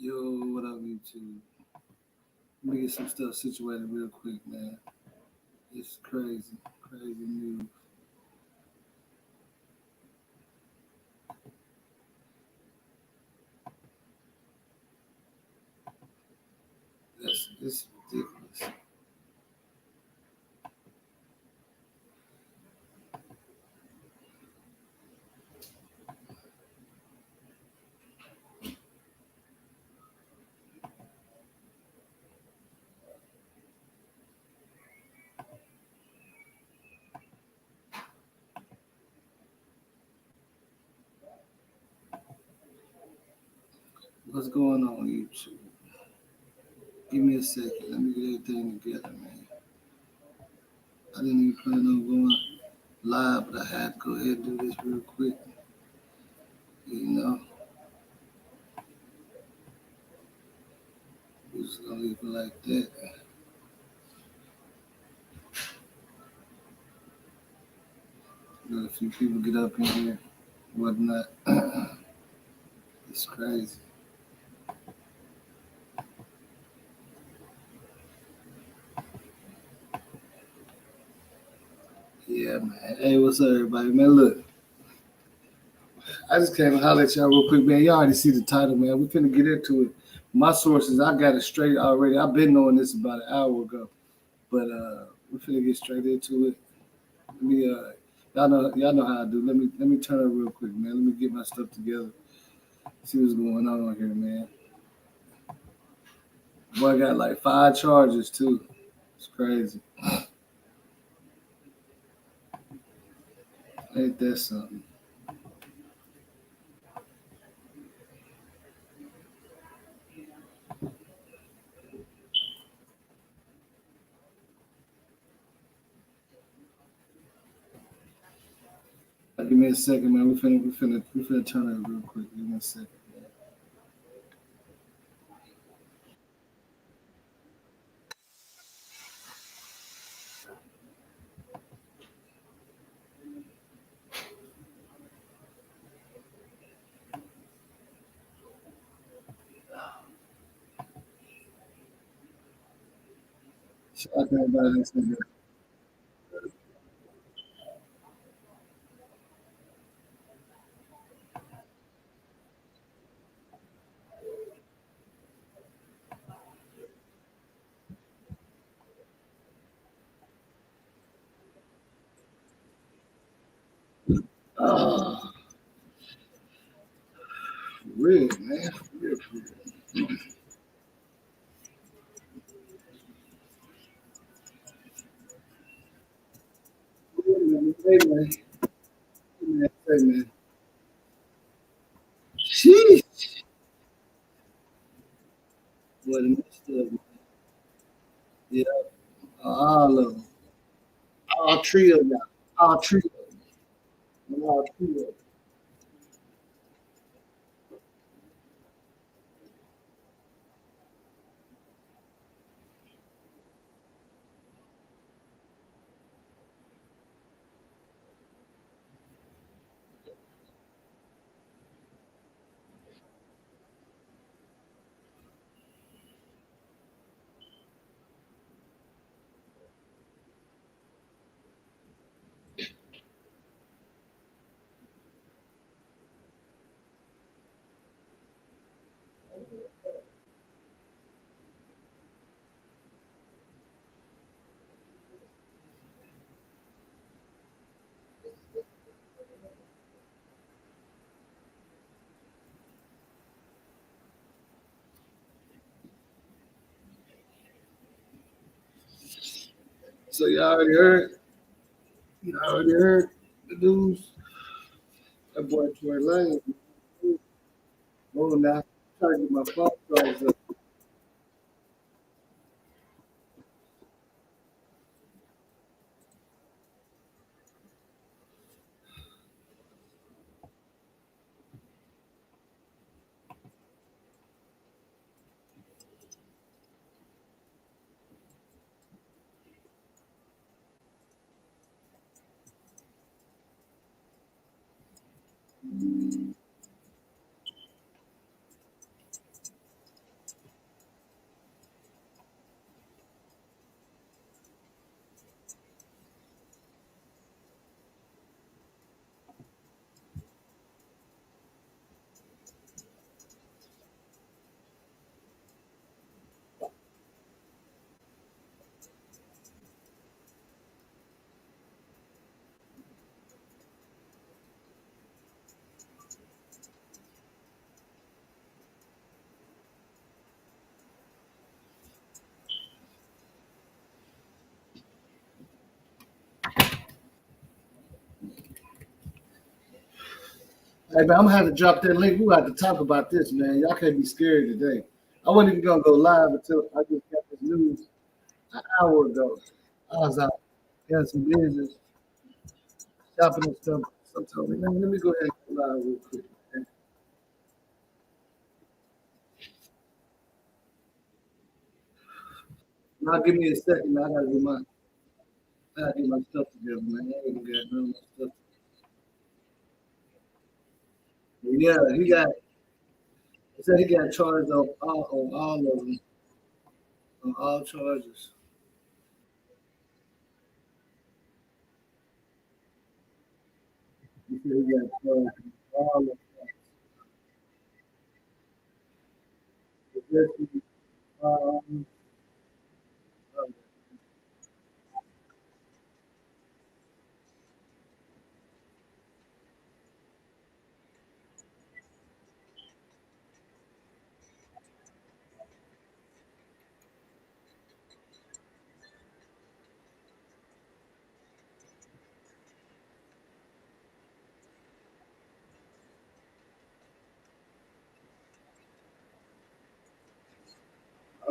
Yo, what up, YouTube? Let me get some stuff situated real quick, man. It's crazy, crazy news. It's ridiculous. What's going on, YouTube? Give me a second. Let me get everything together, man. I didn't even plan on going live, but I had to go ahead and do this real quick. You know, we're just gonna leave it like that. Let a few people get up in here, whatnot. It's crazy. Yeah, man. Hey, what's up, everybody? Man, look, I just came to holler at y'all real quick, man. Y'all already see the title, man. We finna get into it. My sources, I got it straight already. I've been knowing this about an hour ago, but we finna get straight into it. Let me, y'all know how I do. Let me turn it real quick, man. Let me get my stuff together. See what's going on here, man. Boy, I got like 5 charges too. It's crazy. Ain't that something? Give me a second, man. We finna turn it real quick. Give me a second. Shout out to everybody that's in here. Oh, for real, man. For real, for real. Hey, man. Hey, man. Sheesh. What a messed up. Yeah, all of them. All three of them. All three of them. All three of them. So y'all already heard? You already heard the news? That boy Tory Lanez. Oh, now I'm trying to get my phone charged up. Hey man, I'm gonna have to drop that link. We got to talk about this, man. Y'all can't be scared today. I wasn't even gonna go live until I just got this news an hour ago. I was out got some business, shopping and stuff. So I told me, man, let me go ahead and go live real quick. Man. Now give me a second, man. I gotta get my stuff together, man. I ain't even got none of my stuff. Yeah, he said he got charged on all of them, on all charges. He said he got charged on all of them. Possession, um,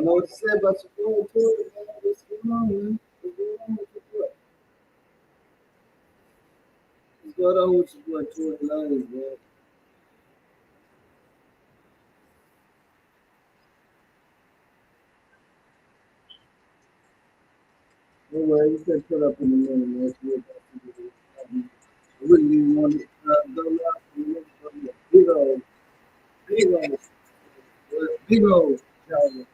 I know what you said about your boy Tory, man. What's going on, man? What's going on with your boy? What's going on with your boy Tory Lanez, man? Anyway, you can put up in the morning, man. It's real about to do this. I wouldn't even want to go out for the big old, big old shower.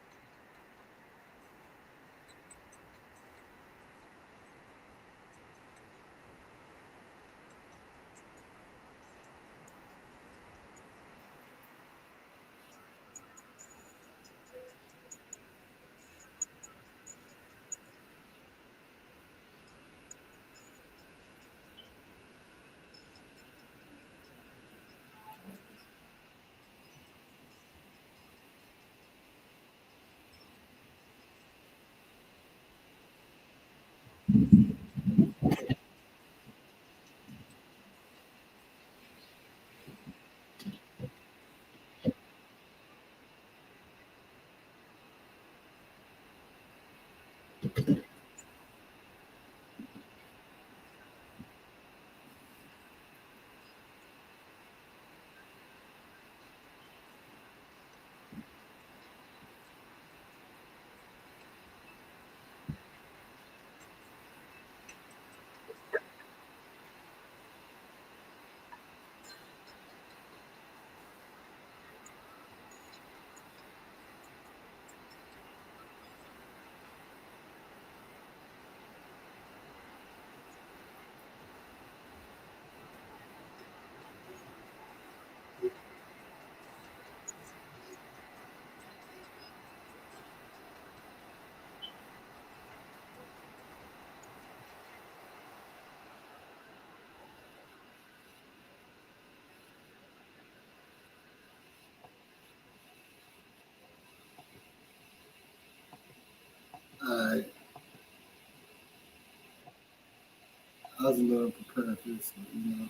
I, I was a little prepared for this, you know.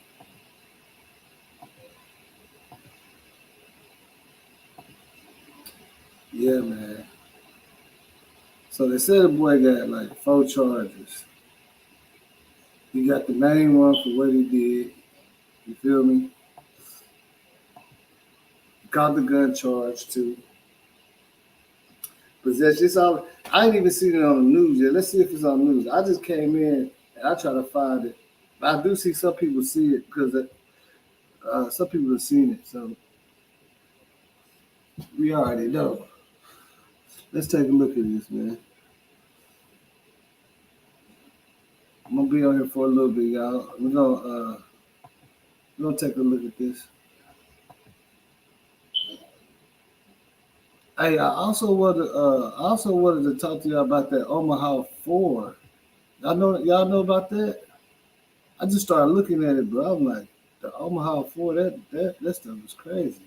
Yeah, man. So they said the boy got like 4 charges. He got the main one for what he did. You feel me? Got the gun charge too. Possession. It's all. I ain't even seen it on the news yet. Let's see if it's on the news. I just came in and I try to find it. But I do see some people see it because some people have seen it. So we already know. Let's take a look at this, man. I'm gonna be on here for a little bit, y'all. We're gonna take a look at this. Hey, I also wanted to talk to y'all about that Omaha 4. Y'all know about that? I just started looking at it, bro. I'm like, the Omaha 4, that stuff is crazy.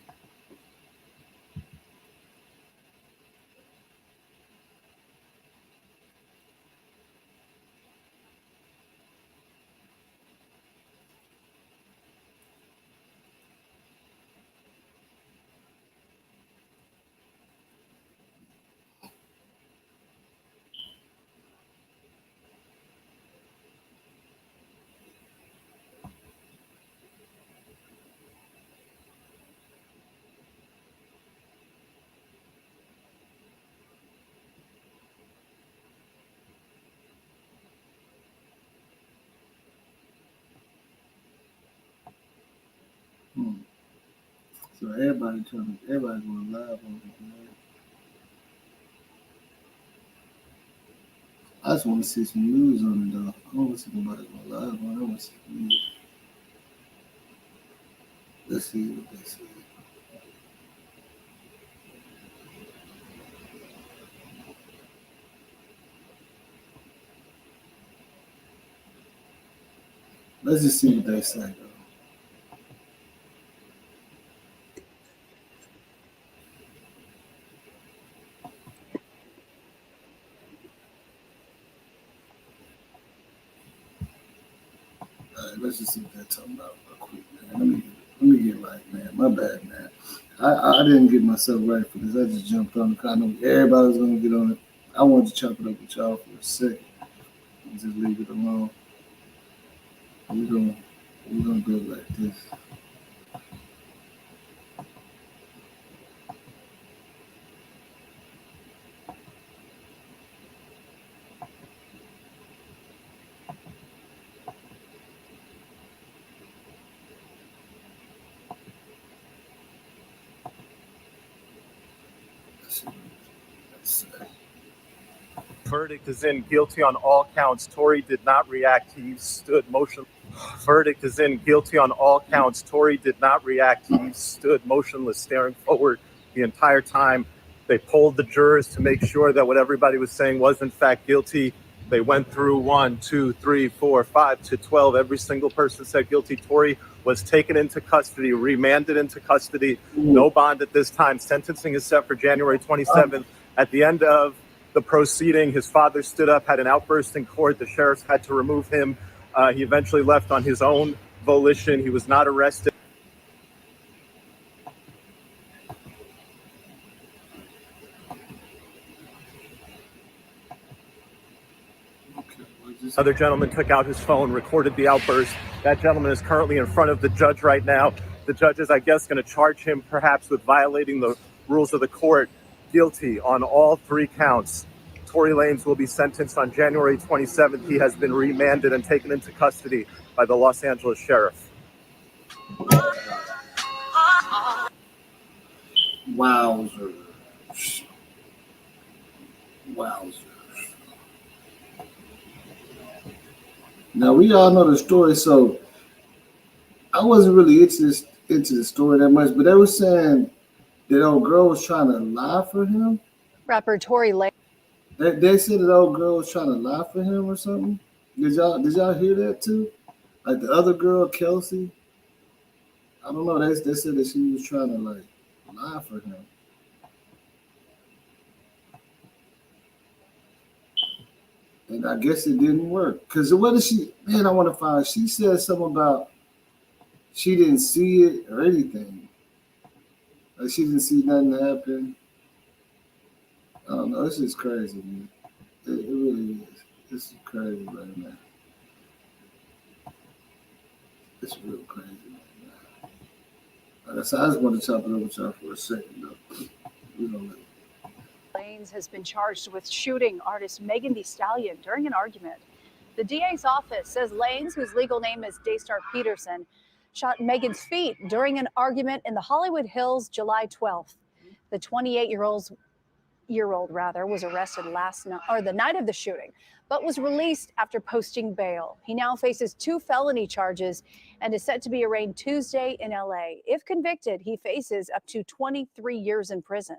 So everybody going live on it, man. I just want to see some news on it, though. I don't want to see nobody going live on it. I want to see the news. Let's see what they say. Let's just see what they say, though. All right, let's just see what they're talking about real quick, man. Let me get right, man. My bad, man. I didn't get myself right for this. I just jumped on the car. I know everybody was going to get on it. I wanted to chop it up with y'all for a second and just leave it alone. We're gonna do it like this. Verdict is in, guilty on all counts. Tory did not react. He stood motionless. Verdict is in, guilty on all counts. Tory did not react. He stood motionless, staring forward the entire time. They polled the jurors to make sure that what everybody was saying was in fact guilty. They went through 1, 2, 3, 4, 5 to 12. Every single person said guilty. Tory was taken into custody, remanded into custody. No bond at this time. Sentencing is set for January 27th. At the end of the proceeding, his father stood up, had an outburst in court. The sheriffs had to remove him. He eventually left on his own volition. He was not arrested. Other gentleman took out his phone, recorded the outburst. That gentleman is currently in front of the judge right now. The judge is, I guess, going to charge him perhaps with violating the rules of the court. Guilty on all 3 counts. Tory Lanez will be sentenced on January 27th. He has been remanded and taken into custody by the Los Angeles sheriff. Wowzers. Wowzers. Now we all know the story, so I wasn't really into the story that much, but they were saying that old girl was trying to lie for him. Rapper Tory Lanez. They said that old girl was trying to lie for him or something. Did y'all hear that too? Like the other girl, Kelsey. I don't know. They said that she was trying to like lie for him. And I guess it didn't work. Cause what did she? Man, I want to find. She said something about she didn't see it or anything. Like she didn't see nothing happen. I don't know. This is crazy, man. It really is. This is crazy right now. It's real crazy right now. Like I said, I just want to chop it up with y'all for a second, though. We don't let Lanez has been charged with shooting artist Megan Thee Stallion during an argument. The DA's office says Lanez, whose legal name is Daystar Peterson, shot Megan's feet during an argument in the Hollywood Hills July 12th. The 28-year-old was arrested the night of the shooting, but was released after posting bail. He now faces 2 felony charges and is set to be arraigned Tuesday in LA. If convicted, he faces up to 23 years in prison.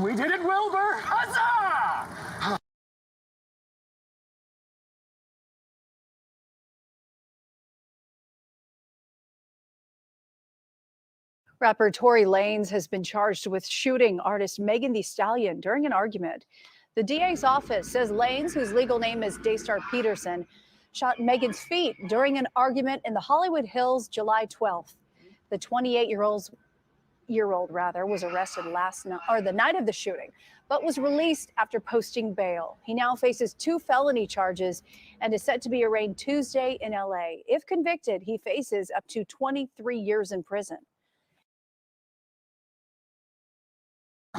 We did it, Wilbur! Huzzah! Rapper Tory Lanez has been charged with shooting artist Megan Thee Stallion during an argument. The DA's office says Lanez, whose legal name is Daystar Peterson, shot Megan's feet during an argument in the Hollywood Hills July 12th. The 28-year-old was arrested the night of the shooting, but was released after posting bail. He now faces 2 felony charges and is set to be arraigned Tuesday in LA. If convicted, he faces up to 23 years in prison.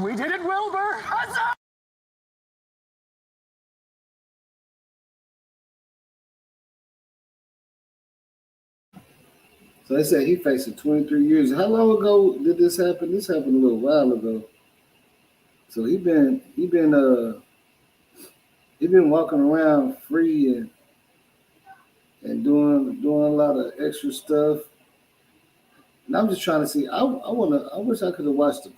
We did it, Wilbur! Huzzah! So they said he facing 23 years. How long ago did this happen? This happened a little while ago. So he been walking around free and doing a lot of extra stuff. And I'm just trying to see. I wish I could have watched the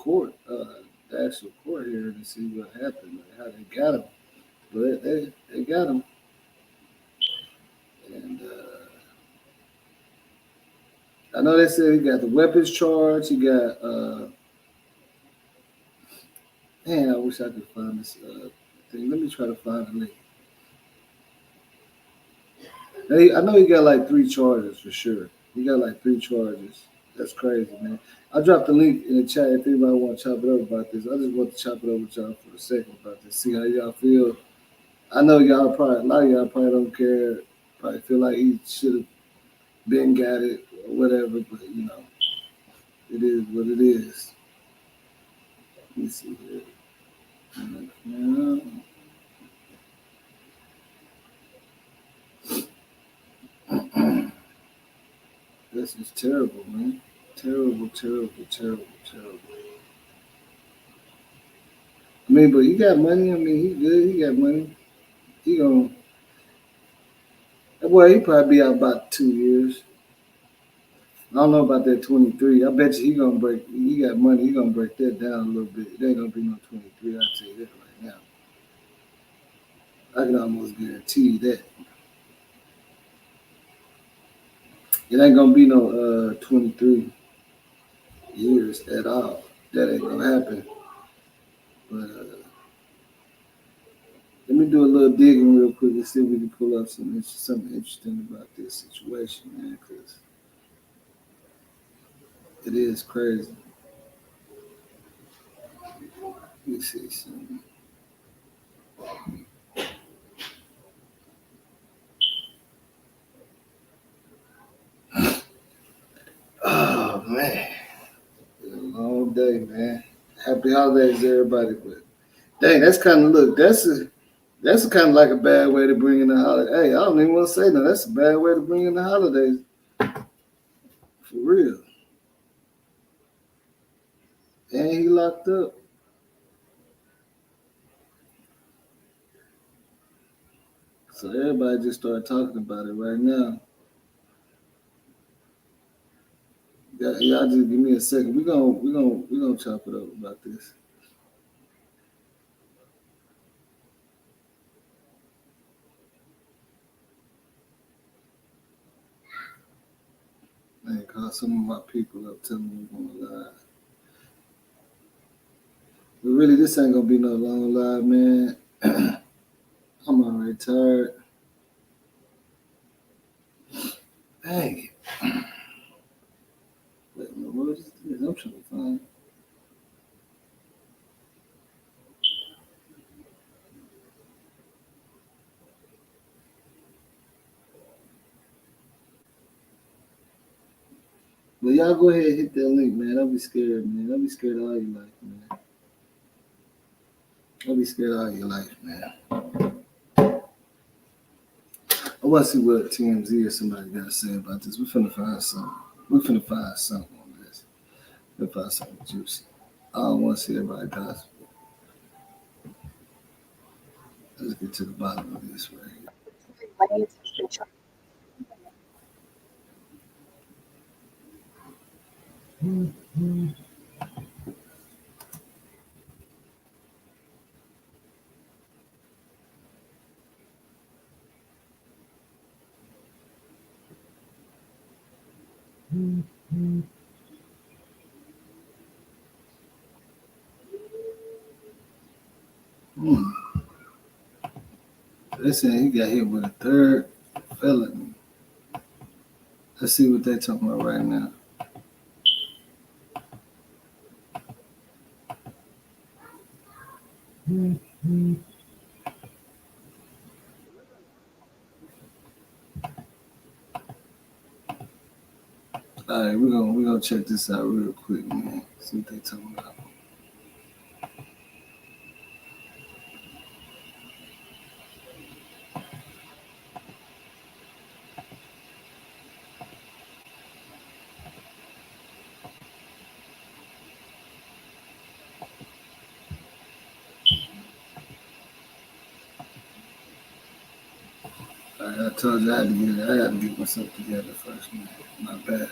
actual court hearing to see what happened, like how they got him. But they got him, and I know they said he got the weapons charge. He got man, I wish I could find this thing. Let me try to find the link. I know he got like 3 charges for sure. He got like 3 charges. That's crazy, man. I dropped the link in the chat if anybody want to chop it up about this. I just want to chop it up with y'all for a second about this. See how y'all feel. I know y'all probably a lot of y'all probably don't care. Probably feel like he should have been got it or whatever, but you know, it is what it is. Let me see here. This is terrible, man. Terrible, terrible, terrible, terrible. I mean, but he got money. I mean, he good. He got money. He gonna. Well, he probably be out about 2 years. I don't know about that 23. I bet you he gonna break. He got money. He gonna break that down a little bit. It ain't gonna be no 23. I'll tell you that right now. I can almost guarantee you that. It ain't gonna be no 23 years at all. That ain't gonna happen. But let me do a little digging real quick and see if we can pull up something interesting about this situation, man. Because it is crazy. Let me see something. Oh man, it's a long day, man. Happy holidays, everybody. But dang, that's kind of look. That's kind of like a bad way to bring in the holiday. Hey, I don't even want to say no. That's a bad way to bring in the holidays. For real. And he locked up. So everybody just started talking about it right now. Y'all just give me a second. We gonna chop it up about this. Man, call some of my people up, tell me we're gonna live. But really, this ain't gonna be no long live, man. I'm already tired. Dang it. Wait a minute, what is this? I'm trying to find. But y'all go ahead and hit that link, man. Don't be scared, man. Don't be scared all your life, man. Don't be scared all your life, man. I want to see what TMZ or somebody got to say about this. We're finna find something. We're finna find something on this. We're finna find something juicy. I don't want to see everybody gossip. Let's get to the bottom of this right here. They saying he got hit with a 3rd felony. Let's see what they're talking about right now. All right, we're gonna check this out real quick, man. See what they talking about. I told you I had to get myself together first, man. My bad.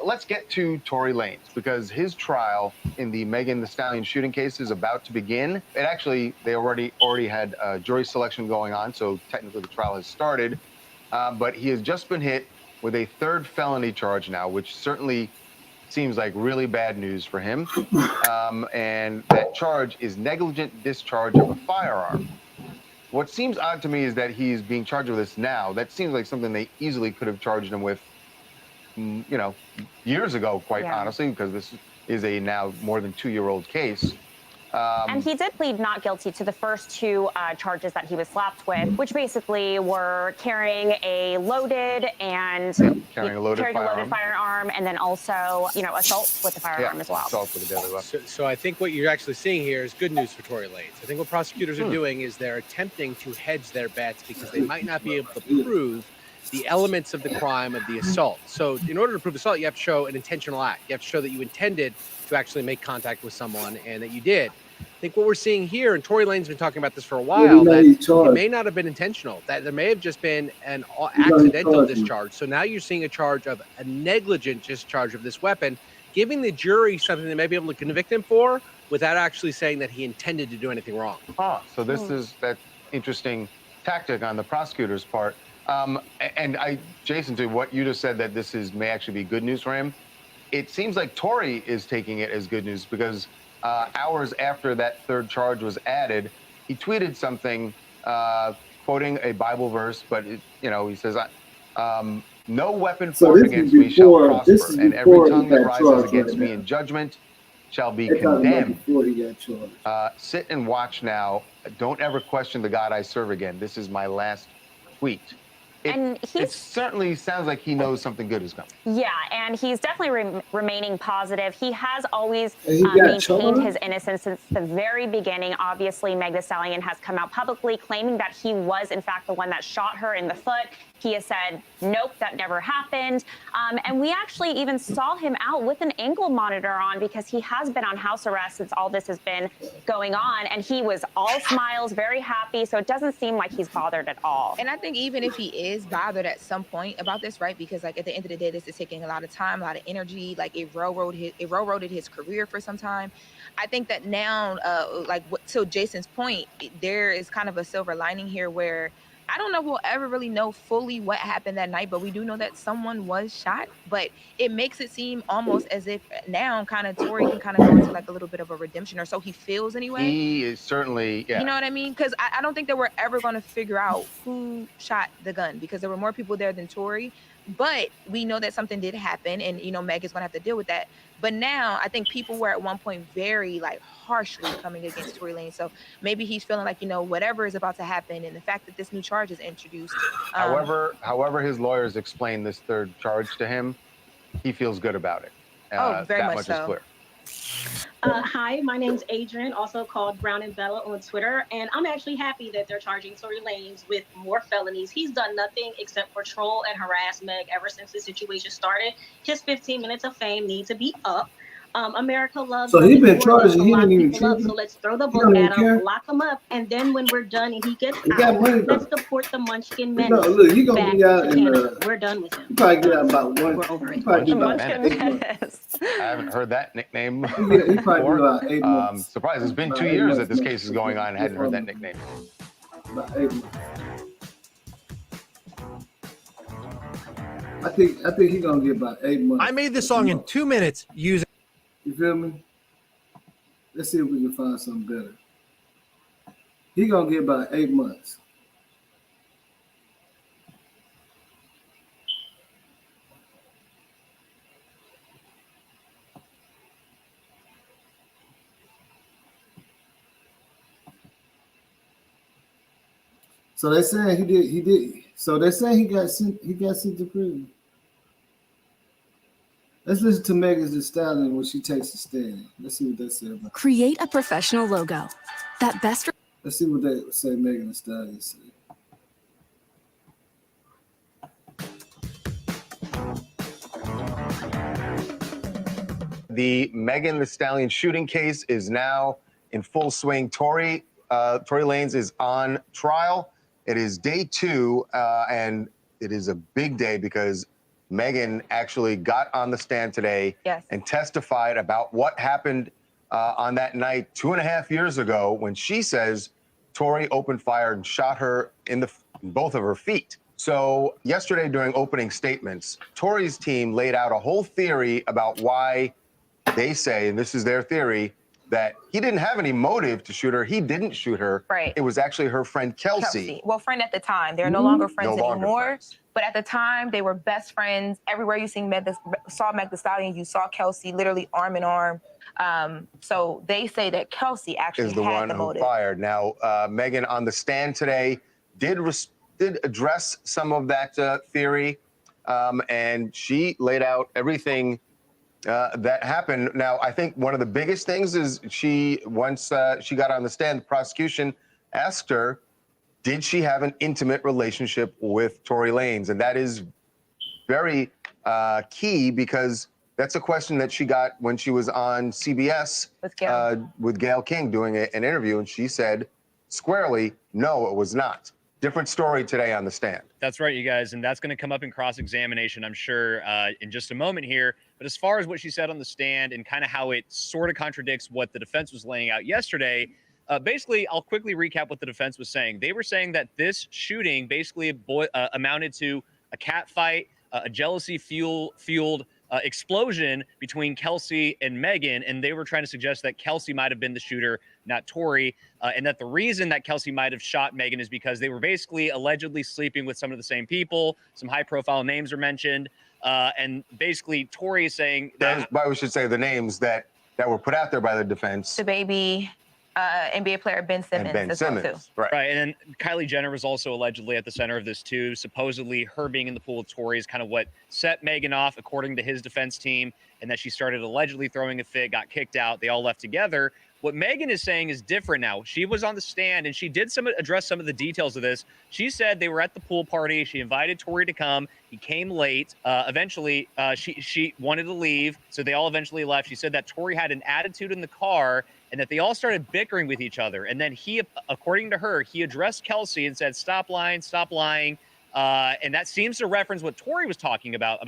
Let's get to Tory Lanez, because his trial in the Megan Thee Stallion shooting case is about to begin. It actually, they already had jury selection going on, so technically the trial has started. But he has just been hit with a third felony charge now, which certainly seems like really bad news for him. And that charge is negligent discharge of a firearm. What seems odd to me is that he's being charged with this now. That seems like something they easily could have charged him with, you know, years ago, quite honestly, because this is a now more than 2-year-old case. And he did plead not guilty to the first two charges that he was slapped with, which basically were carrying a loaded firearm, and then also, you know, assault with a firearm as well. Assault with a deadly weapon. So I think what you're actually seeing here is good news for Tory Lanez. I think what prosecutors are doing is they're attempting to hedge their bets because they might not be able to prove the elements of the crime of the assault. So in order to prove assault, you have to show an intentional act. You have to show that you intended to actually make contact with someone and that you did. I think what we're seeing here, and Tory Lanez has been talking about this for a while, that it may not have been intentional, that there may have just been an accidental discharge. So now you're seeing a charge of a negligent discharge of this weapon, giving the jury something they may be able to convict him for without actually saying that he intended to do anything wrong. So this is that interesting tactic on the prosecutor's part. Jason, to what you just said, that this may actually be good news for him, it seems like Tory is taking it as good news, because hours after that third charge was added, he tweeted something quoting a Bible verse, but he says, "No weapon formed against me shall prosper, and every tongue that rises against me in judgment shall be condemned. Sit and watch now. Don't ever question the God I serve again. This is my last tweet." It certainly sounds like he knows something good is coming. Yeah, and he's definitely remaining positive. He has always maintained his innocence since the very beginning. Obviously, Megan Thee Stallion has come out publicly claiming that he was, in fact, the one that shot her in the foot. He has said, nope, that never happened. And we actually even saw him out with an ankle monitor on, because he has been on house arrest since all this has been going on. And he was all smiles, very happy. So it doesn't seem like he's bothered at all. And I think even if he is bothered at some point about this, right, because like at the end of the day, this is taking a lot of time, a lot of energy, like it railroaded his career for some time. I think that now, to Jason's point, there is kind of a silver lining here where I don't know if we'll ever really know fully what happened that night, but we do know that someone was shot. But it makes it seem almost as if now kind of Tory can kind of go into like a little bit of a redemption, or so he feels anyway. He is certainly, You know what I mean? Because I don't think that we're ever going to figure out who shot the gun, because there were more people there than Tory. But we know that something did happen, and, Meg is going to have to deal with that. But now I think people were at one point very harshly coming against Tory Lanez. So maybe he's feeling like, whatever is about to happen, and the fact that this new charge is introduced. However his lawyers explain this third charge to him, he feels good about it. Very that much so. Is clear. Hi, my name's Adrian, also called Brown and Bella on Twitter, and I'm actually happy that they're charging Tory Lanez with more felonies. He's done nothing except for troll and harass Meg ever since the situation started. His 15 minutes of fame need to be up. America loves. So he's been charging. He didn't even up, so let's throw the book at him, lock him up, and then when we're done and he gets out, let's deport the Munchkin men. No, look, he gonna be out in we're done with him. He probably get out about one. We're over it. I haven't heard that nickname. He probably be about 8 months. Surprised. It's been 2 years that this case is going on and hadn't heard that nickname. About 8 months. I think he's gonna get about 8 months. I made this song in 2 minutes using. You feel me? Let's see if we can find something better. He's gonna get about 8 months. So they're saying he did. So they're saying he got sent to prison. Let's listen to Megan Thee Stallion when she takes a stand. Let's see what they say about it. Create a professional logo that best. Let's see what they say Megan Thee Stallion say. The Megan Thee Stallion shooting case is now in full swing. Tory Lanez is on trial. It is day 2, and it is a big day because Megan actually got on the stand today and testified about what happened on that night 2.5 years ago when she says Tory opened fire and shot her in both of her feet. So yesterday during opening statements, Tory's team laid out a whole theory about why they say, and this is their theory, that he didn't have any motive to shoot her. He didn't shoot her. Right. It was actually her friend Kelsey. Well, friend at the time. They're no longer friends anymore. Friends. But at the time, they were best friends. Everywhere you saw Megan Thee Stallion, you saw Kelsey literally arm in arm. So they say that Kelsey actually is the had one the who motive. fired. Now, Megan on the stand today did address some of that theory, and she laid out everything that happened. Now, I think one of the biggest things is once she got on the stand, the prosecution asked her, did she have an intimate relationship with Tory Lanez? And that is very key because that's a question that she got when she was on CBS with Gayle King doing an interview. And she said squarely, no, it was not. Different story today on the stand. That's right, you guys, and that's going to come up in cross-examination, I'm sure, in just a moment here. But as far as what she said on the stand and kind of how it sort of contradicts what the defense was laying out yesterday, basically, I'll quickly recap what the defense was saying. They were saying that this shooting basically amounted to a cat fight, a jealousy-fueled explosion between Kelsey and Megan, and they were trying to suggest that Kelsey might have been the shooter, not Tory, and that the reason that Kelsey might have shot Megan is because they were basically allegedly sleeping with some of the same people. Some high-profile names are mentioned, and basically Tory is saying that... Why we should say the names that were put out there by the defense. The baby... NBA player Ben Simmons. And Ben Simmons, right. Right, and then Kylie Jenner was also allegedly at the center of this too. Supposedly, her being in the pool with Tory is kind of what set Megan off, according to his defense team, and that she started allegedly throwing a fit, got kicked out. They all left together. What Megan is saying is different now. She was on the stand, and she did address some of the details of this. She said they were at the pool party. She invited Tory to come. He came late. Eventually, she wanted to leave, so they all eventually left. She said that Tory had an attitude in the car and that they all started bickering with each other. And then he, according to her, he addressed Kelsey and said, stop lying, stop lying. And that seems to reference what Tory was talking about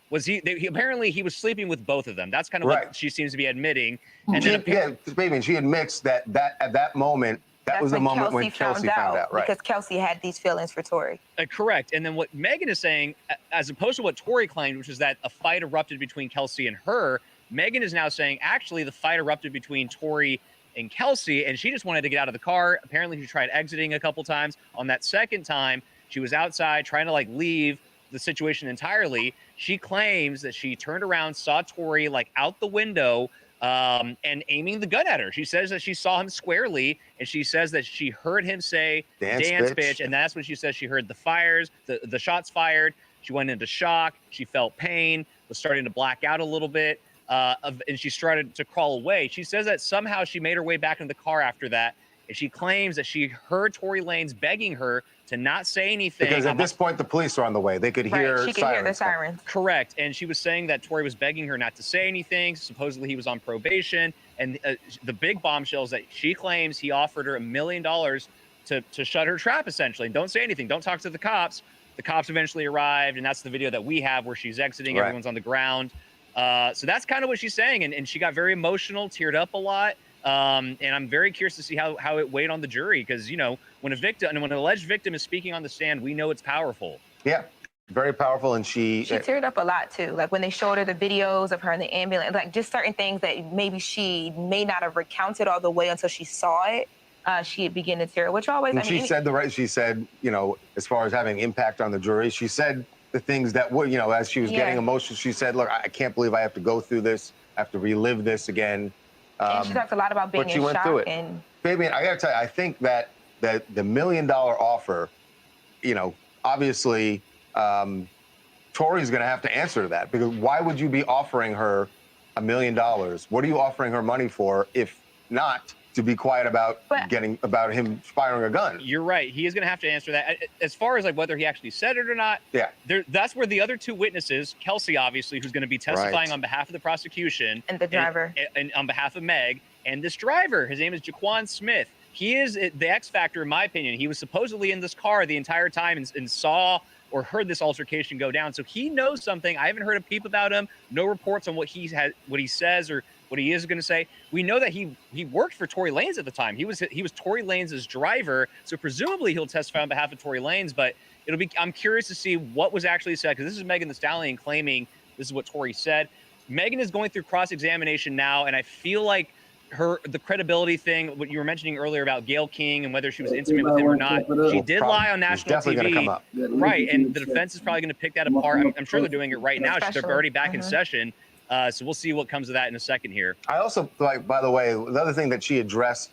apparently he was sleeping with both of them. That's kind of what she seems to be admitting. And she admits that at that moment, that was the moment when Kelsey found out, right? Because Kelsey had these feelings for Tory. Correct. And then what Megan is saying, as opposed to what Tory claimed, which is that a fight erupted between Kelsey and her, Megan is now saying, actually, the fight erupted between Tory and Kelsey, and she just wanted to get out of the car. Apparently, she tried exiting a couple times. On that second time, she was outside trying to, leave the situation entirely. She claims that she turned around, saw Tory, out the window, and aiming the gun at her. She says that she saw him squarely, and she says that she heard him say, dance bitch, and that's when she says she heard the shots fired. She went into shock. She felt pain, was starting to black out a little bit. And she started to crawl away. She says that somehow she made her way back into the car after that, and she claims that she heard Tory Lanez begging her to not say anything. Because at this point, the police are on the way. They could hear she could hear the sirens. Correct. And she was saying that Tory was begging her not to say anything. Supposedly, he was on probation. And the big bombshell is that she claims he offered her $1 million to shut her trap, essentially. And don't say anything. Don't talk to the cops. The cops eventually arrived, and that's the video that we have where she's exiting. Right. Everyone's on the ground. So that's kind of what she's saying, and she got very emotional, teared up a lot, and I'm very curious to see how it weighed on the jury, because when an alleged victim is speaking on the stand, we know it's powerful. Yeah, very powerful, and she teared up a lot too. When they showed her the videos of her in the ambulance, just certain things that maybe she may not have recounted all the way until she saw it. She began to tear, which always. And she said, as far as having impact on the jury, she said the things that would, as she was getting emotional, she said, look, I can't believe I have to go through this. I have to relive this again. And she talked a lot about being in shock. Through it. And Fabian, I got to tell you, I think that the $1 million offer, obviously Tory's going to have to answer to that, because why would you be offering her $1 million? What are you offering her money for if not to be quiet about about him firing a gun? You're right. He is going to have to answer that. As far as like whether he actually said it or not, that's where the other two witnesses, Kelsey, obviously, who's going to be testifying on behalf of the prosecution, and the driver, and on behalf of Meg, and this driver. His name is Jaquan Smith. He is the X factor, in my opinion. He was supposedly in this car the entire time and saw or heard this altercation go down. So he knows something. I haven't heard a peep about him. No reports on what he says or what he is going to say. We know that he worked for Tory Lanez at the time. He was Tory Lanez's driver. So presumably he'll testify on behalf of Tory Lanez, but I'm curious to see what was actually said, because this is Megan Thee Stallion claiming this is what Tory said. Megan is going through cross-examination now, and I feel like the credibility thing, what you were mentioning earlier about Gayle King and whether she was intimate with him or not, she did lie on national TV, come up. right? And the defense is probably going to pick that apart. I'm sure they're doing it right now. They're already back in session, so we'll see what comes of that in a second here. I also like, by the way, the other thing that she addressed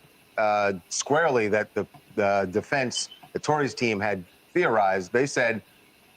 squarely that the defense, the Tory's team had theorized. They said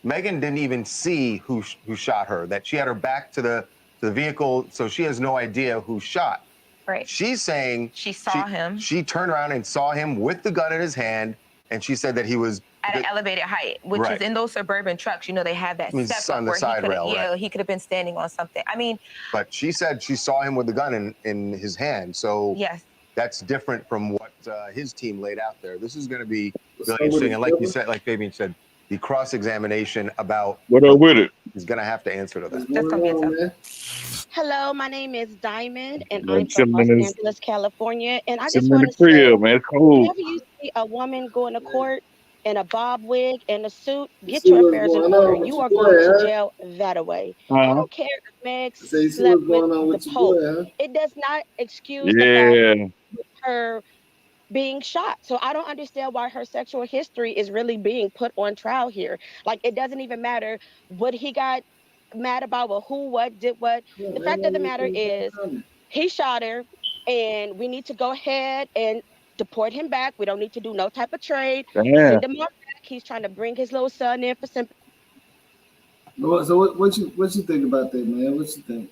Megan didn't even see who shot her. That she had her back to the vehicle, so she has no idea who shot. Right. She's saying she saw him. She turned around and saw him with the gun in his hand, and she said that he was at an elevated height, which is in those suburban trucks. You know, they have that step on the side rail. Yeah, he could have been standing on something. I mean, but she said she saw him with the gun in his hand. So yes, that's different from what his team laid out there. This is going to be really interesting. And like you said, like Fabian said, the cross-examination about what up with it is going to have to answer to that. That's gonna be a tough. Hello, my name is Diamond, and I'm from Los Angeles, California. And I just want to say, man, cool. whenever you see a woman going to court in a bob wig and a suit, get your affairs in order. You are going to jail that away. I don't care if Meg slept with the Pope. It does not excuse the fact her being shot. So I don't understand why her sexual history is really being put on trial here. Like, it doesn't even matter what he got mad about, or who, what, did what. The fact of the matter is he shot her, and we need to go ahead and deport him back. We don't need to do no type of trade. Send him on back. He's trying to bring his little son in for sympathy. So what you think about that, man? What you think?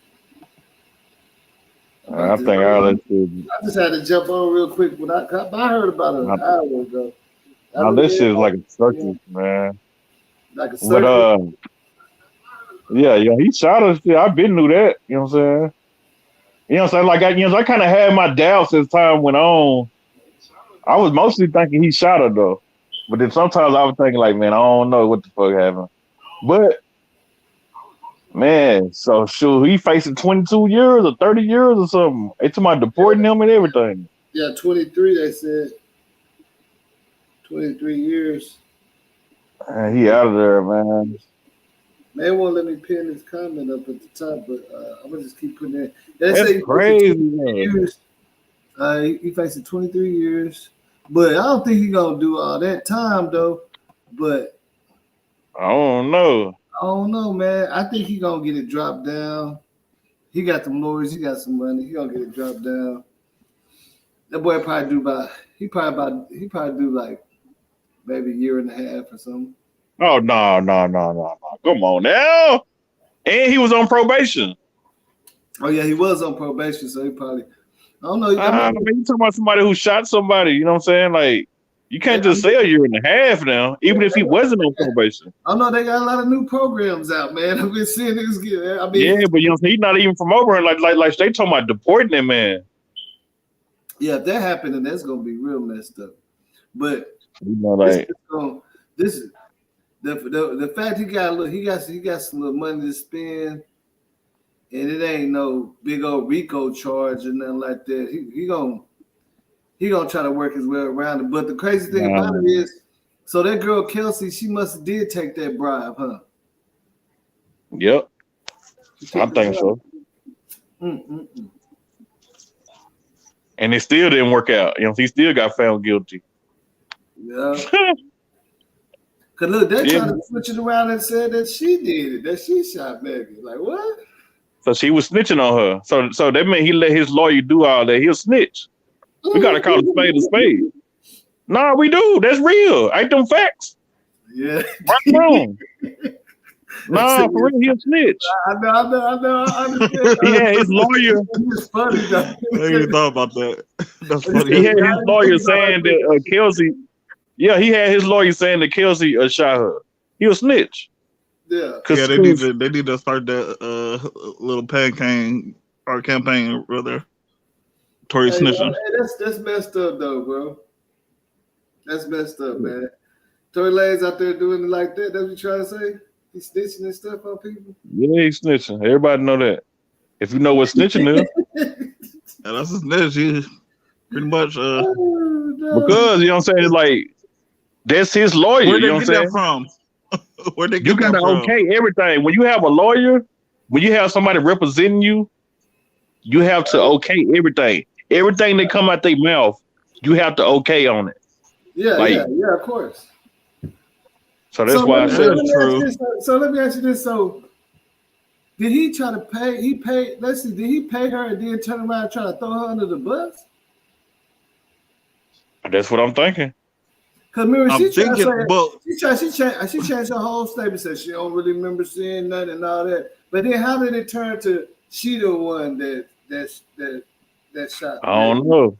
I think all that shit. I just had to jump on real quick when I heard about it an hour ago. Now this is like a circus, man. Like a circus. But yeah, he shot us. I've been knew that. You know what I'm saying? You know what I'm saying? Like I kind of had my doubts as time went on. I was mostly thinking he shot her though, but then sometimes I was thinking like, man, I don't know what the fuck happened. But man, so sure, he facing 22 years or 30 years or something. They talking about deporting him and everything. Yeah, 23. They said 23 years. He out of there, man. They won't let me pin this comment up at the top, but I'm gonna just keep putting it. That's crazy, man. He facing 23 years, but I don't think he's gonna do all that time though. But I don't know. I don't know, man. I think he's gonna get it dropped down. He got the lawyers, he got some money. He gonna get it dropped down. That boy probably do like maybe a year and a half or something. Oh no. Come on now. And he was on probation. Oh yeah, he was on probation, so he probably I don't know. You talking about somebody who shot somebody, you know what I'm saying? Like, you can't just say a year and a half now, even if he wasn't on probation. I know they got a lot of new programs out, man. I've been seeing niggas get. I mean, yeah, but you know, he's not even from Auburn. Like they talking about deporting him, man. Yeah, if that happened, then that's gonna be real messed up. But you know, like this is the fact he got some little money to spend, and it ain't no big old RICO charge or nothing like that. He gonna try to work his way around it. But the crazy thing about it is, so that girl Kelsey, she must have did take that bribe, huh? Yep, I think so. And it still didn't work out. You know, he still got found guilty. Yeah. Cause look, they trying to switch it around and said that she did it, that she shot Megan. Like what? So she was snitching on her. So that meant he let his lawyer do all that. He'll snitch. We gotta call a spade a spade. Nah, we do. That's real. Ain't them facts. Yeah. Right wrong. Nah, for real, he a snitch. I understand. He had his lawyer. It's funny though. I ain't even thought about that. That's funny. He had his lawyer saying that Kelsey. Yeah, he had his lawyer saying that Kelsey shot her. He a snitch. Yeah. Yeah, they need to start that little campaign rather. Tory snitching. That's messed up though, bro. That's messed up, man. Tory Lanez out there doing it like that. That's what you trying to say? He's snitching and stuff on people. Yeah, he's snitching. Everybody know that. If you know what snitching is, yeah, that's a snitch. He pretty much because you know what I'm saying. It's like that's his lawyer. Where they you know get what I'm that saying? from? Where they get you gotta okay everything. When you have a lawyer, when you have somebody representing you, you have to okay everything. Everything that come out their mouth, you have to okay on it. Yeah, yeah, of course. So that's why I said it's true. So let me ask you this. So did he try to pay? He paid. Let's see. Did he pay her and then turn around and try to throw her under the bus? That's what I'm thinking. Cause remember, she changed her whole statement. Said she don't really remember seeing nothing and all that. But then how did it turn to she the one that shot? I don't know.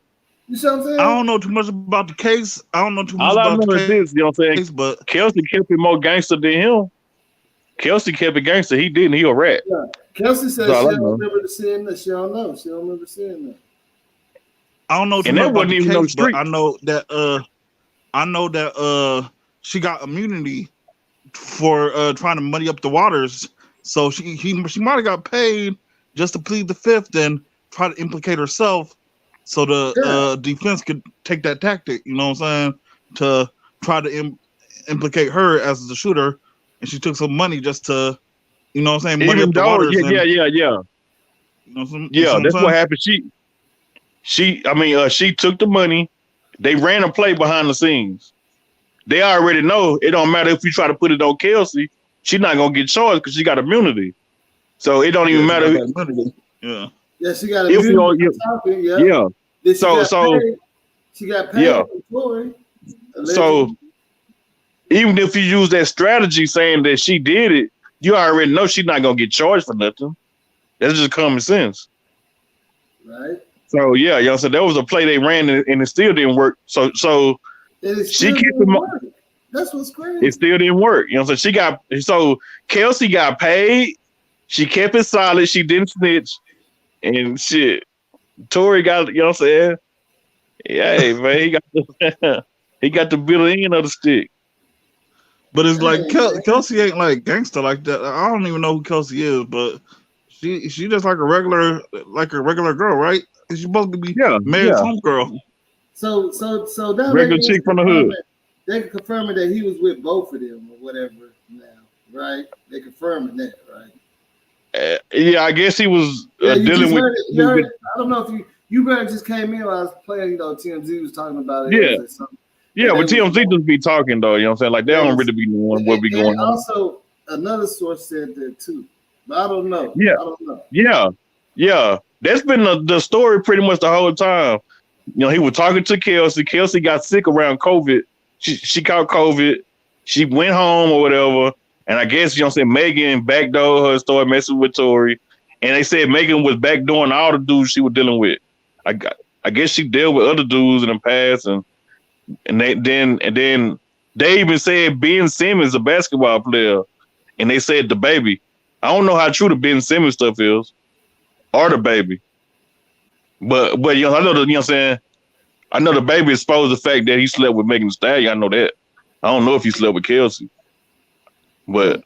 You see what I'm saying? I don't know too much about the case. I don't know too much All I about know the is case. this, you know what I'm saying? But Kelsey kept it more gangster than him. Kelsey kept it gangster. He didn't. He a rat. Yeah. Kelsey said she don't remember seeing that. She don't know. She don't remember seeing that. I don't know too much about the case, but I know that she got immunity for trying to muddy up the waters. So she might have got paid just to plead the fifth and try to implicate herself. So the defense could take that tactic, you know what I'm saying, to try to implicate her as the shooter, and she took some money just to, you know what I'm saying, muddy up the waters. Yeah. You know That's what happened. She took the money. They ran a play behind the scenes. They already know it don't matter if you try to put it on Kelsey, she's not gonna get charged because she got immunity. So it don't even matter. Yeah. Yeah, she got immunity. Yeah. She got paid. Yeah. For so even if you use that strategy saying that she did it, you already know she's not gonna get charged for nothing. That's just common sense. Right. So yeah, y'all said there was a play they ran and it still didn't work. So she kept it. That's what's crazy. It still didn't work. You know, so Kelsey got paid. She kept it solid. She didn't snitch. And shit, Tory got, you know what I'm saying? Yeah, man, he got the bitter end of the stick. But it's like Kelsey ain't like gangster like that. I don't even know who Kelsey is, but she just like a regular girl, right? She's supposed to be married home girl. So now regular chick from the hood. They can confirm that he was with both of them or whatever now, right? They confirming that, right? Yeah, I guess he was dealing with. I don't know if you better just came in while I was playing. TMZ was talking about it. Yeah, but TMZ just be talking though. You know what I'm saying? Like they don't really be knowing what be going on. Also, another source said that too, but I don't know. Yeah, I don't know. Yeah. That's been the story pretty much the whole time. You know, he was talking to Kelsey. Kelsey got sick around COVID. She caught COVID. She went home or whatever. And I guess, you know what I'm saying, Megan backdoored her, started messing with Tory. And they said Megan was backdooring all the dudes she was dealing with. I guess she dealt with other dudes in the past. And then they even said Ben Simmons, a basketball player. And they said the baby. I don't know how true the Ben Simmons stuff is. Or the baby. But you know, I know you know what I'm saying? I know the baby exposed the fact that he slept with Megan Thee Stallion. I know that. I don't know if he slept with Kelsey. But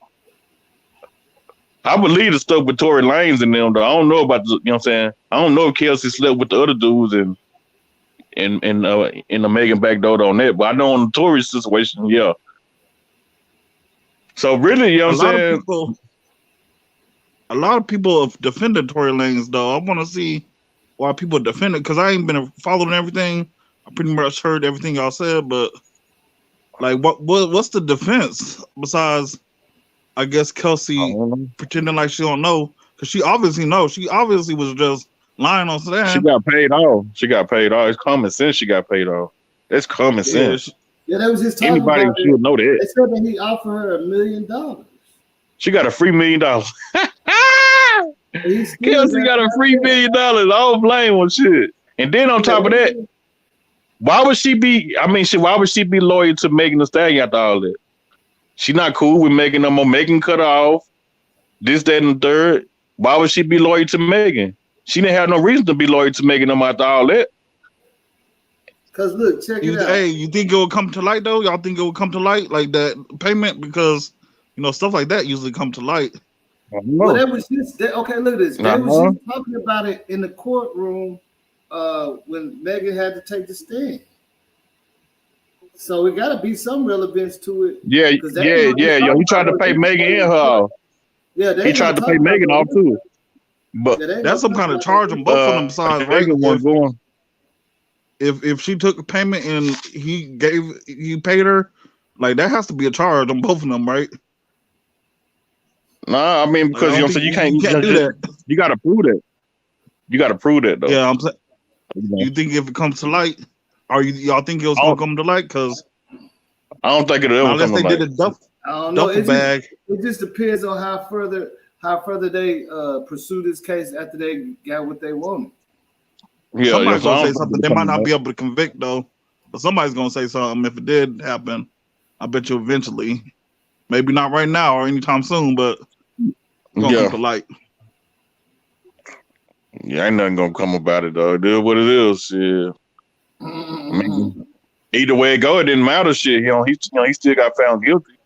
I believe the stuff with Tory Lanez and them, though. I don't know about the, you know what I'm saying? I don't know if Kelsey slept with the other dudes and the Megan backdoor on that, but I know on the Tory situation, yeah. So really, you know what I'm saying? A lot of people have defended Tory Lanez, though. I want to see why people defend it, because I ain't been following everything. I pretty much heard everything y'all said, but like, what's the defense besides, I guess, Kelsey pretending like she don't know, because she obviously knows. She obviously was just lying on Stan. She got paid off. It's common sense. She got paid off. It's common sense. Yeah, that was his talk. Anybody should know that. They said that he offered her $1 million. She got a free $1 million. Kelsey got a free $1 million. I don't blame her shit. And then on top of that, why would she be? I mean, why would she be loyal to Megan Thee Stallion after all that? She not cool with Megan no more. Megan cut her off. This, that, and the third. Why would she be loyal to Megan? She didn't have no reason to be loyal to Megan no more after all that. Cause look, check it out. Hey, you think it will come to light though? Y'all think it will come to light like that payment because stuff like that usually come to light. Well, that was just okay. Look at this. They was just talking about it in the courtroom when Megan had to take the stand. So it got to be some relevance to it. Yeah. He tried to pay Megan and her off. Yeah, he tried to pay Megan off too. But that's some kind of charge on both of them sides, right? Going. If she took a payment and he paid her, like that has to be a charge on both of them, right? Nah, I mean because you can't do that. You got to prove that. You got to prove that though. Yeah, I'm saying. You think if it comes to light, y'all think it was gonna come to light? Because I don't think it'll ever come to light. Unless they did a duffel bag. It just depends on how further they pursue this case after they got what they wanted. Yeah, somebody's gonna say something. They might not be able to convict though, but somebody's gonna say something if it did happen. I bet you eventually, maybe not right now or anytime soon, but it's gonna come to light. Yeah, ain't nothing gonna come about it though. It is what it is. Yeah. I mean, either way it go, it didn't matter. Shit, he still got found guilty.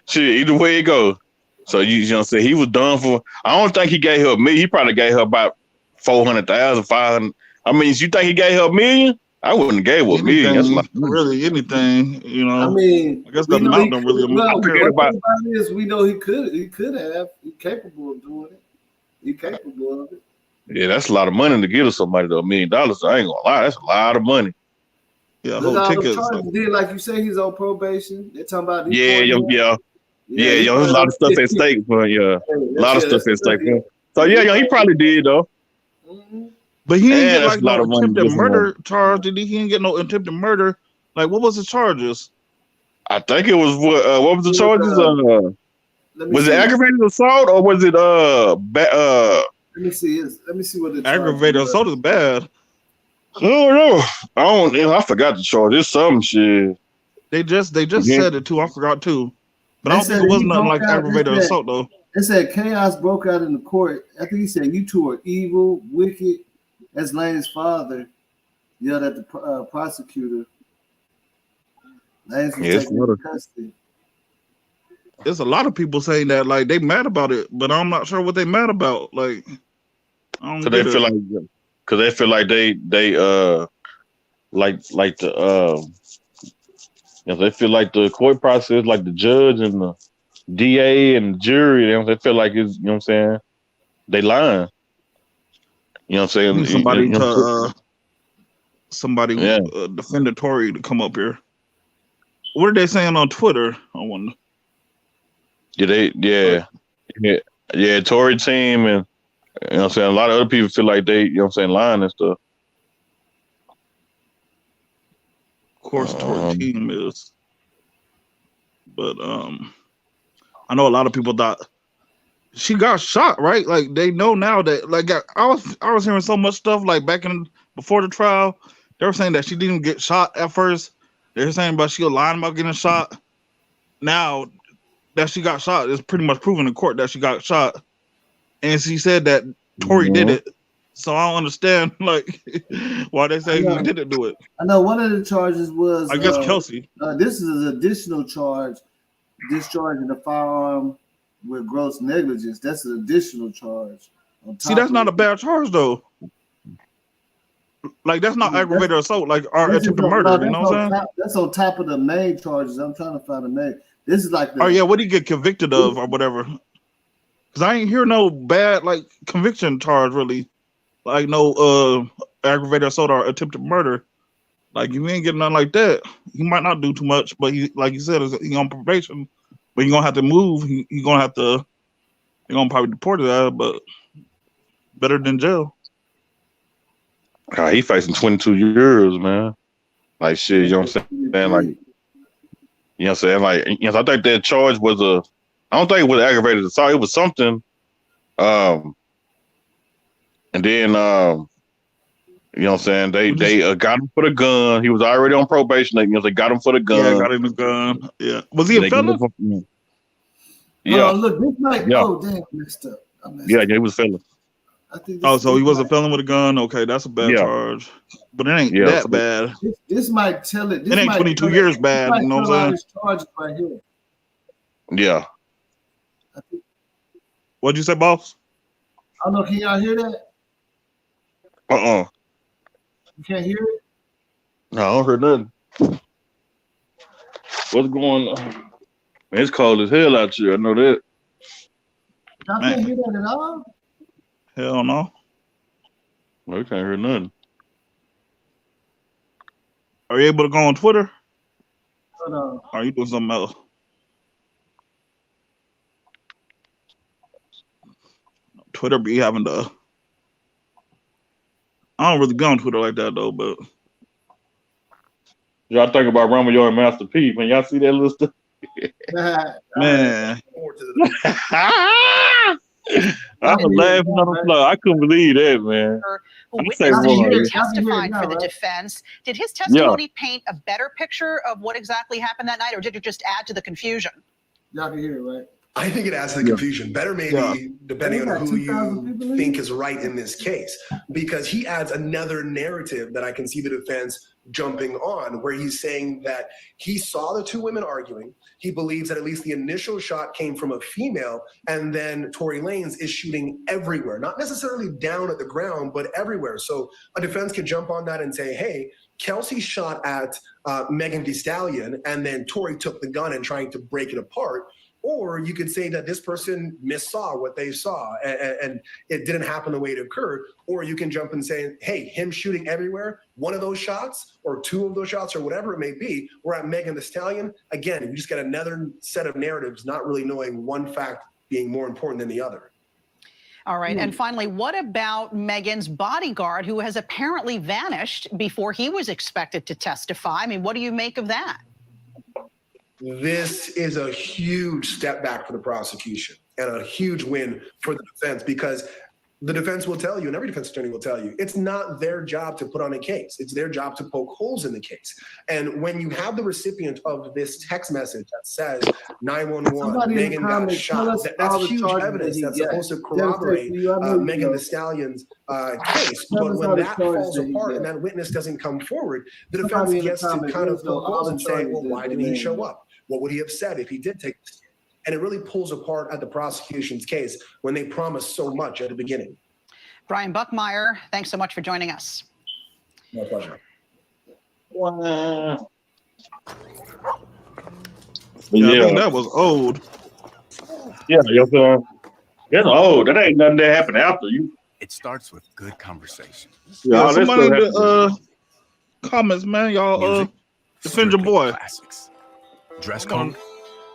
Shit, either way it go. So you know, say he was done for. I don't think he gave her $1 million. He probably gave her about 400,000, 500. I mean, you think he gave her $1 million? I wouldn't have gave her $1 million. That's like really anything, I mean, I guess the amount don't really. We know he could have. He's capable of doing it. He's capable of it. Yeah, that's a lot of money to give somebody $1 million. I ain't gonna lie, that's a lot of money. Yeah, whole tickets. Like you say, he's on probation. They're talking about there's a lot of stuff at stake for a lot of stuff at stake for him. So he probably did though. Mm-hmm. But he didn't get like no attempted murder charge. Did he? He didn't get no attempted murder. Like, what was the charges? I think it was what was the charges? Was it aggravated assault or was it Let me see. Let me see what the aggravated assault is bad. Oh no, I forgot the charge. It's some shit. They just said it too. I forgot too. But I don't think it was nothing like aggravated assault though. It said chaos broke out in the court. I think he said you two are evil, wicked. That's Lane's father yelled at the prosecutor. Lane's was taking custody. There's a lot of people saying that like they mad about it, but I'm not sure what they mad about. Like, because they feel like they they feel like the court process, like the judge and the DA and the jury, they feel like it's, you know what I'm saying, they lying. You know what I'm saying? Somebody defended Tory to come up here. What are they saying on Twitter? I wonder. Tory team and you know what I'm saying, a lot of other people feel like they, you know what I'm saying, lying and stuff. Of course, Tory team is, but I know a lot of people thought she got shot, right? Like they know now that, like I was hearing so much stuff like before the trial, they were saying that she didn't get shot at first. They were saying about she was lying about getting shot. Now that she got shot, it's pretty much proven in court that she got shot, and she said that Tory did it. So I don't understand like why they say he didn't do it. I know one of the charges was I guess Kelsey. This is an additional charge, discharging the firearm with gross negligence. That's an additional charge. See, that's not a bad charge though. Like that's not aggravated assault, like our attempted murder. You know what I'm saying? That's on top of the main charges. I'm trying to find the main. This is like what did he get convicted of or whatever? Because I ain't hear no bad like conviction charge really. Like no aggravated assault or attempted murder. Like you ain't getting nothing like that. He might not do too much, but he, like you said, he on probation. But he gonna have to move. He gonna have to. He gonna probably deport his ass, but better than jail. He facing 22 years, man. Like shit, you know what I'm saying? Like, you know what I'm saying? Like, you know, I think that charge was I don't think it was aggravated assault. It was something. And then, you know what I'm saying? They got him for the gun. He was already on probation. They got him for the gun. Yeah, got him the gun. Yeah. Was he a felon? Yeah. Look, this might. Yeah. Oh, damn, messed up. Yeah, he was a felon. So he was a felon with a gun. Okay, that's a bad charge, but it ain't that bad. This might tell it. This it ain't 22 years bad. You know what I'm saying? Charges right here. Yeah. What'd you say, boss? I don't know. Can y'all hear that? You can't hear it? No, I don't hear nothing. What's going on? Man, it's cold as hell out here. I know that. Y'all can't hear that at all? Hell no. No, we can't hear nothing. Are you able to go on Twitter? Hold on. Or are you doing something else? Twitter be having the. I don't really go on Twitter like that though, but y'all think about Romeo and Master P, man. Y'all see that little stuff? Man. I was laughing on the floor. I couldn't believe that, man. Who witnessed testified for the defense. Did his testimony paint a better picture of what exactly happened that night, or did it just add to the confusion? Y'all can hear it, right? I think it adds to the confusion. Better maybe, depending on who you think is right in this case, because he adds another narrative that I can see the defense jumping on, where he's saying that he saw the two women arguing. He believes that at least the initial shot came from a female, and then Tory Lanez is shooting everywhere, not necessarily down at the ground, but everywhere. So a defense could jump on that and say, hey, Kelsey shot at Megan Thee Stallion, and then Tory took the gun and trying to break it apart. Or you could say that this person missaw what they saw and it didn't happen the way it occurred. Or you can jump and say, hey, him shooting everywhere, one of those shots or two of those shots or whatever it may be, we're at Megan Thee Stallion. Again, you just get another set of narratives, not really knowing one fact being more important than the other. All right. And finally, what about Megan's bodyguard, who has apparently vanished before he was expected to testify? I mean, what do you make of that? This is a huge step back for the prosecution and a huge win for the defense, because the defense will tell you, and every defense attorney will tell you, it's not their job to put on a case. It's their job to poke holes in the case. And when you have the recipient of this text message that says 911, Megan got shot, that's huge evidence that's supposed to corroborate Megan Thee Stallion's case. But when that falls apart and that witness doesn't come forward, the defense gets to kind of poke holes and say, well, why did he show up? What would he have said if he did take the stand? And it really pulls apart at the prosecution's case when they promised so much at the beginning. Brian Buckmeyer, thanks so much for joining us. My pleasure. Wow. Yeah, I think that was old. Yeah, that's old. That ain't nothing that happened after you. It starts with good conversation. Yeah, somebody in the comments, man, y'all defend your boy. Classics. Dress code,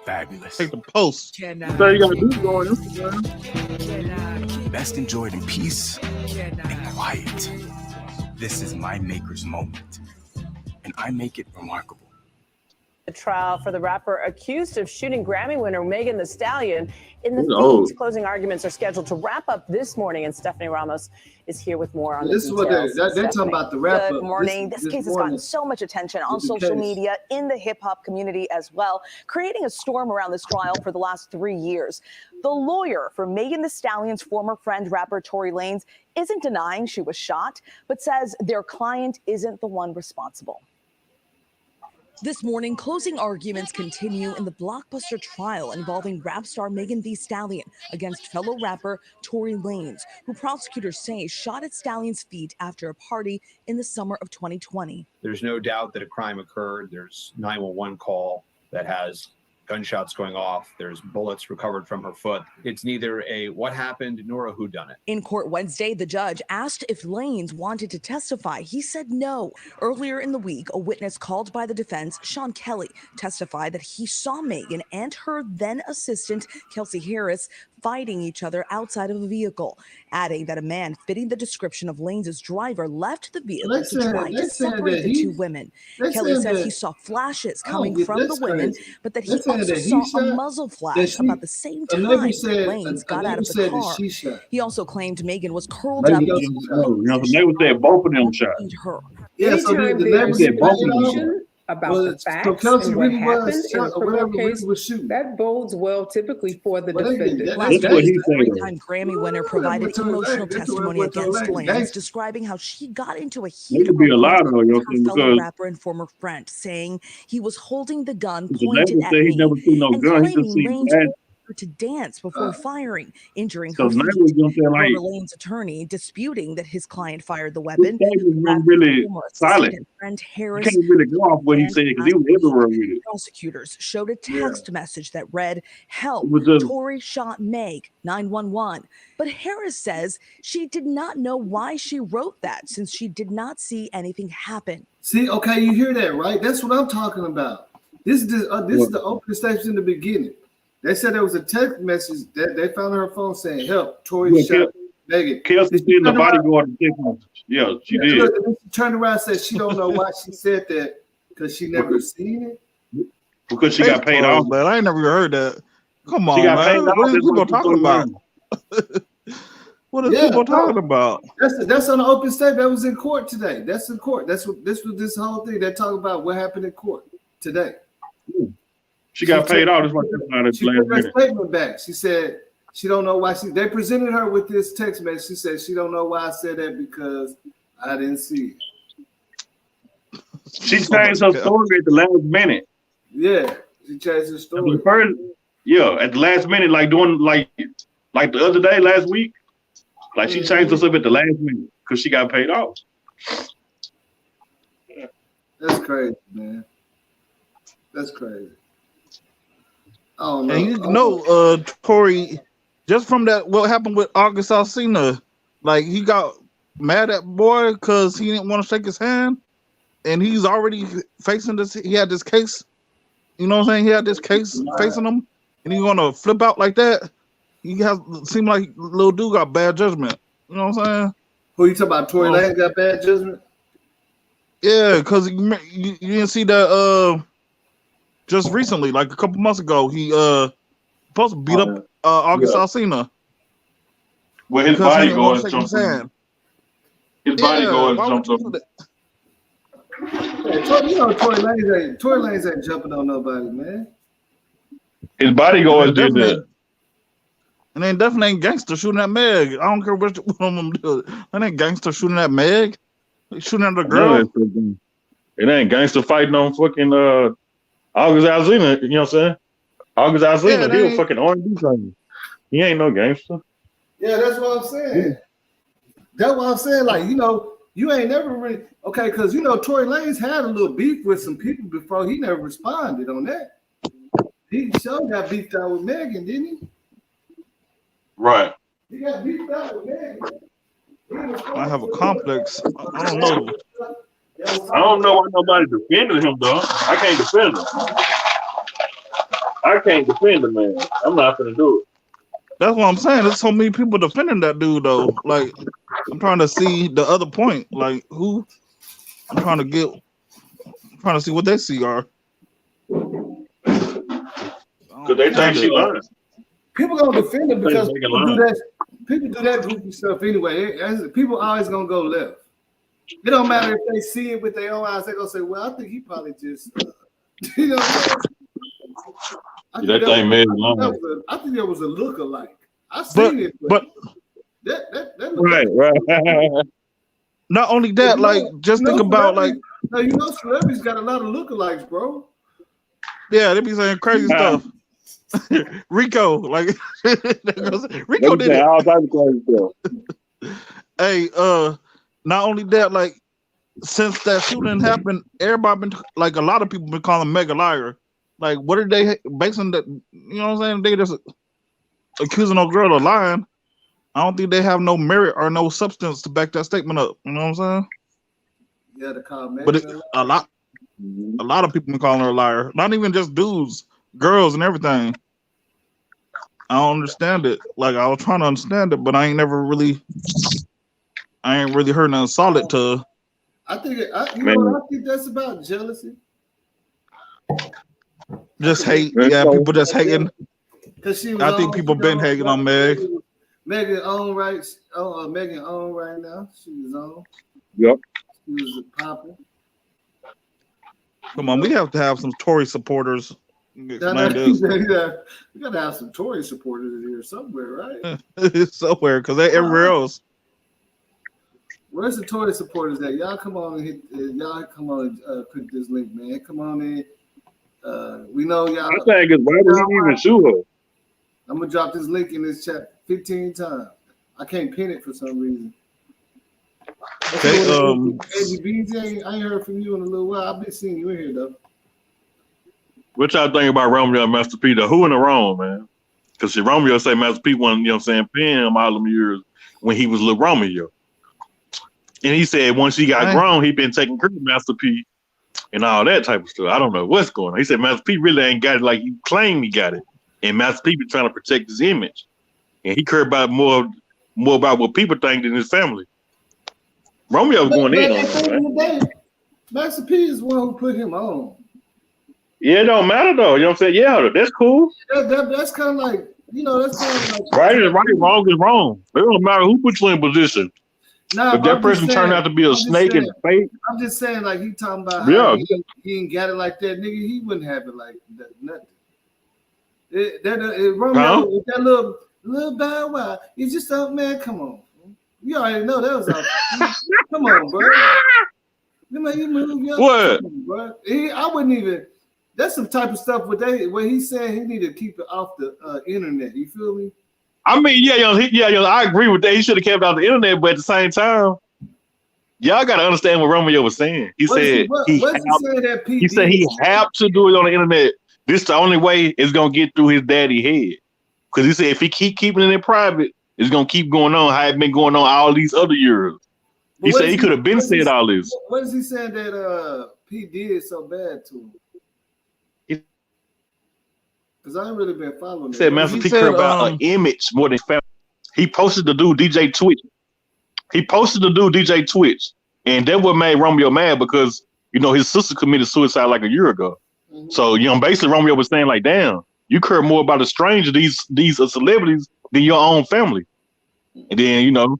fabulous. Take the post. So you gotta do go on Instagram. Best enjoyed in peace and quiet. This is my maker's moment, and I make it remarkable. The trial for the rapper accused of shooting Grammy winner Megan Thee Stallion in the feuds. Closing arguments are scheduled to wrap up this morning, and Stephanie Ramos is here with more on this. Is what they're talking about, the wrap up. Good morning. This case has gotten so much attention on social media, in the hip hop community as well, creating a storm around this trial for the last 3 years. The lawyer for Megan Thee Stallion's former friend, rapper Tory Lanez, isn't denying she was shot, but says their client isn't the one responsible. This morning, closing arguments continue in the blockbuster trial involving rap star Megan Thee Stallion against fellow rapper Tory Lanez, who prosecutors say shot at Stallion's feet after a party in the summer of 2020. There's no doubt that a crime occurred. There's 911 call that has gunshots going off. There's bullets recovered from her foot. It's neither a what happened nor a whodunit. In court Wednesday, the judge asked if Lanez wanted to testify. He said no. Earlier in the week, a witness called by the defense, Sean Kelly, testified that he saw Megan and her then assistant, Kelsey Harris, fighting each other outside of a vehicle, adding that a man fitting the description of Lanez' driver left the vehicle to try to separate the two women. Kelly says he saw flashes coming from the women, but that he also saw a muzzle flash about the same time Lanez got out of the car. He also claimed Megan was curled up. They would say both of them shot. Yeah, so Anytime the there's neighbor speculation about the facts and what happened in a criminal case, was that bodes well typically for the defendant. Last week, the three-time Grammy winner provided emotional testimony against Lanez, describing how she got into a heated argument with her fellow rapper and former friend, saying he was holding the gun pointed at me and claiming Lanez ordered her to dance before firing, injuring her feet. However, Lanez's attorney disputing that his client fired the weapon. Really silent. Friend You Harris can't really go off what he said because he was everywhere with it. Prosecutors showed a text message that read, "Help, Tory shot Meg, 911." But Harris says she did not know why she wrote that since she did not see anything happen. See, okay, you hear that, right? That's what I'm talking about. This is the opening statement in the beginning. They said there was a text message that they found on her phone saying, "Help, Tory shot Megan." Kelsey did the bodyguard text message. Yeah, she did. She turned around and said she don't know why she said that because she never seen it. Because she got paid off. Man, I ain't never heard that. Come on, She got man. paid off. What are people talking about? What are people talking about? That's on the open statement. That was in court today. That's in court. That's what this whole thing. They talk about what happened in court today. She got paid off. She put her statement back. She said she don't know why they presented her with this text message. She said she don't know why I said that because I didn't see it. She changed her story at the last minute. Yeah, she changed her story. At the last minute, like doing like the other day, last week, like she changed herself at the last minute because she got paid off. That's crazy, man. That's crazy. Oh no! And you know, Tory, just from that, what happened with August Alsina, like he got mad at boy because he didn't want to shake his hand, and he's already facing this. He had this case, you know what I'm saying? He had this case facing him, and he's gonna flip out like that. He has seemed like little dude got bad judgment. You know what I'm saying? Who you talking about? Tory Lanez got bad judgment? Yeah, because you didn't see that. Just recently, like a couple months ago, he supposed to beat up August Alsina. Well, his bodyguard jumped in. His bodyguard jumped up. You know, Tory Lanez ain't jumping on nobody, man. His bodyguard did that. And then definitely ain't gangster shooting at Meg. I don't care which one of them do it. That ain't gangster shooting at Meg. They shooting at the girl. It ain't gangster fighting on fucking August Alsina, you know what I'm saying? August Alsina, he was fucking R&B singer. He ain't no gangster. Yeah, that's what I'm saying. That's what I'm saying. Like, you know, you ain't never really okay, because you know Tory Lanez had a little beef with some people before. He never responded on that. He sure got beefed out with Megan, didn't he? Right. He got beefed out with Megan. I have a complex. I don't know. I don't know why nobody defended him, though. I can't defend him. I can't defend him, man. I'm not gonna do it. That's what I'm saying. There's so many people defending that dude, though. Like, I'm trying to see the other point. Like, who? I'm trying to see what they see are. Because they think she lying. People gonna defend him because people do that goofy stuff anyway. People always gonna go left. It don't matter if they see it with their own eyes. They gonna say, "Well, I think he probably just," you know. I think there was a look-alike. I seen it, but that right. Not only that, like just think about like. No, you know, celebrities got a lot of look-alikes, bro. Yeah, they be saying crazy stuff. Rico, like Rico did it. All types of crazy stuff. Hey, not only that, like since that shooting happened, everybody been like a lot of people been calling Meg a liar. Like, what are they basing that? You know what I'm saying? They just accusing a girl of lying. I don't think they have no merit or no substance to back that statement up. You know what I'm saying? Yeah, to call Meg. But a lot of people been calling her a liar. Not even just dudes, girls, and everything. I don't understand it. Like I was trying to understand it, but I ain't really heard nothing solid to. I think I think that's about jealousy. Just hate. Yeah, people just hating. Because she was. I think people been hating on Meg. Megan on right. Megan on right now. She was on. Yep. She was popping. Come on, we have to have some Tory supporters. We gotta have some Tory supporters in here somewhere, right? Somewhere, because they everywhere else. Where's the Tory supporters at? Y'all come on and hit. Y'all come on and click this link, man. Come on in. We know y'all. I think it's why would he even sue her? I'm gonna drop this link in this chat 15 times. I can't pin it for some reason. Okay, Hey, BJ, I ain't heard from you in a little while. I've been seeing you in here though. What y'all think about Romeo and Master P? Who in the wrong, man? Because Romeo say Master P wasn't, you know what I'm saying, paying him all them years when he was little Romeo. And he said once he got grown, he been taking care of Master P and all that type of stuff. I don't know what's going on. He said Master P really ain't got it like he claimed he got it. And Master P been trying to protect his image. And he cared about more about what people think than his family. Romeo's going in on him, right? Master P is the one who put him on. Yeah, it don't matter though. You know what I'm saying? Yeah, that's cool. That's kind of like, that's kind of like right is right, wrong is wrong. It don't matter who puts you in position. Nah, if that person turned out to be a snake and fake. I'm just saying, like he talking about how he ain't got it like that, nigga. He wouldn't have it like that, nothing. Romeo with that little bow wow. It's just man, come on. You already know that was come on, bro. You move your what? On, bro. I wouldn't even. That's some type of stuff where he's saying he need to keep it off the internet. You feel me? I mean, I agree with that. He should have kept it off the internet, but at the same time, y'all got to understand what Romeo was saying. He said he had to do it on the internet. This the only way it's gonna get through his daddy head. Because he said if he keep keeping it in private, it's gonna keep going on how it been going on all these other years. He said he could have been said all this. What is he saying that P did so bad to him? Because I ain't really been following. He said Master P care about an image more than family. He posted the dude DJ Twitch. And that what made Romeo mad because his sister committed suicide like a year ago. Mm-hmm. So basically Romeo was saying like, damn, you care more about a stranger, these celebrities than your own family. And then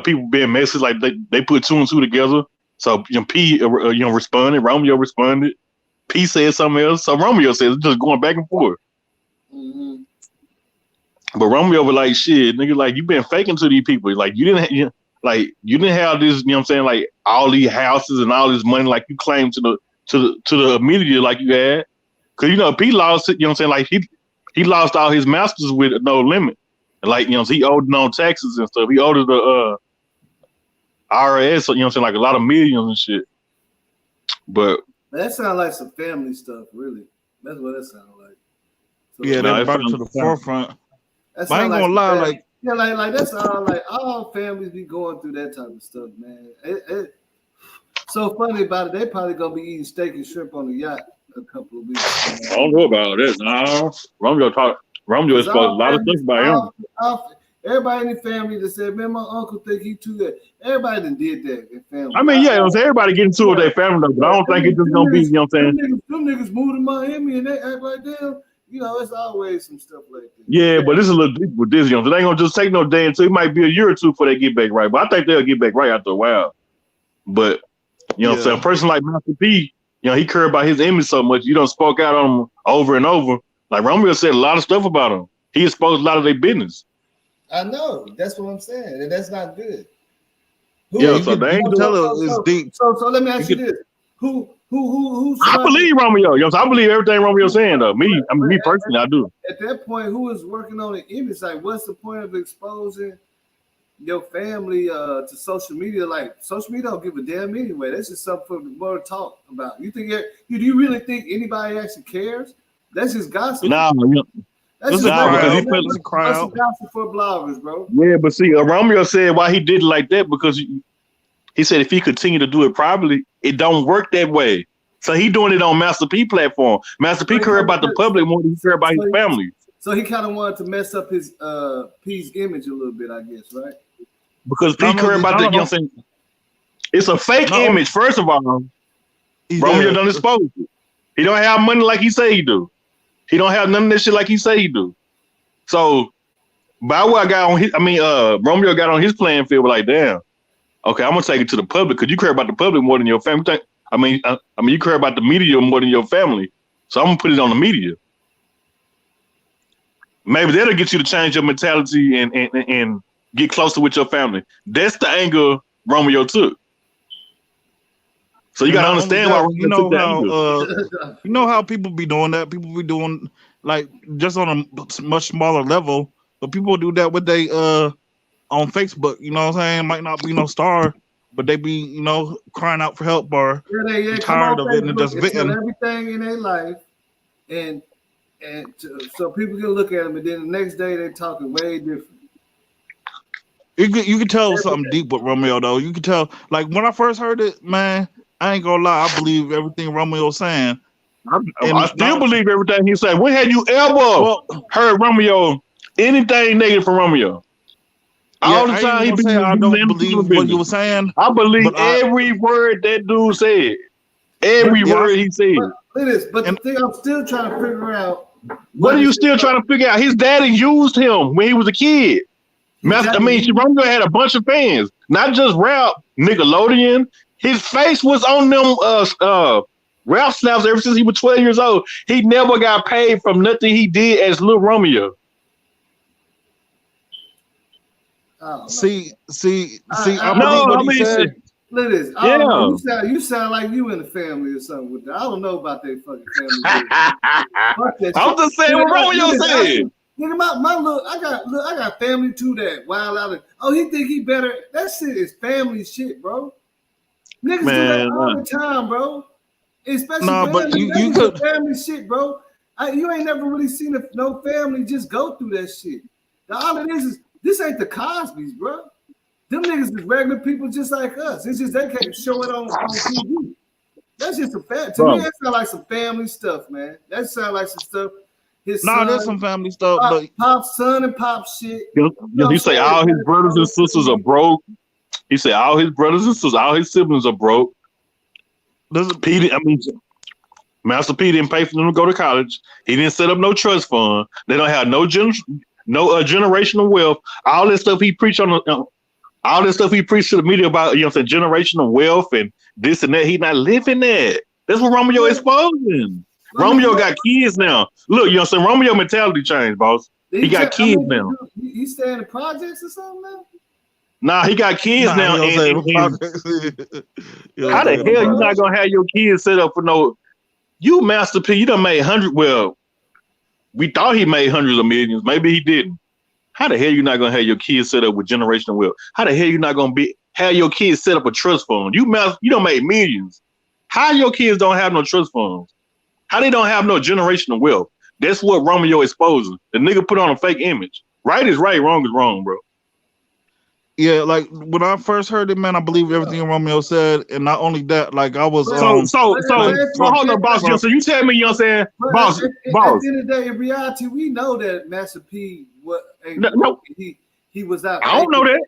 people being messy, like they put two and two together. So P responded, Romeo responded. P said something else, so Romeo said it's just going back and forth. Mm-hmm. But Romeo was like, "Shit, nigga, like you been faking to these people. Like you didn't have this, like all these houses and all this money like you claimed to the media like you had. Because P lost it. Like he lost all his masters with no limit. Like he owed no taxes and stuff. He owed the IRS. Like a lot of millions and shit. But that sounds like some family stuff, really. That's what that sounds like. So, yeah, they brought it to the forefront. But I ain't gonna lie, like that's all. Like all families be going through that type of stuff, man. So funny about it. They probably gonna be eating steak and shrimp on the yacht a couple of weeks. I don't know about this. No, Romeo exposed a lot of stuff about him. Everybody in the family that said, man, my uncle think he too good. Everybody done did that in family. I mean, everybody get into it with their family, though, but I don't think it's just gonna be, Them niggas moved to Miami and they act like them. It's always some stuff like that. Yeah, but this is a little deep with this, They ain't gonna just take no day until it might be a year or two before they get back right. But I think they'll get back right after a while. But a person like Master P, he cared about his image so much. You don't spoke out on him over and over. Like Romeo said a lot of stuff about him. He exposed a lot of their business. I know. That's what I'm saying. And that's not good. So they ain't tell it's deep. So let me ask you this. Who's I believe Romeo. I believe everything Romeo's saying though. Me personally, I do. At that point, who is working on the image? Like, what's the point of exposing your family to social media? Like, social media don't give a damn anyway. That's just something for the world to talk about. Do you really think anybody actually cares? That's just gossip. Nah, that's because gossip for bloggers, bro. Yeah, but see, Romeo said why he did it like that because he said if he continued to do it privately, it don't work that way. So he doing it on Master P platform. Master P care about the public more than he care about his family. So he kind of wanted to mess up his P's image a little bit, I guess, right? Because P care about the, you know what I'm saying? It's a fake image, first of all. Romeo done exposed it. He don't have money like he say he do. He don't have none of this shit like he say he do. So Bow Wow got on his, Romeo got on his playing field like, damn, okay, I'm gonna take it to the public because you care about the public more than your family. You care about the media more than your family. So I'm gonna put it on the media. Maybe that'll get you to change your mentality and get closer with your family. That's the angle Romeo took. So you gotta understand why you know how you know how people be doing that. People be doing like just on a much smaller level, but people do that with they on Facebook. You know what I'm saying? Might not be no star, but they be crying out for help or tired of it and just venting everything in their life, and so people can look at them, and then the next day they talking way different. You can tell something deep with Romeo though. You can tell, like when I first heard it, man. I ain't gonna lie, I believe everything Romeo's saying. I still believe everything he said. When had you ever heard Romeo anything negative from Romeo? All the time he been I don't believe what he was saying. I believe every word that dude said. Every word he said. But the thing I'm still trying to figure out. What are you still trying to figure out? His daddy used him when he was a kid. Romeo had a bunch of fans, not just rap, Nickelodeon. His face was on them rap snaps ever since he was 12 years old. He never got paid from nothing he did as Lil Romeo. See, I believe what he said. Look at this. Yeah. You sound like you in the family or something with that. I don't know about that fucking family. I'm just saying what Romeo said. Nigga, my look, I got family too that wild out. Oh, he think he better. That shit is family shit, bro. Niggas do that all the time, bro. Especially you could family shit, bro. You ain't never really seen no family just go through that shit. All it is this ain't the Cosbys, bro. Them niggas is regular people just like us. It's just they can't show it on TV. That's just a fact. To me, that sound like some family stuff, man. That sound like some stuff. His son, there's some family stuff, but Pop's son and Pop's shit. You say all his brothers and sisters are broke. He said all his brothers and sisters, all his siblings are broke. Master P didn't pay for them to go to college. He didn't set up no trust fund. They don't have no generational wealth. All this stuff he preached all this stuff he preached to the media about, generational wealth and this and that. He not living that. That's what Romeo exposing. Romeo got kids now. Look, Romeo mentality changed, boss. He got kids now. He stay in the projects or something now? Nah, he got kids now. How the hell you not gonna have your kids set up for no? You Master P, you done made hundreds. Well, we thought he made hundreds of millions. Maybe he didn't. How the hell you not gonna have your kids set up with generational wealth? How the hell you not gonna have your kids set up a trust fund? You done made millions. How your kids don't have no trust funds? How they don't have no generational wealth? That's what Romeo exposing. The nigga put on a fake image. Right is right, wrong is wrong, bro. Yeah, like when I first heard it, man, I believe everything Romeo said, and not only that, like I was. So hold on, boss. So you tell me, boss. At the end of the day, in reality, we know that Master P he was out. I don't know that.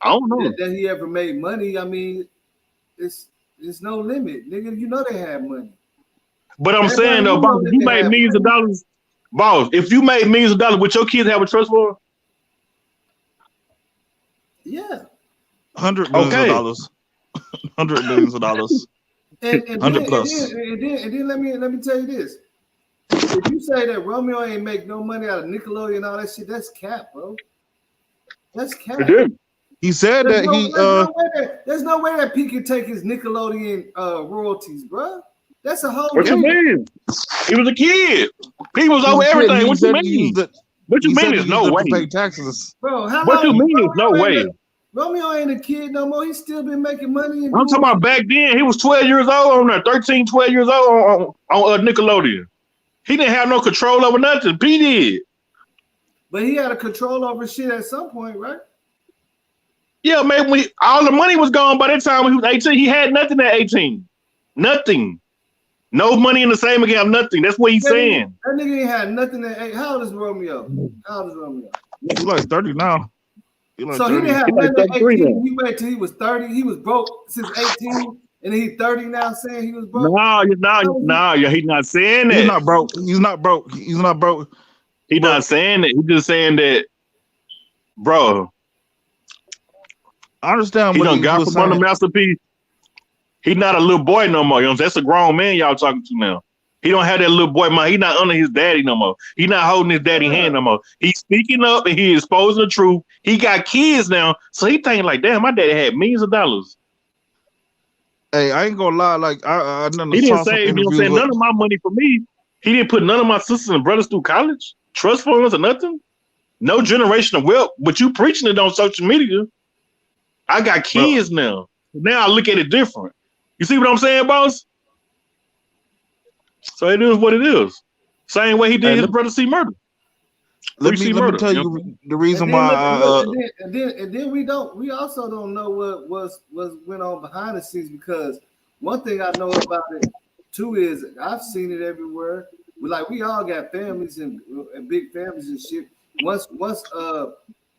I don't know that he ever made money. I mean, it's no limit, nigga. You know they have money. But I'm saying though, boss, if you made millions of dollars, boss, if you made millions of dollars, would your kids have a trust fund? Yeah. $100 million. $100 million. And 100 plus. And then let me tell you this. If you say that Romeo ain't make no money out of Nickelodeon and all that shit, that's cap, bro. That's cap. He said there's no way that P can take his Nickelodeon royalties, bro. That's a whole. What you mean? He was a kid. He was over everything. What you mean? What you mean? There's no way. Pay taxes, bro. What you mean? There's no way. Romeo ain't a kid no more. He's still been making money. I'm talking about back then. He was 12 years old on there, 13, 12 years old on Nickelodeon. He didn't have no control over nothing. P did. But he had a control over shit at some point, right? Yeah, man. When all the money was gone by that time when he was 18, he had nothing at 18. Nothing. No money in the same account, nothing. That's what he's saying. That nigga ain't had nothing. How old is Romeo? How old is Romeo? He's like 30 now. Like so 30. He didn't have nothing at 18. He waited till he was 30. He was broke since 18, and then he's 30 now, saying he was broke. No, he's not saying that. He's not broke. He's not broke. He's not broke. He's not saying that. He's just saying that, bro. I understand. He done got from under Masterpiece. He's not a little boy no more. You know, that's a grown man y'all talking to now. He don't have that little boy mind. He's not under his daddy no more. He's not holding his daddy hand no more. He's speaking up and he exposing the truth. He got kids now, so he thinking like, damn, my daddy had millions of dollars. Hey, I ain't gonna lie. Like I he didn't say, none of my money for me. He didn't put none of my sisters and brothers through college, trust funds or nothing. No generational wealth. But you preaching it on social media. I got kids now. Now I look at it different. You see what I'm saying, boss? So it is what it is. Same way he did his brother C Murder. Let me tell you the reason why. And then we also don't know what went on behind the scenes, because one thing I know about it too is I've seen it everywhere. We all got families and big families and shit. Once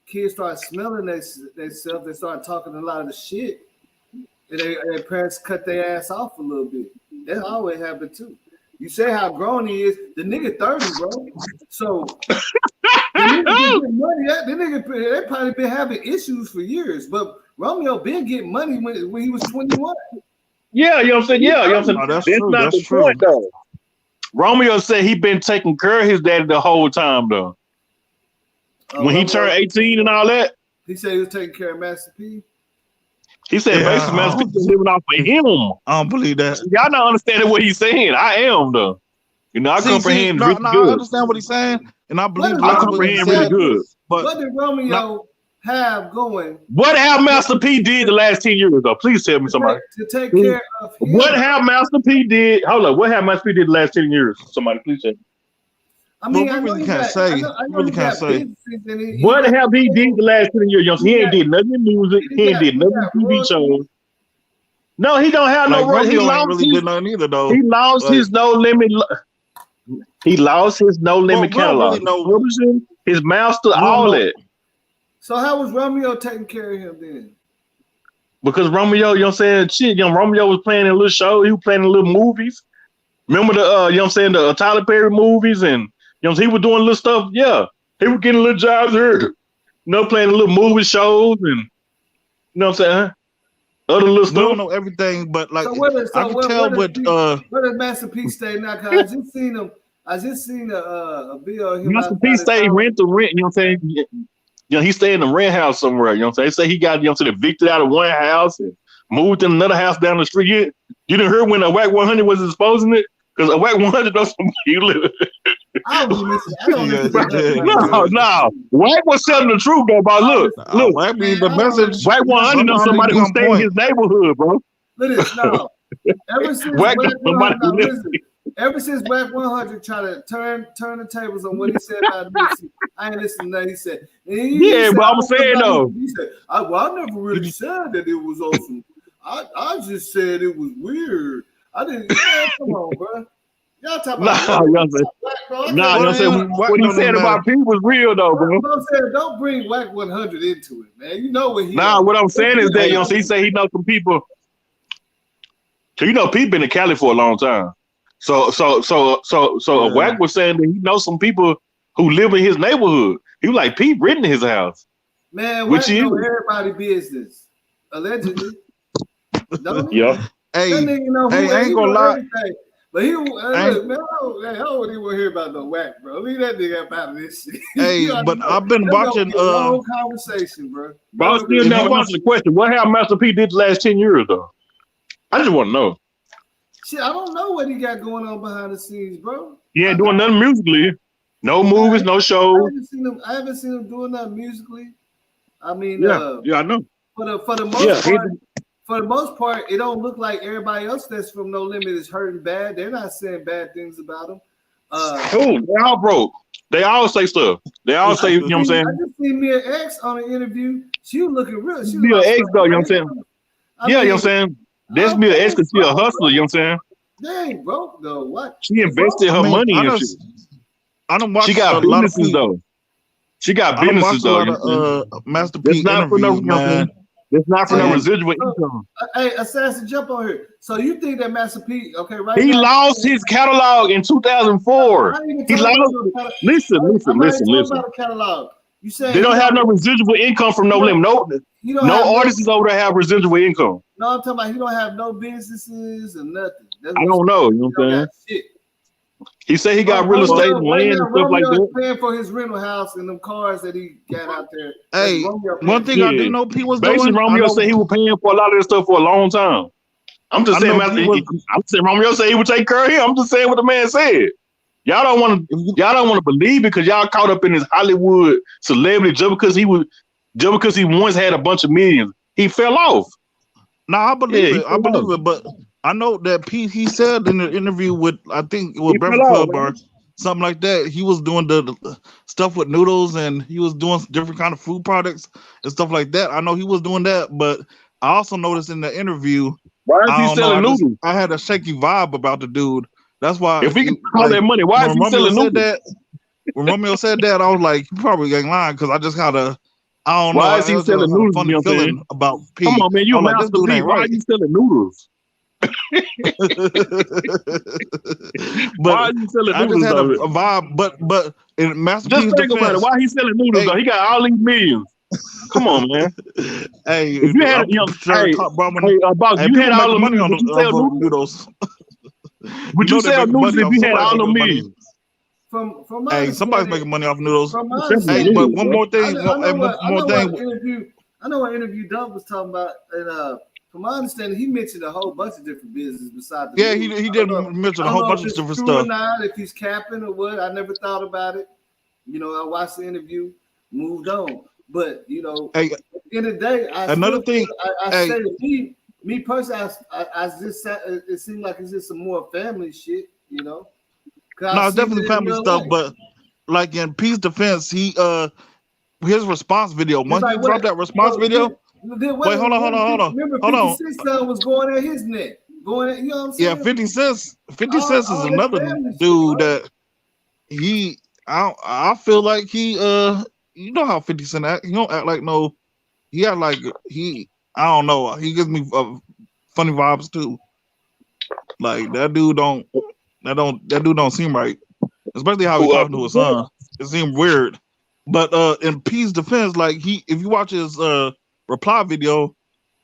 kids start smelling themselves, they start talking a lot of the shit. And their parents cut their ass off a little bit. That always happened too. You say how grown he is, the nigga 30, bro. So the nigga getting money. They probably been having issues for years. But Romeo been getting money when he was 21. Yeah, you know what I'm saying? Yeah, you know what I'm saying? Oh, that's true. Not That's the true. point, though. Romeo said he been taking care of his daddy the whole time, though. When he turned 18 and all that. He said he was taking care of Master P. He said basically Master P was living off of him. I don't believe that. Y'all not understanding what he's saying. I am, though. You know, I comprehend really good. I understand what he's saying, and I believe I comprehend really good. But what did Romeo have going? What have Master P did the last 10 years, though? Please tell me somebody. To take care of him. What have Master P did? Hold on. What have Master P did the last 10 years? Somebody, please tell me. I mean, I really can't say. What have he did the last 10 years? He ain't did nothing in music. He ain't did nothing in TV shows. No, he don't have no role. He ain't really did nothing either, though. He lost his No Limit. He lost his No Limit catalog. Really his master, all that. So how was Romeo taking care of him then? Because Romeo, you know what I'm saying? Shit, Romeo was playing in little shows. He was playing in little movies. Remember the, you know what I'm saying, the Tyler Perry movies, and he was doing little stuff. Yeah, he was getting little jobs here. Playing little movie shows, and you know what I'm saying? Other little stuff. I don't know everything, but like I can tell what. Where does Master P stay now? Cause I just seen a video of him. Master P stay rent to rent. You know what I'm saying? He stayed in a rent house somewhere. You know what I'm saying? They say he got evicted out of one house and moved in another house down the street. You didn't hear when a WAC 100 was exposing it? Because a WAC 100 knows somebody you live. No. WAC was telling the truth, though. But look. WAC means the message. WAC 100 knows somebody who stayed in his neighborhood, bro. Listen, ever since WAC 100 tried to turn the tables on what he said about Nipsey, I ain't listening to that. He said, but I'm saying though. He said, I never really said that it was awesome. I just said it was weird. I didn't. Come on, bro. Y'all talking about what he said about P was real though, bro. I'm saying, don't bring WAC 100 into it, man. You know what he. What I'm saying is that he say he knows some people. So P been in Cali for a long time. So WAC was saying that he knows some people who live in his neighborhood. He was like, P written in his house. Man, WAC know everybody business. Allegedly. Yeah. Hey, I ain't gonna lie. But he, look, man, I don't even want to hear about no WAC, bro. Leave that nigga up out of this shit. Hey, but I've been watching. Long conversation, bro. But I'm still not answering the question. What have Master P did the last 10 years, though? I just want to know. Shit, I don't know what he got going on behind the scenes, bro. He ain't doing nothing musically. No movies, no shows. I haven't seen him doing nothing musically. I mean, I know. For the most part. For the most part, it don't look like everybody else that's from No Limit is hurting bad. They're not saying bad things about him. They all broke. They all say stuff. They all say, you know what I'm saying? I just seen Mia X on an interview. She was looking real. Mia X, though, you know what I'm saying? You know what I'm saying? That's Mia X because she a hustler, you know what I'm saying? They ain't broke though. What? She invested her money in shit. I don't watch she got a lot of businesses though. She got I don't watch businesses a though. lot of Master That's P not for interviews, no, man. That's not for no residual income. Hey, Assassin, jump on here. So you think that Master P? Okay, right. He lost his catalog in 2004. He lost. Listen. About a catalog. You say they don't have no residual income from no limb. No artists over there have residual income. No, I'm talking about he don't have no businesses or nothing. I don't know. You know what I'm saying? He said he got real estate, land, and stuff like that. Paying for his rental house and them cars that he got out there. Hey, one thing I do know P was basically doing. Romeo said he was paying for a lot of this stuff for a long time. I'm just saying, I'm saying Romeo said he would take care of him. I'm just saying what the man said. Y'all don't want to believe it because y'all caught up in this Hollywood celebrity just because he once had a bunch of millions. He fell off. No, I believe it. I believe it, but I know that he said in the interview with I think it was Breakfast Club or something like that. He was doing the stuff with noodles and he was doing different kind of food products and stuff like that. I know he was doing that, but I also noticed in the interview. Why is he selling noodles? I had a shaky vibe about the dude. That's why. If he can call that money, why is he selling noodles? When Romeo said that, I was like, he probably ain't lying because I just had a. I don't know. Why is he selling noodles? Funny feeling about P. Come on, man, you like, this dude ain't why are you selling noodles? Why are you selling noodles? I just had a vibe, but in Master P's just think about it. Why he selling noodles? Though? He got all these millions. Come on, man. Hey, if you had, you had all the money on the noodles. Would you sell noodles if you had all the millions? From hey, somebody's making money off noodles. Hey, but one more thing. I know what interview Doug was talking about, and from my understanding, he mentioned a whole bunch of different businesses besides. He did mention a whole bunch of different stuff. If he's capping or what, I never thought about it. You know, I watched the interview, moved on. But you know, at the end of the day, I say me personally, I just it seemed like it's just some more family shit. You know. No, it's definitely family stuff, but like in P's defense, his response video. Once he dropped that response video, wait, hold on. Remember, 50 Cent's son was going at his neck, you know what I'm saying? Yeah, 50 Cent is another dude that I feel like he you know how 50 Cent act. He don't act like no. He act like I don't know. He gives me funny vibes too. Like that dude don't. That dude don't seem right, especially how he talking to his son. It seemed weird. But in P's defense, like if you watch his reply video,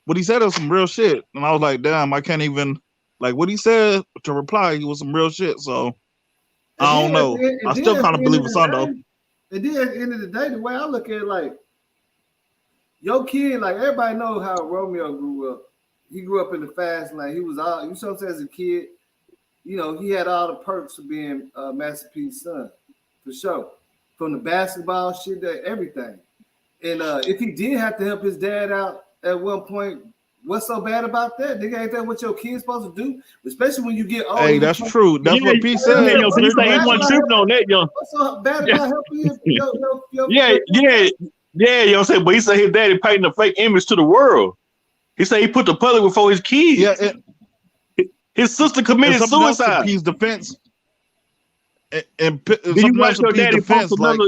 what he said was some real shit, and I was like, damn, I can't even like what he said to reply. He was some real shit. So I don't know. I still kind of believe his son though. And then at the end of the day, the way I look at it, like your kid, like everybody knows how Romeo grew up. He grew up in the fast lane. He was all, you know what I'm saying, as a kid. You know, he had all the perks of being Master P's son, for sure. From the basketball shit, that everything. And if he did have to help his dad out at one point, what's so bad about that? Nigga, ain't that what your kid's supposed to do? Especially when you get old. Hey, that's true. That's what P said. He said he wasn't tripping on that, young. What's so bad about helping your Yeah, you know what I'm saying? But he said his daddy painting a fake image to the world. He said he put the public before his kids. Yeah, his sister committed suicide. His defense. And you watch your daddy defense, like,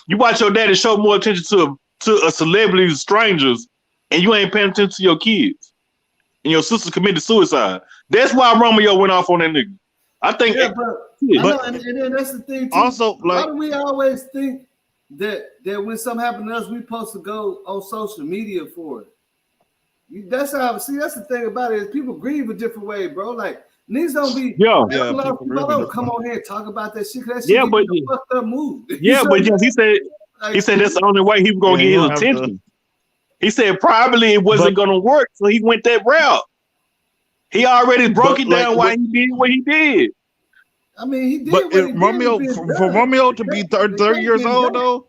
you watch your daddy show more attention to a celebrity, strangers, and you ain't paying attention to your kids. And your sister committed suicide. That's why Romeo went off on that nigga. I think. Yeah, but and then that's the thing too. Also, like, why do we always think that when something happened to us, we supposed to go on social media for it? That's how. See, that's the thing about it is people grieve a different way, bro. Like niggas don't be. People don't come on here and talk about that shit. That shit but fucked up mood. Yeah, but yes, he said that's the only way he was gonna get his attention. He said probably it wasn't gonna work, so he went that route. He already broke it down why he did what he did. I mean, he did. But for Romeo to be 30 years old, though,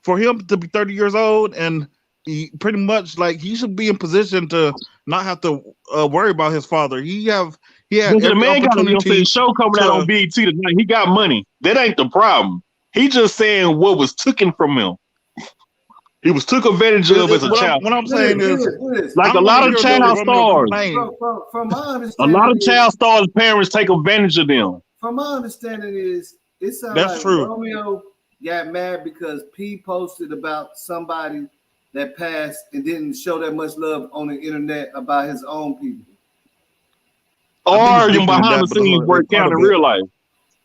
for him to be 30 years old and he pretty much like he should be in position to not have to worry about his father. He had the man got a show coming out on BET tonight. He got money. That ain't the problem. He just saying what was taken from him. He was took advantage of as a child. What I'm saying is, like a lot of child stars. From my A understanding, lot of child stars' parents take advantage of them. From my understanding is, it sounds That's like true. Romeo got mad because P posted about somebody that passed and didn't show that much love on the internet about his own people. Or behind the scenes work out in real life.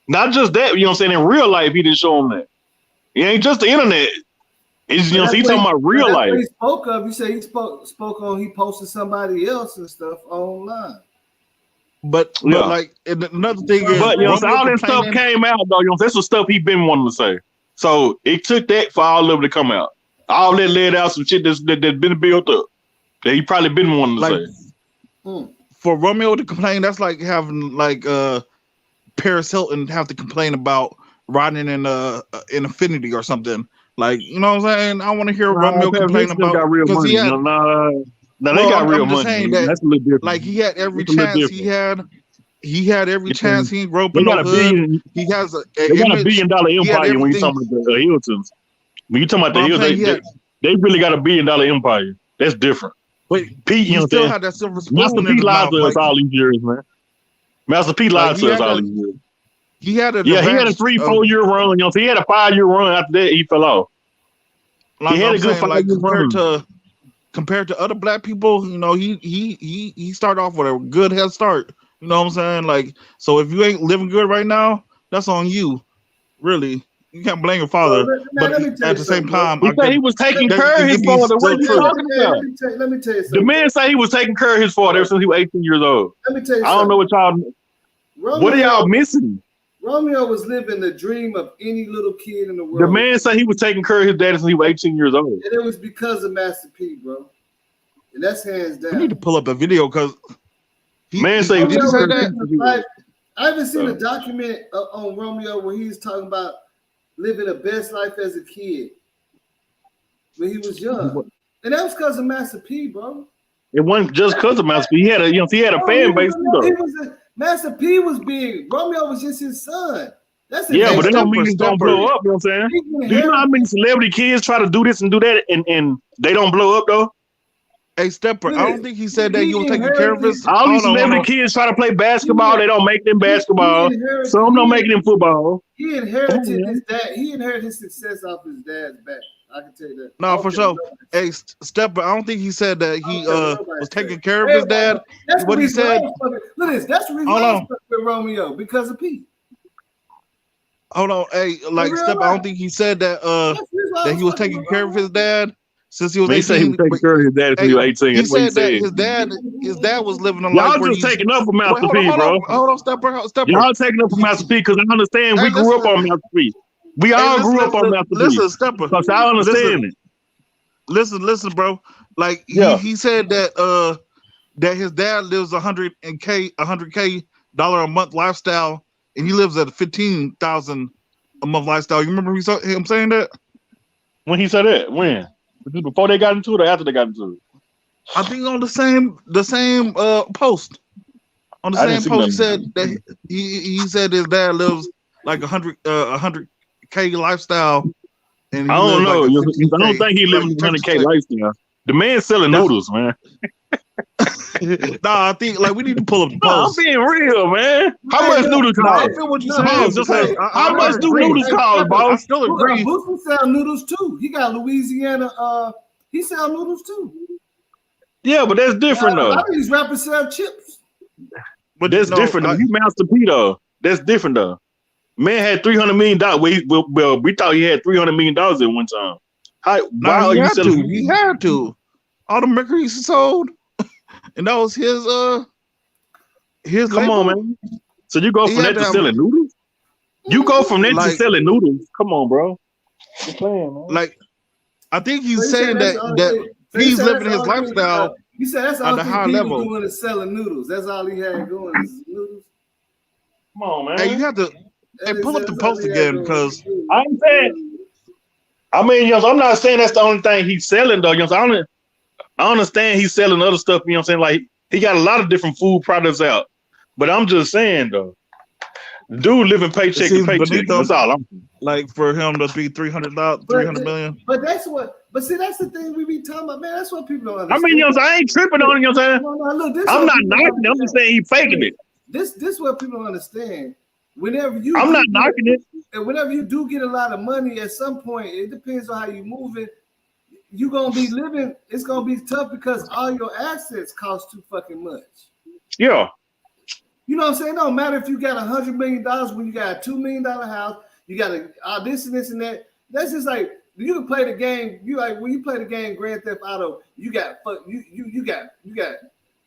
Not just that, you know what I'm saying? In real life, he didn't show him that. It ain't just the internet. It's, you know, he's talking about real life. What he spoke of. You say he spoke on. He posted somebody else and stuff online. But like another thing is, but you know, all that stuff came out though. You know, that's the stuff he been wanting to say. So it took that for all of it to come out. All that led out some shit that's been built up that he probably been wanting to say. For Romeo to complain, that's like having like Paris Hilton have to complain about riding in Infinity or something. Like, you know what I'm saying? I want to hear Romeo complain about because he had. No, they got real money. That's a little different. Like he had every chance. He had every chance. He ain't grow up in no hood. He has they got $1 billion empire when you talking about the Hiltons. When you talking about the Hiltons, they really got $1 billion empire. That's different. But Pete, you know still had that silver spoon Master P lied to us all these years, man. Master P lied to us all these years. He had a 3-4 year run. You know, he had a 5-year run. After that, he fell off. Like he had a good 5-year run. Compared to other black people, you know, he started off with a good head start. You know what I'm saying? Like, so if you ain't living good right now, that's on you. Really, you can't blame your father. But at the same time, he was taking care of his father. What are you talking about? Let me tell you something. The man say he was taking care of his father ever since he was 18 years old. Let me tell you I don't know what y'all. What are y'all missing? Romeo was living the dream of any little kid in the world. The man said he was taking care of his daddy since he was 18 years old. And it was because of Master P, bro. And that's hands down. We need to pull up a video because man say did he say that? I haven't seen a document on Romeo where he's talking about living the best life as a kid when he was young. And that was because of Master P, bro. It wasn't just because of Master P. He had a fan base. Master P was big. Romeo was just his son. That's but that don't mean he's gonna blow up. You know what I'm saying? Do you know how many celebrity kids try to do this and do that and they don't blow up though? Hey, Stepper, I don't think he said that he was taking care of his. All these celebrity kids try to play basketball. They don't make it in basketball. Some don't make it in football. He inherited his dad. He inherited his success off his dad's back. I can tell you that. No, for sure. Hey, Stepper, I don't think he said that he was taking care of his dad. That's what he said. Look at this. That's the reason I was with Romeo because of Pete. Hold on, hey, like Stepper, I don't think he said that that he was taking care of his dad. Since he was 18, he said he was taking care of his dad since he was 18. He said that his dad was living a life. Y'all just taking up for Master P, bro. Hold on, Stepper. Y'all taking up for Master P because I understand we grew up on Master P. We all grew up on Master P. Listen, Stepper. Because I understand it. Listen, bro. Like he said that that his dad lives $100K a month lifestyle, and he lives at a $15,000 a month lifestyle. You remember him saying that? When he said that? When? Before they got into it or after they got into it? I think on the same post. On the same post, he said that he said his dad lives like $100K lifestyle. And I don't know. I don't think he lives in $100K lifestyle. The man's selling noodles, man. Nah, I think like we need to pull up the post. I'm being real, man. How much noodles cost? I feel what you're saying. How much do noodles cost, boss? I still agree. Boosie sell noodles too. He got Louisiana. He sell noodles too. Yeah, but that's different though. A lot of these rappers sell chips. But that's different though. You Master P though. That's different though. Man had $300 million. Well, we thought he had $300 million at one time. Why are you selling? He had to. All the records he sold. And that was his Come on, man. So you go from that to selling noodles? You go from that to selling noodles. Come on, bro. You're playing, man. Like, I think he's saying that he's living his lifestyle. You said that's all at a high level. Doing is selling noodles. That's all he had going is noodles. Come on, man. Hey, you have to pull up the post again because I'm saying. I mean, you know, I'm not saying that's the only thing he's selling though. You know, I understand he's selling other stuff, you know what I'm saying? Like he got a lot of different food products out. But I'm just saying though, Dude living paycheck to paycheck. That's all I'm saying. Like for him to be 300 million. But that's what. But see, that's the thing we be talking about, man. That's what people don't I understand. mean, I ain't tripping on it. You know what I'm saying? No, look, I'm not knocking it. I'm just saying he faking it. This what people don't understand. Whenever you, I'm not knocking it. And whenever you do get a lot of money, at some point, it depends on how you move it. You're gonna be living. It's gonna be tough because all your assets cost too fucking much. Yeah. You know what I'm saying? It don't matter if you got $100 million when you got a $2 million house, you got this and this and that. That's just like you can play the game. You like when you play the game Grand Theft Auto, you got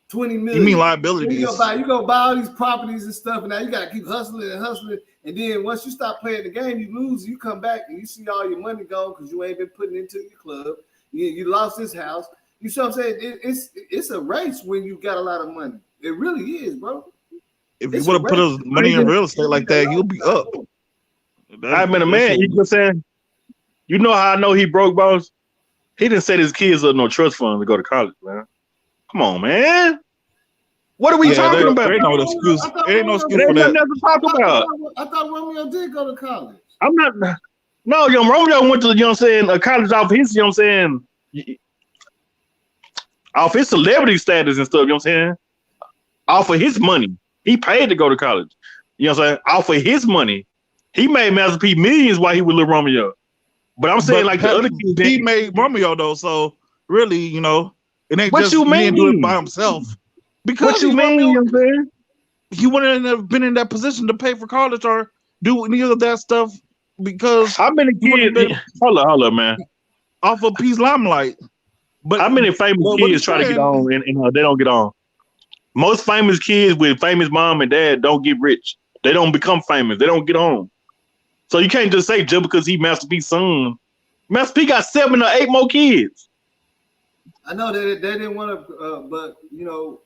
20 million. You mean liabilities? You go buy all these properties and stuff, and now you gotta keep hustling and hustling. And then once you stop playing the game, you lose. You come back and you see all your money gone because you ain't been putting into your club. You lost this house. You see what I'm saying? It's a race when you got a lot of money. It really is, bro. If he would have put his money in real estate like that, he'll be up. I've been a man. You know what I'm saying? You know how I know he broke, boss? He didn't set his kids up no trust fund to go to college, man. Come on, man. What are we talking about? There ain't no excuse. There ain't no excuse There for ain't that. nothing to talk about. I thought Romeo did go to college. I'm not. No, young Romeo went to, you know what I'm saying, a college off his, you know what I'm saying, off his celebrity status and stuff, you know what I'm saying? Off of his money. He paid to go to college. You know what I'm saying? Off of his money. He made Master P millions while he was Lil Romeo. But I'm saying, like, the other kids. He made Romeo, though, so really, you know, it ain't What just you he didn't mean? do it by himself. Because What you mean, you know what I'm saying? He wouldn't have been in that position to pay for college or do any of that stuff because how many kids? Hold up, man. Off of P's limelight. But how many famous kids try to get on and they don't get on? Most famous kids with famous mom and dad don't get rich. They don't become famous. They don't get on. So you can't just say just because he Master P's son. Master P got 7 or 8 more kids. I know that they didn't want to, but you know,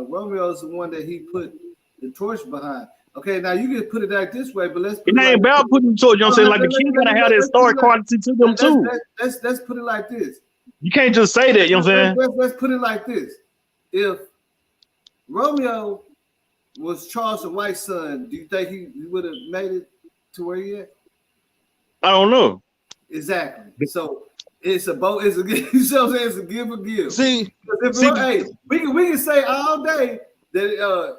Romeo's the one that he put the torch behind. Okay, now you can put it like this way, but let's. It ain't about putting the torch. You know what I'm saying? Like the kids gotta have that star quality to them too. Let's put it like this. You can't just say that. You know what I'm saying? Let's put it like this. If Romeo was Charles White's son, do you think he would have made it to where he at? I don't know. Exactly. So it's a both. It's a you know what I'm saying? It's a give or give. See, hey, we can say all day that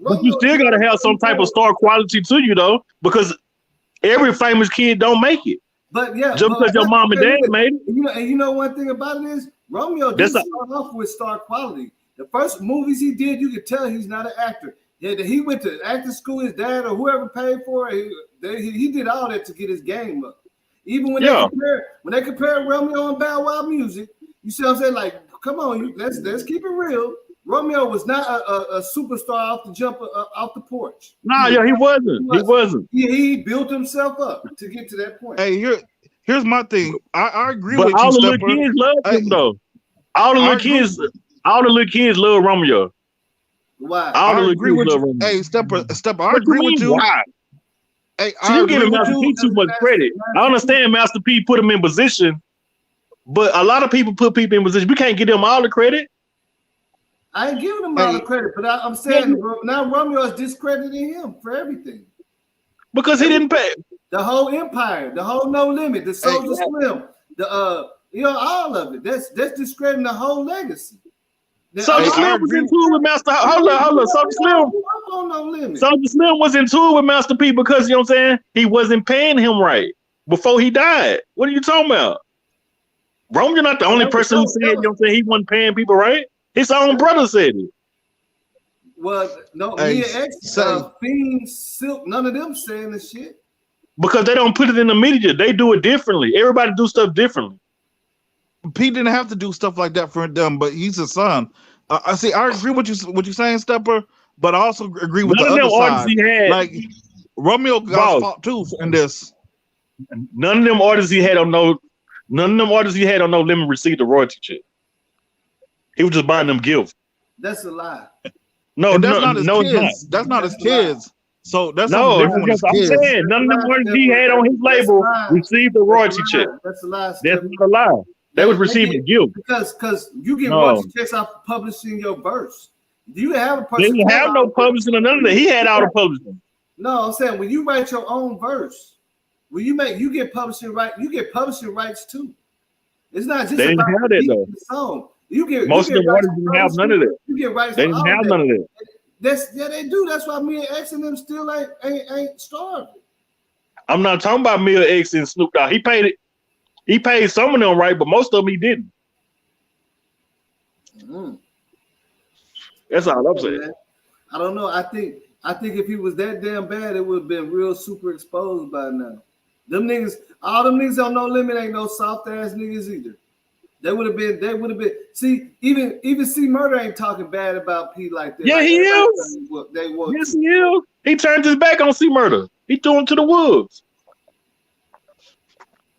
but you still gotta have some type of star quality to you though, because every famous kid don't make it. But yeah, just because your mom and dad made it. And you know one thing about it is Romeo didn't start off with star quality. The first movies he did, you could tell he's not an actor. Yeah, he went to acting school. His dad or whoever paid for it, he did all that to get his game up. Even when they compare Romeo and Bow Wow music, you see what I'm saying? Like, come on, let's keep it real. Romeo was not a superstar off the jump off the porch. Nah, he wasn't. He wasn't. He built himself up to get to that point. Hey, here's my thing. I agree but with all you, the little kids love him though. All the little kids love Romeo. Why? All the little kids love Romeo. Hey, Stepper, I agree with you. Why? Hey, so you giving Master P too much credit. I understand Master P put him in position, but a lot of people put people in position. We can't give them all the credit. I ain't giving him all the credit, but I'm saying now Romeo is discrediting him for everything. Because he didn't pay. The whole empire, the whole No Limit, the Soulja Slim, all of it. That's discrediting the whole legacy. Soulja Slim was in tour with Master. Hold up. Soulja Slim was in tour with Master P because you know what I'm saying. He wasn't paying him right before he died. What are you talking about? Romeo not the only person who said you know what I'm saying he wasn't paying people right. His own brother said it. Well, no, me and X, Fiend, Silk, none of them saying this shit. Because they don't put it in the media. They do it differently. Everybody do stuff differently. Pete didn't have to do stuff like that for them, but he's his son. I see. I agree with you. What you saying, Stepper? But I also agree with the other side. He had, like Romeo got fought too in this. None of them artists he had on no limit received the royalty check. He was just buying them gifts. That's a lie. No, that's not his kids. That's not his kids. So that's different. I'm saying none of them artists he had on his label received the royalty check. That's a lie. That's not a lie. They was receiving gifts. Because you get royalty checks off publishing your verse. You have a person. They didn't have no publishing or none of that. He had all the publishing. No, I'm saying when you write your own verse, when you get publishing rights too. It's not just they about didn't have that though. the song. You get Most of the rights artists didn't have none of that. You get rights They for didn't all have that. none of that. They do. That's why me and X and them still ain't starving. I'm not talking about Mil X and Snoop Dogg. He paid it. He paid some of them right, but most of them he didn't. Mm. That's all I'm saying. Man. I don't know. I think if he was that damn bad, it would have been real super exposed by now. Them niggas, all them niggas on No Limit ain't no soft ass niggas either. They would have been. See, even C Murder ain't talking bad about P like that. Yeah, like he is. Yes, he is. He turned his back on C Murder. He threw him to the wolves.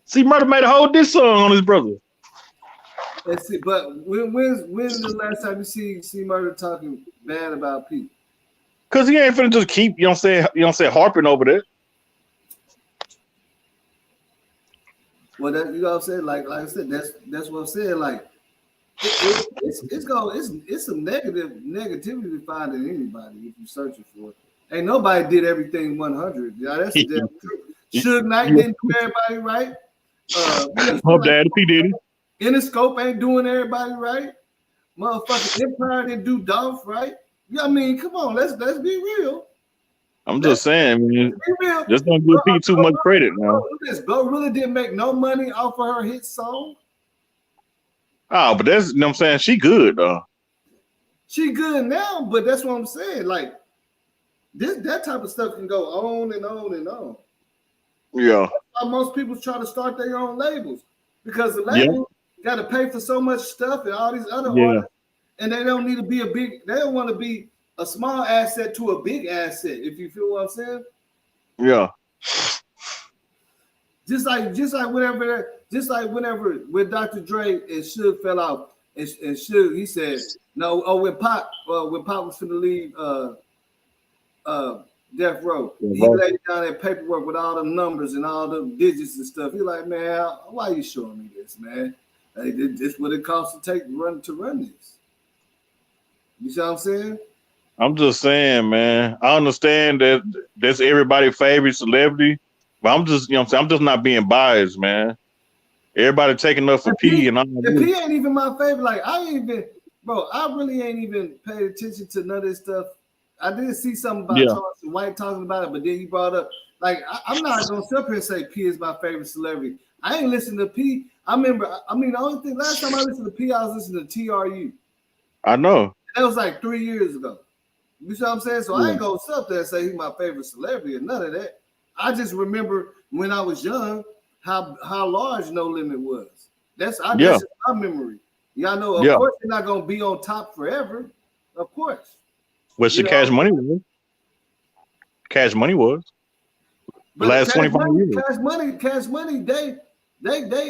C Murder made a whole diss song on his brother. That's it. But when's the last time you see C Murder talking bad about P? Cause he ain't finna just keep, harping over that. Well, that, you know what I'm saying? Like I said, that's what I'm saying. Like it's some negativity to find in anybody if you're searching for it. Ain't nobody did everything 100. Yeah, that's the damn truth. Suge Knight didn't do everybody right. Daddy P did it. Interscope ain't doing everybody right. Motherfucking Empire didn't do Dolph right. Yeah, I mean, come on, let's be real. I'm just saying, man. Just don't give P too much credit now. Go really didn't make no money off of her hit song. Oh, but that's, you know what I'm saying? She good though. She good now, but that's what I'm saying. Like that type of stuff can go on and on and on. Yeah. That's why most people try to start their own labels because the label got to pay for so much stuff and all these other artists, and they don't need to be they don't want to be a small asset to a big asset, if you feel what I'm saying. Yeah. Just like whenever with Dr. Dre and Suge fell out, and Suge, he said no. When Pop was finna leave Death Row, he laid down that paperwork with all the numbers and all the digits and stuff. He like, man, why you showing me this, man? Hey, this what it costs to run this. You see what I'm saying? I'm just saying, man. I understand that that's everybody's favorite celebrity, but I'm just, I'm saying, I'm just not being biased, man. Everybody taking up for P, and P ain't even my favorite. Like I really ain't even paid attention to none of this stuff. I did see something about Charleston White talking about it, but then you brought up like I'm not gonna sit up here and say P is my favorite celebrity. I ain't listened to P. I remember. I mean, the only thing last time I listened to P, I was listening to TRU. I know. That was like 3 years ago. You see what I'm saying? So I ain't gonna sit up there and say he's my favorite celebrity or none of that. I just remember when I was young how large No Limit was. That's just my memory. Y'all know, of course, they're not gonna be on top forever. Of course. What's the Cash Money was? Cash Money was. The last 25 years. Cash Money, they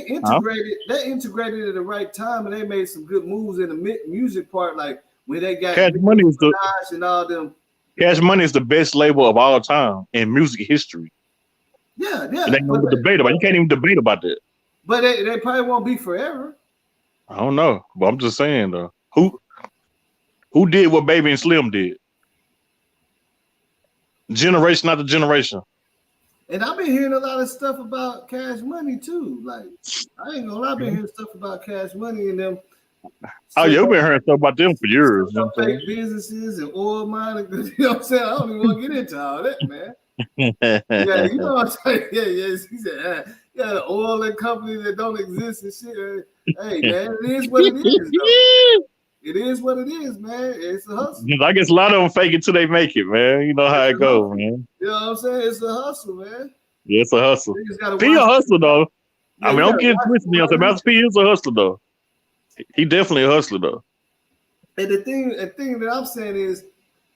integrated at the right time, and they made some good moves in the music part, like when they got Cash Money is and all them. Cash Money is the best label of all time in music history. Yeah. It ain't no debate about it. You can't even debate about that. But they probably won't be forever. I don't know, but I'm just saying though. Who did what Baby and Slim did? Generation after generation. And I've been hearing a lot of stuff about Cash Money too. Like I ain't gonna lie, I've been hearing stuff about Cash Money and them. Oh, you've been hearing stuff about them for years. You know what I'm saying? Businesses and oil mining. You know what I'm saying? I don't even want to get into all that, man. Yeah, you know what I'm saying? Yeah. He said, the oil and company that don't exist and shit. Hey, man, it is what it is, though. It is what it is, man. It's a hustle. I guess a lot of them fake it till they make it, man. You know how it goes, man. You know what I'm saying? It's a hustle, man. Yeah, it's a hustle. P a hustle, though. Yeah, I mean, don't get twisted. So Master P is a hustler, though. He definitely a hustler, though. And the thing that I'm saying is,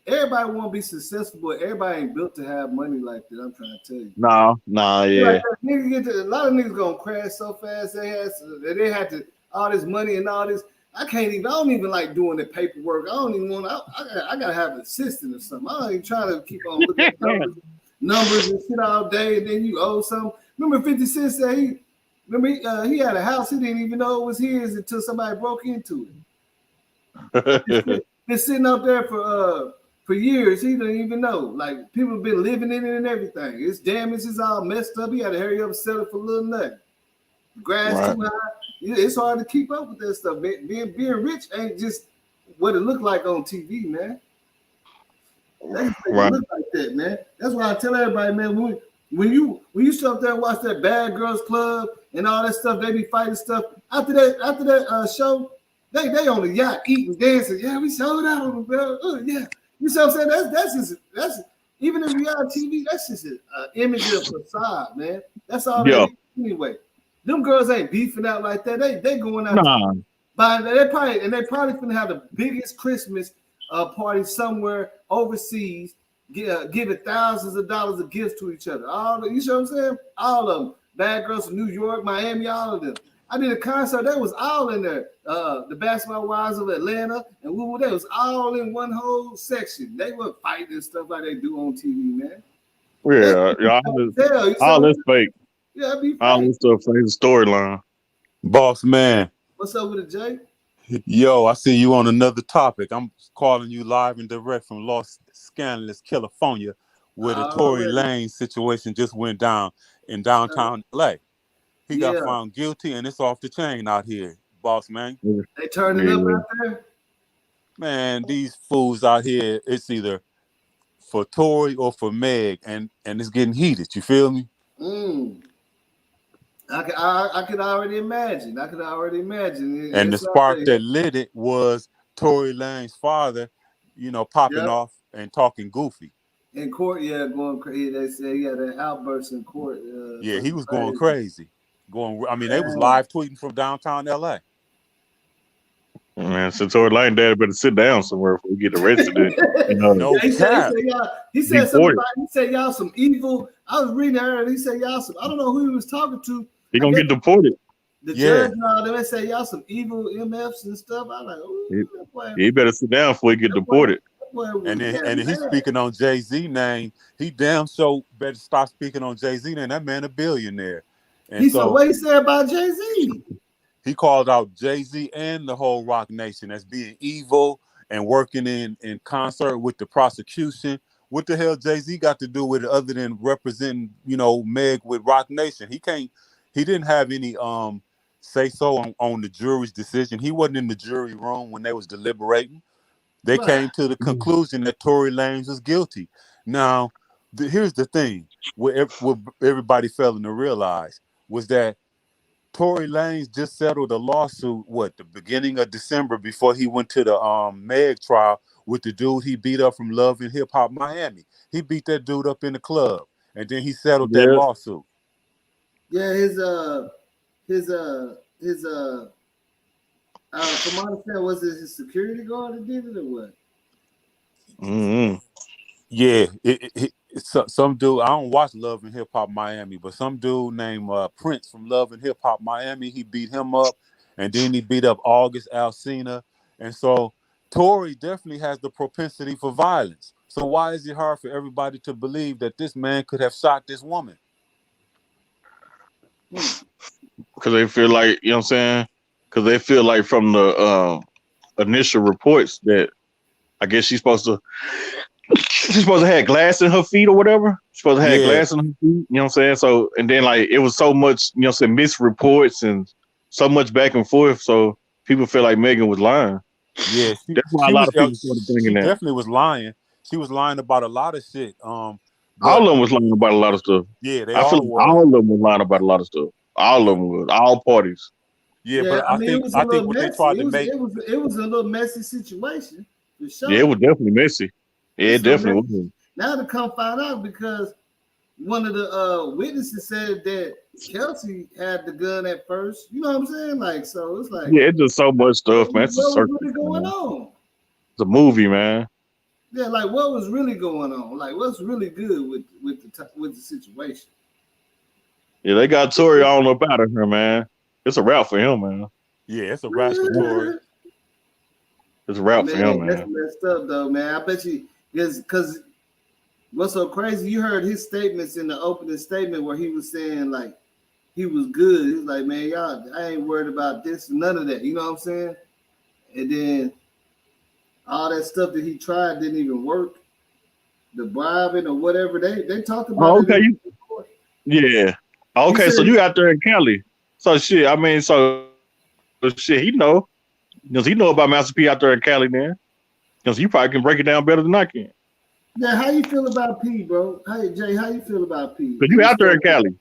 everybody want to be successful, but everybody ain't built to have money like that. I'm trying to tell you. Nah, yeah. Like, a lot of niggas gonna crash so fast. They had to all this money and all this. I don't even like doing the paperwork. I don't even want. I gotta have an assistant or something. I ain't trying to keep on looking at numbers and shit all day, and then you owe something. Remember 50 Cent said he had a house he didn't even know it was his until somebody broke into it. Been sitting up there for years. He didn't even know. Like people have been living in it and everything. His damage is all messed up. He had to hurry up and sell it for a little nothing. Grass too high. It's hard to keep up with that stuff. Being rich ain't just what it looked like on TV, man. They look like that, man. That's why I tell everybody, man, when you sit up there and watch that Bad Girls Club and all that stuff, they be fighting stuff. After that show, they on the yacht eating, dancing. Yeah, we sold out on them, bro. Yeah, you see what I'm saying? That's even in reality TV. That's just an image of facade, man. That's all they anyway. Them girls ain't beefing out like that. They going out. But they probably finna have the biggest Christmas party somewhere overseas, giving thousands of dollars of gifts to each other. You see what I'm saying? All of them. Bad Girls from New York, Miami, all of them. I did a concert. They was all in there. The Basketball Wives of Atlanta and they was all in one whole section. They were fighting and stuff like they do on TV, man. All this fake. Yeah, it'd be fake. All this stuff for his storyline. Boss man. What's up with it, Jay? Yo, I see you on another topic. I'm calling you live and direct from Los Angeles, California, where the Tory Lanez situation just went down in downtown LA. He got found guilty and it's off the chain out here, boss man. They turning up out there? Man, these fools out here, it's either for Tory or for Meg, and it's getting heated. You feel me? I could already imagine. And the spark that lit it was Tory Lanez's father, popping off and talking goofy. In court, going crazy. They say he had an outburst in court. He was going crazy. They was live tweeting from downtown LA. Man, so Tory Lanez daddy better sit down somewhere before we get arrested. No cap. He said something about, he said y'all some evil. I was reading her and he said y'all some, I don't know who he was talking to. He gonna get deported. The judge and all them, they say y'all some evil MFs and stuff. I'm like, he better sit down before he get deported. And he's speaking on Jay-Z name. He damn sure better stop speaking on Jay-Z name. That man a billionaire. And what he said about Jay-Z? He called out Jay-Z and the whole Rock Nation as being evil and working in concert with the prosecution. What the hell Jay-Z got to do with it other than representing, Meg with Rock Nation? He didn't have any say so on the jury's decision. He wasn't in the jury room when they was deliberating. They came to the conclusion that Tory Lanez was guilty. Now, here's the thing: what everybody failing to realize was that Tory Lanez just settled a lawsuit, the beginning of December, before he went to the Meg trial with the dude he beat up from Love and Hip Hop Miami. He beat that dude up in the club, and then he settled that lawsuit. Yeah, from my understanding, was it his security guard that did it or what? Mm-hmm. Yeah, some dude. I don't watch Love and Hip Hop Miami, but some dude named Prince from Love and Hip Hop Miami, he beat him up, and then he beat up August Alsina, and so Tory definitely has the propensity for violence. So why is it hard for everybody to believe that this man could have shot this woman? Because they feel like, you know what I'm saying? Because they feel like from the initial reports that I guess she's supposed to have glass in her feet or whatever. She's supposed to have glass in her feet, you know what I'm saying? So, and then like it was so much, you know what I'm saying, misreports and so much back and forth. So people feel like Megan was lying. Yeah, that's why a lot of people started thinking that. She definitely was lying. She was lying about a lot of shit. All of them was lying about a lot of stuff. Yeah, I feel like all of them was lying about a lot of stuff. All of them was, all parties. Yeah, but I think what they tried to make it was a little messy situation. For sure. Yeah, it was definitely messy. Yeah, it definitely was. Now to come find out because one of the witnesses said that Kelsey had the gun at first. You know what I'm saying? Like, so it's like it's just so much stuff, man. It's what was really going on? It's a movie, man. Yeah, like what was really going on? Like what's really good with the situation? Yeah, they got Tory all up out of her, man. It's a route for him, man. Yeah, it's a route for Tory. It's a route for him, man. That's messed up, though, man. I bet you, because what's so crazy, you heard his statements in the opening statement where he was saying, like, he was good. He was like, man, y'all, I ain't worried about this, none of that. You know what I'm saying? And then all that stuff that he tried didn't even work. The bribing or whatever they talked about. Okay, yeah. Okay, so you out there in Cali. So shit, I mean, so shit, he know. Because he know about Master P out there in Cali, man. Because you probably can break it down better than I can. Yeah, how you feel about P, bro? Hey, Jay, how you feel about P? Because you out there in Cali.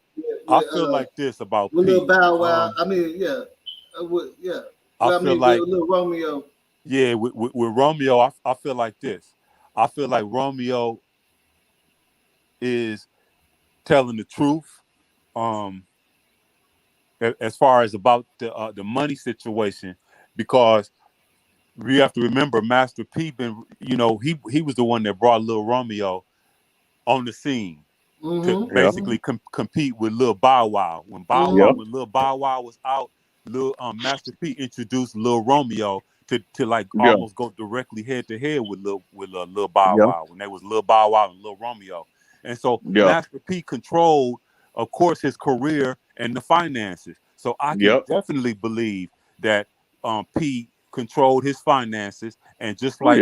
I feel like this about P. With Lil Bow Wow. I mean, yeah. I mean, like Lil Romeo. Yeah, with Romeo, I feel like this. I feel like Romeo is telling the truth. As far as about the money situation, because we have to remember Master P he was the one that brought Lil Romeo on the scene to basically compete with Lil Bow Wow. When Lil Bow Wow was out, Master P introduced Lil Romeo to like almost go directly head to head with Lil Bow Wow when they was Lil Bow Wow and Lil Romeo. And so Master P controlled, of course, his career and the finances. So I can definitely believe that P controlled his finances, and just like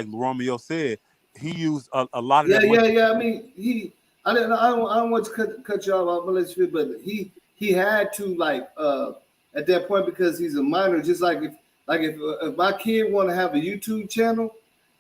Romeo said, he used a lot of that money. I mean, I don't want to cut you off. I'm gonna let you feel, but he had to at that point, because he's a minor. Just like if my kid want to have a YouTube channel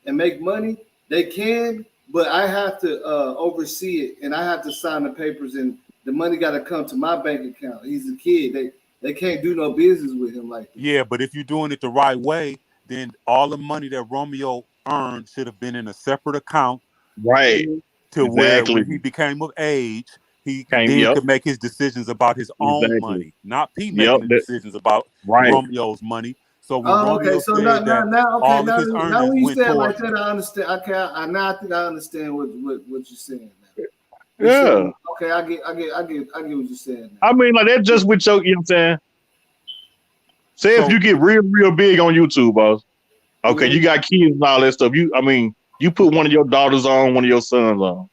and make money, they can, but I have to oversee it, and I have to sign the papers, and the money got to come to my bank account. He's a kid. They can't do no business with him like that. Yeah, but if you're doing it the right way, then all the money that Romeo earned should have been in a separate account. Right. To where when he became of age, he could make his decisions about his own money, not P making the decisions about Romeo's money. So when Romeo said all of his earnings now when you went say it towards, like that, I understand. I think I understand what you're saying now. Yeah. Okay, I get what you're saying now. I mean, like that just with your, you know what I'm saying? Say if you get real big on YouTube, boss. Okay, you got kids and all that stuff. You put one of your daughters on, one of your sons on.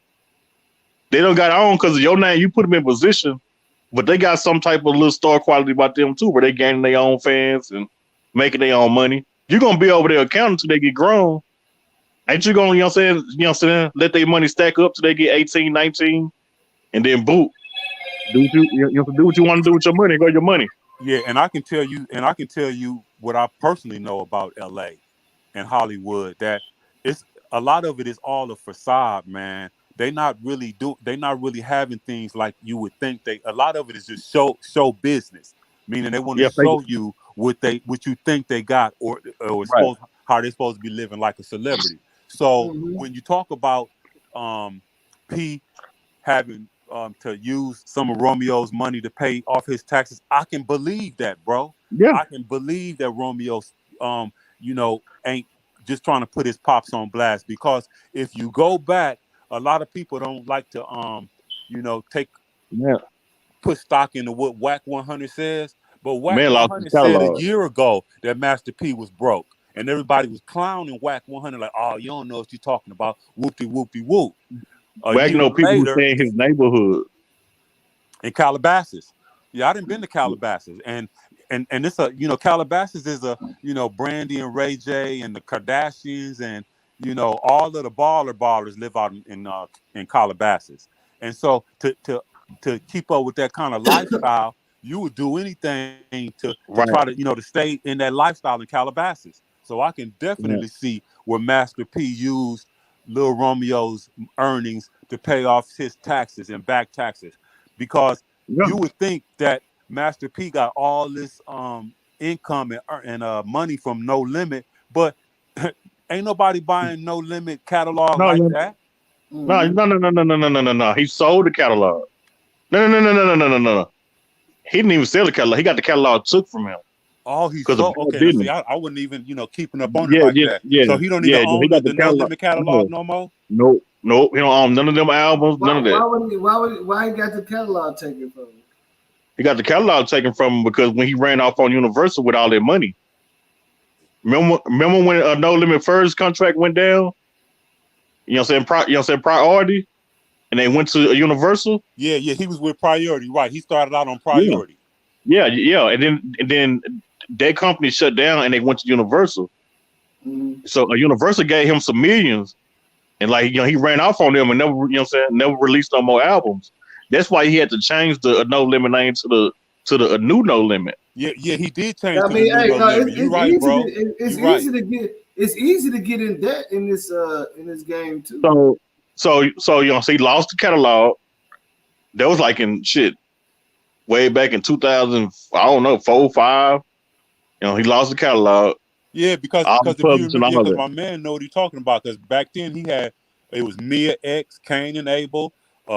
They don't got on because of your name. You put them in position, but they got some type of little star quality about them too, where they gaining their own fans and making their own money. You're gonna be over there accounting until they get grown. Ain't you gonna, you know what I'm saying, let their money stack up till they get 18, 19, and then boot. Do what you want to do with your money, go your money. Yeah, and I can tell you what I personally know about LA and Hollywood, that it's a lot of it is all a facade, man. They're not really having things like you would think. A lot of it is just show business, meaning they want to show you what you think they got, or how they're supposed to be living like a celebrity. So when you talk about P having to use some of Romeo's money to pay off his taxes, I can believe that, bro. Yeah, I can believe that Romeo, ain't just trying to put his pops on blast, because if you go back, a lot of people don't like to put stock into what Whack 100 says, but Whack 100 said a year ago that Master P was broke, and everybody was clowning Whack 100 like, oh, you don't know what you're talking about, whoop-de-whoop-de-whoop. Whack know people who stay in his neighborhood in Calabasas. Yeah, I done been to Calabasas, and it's Calabasas is Brandy and Ray J and the Kardashians, and all of the ballers live out in Calabasas. And so to keep up with that kind of lifestyle, you would do anything to try to to stay in that lifestyle in Calabasas. So I can definitely see where Master P used Lil Romeo's earnings to pay off his taxes and back taxes, because you would think that Master P got all this income and money from No Limit, but ain't nobody buying No Limit catalog that. No. He sold the catalog. No. He didn't even sell the catalog. He got the catalog took from him. Oh, he sold. Okay, see, I wouldn't even keeping up on it like that. So he don't even own the No Limit catalog no more. Nope. He don't own none of them albums. None of that. Why he got the catalog taken from him? He got the catalog taken from him because when he ran off on Universal with all their money. Remember when No Limit first contract went down? You know what I'm saying? Priority, and they went to Universal. Yeah, he was with Priority, right? He started out on Priority. Yeah, and then that company shut down, and they went to Universal. So Universal gave him some millions, and like he ran off on them and never, never released no more albums. That's why he had to change the No Limit name to the new No Limit. Yeah, he did change to the new No Limit. You're right, bro. It's easy to get in debt in this game too. So he lost the catalog. That was like in way back in 2000, I don't know, 4, 5. He lost the catalog. Yeah, because my man know what he's talking about. Because back then it was Mia X, Cain and Abel,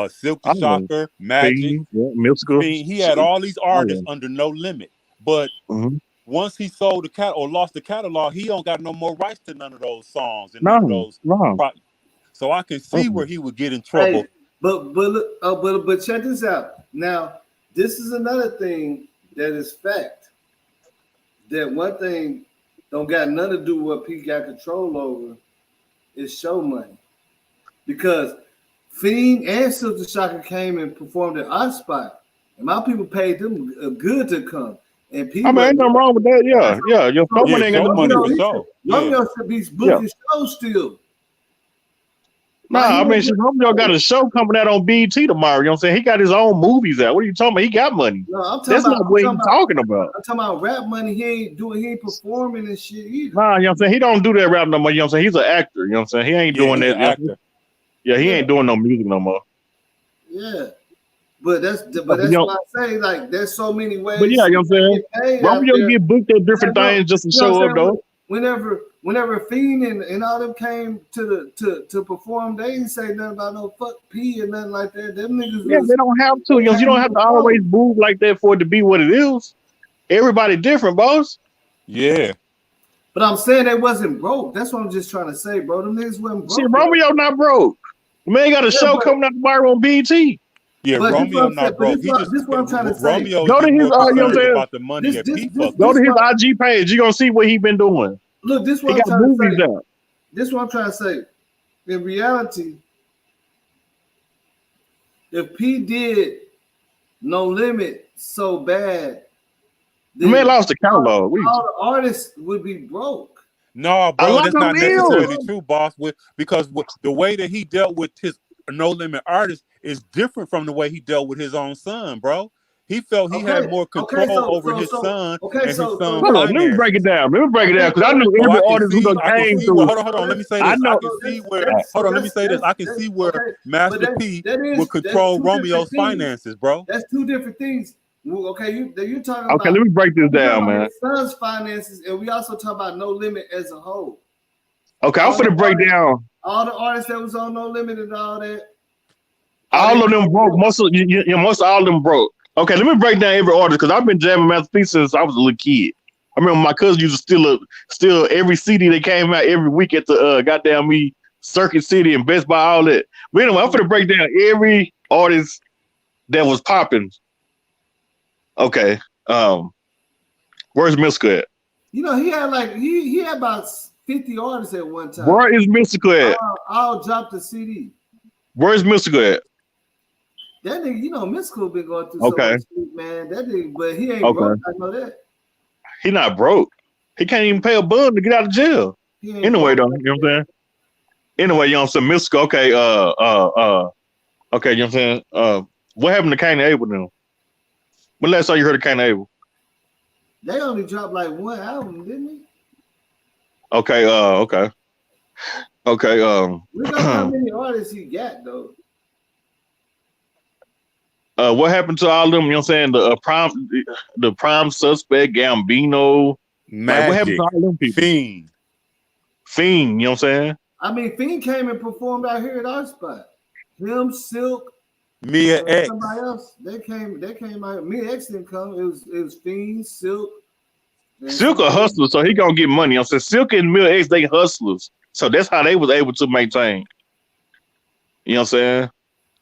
Silk the Shocker, Magic, Mystical. He had all these artists under No Limit. But once he sold the or lost the catalog, he don't got no more rights to none of those songs and none of those. So I can see where he would get in trouble. Hey, but check this out. Now, this is another thing that is fact. That one thing don't got nothing to do with what Pete got control over is show money. Because Fiend and Silk Shocker came and performed at our spot. And my people paid them good to come. And people, ain't nothing wrong with that. Yeah. Your show money ain't got money for show. Romeo should be booking shows still. Nah, Romeo got a show coming out on BET tomorrow. You know what I'm saying? He got his own movies out. What are you talking about? He got money. No, That's not what he's talking about. I'm talking about rap money. He ain't performing and shit either. Nah, you know what I'm saying? He don't do that rap no more. You know what I'm saying? He's an actor. You know what I'm saying? He ain't doing that. Actor. Yeah, he ain't doing no music no more. Yeah. But that's what I say. Like, there's so many ways. But yeah, you know what I'm saying? Romeo get booked at different things just to show up, though. Whenever Fiend and all them came to perform, they didn't say nothing about no fuck P or nothing like that. Them niggas. Yeah, they don't have to. You don't have to always move like that for it to be what it is. Everybody different, boss. Yeah. But I'm saying they wasn't broke. That's what I'm just trying to say, bro. Them niggas wasn't broke. See, Romeo not broke. The man got a show coming out tomorrow on BET. Yeah, but Romeo not broke. This is what I'm trying to say. Romeo go to his about the money that people. Go to his IG page. You're gonna see what he been doing. Look, this is what I'm trying to say. This is what I'm trying to say. In reality, if P did No Limit so bad, the man lost the catalog. All the artists would be broke. No, bro, that's not necessarily true, boss. Because the way that he dealt with his No Limit artists is different from the way he dealt with his own son, bro. He felt he had more control over his son and his son's Hold on, let me break it down. Because I knew every artist who came through. Hold on. Let me say this. I can see where. Hold on. Let me say this. I can see where Master P would control Romeo's finances, bro. That's two different things. Okay, you're talking about. Okay, let me break this down, man. His son's finances, and we also talk about No Limit as a whole. Okay, I'm finna break down all the artists that was on No Limit and all that. All of them broke. Most all of them broke. Okay, let me break down every artist because I've been jamming Master P since I was a little kid. I remember my cousin used to steal every CD that came out every week at the goddamn Circuit City and Best Buy, all that. But anyway, I'm finna break down every artist that was popping. Okay, where's Mystical at? You know, he had about 50 artists at one time. Where is Mystical at? I'll drop the CD. Where's Mystical at? That nigga, Mystical been going through so much shit, man. That nigga, but he ain't broke. I know that. He not broke. He can't even pay a bond to get out of jail. Anyway, though, you know what I'm saying? Anyway, you know what I'm saying? Mystical, okay, okay, you know what I'm saying? What happened to Cain and Abel now? When last time you heard of Cain and Abel? They only dropped like one album, didn't they? Okay, okay. Look at how many artists he got, though. What happened to all of them? You know what I'm saying? The prime suspect, Gambino, Magic, what happened to all them people? Fiend, you know what I'm saying? I mean, Fiend came and performed out here at our spot. Him, Silk, Mia X, somebody else. They came out. Mia X didn't come. It was Fiend, Silk. Silk a hustler, so he gonna get money. I'm saying Silk and Mia X, they hustlers, so that's how they was able to maintain. You know what I'm saying?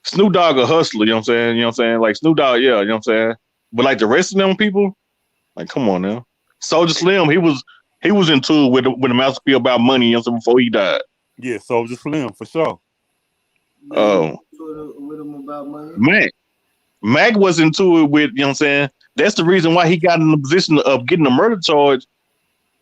Snoop Dogg a hustler, you know what I'm saying? You know what I'm saying? Like Snoop Dogg, yeah, you know what I'm saying? But like the rest of them people, like come on now. Soulja Slim, he was in tour with the Master P about money, you know what I'm saying, before he died. Yeah, Soulja Slim for sure. Oh. With him about money. Mac was in tour with, you know what I'm saying? That's the reason why he got in the position of getting a murder charge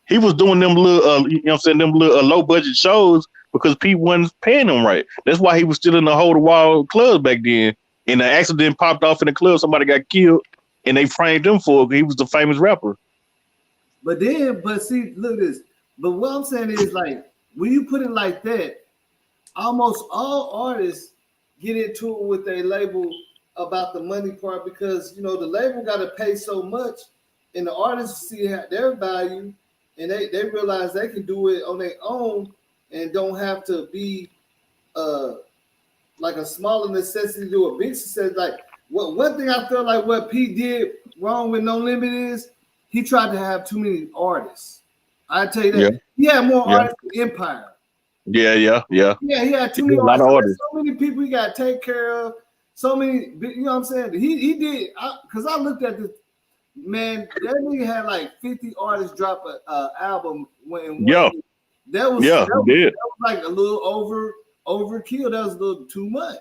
He was doing them little, you know what I'm saying, them little low budget shows because people wasn't paying him right. That's why he was still in the hole to wall clubs back then. And the accident popped off in the club, somebody got killed, and they framed him for it. He was the famous rapper. But see, look at this. But what I'm saying is, like, when you put it like that, almost all artists get into it with their label about the money part because, you know, the label got to pay so much, and the artists see their value, and they realize they can do it on their own and don't have to be like a smaller necessity to a big success. Like, one thing I feel like what P did wrong with No Limit is he tried to have too many artists. I tell you that. Yeah. He had more artists than Empire. Yeah, he had too many artists. Artists. So many people he got to take care of. So many, you know what I'm saying? He did, because I looked at this, man, that nigga had like 50 artists drop an album when that was like a little overkill. That was a little too much.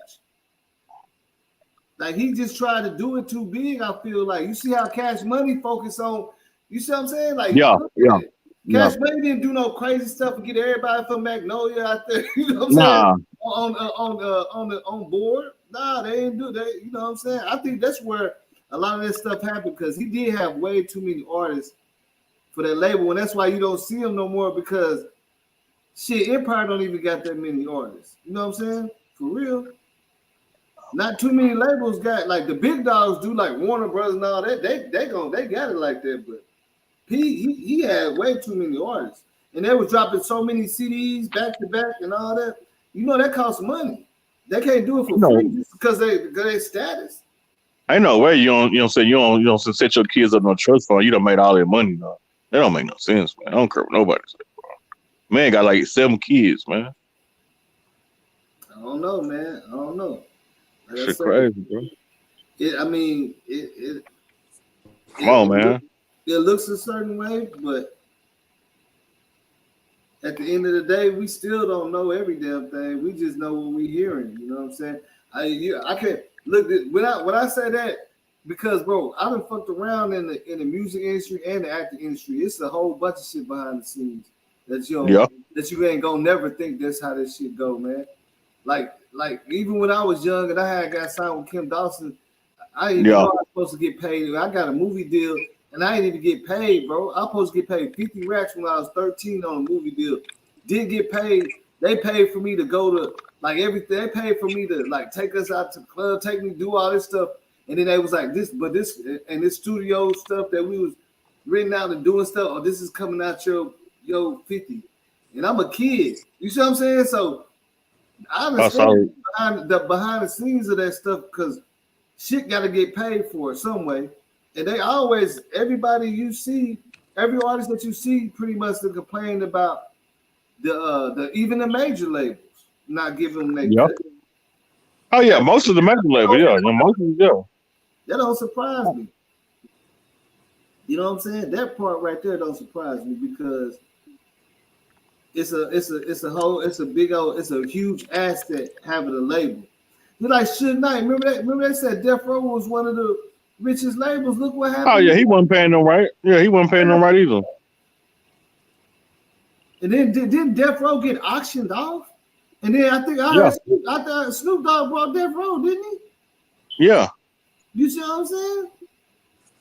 Like, he just tried to do it too big, I feel like. You see how Cash Money focused on, you see what I'm saying? Like, Cash Money didn't do no crazy stuff and get everybody from Magnolia out there, you know what I'm saying? On board. Nah, they didn't do that, you know what I'm saying? I think that's where a lot of this stuff happened, because he did have way too many artists for that label, and that's why you don't see him no more, because shit, Empire don't even got that many artists. You know what I'm saying? For real. Not too many labels got, like, the big dogs do, like Warner Brothers and all that. They got it like that, but he had way too many artists, and they was dropping so many CDs back to back and all that. You know that costs money. They can't do it for free just because they status. I know where you don't set your kids up on a trust fund. You done made all that money, though. That don't make no sense, man. I don't care what nobody say, bro. Man got like 7 kids, man. I don't know, man. I don't know. Like shit crazy, bro. Come on, man. It looks a certain way, but at the end of the day, we still don't know every damn thing. We just know what we're hearing. You know what I'm saying? I can't look when I say that, because, bro, I done fucked around in the music industry and the acting industry. It's a whole bunch of shit behind the scenes that you ain't gonna never think that's how this shit go, man. Like even when I was young and I got signed with Kim Dawson, I didn't even know I was supposed to get paid. I got a movie deal and I didn't even get paid, bro. I was supposed to get paid 50 racks when I was 13 on a movie deal. Didn't get paid. They paid for me to go to like everything. They paid for me to like take us out to the club, take me to do all this stuff. And then they was like this studio stuff that we was written out and doing stuff. Oh, this is coming out your 50. And I'm a kid. You see what I'm saying? So I understand behind the scenes of that stuff, because shit got to get paid for it some way. And they always, everybody you see, every artist that you see pretty much complain about the even the major labels not giving them their cut. Oh yeah, most of the major labels, most of them, That don't surprise me. You know what I'm saying? That part right there don't surprise me, because it's a huge asset having a label. You're like Suge Knight. Remember they said Death Row was one of the richest labels. Look what happened. Oh yeah, he wasn't paying them right. Yeah, he wasn't paying them right either. And then didn't Death Row get auctioned off? And then I thought Snoop Dogg brought Death Row, didn't he? Yeah. You see what I'm saying?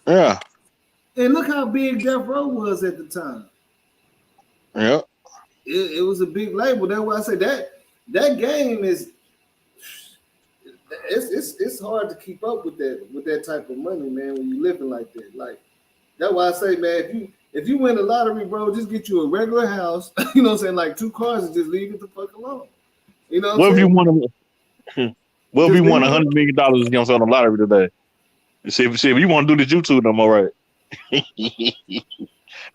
Yeah. And look how big Death Row was at the time. Yeah. It was a big label. That's why I say that game is it's hard to keep up with that type of money, man, when you living like that. Like, that's why I say, man, if you win the lottery, bro, just get you a regular house, you know what I'm saying, like 2 cars, and just leave it the fuck alone. You know what I'm saying? What if you won $100 million, you know what I'm saying, on the lottery today? See if you want to do the YouTube no more, right?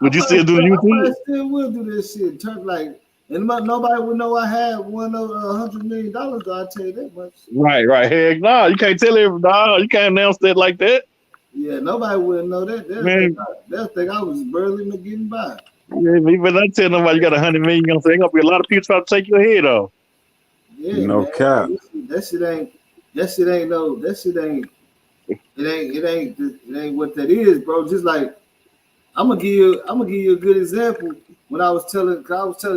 Would you still do the YouTube? I still will do this shit. And nobody would know I had won $100 million, though, I'll tell you that much. Right. Heck no, you can't tell everybody. You can't announce that like that. Yeah, nobody would know that. They'll think I was barely getting by. Yeah, but I tell nobody you got $100 million, you know what I'm saying? Gonna be a lot of people trying to take your head off. Yeah, no cap. That shit ain't what that is, bro. Just like I'm gonna give you a good example. When I was telling,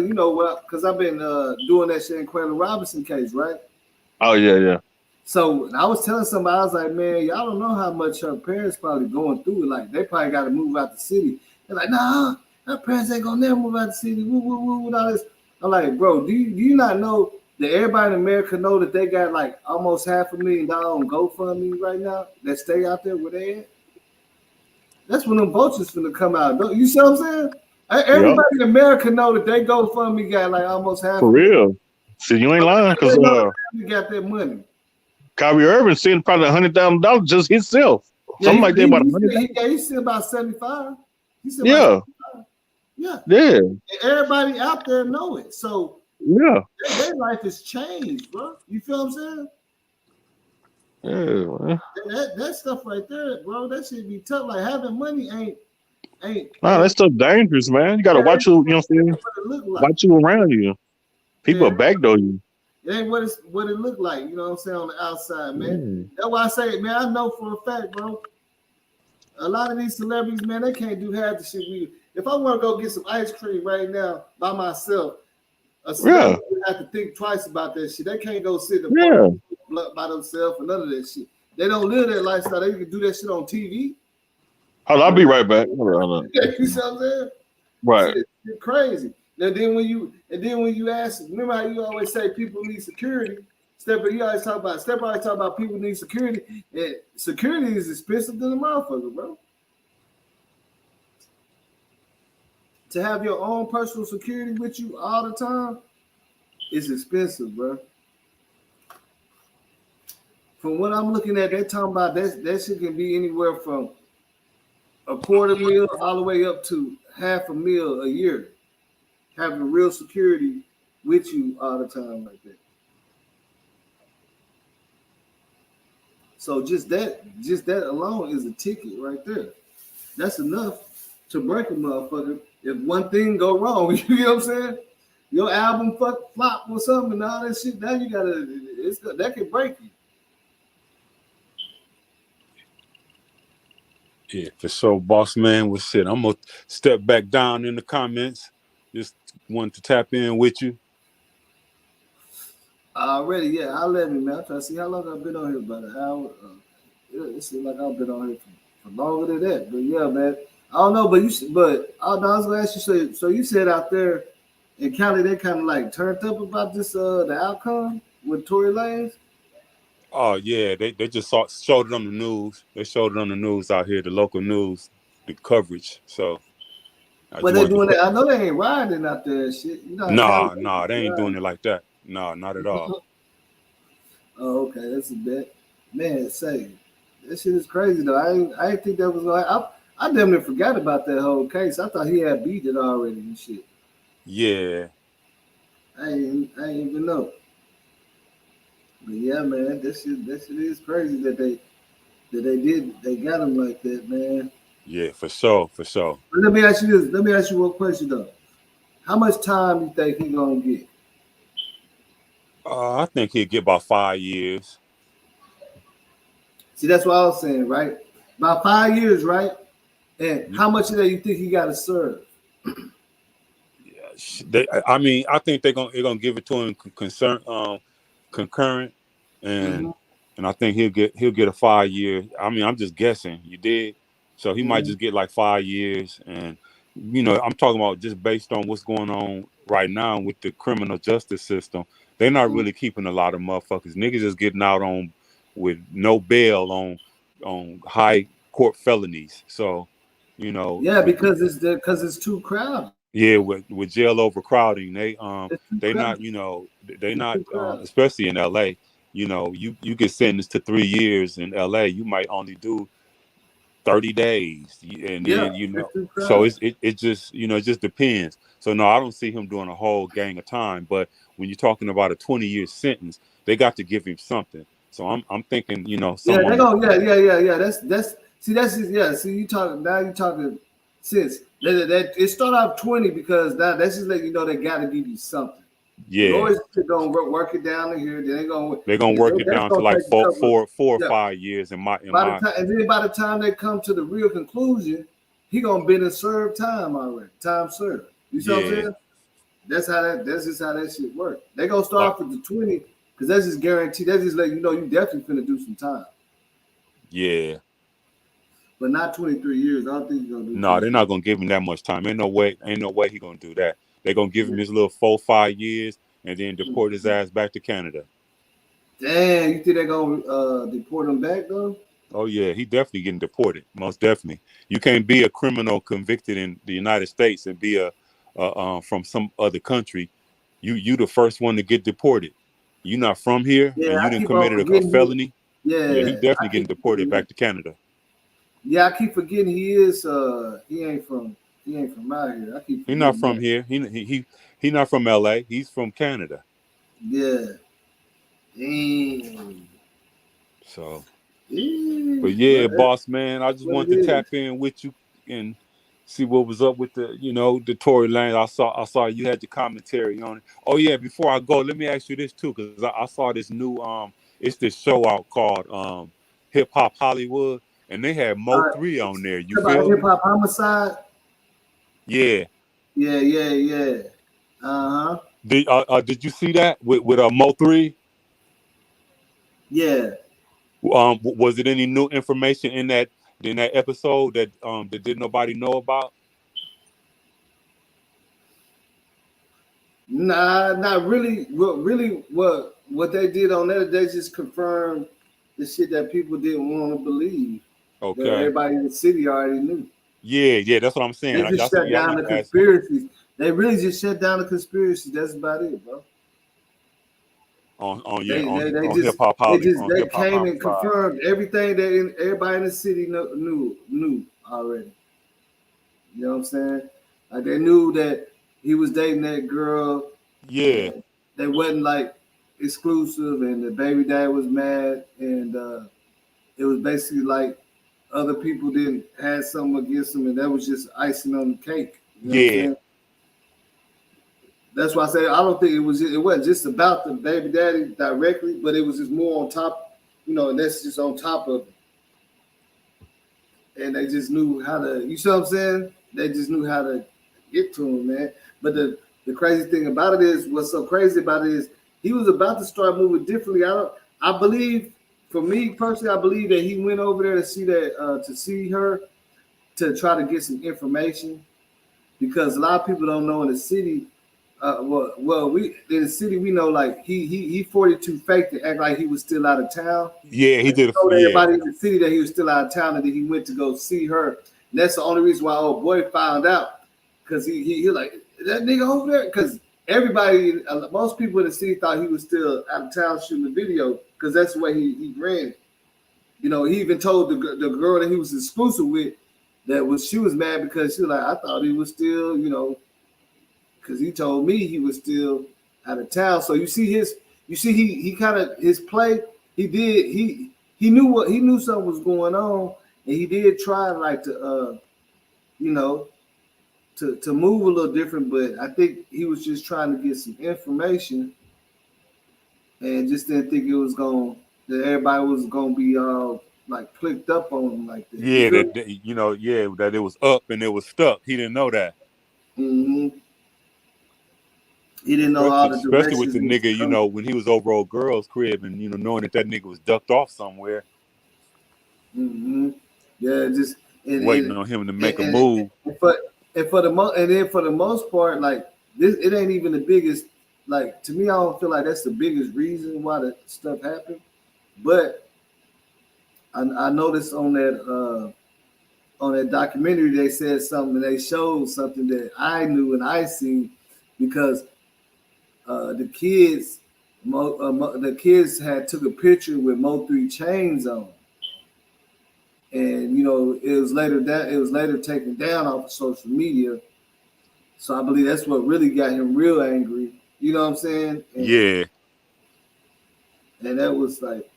you know what, because I've been doing that shit in Quayla Robinson case, right? Oh yeah. So I was telling somebody, I was like, man, y'all don't know how much her parents probably going through it. Like they probably got to move out the city. They're like, nah, her parents ain't gonna never move out the city. Woo woo woo and all this. I'm like, bro, do you not know that everybody in America know that they got like almost $500,000 on GoFundMe right now that stay out there where they at? That's when them vultures finna come out. You see what I'm saying? Everybody in America know that they GoFundMe got like almost $500,000. For real. See, you ain't lying because you got that money. Kyrie Irving sent probably $100,000 just himself. Something like that, about $100,000. He said about 75. He said yeah. About 75. Yeah. And everybody out there know it. So yeah, their life has changed, bro. You feel what I'm saying? Yeah, that stuff right there, bro. That should be tough. Like having money ain't. Nah, that stuff dangerous, man. You gotta watch who, you know what I'm saying? Watch you around you. People backdoor you. It ain't what it look like, you know what I'm saying, on the outside, man. That's why I say, man, I know for a fact, bro. A lot of these celebrities, man, they can't do half the shit we. If I want to go get some ice cream right now by myself, a celebrity have to think twice about that shit. They can't go sit in the park by themselves or none of that shit. They don't live that lifestyle. They can do that shit on TV. I'll be right back. You see what I'm saying? Right. It's crazy. And then when you ask, remember how you always say people need security. Step always talk about people need security. And security is expensive than a motherfucker, bro. To have your own personal security with you all the time is expensive, bro. From what I'm looking at, they're talking about that shit can be anywhere from $250,000 all the way up to $500,000 a year. Having real security with you all the time like that. So just that alone is a ticket right there. That's enough to break a motherfucker if one thing go wrong. You know what I'm saying? Your album flop or something and all that shit. Now you that can break you. Yeah, for sure, boss man. Well, shit, I'm gonna step back down in the comments. Just wanted to tap in with you. Already, yeah. I'll let me, man. I'm trying to see how long I've been on here. About an hour. It seems like I've been on here for longer than that. But yeah, man. I don't know, but I was gonna ask you. So you said out there in Cali, they kind of like turned up about this the outcome with Tory Lanez. Oh yeah, they just showed it on the news. They showed it on the news out here, the local news, the coverage. So, but they doing that. I know they ain't riding out there and shit. You know, nah, they ain't doing it like that. Nah, not at all. Oh, okay, that's a bet. Man, say that shit is crazy though. I didn't think that was like I damn near forgot about that whole case. I thought he had beat it already and shit. Yeah. I ain't even know. But yeah, man, that shit is crazy that they got him like that, man. Yeah, for sure. But let me ask you this. Let me ask you one question though. How much time you think he gonna get? I think he'll get about 5 years. See, that's what I was saying, right? About 5 years, right? And how much of that you think he got to serve? I think they're gonna give it to him concurrent, and I think he'll get a 5 year. I mean, I'm just guessing. You did, so he might just get like 5 years, and I'm talking about just based on what's going on right now with the criminal justice system. They're not really keeping a lot of motherfuckers. Niggas just getting out on with no bail on high court felonies. So, yeah, because it's too crowded. Yeah, with jail overcrowding, they not especially in LA. You get sentenced to 3 years in LA. You might only do 30 days, and then so it just it just depends. So no, I don't see him doing a whole gang of time. But when you're talking about a 20-year sentence, they got to give him something. So I'm thinking, someone. That's you talking since that it start off 20 because that's just letting you know they got to give you something. Yeah, you always gonna work it down to here. Then they're gonna work it down to like four or 5 years. And by the time they come to the real conclusion, he gonna been and serve time already. Time served. You see what I'm saying? That's just how that shit work. They gonna start with the 20 because that's just guaranteed. That's just let you know you definitely finna do some time. Yeah. But not 23 years. I don't think he's gonna do. No, they're not gonna give him that much time. Ain't no way he gonna do that. They're gonna give him his little 4-5 years and then deport his ass back to Canada. Damn, you think they're gonna deport him back though? Oh yeah, he definitely getting deported. Most definitely. You can't be a criminal convicted in the United States and be from some other country. You the first one to get deported. You not from here and you didn't committed a felony. Yeah, he definitely getting deported back to Canada. Yeah, I keep forgetting he ain't from out here. I keep forgetting He's not from here. He not from LA. He's from Canada. Yeah. Damn. So but yeah, boss man, I just wanted to tap in with you and see what was up with the Tory Lanez. I saw you had the commentary on it. Oh yeah, before I go, let me ask you this too, because I saw this new it's this show out called Hip Hop Hollywood, and they had Mo 3 on there. You feel Hip Hop Homicide? Yeah. Yeah. Did you see that with Mo 3? Yeah. Was it any new information in that episode that did nobody know about? Nah, not really. What they did on that, they just confirmed the shit that people didn't want to believe. Okay. That everybody in the city already knew. Yeah, that's what I'm saying. They just shut down the conspiracies. They really just shut down the conspiracies. That's about it, bro. On Hip Hop Hollywood. They came and confirmed everything that everybody in the city knew already. You know what I'm saying? Like they knew that he was dating that girl. Yeah. They wasn't like exclusive, and the baby dad was mad, and it was basically like other people didn't had something against him, and that was just icing on the cake. You know what I'm saying? That's why I say I don't think it wasn't just about the baby daddy directly, but it was just more on top, and that's just on top of it. And they just knew how to, you see what I'm saying? They just knew how to get to him, man. But the crazy thing about it is, what's so crazy about it is he was about to start moving differently. I believe, for me personally, I believe that he went over there to see her, to try to get some information, because a lot of people don't know in the city. We in the city, we know like he 42 faked to act like he was still out of town. Yeah, he did. Told everybody in the city that he was still out of town, and then he went to go see her. And that's the only reason why old boy found out, because he like, that nigga over there, because everybody, most people in the city thought he was still out of town shooting the video, because that's the way he ran it. He even told the girl that he was exclusive with she was mad because she was like, I thought he was still, because he told me he was still out of town. So he kind of his play. He knew something was going on, and he did try like to to move a little different. But I think he was just trying to get some information, and just didn't think that everybody was gonna be all like clicked up on him like that. Yeah, that it was up and it was stuck. He didn't know that. Mm-hmm. He didn't know all the directions. Especially with the nigga, when he was over old girl's crib and knowing that nigga was ducked off somewhere. Mm-hmm. Yeah, just waiting on him to make a move. And for the most part, like this, it ain't even the biggest. Like, to me, I don't feel like that's the biggest reason why the stuff happened. But I noticed on that documentary they said something. They showed something that I knew and I seen, because the kids had took a picture with Mo 3 chains on, and it was later taken down off of social media. So I believe that's what really got him real angry. You know what I'm saying? And that was like,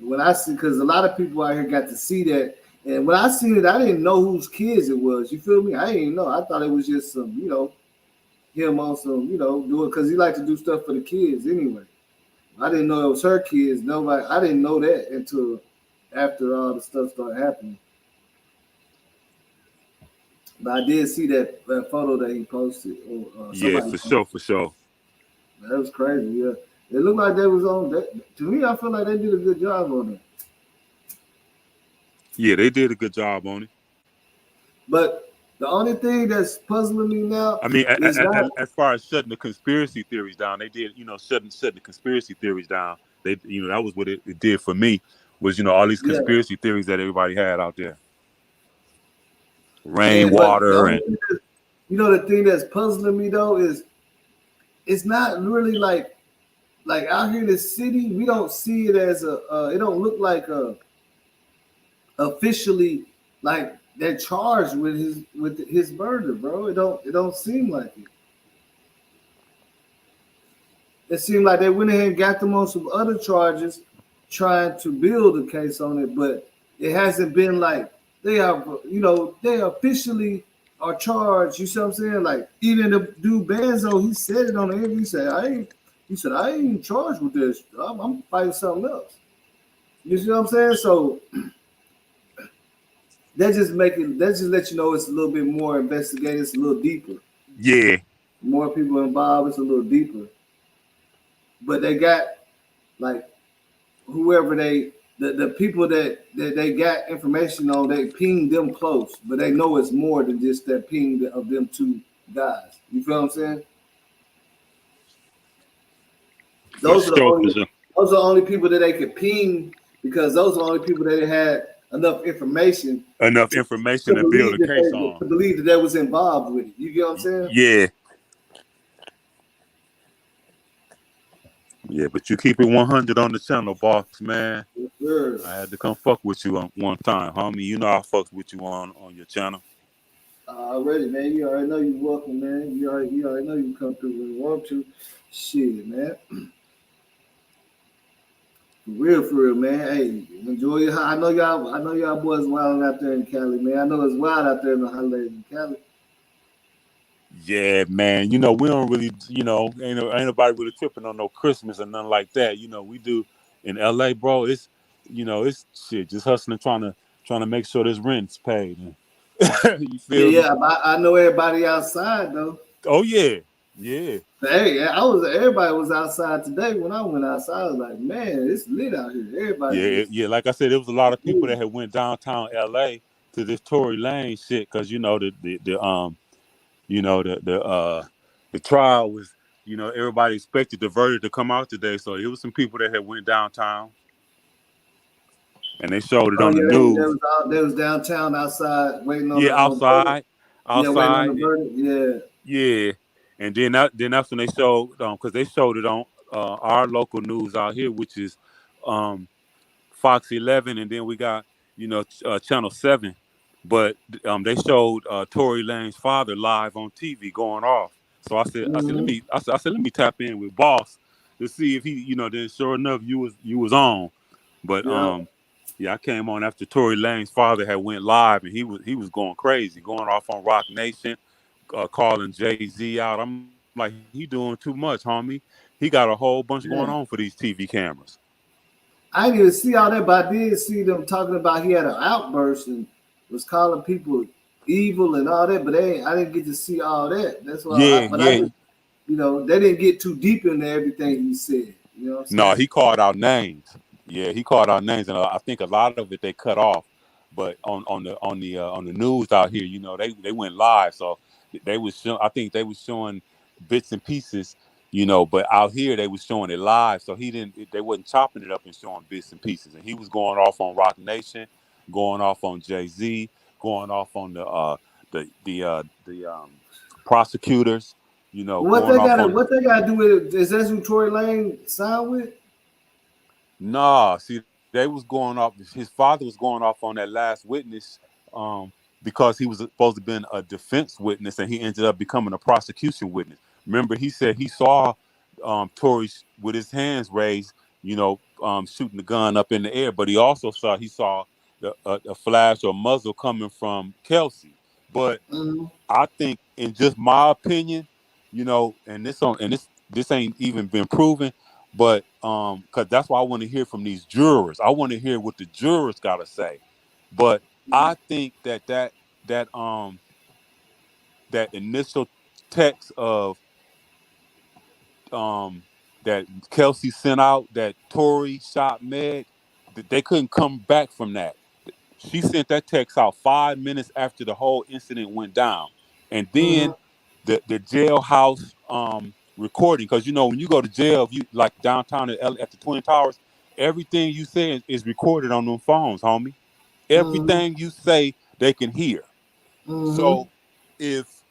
when I see, because a lot of people out here got to see that, and when I seen it, I didn't know whose kids it was. You feel me? I didn't know. I thought it was just some, him on some, doing, because he liked to do stuff for the kids anyway. I didn't know it was her kids. I didn't know that until after all the stuff started happening. But I did see that photo that he posted. Or Yeah, somebody for posted. sure, for sure. That was crazy. Yeah, it looked like they was on. That, to me, I feel like they did a good job on it. Yeah, they did a good job on it. But the only thing that's puzzling me now I mean, is that as far as shutting the conspiracy theories down, they did, shutting the conspiracy theories down. They, that was what it did for me, was, all these conspiracy theories that everybody had out there. Rainwater and the thing that's puzzling me though is it's not really like out here in the city, we don't see it as it don't look like officially like they're charged with his murder, bro. It don't seem like it. It seemed like they went ahead and got them on some other charges, trying to build a case on it, but it hasn't been like they officially are charged. You see what I'm saying? Like even the dude Benzo, he said it on the interview. He said, I ain't even charged with this. I'm fighting something else. You see what I'm saying? So that just let you know it's a little bit more investigated, it's a little deeper. Yeah. More people involved, it's a little deeper. But they got like whoever the people that they got information on, they pinged them close, but they know it's more than just that ping of them two guys. You feel what I'm saying? Those are the only people that they could ping because those are the only people that had enough information to build a case on. To believe that they was involved with it. You get what I'm saying? Yeah. Yeah, but you keep it 100 on the channel, boss, man. Sure. I had to come fuck with you on one time, homie. You know I fucked with you on your channel. Already, man. You already know you welcome, man. You already know you come through when you want to. Shit, man. For real, man. Hey, enjoy your. I know y'all boys wild out there in Cali, man. I know it's wild out there in the holidays in Cali. Yeah, man. We don't really, ain't nobody really tripping on no Christmas or nothing like that. We do in LA, bro. It's, it's shit, just hustling, trying to make sure this rent's paid. You feel me? Yeah. I know everybody outside though. Oh yeah. Hey, everybody was outside today. When I went outside, I was like, man, it's lit out here. Everybody. Yeah. Like I said, there was a lot of people that had went downtown LA to this Tory Lanez shit because the trial was, everybody expected the verdict to come out today. So it was some people that had went downtown and they showed it on the news. They was downtown outside waiting on outside. Waiting on the verdict. Yeah. And then that's when they showed, because they showed it on our local news out here, which is Fox 11, and then we got Channel 7. But they showed Tory Lanez's father live on TV going off. So I said, let me tap in with Boss to see if he, then sure enough you was on. But I came on after Tory Lanez's father had went live, and he was going crazy, going off on Rock Nation, calling Jay-Z out. I'm like, he doing too much, homie. He got a whole bunch going on for these TV cameras. I didn't even see all that, but I did see them talking about he had an outburst and was calling people evil and all that, but I didn't get to see all that. That's why. They didn't get too deep into everything he said. You know what I'm saying? No, he called out names. Yeah, he called out names, and I think a lot of it they cut off. But on the news out here, they went live, so they was I think they was showing bits and pieces, but out here they was showing it live, so they wasn't chopping it up and showing bits and pieces, and he was going off on Rock Nation, going off on Jay-Z, going off on the prosecutors. What they got to do with it? Is that who Tory Lanez signed with? Nah, see, they was going off. His father was going off on that last witness because he was supposed to have been a defense witness, and he ended up becoming a prosecution witness. Remember, he said he saw Tory with his hands raised, shooting the gun up in the air, but he also saw a flash or muzzle coming from Kelsey. But I think, in just my opinion, and this ain't even been proven. But because that's why I want to hear from these jurors. I want to hear what the jurors got to say. But I think that that initial text of that Kelsey sent out that Tory shot Meg, they couldn't come back from that. She sent that text out 5 minutes after the whole incident went down, and then the jailhouse recording, because you know when you go to jail, if you like downtown at the Twin Towers, everything you say is recorded on them phones, homie. Everything you say they can hear. So if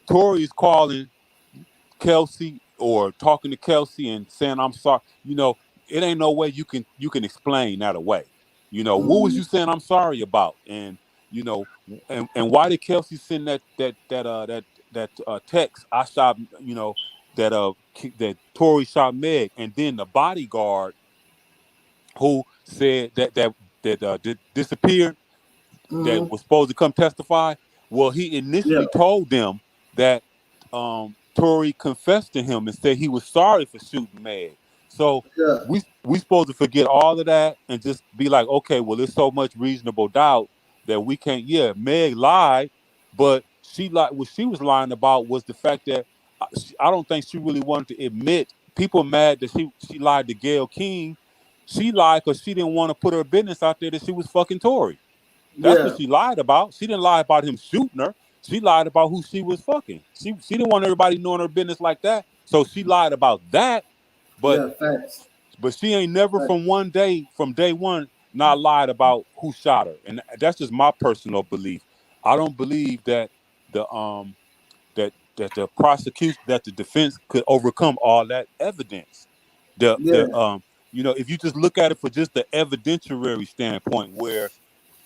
Tory's calling Kelsey or talking to Kelsey and saying I'm sorry, you know, it ain't no way you can explain that away. You know, what was you saying I'm sorry about? And you know, and why did Kelsey send that text? I shot, you know, that Tory shot Meg, and then the bodyguard who said that disappeared, that was supposed to come testify. Well, he initially told them that Tory confessed to him and said he was sorry for shooting Meg. So we supposed to forget all of that and just be like, okay, well, there's so much reasonable doubt that we can't. Yeah, Meg lied, but she lied. What she was lying about was the fact that I don't think she really wanted to admit. People mad that she lied to Gayle King. She lied because she didn't want to put her business out there that she was fucking Tory. That's what she lied about. She didn't lie about him shooting her. She lied about who she was fucking. She didn't want everybody knowing her business like that. So she lied about that. But she ain't never from day one not lied about who shot her. And that's just my personal belief. I don't believe that the prosecution, that the defense could overcome all that evidence. You know, if you just look at it for just the evidentiary standpoint, where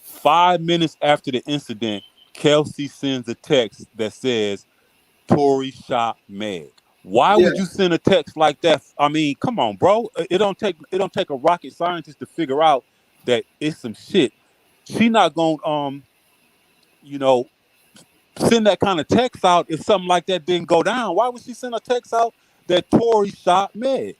5 minutes after the incident, Kelsey sends a text that says Tory shot Meg. Why would you send a text like that? I mean, come on, bro. It don't take a rocket scientist to figure out that it's some shit. She not gonna you know, send that kind of text out if something like that didn't go down. Why would she send a text out that Tory shot Meg?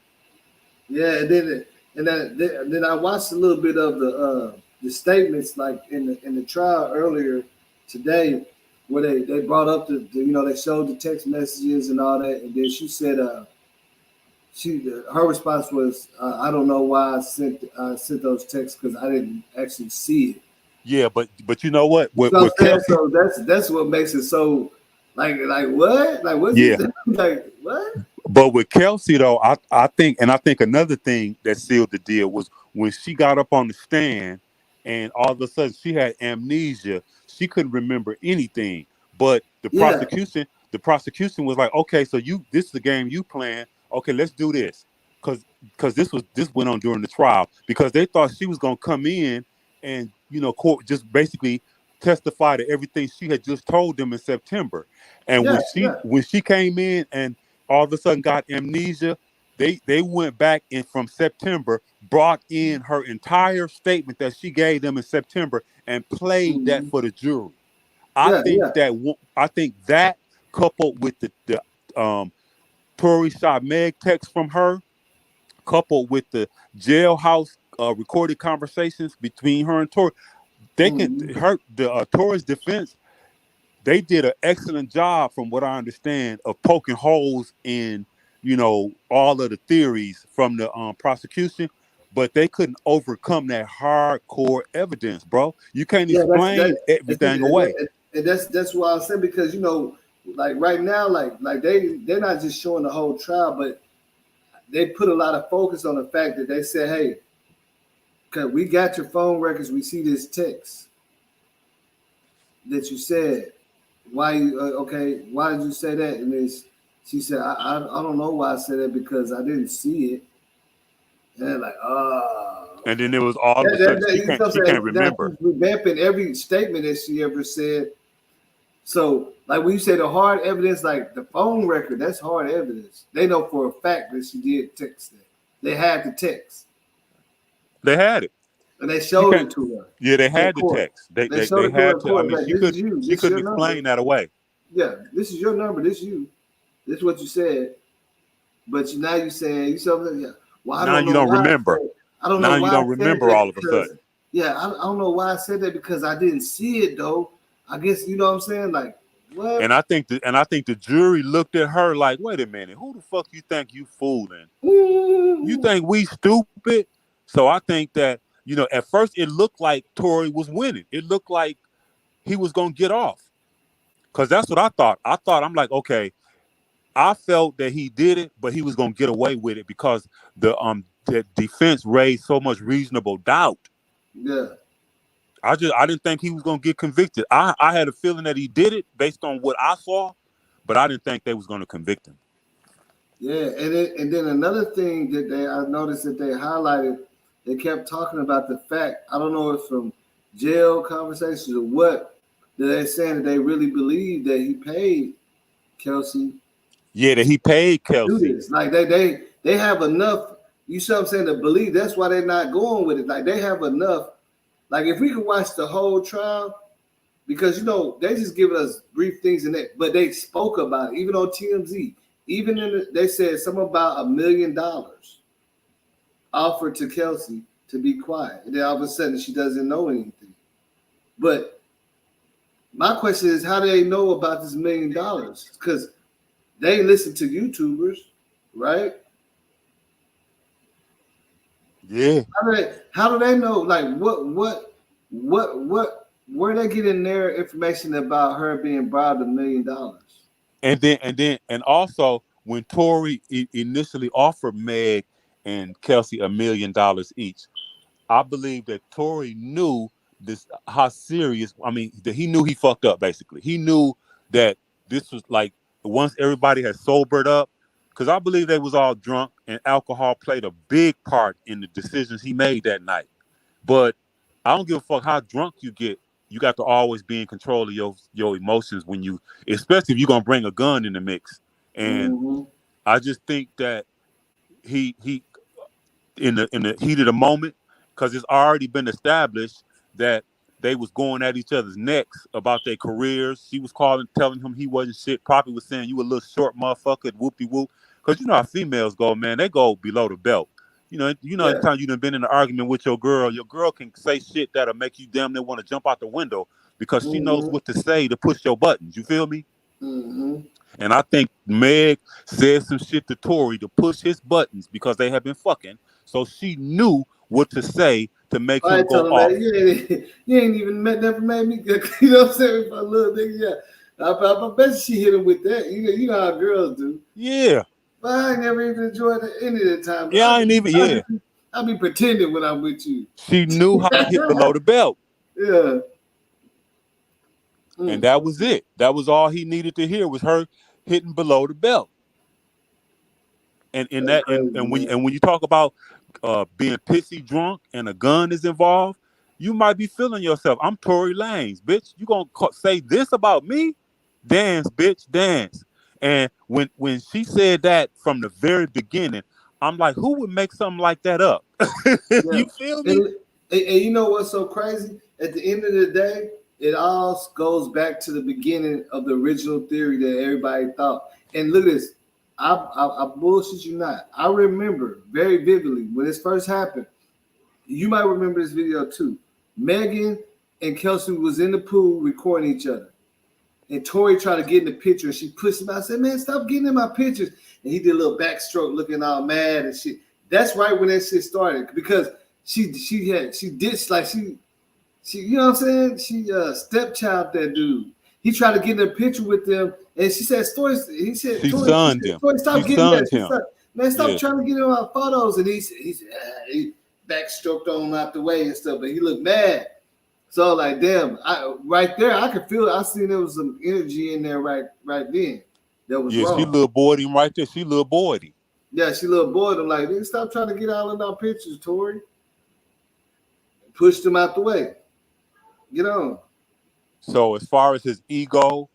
Yeah, and then I watched a little bit of the statements like in the trial earlier today, where they brought up they showed the text messages and all that, and then she said her response was I don't know why I sent those texts because I didn't actually see it. Yeah, but you know what? With Kelsey, so that's what makes it so like what? Like what's like what? But with Kelsey though, I think another thing that sealed the deal was when she got up on the stand and all of a sudden she had amnesia. She couldn't remember anything. But the prosecution was like, okay, so this is the game you playing. Okay, let's do this. Cause this went on during the trial because they thought she was gonna come in and court just basically testify to everything she had just told them in September. And when she came in and all of a sudden got amnesia, they went back and from September brought in her entire statement that she gave them in September and played that for the jury. I think that coupled with the Tory shot Meg text from her, coupled with the jailhouse recorded conversations between her and Tory, they can Tory's defense. They did an excellent job, from what I understand, of poking holes in, all of the theories from the prosecution, but they couldn't overcome that hardcore evidence, bro. You can't explain everything away. And that's why I said, because like right now, like they're not just showing the whole trial, but they put a lot of focus on the fact that they said, hey, because we got your phone records, we see this text that you said. Why why did you say that? And she said, I don't know why I said that because I didn't see it. And they're like, and then it was all of a sudden she can't remember. Revamping every statement that she ever said. So, like when you say the hard evidence, like the phone record, that's hard evidence. They know for a fact that she did text that. They had the text. They had it. And they showed it to her. Yeah, they had the text. They had to. I mean, like, she couldn't explain that away. Yeah, this is your number. This you. This is what you said. But now you saying something. Yeah. Well, I don't know, you don't remember. I don't know why you don't remember all of a sudden. Yeah, I don't know why I said that because I didn't see it though. I guess you know what I'm saying. Like what? And I think the jury looked at her like, wait a minute, who the fuck you think you fooling? You think we stupid? So I think that, you know, at first it looked like Tory was winning. It looked like he was gonna get off. Cause that's what I thought. I'm like, okay, I felt that he did it, but he was gonna get away with it because the defense raised so much reasonable doubt. Yeah. I didn't think he was gonna get convicted. I had a feeling that he did it based on what I saw, but I didn't think they was gonna convict him. Yeah, and then another thing that I noticed that they highlighted, they kept talking about the fact, I don't know if from jail conversations or what, that they're saying that they really believe that he paid Kelsey. Yeah, that he paid Kelsey. Like they have enough, you see what I'm saying, to believe. That's why they're not going with it. Like they have enough. Like if we could watch the whole trial, because you know they just giving us brief things in it, but they spoke about it, even on TMZ. Even they said something about $1 million offered to Kelsey to be quiet, and then all of a sudden she doesn't know anything. But my question is, how do they know about this $1 million? Because they listen to YouTubers, right? Yeah. How do they know? Like what? Where they getting their information about her being bribed $1 million? And also when Tory initially offered Meg and Kelsey $1 million each, I believe that Tory knew how serious. I mean, that he knew he fucked up. Basically, he knew that this was like once everybody had sobered up, because I believe they was all drunk and alcohol played a big part in the decisions he made that night. But I don't give a fuck how drunk you get. You got to always be in control of your emotions when you, especially if you're gonna bring a gun in the mix. And I just think that he in the heat of the moment, because it's already been established that they was going at each other's necks about their careers. She was telling him he wasn't shit. Poppy was saying, you a little short motherfucker, whoop-de-whoop. Because you know how females go, man. They go below the belt. You know, anytime you done been in an argument with your girl can say shit that'll make you damn near want to jump out the window because she knows what to say to push your buttons. You feel me? And I think Meg said some shit to Tory to push his buttons because they have been fucking. So she knew what to say to make him go off. You ain't even never made me, you know what I'm saying? For a little nigga, yeah. I bet she hit him with that. You know how girls do. Yeah. But I ain't never even enjoyed any of the time. Yeah, I ain't even, yeah. I be pretending when I'm with you. She knew how to hit below the belt. Yeah. And that was it. That was all he needed to hear was her hitting below the belt. And when you talk about being pissy drunk and a gun is involved, you might be feeling yourself. I'm Tory Lanez, bitch. You gonna say this about me? Dance, bitch, dance. And when she said that from the very beginning, I'm like, who would make something like that up? You feel me? And you know what's so crazy? At the end of the day, it all goes back to the beginning of the original theory that everybody thought. And look at this. I bullshit you not. I remember very vividly when this first happened. You might remember this video too. Megan and Kelsey was in the pool recording each other. And Tory tried to get in the picture and she pushed him out. I said, man, stop getting in my pictures. And he did a little backstroke looking all mad and shit. That's right when that shit started. Because she ditched, like she you know what I'm saying? She stepchild that dude. He tried to get in a picture with them, and she said, Tory, stop getting that. Man, stop trying to get in my photos. And he backstroked on out the way and stuff, but he looked mad. So like, damn, right there, I could feel it. I seen there was some energy in there right then. That was wrong. She little boyed him right there. She little boyed him. Yeah, she little boyed him. Like, nigga, stop trying to get all in our pictures, Tory. Pushed him out the way. Get on. So as far as his ego,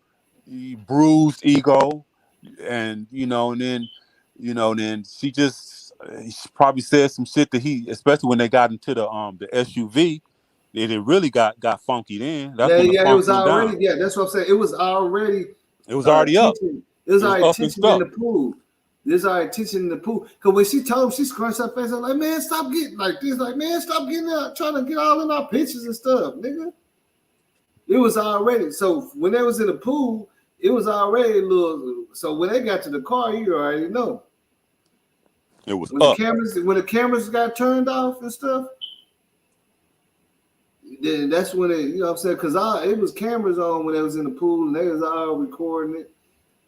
he bruised ego, and then she probably said some shit that especially when they got into the SUV. It really got funky then. That's when the it was already down. Yeah, that's what I'm saying. It was already up. It was already tension in the pool. There's already tension in the pool. Cause when she told him, she scrunched her face. I'm like, man, stop getting like this. Like, man, stop getting out, trying to get all in our pictures and stuff, nigga. It was already, so when they was in the pool, it was already a little. So when they got to the car, you already know. It was when the cameras got turned off and stuff. Then that's when it, you know what I'm saying? Because it was cameras on when they was in the pool and they was all recording it.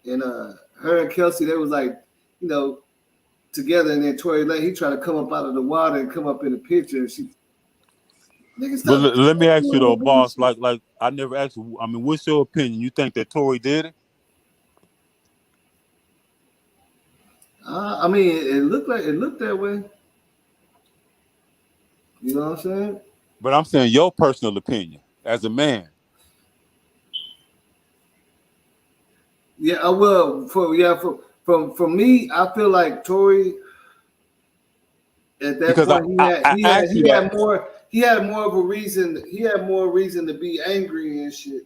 And her and Kelsey, they was like, you know, together. And then Tory Lanez, he tried to come up out of the water and come up in the picture. And she, but let me ask you though, boss. Like I never asked you. I mean, what's your opinion? You think that Tory did it? I mean, it looked that way. You know what I'm saying? But I'm saying your personal opinion as a man. Yeah, I will. From me, I feel like Tory at that because point he had more of a reason. He had more reason to be angry and shit.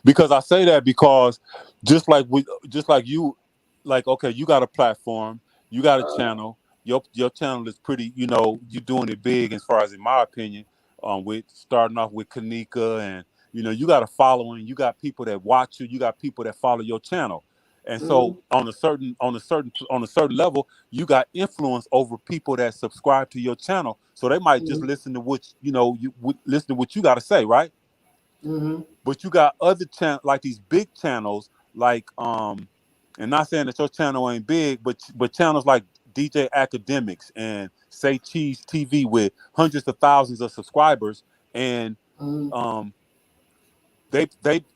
Because I say that because just like you, like okay, you got a platform, you got a channel. Your channel is pretty, you know, you're doing it big as far as in my opinion. With starting off with Kanika, and you know, you got a following, you got people that watch you, you got people that follow your channel. And so on a certain level, you got influence over people that subscribe to your channel. So they might just listen to what listen to what you got to say, right? Mm-hmm. But you got other channels like these big channels, like and not saying that your channel ain't big, but channels like DJ Academics and Say Cheese TV with hundreds of thousands of subscribers, and they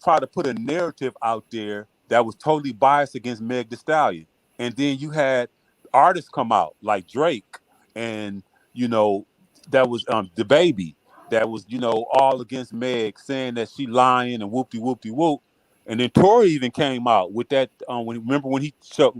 try to put a narrative out there that was totally biased against Meg Thee Stallion. And then you had artists come out like Drake, and you know, that was the baby that was, you know, all against Meg, saying that she lying and whoopty whoopty whoop. And then Tory even came out with that when he showed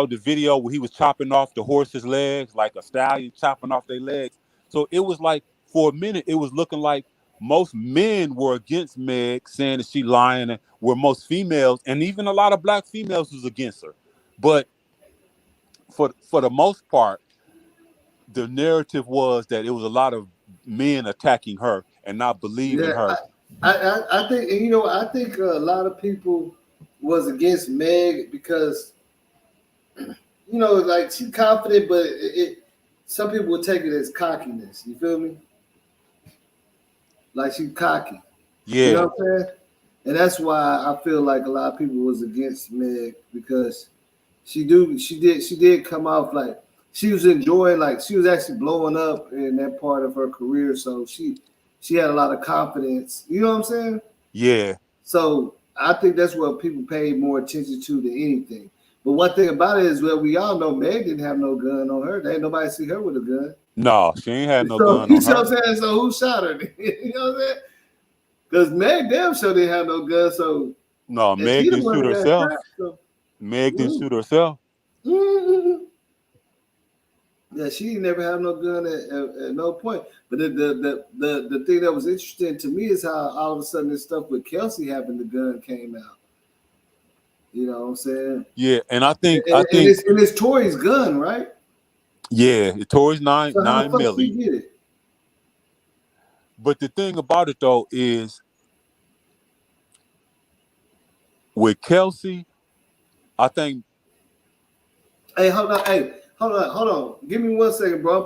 the video where he was chopping off the horse's legs, like a stallion chopping off their legs. So it was like, for a minute, it was looking like most men were against Meg, saying that she lying, and where most females, and even a lot of black females, was against her. But for the most part, the narrative was that it was a lot of men attacking her and not believing her. I think, you know, I think a lot of people was against Meg because, you know, like she's confident, but some people would take it as cockiness. You feel me? Like she's cocky. Yeah. You know what I'm saying? And that's why I feel like a lot of people was against Meg, because she did come off like she was enjoying, like she was actually blowing up in that part of her career. So she had a lot of confidence. You know what I'm saying? Yeah. So I think that's what people paid more attention to than anything. But one thing about it is, well, we all know Meg didn't have no gun on her. There ain't nobody see her with a gun. No, she ain't had no gun on her. You know what I'm saying? So who shot her? You know what I'm saying? Because Meg damn sure didn't have no gun. So no, Meg didn't shoot herself. Meg didn't shoot herself. Mm-hmm. Yeah, she never had no gun at no point. But the thing that was interesting to me is how all of a sudden this stuff with Kelsey having the gun came out. You know what I'm saying? Yeah, and I think it's Tory's gun, right? Yeah, Tory's 9 so how the fuck milli. He get it? But the thing about it though is, with Kelsey, I think. Hey, hold on. Give me 1 second, bro.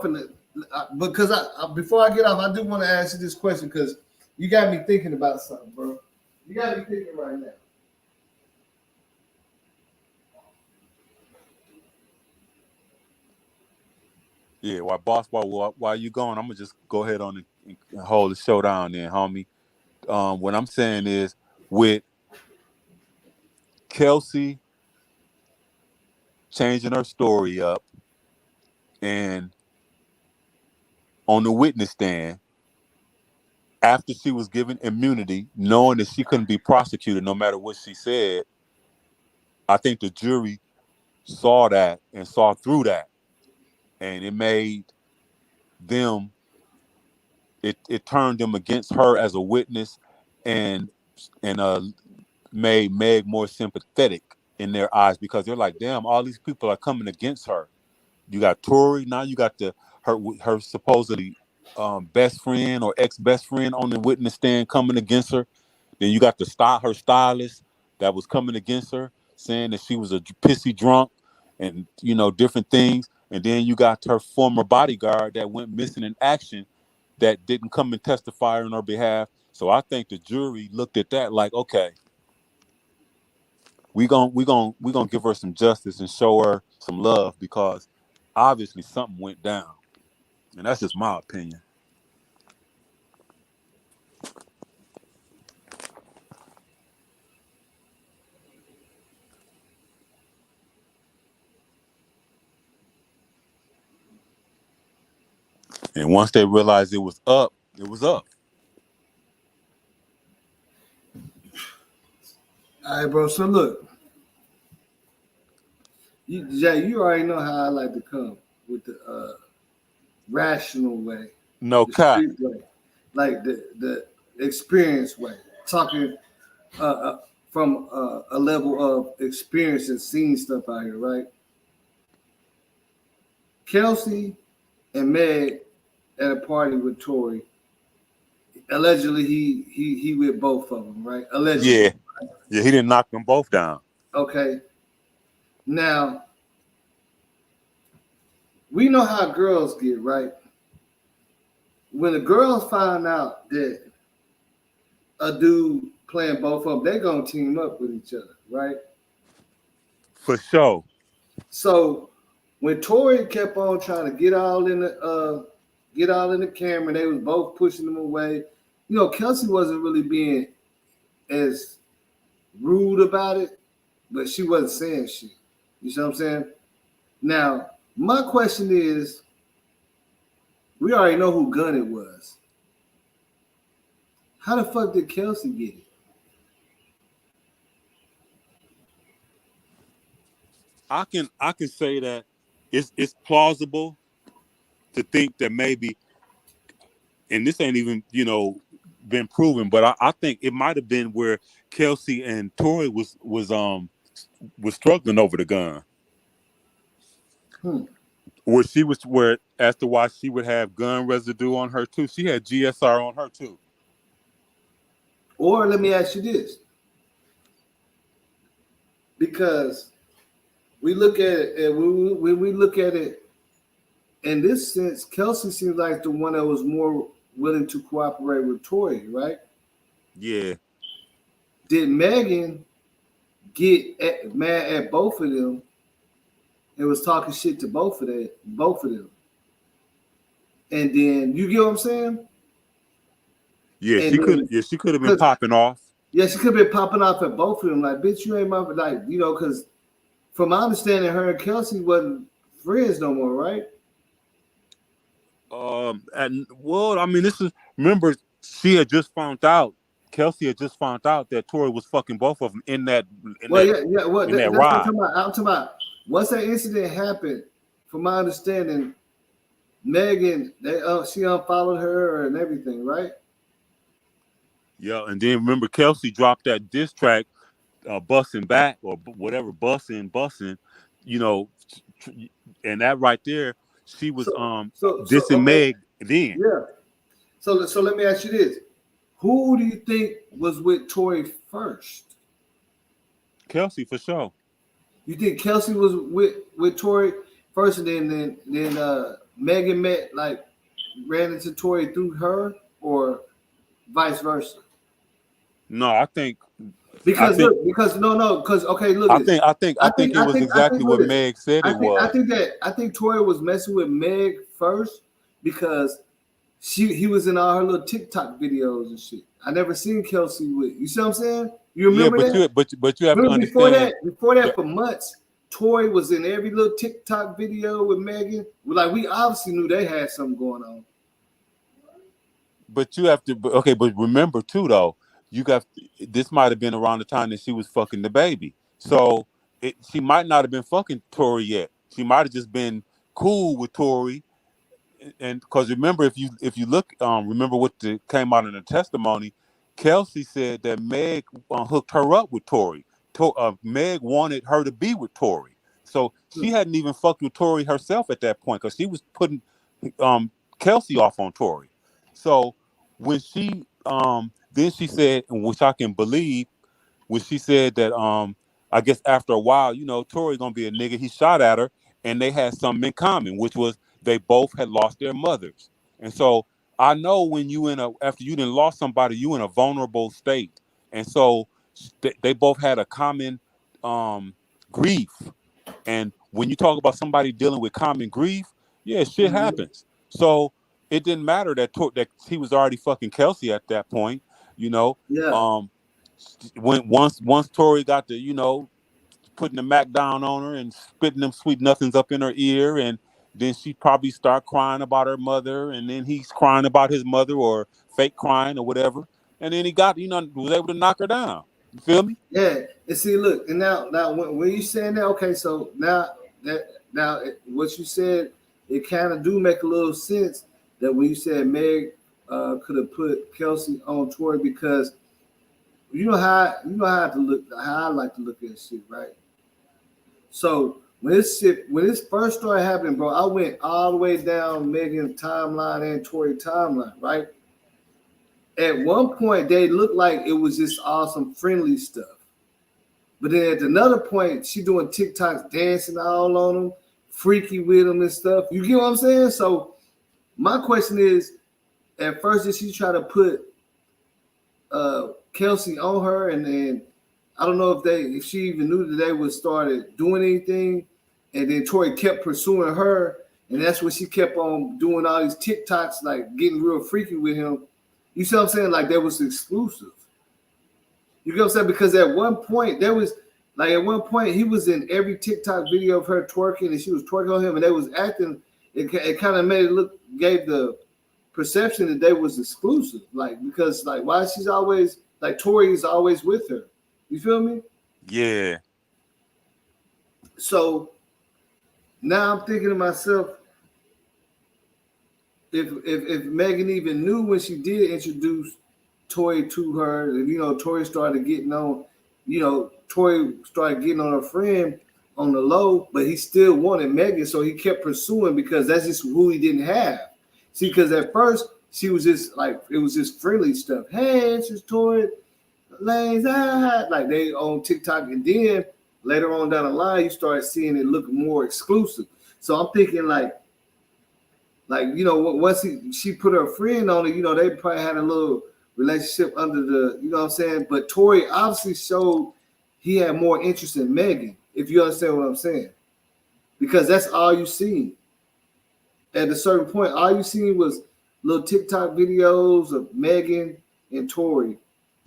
Because before I get off, I do want to ask you this question, because you got me thinking about something, bro. You got me thinking right now. Yeah, while you going, I'm gonna just go ahead on and hold the show down there, homie. What I'm saying is, with Kelsey changing her story up, and on the witness stand, after she was given immunity, knowing that she couldn't be prosecuted no matter what she said, I think the jury saw that and saw through that, and it made them. It turned them against her as a witness, and made Meg more sympathetic in their eyes, because they're like, damn, all these people are coming against her. You got Tory, now you got her supposedly best friend or ex-best friend on the witness stand coming against her. Then you got her stylist that was coming against her, saying that she was a pissy drunk and, you know, different things. And then you got her former bodyguard that went missing in action that didn't come and testify on her behalf. So I think the jury looked at that like, okay, we gonna give her some justice and show her some love because obviously something went down. And that's just my opinion. And once they realized it was up, it was up. All right, bro. So look, Jay, you already know how I like to come with the rational way, no the cap, street way, like the experience way, talking from a level of experience and seeing stuff out here, right? Kelsey and Meg at a party with Tory. Allegedly, he with both of them, right? Allegedly. Yeah, yeah, he didn't knock them both down. Okay. Now, we know how girls get, right? When the girls find out that a dude playing both of them, they're gonna team up with each other, right? For sure. So when Tory kept on trying to get all in the camera, they was both pushing them away. You know, Kelsey wasn't really being as rude about it, but she wasn't saying shit. You see what I'm saying? Now, my question is, we already know who gun it was. How the fuck did Kelsey get it? I can say that it's plausible to think that maybe, and this ain't even, you know, been proven, but I think it might have been where Kelsey and Tory was struggling over the gun. Where as to why she would have gun residue on her too. She had GSR on her too. Or let me ask you this. Because we look at it, and when we look at it in this sense, Kelsey seems like the one that was more willing to cooperate with Tory, right? Yeah. Did Megan get mad at both of them and was talking shit to both of them? And then you get what I'm saying? Yeah, she could have been popping off. Yeah, she could have been popping off at both of them. Like, bitch, you ain't my, like, you know, because from my understanding, her and Kelsey wasn't friends no more, right? I mean, remember, Kelsey had just found out that Tory was fucking both of them in that ride. I'm talking about once that incident happened, from my understanding, Megan, she unfollowed her and everything, right? Yeah, and then remember Kelsey dropped that diss track, busting back or whatever, busting, you know, and that right there, she was dissing Meg then. Yeah. So let me ask you this: who do you think was with Tory first? Kelsey for sure. You think Kelsey was with Tory first, and then Megan ran into Tory through her, or vice versa? No, I think because okay, look. I think it was exactly what Meg said it was. I think Tory was messing with Meg first because he was in all her little TikTok videos and shit. I never seen Kelsey with. You see what I'm saying? You remember that? But you have to understand. Before that, for months, Tory was in every little TikTok video with Megan. Like, we obviously knew they had something going on. But you have to. Okay, but remember too though. This might have been around the time that she was fucking the baby. So she might not have been fucking Tory yet. She might have just been cool with Tory. And because remember, if you look, remember what came out in the testimony, Kelsey said that Meg hooked her up with Tory. Meg wanted her to be with Tory. So she hadn't even fucked with Tory herself at that point because she was putting Kelsey off on Tory. So when she then she said, which I can believe, when she said that I guess after a while, you know, Tory gonna be a nigga. He shot at her, and they had something in common, which was they both had lost their mothers. And so I know when you after you done lost somebody, you in a vulnerable state. And so they both had a common grief. And when you talk about somebody dealing with common grief, yeah, shit happens. So it didn't matter that he was already fucking Kelsey at that point, you know. Yeah. When once Tory got to, you know, putting the Mac down on her and spitting them sweet nothings up in her ear, and then she probably start crying about her mother, and then he's crying about his mother or fake crying or whatever, and then he got, you know, was able to knock her down. You feel me? Yeah. And see, look, and now when you saying that, okay, so now what you said, it kind of do make a little sense that when you said Meg could have put Kelsey on Tory, because you know how I like to look at shit, right? So when this first started happening, bro, I went all the way down Megan's timeline and Tory timeline, right? At one point, they looked like it was just awesome, friendly stuff. But then at another point, she doing TikToks, dancing all on them, freaky with them and stuff. You get what I'm saying? So my question is, at first, did she try to put Kelsey on her, and then I don't know if she even knew that they would started doing anything, and then Tory kept pursuing her, and that's when she kept on doing all these TikToks, like getting real freaky with him. You see what I'm saying? Like that was exclusive. You get what I'm saying? Because at one point he was in every TikTok video of her twerking, and she was twerking on him, and they was acting. It kind of made it gave the perception that they was exclusive, like, because like why she's always like Tory is always with her. You feel me? Yeah. So now I'm thinking to myself, if Megan even knew when she did introduce Tory to her, and you know, Tory started getting on her friend on the low, but he still wanted Megan, so he kept pursuing because that's just who he didn't have. See, because at first she was just like, it was just friendly stuff. Hey, it's just Tory Lanez, like they on TikTok, and then later on down the line, you start seeing it look more exclusive. So I'm thinking like you know, once she put her friend on it, you know, they probably had a little relationship under the, you know what I'm saying? But Tory obviously showed he had more interest in Megan, if you understand what I'm saying. Because that's all you seen. At a certain point, all you seen was little TikTok videos of Megan and Tory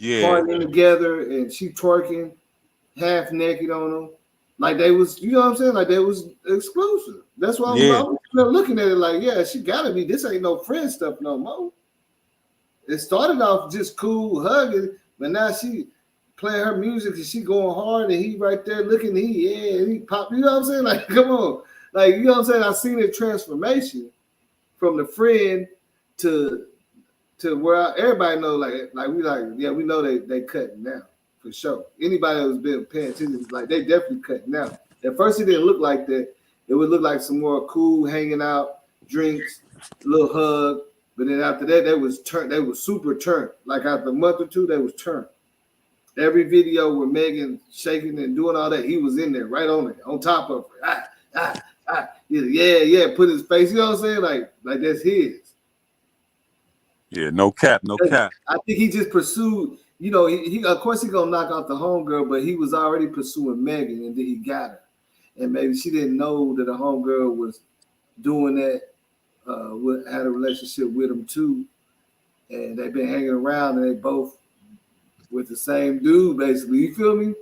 partying together, and she twerking half naked on them. Like they was, you know what I'm saying? Like they was exclusive. That's why I'm looking at it like, yeah, she gotta be. This ain't no friend stuff no more. It started off just cool hugging, but now she playing her music and she going hard, and he right there looking. He pop. You know what I'm saying? Like, come on, like, you know what I'm saying? I seen the transformation from the friend to where everybody know, we know they cutting now for sure. Anybody who's been paying attention, like they definitely cutting now. At first, it didn't look like that. It would look like some more cool hanging out, drinks, a little hug. But then after that, they was super turned. Like after a month or two, they was turned. Every video with Megan shaking and doing all that, he was in there, right on it, on top of her. Yeah, put his face. You know what I'm saying? Like that's his. Yeah, no cap. I think he just pursued. You know, he of course he gonna knock out the homegirl, but he was already pursuing Megan, and then he got her. And maybe she didn't know that the homegirl was doing that. Had a relationship with him too, and they've been hanging around, and they both with the same dude, basically. You feel me?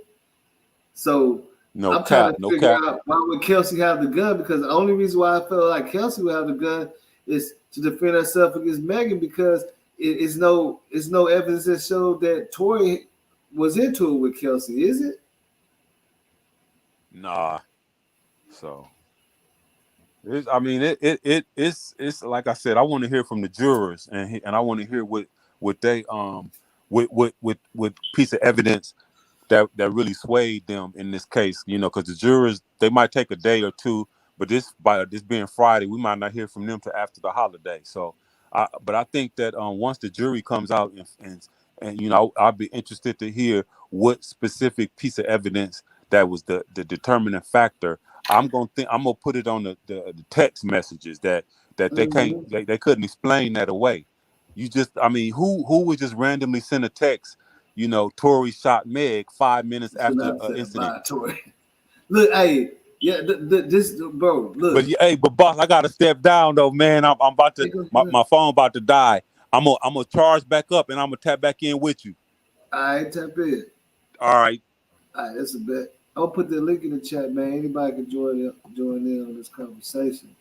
So I'm trying to figure out why would Kelsey have the gun, because the only reason why I felt like Kelsey would have the gun is to defend herself against Megan, because it's no evidence that showed that Tory was into it with Kelsey, is it? Nah. So it's like I said, I want to hear from the jurors, and I want to hear what they with piece of evidence that really swayed them in this case, you know, because the jurors, they might take a day or two But this being Friday, we might not hear from them till after the holiday. So, but I think that once the jury comes out and you know, I'll be interested to hear what specific piece of evidence that was the determining factor. I'm gonna put it on the text messages that they can't they couldn't explain that away. You just, I mean, who would just randomly send a text? You know, Tory shot Meg 5 minutes after an incident. Bye, Tory. Look, hey, yeah, this bro. Look, but boss, I gotta step down though, man. I'm about to my phone about to die. I'm gonna charge back up and I'm gonna tap back in with you. All right, tap in. All right, that's a bet. I'll put the link in the chat, man. Anybody can join in on this conversation.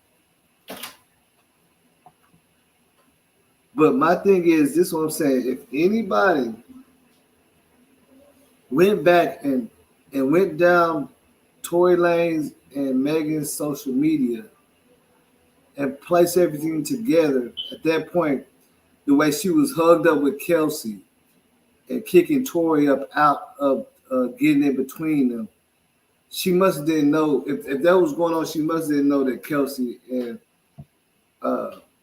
But my thing is, this is what I'm saying. If anybody went back and went down Tory Lanez and Megan's social media and placed everything together, at that point, the way she was hugged up with Kelsey and kicking Tory up out of getting in between them, she must didn't know if that was going on. She must didn't know that Kelsey and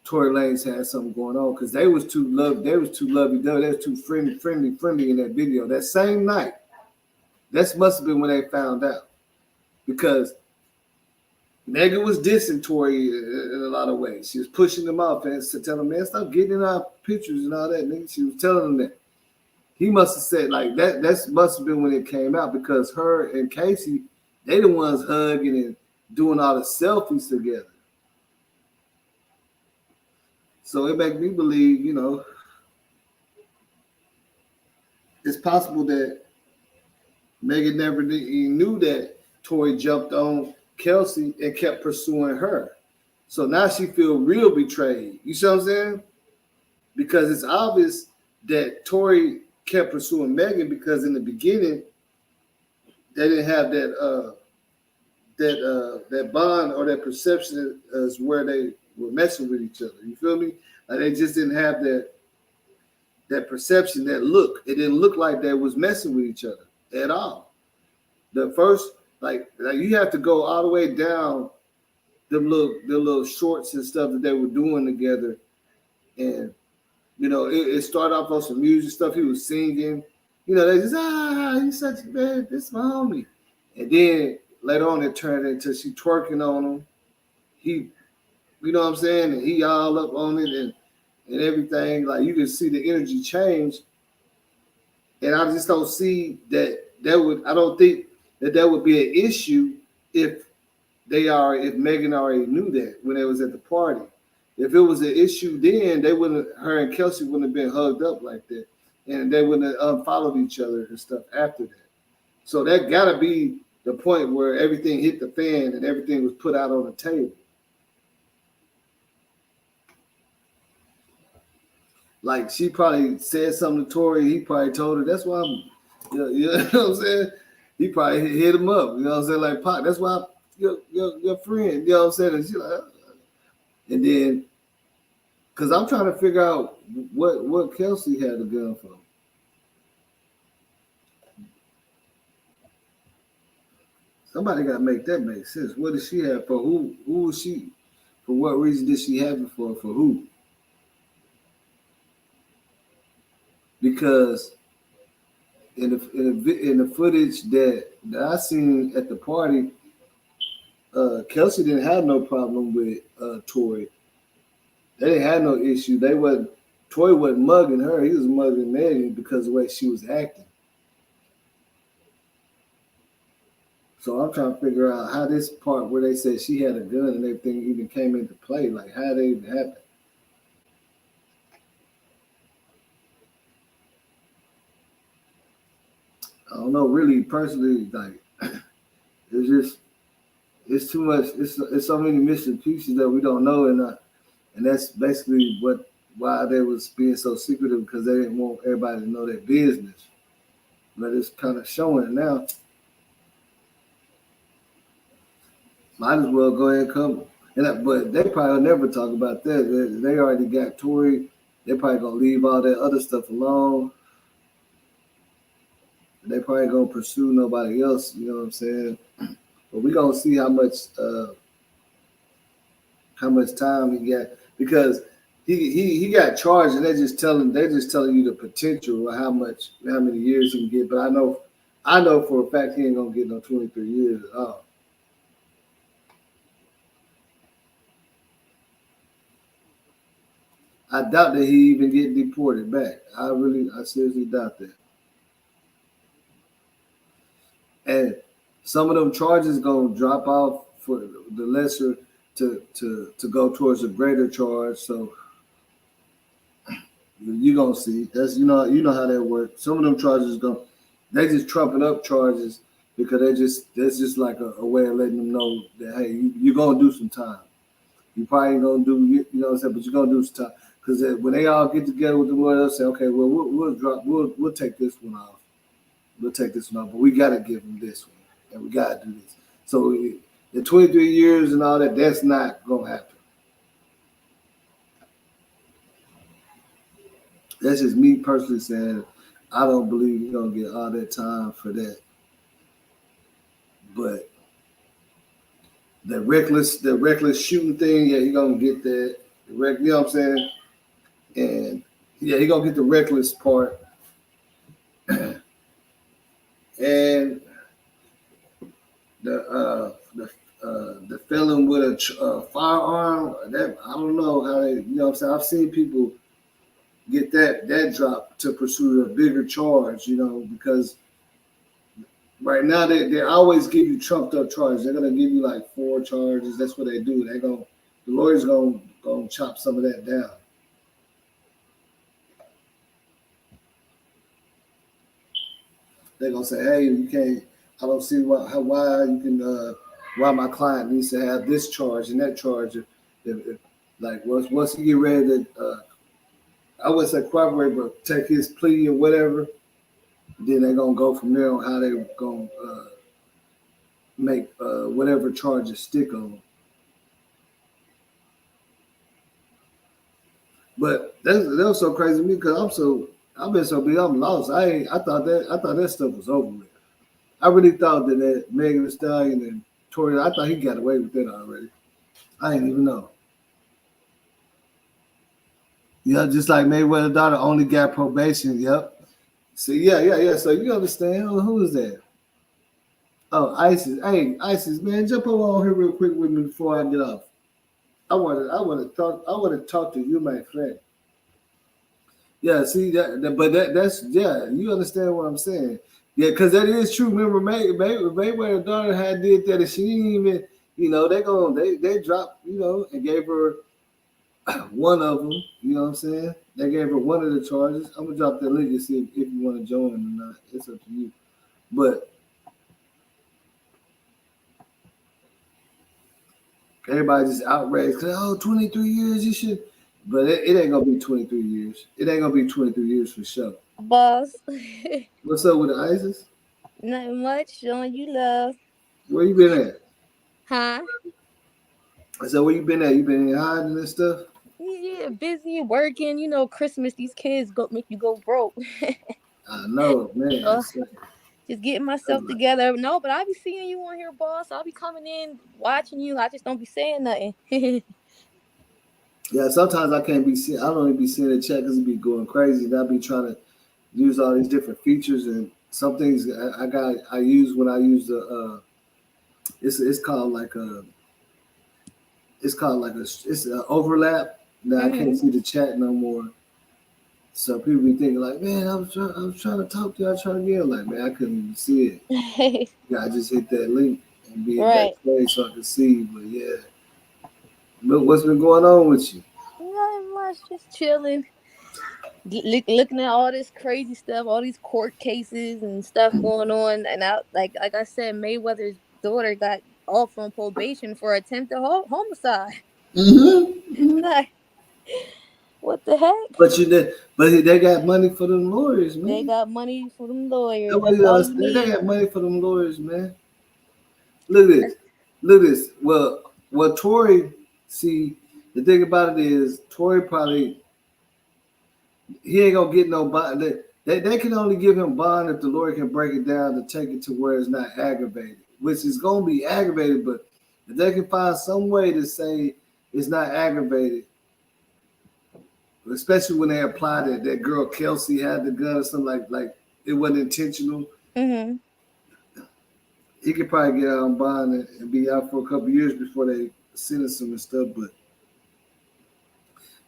Tory Lanez had something going on, because they was too lovey. They was too too friendly in that video. That same night, that must have been when they found out, because Megan was dissing Tory in a lot of ways. She was pushing him off and telling him, man, stop getting in our pictures and all that. Nigga, she was telling him that. He must have said like that. That must have been when it came out, because her and Casey, they the ones hugging and doing all the selfies together. So it makes me believe, you know, it's possible that Megan never knew that Tory jumped on Kelsey and kept pursuing her. So now she feel real betrayed. You see what I'm saying? Because it's obvious that Tory kept pursuing Megan, because in the beginning they didn't have that bond or that perception as where they were messing with each other. You feel me? Like they just didn't have that perception, that look. It didn't look like they was messing with each other at all. The first, like you have to go all the way down the little shorts and stuff that they were doing together, and you know it started off on some music stuff. He was singing, you know, they just he's such a man, this is my homie, and then later on it turned into she twerking on him. He, you know what I'm saying, and he all up on it and everything. Like you can see the energy change, and I just don't see that would. I don't think that would be an issue if Megan already knew that when they was at the party. If it was an issue, then her and Kelsey wouldn't have been hugged up like that, and they wouldn't have unfollowed each other and stuff after that. So that gotta be the point where everything hit the fan and everything was put out on the table. Like she probably said something to Tory, he probably told her, that's why you know what I'm saying? He probably hit him up, you know what I'm saying? Like, Pop, that's why your friend, you know what I'm saying? And she like, and then, because I'm trying to figure out what Kelsey had the gun for. Somebody got to make that make sense. What did she have for? Who was she? For what reason did she have it for? For who? Because in the footage that I seen at the party, Kelsey didn't have no problem with Tory. They didn't have no issue. Tory wasn't mugging her. He was mugging Megan because of the way she was acting. So I'm trying to figure out how this part where they said she had a gun and everything even came into play. Like, how did it even happen? I don't know, really, personally, like, it's too much. It's so many missing pieces that we don't know, and that's basically why they was being so secretive, because they didn't want everybody to know their business. But it's kind of showing now. Might as well go ahead and come. But they probably never talk about that. They already got Tory. They're probably gonna leave all that other stuff alone. They probably gonna pursue nobody else. You know what I'm saying? But we gonna see how much how much time he got, because he got charged, and they're just telling you the potential of how many years he can get. But I know for a fact he ain't gonna get no 23 years at all. I doubt that he even get deported back. I seriously doubt that. And some of them charges gonna drop off for the lesser to go towards a greater charge. So you gonna see. That's you know how that works. Some of them charges they just trumping up charges because that's just like a way of letting them know that, hey, you're gonna do some time. You probably ain't gonna do, you know what I'm saying, but you're gonna do some time. Because when they all get together with the lawyer, they'll say, okay, well, we'll take this one off. We'll take this one off, but we gotta give them this one, and we gotta do this. So the 23 years and all that, that's not gonna happen. That's just me personally saying, I don't believe you're gonna get all that time for that. But the reckless shooting thing, yeah, you're gonna get that. You know what I'm saying? And yeah, he gonna get the reckless part. And the felon with a firearm, that I don't know how they, you know what I'm saying? I've seen people get that drop to pursue a bigger charge, you know, because right now they always give you trumped up charges. They're gonna give you like 4 charges. That's what they do. The lawyers gonna chop some of that down. They're gonna say, hey, you can't. I don't see why you can. Why my client needs to have this charge and that charge. Like once he get ready to, I wouldn't say cooperate, but take his plea or whatever. Then they're gonna go from there on how they're gonna make whatever charges stick on them. But that was so crazy to me because I've been so big, I'm lost. I thought that stuff was over with. I really thought that Megan Thee Stallion and Tory, I thought he got away with that already. I didn't even know. Yeah, just like Mayweather's daughter only got probation. Yep. See, yeah. So you understand? Who is that? Oh, Isis. Hey, Isis, man, jump on here real quick with me before I get off. I want to talk to you, my friend. Yeah, see that's you understand what I'm saying. Yeah, because that is true. Remember, Mayweather's daughter had did that, and she didn't even, you know, they dropped, you know, and gave her one of them. You know what I'm saying? They gave her one of the charges. I'm gonna drop that link and see if you want to join or not. It's up to you. But everybody just outraged because 23 years, you should. But it ain't gonna be 23 years. It ain't gonna be 23 years for sure. Boss. What's up with the ISIS? Nothing much. Showing you love. Where you been at? Huh? I said, where you been at? You been in hiding and stuff? Yeah, busy working. You know, Christmas, these kids make you go broke. I know, man. Just getting myself together. No, but I be seeing you on here, boss. I'll be coming in, watching you. I just don't be saying nothing. Yeah, sometimes I can't be seeing. I don't even be seeing the chat because it be going crazy. And I be trying to use all these different features, and some things I use when I use the. It's called like an overlap. Now I can't see the chat no more. So people be thinking like, man, I was trying to talk to you. I was trying to get like, man, I couldn't even see it. I just hit that link and be in that place so I can see. But yeah. But what's been going on with you? Nothing much, just chilling. Looking at all this crazy stuff, all these court cases and stuff going on. And like I said, Mayweather's daughter got off on probation for attempted homicide. Mm-hmm. Like, what the heck? But they got money for them lawyers, man. They got money for them lawyers. They got money for them lawyers, man. Look at this. Well, Tory. See, the thing about it is, Tory probably he ain't gonna get no bond. They can only give him bond if the lawyer can break it down to take it to where it's not aggravated, which is gonna be aggravated. But if they can find some way to say it's not aggravated. Especially when they applied it. That girl Kelsey had the gun or something like it wasn't intentional. Mm-hmm. He could probably get out on bond and be out for a couple years before they sentence him and stuff, but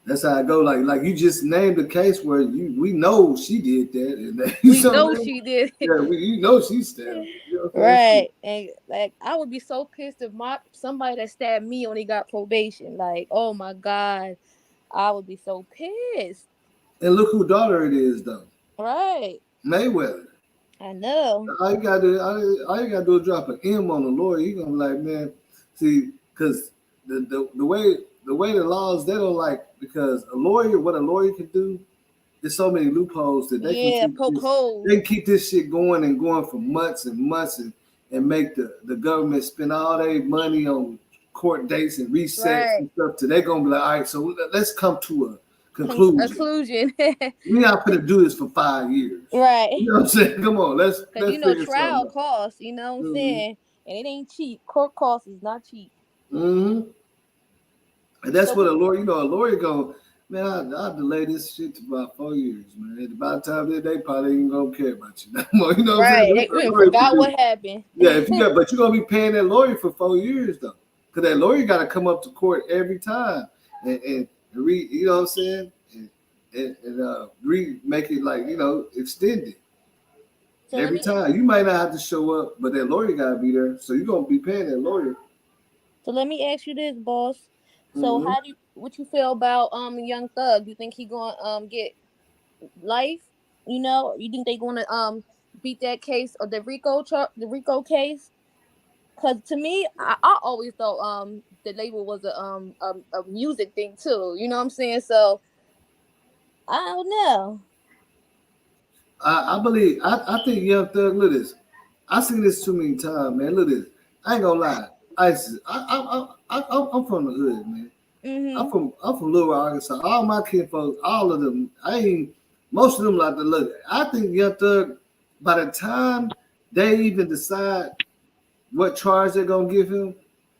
that's how I go. Like you just named a case where we know she did that, and we know she did. Yeah, you know she stabbed. You know right, and like I would be so pissed if somebody that stabbed me only got probation. Like, oh my god, I would be so pissed. And look who daughter it is, though. Right, Mayweather. I know. All you gotta do is drop an M on the lawyer. You gonna be like, man, see, because the way the laws, they don't like, because what a lawyer can do, there's so many loopholes that they can keep this shit going and going for months and months and make the government spend all their money on court dates and resets and stuff. Till they're gonna be like, all right, so let's come to a conclusion. We're not gonna do this for 5 years. Right. You know what I'm saying? Come on, let's trial costs, you know what I'm saying? And it ain't cheap. Court costs is not cheap. Mm-hmm. And that's what a lawyer go, man, I'll delay this shit to about 4 years, man. By the time they probably ain't gonna care about you no more. You know what I'm saying? They forgot what happened. Yeah, but you're gonna be paying that lawyer for 4 years though. Because that lawyer gotta come up to court every time and read, you know what I'm saying? And make it like, extended. So every time. You might not have to show up, but that lawyer gotta be there. So you're gonna be paying that lawyer. So let me ask you this, boss. So what you feel about Young Thug? You think he gonna get life? You think they gonna beat that case or the RICO case? Because to me, I always thought the label was a music thing too. You know what I'm saying? So I don't know. I think Young Thug, look at this. I've seen this too many times, man. Look at this. I ain't gonna lie. I'm from the hood, man. Mm-hmm. I'm from Little Rock, Arkansas. All my kinfolk, all of them, most of them like to look. I think Young Thug, by the time they even decide what charge they're gonna give him,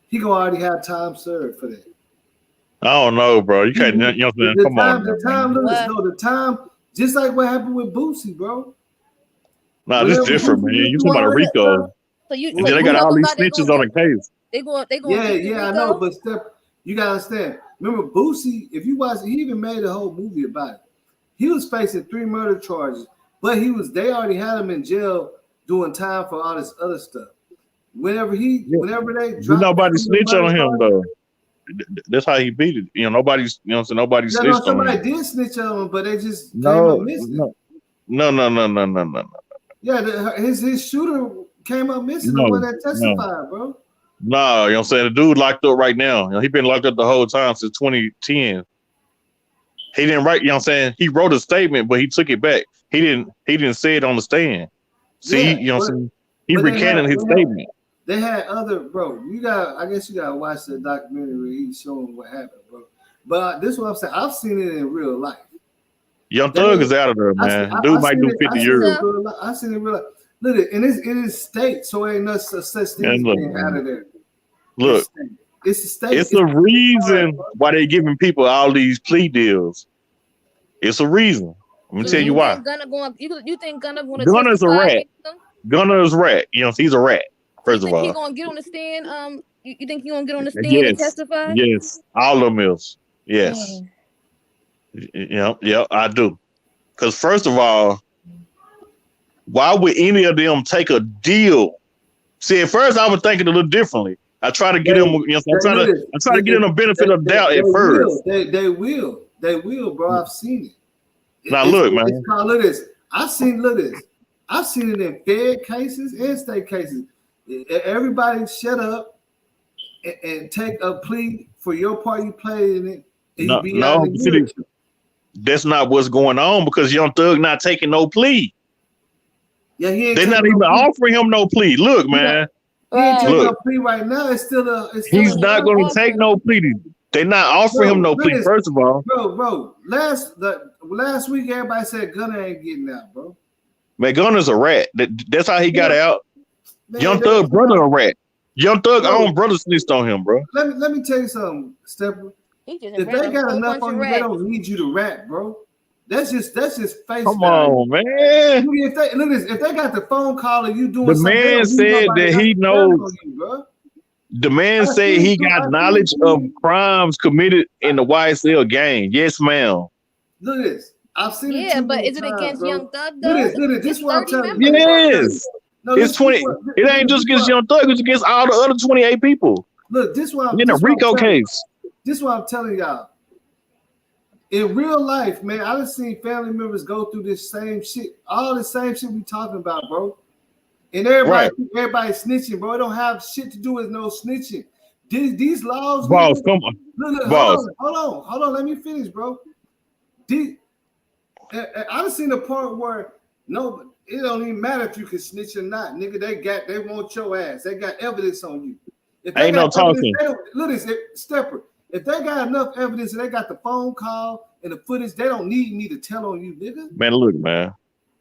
he gonna already have time served for that. I don't know, bro. You can't. You know what I'm saying? Come on. The time, just like what happened with Boosie, bro. Nah, this is different, man. You talking about a RICO? And then they got all these snitches on the case. They going. Yeah, I know, but you gotta understand. Remember, Boosie, if you watch, he even made a whole movie about it. He was facing 3 murder charges, but they already had him in jail doing time for all this other stuff. Whenever they dropped, nobody snitched on him though. That's how he beat it. Nobody's, nobody snitched on him. Somebody did snitch on him, but they just came up missing. No. Yeah, his shooter came up missing. The one that testified, bro. No, you know what I'm saying? The dude locked up right now. He been locked up the whole time since 2010. He didn't write, you know what I'm saying? He wrote a statement, but he took it back. He didn't say it on the stand. See, you know what I'm saying? He recanted his statement. They had bro. I guess you gotta watch the documentary where he's showing what happened, bro. But this is what I'm saying. I've seen it in real life. Young Thug is out of there, man. Dude might do 50 years. I've seen it in real life. Look, and it is state, so ain't no such thing as being out of there. Look, it's a state. It's a reason why they're giving people all these plea deals. It's a reason. Let me tell you why. You think Gunna going to? Gunna's a rat. Gunna is a rat. He's a rat. First of all, he gonna get on the stand. You think he gonna get on the stand and testify? Yes, all of them is. Yes. Yeah, I do. Because first of all, why would any of them take a deal? See, at first I was thinking a little differently. I try to get them. I'm trying to get them a benefit of doubt at first. They will, bro. I've seen it. Now look, man. Look at this. I've seen it in Fed cases and state cases. Everybody shut up and take a plea for your part you played in it. And that's not what's going on, because Young Thug not taking no plea. Yeah, they're not even offering him no plea. Look, man. He ain't taking no plea right now. He's not going to take no plea. They're not offering him no plea. First of all, bro. Last week everybody said Gunna ain't getting out, bro. Man, Gunna's a rat. That's how he got out. Man, Young Thug brother a rat. Young Thug own brother snitched on him, bro. Let me tell you something, Stepper. If they got enough on you, they don't need you to rap, bro. That's just face value. Come on, man. If they got the phone call and you doing the something, man said that he knows. The man said he got knowledge of crimes committed in the YSL gang. Yes, ma'am. Look at this. I've seen it. Yeah, but is it against Young Thug though? Look at this. This is what I'm telling you. Yes. It's 20. It ain't just against Young Thug. It's against all the other 28 people. Look, this one in a RICO case. This is what I'm telling y'all. In real life, man, I done seen family members go through this same shit, all the same shit we talking about, bro. And everybody snitching, bro. It don't have shit to do with no snitching. These laws, boss, come on, look, boss. Hold on. Let me finish, bro. I done seen a part where it don't even matter if you can snitch or not, nigga. They want your ass. They got evidence on you. If they ain't no talking. Look, Stepper. If they got enough evidence and they got the phone call and the footage, they don't need me to tell on you, nigga. Man, look, man.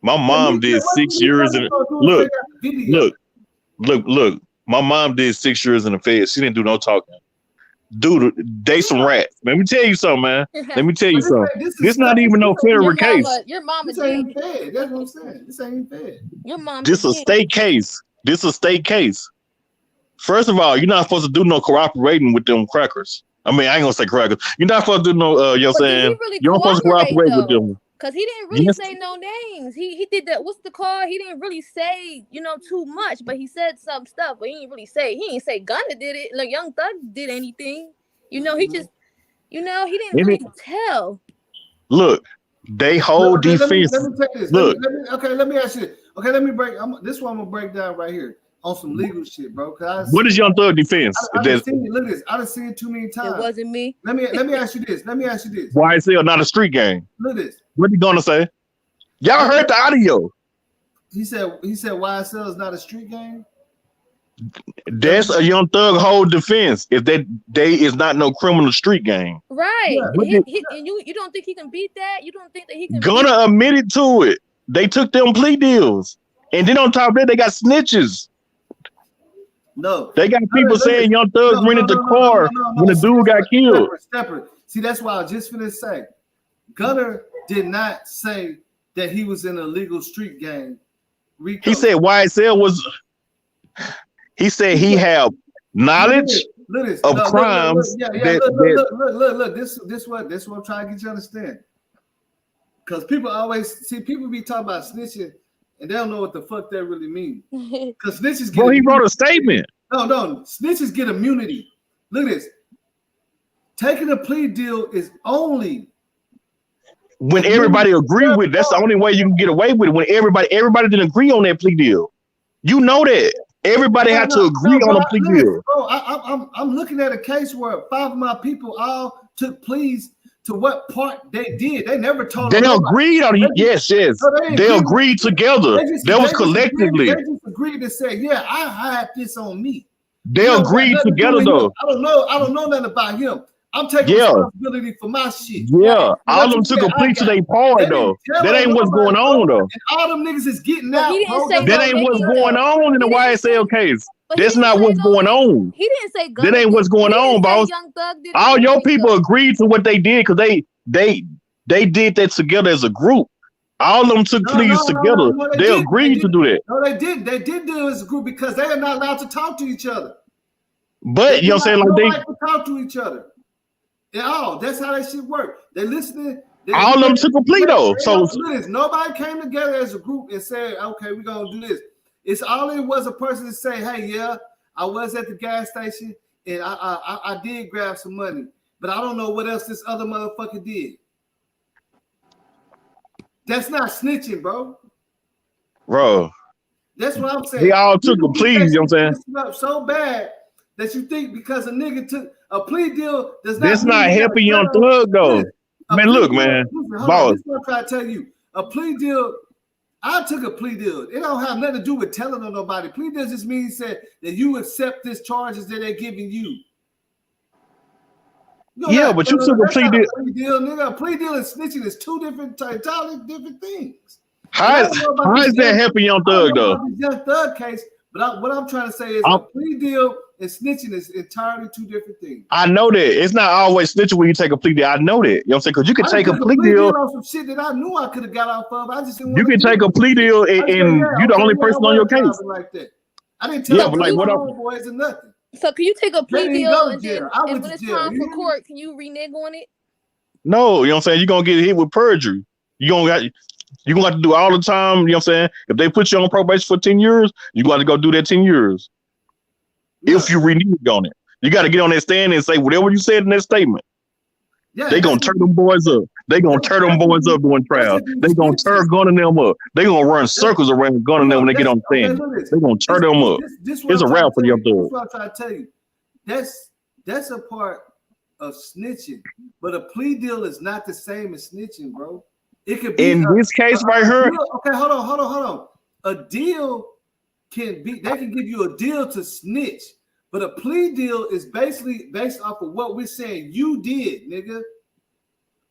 My mom did 6 years in look. My mom did 6 years in the Fed. She didn't do no talking. Dude, they some rats. Let me tell you something, man. Let me tell you something. This not even no federal case. Your mama this ain't Fed. That's what I'm saying. This ain't Fed. Your mom. This a state case. This a state case. First of all, you're not supposed to do no cooperating with them crackers. I mean, I ain't gonna say crackers. You're not supposed to do no, you know what I'm saying? You're not supposed to cooperate with them. Because he didn't really say no names. He did that. What's the call? He didn't really say, too much, but he said some stuff, but he didn't really say. He didn't say Gunna did it. Like Young Thug did anything. He just, he didn't really tell. Look, they hold defense. Let me take this. Look. Let me ask you. Okay, let me break. This one I'm gonna break down right here on some legal shit, bro. What is Young Thug defense? Look at this. I done seen it too many times. It wasn't me. Let me ask you this. YSL not a street gang. Look at this. What he gonna say? Y'all heard the audio. He said YSL is not a street gang. That's a Young Thug whole defense. If they is not no criminal street gang. Right. Yeah. You don't think he can beat that? You don't think that he can? Gunna admitted to it. They took them plea deals, and then on top of that, they got snitches. No, they got people saying Young Thug rented the car when the dude got killed. Stepper. See, that's why I just finished saying. Gunna did not say that he was in a legal street gang. He said YSL was. He said he had knowledge of crimes. Look. This what I'm trying to get you to understand. Because people be talking about snitching and they don't know what the fuck that really means. Because snitches get. Bro, he wrote a statement. No. Snitches get immunity. Look at this. Taking a plea deal is only when everybody agree with it. That's the only way you can get away with it. When everybody didn't agree on that plea deal. You know that. Everybody had to agree on a plea deal. Bro, I'm looking at a case where 5 of my people all took pleas to what part they did. They never told. They agreed on it. Yes. They agreed together. That was collectively. They just agreed to say, yeah, I had this on me. They agreed together though. I don't know nothing about him. I'm taking responsibility for my shit. Yeah, all of them took a plea to their part though. That ain't what's going on though. And all them niggas is getting out. That ain't what's going on in the YSL case. That's not what's going on. He didn't say Gunna. That ain't what's going on, boss. All your people agreed to what they did because they did that together as a group. All of them took pleas together. They agreed to do that. No, they did. They did do it as a group because they are not allowed to talk to each other. But you know what I'm saying, like they talk to each other. That's how that shit work. They listening. All of them took a plea though. So nobody came together as a group and said, "Okay, we're gonna do this." It's all it was a person to say, "Hey, yeah, I was at the gas station and I did grab some money, but I don't know what else this other motherfucker did." That's not snitching, bro. That's what I'm saying. They all took a plea. You know what I'm saying? So bad that you think because a nigga took a plea deal does not. That's not helping Young Thug though. Man, look, man. Boss. This is what I'm trying to tell you. A plea deal. I took a plea deal. It don't have nothing to do with telling on nobody. Plea deal just means that you accept these charges that they're giving you. Yeah, but you took a plea deal. Nigga, a plea deal and snitching is two entirely different things. How is that helping Young Thug though? Young Thug case, But what I'm trying to say is a plea deal and snitching is entirely two different things. I know that it's not always snitching when you take a plea deal. I know that. You know what I'm saying? Because you can take a plea deal on some shit that I knew I could have got off of. I just didn't you can take a plea deal and you're the only person on your case. Like that. I didn't tell but like what homeboys or nothing. So can you take a plea deal and then when it's time for court, can you renege on it? No, you know what I'm saying? You're gonna get hit with perjury. You're gonna have to do all the time, you know what I'm saying? If they put you on probation for 10 years, you got to go do that 10 years. Yeah. If you renege on it. You got to get on that stand and say whatever you said in that statement. Yeah, they gonna turn them boys up. They gonna turn them boys up during trial. They gonna turn gunning them up. They gonna run circles around gunning them when they get on the stand. They gonna turn them up. It's a wrap for Young Thug. That's what I'm trying to tell you. That's a part of snitching, but a plea deal is not the same as snitching, bro. It could be in this case right here. Okay, hold on. A deal can be, they can give you a deal to snitch, but a plea deal is basically based off of what we're saying you did, nigga.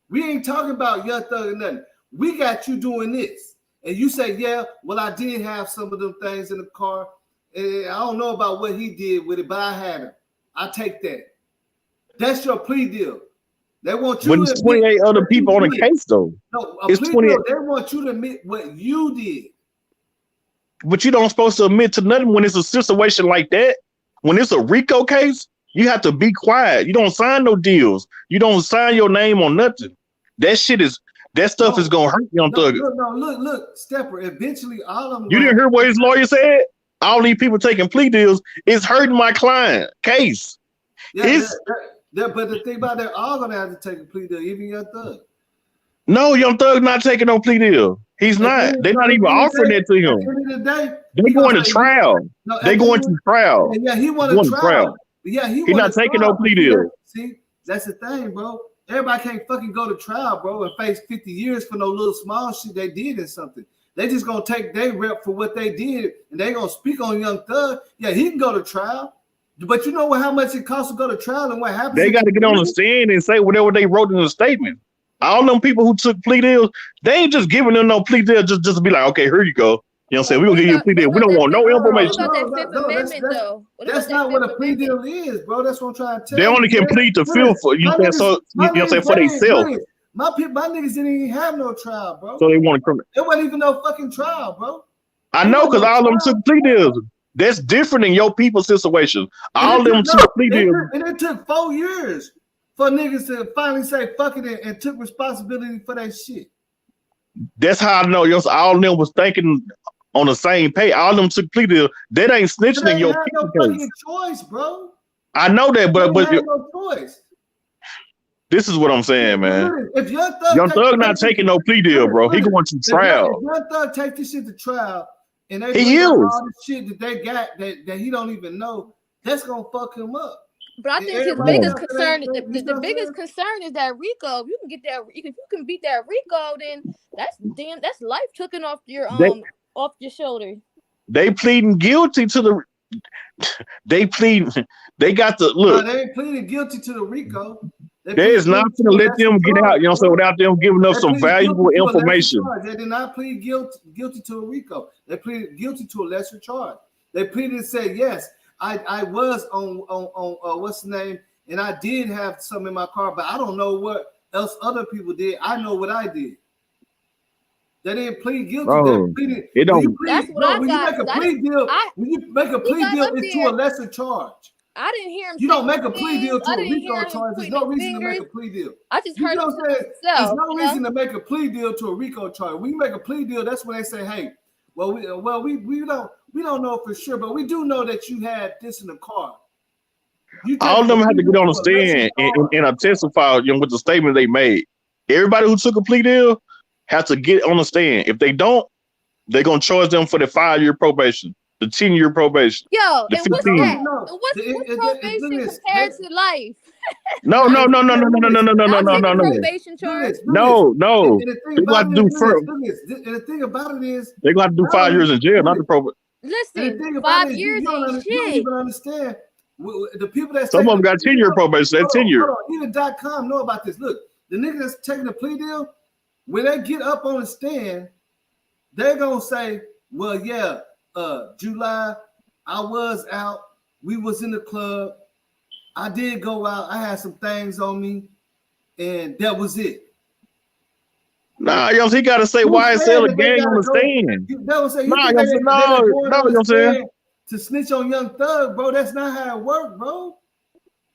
We ain't talking about Young Thug or nothing. We got you doing this, and you say, yeah, well, I did have some of them things in the car, and I don't know about what he did with it, but I had him. I take that. That's your plea deal. They want you. But it's 28 other people on the case, though. No, it's 28. They want you to admit what you did. But you don't supposed to admit to nothing when it's a situation like that. When it's a RICO case, you have to be quiet. You don't sign no deals. You don't sign your name on nothing. That stuff is gonna hurt Young Thug. Look, Stepper. Eventually, all of them. You didn't hear what his lawyer said? All these people taking plea deals is hurting my client case. But the thing about it, they're all gonna have to take a plea deal, even Young Thug. No, Young Thug not taking no plea deal. He's not. They're not even offering that to him. At the end of the day, they're going to trial. They're going to trial. Yeah, he wanted to trial. Yeah, he's not taking no plea deal. See, that's the thing, bro. Everybody can't fucking go to trial, bro, and face 50 years for no little small shit they did or something. They just gonna take their rep for what they did, and they gonna speak on Young Thug. Yeah, he can go to trial. But you know how much it costs to go to trial and what happens? They got to get on the stand and say whatever they wrote in the statement. All them people who took plea deals, they ain't just giving them no plea deal just to be like, okay, here you go. You know what I'm saying? We're going to give you a plea deal. We don't want no information. That's not what a plea deal is, bro. That's what I'm trying to tell you. They only can plead the fifth for, you know what I'm saying, for themselves. My niggas didn't even have no trial, bro. So they want to come. There wasn't even no fucking trial, bro. I know, because all of them took plea deals. That's different in your people's situation. All them took plea deals. And it took 4 years for niggas to finally say fuck it and took responsibility for that shit. That's how I know. All of them was thinking on the same page. All of them took plea deals. That ain't snitching in your people's no fucking choice, bro. I know that, but no choice. This is what I'm saying, man. If Young Thug not taking no plea deal, bro. He going to trial. If Young Thug take this shit to trial, and they bring all this shit that they got that he don't even know, that's gonna fuck him up. But I think his biggest concern, the biggest concern is that RICO. If you can get that, if you can beat that RICO, then that's life taken off your off your shoulders. They pleading guilty to the. They got the look. No, they ain't pleading guilty to the RICO. They is not going to let them get out, you know what I'm saying, without them giving us some valuable information. They did not plead guilty to a RICO. They pleaded guilty to a lesser charge. They pleaded and said, yes, I was on what's the name, and I did have something in my car, but I don't know what else other people did. I know what I did. They didn't plead guilty. Bro, they pleaded, that's what I got. When you make a plea deal, it's to a lesser charge. I didn't hear him. You don't make a plea deal to a RICO charge. There's no reason to make a plea deal. I just heard him say there's no reason to make a plea deal to a RICO charge. When you make a plea deal, that's when they say, "Hey, we don't know for sure, but we do know that you had this in the car." All of them had to get on the stand and testify, you know, with the statement they made. Everybody who took a plea deal has to get on the stand. If they don't, they're gonna charge them for the 5-year probation. The 10-year probation. Yo, and what's that? What's probation compared to life? No. Probation charge? No. They got to do first. And the thing about it is, they got to do 5 years in jail, not the probation. Listen, 5 years ain't shit. You don't even understand. The people that some of them got 10-year probation. That's 10 years. Even .com know about this. Look, the nigga that's taking a plea deal, when they get up on the stand, they're gonna say, "Well, yeah." July I was out. We was in the club. I did go out. I had some things on me, and that was it. Nah, yo, he got to say YSL a gang on the stand. To snitch on Young Thug, bro. That's not how it works, bro.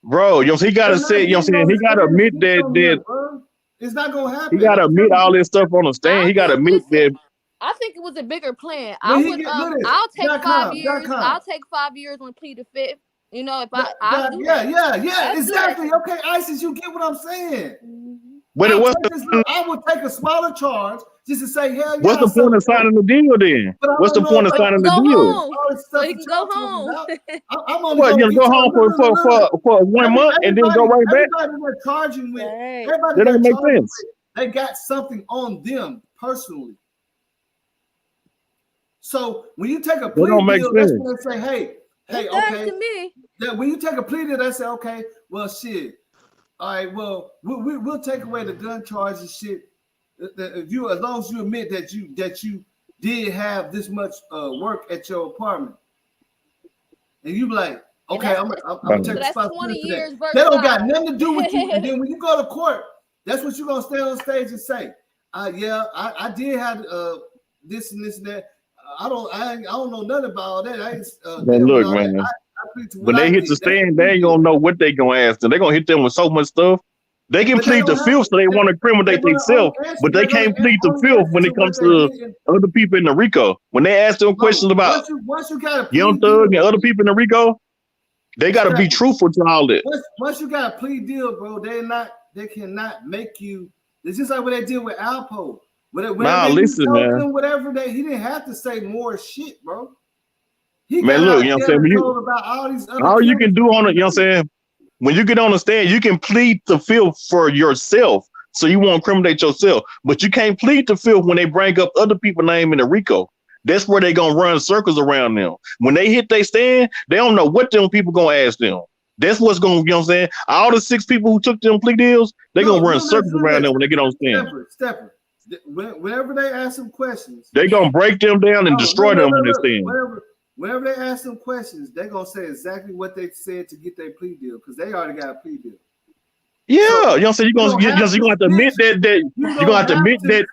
Bro, yo, he got to say, he got to admit that it's not gonna happen. He got to admit all this stuff on the stand. He got to admit that. I think it was a bigger plan. I'll take 5 years. I'll take 5 years and plead the fifth. You know, if I do that. Exactly. Good. Okay, Isis, you get what I'm saying. But I would take a smaller charge just to say, hell yeah. What's the point of signing the deal then? What's the point of signing the deal? So he can go home. What, you go home for 1 month and then go right back? Everybody they're charging with, that don't make sense. They got something on them personally. So when you take a plea deal, that's when they say, hey, okay. To me. That when you take a plea deal, they say, okay, well, shit. All right, well, we'll take away the gun charge and shit. If you, as long as you admit that you did have this much work at your apartment, and you be like, okay, I'm gonna take responsibility for that. That don't got nothing to do with you. And then when you go to court, that's what you're gonna stand on stage and say, I did have this and this and that. I don't know nothing about all that. Man, look, man. When they hit the stand, they ain't gonna know what they gonna ask them. They gonna hit them with so much stuff. They can plead the fifth, so they want to incriminate themselves, but they can't plead the fifth when it comes to other people in the RICO. When they ask them questions about Young Thug and other people in the RICO, they got to be truthful to all that. Once you got a plea deal, bro, they cannot make you. It's just like what they did with Alpo. Listen, man. Whatever he didn't have to say more shit, bro. Man, look, you know what I'm saying? All you can do on it, you know what I'm saying? When you get on the stand, you can plead the fifth for yourself, so you won't incriminate yourself. But you can't plead the fifth when they bring up other people's name in the RICO. That's where they gonna run circles around them. When they hit their stand, they don't know what them people gonna ask them. That's what's gonna, you know what I'm saying? All the 6 people who took them plea deals, they gonna run circles around them when they get on the stand. Stepper. Whenever they ask them questions, they gonna break them down and destroy them when they stand. Whenever they ask them questions, they're gonna say exactly what they said to get their plea deal because they already got a plea deal. Yeah, so, you know what I'm saying? You're gonna have to admit that you're gonna have to admit that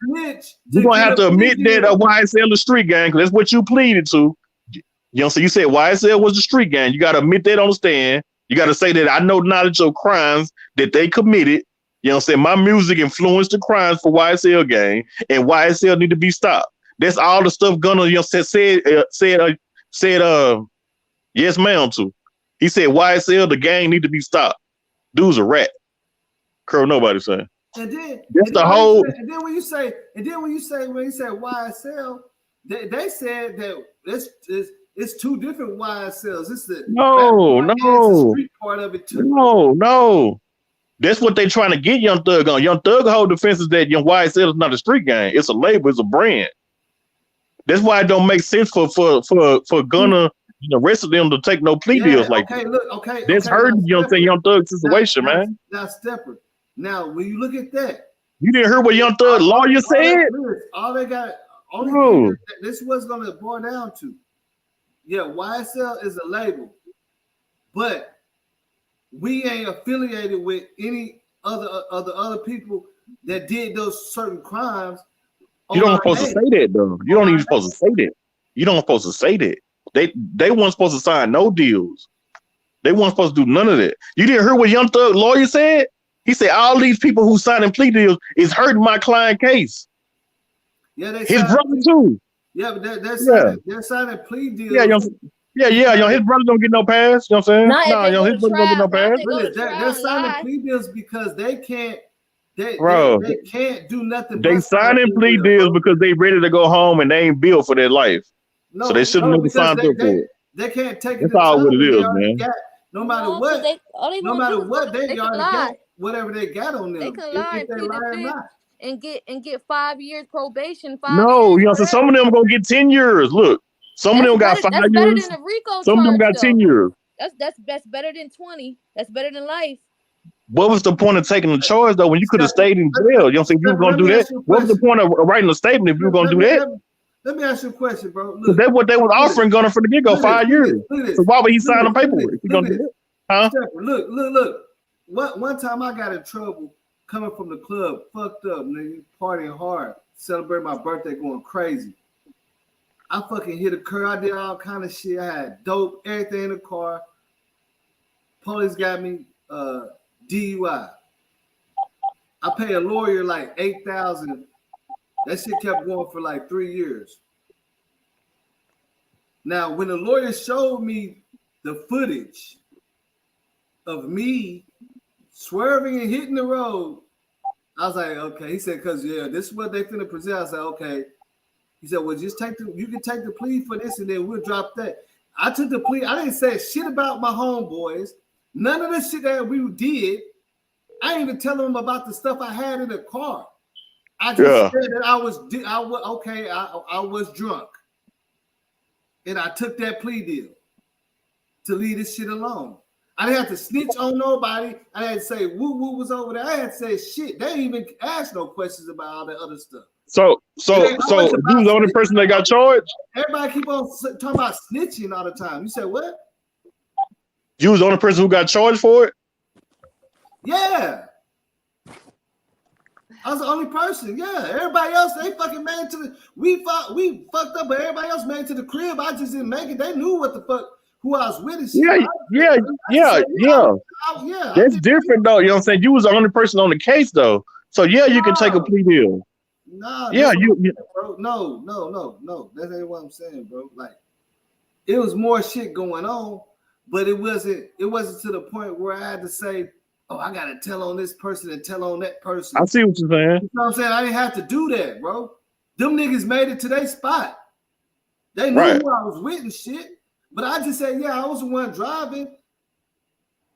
you're gonna have to admit that YSL the street gang, because that's what you pleaded to. You know, so you said YSL was the street gang. You gotta admit that on the stand. You gotta say that I know knowledge of crimes that they committed. You know what I'm saying? My music influenced the crimes for YSL gang, and YSL need to be stopped. That's all the stuff Gunner, you know, said yes ma'am to. He said YSL the gang need to be stopped. Dude's a rat. Curl nobody saying. And then that's the whole. And then when you say when he said YSL, they said that it's 2 different YSLs. It's the street part of it too. No. That's what they trying to get Young Thug on. Young Thug whole defense is that Young YSL is not a street gang. It's a label. It's a brand. That's why it don't make sense for Gunna and the rest of them to take no plea deals like that. That's hurting Young Thug situation, man. Now, Stepper. Now, when you look at that, you didn't hear what Young Thug lawyer said. All they got, this is what's going to boil down to. Yeah, YSL is a label, but we ain't affiliated with any other people that did those certain crimes. You don't supposed to say that though. You don't even supposed to say that. You don't supposed to say that. They weren't supposed to sign no deals. They weren't supposed to do none of that. You didn't hear what Young Thug lawyer said? He said all these people who signing plea deals is hurting my client case. Yeah, his brother too. Yeah, but they're signing plea deals. His brother don't get no pass. You know what I'm saying? His brother don't get no pass. They're signing plea deals because they can't. They can't do nothing. They signing plea deals because they ready to go home and they ain't built for their life. So they shouldn't have signed up for it. They can't take it. That's all what it is, man. No matter what, they already got whatever they got on them. They can lie and get 5 years probation. You know what I'm saying? Some of them gonna get 10 years. Look, some of them got 5 years. Some of them got 10 years. That's better than 20. That's better than life. What was the point of taking the charge though when you could have stayed in jail? You know what I'm saying? You were gonna do that. What was the point of writing a statement if you were gonna do that? Let me ask you a question, bro. Look, that's what they was offering Gunner from the get-go 5 years. So why would he sign the paperwork? He gonna do it? Huh? Look. One time I got in trouble coming from the club, fucked up, nigga, partying hard, celebrating my birthday, going crazy. I fucking hit a curb. I did all kind of shit. I had dope, everything in the car. Police got me DUI. I paid a lawyer like $8,000. That shit kept going for like 3 years. Now, when the lawyer showed me the footage of me swerving and hitting the road, I was like, okay. He said, because this is what they finna present. I was like, okay. He said, well, just you can take the plea for this and then we'll drop that. I took the plea. I didn't say shit about my homeboys. None of the shit that we did. I didn't even tell them about the stuff I had in the car. I just said that I was drunk. And I took that plea deal to leave this shit alone. I didn't have to snitch on nobody. I didn't say woo was over there. I had to say shit. They didn't even ask no questions about all that other stuff. So you was the only person that got charged? Everybody keep on talking about snitching all the time. You said what? You was the only person who got charged for it? Yeah. I was the only person. Yeah. Everybody else, they fucking made it to the we fucked up, but everybody else made it to the crib. I just didn't make it. They knew what the fuck who I was with and shit. Yeah. That's different though. You know what I'm saying? You was the only person on the case though. So you can take a plea deal. Nah, bro. No. That ain't what I'm saying, bro. Like, it was more shit going on, but it wasn't to the point where I had to say, oh, I gotta tell on this person and tell on that person. I see what you're saying. You know what I'm saying? I didn't have to do that, bro. Them niggas made it to their spot. They knew who I was with and shit. But I just said, I was the one driving.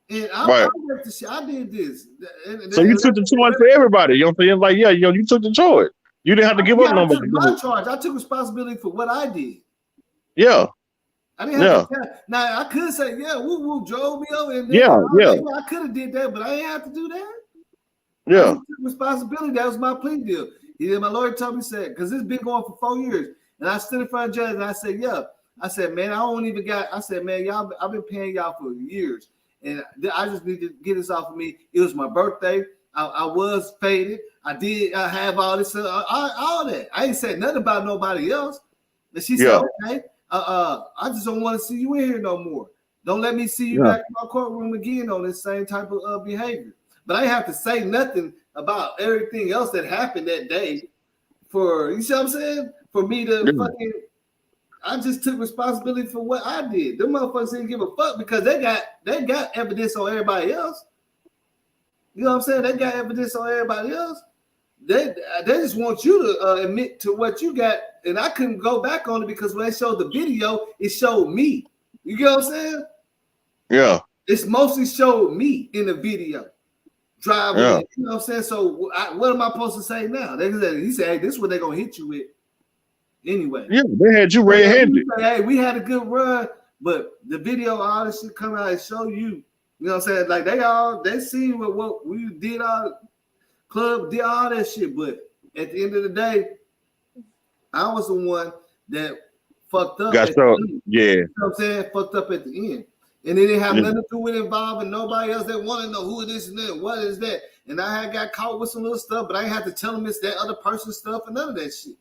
And I did this. So you took the charge for everybody. You know what I'm saying? Like, you took the charge. You didn't have to give up nobody. I took my charge. I took responsibility for what I did. Yeah. I didn't have to tell. Now I could say, woo drove me over. And I could have did that, but I didn't have to do that. Yeah. I took responsibility. That was my plea deal. My lawyer told me, because it's been going for 4 years. And I stood in front of the judge and I said, I said, man, y'all, I've been paying y'all for years. And I just need to get this off of me. It was my birthday. I was faded. I have all this, all that. I ain't said nothing about nobody else. And she said, okay, I just don't want to see you in here no more. Don't let me see you back in my courtroom again on this same type of behavior. But I didn't have to say nothing about everything else that happened that day you see what I'm saying? For me to fucking, I just took responsibility for what I did. Them motherfuckers didn't give a fuck because they got evidence on everybody else. You know what I'm saying? They got evidence on everybody else. They just want you to admit to what you got, and I couldn't go back on it because when they showed the video, it showed me. You get what I'm saying? Yeah. It's mostly showed me in the video driving. Yeah. You know what I'm saying? So what am I supposed to say now? He said, hey, this is what they're gonna hit you with. Anyway. Yeah, they had you red-handed. Hey, we had a good run, but the video, all this shit come out and show you. You know what I'm saying? Like they see what we did, all club did all that shit, but at the end of the day, I was the one that fucked up. You know what I'm saying? Fucked up at the end. And it didn't have nothing to do with involving nobody else that want to know who it is and that, what is that. And I had got caught with some little stuff, but I didn't have to tell them it's that other person's stuff and none of that shit.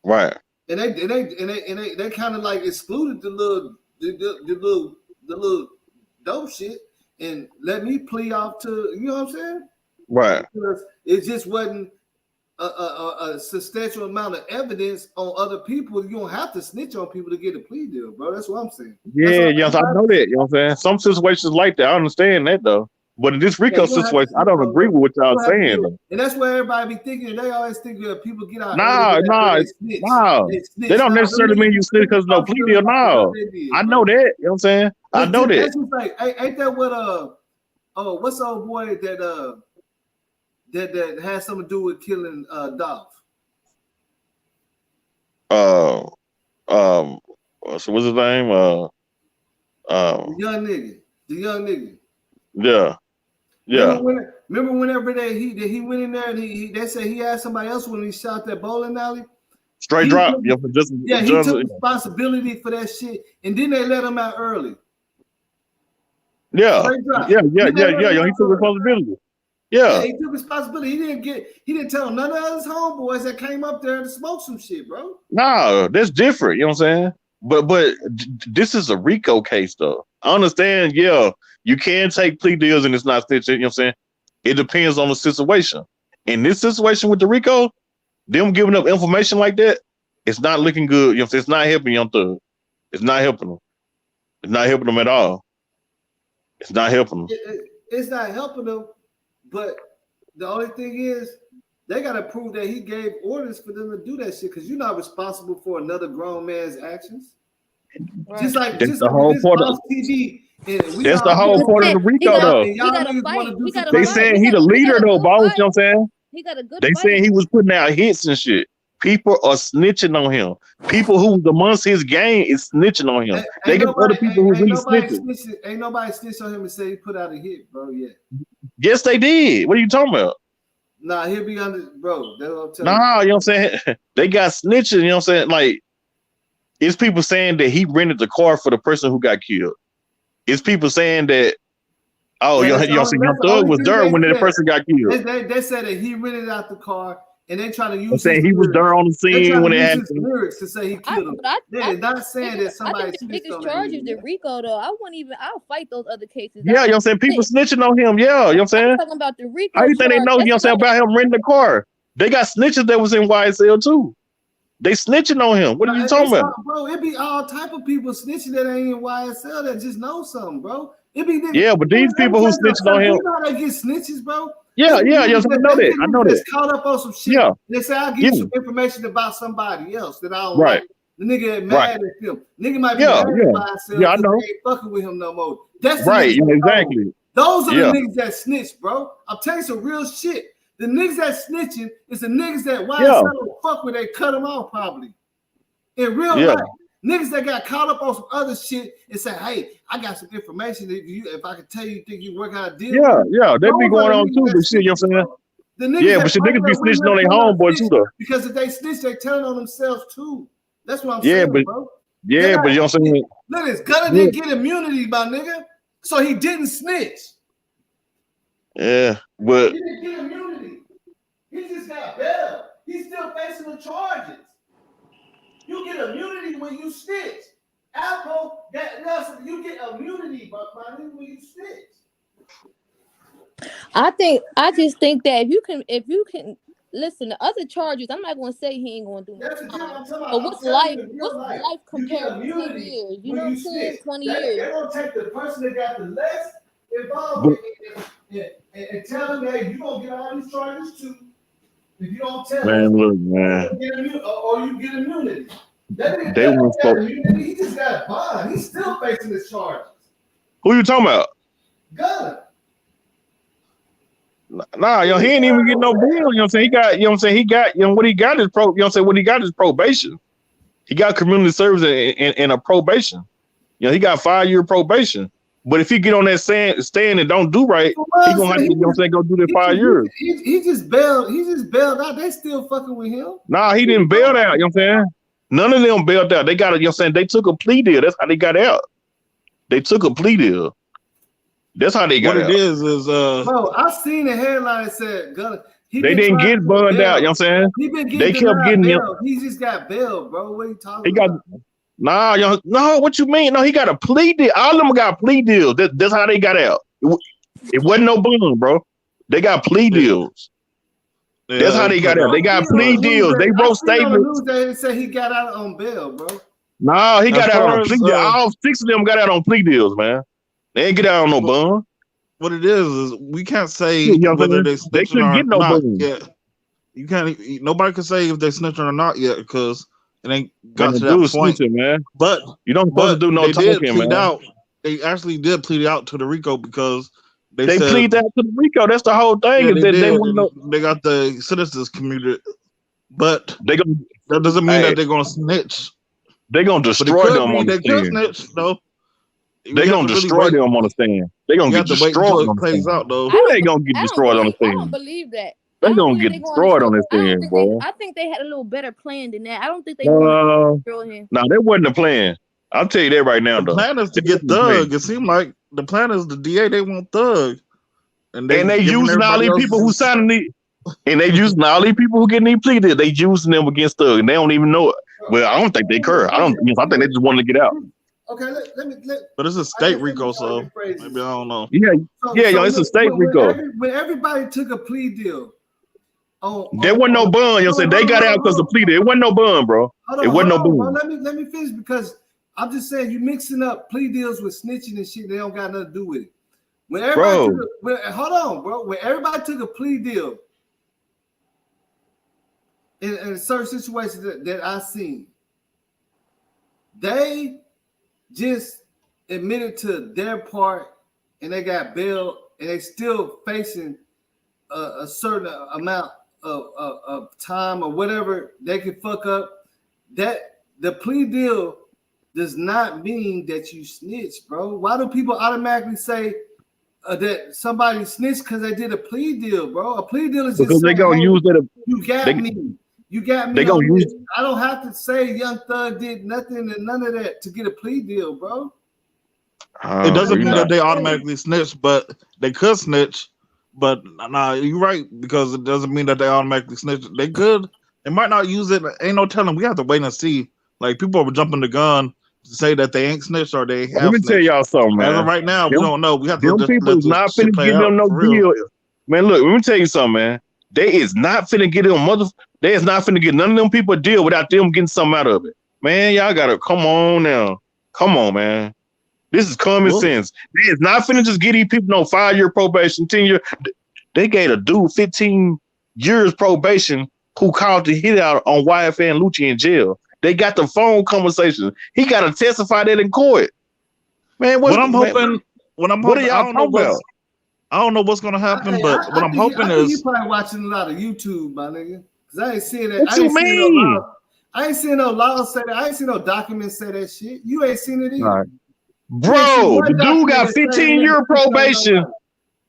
Right. And they kind of like excluded the little dope shit and let me plea off to, you know what I'm saying? Right. Because it just wasn't a substantial amount of evidence on other people. You don't have to snitch on people to get a plea deal, bro. That's what I'm saying. Yeah, yes, I know that. You know what I'm saying? Some situations like that, I understand that though. But in this RICO situation, I don't agree with what y'all saying. And that's where everybody be thinking. They always think people get out. Nah. They don't necessarily mean you snitch because no plea deal. No, I know that. You know what I'm saying? I know that. That's just like, ain't that what what's the old boy that has something to do with killing Dolph? So what's his name? The young nigga. Yeah. Yeah. Remember whenever he went in there and they said he had somebody else when he shot that bowling alley? Straight drop. He took responsibility for that shit, and then they let him out early. Yeah. He took responsibility. Yeah, he took responsibility. He didn't tell none of his homeboys that came up there to smoke some shit, bro. No, that's different. You know what I'm saying? But this is a RICO case, though. I understand. Yeah, you can take plea deals and it's not snitching. You know what I'm saying? It depends on the situation. In this situation with the RICO, them giving up information like that, it's not looking good. You know what I'm saying? It's not helping Young Thug. It's not helping them. It's not helping them at all. It's not helping them. It's not helping them. But the only thing is, they got to prove that he gave orders for them to do that shit, because you're not responsible for another grown man's actions. Right. Just like the whole part of TV. That's the whole part of the RICO, though. They saying he the leader, though, boss. You know what I'm saying? He got a good They saying he was putting out hits and shit. People are snitching on him. People who was amongst his gang is snitching on him. They got other people who really snitching. Ain't nobody snitched on him and say he put out a hit, bro, yet. Yes, they did. What are you talking about? Nah, he'll be under, bro. That's what I'm telling you know what I'm saying? They got snitching, you know what I'm saying? Like, it's people saying that he rented the car for the person who got killed. It's people saying that, you know what I'm saying? Young Thug was there when that person got killed. They said that he rented out the car, and they trying to use. I'm saying he was there on the scene when it happened. Lyrics to say he killed him. They're not saying that somebody. I think the biggest charge is the RICO, though. I'll fight those other cases. Yeah, you know what I'm saying? People snitching on him. Yeah, you know what I'm saying? I'm talking about the RICO. How you think they know? You know what I'm saying about him renting the car? They got snitches that was in YSL too. They snitching on him. What are you talking about, bro? It be all type of people snitching that ain't in YSL that just know something, bro. It be yeah, but these people who snitching on him. You know how they get snitches, bro. Yeah, I know that. I know that. Caught up on some shit. Yeah. They say I'll give you some information about somebody else that I don't like. The nigga mad at him. Nigga might be mad at myself. Yeah, I know. They ain't fucking with him no more. That's right. Exactly. Those are the niggas that snitch, bro. I'm telling you some real shit. The niggas that snitching is the niggas that YSL don't fuck with. They cut them off probably. In real life. Niggas that got caught up on some other shit and say, "Hey, I got some information. If I can tell you, think you work out a deal." Yeah, they be going on too. But shit, you know what I'm saying? But shit, niggas be snitching on their homeboy too, though. Because if they snitch, they telling on themselves too. That's what I'm saying, bro. But you know what I'm saying? Look, this Gunna didn't get immunity, my nigga, so he didn't snitch. Yeah, but he didn't get immunity. He just got bail. He's still facing the charges. You get immunity when you snitch. Alcohol, you get immunity, but when you snitch. I just think that if you can listen to other charges, I'm not gonna say he ain't gonna do nothing. But what's life compared to 10 years? You know what I'm saying? 20 years. They're gonna take the person that got the less involved and tell them that you gonna get all these charges too. If you don't tell or you get immunity. He just got bond. He's still facing his charges. Who you talking about? Gunna. Nah, he ain't even get no bill. You know what I'm saying? He got, what he got is what he got is probation. He got community service and a probation. He got 5-year probation. But if he get on that stand and don't do right, he gonna have to, go do that 5 years. He just bailed out. They still fucking with him. Nah, he didn't bail out. You know what I'm saying? None of them bailed out. They got it. You know what I'm saying? They took a plea deal. That's how they got out. They took a plea deal. That's how they got out. What it is bro, I seen the headline that said Gunna. They didn't get burned out. You know what I'm saying? He been getting they kept getting him. He just got bailed, bro. What are you talking about? No, what you mean? No, he got a plea deal. All of them got plea deals. That's how they got out. It wasn't no bond, bro. They got plea deals. Yeah, that's how they got out. They got plea deals. They wrote statements. They said he got out on bail, bro. No, he got out on plea deals. All 6 of them got out on plea deals, man. They ain't get out on no bond. What it is we can't say whether they shouldn't get no bond yet. You can't. Nobody can say if they snitching or not yet because it ain't got to that point, snitching, man. But you don't supposed to do no talking, man. They actually did plead out to the RICO because they said, plead out to the RICO. That's the whole thing. Yeah, they got the citizens community, but that doesn't mean that they're gonna snitch. They're gonna destroy them on the stand. They could snitch though. They're gonna destroy them on the stand. They're gonna get destroyed on the stand. Out, though. Who they gonna get destroyed on the stand? I don't believe that. They're gonna get destroyed on this thing, bro. I think they had a little better plan than that. I don't think they want to drill him. No, that wasn't the plan. I'll tell you that right now, the though. plan is to get Thug. It seemed like the plan is the DA, they want Thug. And they using all these people who signing these, and they using all these people who getting these plea deals. They using them against Thug, and they don't even know it. Well, I don't think they care. I think they just want to get out. Okay, let me. But it's a state RICO, so maybe I don't know. Yeah, it's a state RICO. When everybody took a plea deal, there wasn't no bond. You know, what I'm saying they got out because of plea deal. It wasn't no bond, bro. It wasn't no bond. Let me finish because I'm just saying you mixing up plea deals with snitching and shit. They don't got nothing to do with it. When everybody hold on, bro. When everybody took a plea deal in certain situations that I seen, they just admitted to their part and they got bail and they still facing a certain amount of time or whatever they can fuck up. That the plea deal does not mean that you snitch, bro. Why do people automatically say that somebody snitched because they did a plea deal, bro? A plea deal is because just they gonna use that. You got me. You got me. They gonna use. I don't have to say Young Thug did nothing and none of that to get a plea deal, bro. It doesn't mean that they automatically snitch, but they could snitch. But nah, you're right, because it doesn't mean that they automatically snitch. They could. They might not use it. Ain't no telling. We have to wait and see. Like people are jumping the gun to say that they ain't snitched or they have. Let me tell y'all something, man. As of right now, we don't know. We have to. Them people's not finna give them no deal, man. Look, let me tell you something, man. They is not finna get them They is not finna get none of them people a deal without them getting something out of it, man. Y'all gotta come on now. Come on, man. This is common sense. They is not finna just get these people no 5-year probation, 10-year. They gave a dude 15 years probation who called the hit out on YFN and Lucci in jail. They got the phone conversation. He got to testify that in court. Man, what I'm hoping, what are y'all talking about? I don't know what's gonna happen, but what I'm hoping is you probably watching a lot of YouTube, my nigga. Cause I ain't seeing that. What you mean? I ain't seen no laws say that. I ain't seen no documents say that shit. You ain't seen it either. Right. Bro, the dude got 15-year probation.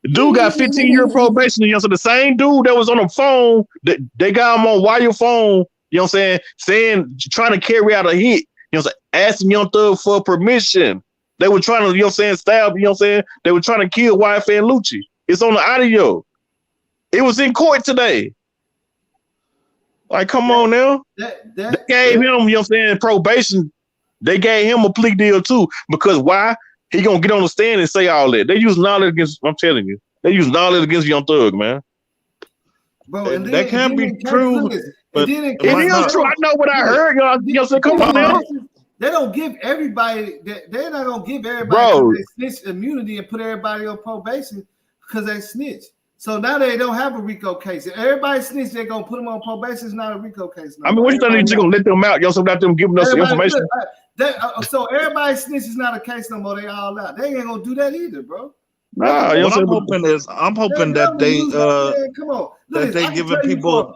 The dude got 15-year probation. You know, so the same dude that was on the phone, they got him on wire phone. You know what I'm saying? Trying to carry out a hit. You know what I'm saying? Asking Young Thug for permission. They were trying to, you know what I'm saying, stab, you know what I'm saying? They were trying to kill YFN and Lucci. It's on the audio. It was in court today. Like, come on now. They gave him, you know what I'm saying, probation. They gave him a plea deal too. Because why? He gonna get on the stand and say all that. They use knowledge against, I'm telling you, they use knowledge against Young Thug, man. Bro, and that can't be true. But it is true. I know what I heard. Y'all say, come on now. They don't give everybody. They're not gonna give everybody snitch immunity and put everybody on probation because they snitch. So now they don't have a RICO case. If everybody snitch, they're gonna put them on probation. It's not a RICO case. I mean, what you think you're gonna let them out? Y'all without them giving us the information. So everybody snitch is not a case no more. They all out. They ain't gonna do that either, bro. Nah, what I'm hoping that they come on. That they giving people.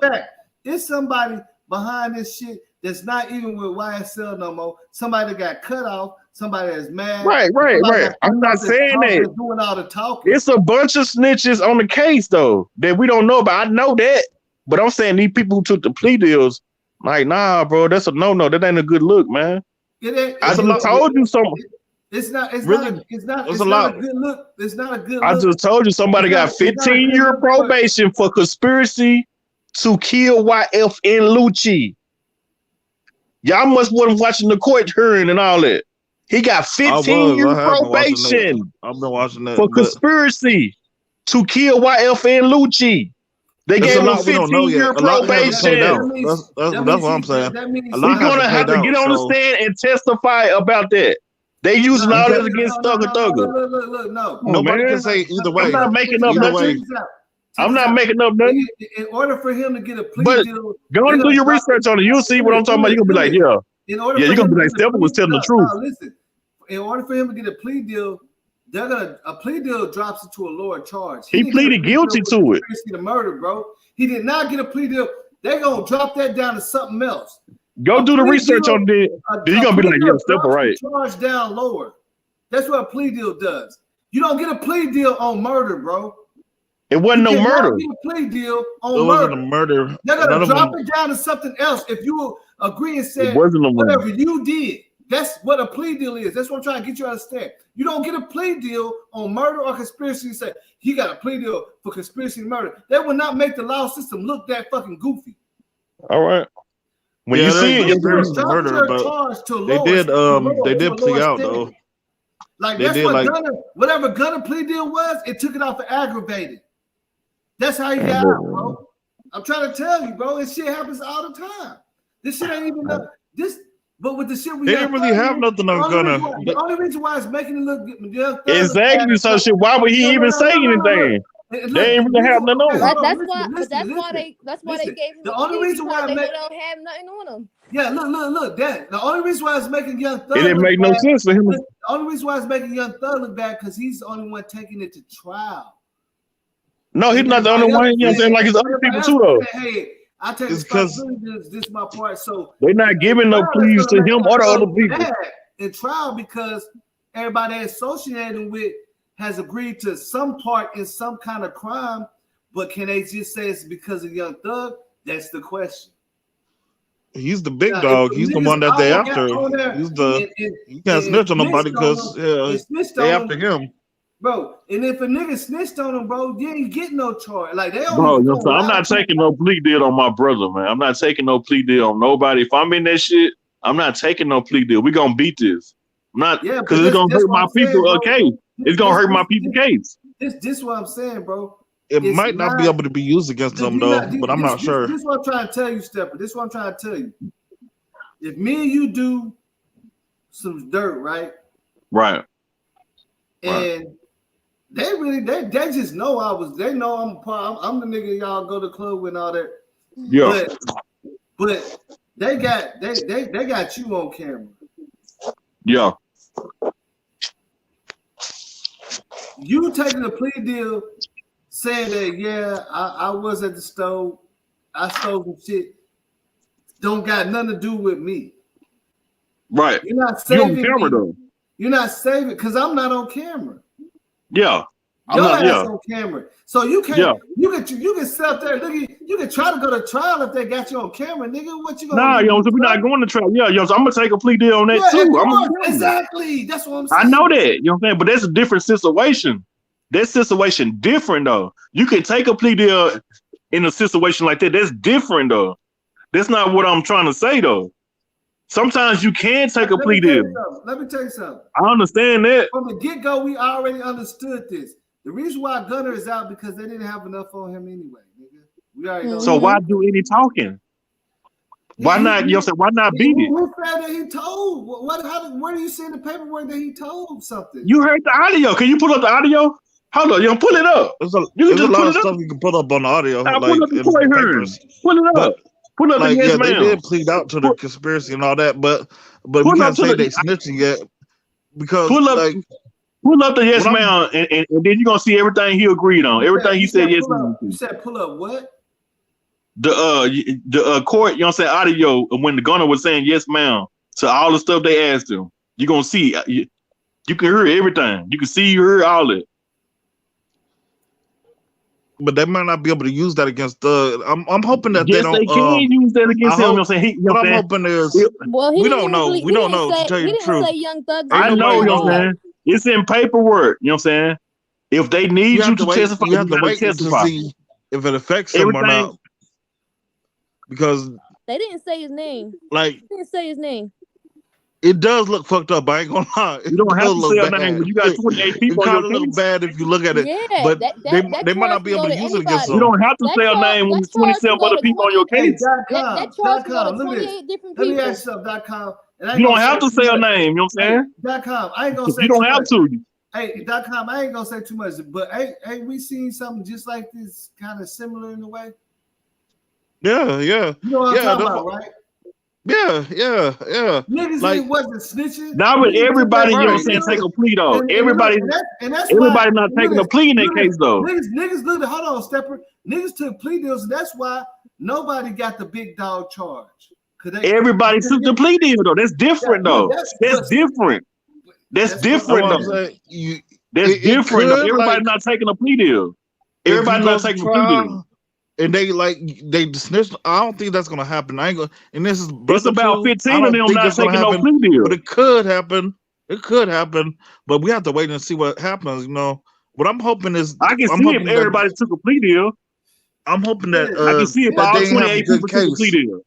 It's somebody behind this shit that's not even with YSL no more. Somebody that got cut off. Somebody that's mad. Right. I'm not saying that. Doing all the talking. It's a bunch of snitches on the case though that we don't know about. I know that, but I'm saying these people who took the plea deals, like, nah, bro, that's a no. That ain't a good look, man. I just told you something. It's not a good look. It's not a good look. I just told you somebody got 15-year probation for conspiracy to kill YF and Lucci. Y'all must wasn't watching the court hearing and all that. He got 15-year probation. I've been watching that for conspiracy to kill YF and Lucci. They gave him 15-year probation. That's what I'm saying. He's gonna have to get on the stand and testify about that. They using all this against Thugger. Look, no. Nobody can say either way. I'm not making up nothing. I'm not making up nothing. In order for him to get a plea deal, go and do your research on it. You'll see what I'm talking about. You're gonna be like, yeah. You're gonna be like, Stephen was telling the truth. Listen, in order for him to get a plea deal, a plea deal drops it to a lower charge. He pleaded guilty to it. The murder, bro. He did not get a plea deal. They're gonna drop that down to something else. Go do the research on it. You're gonna be like, yeah, Stephen, right. Charge down lower. That's what a plea deal does. You don't get a plea deal on murder, bro. It wasn't no murder. Get a plea deal on It murder. wasn't a murder. They're gonna drop it down to something else if you agree and say whatever you did. That's what a plea deal is. That's what I'm trying to get you to understand. You don't get a plea deal on murder or conspiracy and say he got a plea deal for conspiracy and murder. That will not make the law system look that fucking goofy. All right. When you see it, it's murder, but they did plea out though. Like that's what Gunner, whatever Gunner plea deal was, it took it off for aggravated. That's how he got out, bro. I'm trying to tell you, bro. This shit happens all the time. This shit ain't even this. But with the shit we they didn't really have nothing on Gunner. The only reason why it's making it look exactly. So shit. Why would he even say anything? They ain't really have nothing on. That's why they gave him the only reason why they don't have nothing on them. Yeah, look, that the only reason why it's making Young Thug. It didn't make no sense for him. The only reason why it's making Young Thug look bad because he's the only one taking it to trial. No, he's not the only one. You know what I'm saying? Like his other people too, though. Hey, I take responsibility. This is my part. So they're not giving no pleas to him or the other people in trial because everybody associated with has agreed to some part in some kind of crime. But can they just say it's because of Young Thug? That's the question. He's the big dog. He's the one that they after. He's the you can't snitch on nobody because they after him. Bro, and if a nigga snitched on him, bro, you ain't getting no charge. Like they bro, so I'm not taking no plea deal on my brother, man. I'm not taking no plea deal on nobody. If I'm in that shit, I'm not taking no plea deal. We gonna beat this. I'm not because it's gonna hurt my people case. It's gonna hurt my people case. This what I'm saying, bro. It might not be able to be used against them though, but I'm not sure. This is what I'm trying to tell you, Stepper. This is what I'm trying to tell you. If me and you do some dirt, right? Right. And they just know they know I'm a part. I'm the nigga y'all go to the club with and all that. Yeah. But they got you on camera. Yeah. You taking a plea deal saying that I was at the stove, I stole some shit. Don't got nothing to do with me. Right. You're not saving you on camera, me. Though. You're not saving because I'm not on camera. Yeah. Your ass on camera. So you can't you can sit up there, you can try to go to trial if they got you on camera, nigga. What you gonna do? So we're not going to trial. Yeah, so I'm gonna take a plea deal on that too. Exactly. That's what I'm saying. I know that. You know what I'm saying? But that's a different situation. That situation different though. You can take a plea deal in a situation like that. That's different though. That's not what I'm trying to say though. Sometimes you can take a plea deal. Let me tell you something. I understand that. From the get-go, we already understood this. The reason why Gunner is out because they didn't have enough on him anyway, nigga. We already know. So why do any talking? Why not? You know, why not beat it? Who said that he told? Where do you see in the paperwork that he told something? You heard the audio. Can you pull up the audio? Hold on, pull it up. There's a lot of stuff you can pull up on the audio. Pull up the papers. Pull it up. Pull up the yes, they did plead out to the conspiracy and all that, but we can't say they snitching yet because pull up the yes ma'am, and then you're gonna see everything he agreed on. Everything he said yes ma'am. You said pull up what? The court, you know what I'm saying, audio when the gunner was saying yes ma'am to all the stuff they asked him. You're gonna see you can hear everything. You can see you hear all it. But they might not be able to use that against Thug. I'm hoping that they don't. They can use that against him. You know what I'm saying? What I'm hoping is we don't know. We don't know to tell you the truth. I know. You know what I'm saying? It's in paperwork. You know what I'm saying? If they need you to testify, you have to wait to see if it affects him or not. Because they didn't say his name. Like they didn't say his name. It does look fucked up. I ain't gonna lie. You don't have to say a name when you got 28 people. It kind of looks bad if you look at it. Yeah, but they might not be able to use it against them. You don't have to say a name when there's 27 other people on your case. .com. Let me ask you something. .com. You don't have to say a name. You know what I'm saying? .com. I ain't gonna say. You don't have to. Hey, .com. I ain't gonna say too much, but hey, we seen something just like this, kind of similar in a way. Yeah. You know what I'm talking about, right? Yeah. Niggas wasn't snitching. Not with everybody, you know what I'm saying, take a plea though. Everybody not taking a plea in that case though. Niggas look, hold on, Stepper. Niggas took plea deals, and that's why nobody got the big dog charge. Everybody took the plea deal though. That's different though. That's different. That's different though. That's different though. Everybody not taking a plea deal. everybody not taking a plea deal. And they dismissed. I don't think that's gonna happen. I ain't gonna. And this is it's about 15 of them not taking no plea deal. But it could happen. It could happen. But we have to wait and see what happens. You know. What I'm hoping is I can see if everybody took a plea deal. I'm hoping that I can see if all 28 people took a plea deal.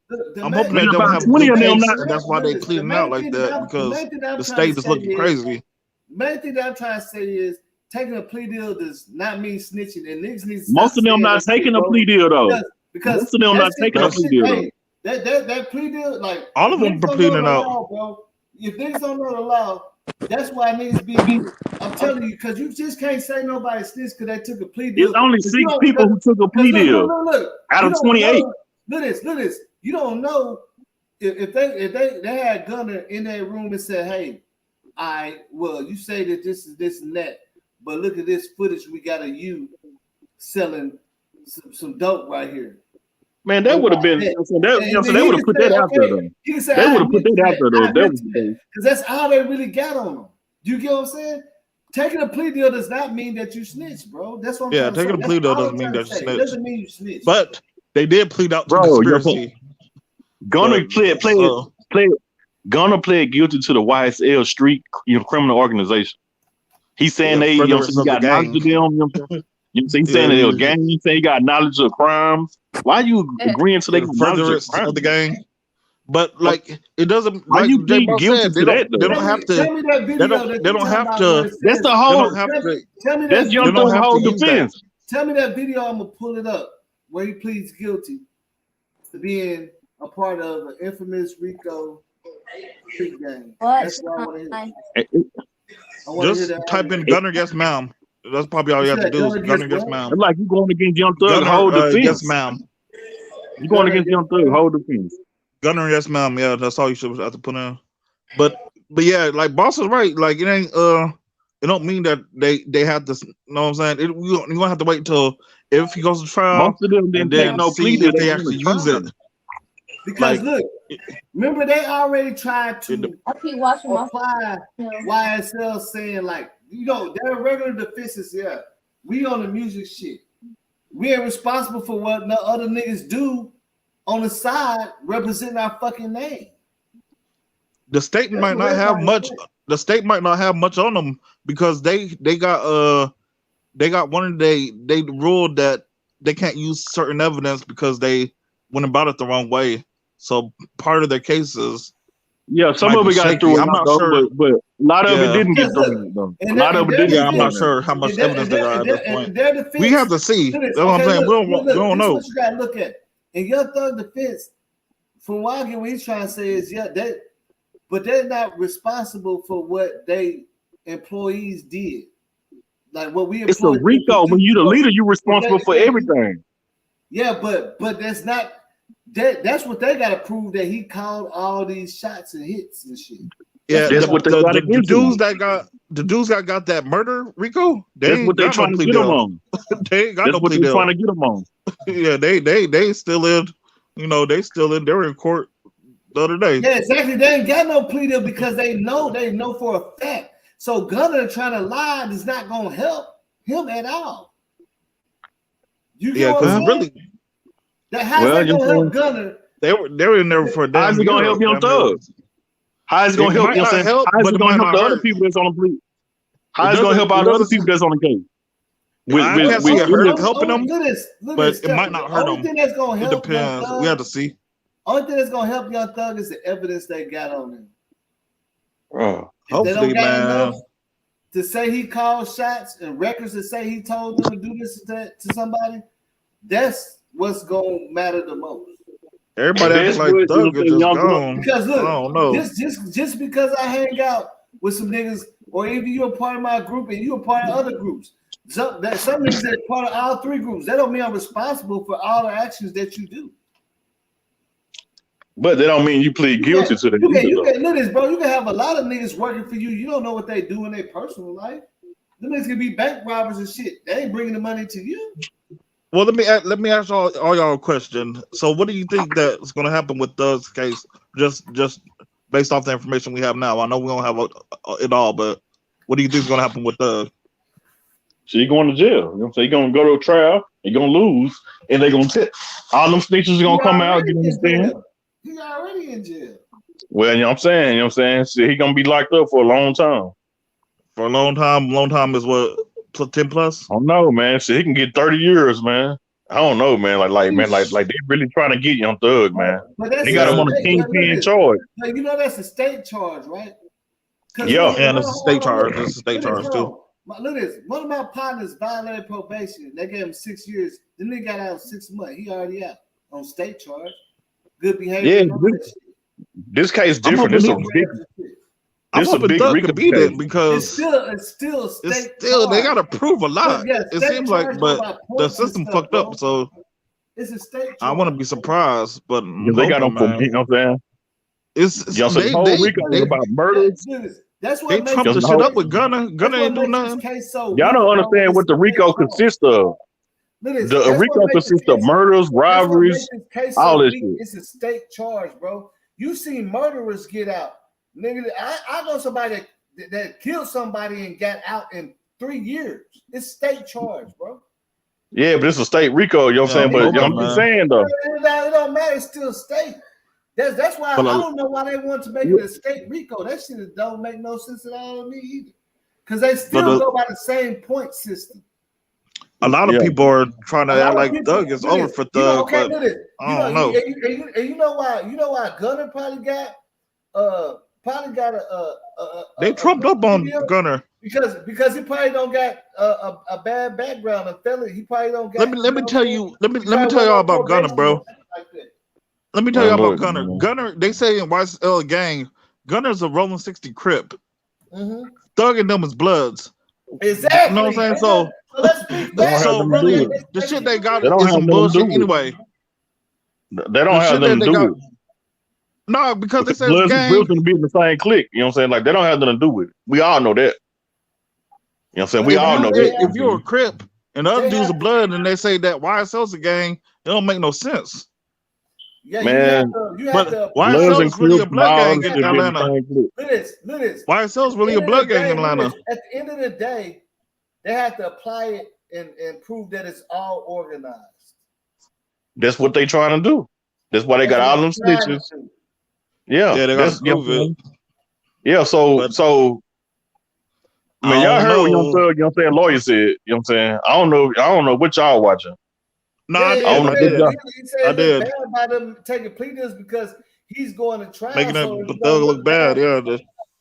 I'm hoping that about 20 of them not. That's why they pleading out like that, because the state is looking crazy. Main thing that I'm trying to say is taking a plea deal does not mean snitching, and niggas need to most of them not taking a plea deal though. Because most of them not taking a plea deal. Hey, that plea deal, like all of them are pleading out. Bro. If niggas don't know the law, that's why niggas be. I'm telling you, because you just can't say nobody snitched because they took a plea deal. It's only 6 people who took a plea deal out of 28. Look this. You don't know if they had Gunner in that room and said, "Hey, well, you say that this is this and that, but look at this footage we got of you selling some dope right here." Man, that would have been. They would have put that out there though. They would have put that out there though. Because that's all they really got on them. Do you get what I'm saying? Taking a plea deal does not mean that you snitch, bro. That's what I'm saying. Yeah, taking a plea deal doesn't mean that you snitch. It doesn't mean you snitch. But they did plead out to conspiracy. Gunner pled guilty to the YSL Street, criminal organization. He's saying he got knowledge of them. You know what I'm saying? He's saying they were gang. He's saying he got knowledge of crimes. Why are you agreeing to the furtherance of the gang? But it doesn't. Why you plead guilty to that? They don't have to. They don't have to. That's the whole. That's Young Thug's whole defense. Tell me that video. I'm gonna pull it up where he pleads guilty to being a part of an infamous Rico street gang. That's what I want to hear. Just type in Gunner Yes Ma'am. That's probably all you have to do. Is Gunner Yes Ma'am. It's like you going against Young Thug whole defense. Yes Ma'am. You going against Young Thug whole defense. Gunner Yes Ma'am. Yeah, that's all you should have to put in. But yeah, like Boss is right. Like it ain't. It don't mean that they have to. You know what I'm saying? You gonna have to wait until if he goes to trial. Most of them didn't take no plea if they actually use it. Because look, remember they already tried to apply YSL saying they're regular defenses. Yeah, we on the music shit. We ain't responsible for what no other niggas do on the side representing our fucking name. The state might not have much. The state might not have much on them because they got one they ruled that they can't use certain evidence because they went about it the wrong way. So part of their cases, some of it got through. I'm not sure, but a lot of it didn't get through. A lot of it didn't. I'm not sure how much evidence they got at this point. We have to see. That's what I'm saying. We don't know. What you gotta look at. In Young Thug defense, from what I get, what he's trying to say is, but they're not responsible for what they employees did. Like what we. It's a RICO. When you're the leader, you're responsible for everything. Yeah, but that's not. That's what they got to prove, that he called all these shots and hits and shit. Yeah, that's what they got. The dudes that got that murder, Rico. That's what they're trying to get them on. They ain't got no plea deal. Trying to get them on. Yeah, they still in. They still in. They were in court the other day. Yeah, exactly. They ain't got no plea deal because they know for a fact. So Gunner trying to lie is not gonna help him at all. You get what I'm saying? How's that gonna help Gunner? They were in there for a damn. How's it gonna help Young Thug? How is it gonna help? You know what I'm saying? How is it gonna help the other people that's on the plea? How is it gonna help all the other people that's on the case? Helping them, but it might not hurt them. Only thing that's gonna help. It depends. We have to see. Only thing that's gonna help Young Thug is the evidence they got on him. Hopefully, man. To say he called shots and records to say he told them to do this to somebody, that's what's gonna matter the most. Everybody acts like Thug is just gone. Because look, I don't know. Just because I hang out with some niggas, or even you're a part of my group and you're a part of other groups, some niggas are part of all three groups. That don't mean I'm responsible for all the actions that you do. But that don't mean you plead guilty to the. You can look this, bro. You can have a lot of niggas working for you. You don't know what they do in their personal life. Them niggas can be bank robbers and shit. They ain't bringing the money to you. Well, let me ask all y'all a question. So, what do you think that's going to happen with Thug's case? Just based off the information we have now. I know we don't have it all, but what do you think is going to happen with Thug? She going to jail. You know what I'm saying? He gonna go to a trial, he gonna lose, and they gonna all them snitches are gonna come out, you understand? He already in jail. Well, you know what I'm saying? So he gonna be locked up for a long time. For a long time is what, 10 plus? I don't know, man. So he can get 30 years, man. I don't know, man. Like they really trying to get Young Thug, man. But that's They got him on a kingpin charge. Like, you know that's a state charge, right? Yeah, and it's a state charge. It's a state charge too. Look at this. One of my partners violated probation. They gave him 6 years. Then they got out 6 months. He already out on state charge. Good behavior. Yeah, this case different. This a big Thug could beat it because it's still state charge. They gotta prove a lot. Yeah, it seems like, but the system fucked up. So it's a state charge. I wouldn't be surprised, but they got them for, you know what I'm saying? The whole weekend was about murders. That's what they trumped the shit up with Gunner. Gunner ain't do nothing. Y'all don't understand what the RICO consists of. The RICO consists of murders, robberies, all this shit. It's a state charge, bro. You see murderers get out. Nigga, I know somebody that killed somebody and got out in 3 years. It's state charge, bro. Yeah, but it's a state RICO, you know what I'm saying? But I'm just saying though. It don't matter, it's still state. That's why I don't know why they want to make it a state RICO. That shit don't make no sense at all to me either. Because they still go by the same point system. A lot of people are trying to act like Thug is over for Thug, but I don't know. And you know why? You know why Gunner probably got they trumped up on Gunner because he probably don't got a bad background, a felony. He probably don't got. Let me tell you all about Gunner, bro. Let me tell you about Gunner. Gunner, they say in YSL gang, Gunner's a rolling 60 Crip. Thug and them is Bloods. Exactly. You know what I'm saying? So really, the shit they got is some bullshit anyway. They don't have nothing to do with it. No, because they say Bloods gang. Bloods gonna be in the same clique. You know what I'm saying? Like they don't have nothing to do with it. We all know that. You know what I'm saying? We all know that. If you're a Crip and the other dudes are Blood and they say that YSL's a gang, it don't make no sense. Yeah, man, but YSL's really a blood gang in Atlanta. Look at this. YSL's really a blood gang in Atlanta. At the end of the day, they have to apply it and prove that it's all organized. That's what they trying to do. That's why they got all them snitches. Yeah, they got to prove it. Yeah, so I mean, y'all heard what Young Thug, you know what I'm saying, lawyer said, you know what I'm saying? I don't know what y'all watching. No, I did. Bad about them taking plea deals because he's going to trial. Making that Thug look bad, yeah.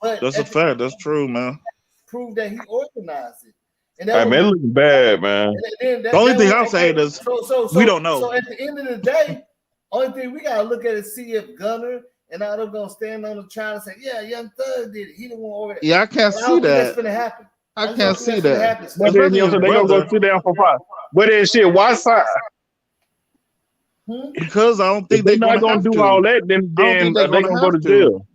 That's a fact. That's true, man. Prove that he organized it. And that man, it looking bad, man. The only thing I'm saying is we don't know. So at the end of the day, only thing we gotta look at is see if Gunner and all them gonna stand on the trial and say, yeah, Young Thug did it. He didn't want over that. Yeah, I can't see that. That's gonna happen. I can't see that. But then you know, they gonna go sit down for five. But then shit, why side? Because I don't think they're not gonna do all that. Then they're gonna go to jail.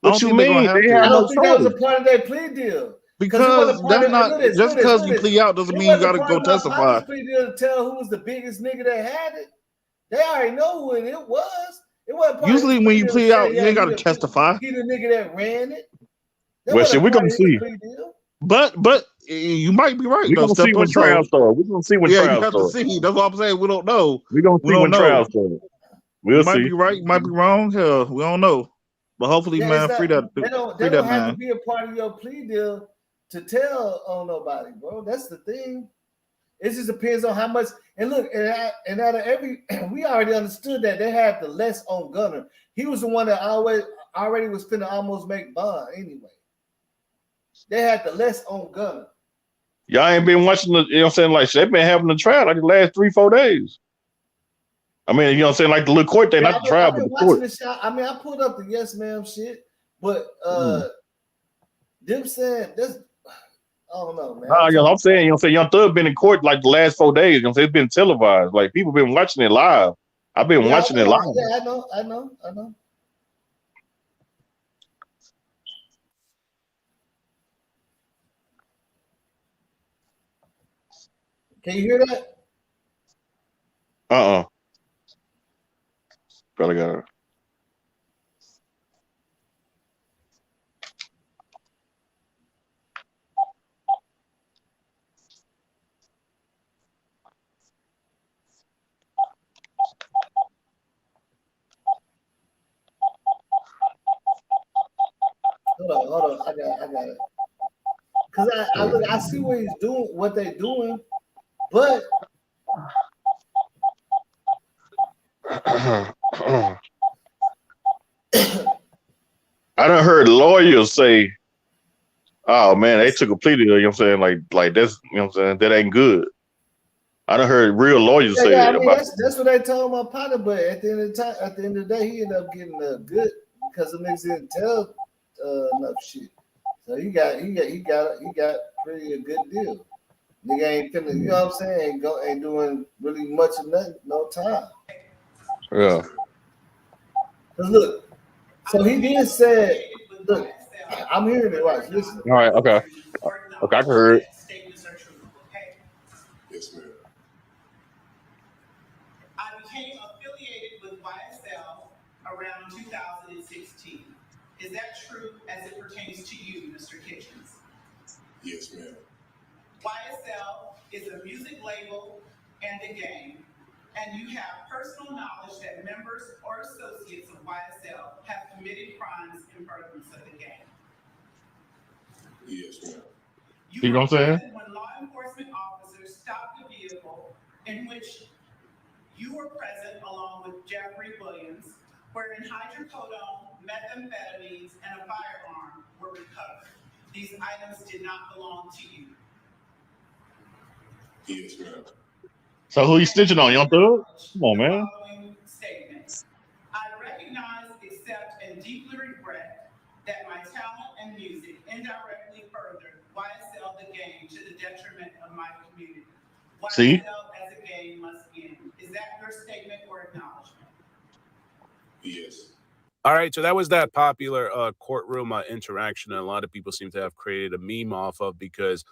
What you mean? I don't think that was a part of their plea deal. Because that's not just because you plea out doesn't mean you got to go testify. Plea deal to tell who was the biggest nigga that had it. They already know who it was. It wasn't. Usually, when you plea out, you ain't got to testify. He the nigga that ran it. Well, shit, we're gonna see. But you might be right. We're gonna see when trial starts. We're gonna see when trial starts. You have to see. That's what I'm saying. We don't know. We're gonna see when trial starts. We'll see. Might be right. Might be wrong. Hell, we don't know. But hopefully, man, free that man. They don't have to be a part of your plea deal to tell on nobody, bro. That's the thing. It just depends on how much. And look, and out of every, we already understood that they had the less on Gunner. He was the one that already was finna almost make bond anyway. They had the less on Gunner. Y'all ain't been watching the, you know what I'm saying? Like, they've been having the trial like the last 3-4 days. I mean, you know what I'm saying? Like the little court thing, not the trial, but the court. I mean, I pulled up the yes ma'am shit, but them saying this, I don't know, man. I'm saying, you know what I'm saying? Young Thug been in court like the last 4 days. You know what I'm saying? It's been televised. Like people been watching it live. I've been watching it live. Yeah, I know. Can you hear that? Probably got it. Hold on. I got it. Because I see what he's doing, what they're doing, but I done heard lawyers say, "Oh man, they took a plea deal." You know what I'm saying? Like that's, you know what I'm saying, that ain't good. I done heard real lawyers say that. I mean, that's what they told my partner. But at the end of the day, he ended up getting good because the niggas didn't tell enough shit. So he got pretty a good deal. Nigga ain't finna, you know what I'm saying? Ain't doing really much of nothing, no time. Yeah. Cause look, so he did say, look, I'm hearing it right. Listen. All right. Okay. Okay, I can hear it. Yes, ma'am. I became affiliated with YSL around 2016. Is that true as it pertains to you, Mr. Kitchens? Yes, ma'am. YSL is a music label and a gang, and you have personal knowledge that members or associates of YSL have committed crimes in furtherance of the gang. Yes, ma'am. You know what I'm saying? When law enforcement officers stopped the vehicle in which you were present along with Jeffrey Williams, wherein hydrocodone, methamphetamines, and a firearm were recovered. These items did not belong to you. Yes, ma'am. So who you stitching on, Young Thug? Come on, man. Statements. I recognize, accept, and deeply regret that my talent and music indirectly furthered YSL the gang to the detriment of my community. See? YSL as a gang must end. Is that your statement or acknowledgement? Yes. All right, so that was that popular courtroom interaction, and a lot of people seem to have created a meme off of because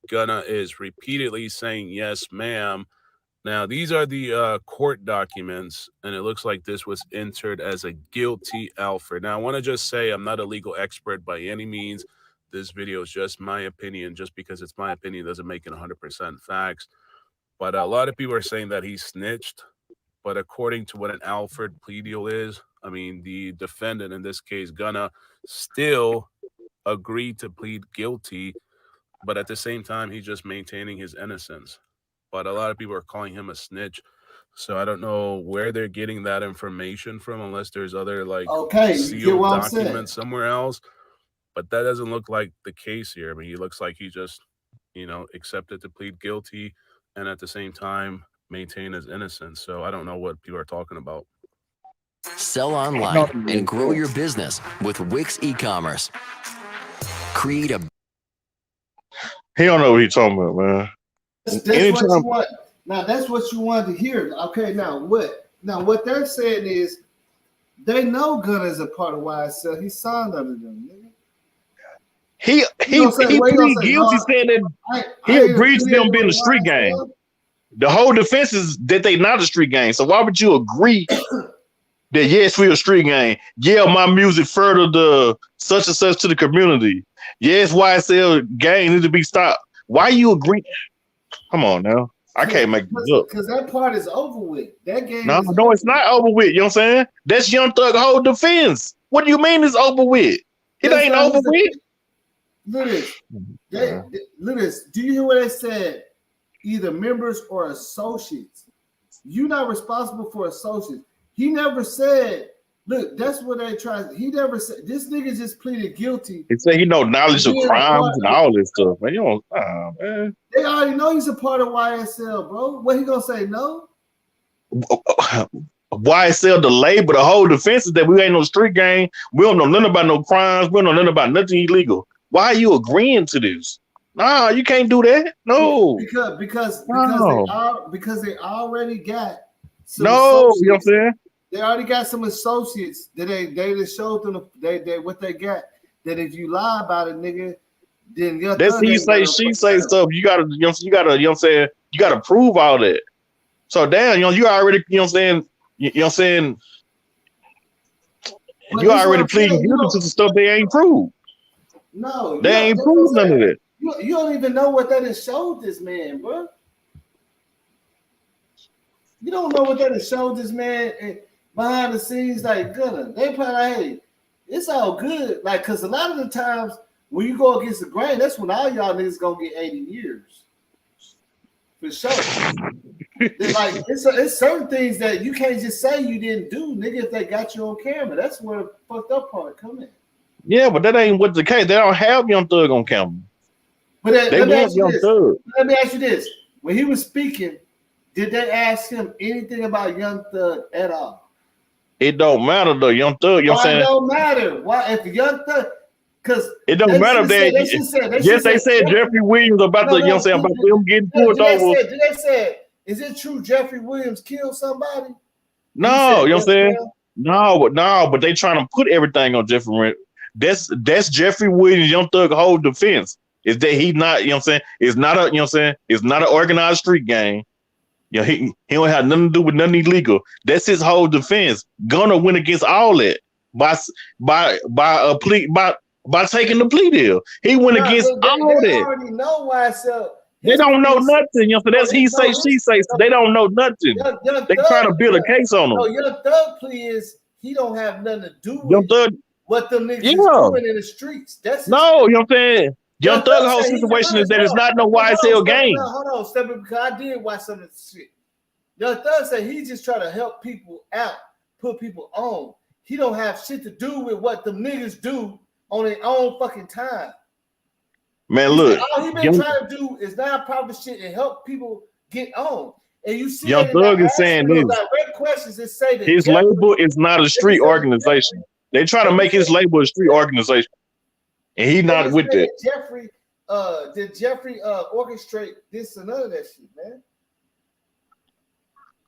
Gunna is repeatedly saying, yes, ma'am. Now, these are the court documents, and it looks like this was entered as a guilty Alfred. Now, I want to just say I'm not a legal expert by any means. This video is just my opinion. Just because it's my opinion doesn't make it 100% facts. But a lot of people are saying that he snitched. But according to what an Alfred plea deal is, I mean, the defendant, in this case, Gunna, still agreed to plead guilty. But at the same time, he's just maintaining his innocence. But a lot of people are calling him a snitch. So I don't know where they're getting that information from, unless there's other sealed documents somewhere else. But that doesn't look like the case here. I mean, he looks like he just, accepted to plead guilty and at the same time maintain his innocence. So I don't know what people are talking about. Sell online and grow your business with Wix e-commerce. Create a... He don't know what he's talking about, man. That's what you want. Now that's what you want to hear. Okay, now what they're saying is they know Gunna is a part of YSL. He signed under them, nigga. He pleaded guilty, saying that he agreed to them being a street gang. The whole defense is that they not a street gang. So why would you agree that yes, we're a street gang? Yeah, my music furthered the such and such to the community. Yes, YSL gang needs to be stopped. Why you agree? Come on now. I can't make this up. Because that part is over with. That game No, it's not over with. You know what I'm saying? That's Young Thug whole defense. What do you mean it's over with? It ain't over with. Look at this. Do you hear what they said? Either members or associates. You're not responsible for associates. He never said, look, that's what they tried. He never said, this nigga just pleaded guilty. He said he know knowledge of crimes and all this stuff. Man, man. They already know he's a part of YSL, bro. What he gonna say, no? YSL, the label, the whole defense is that we ain't no street gang. We don't know nothing about no crimes. We don't know nothing about nothing illegal. Why are you agreeing to this? Nah, you can't do that. No. Because they already got some you know what I'm saying? They already got some associates that they just showed them they what they got. That if you lie about it, nigga, then that's he say she say stuff. You gotta, you know what I'm saying? You gotta prove all that. So damn, you already, you know what I'm saying? You already pleading guilty to the stuff they ain't proved. No, they ain't proved none of it. You don't even know what that has showed this man, bro. You don't know what that has showed this man behind the scenes, like Gunna. They probably, hey, it's all good. Like, cause a lot of the times when you go against the grain, that's when all y'all niggas gonna get 80 years. For sure. Like it's certain things that you can't just say you didn't do, nigga, if they got you on camera. That's where the fucked up part come in. Yeah, but that ain't what the case. They don't have Young Thug on camera. But they want Young Thug. Let me ask you this. When he was speaking, did they ask him anything about Young Thug at all? It don't matter though, Young Thug. You know what I'm saying? It don't matter. Why if Young Thug? Because it don't matter if they said Jeffrey Williams about the, you know what I'm saying, about them getting pulled over. Did they say, is it true Jeffrey Williams killed somebody? No, you know what I'm saying? No, but they trying to put everything on Jeffrey. That's Jeffrey Williams, Young Thug whole defense. Is that he not, you know what I'm saying? It's not a, you know what I'm saying? It's not an organized street gang. You know, he don't have nothing to do with nothing illegal. That's his whole defense. Gunna went against all that by taking the plea deal. He went against all that. They already know YSL. They don't know nothing. You know, so that's he say, she say. So they don't know nothing. They trying to build a case on him. No, Young Thug plea is he don't have nothing to do with Young Thug, what them niggas is doing in the streets. That's no, you know what I'm saying? Young Thug whole situation is that it's not no YSL game. Hold on, step it, because I did watch some of this shit. Young Thug said he just trying to help people out, put people on. He don't have shit to do with what the niggas do on their own fucking time. Man, look. All he been trying to do is non-profit shit and help people get on. And you see Young Thug is saying this. Direct questions that say that his label is not a street organization. They try to make his label a street organization. And he not with that. Did Jeffrey orchestrate this and none of that shit, man?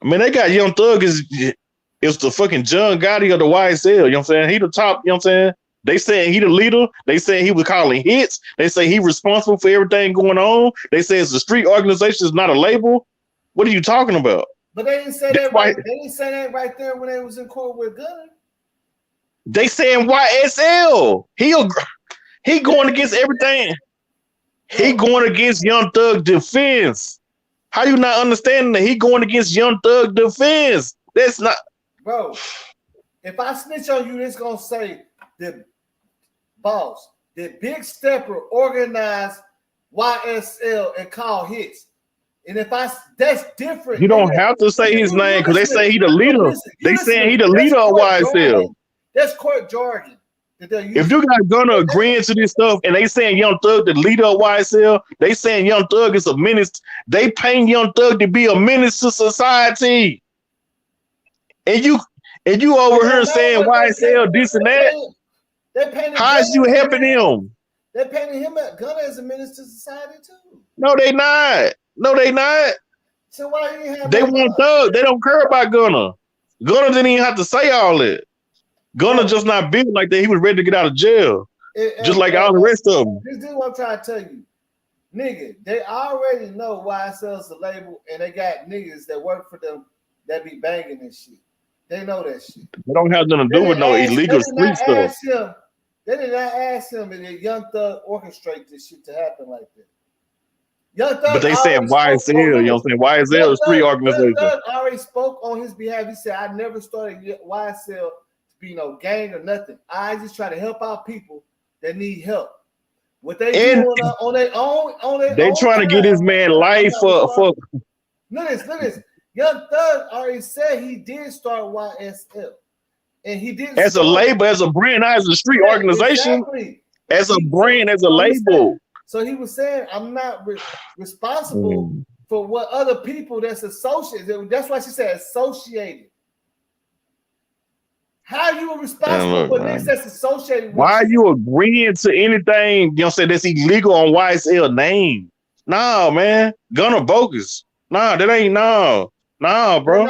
I mean, they got Young Thug is the fucking John Gotti of the YSL. You know what I'm saying? He the top, you know what I'm saying? They saying he the leader. They saying he was calling hits. They say he responsible for everything going on. They say it's a street organization, it's not a label. What are you talking about? But they didn't say that right. They didn't say that right there when they was in court with Gunna. They saying YSL. He going against everything. He going against Young Thug defense. How you not understanding that he going against Young Thug defense? That's not, bro. If I snitch on you, it's gonna say the boss, the Big Stepper organized YSL and call hits. And if that's different. You don't have to say his name because they say he the leader. They saying he the leader of YSL. That's court jargon. If you got Gunna agreeing to this stuff and they saying Young Thug the leader of YSL, they saying Young Thug is a menace. They paying Young Thug to be a menace to society. And you over here saying YSL this and that. How is you helping him? They're painting him at Gunna as a menace to society too. No, they not. No, they not. So why you have they want Thug? They don't care about Gunna. Gunna didn't even have to say all that. Gunna just not built like that. He was ready to get out of jail, just like all the rest of them. This is what I'm trying to tell you, nigga. They already know YSL's the label, and they got niggas that work for them that be banging this shit. They know that shit. They don't have nothing to do with no illegal street stuff. They did not ask him, and then Young Thug orchestrate this shit to happen like that. Young Thug, but they saying YSL, you know what I'm saying? YSL is a street organization. Young Thug already spoke on his behalf. He said, "I never started YSL to be no gang or nothing. I just try to help out people that need help. What they do on their own, they trying to get this man life for. Look at this. Young Thug already said he did start YSL, and he did as a label, as a brand, not as a street organization. Exactly. As a brand, as a label. So he was saying, "I'm not responsible for what other people that's associated." That's why she said associated. How are you responsible for this that's associated with why are you agreeing to anything, you know what I'm saying, that's illegal on YSL name? No, man. Gunna bogus. Nah, that ain't no, bro.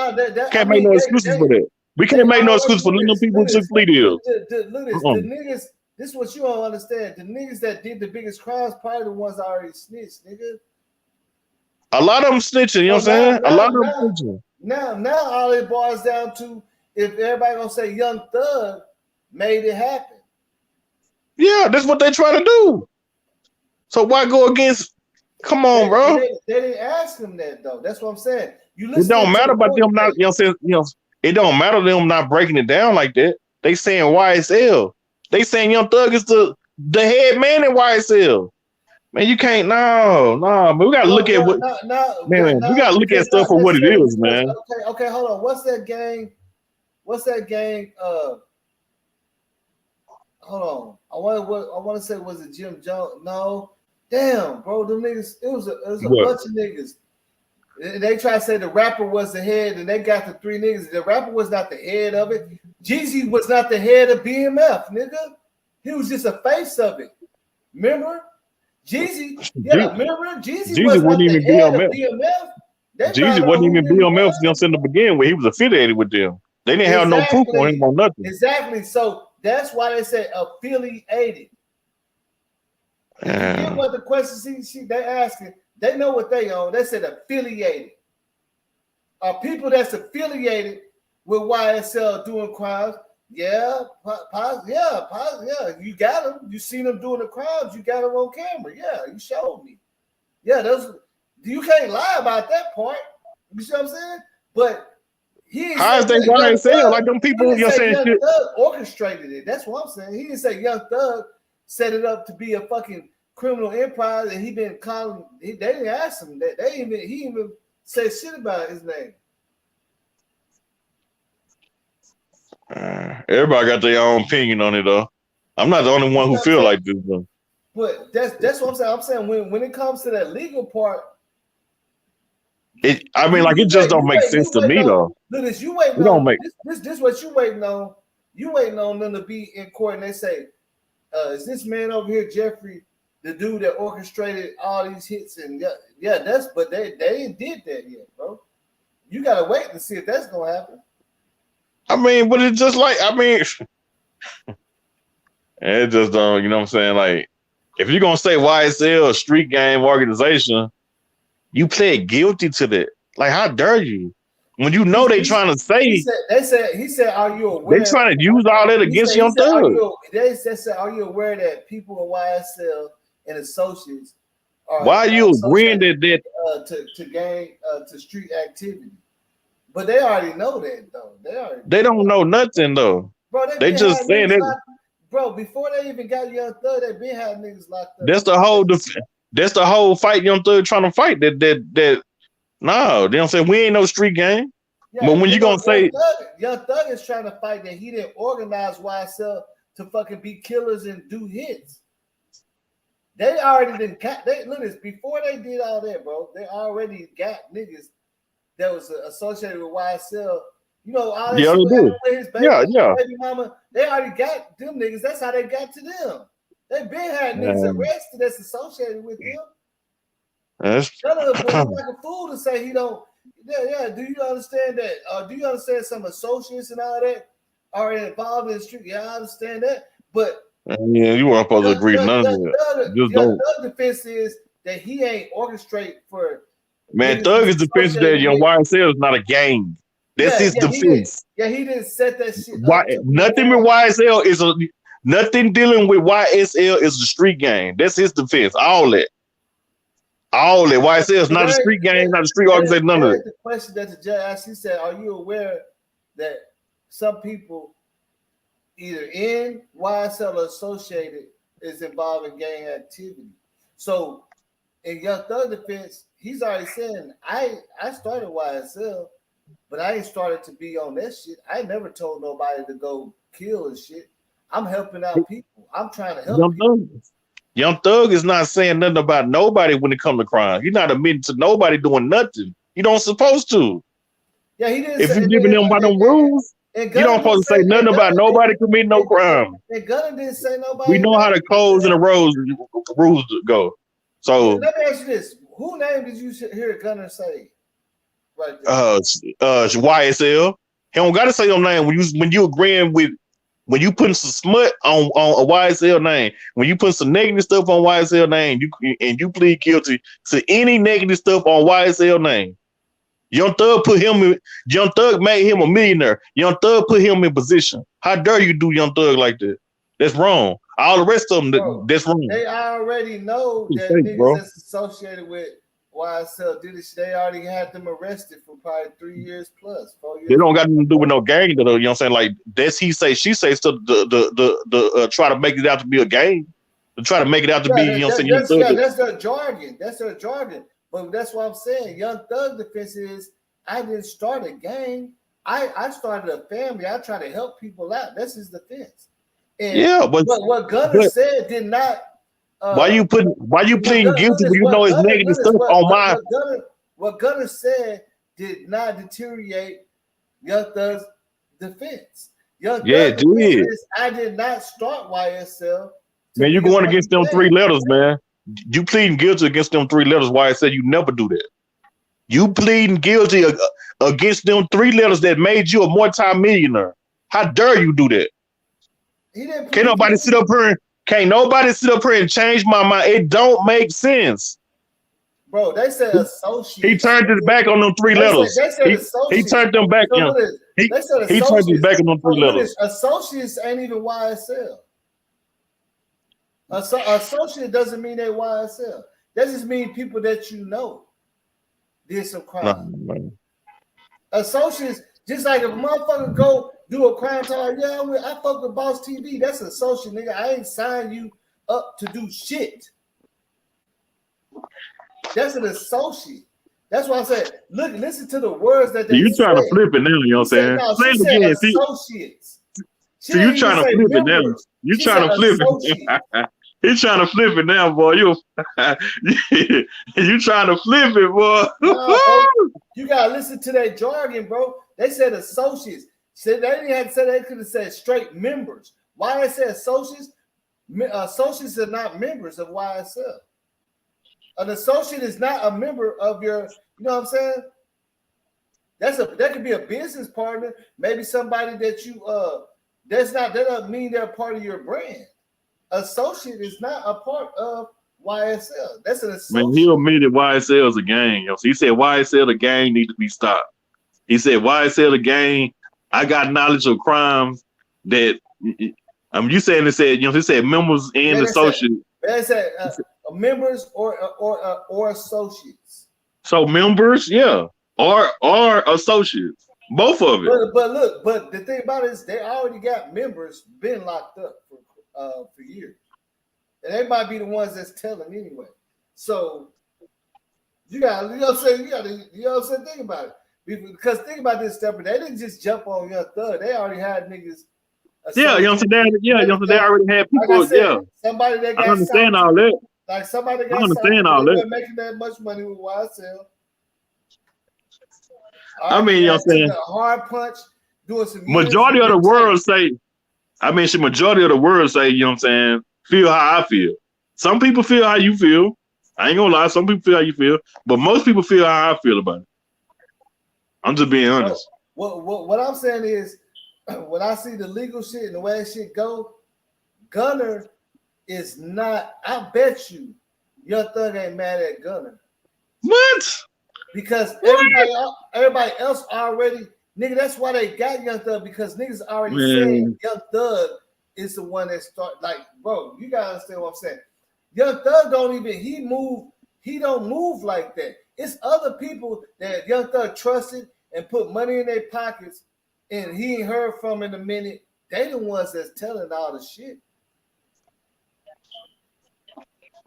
Can't make no excuses for that. We can't make no excuses for none of the people who took plea deals. The niggas, this is what you don't understand. The niggas that did the biggest crimes probably the ones that already snitched, nigga. A lot of them snitching, you know what I'm saying? A lot of them snitching. Now all it boils down to if everybody gonna say Young Thug made it happen. Yeah, that's what they try to do. So why go against? Come on, bro. They didn't ask him that though. That's what I'm saying. It don't matter about them not, you know what I'm saying? You know, it don't matter them not breaking it down like that. They saying YSL. They saying Young Thug is the head man in YSL. Man, you can't. No, man. We gotta look at what. Man, we gotta look at stuff for what it is, man. Okay, hold on. What's that gang? Hold on. I want to say, was it Jim Jones? No. Damn, bro, them niggas. It was a bunch of niggas. They try to say the rapper was the head, and they got the 3 niggas. The rapper was not the head of it. Jeezy was not the head of BMF, nigga. He was just a face of it. Remember? Jeezy, remember? Jeezy wasn't even BMF. Jeezy wasn't even BMF in the beginning where he was affiliated with them. They didn't have no proof on him or nothing. Exactly. So that's why they say affiliated. You get what the question they asking, they know what they own. They said affiliated. People that's affiliated with YSL doing crimes. Yeah. You got them. You seen them doing the crimes. You got them on camera. Yeah, you showed me. Yeah, you can't lie about that part. You see what I'm saying? But how is they YSL? Like them people you're saying Young shit. Thug orchestrated it. That's what I'm saying. He didn't say Young Thug set it up to be a fucking criminal empire, and he been calling. They didn't ask him that. He even said shit about his name. Everybody got their own opinion on it, though. I'm not the only one who feel like this, though. But that's what I'm saying. I'm saying when it comes to that legal part, it just don't make sense to me, though. Look, this you waiting on. This what you waiting on. You waiting on them to be in court, and they say, "Is this man over here, Jeffrey, the dude that orchestrated all these hits?" And but they ain't did that yet, bro. You gotta wait to see if that's gonna happen. I mean, but it's just like, it just don't, you know what I'm saying? Like, if you're going to say YSL, a street game organization, you plead guilty to that. Like, how dare you? When you know they trying to say. He said, are you aware? They trying to use all that against Young Thug. They said, are you aware that people in YSL and associates are. Why are you agreeing that to street activity? But they already know that, though. They don't know nothing, though. Bro, they just saying it. Bro, before they even got Young Thug, they been had niggas locked up. That's the whole fight Young Thug trying to fight. No, they don't say we ain't no street gang. Yeah, but when you gonna say Young Thug is trying to fight that he didn't organize YSL to fucking be killers and do hits. They already didn't got. Look at this. Before they did all that, bro, they already got niggas that was associated with YSL, you know, all that shit with his baby mama. They already got them niggas. That's how they got to them. They been had niggas arrested that's associated with them. None of them like a fool to say he don't. Yeah. Do you understand that? Do you understand some associates and all that are involved in the street? Yeah, I understand that. But you weren't supposed to agree to none of it. Just don't. The defense is that he ain't orchestrate for. Man, Thug is defense that Young YSL is not a gang. That's his defense. He didn't set that shit up. Nothing with YSL is nothing dealing with YSL is a street gang. That's his defense. All that. YSL is not a street gang, not a street organization, none of it. The question that the judge asked, he said, are you aware that some people either in YSL or associated is involved in gang activity? So in Young Thug defense, he's already saying, I started YSL, but I ain't started to be on that shit. I never told nobody to go kill and shit. I'm helping out people. I'm trying to help people. Young Thug is not saying nothing about nobody when it comes to crime. He's not admitting to nobody doing nothing. You don't supposed to. Yeah, he didn't. If you're giving them by them rules, you don't supposed to say nothing about nobody committing no crime. And Gunna didn't say nobody. We know how the codes and the rules go. So let me ask you this: who name did you hear Gunna say? Right there? YSL. He don't got to say your name when you agreeing with. When you putting some smut on a YSL name, when you put some negative stuff on YSL name, you plead guilty to any negative stuff on YSL name. Young Thug made him a millionaire. Young Thug put him in position. How dare you do Young Thug like that? That's wrong. All the rest of them, that's wrong. They already know that niggas that's associated with YSL did it, they already had them arrested for probably 3 years plus, 4 years. It don't got nothing to do with no gang, though. You know what I'm saying? Like that's he say, she say, still the try to make it out to be a gang, to try to make it out to be. You know what I'm saying? That's their jargon. That's their jargon. But that's what I'm saying. Young Thug defense is, I didn't start a gang. I started a family. I try to help people out. That's his defense. And yeah, but what Gunner said did not. Why you pleading guilty when you know it's negative stuff on my? What Gunner said did not deteriorate Young Thug's defense. Young Thug's defense is, I did not start YSL. Man, you going against them 3 letters, man. You pleading guilty against them 3 letters. YSL, you never do that. You pleading guilty against them 3 letters that made you a multi-millionaire. How dare you do that? Can't nobody sit up here and change my mind. It don't make sense. Bro, they said associate. He turned his back on them 3 letters. He turned them back. So he turned his back on them 3 letters. Associates ain't even YSL. Associate doesn't mean they YSL. That just means people that you know did some crime. Associates, just like if a motherfucker go do a crime time, I fuck with Boss TV. That's an associate, nigga. I ain't signed you up to do shit. That's an associate. That's why I said, look, listen to the words that they You trying to flip it now, you know what I'm saying? Say it again. Associates. So you trying to flip it now. You trying to flip it. He's trying to flip it now, boy. You trying to flip it, boy. You gotta listen to that jargon, bro. They said associates. Said they didn't have to say, they could have said straight members. Why they said associates? Associates are not members of YSL. An associate is not a member of your, you know what I'm saying? That could be a business partner, maybe somebody that you that doesn't mean they're part of your brand. Associate is not a part of YSL. That's an associate. Man, he admitted YSL is a gang. Yo. So he said YSL the gang need to be stopped. He said YSL the gang. I got knowledge of crimes that you saying it said, you know, he said members and associates. They said members or associates. So members, yeah, or associates, both of it. But the thing about it is they already got members been locked up for years, and they might be the ones that's telling anyway. So you got, you know what I'm saying? You know what I'm saying? Think about it. Because think about this stuff, but they didn't just jump on Young Thug. They already had niggas. Yeah, you know what I'm saying? Yeah, you know what I'm saying? They already had people. Like said, somebody that got I understand all that. Like somebody that got I understand all that. Making that much money with YSL. I mean, you know what I'm saying? A hard punch, doing some. Majority of the world say, majority of the world say, you know what I'm saying? Feel how I feel. Some people feel how you feel. I ain't gonna lie. Some people feel how you feel, but most people feel how I feel about it. I'm just being honest. What I'm saying is, when I see the legal shit and the way that shit go, Gunner is not. I bet you, Young Thug ain't mad at Gunner. What? Because everybody else already, nigga. That's why they got Young Thug, because niggas already saying Young Thug is the one that start. Like, bro, you gotta understand what I'm saying. Young Thug don't even. He don't move like that. It's other people that Young Thug trusted and put money in their pockets, and he ain't heard from in a minute. They the ones that's telling all the shit.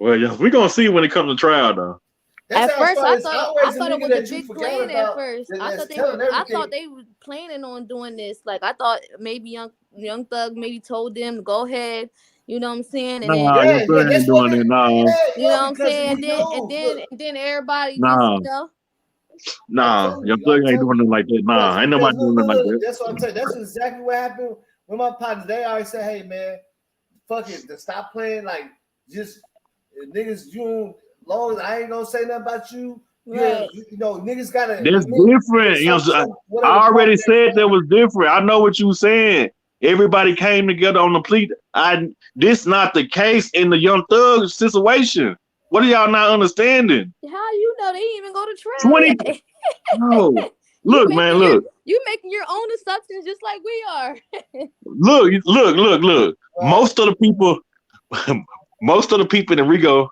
Well, yeah, we're gonna see when it comes to trial, though. At first, I thought it was a big plan. At first, I thought they were planning on doing this. Like, I thought maybe Young Thug maybe told them to go ahead. You know what I'm saying? And Young Thug ain't doing it. No. You know what I'm saying? And then everybody, you know. Nah, Young Thug ain't doing it like that. Nah, ain't nobody doing it like that. That's what I'm saying. That's exactly what happened with my partners. They always say, "Hey, man, fuck it, to stop playing. Like, just niggas, long as I ain't gonna say nothing about you." Right. You know, niggas gotta. That's different. You know, I already said that was different. I know what you saying. Everybody came together on the plea. This not the case in the Young Thug situation. What are y'all not understanding? How you know they didn't even go to trial? 20. No. Look, man, look. You making your own assumptions just like we are. Look. Most of the people in Rigo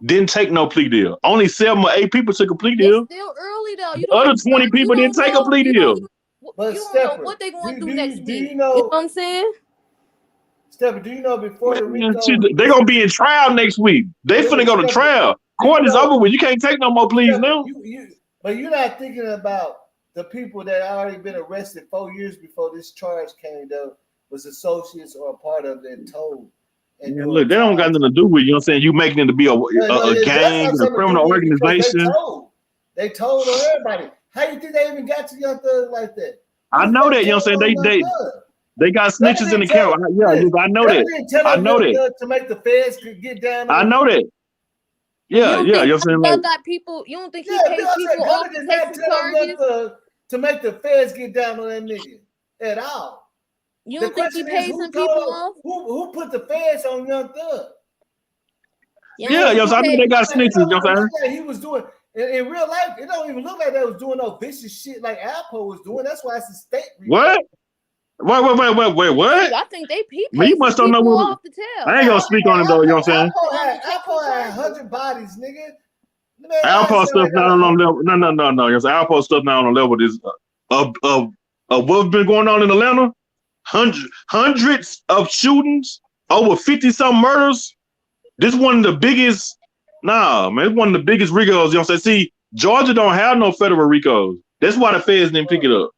didn't take no plea deal. Only 7 or 8 people took a plea It's deal. still early though. You The other don't 20 people didn't take a plea deal. But you don't know what they're going to do next week. You know what I'm saying? Stepper, do you know before the Man, RICO? they're gonna be in trial next week. They finna go to trial. Court is over with. You can't take no more pleas now. But you're not thinking about the people that already been arrested 4 years before this charge came down, was associates or a part of it told. Yeah, look, they don't got nothing to do with, you know what I'm saying, you making it to be a gang and a criminal organization. They told on everybody. How you think they even got to Young Thug like that? I know that, you know what I'm saying? They got snitches in the camp. Yeah, I know that. I know that. To make the feds could get down. I know that. Yeah, you know what I'm saying? Like, got people, you don't think he paid people off to take some charges? To make the feds get down on that nigga at all. You don't think he paid some people off? Who put the feds on Young Thug? Yeah, yo, so I know they got snitches, you know what I'm saying? He was doing in real life, it don't even look like they was doing no vicious shit like Alpo was doing. That's why it's a state. What? Wait, what? I think they paid you must don't know what. off the tail. I ain't gonna speak on it though, you know what I'm saying? Alpo had 100 bodies, nigga. Alpo stuff not on level. No. Yes, Alpo stuff not on the level. This what's been going on in Atlanta? Hundreds of shootings, over 50-some murders. This one of the biggest. Nah, man, it's one of the biggest RICOs. You know what I'm saying? See, Georgia don't have no federal RICOs. That's why the feds didn't pick it up.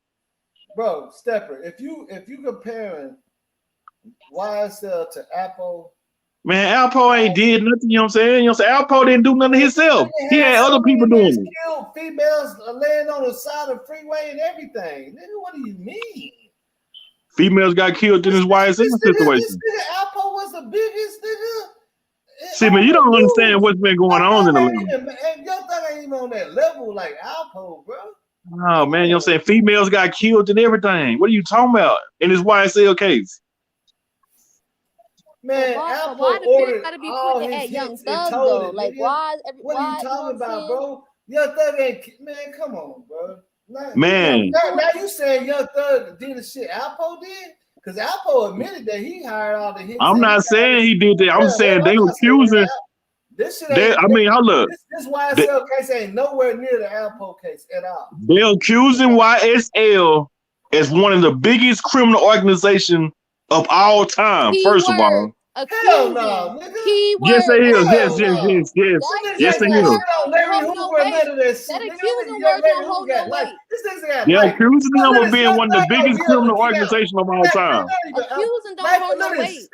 Bro, Stepper, if you comparing YSL to Apple. Man, Alpo ain't did nothing, you know what I'm saying? You know what I'm saying? Alpo didn't do nothing himself. He had other people doing it. Killed females laying on the side of the freeway and everything. Nigga, what do you mean? Females got killed in this YSL situation. This nigga Alpo was the biggest nigga. See, man, you don't understand what's been going on in Atlanta. Young Thug ain't even on that level like Alpo, bro. Oh, man, you know what I'm saying? Females got killed and everything. What are you talking about in this YSL case? Man, why the feds gotta be putting at Young Thug though? Like, why? What are you talking about, bro? Young Thug ain't, man. Come on, bro. Man, now you saying Young Thug did the shit Alpo did? Because Alpo admitted that he hired all the hits. I'm not saying he did that. I'm saying they were accusing. This shit ain't. I mean, hold up. This YSL case ain't nowhere near the Alpo case at all. They're accusing YSL as one of the biggest criminal organizations of all time. First of all, hell no, nigga. Yes, they is. Yes. Yes, they is. Yeah, accusing them of being one of the biggest criminal organizations of all time. Accusing don't hold no weight.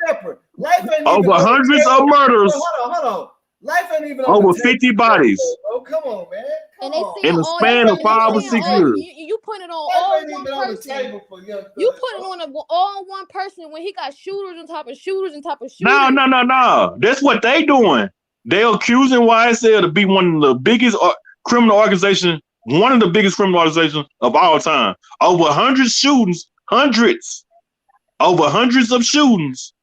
Over hundreds of murders. Hold on. Life ain't even over 50 bodies. Oh, come on, man. And they in the span of 5 or 6 years. You put it on all one person. You put it on all one person when he got shooters on top of shooters on top of shooters. No. That's what they doing. They're accusing YSL to be one of the biggest criminal organizations, one of the biggest criminal organizations of all time. Over 100 shootings, over hundreds of shootings,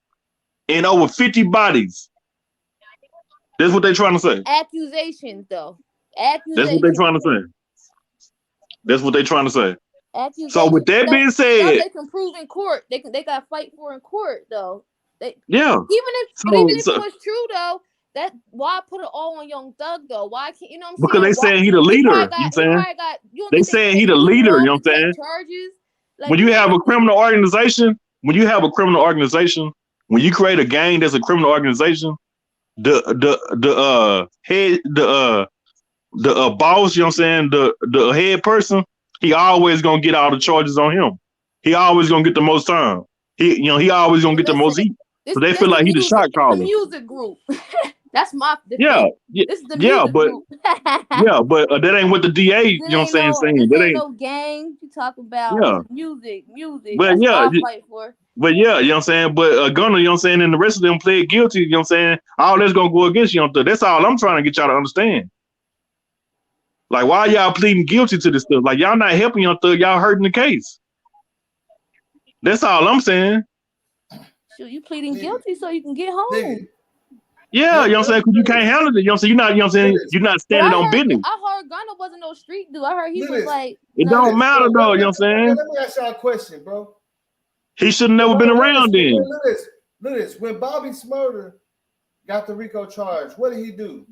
and over 50 bodies. That's what they're trying to say. Accusations, though. That's what they're trying to say. That's what they're trying to say. So with that being said, they can prove in court. They got to fight for in court, though. Yeah. Even if it was true, though, that why put it all on Young Thug though? Why can't you know? What I'm because saying? They saying he the leader. You know what I'm saying? They saying he the leader. You know what I'm saying? Charges. Like, when you have a criminal organization, when you create a gang that's a criminal organization. The boss, you know what I'm saying, the head person, he always gonna get all the charges on him. He always gonna get the most time. He always gonna get the most heat. So they feel like he the shot caller. The music group. That's my This is the music group. but that ain't what the DA, you know what I'm saying. That ain't no gang. You talk about music. But that's what I fight for. But yeah, you know what I'm saying? But Gunner, you know what I'm saying, and the rest of them pled guilty, you know what I'm saying? All that's gonna go against you. That's all I'm trying to get y'all to understand. Like, why y'all pleading guilty to this stuff? Like, y'all not helping Young Thug, y'all hurting the case. That's all I'm saying. Sure, you pleading guilty so you can get home. Yeah, you know what I'm saying? Because you can't handle it. You know what I'm saying? You're not, you know what I'm saying? You're not standing on business. I heard Gunner wasn't no street dude. I heard he was like. It don't matter though, you know what I'm saying? Let me ask y'all a question, bro. He should have never been around then. Look at this. When Bobby Smurder got the RICO charge, what did he do?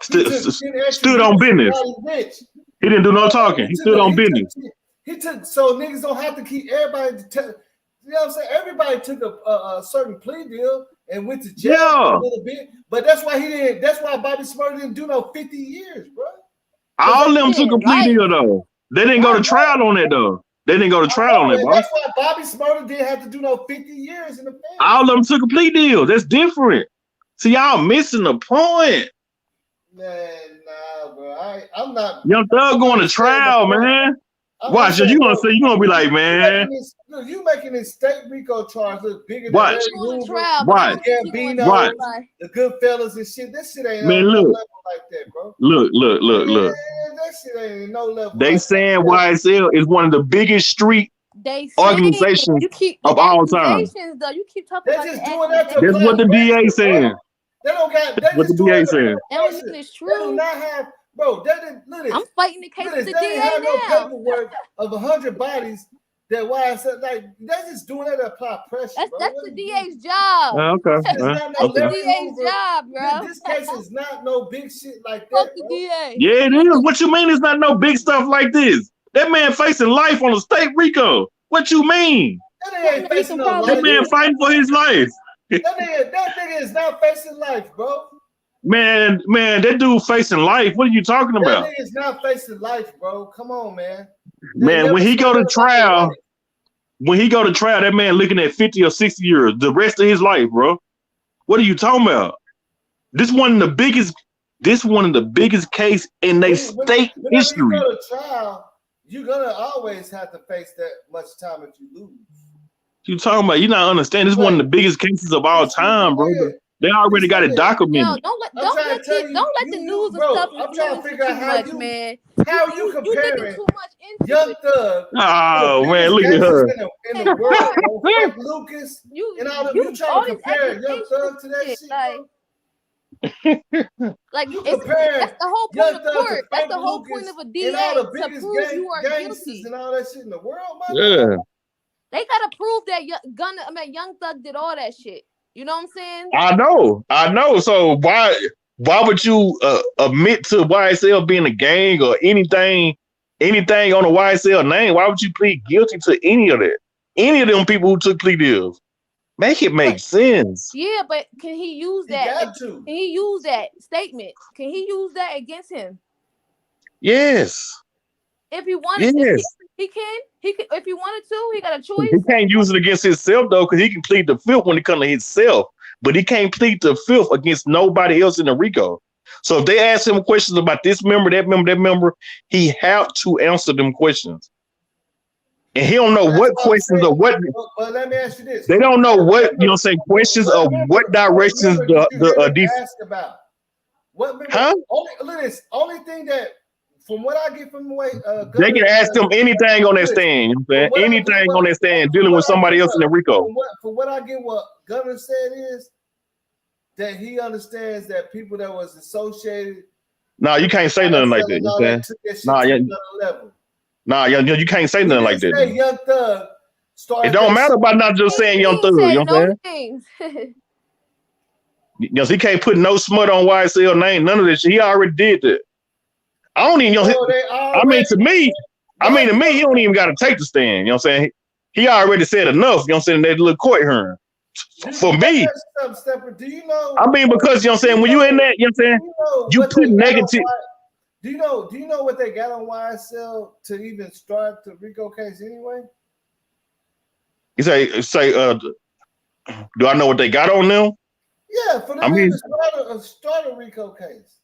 Stood on business. He didn't do no talking. He stood on business. He took so niggas don't have to keep everybody. You know what I'm saying? Everybody took a certain plea deal and went to jail for a little bit, but that's why he didn't. That's why Bobby Smurder didn't do no 50 years, bro. All them took a plea deal though. They didn't go to trial on that though. They didn't go to trial on that, bro. That's why Bobby Smurder didn't have to do no 50 years in the family. All of them took a plea deal. That's different. See, y'all missing the point. Man, nah, bro. I'm not. Young Thug going to trial, man. Watch it. You gonna be like, man. You making this state RICO charge look bigger than Watch. Watch. Gambino, the Goodfellas and shit. This shit ain't man, on no look. level like that, bro. Look. Man, that shit ain't no level. They saying YSL is one of the biggest street organizations of all time. Though. You keep talking about just doing that to That's what the DA saying. They don't got. That's what the DA saying. It's true. They do not have, bro. They didn't. Look, I'm fighting the case with the they DA didn't have now. no paperwork of 100 bodies. That YSL like they're just doing that to apply pressure. That's the DA's job. Okay. That's the DA's job, bro. This case is not no big shit like that. Fuck the DA. Yeah, it is. What you mean? It's not no big stuff like this. That man facing life on a state RICO. What you mean? That ain't facing no life. That man fighting for his life. That nigga is not facing life, bro. Man, that dude facing life. What are you talking about? That nigga is not facing life, bro. Come on, man. Man, when he go to trial, that man looking at 50 or 60 years, the rest of his life, bro. What are you talking about? This one of the biggest case in their state history. When you go to trial, you're gonna always have to face that much time if you lose. You talking about? You not understand? This is one of the biggest cases of all time, bro. They already got it documented. No, don't let the news and stuff. I'm trying to figure out how you comparing too much into Young Thug. Oh man, look at her. In the world, bro. Lucas, and all of you trying to compare Young Thug to that shit. Like you that's the whole point of court. That's the whole point of a DA to prove you are guilty. And all that shit in the world, yeah. They gotta prove that Young Thug did all that shit. You know what I'm saying? I know. So why would you admit to YSL being a gang or anything on the YSL name? Why would you plead guilty to any of that? Any of them people who took plea deals? Make it make sense. Yeah, but can he use that? Can he use that statement? Can he use that against him? Yes. If he wanted, yes. He can. If he wanted to, he got a choice. He can't use it against himself though, because he can plead the fifth when it comes to himself, but he can't plead the fifth against nobody else in the RICO. So if they ask him questions about this member, that member, he have to answer them questions. And he don't know what questions or what. But let me ask you this: they don't know what say questions of what directions the ask about. What member? Huh? Only thing that. From what I get from the way they can ask them anything on that stand. You know what I'm saying? Anything on that stand dealing with somebody else in the RICO. From what I get, what Gunner said is that he understands that people that was associated. No, you can't say nothing like that. You can't say nothing like that. Young Thug it don't matter about not just saying Young Thug. You know what I'm saying? He can't put no smut on YSL name. None of this. He already did that. I don't even know. To me, he don't even got to take the stand. You know what I'm saying? He already said enough. You know what I'm saying? That little court hearing. For me, do you know? I mean, because you know what I'm saying, when you in that, you know what I'm saying, you put negative. Do you know what they got on YSL to even start the RICO case anyway? You say, do I know what they got on them? Yeah, for them to start a RICO case.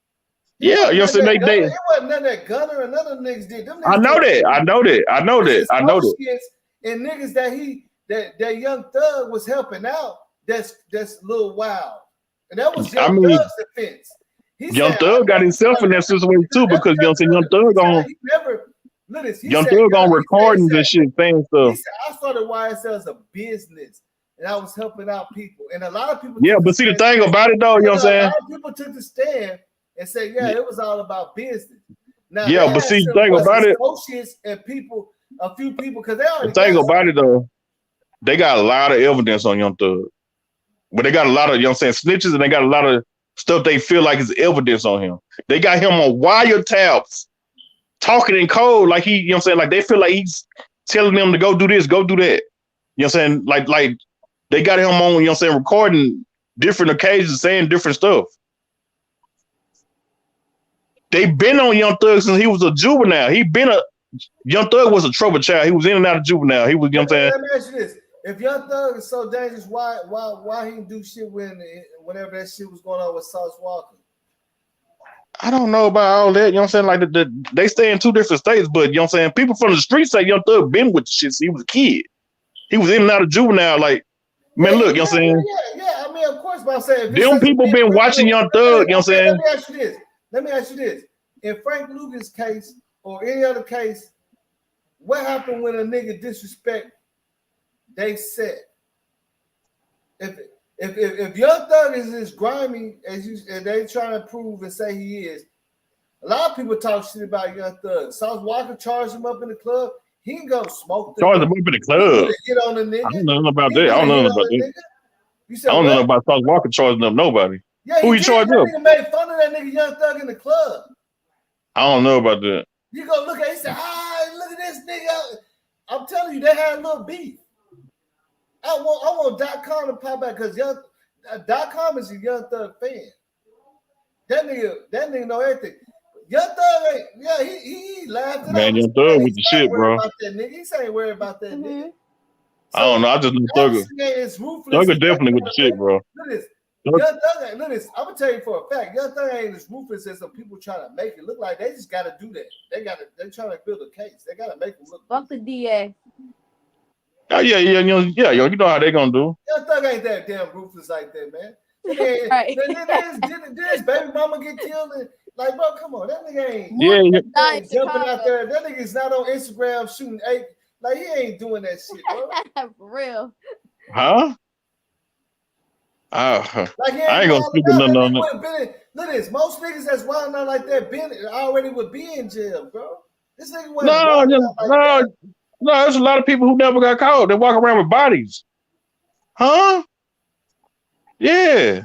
Yeah, you know what I'm saying? It wasn't none that Gunner and other niggas did. Them niggas I know that. And niggas that Young Thug was helping out, that's a little wild. And that was Young Thug's defense. Young Thug got himself in that situation too, because you know what I'm saying, Young Thug on recordings and shit, saying stuff. He said, I started YSL as a business. And I was helping out people. And a lot of people. Yeah, but see the thing about it though, you know what I'm saying? A lot of people took the stand and say, it was all about business. Now, yeah, but see the thing about it. Associates and people, a few people, because they already. The thing about it though, they got a lot of evidence on Young Thug. But they got a lot of, you know what I'm saying, snitches, and they got a lot of stuff they feel like is evidence on him. They got him on wiretaps, talking in code like he, you know what I'm saying? Like they feel like he's telling them to go do this, go do that. You know what I'm saying? Like they got him on, you know what I'm saying, recording different occasions, saying different stuff. They been on Young Thug since he was a juvenile. Young Thug was a trouble child. He was in and out of juvenile. He was, you know what I'm saying? Let me ask you this. If Young Thug is so dangerous, why he didn't do shit whenever that shit was going on with Sauce Walker? I don't know about all that. You know what I'm saying? Like they stay in two different states, but you know what I'm saying? People from the streets say Young Thug been with the shit since he was a kid. He was in and out of juvenile. Like, man, look, you know what I'm saying? Yeah. I mean, of course, but I'm saying them people been watching Young Thug, you know what I'm saying? Let me ask you this. In Frank Lucas' case or any other case, what happened when a nigga disrespect they set? If Young Thug is as grimy as they trying to prove and say he is, a lot of people talk shit about Young Thug. Sauce Walker charged him up in the club. He ain't gonna smoke the charged him up in the club. Hit on the nigga. I don't know about that. I don't know about that. I don't know about Sauce Walker charging up nobody. Yeah, who he charged up? Nigga made fun of that nigga Young Thug in the club. I don't know about that. You go look at it, he said, look at this nigga. I'm telling you, they had a little beef. I want .com to pop back because .com is a Young Thug fan. That nigga know everything. Young Thug ain't, he laughed it Man, out. Young Thug with the shit, bro. He ain't worried about that nigga. I don't know. I just know Thugger. Thugger definitely with the shit, bro. Look at this. Young Thug, look this. I'm gonna tell you for a fact, Young Thug ain't as ruthless as some people trying to make it look like. They just gotta do that. They're trying to build a case. They gotta make them look. Fuck the DA. Oh yeah, you know how they gonna do. Young Thug ain't that damn ruthless like that, man. Right. This baby mama get killed and like, bro, come on, that nigga ain't. Yeah. Jumping out there. That nigga's not on Instagram shooting 8. Like he ain't doing that shit, bro. For real. Huh? Like I ain't gonna speak nothing on that. Look at this. Most niggas that's wild out like that already would be in jail, bro. This nigga wasn't No, there's a lot of people who never got caught. They walk around with bodies. Huh? Yeah.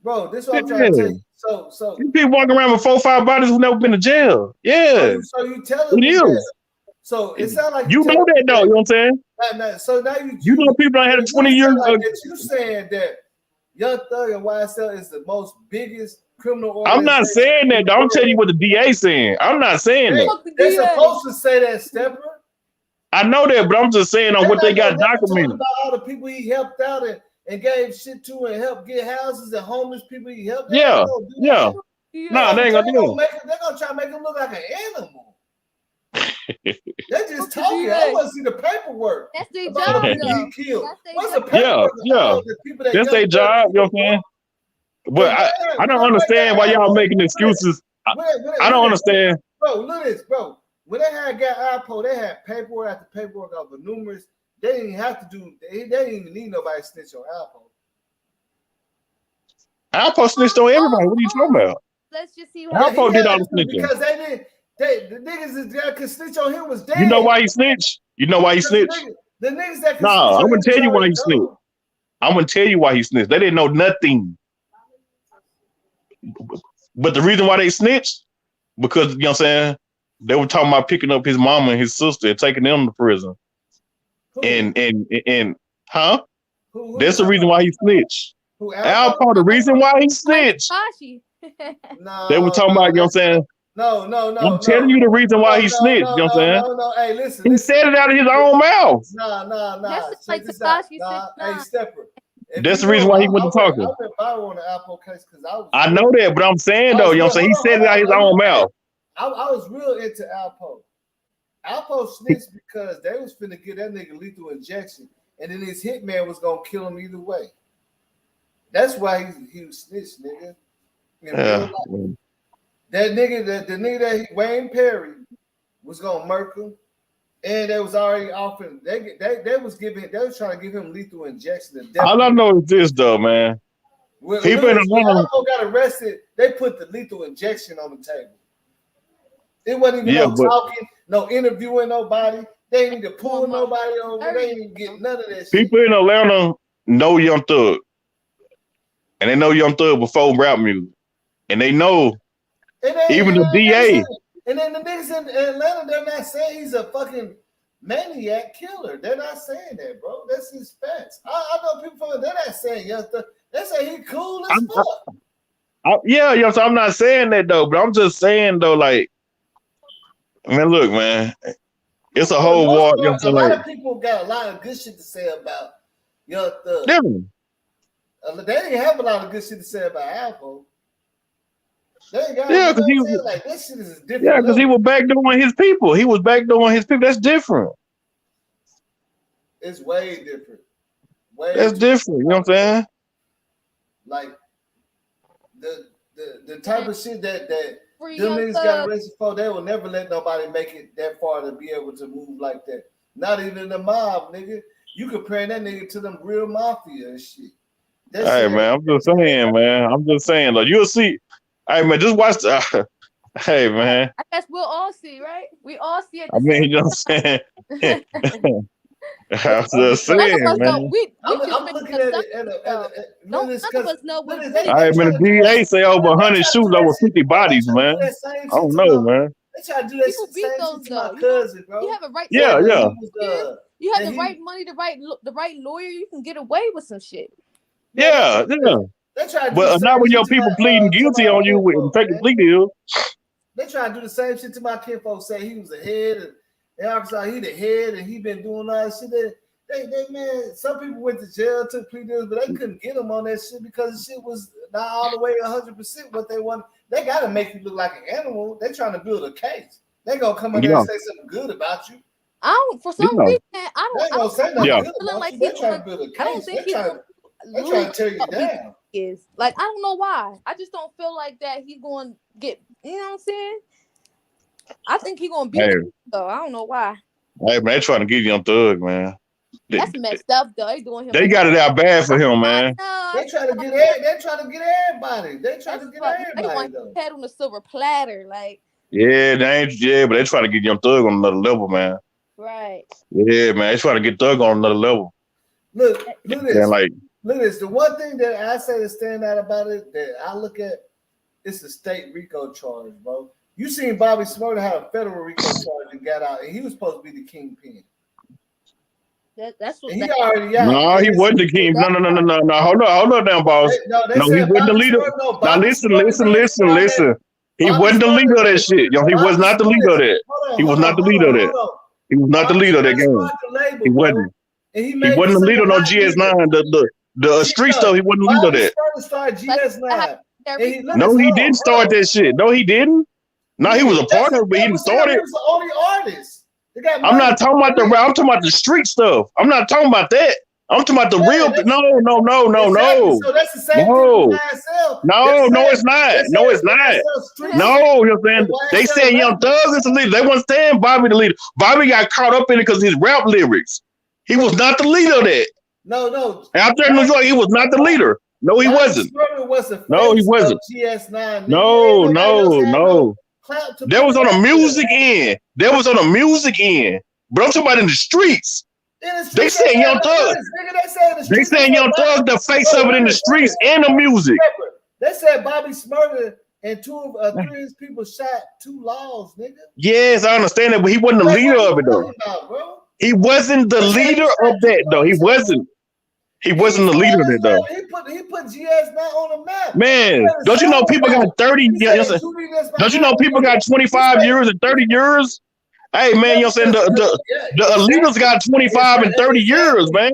Bro, this is what I'm trying to tell you. So you people walking around with 4 or 5 bodies who never been to jail. Yeah. So you telling me that. So it sounds like you know that though, you know what I'm saying? So now you know people that had 20 years like you saying that Young Thug and YSL is the most biggest criminal organization. I'm not saying that. I'm telling you what the DA saying. I'm not saying that. They're supposed to say that, Stepper. I know that, but I'm just saying on what they got documented. About all the people he helped out and gave shit to and helped get houses and homeless people he helped. Yeah. Nah, they ain't gonna do it. They're gonna try to make him look like an animal. They're just talking. I want to see the paperwork. That's their job. What's the paperwork? Yeah. That's their job, you know what I'm saying? But I don't understand why y'all making excuses. I don't understand. Bro, look at this, bro. When they had got IPO, they had paperwork after paperwork of the numerous. They didn't have to do. They didn't even need nobody to snitch on IPO. IPO snitched on everybody. What are you talking about? Let's just see what IPO did all the snitching. Because they didn't. The niggas that could snitch on him was dead. You know why he snitched? You know why he snitched? The niggas that nah, I'm gonna tell you why he snitched. I'm gonna tell you why he snitched. They didn't know nothing. But the reason why they snitched, because you know what I'm saying, they were talking about picking up his mama and his sister and taking them to prison. And huh? That's the reason why he snitched. Alpo, the reason why he snitched. They were talking about, you know what I'm saying? No. I'm telling you the reason why he snitched. You know what I'm saying? No. Hey, listen. He said it out of his own mouth. Nah. That's like Takashi said. Hey, Stepper. That's the reason why he went to talking. I went viral on the Apple case because I know that, but I'm saying though, you know what I'm saying? He said it out of his own mouth. I was real into Alpo. Alpo snitched because they was finna get that nigga lethal injection, and then his hitman was gonna kill him either way. That's why he was snitched, nigga. Yeah. That nigga, the nigga that Wayne Perry was gonna murk him, and they was already offering. They was trying to give him lethal injection. All I know is this though, man. When Alpo got arrested, they put the lethal injection on the table. It wasn't even no talking, no interviewing nobody. They didn't need to pull nobody over. They didn't even get none of that shit. People in Atlanta know Young Thug. and they know Young Thug before rap music, and they know even the DA. And then the niggas in Atlanta, they're not saying he's a fucking maniac killer. They're not saying that, bro. That's his facts. I know people from they're not saying Young Thug. They say he cool as fuck. Yeah, so I'm not saying that though, but I'm just saying though, like, man, look, man, it's a whole war. A lot of people got a lot of good shit to say about Young Thug. They didn't have a lot of good shit to say about Apple. Yeah, because he was like this shit is different. Yeah, because he was backdooring his people. He was backdooring his people. That's different. It's way different. That's different. You know what I'm saying? Like the type of shit that them niggas got arrested for, they will never let nobody make it that far to be able to move like that. Not even the mob, nigga. You comparing that nigga to them real mafia and shit. Hey man, I'm just saying, man. I'm just saying, though. You'll see. Hey man, just watch the. Hey man. I guess we'll all see, right? We all see it. I mean, you know what I'm saying? I'm just saying, man. I'm looking at it. None of us know what All right, man. The DA say over 100 shooters, over 50 bodies, man. I don't know, man. They try to do that People beat those to my cousin, bro. You have a right. Yeah. You have the right money, the right lawyer. You can get away with some shit. Yeah. But not when your people pleading guilty on you and taking plea deal. They try to do the same shit to my kinfolk. Say he was the head, and Arkansas he the head, and he been doing all that shit. They man, some people went to jail, took plea deals, but they couldn't get them on that shit because the shit was not all the way 100% what they want. They gotta make you look like an animal. They trying to build a case. They gonna come in there and say something good about you. I don't. For some reason, I don't. They gonna say nothing good about like you. They trying to build a case. I don't think they trying to tear you down. Like I don't know why. I just don't feel like that he's going to get. You know what I'm saying? I think he's going to beat him, though. I don't know why. Hey man, they trying to get Young Thug, man. That's messed up, though. They doing him. They got it out bad for him, man. They trying to get everybody. They trying to get everybody. They want his head on a silver platter, like. Yeah, but they trying to get Young Thug on another level, man. Right. Yeah, man, they trying to get Thug on another level. Look at this. And like. Look at this. The one thing that I say to stand out about it that I look at, it's a state RICO charge, bro. You seen Bobby Smurder have a federal RICO charge and got out, and he was supposed to be the kingpin. That's what. And he already out. No, he wasn't the king. No. Hold on, down, boss. No, he wasn't the leader. Now listen. He wasn't the leader of that shit. Yo, he was not the leader of that. He was not the leader of that. He was not the leader of that game. He wasn't. He wasn't the leader of no GS9. The street stuff, he wasn't the leader of that. Started GS9. No, he didn't start that shit. No, he didn't. No, he was a partner, but he didn't start it. He was the only artist. I'm not talking about the rap. I'm talking about the street stuff. I'm not talking about that. I'm talking about the real. No. So that's the same thing with YSL. No, it's not. No, it's not. No, you know what I'm saying? They said Young Thug is the leader. They wasn't saying Bobby the leader. Bobby got caught up in it because of his rap lyrics. He was not the leader of that. No. Out there in New York, he was not the leader. No, he wasn't. No, he wasn't. GS9. No. That was on the music end. But I'm talking about in the streets. They saying Young Thug. They saying Young Thug the face of it in the streets and the music. They said Bobby Smurder and three of his people shot 2 laws, nigga. Yes, I understand that, but he wasn't the leader of it though. He wasn't the leader of that though. He wasn't. He wasn't the leader of it though. He put GS9 on the map. Man, don't you know people got 30 years? Don't you know people got 25 years and 30 years? Hey man, you know what I'm saying? The elitists got 25 and 30 years, man.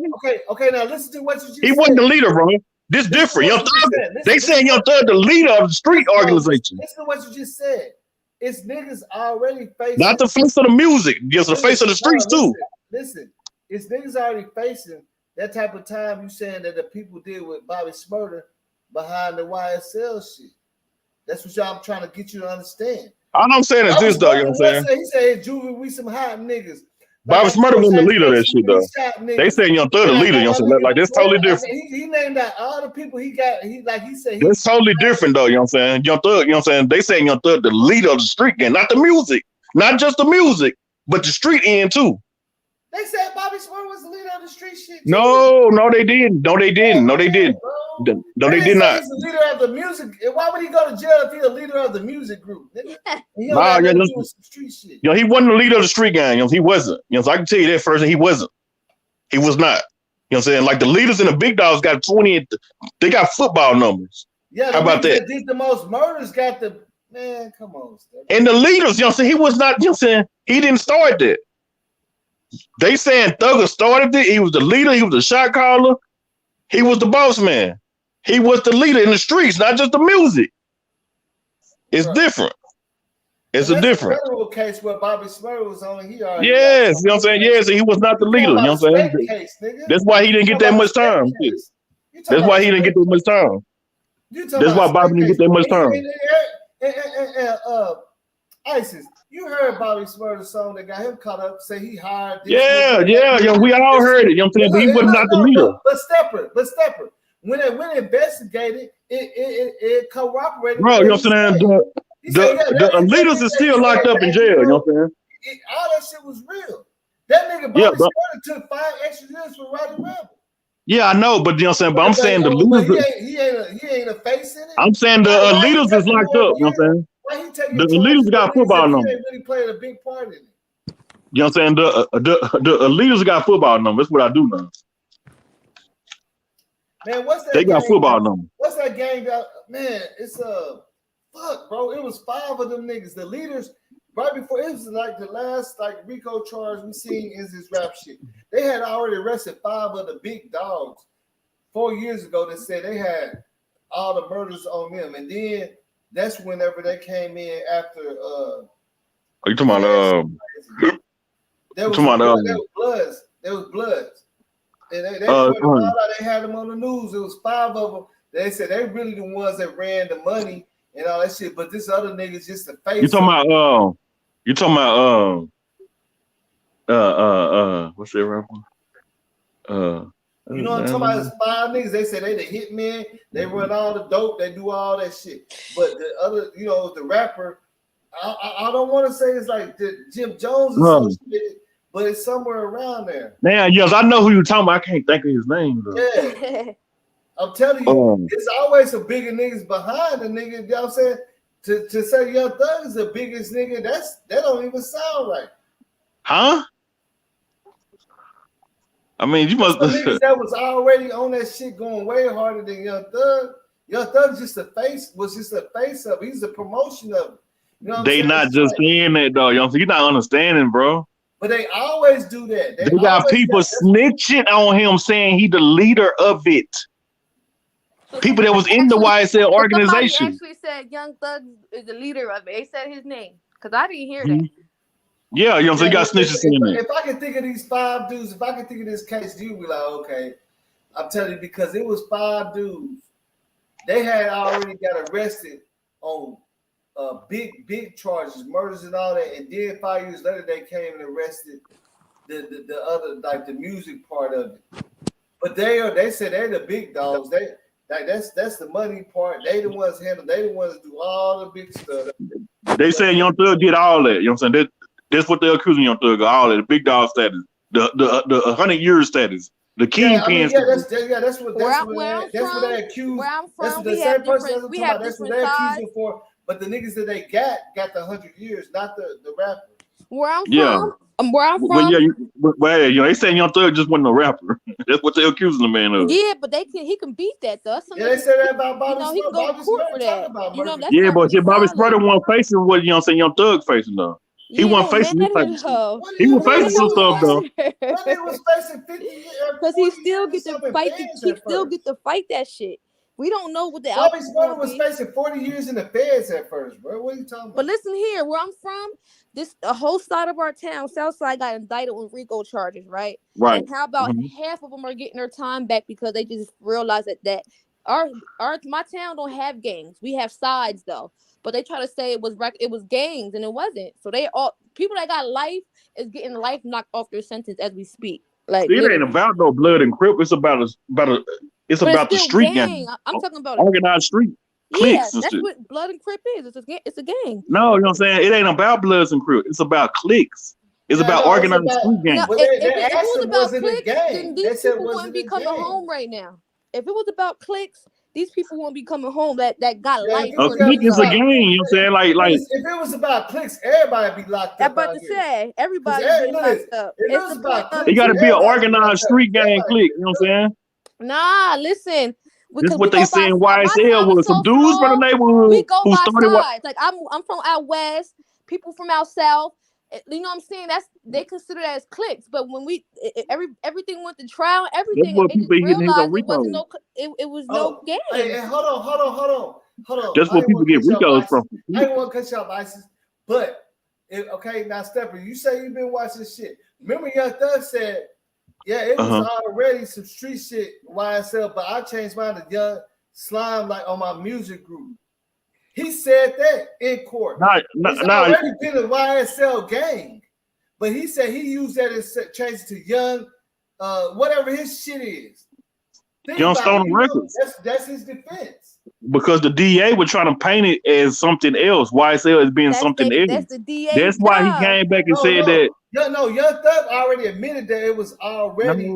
Okay, now listen to what you just said. He wasn't the leader, bro. This different. Young Thug, they saying Young Thug the leader of the street organization. Listen to what you just said. It's niggas already facing. Not the face of the music, just the face of the streets too. Listen, it's niggas already facing that type of time you saying that the people did with Bobby Smurder behind the YSL shit. That's what y'all trying to get you to understand. All I'm saying is this, though. You know what I'm saying? He said, "Juvie, we some hot niggas." Bobby Smurder wasn't the leader of that shit, though. They saying Young Thug the leader. You know what I'm saying? Like that's totally different. He named out all the people he got. He said. That's totally different, though. You know what I'm saying? Young Thug. You know what I'm saying? They saying Young Thug the leader of the street gang, not the music, not just the music, but the street end too. They said Bobby Smurder was the leader of the street shit. No, they didn't. No, they didn't. No, they did not. He's the leader of the music. Why would he go to jail if he's a leader of the music group? Nigga? He don't have nothing to do with some street shit. He wasn't the leader of the street gang. He wasn't. So I can tell you that first. He wasn't. He was not. You know what I'm saying? Like the leaders and the big dogs got 20. They got football numbers. Yeah, how about that? Did the most murders got the man. Come on, Steph. And the leaders, you know what I'm saying? He was not. You know what I'm saying? He didn't start that. They saying Thugger started it. He was the leader. He was the shot caller. He was the boss man. He was the leader in the streets, not just the music. It's different. It's a different. Federal case where Bobby Smurl was on. He already. Yes, you know what I'm saying? Yes, he was not the leader. You know what I'm saying? Case, that's why he didn't get that much time. That's why he didn't get that much time. That's why Bobby didn't get that much time. ISIS, you heard Bobby Smurl's song that got him caught up. Say he hired. Yeah. We all heard it. You know what I'm saying? But he was not the leader. But Stepper. When it investigated, it cooperated. Bro, you know what I'm saying? The leaders is still locked up in jail. You know what I'm saying? All that shit was real. That nigga Bobby Smurl took 5 extra years for writing Rebel. Yeah, I know, but you know what I'm saying? But I'm saying the leaders. He ain't a face in it. I'm saying the leaders is locked up. You know what I'm saying? The leaders got football numbers. He ain't really played a big part in it. You know what I'm saying? The leaders got football numbers. That's what I do know. Man, what's that? They got football numbers. What's that gang got? Man, it's fuck, bro. It was 5 of them niggas. The leaders, right before it was like the last RICO charge we seen is this rap shit. They had already arrested 5 of the big dogs 4 years ago that said they had all the murders on them, and then that's whenever they came in after. Are you talking about? There was bloods. There was bloods. And they had them on the news. It was 5 of them. They said they really the ones that ran the money and all that shit. But this other nigga's just the face. You talking about? What's that rapper? You know what I'm talking about? It's 5 niggas. They say they the hitmen. They run all the dope. They do all that shit. But the other, the rapper, I don't want to say it's like the Jim Jones or some shit, but it's somewhere around there. Man, yes, I know who you're talking about. I can't think of his name though. Yeah. I'm telling you, it's always some bigger niggas behind the nigga. You know what I'm saying? To say Young Thug is the biggest nigga, that don't even sound right. Huh? I mean, you must. Niggas that was already on that shit going way harder than Young Thug. Young Thug was just a face of it. He's the promotion of it. You know what they not just saying that though. You're not understanding, bro. But they always do that. They got people snitching on him saying he the leader of it. People that was in the YSL organization. Somebody actually said Young Thug is the leader of it. They said his name because I didn't hear that. Yeah, so you got snitches in there. If I can think of these 5 dudes, if I can think of this case, you'd be like, okay. I'm telling you, because it was 5 dudes. They had already got arrested on big charges, murders and all that, and then 5 years later they came and arrested the other, like the music part of it. But they said they're the big dogs. That's the money part. They the ones handle. They the ones do all the big stuff. They said Young Thug did all that. You know what I'm saying? That's what they're accusing Young Thug of, all that. The big dog status, the 100-year status, the kingpin. That's what they accuse. Where I'm from, we have different sides. For. But the niggas that they got the 100 years, not the rapper. Where I'm from. They saying Young Thug just wasn't a rapper. That's what they're accusing the man of. Yeah, but he can beat that though. They said that about Bobby Smurl. He can go to court for that. But Bobby Smurl wasn't facing what Young Thug facing though. He wasn't facing this type of stuff. He was facing some stuff though. He was facing 50 years because he still get to fight. He still get to fight that shit. We don't know what the Bobby Smurl was facing 40 years in the feds at first, bro. What are you talking about? But listen here, where I'm from, the whole side of our town, Southside, got indicted with RICO charges, right? Right. And how about half of them are getting their time back because they just realized that my town don't have gangs. We have sides though, but they try to say it was gangs and it wasn't. So people that got life is getting life knocked off their sentence as we speak. Like it ain't about no blood and crip. It's about the street gang. I'm talking about organized street. Yeah, that's what blood and crip is. It's a gang. No, you know what I'm saying? It ain't about bloods and crip. It's about cliques. It's about organized street gang. If it was about cliques, then these people wouldn't be coming home right now. if it was about clicks, these people won't be coming home that got life. A click is a game. You know what I'm saying? Like if it was about clicks, everybody be locked up. I'm about to say everybody be locked up. If it was about clicks, it got to be an organized street gang click. You know what I'm saying? Nah, listen. This is what they saying. YSL was some dudes from the neighborhood we go who by started. Sides. Like I'm from out west. People from out south. You know what I'm saying? They consider that as cliques. But when everything went to trial, everything, they just realized it wasn't it was no game. Hey, hold on. That's where people get Ricos from. I didn't want to cut y'all ISIS, but okay, now Stepper, you say you've been watching this shit. Remember, Young Thug said, yeah, it was already some street shit YSL, but I changed mine to Young Slime like on my music group. He said that in court. It's already been a YSL gang, but he said he used that and changed it to Young, whatever his shit is. Young Stone Records. That's his defense. Because the DA was trying to paint it as something else. YSL as being something else. That's the DA. That's why he came back and said that. Young Thug already admitted that it was already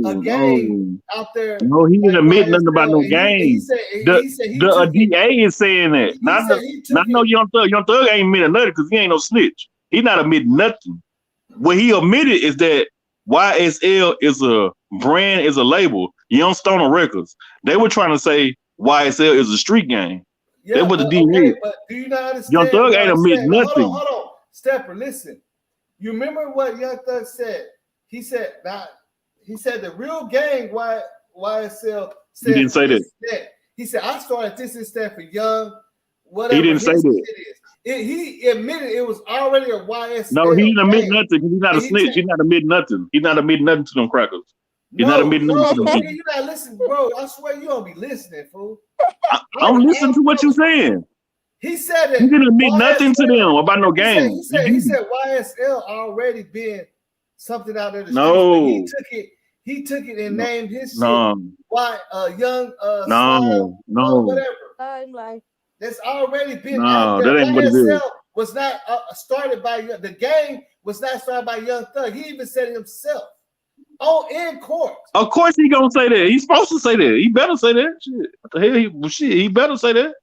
a gang out there. No, he didn't admit nothing about no gang. The DA is saying that. Not no Young Thug. Young Thug ain't admitted nothing because he ain't no snitch. He not admitting nothing. What he admitted is that YSL is a brand, is a label. Young Stoner Records. They were trying to say YSL is a street gang. Yeah, that was the DA. But do you not understand? Young Thug ain't admit nothing. Hold on. Stepper, listen. You remember what Young Thug said? He said the real gang YSL said. He didn't say that. He said I started this and stand for Young. Whatever he didn't say that. He admitted it was already a YSL. No, he didn't admit nothing because he's not a snitch. He's not admitting nothing. He's not admitting nothing to them crackers. He's not admitting nothing to them. You're not listening, bro. I swear you don't be listening, fool. I'm listening to what you're saying. He said that he didn't admit nothing to them about no game. He said YSL already been something out there. No, he took it and named his shit. No, whatever. I'm like, that's already been no, out there. That ain't what it is. Was not started by the gang. Was not started by Young Thug. He even said it himself. In court. Of course he gonna say that. He's supposed to say that. He better say that. Shit. What the hell? He better say that.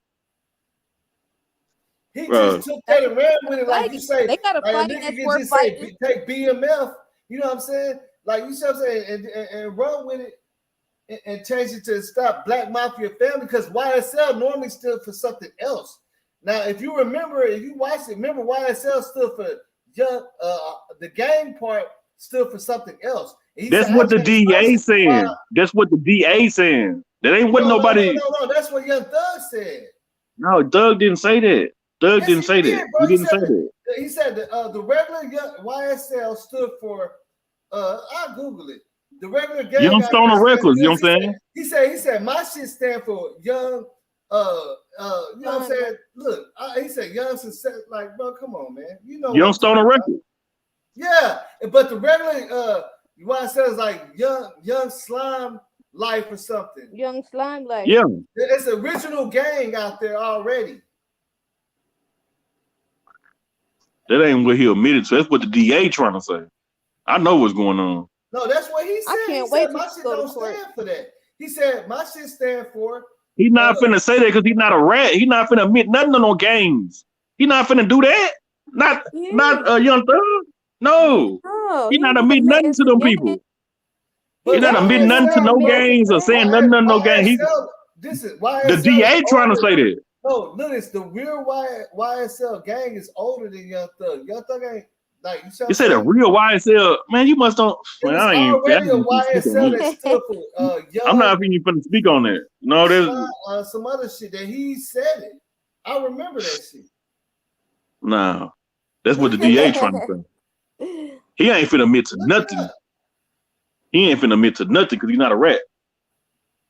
He just took that and ran with it, like you say. They got a fight that's worth fighting. Take BMF, you know what I'm saying? Like you said, and run with it and change it to stop Black Mafia Family because YSL normally stood for something else. Now, if you remember, if you watch it, remember YSL stood for Young. The gang part stood for something else. That's what the DA saying. That's what the DA saying. That ain't what nobody. No. That's what Young Thug said. No, Thug didn't say that. Thug didn't say that. He didn't say that. He said the regular YSL stood for. I'll Google it. The regular gang. Young Stoner Records. You know what I'm saying? He said my shit stand for Young. You know what I'm saying? Look, he said Young Success. Like, bro, come on, man. You know. Young Stoner Records. Yeah, but the regular YSL is like Young Slime Life or something. Young Slime Life. Yeah. It's an original gang out there already. That ain't what he admitted to. That's what the DA trying to say. I know what's going on. No, that's what he said. I can't he wait said, my shit don't stand for that. He said my shit stand for. He's not finna say that because he's not a rat. He's not finna admit nothing to no games. He's not finna do that. Not Young Thug. No, he's not admitting nothing to them people. He's not admitting nothing to no games or saying nothing to no games. The DA trying to say that. No, look, the real YSL gang is older than Young Thug. Young Thug ain't like you said a real YSL, man. You must don't. Man, I ain't already a YSL that stood for Young. I'm not even finna speak on that. No, there's some other shit that he said it. I remember that shit. Nah, that's what the DA trying to say. He ain't finna admit to nothing. He ain't finna admit to nothing because he's not a rat.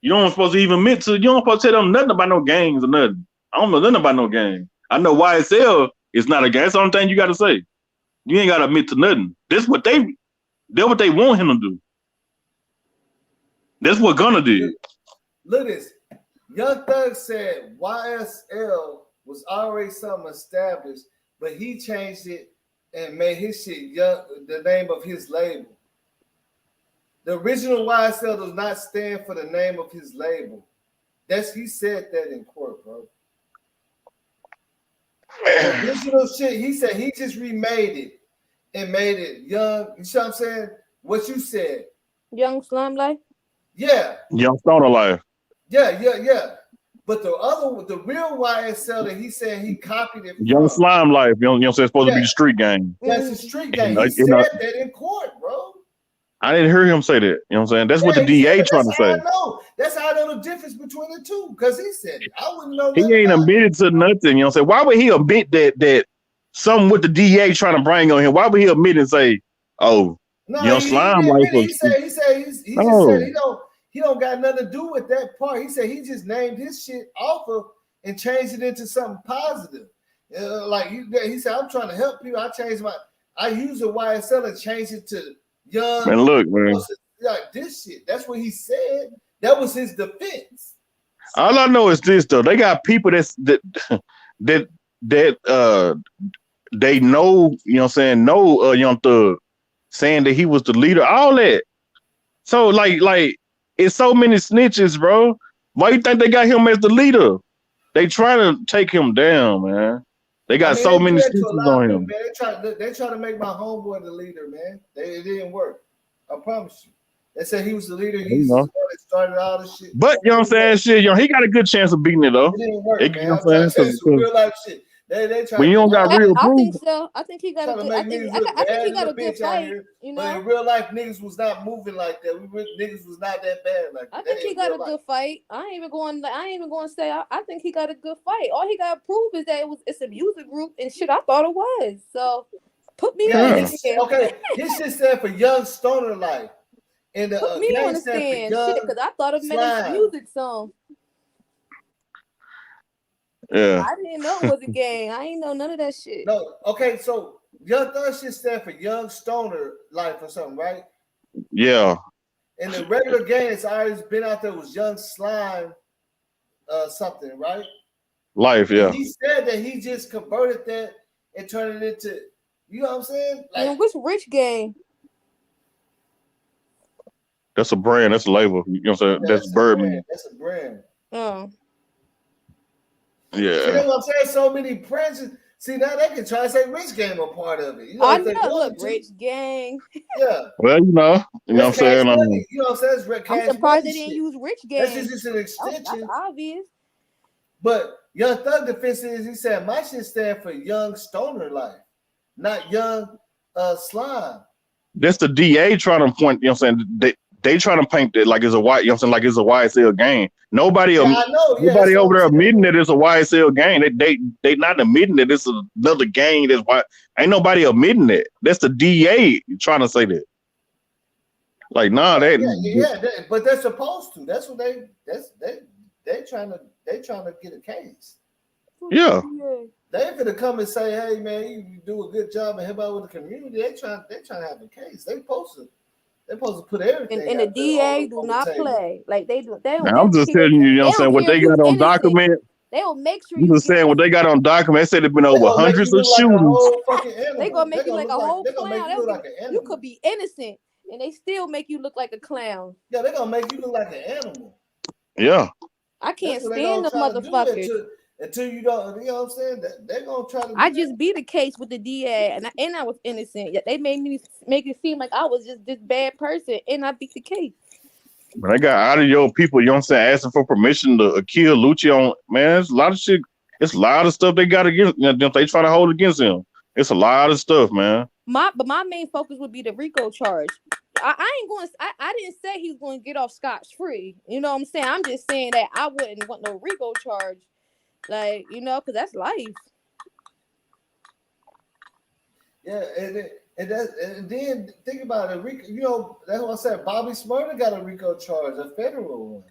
You don't supposed to even admit to. You don't supposed to tell them nothing about no gangs or nothing. I don't know nothing about no gang. I know YSL is not a gang. That's the only thing you got to say. You ain't got to admit to nothing. That's what they want him to do. That's what Gunna did. Look at this. Young Thug said YSL was already something established, but he changed it and made his shit the name of his label. The original YSL does not stand for the name of his label. He said that in court, bro. The original shit, he said he just remade it and made it young. You see what I'm saying? What you said. Young Slime Life? Yeah. Young Stoner Life. Yeah. But the real YSL that he said he copied it from. Young Slime Life. You know what I'm saying? It's supposed to be the street game. That's the street game. He said that in court, bro. I didn't hear him say that. You know what I'm saying? That's what the DA trying to say. That's how I know the difference between the two, because he said it. I wouldn't know. He ain't admitted to nothing. You know what I'm saying? Why would he admit that something with the DA trying to bring on him? Why would he admit and say, "Oh, Young Slime Life"? He said he just said he don't got nothing to do with that part. He said he just named his shit off of and changed it into something positive. Like he said, I'm trying to help people. I use the YSL and changed it to Young. Man, look, man. Like this shit. That's what he said. That was his defense. All I know is this though. They got people that they know, you know what I'm saying, know Young Thug, saying that he was the leader, all that. So like it's so many snitches, bro. Why you think they got him as the leader? They trying to take him down, man. They got so many snitches on him. Man, they try to make my homeboy the leader, man. It didn't work. I promise you. They said he was the leader. He's the one that started all this shit. But you know what I'm saying, shit, he got a good chance of beating it though. It didn't work, man. You know what I'm saying? Some real life shit. They try when you don't got real proof. I think so. I think he got a good. I think he got a good fight. You know, but in real life, niggas was not moving like that. Niggas was not that bad. Like I think he got a good fight. I ain't even going to say. I think he got a good fight. All he got to prove is that it's a music group and shit. I thought it was. So put me on the stand. Okay, his shit stand for Young Stoner Life. And the put me on the stand, shit, because I thought it meant a music song. Yeah. I didn't know it was a gang. I ain't know none of that shit. No, okay, so Young Thug shit stand for Young Stoner Life or something, right? Yeah. And the regular gang that's always been out there was Young Slime something, right? Life, yeah. And he said that he just converted that and turned it into, you know what I'm saying? Like, and which rich gang? That's a brand. That's a label. You know what I'm saying? That's Birdman. That's a brand. Oh. Yeah. See, that's what I'm saying? So many branches. See, now they can try to say Rich Gang a part of it. You know, I know, look, Rich Gang. Yeah. Well, you know what I'm saying? You know what I'm saying? I'm surprised they didn't use Rich Gang. That's just an extension. That's obvious. But Young Thug defense is, he said, my shit stand for Young Stoner Life, not Young Slime. That's the DA trying to point, you know what I'm saying? They trying to paint it like it's a white, you know what I'm saying, like it's a YSL game. Nobody over there admitting that it's a YSL game. They not admitting that it's another gang. That's why ain't nobody admitting that. That's the DA trying to say that. Like, nah, but they're supposed to. That's what they trying to get a case. Yeah. They gonna come and say, hey man, you do a good job and help out with the community. They trying to have a case. They're supposed to put everything. And the DA do not play. Like they do. I'm just telling you, you know what I'm saying, what they got on document. They will make sure you just saying what they got on document. They said there's been over hundreds of shootings. They gonna make you like a whole clown. You could be innocent and they still make you look like a clown. Yeah, they're gonna make you look like an animal. Yeah. I can't stand the motherfuckers. Until you don't, you know what I'm saying? They're gonna try to. I just beat the case with the DA, and I was innocent. Yet they made me make it seem like I was just this bad person, and I beat the case. But I got out of your people, you know what I'm saying, asking for permission to kill Lucci on, man. There's a lot of shit. It's a lot of stuff they got against. You know, they try to hold against him. It's a lot of stuff, man. But my main focus would be the RICO charge. I didn't say he was going to get off scotch-free. You know what I'm saying? I'm just saying that I wouldn't want no RICO charge. Like, you know, because that's life. Yeah, and then think about it, RICO, you know, that's what I said. Bobby Smurder got a RICO charge, a federal one.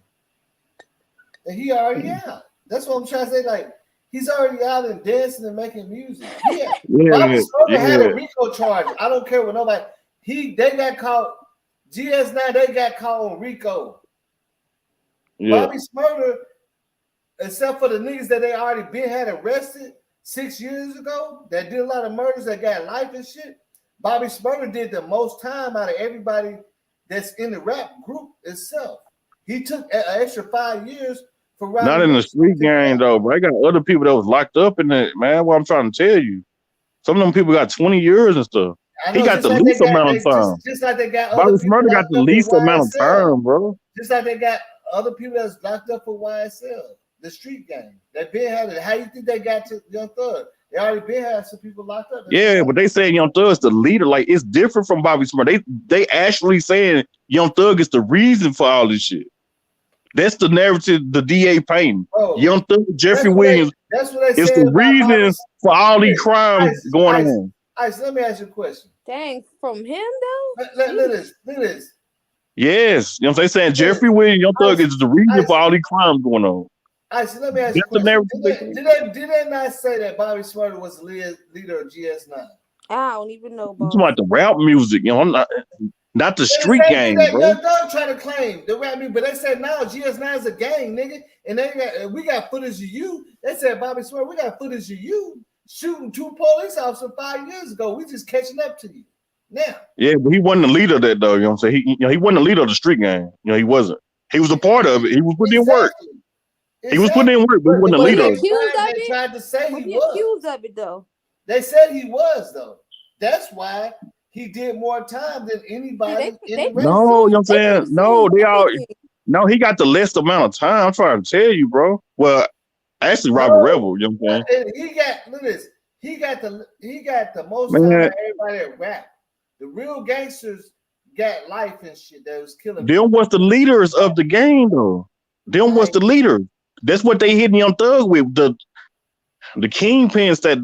And he already out. That's what I'm trying to say. Like, he's already out and dancing and making music. Yeah. Bobby Smurder had a RICO charge. I don't care what nobody. They got caught. GS9, they got caught on RICO. Yeah. Bobby Smurder, except for the niggas that they already had arrested 6 years ago, that did a lot of murders, that got life and shit. Bobby Smurder did the most time out of everybody that's in the rap group itself. He took an extra 5 years for Not in the street gang though, but I got other people that was locked up in it, man. What I'm trying to tell you, some of them people got 20 years and stuff. He got the least amount of time. Just like they got Bobby other people Smurda got locked the up least for amount of YSL. time, bro. Just like they got other people that's locked up for YSL, the street gang. They been had it. How you think they got to Young Thug? They already been had some people locked up. Yeah, but they saying Young Thug's the leader. Like, it's different from Bobby Smurda. They actually saying Young Thug is the reason for all this shit. That's the narrative the DA painting. Young Thug, Jeffrey Williams that's what they is said the reason for all these crimes going on. Ice, let me ask you a question. Dang, from him though? Look at this. Yes, you know what I'm saying? Jeffrey Williams, Young Thug is the reason for all these crimes going on. Ice, let me ask you a question. Did they not say that Bobby Smurda was the leader of GS9? I don't even know about. You about the rap music, you know, I'm not the street gang, bro. Young Thug trying to claim the rap music, but they said now GS9 is a gang, nigga, and we got footage of you. They said Bobby Smurda, we got footage of you shooting 2 police officers 5 years ago. We just catching up to you now. Yeah, but he wasn't the leader of that though. You know what I'm saying? He wasn't the leader of the street gang. You know, he wasn't. He was a part of it. He was putting in work. He was putting in work, but he wasn't the leader. They tried to say he was accused of it though. They said he was though. That's why he did more time than anybody. No, you know what I'm saying? No, he got the least amount of time. I'm trying to tell you, bro. Well, actually, Robert Rebel, you know what I'm saying? He got, look at this. He got the most time of everybody that rap. The real gangsters got life and shit that was killing people. Them was the leaders of the game, though. Them was the leaders. That's what they hit Young Thug with. The kingpins that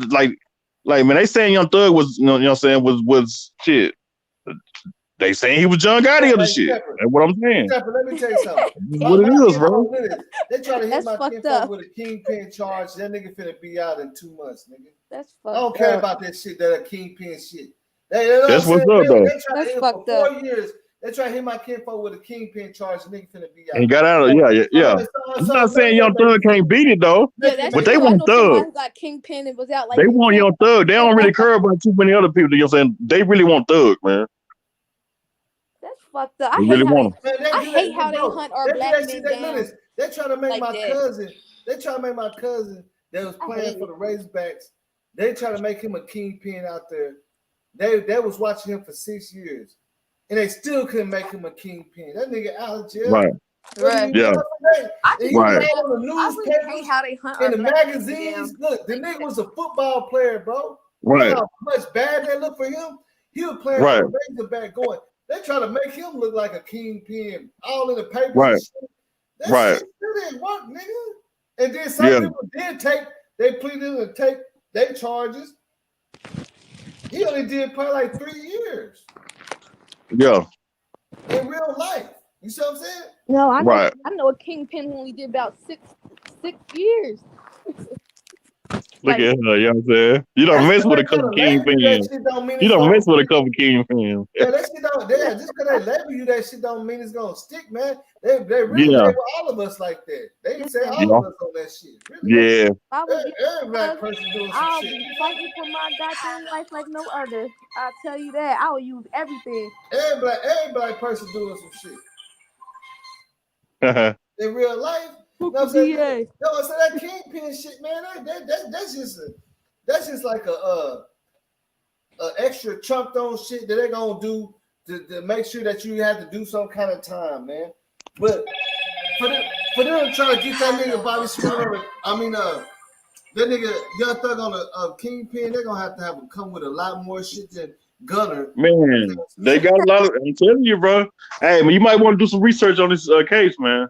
like man, they saying Young Thug was, you know what I'm saying, was shit. They saying he was John Gotti of the shit. That's what I'm saying. Let me tell you something. What it is, bro. They try to hit my kinfolk with a kingpin charge. That nigga finna be out in 2 months, nigga. That's fucked up. I don't care about that shit, that a kingpin shit. That's what's up, though. That's fucked up. For 4 years, they try to hit my kinfolk with a kingpin charge. Nigga finna be out. And got out of yeah. I'm not saying Young Thug can't beat it though, but they want Thug. Got kingpin and was out like they want Young Thug. They don't really care about too many other people. You know what I'm saying? They really want Thug, man. That's fucked up. I hate how they hunt our black men down. They try to make like my that. cousin. They try to make my cousin that was playing for the Razorbacks. They try to make him a kingpin out there. They was watching him for 6 years, and they still couldn't make him a kingpin. That nigga out of jail. Right. Yeah. I Right. On the newspapers, hate how they hunt in the our black men magazines. down. Look, the nigga was a football player, bro. Right. You know how much bad they look for him. He was playing for the Razorback going. They try to make him look like a kingpin, all in the papers. Right. And shit. That Right. shit still didn't work, nigga. And then some people did they pleaded to take their charges. He only did probably like 3 years Yeah. in real life. You see what I'm saying? No, I know. Right. I know a kingpin who only did about six years. Look at her, you know what I'm saying? You don't mess with a couple kingpins. You don't mess with a couple kingpins. Yeah, that shit don't. Yeah, just because they label you, that shit don't mean it's gonna stick, man. They really label all of us like that. They can say all of us on that shit. Really. Yeah. Every black person doing some I'll shit. be fighting for my goddamn life like no other. I'll tell you that. I will use everything. Every black person doing some shit. In real life. No, I'm saying, so that kingpin shit, man, that's just like a extra chunked on shit that they're gonna do to make sure that you have to do some kind of time, man. But for them trying to get that nigga Bobby Smurda, that nigga Young Thug on a kingpin, they're gonna have to have him come with a lot more shit than Gunner. Man, they got a lot of. I'm telling you, bro. Hey, man, you might want to do some research on this case, man.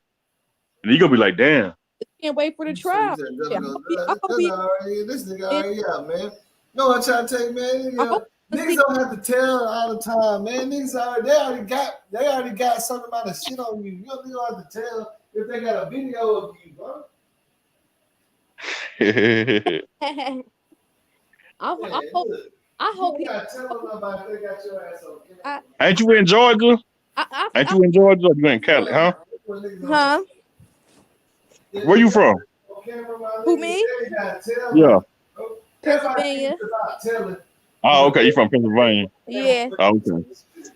And you gonna be like, damn. Can't wait for the trial. This nigga already out, man. No, I'm trying to tell you, man. Niggas don't have to tell all the time, man. Niggas they already got something about the shit on you. You don't have to tell if they got a video of you, bro. I hope you gotta tell them about if they got your ass on. Ain't you in Georgia? Ain't you in Georgia? You in Cali, huh? Huh? Where you from? Who, me? Yeah. Pennsylvania. Oh, okay. You from Pennsylvania? Yeah. Oh, okay.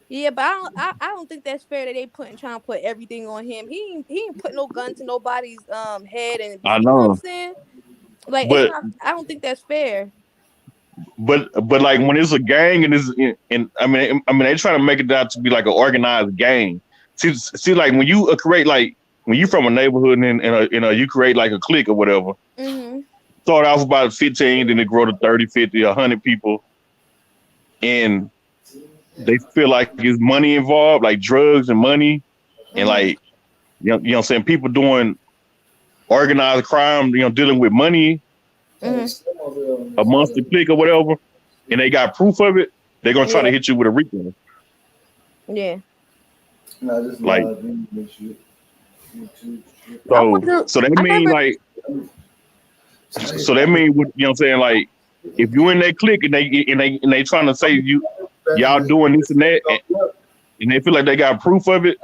Yeah, but I don't think that's fair that they trying to put everything on him. He ain't put no gun to nobody's head, and I you know what I'm know, saying? Like it's but not. I don't think that's fair. like when it's a gang and I mean they trying to make it out to be like an organized gang. See, like when you create like when you from a neighborhood and you create like a clique or whatever. Mm-hmm. Start off about 15, then it grow to 30, 50, 100 people, and they feel like there's money involved, like drugs and money, and like you know what I'm saying, people doing organized crime, dealing with money amongst the clique or whatever, and they got proof of it. They're gonna try to hit you with a RICO. Yeah. Like, so that mean like, so that mean what you know what I'm saying, like if you in that clique and they trying to say y'all doing this and that, and they feel like they got proof of it,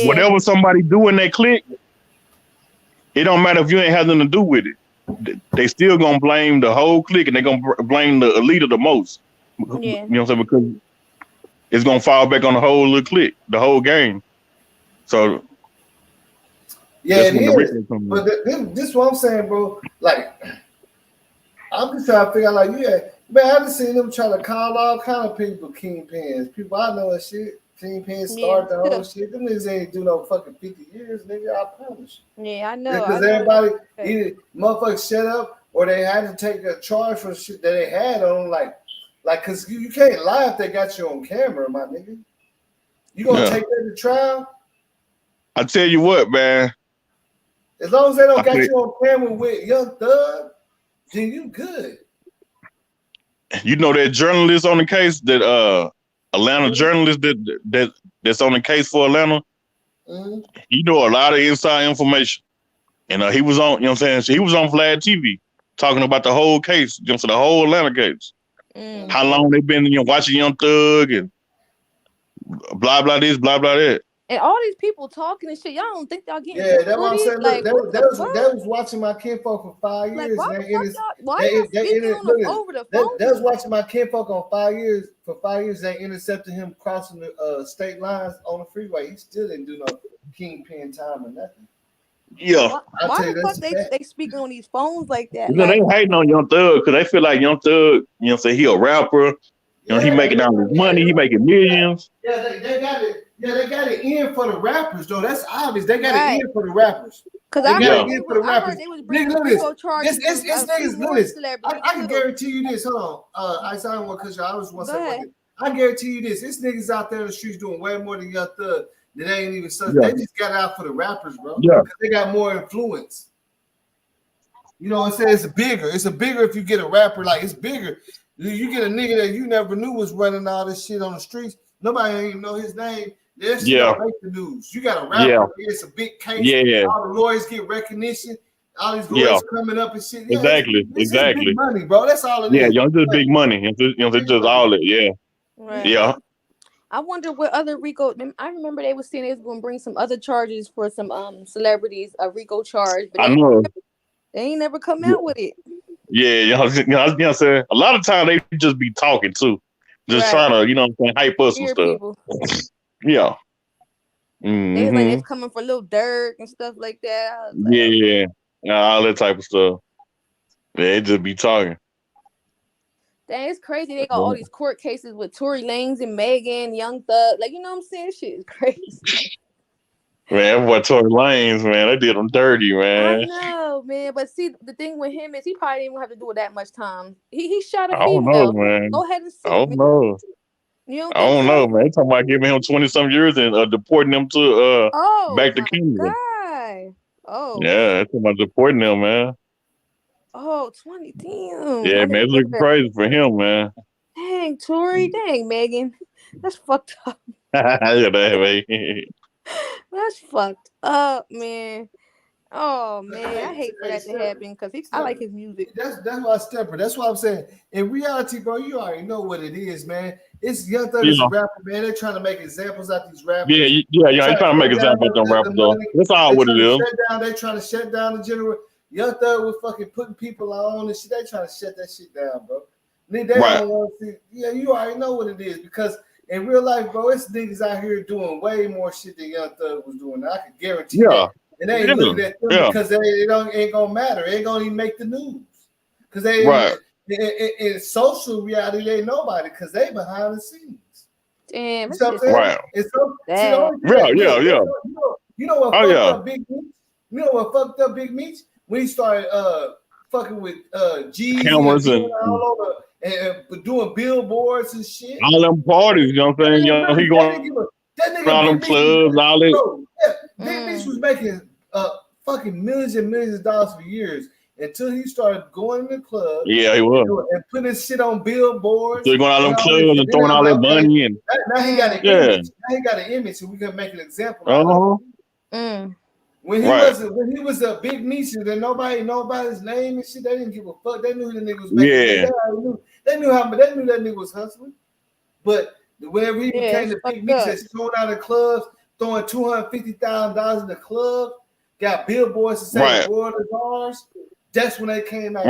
whatever somebody do in that clique, it don't matter if you ain't had nothing to do with it. They still gonna blame the whole clique, and they gonna blame the leader the most. Yeah. You know what I'm saying? Because it's gonna fall back on the whole little clique, the whole game. So yeah, it is. But this is what I'm saying, bro. Like, I'm just trying to figure out, like, man, I just seen them trying to call all kind of people kingpins. People I know and shit. Kingpins start the whole shit. Them niggas ain't do no fucking 50 years, nigga. I promise you. Yeah, I know. Because everybody either motherfuckers shut up or they had to take a charge for shit that they had on, like, cause you can't lie if they got you on camera, my nigga. You gonna take that to trial? I tell you what, man. As long as they don't got you on camera with Young Thug, then you good. You know that journalist on the case, that Atlanta journalist that's on the case for Atlanta. Mm-hmm. You know a lot of inside information, and he was on. You know what I'm saying? So he was on Vlad TV talking about the whole case, the whole Atlanta case. How long they been, watching Young Thug and blah blah this, blah blah that. And all these people talking and shit, y'all don't think y'all getting that's what I'm saying. Like, look, they was watching my kinfolk for 5 years. Like, why they was watching my kinfolk on 5 years. For 5 years, they intercepted him crossing the state lines on the freeway. He still didn't do no kingpin time or nothing. Yeah. Why the fuck they speaking on these phones like that? They hating on Young Thug because they feel like Young Thug, say he a rapper. He making all this money. He making millions. Yeah, they got it. Yeah, they got it in for the rappers, though. That's obvious. They got it in for the rappers. Because I heard they was bringing legal charges. It's niggas. Listen, I can guarantee you this. Hold on. I don't want to cut you. I was want to say I guarantee you this. It's niggas out there in the streets doing way more than Young Thug. They ain't even such. They just got out for the rappers, bro. Yeah. Because they got more influence. You know what I'm saying? It's bigger if you get a rapper. Like, it's bigger. You get a nigga that you never knew was running all this shit on the streets. Nobody ain't even know his name. That shit don't make the news. You got a rapper. Yeah. It's a big case. Yeah. All the lawyers get recognition. All these lawyers coming up and shit. Yeah, exactly. It's big money, bro. That's all it is. Yeah, just big money. It's just all it. Yeah. Right. Yeah. I wonder what other RICO. I remember they was saying they was going to bring some other charges for some celebrities, a RICO charge. But I know. They ain't never come out with it. Yeah, you know what I'm saying? A lot of times they just be talking too. Just trying to, hype us and stuff. People. Yeah. Mm-hmm. They was like it's coming for Lil Durk and stuff like that. Yeah. All that type of stuff. They just be talking. Dang, it's crazy. They got all these court cases with Tory Lanez and Megan, Young Thug. Like, you know what I'm saying? Shit is crazy. Man, boy, Tory Lanez, man, they did him dirty, man. I know, man. But see, the thing with him is he probably didn't have to do it that much time. He shot a female. I don't know, man. Go ahead and see. I don't know. You I don't know, man. They talking about giving him 20-some years and deporting him to back to Canada. God. Oh. Yeah, they talking about deporting him, man. Oh, 20. Damn. Yeah, man, it's looking crazy for him, man. Dang, Tory. Dang, Megan. That's fucked up. Yeah, man. That's fucked up, man. Oh man, I hate for that to happen because I like his music. That's why I stepper. That's why I'm saying. In reality, bro, you already know what it is, man. It's Young Thug is a rapper, man. They're trying to make examples out these rappers. Yeah. They're trying to make examples of rappers, though. That's all what it is. They're trying to shut down the general. Young Thug was fucking putting people on and shit. They trying to shut that shit down, bro. They don't want to see. Yeah, you already know what it is because in real life, bro, it's niggas out here doing way more shit than Young Thug was doing. I can guarantee that. And they ain't looking at them because it ain't gonna matter. It ain't gonna even make the news. Because they in social reality, they ain't nobody because they behind the scenes. Damn, you know what I'm saying? Right. It's so, you know what fucked up Big Meech? You know what fucked up Big Meech? When he started fucking with G's cameras and all over and doing billboards and shit. All them parties, you know what I'm saying? You know, he going around them clubs, all that. Bro, Big Meech was making fucking millions and millions of dollars for years until he started going to the club. Yeah, he was. And putting his shit on billboards. So he going out them clubs and throwing all that money in. Now he got an image. Now he got an image, so we can make an example out of it. When he was a Big Meech, then nobody nobody's name and shit. They didn't give a fuck. They knew the nigga was making they knew that nigga was hustling. But whenever he became the Big Meech that's throwing out of clubs, throwing $250,000 in the club, got billboards to say the world is ours. That's when they came out.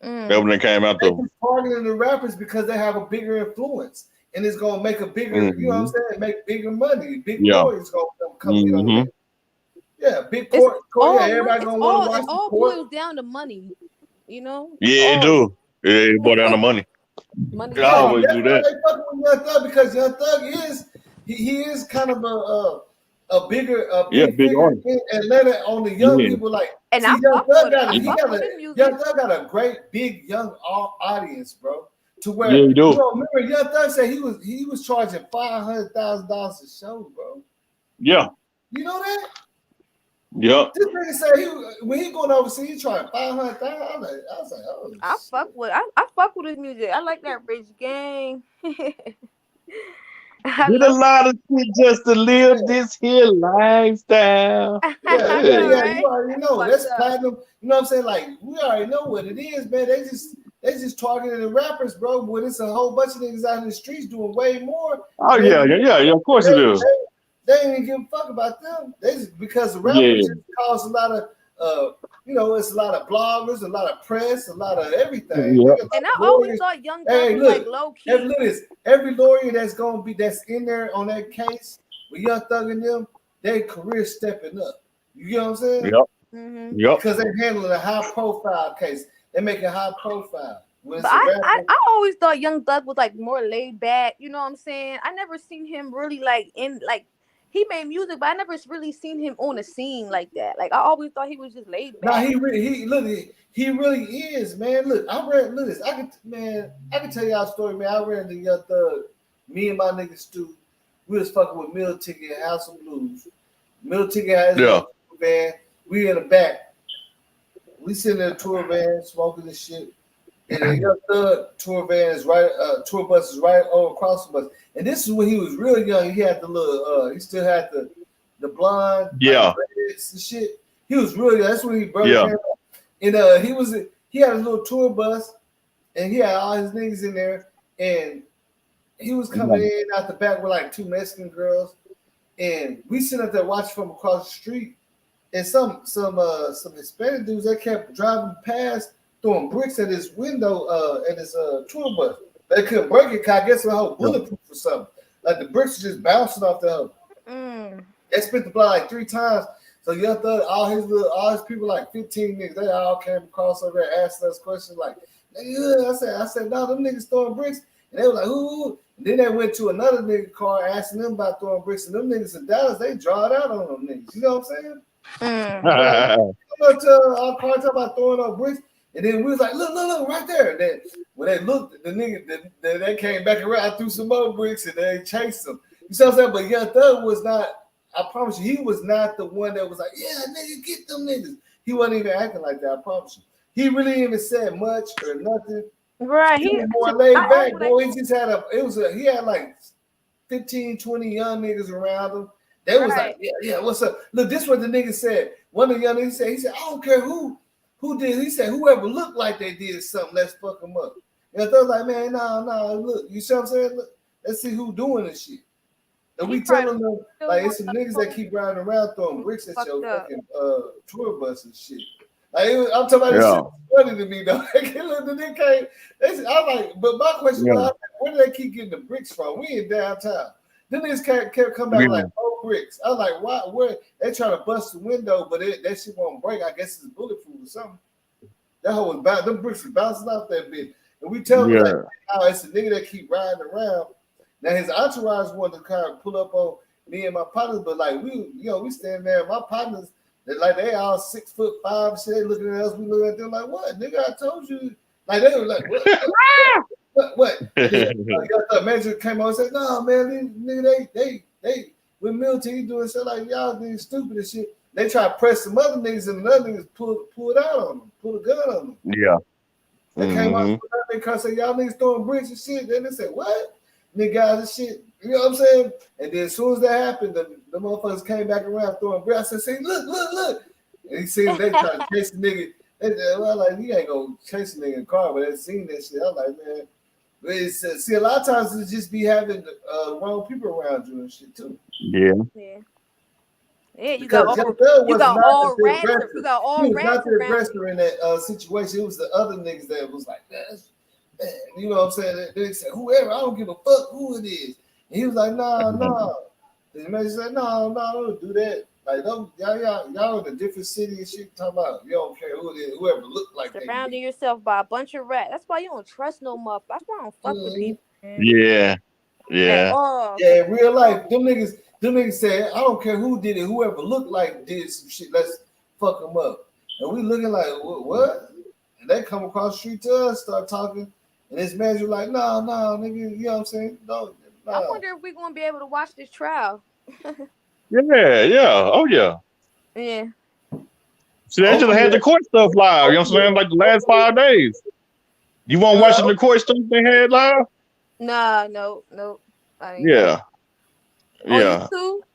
That's when they came out though. Targeting the rappers because they have a bigger influence. And it's gonna make a bigger, you know what I'm saying? Make bigger money. Big lawyers gonna come in on it. Yeah, big court. Everybody gonna want to watch the court. Boils down to money, you know. Yeah, it do. It boils down to money. Money. I always do that. They fucking with Young Thug because Young Thug is he is kind of a big figure in Atlanta on the young people. Like, and see, Young Thug got a great big young audience, bro. To where you know, remember Young Thug said he was charging $500,000 a show, bro. Yeah. You know that? Yep. This nigga said when he going overseas, he trying $500,000. I was like, oh. I fuck with his music. I like that Rich Gang. Did a lot of shit just to live this here lifestyle. Yeah, you already know. That's platinum. You know what I'm saying? Like, we already know what it is, man. They just targeting the rappers, bro. But it's a whole bunch of niggas out in the streets doing way more. Oh, yeah. Of course it is. They ain't even give a fuck about them. They just because the rappers just cause a lot of it's a lot of bloggers, a lot of press, a lot of everything. Yeah. And I always thought Young Thug was like low key. Every lawyer that's in there on that case with Young Thug and them, their career stepping up. You know what I'm saying? Yep. Yep. Because they're handling a high profile case. They make it high profile. But I always thought Young Thug was like more laid back. You know what I'm saying? I never seen him really he made music, but I never really seen him on a scene like that. Like I always thought he was just laid back. No, he really is, man. Look, I can tell y'all a story, man. I ran the Young Thug. Me and my nigga Stu, we was fucking with Mill Ticket at House of Blues. Mill Ticket has a van. We in the back. We sitting in a tour van smoking this shit. And the Young Thug tour van is tour bus is right over across from us. And this is when he was real young. He had the little, he still had the blonde, dreads and shit. He was real young. That's when he broke him. And he had a little tour bus, and he had all his niggas in there, and he was coming in out the back with like two Mexican girls, and we sitting up there watching from across the street, and some Hispanic dudes that kept driving past, throwing bricks at his window at his tour bus. They couldn't break it because I guess the whole bulletproof or something. Like the bricks were just bouncing off the hell. They spent the block like 3 times. So Young Thug, all his people, like 15 niggas, they all came across over there asking us questions like, I said, no, them niggas throwing bricks. And they were like, ooh. And then they went to another nigga car asking them about throwing bricks. And them niggas in Dallas, they drawed out on them niggas. You know what I'm saying? Up to our car talking about throwing up bricks. And then we was like, look, right there. And then when they looked, the nigga, they came back around, threw some more bricks, and they chased them. You see what I'm saying? But Young Thug was not, I promise you, he was not the one that was like, yeah, nigga, get them niggas. He wasn't even acting like that, I promise you. He really didn't even said much or nothing. Right. He was more laid back, bro. He just had he had like 15, 20 young niggas around him. They was like, yeah, what's up? Look, this is what the nigga said. One of the young niggas said, he said, I don't care who did. He said, whoever looked like they did something, let's fuck them up. And I was like, man, no, look, you see what I'm saying? Look, let's see who doing this shit. And we telling them, like, it's some niggas that keep riding around throwing bricks at your fucking tour bus and shit. Like, I'm talking about this shit funny to me, though. The nigga came, I was like, but my question was, where do they keep getting the bricks from? We in downtown. Then niggas kept coming back like 4 bricks. I was like, why? Where they trying to bust the window, but that shit won't break. I guess it's bulletproof or something. That hoe was bouncing. Them bricks was bouncing off that bitch. And we tell them like, oh, it's a nigga that keep riding around. Now his entourage wanted to kind of pull up on me and my partners, but like we stand there. My partners, they all 6'5" shit. They looking at us. We looking at them like, what, nigga? I told you. Like they were like, what? The manager came on and said, no, man, nigga, they with military doing shit like y'all niggas stupid and shit. They try to press some other niggas and the other niggas pull it out on them, pull a gun on them. Yeah. They came out with that nigga and said, y'all niggas throwing bricks and shit. Then they said, what? Nigga guys and shit. You know what I'm saying? And then as soon as that happened, the motherfuckers came back around throwing bricks. I said, see, look. And he seen they trying to chase the nigga. Well, like, you ain't gonna chase a nigga in the car, but they seen that shit. I was like, man. See, a lot of times it just be having wrong people around you and shit too. Yeah. Yeah, you got all rats. You got all rats the aggressor in that situation. It was the other niggas that was like, man, you know what I'm saying? They said, whoever, I don't give a fuck who it is. And he was like, nah. The man said, no, don't do that. Like, y'all in a different city and shit. Talking about you don't care who it is, whoever look like that. Surrounding yourself by a bunch of rats. That's why you don't trust no motherfucker. That's why I don't fuck with people. Man. Yeah. Yeah, in real life, them niggas said, I don't care who did it, whoever looked like did some shit, let's fuck them up. And we looking like, what? And they come across the street to us, start talking, and this man's like, no, nigga, you know what I'm saying? No. I wonder if we're gonna be able to watch this trial. Yeah. Oh yeah. Yeah. See, they just had the court stuff live, you know what I'm saying? Like the last 5 days. You won't watch the court stuff they had live? Nah, no. Yeah. Yeah.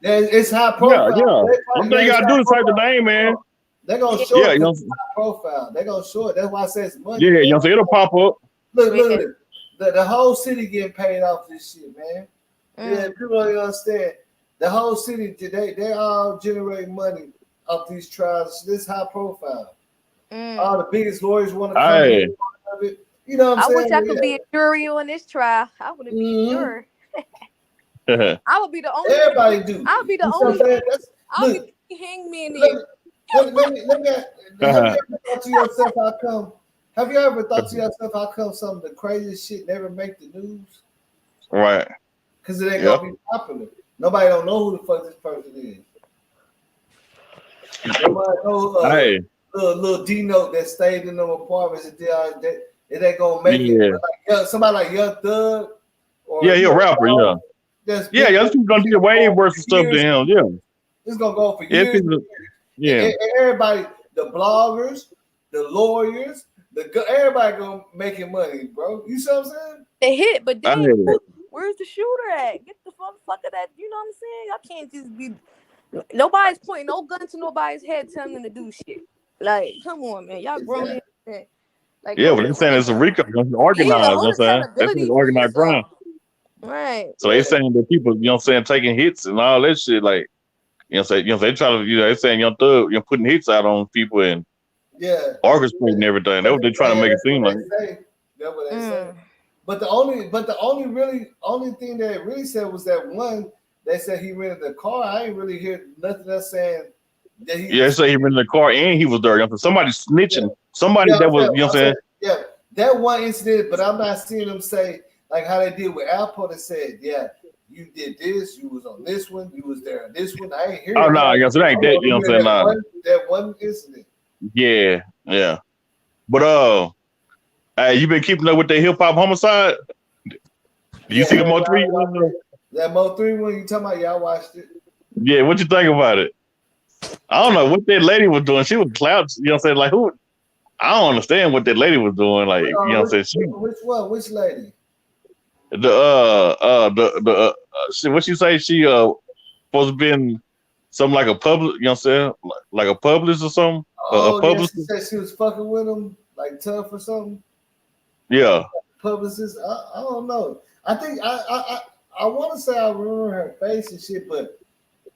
It's high profile. Yeah. One thing you gotta do is type the name, man. They're gonna show it. You know, high profile. They're gonna show it. That's why I say it's money. Yeah, you know, so it'll pop up. Look. The whole city getting paid off this shit, man. Yeah, people don't understand. The whole city, they all generate money off these trials. This high profile. All the biggest lawyers want to come in of it. You know what I'm saying? I wish I could be a jury on this trial. I would have been a juror. I would be the only. Everybody do. I would be the only. I would be hangman there. Let me have you ever thought to yourself how come? Have you ever thought to yourself how come some of the craziest shit never make the news? Right. Because it ain't gonna be popular. Nobody don't know who the fuck this person is. Nobody knows little D note that stayed in them apartments and it ain't gonna make it. Like, somebody like Young Thug. Or he's a rapper. That's gonna do way worse stuff than him. Yeah. It's gonna go for years. And everybody, the bloggers, the lawyers, everybody gonna making money, bro. You see what I'm saying? They hit, but then where's the shooter at? Get the fuck of that. You know what I'm saying? I can't just be. Nobody's pointing no gun to nobody's head, telling them to do shit. Like, come on, man, y'all grown. Like, but they're saying it's a RICO, organized. You know what I'm saying? That's an organized crime. Right. So they're saying that people, you know what I'm saying, taking hits and all that shit, like, you know what I'm saying, they try to, they're saying Young Thug, putting hits out on people and orchestrating and everything. That's what they're trying to make it seem like. That's what they say. But the only thing that it really said was that one, they said he rented the car. I ain't really hear nothing else saying that he. Yeah, they say he rented the car and he was there. Somebody snitching. Somebody that was, you know what I'm saying? Yeah, that one incident, but I'm not seeing them say like how they did with Alpo. They said, yeah, you did this, you was on this one, you was there on this one. I ain't hearing. Oh no, it ain't that. You know what I'm saying? That one incident. Yeah. But hey, you been keeping up with the hip hop homicide? Do you see the Mo 3 one? That Mo 3 one you talking about? Yeah, I watched it. Yeah, what you think about it? I don't know what that lady was doing. She was clout. You know what I'm saying? Like who? I don't understand what that lady was doing. Like you know what I'm saying? Which one? Which lady? What she say? She supposed to be something like a public. You know what I'm saying? Like a publicist or something. Oh, yeah, she said she was fucking with him, like tough or something. Yeah. Publicist. I don't know. I think I want to say I remember her face and shit, but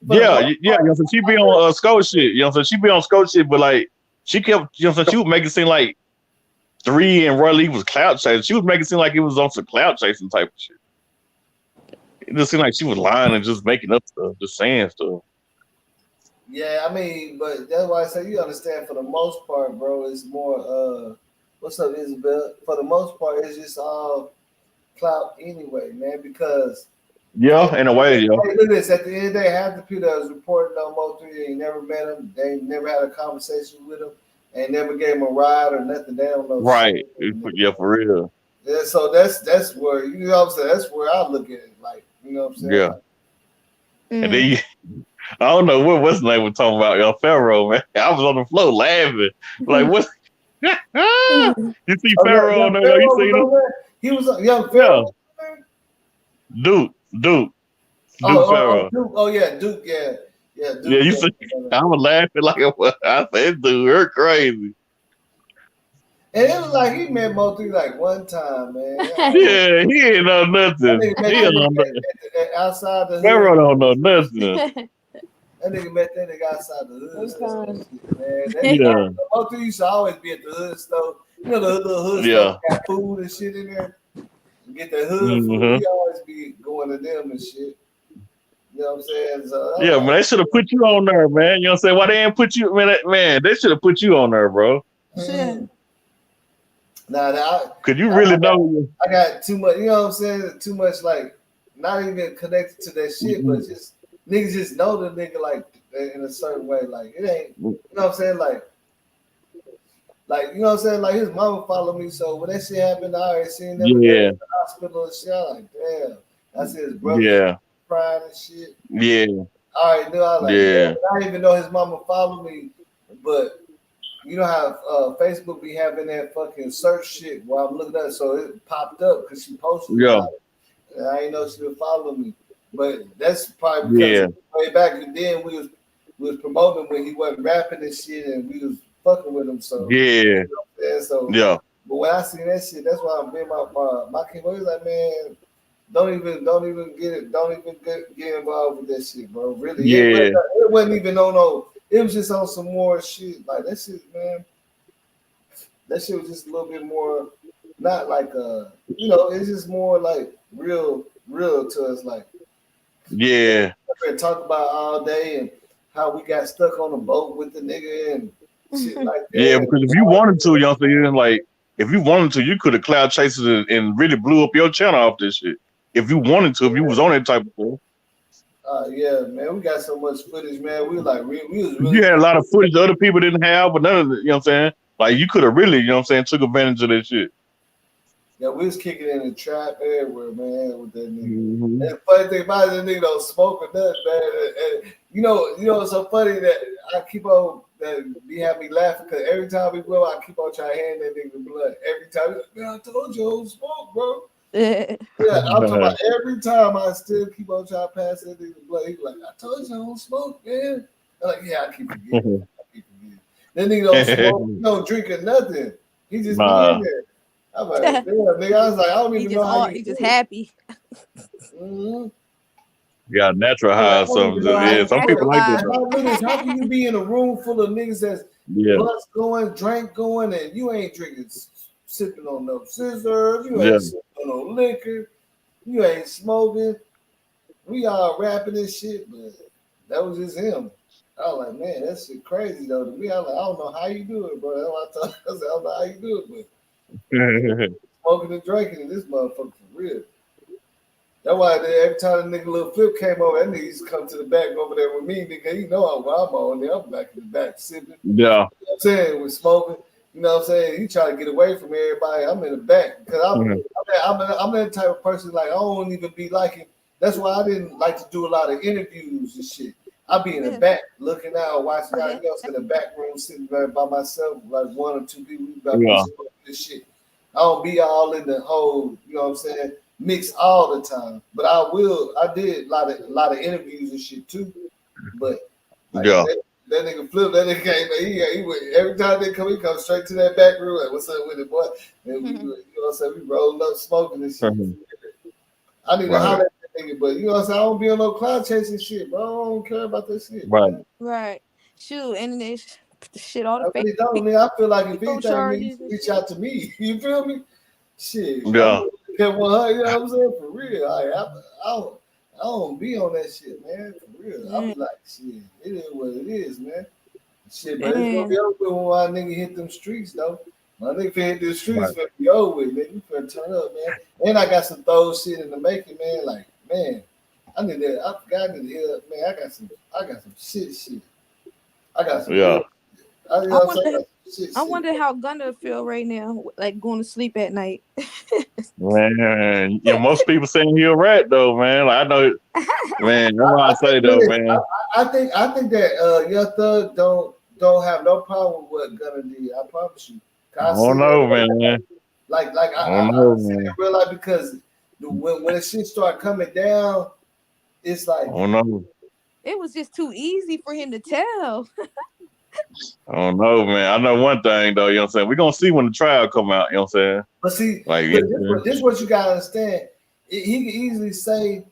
yeah. You know, so she be on Scout shit. You know, so she be on Scout shit, but like she kept, you know, so she would make it seem like 3 and Roy Lee was clout chasing. She was making it seem like it was on some clout chasing type of shit. It just seemed like she was lying and just making up stuff, just saying stuff. Yeah, I mean, but that's why I say you understand for the most part, bro, it's more what's up, Isabel? For the most part, it's just all clout anyway, man, because yeah, in a way, yeah. Hey, look at this. At the end of the day, half the people that was reporting on Mo3, they ain't never met him, they ain't never had a conversation with him, and never gave him a ride or nothing. They don't know. Right. Yeah, for real. Yeah, so that's where you know what I'm saying. That's where I look at it, like, you know what I'm saying. Yeah. Like, And then I don't know what's his name was talking about, Pharaoh, man. I was on the floor laughing. Like, what? You see Pharaoh on there? You seen him? He was a young Pharaoh. Duke Pharaoh. Duke. Oh yeah, Duke. Yeah. Duke, yeah, you see, I was laughing like I said, dude, you're crazy. And it was like he met Mo3 like one time, man. Yeah, he ain't know nothing. He don't know nothing. Outside the hood. Pharaoh don't know nothing. That nigga met that nigga outside the hood. Yeah. Mo3 used to always be at the hood store. You know the little hood store got food and shit in there. Get the hood food. He always be going to them and shit. You know what I'm saying? So, yeah, man, they should have put you on there, man. You know what I'm saying? Why they ain't put you, man, they should have put you on there, bro. Could you really know? I got too much, you know what I'm saying? Too much, like, not even connected to that shit, but just niggas just know the nigga like in a certain way. Like, it ain't, you know what I'm saying? Like, you know what I'm saying? Like, his mama followed me, so when that shit happened, I already seen them in the hospital and shit. I'm like, damn, that's his brother. Yeah. Crying and shit. Yeah. I already knew. I was like, yeah. I didn't even know his mama followed me, but you know how Facebook be having that fucking search shit while I'm looking at it, so it popped up because she posted it. And I didn't know she would follow me, but that's probably because way back then we was promoting when he wasn't rapping and shit, and we was fucking with him. So you know what I'm saying? But when I seen that shit, that's why I'm being my kid was like, man. Don't even get it. Don't even get involved with that shit, bro. Really, it wasn't even on no. It was just on some more shit. Like that shit, man. That shit was just a little bit more, not like you know, it's just more like real to us. Like, and talk about all day and how we got stuck on the boat with the nigga and shit like that. Yeah, because if you wanted to, you know what I'm saying? Like, if you wanted to, you could have cloud chased it and really blew up your channel off this shit. If you wanted to, if you was on that type of thing. Yeah, man, we got so much footage, man. We was really. You had a lot of footage other people didn't have, but none of it, you know what I'm saying? Like, you could have really, you know what I'm saying, took advantage of that shit. Yeah, we was kicking in the trap everywhere, man, with that nigga. And the funny thing about it, that nigga don't smoke or nothing, man. And you know, it's so funny that I keep on be having me laughing because every time we go, I keep on trying to hand that nigga blood. Every time, he's like, man, I told you I don't smoke, bro. Yeah, I'm talking about every time I still keep on trying to pass that nigga blood. He's like, I told you I don't smoke, man. I'm like, yeah, I keep forgetting. That nigga don't smoke, he don't drink or nothing. He just be in there. I'm like, damn, nigga. I was like, I don't even know how he just happy. You got natural high or something. Yeah, some people like that. How can you be in a room full of niggas that's blunts going, drink going, and you ain't drinking, sipping on no scissors, you ain't sipping on no liquor, you ain't smoking. We all rapping this shit, but that was just him. I was like, man, that shit crazy though. To me, I was like, I don't know how you do it, bro. That's what I told I said, I don't know how you do it, but smoking and drinking in this motherfucker for real. That's why every time the nigga little Flip came over, that nigga used to come to the back over there with me, nigga. You know I'm on there. I'm back in the back sipping. Yeah. You know what I'm saying? With smoking. You know what I'm saying? He try to get away from everybody. I'm in the back. Because I'm that type of person, like, I don't even be liking. That's why I didn't like to do a lot of interviews and shit. I'll be in the back looking out, watching out, in the back room, sitting there by myself, like one or two people about this shit. I don't be all in the whole, you know what I'm saying, mix all the time. But I did a lot of interviews and shit too. But like, that nigga Flip, that nigga came, he went, every time they come, he comes straight to that back room, like, what's up with it, boy? And we, you know what I'm saying, we rolled up smoking and shit. I need to holler at that nigga, but you know what I'm saying, I don't be on no cloud chasing shit, bro. I don't care about that shit. Right. Right. Shoot, and shit, all the I fake. really don't. I mean, I feel like if people anything, charges you and reach shit. out to me. You feel me? Shit. Yeah. You know what I'm saying? For real. I don't be on that shit, man. For real. I be like, shit, it is what it is, man. Shit, but it's gonna be over when my nigga hit them streets, though. My nigga finna hit the streets, finna be over with, man. You finna turn up, man. And I got some throw shit in the making, man. Like, man, I need to. I forgot to hear, man. I got some shit. I got some. Yeah. I wonder how Gunna feel right now, like going to sleep at night. Man, you know, most people saying he a rat though, man. Like, I know, man. That's what I say though, man. I think that Young Thug don't have no problem with what Gunna did. I promise you. I don't know, man. Like I don't know, man. In real life, because when the shit start coming down, it's like I don't know. It was just too easy for him to tell. I don't know, man. I know one thing though, you know what I'm saying? We're gonna see when the trial come out, you know what I'm saying? But see, like this is what you gotta understand. He can easily say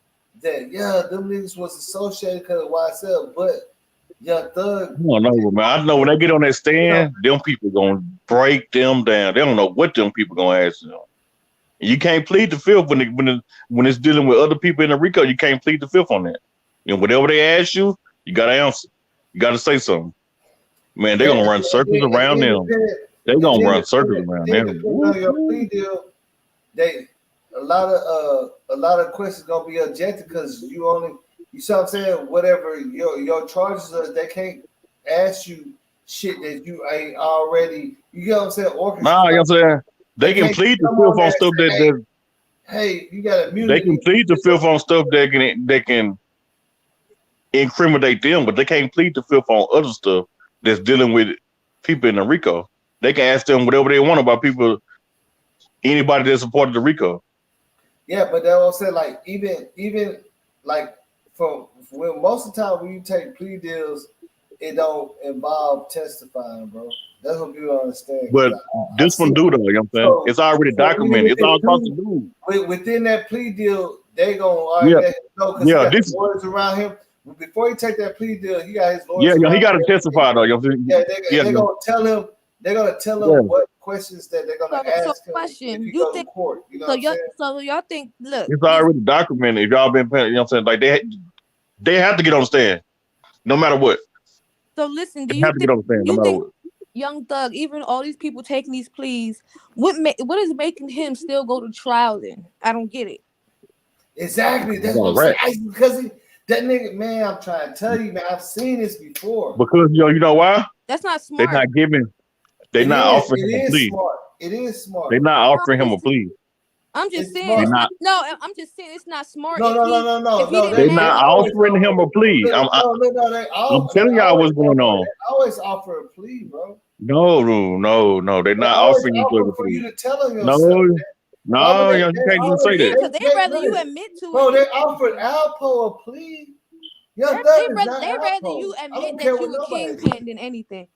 that, yeah, them niggas was associated because of YSL, but Young Thug. I don't know, man. I know when they get on that stand, them people gonna break them down. They don't know what them people gonna ask them. And you can't plead the fifth when it's dealing with other people in the RICO. You can't plead the fifth on that. You know, whatever they ask you, you gotta answer. You gotta say something. Man, they're gonna run circles around them. They're gonna run circles around them. On your plea deal, a lot of questions gonna be objected because you see what I'm saying? Whatever your charges are, they can't ask you shit that you ain't already. You get what I'm saying? Nah, you know what I'm saying? They can plead the fifth on stuff that hey, you got immunity. They can plead the fifth on stuff that can incriminate them, but they can't plead the fifth on other stuff that's dealing with people in the RICO. They can ask them whatever they want about people, anybody that's a part of the RICO. Yeah, but that was saying, like, even like from when most of the time when you take plea deals, it don't involve testifying, bro. That's what people don't understand. But this one do though, you know what I'm saying? It's already documented. It's all across the board. Within that plea deal, they gonna already know because he got his lawyers around him. Before he take that plea deal, he got his lawyers. Yeah, he got to testify though. You know what I'm saying? They're gonna tell him. They're gonna tell him what questions that they're gonna ask him. Question: if you think court? You know so y'all think? Look, it's already documented. If y'all been paying, you know what I'm saying? Like they have to get on the stand, no matter what. So listen, do they you have to get on the stand, no matter what. Young Thug, even all these people taking these pleas, what is making him still go to trial? Then I don't get it. Exactly. That's what I'm saying. Because that nigga, man, I'm trying to tell you, man, I've seen this before. Because you know why? That's not smart. They're not giving. They're not offering him a plea. It is smart. They're not offering him a plea. I'm just saying. I'm just saying it's not smart. No. They're not offering him a plea. I'm telling y'all what's going on. They always offer a plea, bro. No. They're not offering you a plea. You to tell them No, you can't even say that. Because they'd rather you admit to it. Bro, they offered Alpo a plea. They'd rather you admit that you were kingpin than anything.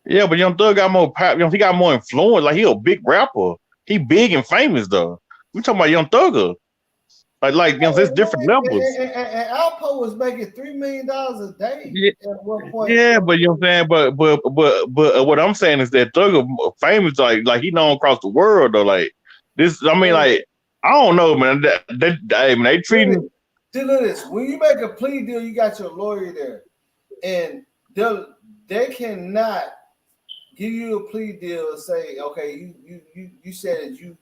Yeah, but Young Thug got more power. You know, he got more influence. Like, he a big rapper. He big and famous though. We talking about Young Thugger. Like you know, there's different levels. And Alpo was making $3 million a day at one point. Yeah, but you know what I'm saying. But what I'm saying is that Thugger famous, like he known across the world though. Like this, I mean, like I don't know, man. They treating. Look at this. When you make a plea deal, you got your lawyer there, and they cannot give you a plea deal and say, okay, you said that you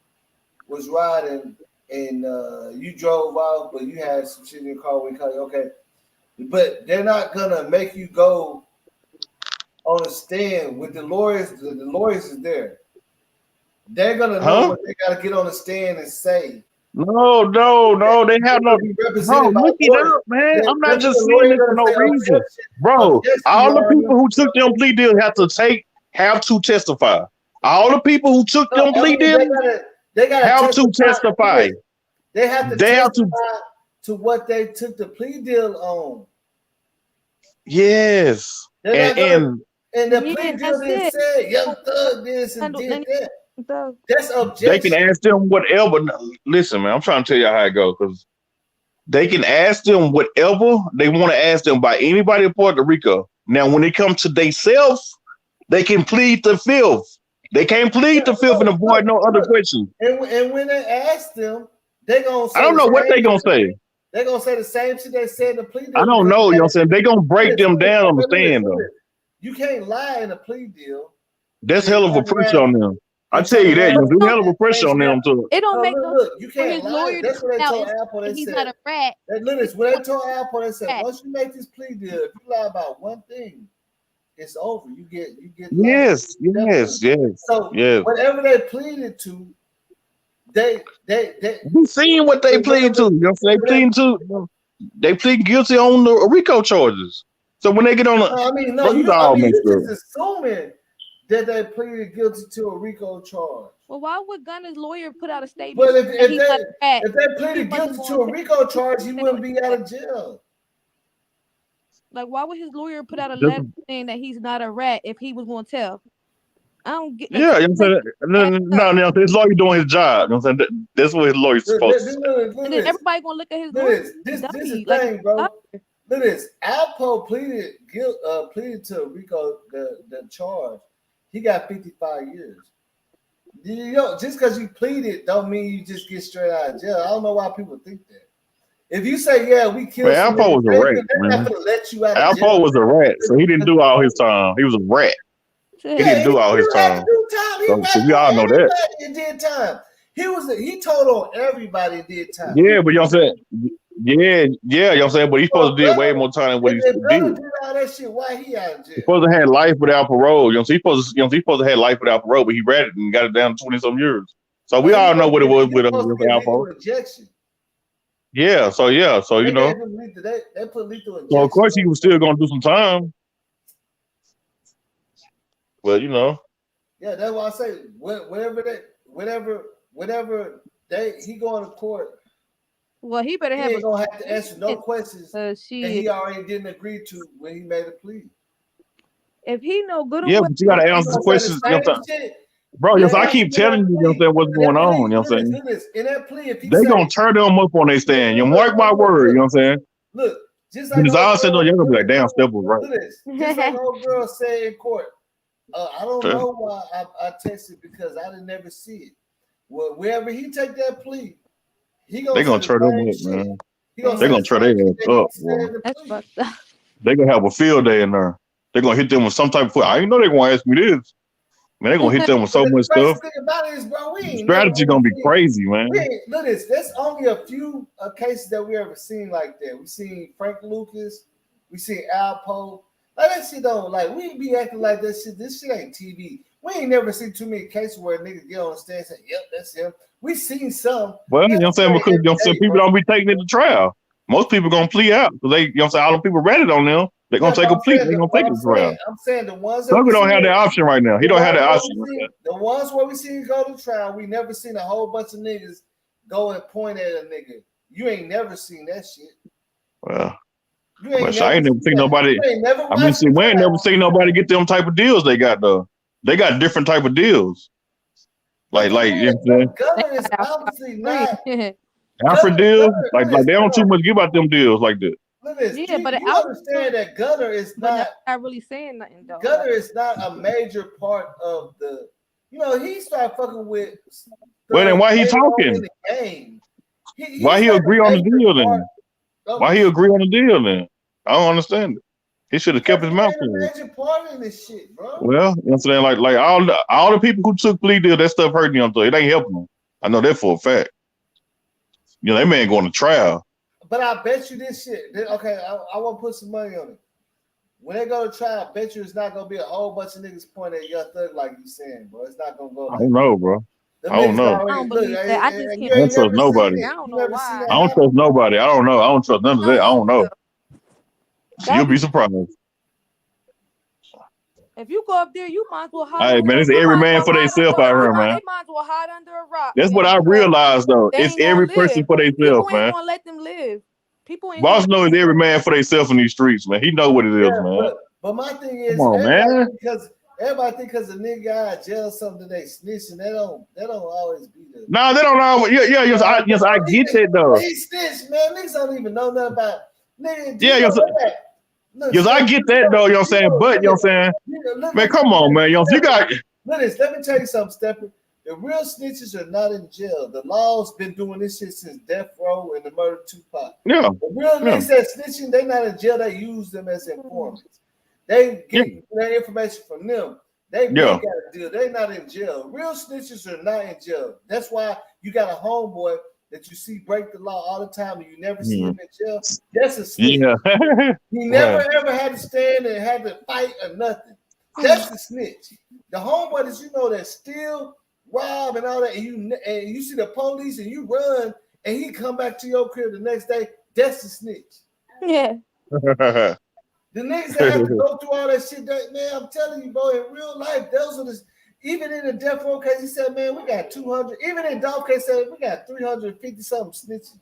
was riding and you drove off, but you had some shit in your car. We call you okay, but they're not gonna make you go on a stand with the lawyers. The lawyers is there. They're gonna know what they gotta get on the stand and say. No. They have no. Bro, look it up, man. I'm not just saying this for no reason, bro. All the people who took them plea deals have to testify. All the people who took them plea deals have to testify. They have to testify to what they took the plea deal on. Yes, and the plea deal didn't say Young Thug this and did that. That's objection. They can ask them whatever. Listen, man, I'm trying to tell you how it goes because they can ask them whatever they want to ask them by anybody in Puerto Rico. Now, when it comes to themselves, They can plead the fifth. They can't plead the fifth and avoid no other questions. And when they ask them, they gonna say I don't know what they gonna say. They're gonna say the same shit they said in the plea deal. I don't know, you know what I'm saying? They gonna break them down on the stand though. You can't lie in a plea deal. That's hell of a pressure on them. I tell you that, you know, hell of a pressure on them too. It don't make no look, you for can't his lie. lawyer That's to what they come told out Apple. They he's said not a rat. When they told Apple, they said once you make this plea deal, if you lie about one thing, it's over. You get yes. So whatever they pleaded to, they we seen what they plead to. You know, they plead to. They plead guilty on the RICO charges. So when they get on the, you're just assuming that they pleaded guilty to a RICO charge. Well, why would Gunna's lawyer put out a statement? Well, if they pleaded guilty to a RICO charge, he wouldn't be out of jail. Like, why would his lawyer put out a letter saying that he's not a rat if he was going to tell? I don't get. Yeah, you know what I'm saying? No, his lawyer doing his job. You know what I'm saying? That's what his lawyer's supposed to say. And then everybody gonna look at his lawyer. This is the thing, bro. Look at this. Alpo pleaded to RICO the charge. He got 55 years. You know, just because you pleaded don't mean you just get straight out of jail. I don't know why people think that. If you say, yeah, we killed Alpo was a rat, man. Alpo was a rat, so he didn't do all his time. He was a rat. He didn't do all his time. So we all know that. He did time. He told on everybody and did time. Yeah, but you know what I'm saying? Yeah, you know what I'm saying? But he's supposed to do way more time than what he did. All that shit, why he out of jail? He's supposed to have life without parole. You know, so he's supposed to have life without parole, but he read it and got it down to 20-some years. So we all know what it was with Alpo. Yeah, so you know. They put lethal injection. So of course he was still gonna do some time. Well, you know. Yeah, that's why I say whenever he going to court. Well, he better ain't gonna have to answer no questions that he already didn't agree to when he made a plea. If he no good, but you gotta answer the questions. You know what I'm saying? Bro, yes, I keep telling you, you know what I'm saying, what's going on. You know what I'm saying? In that plea, if they gonna turn them up on their stand. You mark my word. You know what I'm saying? Look, just like all said, you're gonna be like, damn, Step was right. Look at this. Just like old girl said in court. I don't know why I texted because I didn't never see it. Well, wherever he take that plea, they gonna turn them up, man. They gonna turn their ass up, boy. That's fucked up. They gonna have a field day in there. They gonna hit them with some type of. I didn't know they gonna ask me this. Man, they gonna hit them with so much stuff. Thing about it is, bro, strategy gonna be crazy, man. Look, there's only a few cases that we ever seen like that. We seen Frank Lucas, we seen Alpo. Like that shit don't we be acting like that shit. This shit ain't TV. We ain't never seen too many cases where niggas get on the stand and say, "Yep, that's him." We seen some. Well, you know what I'm saying, because you know what I'm saying, people don't be taking it to trial. Most people gonna plea out because they, you know what I'm saying, all the people read it on them. They're gonna take a plea. They're gonna take it to trial. I'm saying the ones that don't have that option right now. He don't have that option. The ones where we seen go to trial, we never seen a whole bunch of niggas go and point at a nigga. You ain't never seen that shit. Well, I ain't never seen nobody. We ain't never seen nobody get them type of deals they got though. They got different type of deals. Like you know what I'm saying? Gunner is obviously not. Alfred deals, like they don't too much give out them deals like that. Yeah, but you understand that Gunner is not really saying nothing though. Gunner is not a major part of the. You know, he started fucking with. Well, then why he talking? Why he agree on the deal then? Why he agree on the deal then? I don't understand it. He should have kept his mouth closed. Major part in this shit, bro. Well, you know what I'm saying? Like all the people who took plea deal, that stuff hurt them. So it ain't helping them. I know that for a fact. You know, that man going to trial. But I bet you this shit. Okay, I want to put some money on it. When they go to trial, I bet you it's not gonna be a whole bunch of niggas pointing at Young Thug like you saying, bro. It's not gonna go. I don't know, bro. I don't know. I don't believe that. I just can't. I don't trust nobody. I don't know why. I don't trust nobody. I don't know. I don't trust none of that. I don't know. You'll be surprised. If you go up there, you might as well hide. Hey, man, it's every man for themselves out here, man. They might as well hide under a rock. That's what I realized, though. It's every person for themselves, man. People ain't gonna let them live. People ain't. Boss knows every man for themselves in these streets, man. He know what it is, man. But my thing is, come on, man. Because everybody think because a nigga out of jail something they snitching, they don't always be there. No, they don't always. Yes, I get that though. They snitch, man. Niggas don't even know nothing about. Nigga, yeah, Because I get that though, you know what I'm saying? But you know what I'm saying? Man, come on, man. You know, you got let me tell you something, Stephen. The real snitches are not in jail. The law's been doing this shit since death row and the murder of Tupac. Yeah. The real niggas that snitching, they not in jail. They use them as informants. They get their information from them. They got a deal. They not in jail. Real snitches are not in jail. That's why you got a homeboy that you see break the law all the time and you never see him in jail. That's a snitch. Yeah. He never ever had to stand and had to fight or nothing. That's the snitch. The homeboy that you know that steal, rob, and all that, and you see the police and you run and he come back to your crib the next day. That's the snitch. Yeah. The niggas that have to go through all that shit, man, I'm telling you, bro, in real life, those are the. Even in the death row case, he said, man, we got 200. Even in Dolph case, said we got 350 something snitches.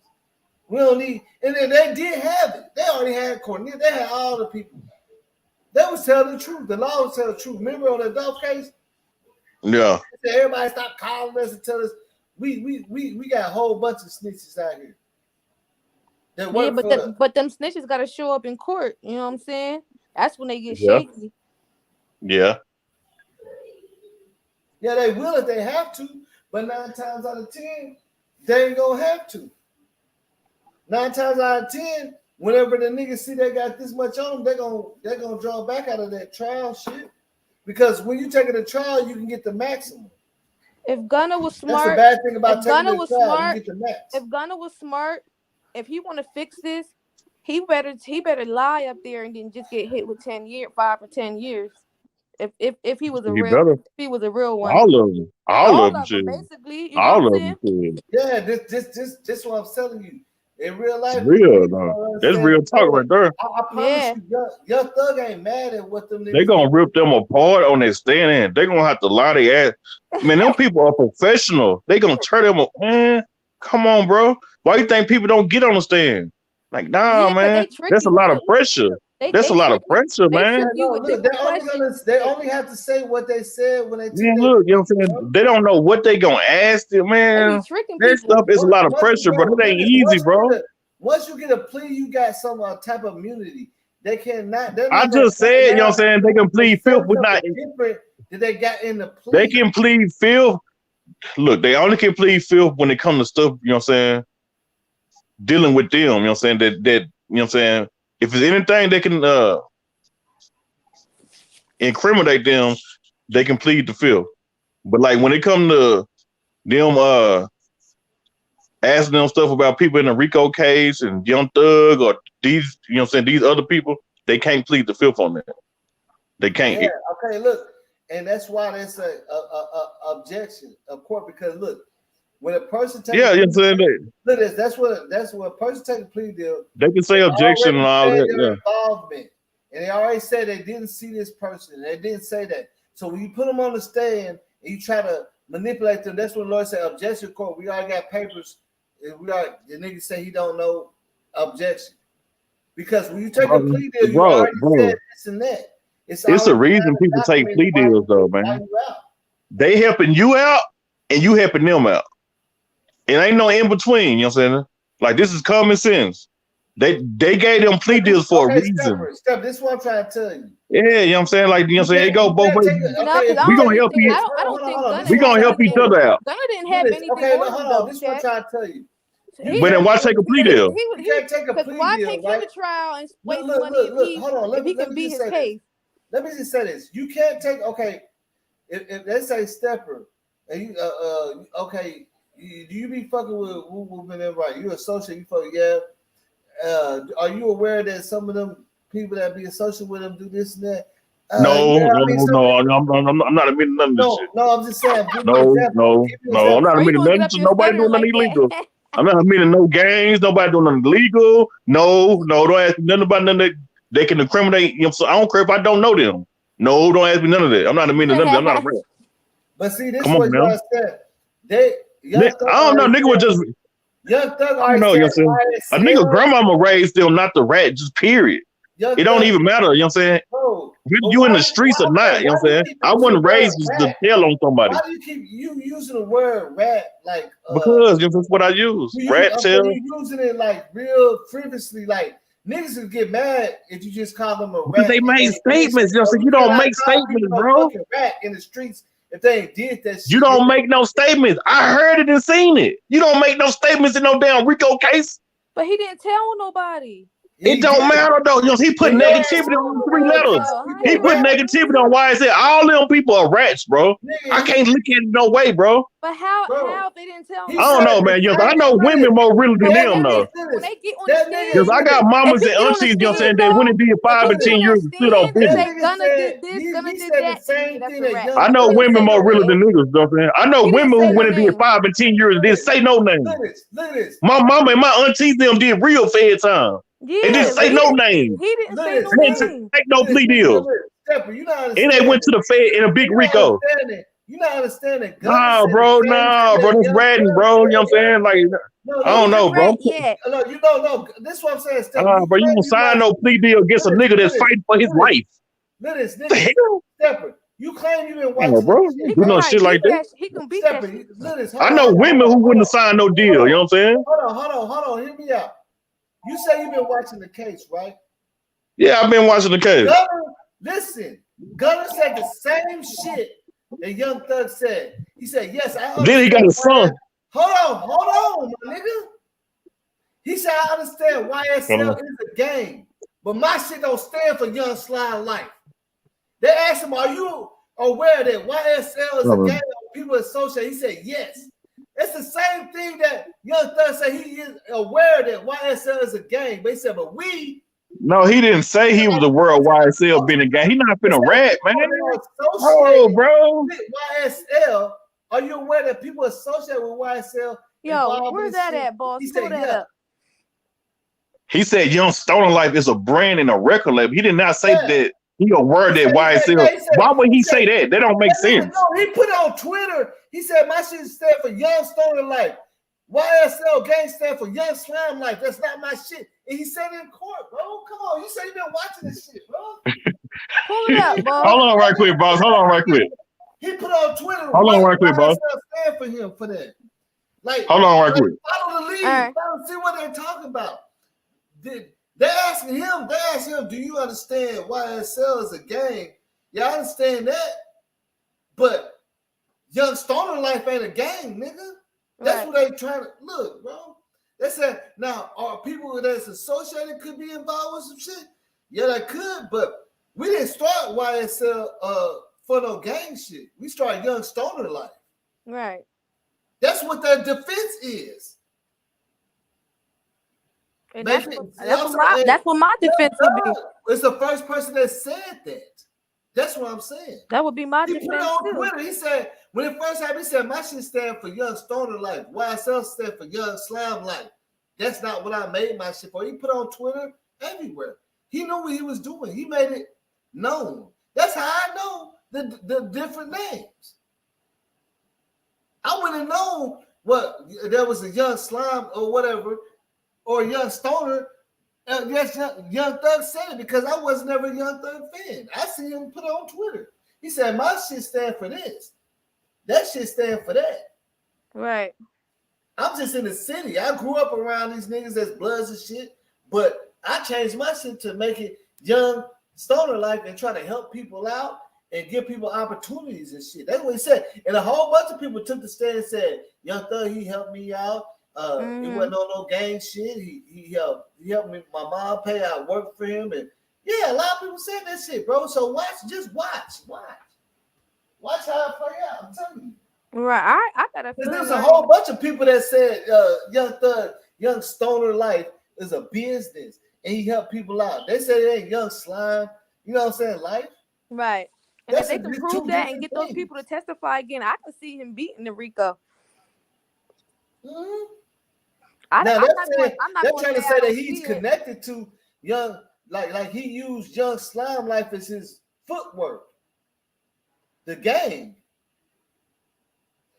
We don't need, and then they did have it. They already had Cornelius. They had all the people. They was telling the truth. The law was telling the truth. Remember on the Dolph case? Yeah. Everybody stop calling us and tell us we got a whole bunch of snitches out here. Yeah, but them snitches got to show up in court. You know what I'm saying? That's when they get shaky. Yeah. Yeah, they will if they have to, but 9 times out of 10, they ain't gonna have to. 9 times out of 10, whenever the niggas see they got this much on them, they're gonna draw back out of that trial shit. Because when you take it to trial, you can get the maximum. If Gunna was smart, that's the bad thing about taking it to trial, you get the max. If Gunna was smart, if he want to fix this, he better lie up there and then just get hit with 5 or 10 years. If he was a real one, all of them, basically, you all know of what them. Yeah, this what I'm telling you. In real life, that's real talk right there. I promise you, Young Thug ain't mad at what them niggas. They gonna rip them apart on their stand. They gonna have to lie their ass. Man, them people are professional. They gonna turn them up. Man, come on, bro. Why you think people don't get on the stand? Like, nah, man. That's a lot of pressure. That's a lot of pressure, man. They only have to say what they said when they took look, you know what I'm saying? They don't know what they gonna ask them, man. That stuff is a lot of pressure, bro. It ain't easy, bro. Once you get a plea, you got some type of immunity. They cannot. I just said, you know what I'm saying? They can plead fifth with not different that they got in the plea. They can plead fifth. Look, they only can plead fifth when it comes to stuff, you know what I'm saying? Dealing with them, you know what I'm saying? That you know what I'm saying? If it's anything they can incriminate them, they can plead the fifth. But like when it comes to them asking them stuff about people in the RICO case and Young Thug or these, you know what I'm saying, these other people, they can't plead the fifth on that. They can't. Yeah, okay, look. And that's why there's a objection of court, because look, when a person takes that's what a person takes a plea deal. They can say objection and all that. Yeah. Involvement, and they already said they didn't see this person. They didn't say that. So when you put them on the stand and you try to manipulate them, that's when the lawyer said objection court. We already got papers. The nigga say he don't know objection, because when you take a plea deal, you already said this and that. It's a reason people take plea deals, though, man. They helping you out and you helping them out. It ain't no in between, you know what I'm saying? Like, this is common sense. They gave them plea deals for a reason. Step, this is what I'm trying to tell you. Yeah, you know what I'm saying? Like, you know what I'm saying? It go both ways. We gonna help you. We gonna help each other out. Gunna didn't have anything. Okay, hold on. This is what I'm trying to tell you. But then why take a plea deal? You can't take a plea deal. Why take him to trial and waste money if he can beat his case? Let me just say this. You can't take, if they say Stepper, and you, do you be fucking with Woo and everybody? You associate, you fucking, yeah. Are you aware that some of them people that be associated with them do this and that? No, I'm not admitting none of this shit. No, I'm just saying. No, I'm not admitting nothing to nobody doing nothing illegal. I'm not admitting no gangs, nobody doing nothing illegal. No, don't ask me nothing about nothing that they can incriminate. You know, so I don't care if I don't know them. No, don't ask me none of that. I'm not admitting none of that. I'm not a friend. But see, this is what y'all said. I don't know, nigga was just. Young Thug, I don't know, you know what I'm saying? A nigga grandmama raised them, not the rat, just period. It don't even matter, you know what I'm saying? You in the streets or not, you know what I'm saying? I wasn't raised to tell on somebody. Why do you keep using the word rat because that's what I use. Rat tail. You using it like real frivolously, like niggas would get mad if you just call them a rat. Because they made statements. You don't make statements, bro. Rat in the streets if they ain't did that shit. You don't make no statements. I heard it and seen it. You don't make no statements in no damn RICO case. But he didn't tell nobody. It don't matter though. He put negativity on 3 letters. He put negativity on YSL. All them people are rats, bro. I can't look at it no way, bro. But how they didn't tell me? I don't know, man. I know women more real than them, though. When they get on the stand, Because I got mamas and aunties, you know what I'm saying, that when it did 5 and 10 years and stood on business. Gonna did this, gonna did that. I know women more realer than niggas, you know what I'm saying? I know women who when it did 5 and 10 years and didn't say no name. Look at this. My mama and my aunties them did real fed time. Yeah, they didn't say no name. He didn't say no name. Take no plea deal. And they went to the Fed in a big RICO. You not understanding? Nah, bro. This ratting, bro. You know what I'm saying? Like, I don't know, bro. No, you don't know. This is what I'm saying, Stepper. Bro, you gonna sign no plea deal against a nigga that's fighting for his life? Look at this, Stepper. You claim you been watching. Oh, bro, you do no shit like that. He can beat that shit. I know women who wouldn't have signed no deal. You know what I'm saying? Hold on. Hear me out. You say you've been watching the case, right? Yeah, I've been watching the case. Gunner said the same shit that Young Thug said. He said, yes, I understand. Then he got a son. Hold on, my nigga. He said, I understand YSL is a game, but my shit don't stand for Young Slime Life. They asked him, are you aware that YSL is a game people associate? He said, yes. It's the same thing that Young Thug said. He is aware that YSL is a gang, but he said, but we. No, he didn't say he was aware of YSL being a gang. He not been a rat, man. Oh, bro. YSL. Are you aware that people associate with YSL? Yo, where's that at, boss? He said, yeah. He said Young Stoner Life is a brand and a record label. He did not say that he aware that YSL. Why would he say that? That don't make sense. No, he put it on Twitter. He said my shit stand for Young Stoner Life. YSL gang stand for Young Slime Life. That's not my shit. And he said it in court, bro. Come on. You said you been watching this shit, bro. Pull it up, boss. Hold on right quick, boss. Hold on right quick. He put on Twitter. Hold on right quick, boss. Stand for him for that. Like, hold on right quick. Follow the lead. Right. See what they're talking about. They're asking him, do you understand YSL is a gang? Yeah, I understand that. But Young Stoner Life ain't a gang, nigga. That's what they trying to look, bro. They said, now, are people that's associated could be involved with some shit? Yeah, they could, but we didn't start YSL for no gang shit. We started Young Stoner Life. Right. That's what their defense is. And that's what my defense would be. It's the first person that said that. That's what I'm saying. That would be my defense. He put it on Twitter. He said, when it first happened, he said, my shit stand for Young Stoner Life. YSL stand for Young Slime Life. That's not what I made my shit for. He put it on Twitter everywhere. He knew what he was doing. He made it known. That's how I know the different names. I wouldn't have known what there was a Young Slime or whatever, or Young Stoner. Yes, Young Thug said it because I was never a Young Thug fan. I see him put it on Twitter. He said, my shit stand for this. That shit stand for that. Right. I'm just in the city. I grew up around these niggas that's bloods and shit, but I changed my shit to make it Young Stoner Life and try to help people out and give people opportunities and shit. That's what he said. And a whole bunch of people took the stand and said, Young Thug, he helped me out. It wasn't on no gang shit. He helped me. My mom pay. I worked for him, and yeah, a lot of people said that shit, bro. So watch how it play out. I'm telling you. Right. I gotta. There's a whole bunch of people that said Young Thug, Young Stoner Life is a business, and he helped people out. They say it ain't Young Slime. You know what I'm saying? Life. Right. And if they can prove that and get those people to testify again, I can see him beating the RICO. Mm-hmm. Now they're trying to say that he's connected to Young, like he used Young Slime Life as his footwork. The game.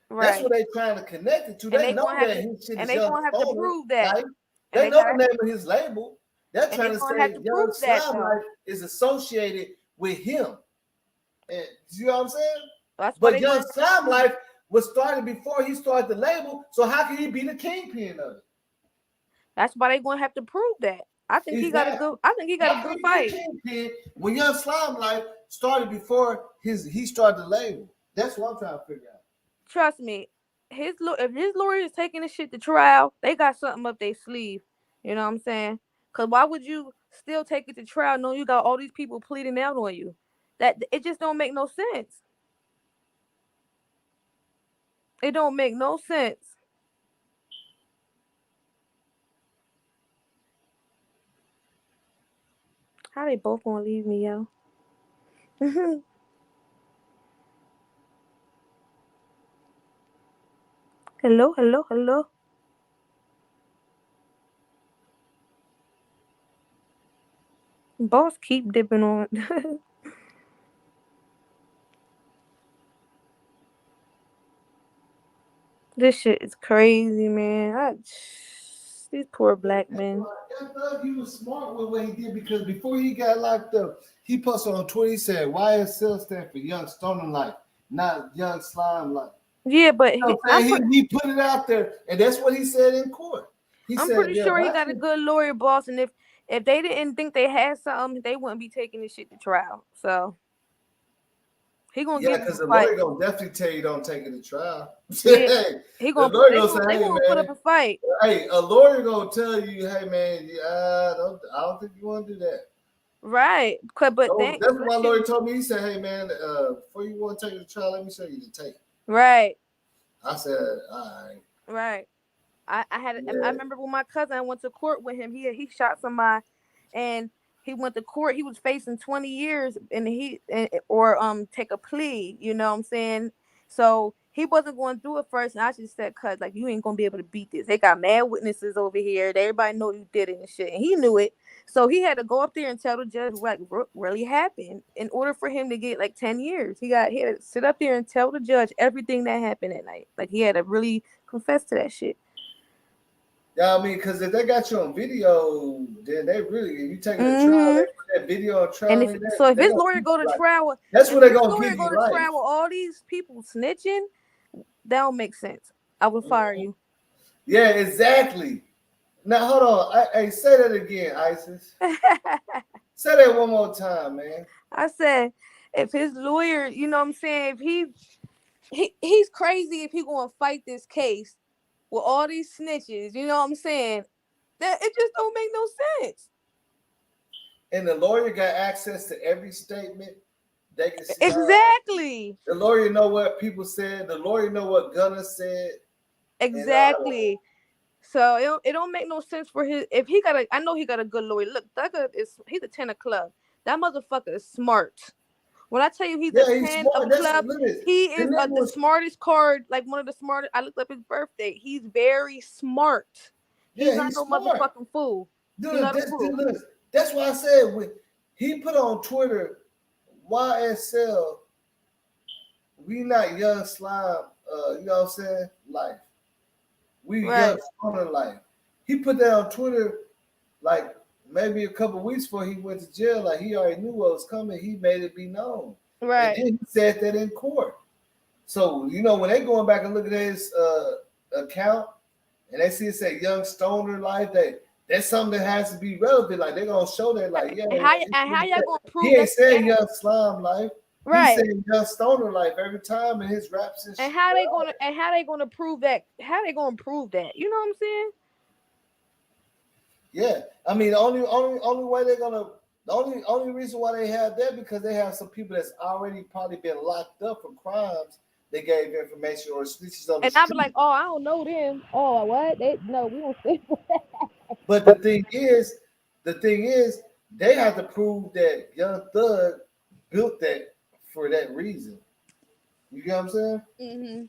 Right. That's what they're trying to connect it to. They know that his shit is Young Stoner. And they're going to have to prove that. Like, they know the name of his label. They're trying to say Young Slime Life is associated with him. And you know what I'm saying? But Young Slime Life was started before he started the label, so how can he be the kingpin of it? That's why they're going to have to prove that. I think he got a good fight. When Young Slime Life started before he started the label. That's what I'm trying to figure out. Trust me, if his lawyer is taking this shit to trial, they got something up their sleeve. You know what I'm saying? Because why would you still take it to trial knowing you got all these people pleading out on you? That it just don't make no sense. It don't make no sense. How they both gonna leave me, yo? Hello. Boss keep dipping on. This shit is crazy, man. These poor black men. I thought he was smart with what he did because before he got locked up, he posted on Twitter. He said, "YSL stand for Young Stoner Life, not Young Slime Life." Yeah, but he put it out there, and that's what he said in court. I'm pretty sure he got a good lawyer, boss, and if they didn't think they had something, they wouldn't be taking this shit to trial. So he gonna get because the lawyer gonna definitely tell you don't take it to trial. Yeah, they gonna put up a fight. Hey, a lawyer gonna tell you, hey man, I don't think you want to do that. Right, but that's what my lawyer told me. He said, hey man, before you want to take it to trial, let me show you the tape. Right. I said, all right. Right. I remember when my cousin, I went to court with him. He shot somebody, and he went to court. He was facing 20 years, and take a plea. You know what I'm saying? So he wasn't going to do it first, and I just said, "Cuz like you ain't gonna be able to beat this. They got mad witnesses over here. Everybody know you did it and shit." And he knew it, so he had to go up there and tell the judge what really happened. In order for him to get like 10 years, he had to sit up there and tell the judge everything that happened at night. Like he had to really confess to that shit. Yeah, I mean, because if they got you on video, then they really, if you take a trial, they put that video on trial. And if his lawyer go to trial, that's what they're gonna give you. Go to trial with all these people snitching, that don't make sense. I will fire you. Yeah, exactly. Now hold on. Hey, say that again, Isis. Say that one more time, man. I said, if his lawyer, you know what I'm saying, if he's crazy if he gonna fight this case with all these snitches, you know what I'm saying? That it just don't make no sense. And the lawyer got access to every statement. They can see exactly. The lawyer know what people said. The lawyer know what Gunner said. Exactly. So it don't make no sense for his. If he got I know he got a good lawyer. Look, he's a 10 of club. That motherfucker is smart. When I tell you he's a 10 of club, he is the smartest card, like one of the smartest. I looked up his birthday. He's very smart. He's not no motherfucking fool. Dude, that's why I said when he put on Twitter, YSL, we not Young Slime, you know what I'm saying? Life. We Young Stoner Life. He put that on Twitter like maybe a couple of weeks before he went to jail. Like he already knew what was coming. He made it be known. Right. And then he said that in court. So, you know, when they going back and look at his account and they see it say Young Stoner Life, that's something that has to be relevant. Like they're gonna show that, like, yeah. And how y'all gonna prove he ain't saying Young Slime Life. Right. He's saying Young Stoner Life every time in his raps and shit. And how they gonna prove that? How they gonna prove that? You know what I'm saying? Yeah. I mean, the only way they're gonna the only reason why they have that because they have some people that's already probably been locked up for crimes. They gave information or snitches on the street. And I be like, oh, I don't know them. Oh, what? We don't say that. But the thing is, they have to prove that Young Thug built that for that reason. You get what I'm saying? Mm-hmm.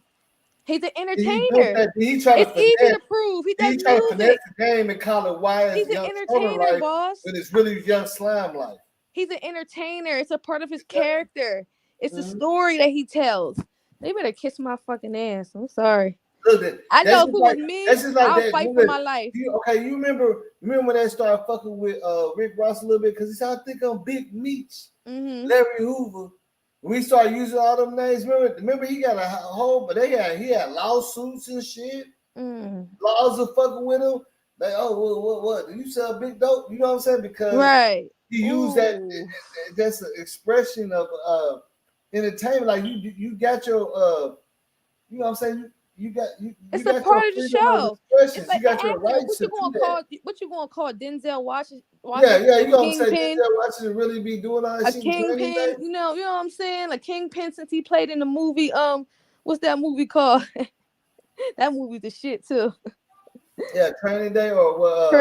He's an entertainer. It's easy to prove. He does trying to finesse music. the game and call it why He's an entertainer, boss. But it's really Young Slime Life. He's an entertainer. It's a part of his character. It's a story that he tells. They better kiss my fucking ass. I'm sorry. Look, I know if it was me, I'll fight for my life. You remember when they started fucking with Rick Ross a little bit because he said, I think I'm Big Meech, Larry Hoover. We started using all them names. Remember he got a whole, but he had lawsuits and shit. Laws are fucking with him. Like, oh, what? Do you sell big dope? You know what I'm saying? Because right. he used that. That's an expression of entertainment. Like you got your you know what I'm saying? You got it's got a part your of the freedom of show. expression. It's like You an got your actor. rights to do that. What you gonna call Denzel Washington? Yeah, you gonna say Kingpin? Denzel Washington really be doing all that A shit? kingpin, you know what I'm saying? A kingpin since he played in the movie. What's that movie called? That movie the shit too. Yeah, Training Day or what?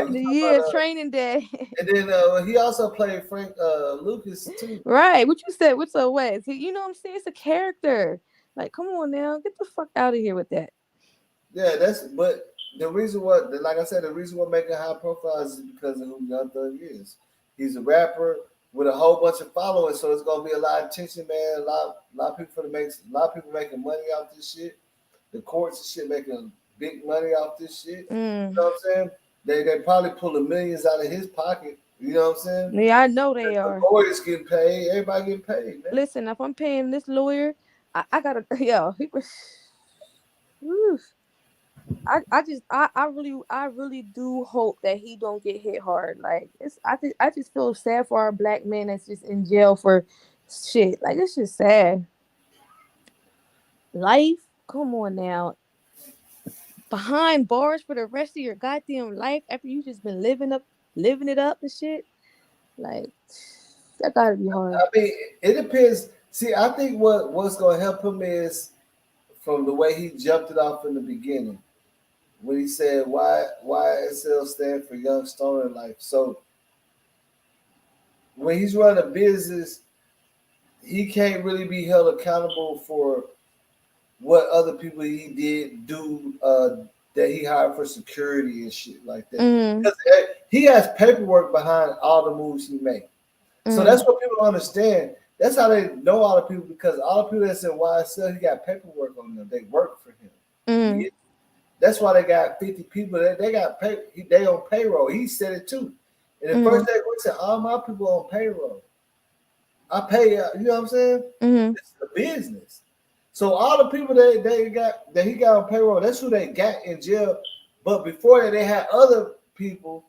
Training Day. And then he also played Frank Lucas too. Right. What you said? What's up, Wes? You know what I'm saying? It's a character. Like, come on now, get the fuck out of here with that. Yeah, but the reason like I said, the reason we're making high profiles is because of who Young Thug is. He's a rapper with a whole bunch of followers, so it's gonna be a lot of attention, man. A lot of people making money off this shit. The courts and shit making big money off this shit. You know what I'm saying? They probably pulling millions out of his pocket. You know what I'm saying? Yeah, I know they are. The lawyers getting paid. Everybody getting paid, man. Listen, if I'm paying this lawyer, I gotta he was. I really do hope that he don't get hit hard. Like I just feel sad for our black men that's just in jail for shit. Like it's just sad. Life, come on now. Behind bars for the rest of your goddamn life after you just been living it up and shit. Like that gotta be hard. I mean, it depends. See, I think what's gonna help him is from the way he jumped it off in the beginning. When he said YSL stand for Young Stoner Life. So when he's running a business, he can't really be held accountable for what other people he did do that he hired for security and shit like that. Because he has paperwork behind all the moves he made. So that's what people understand. That's how they know all the people, because all the people that's in YSL, he got paperwork on them. They work for him. That's why they got 50 people. They got they on payroll. He said it too. And the first day we said, all my people on payroll. I pay, you know what I'm saying? It's a business. So all the people that he got on payroll, that's who they got in jail. But before that, they had other people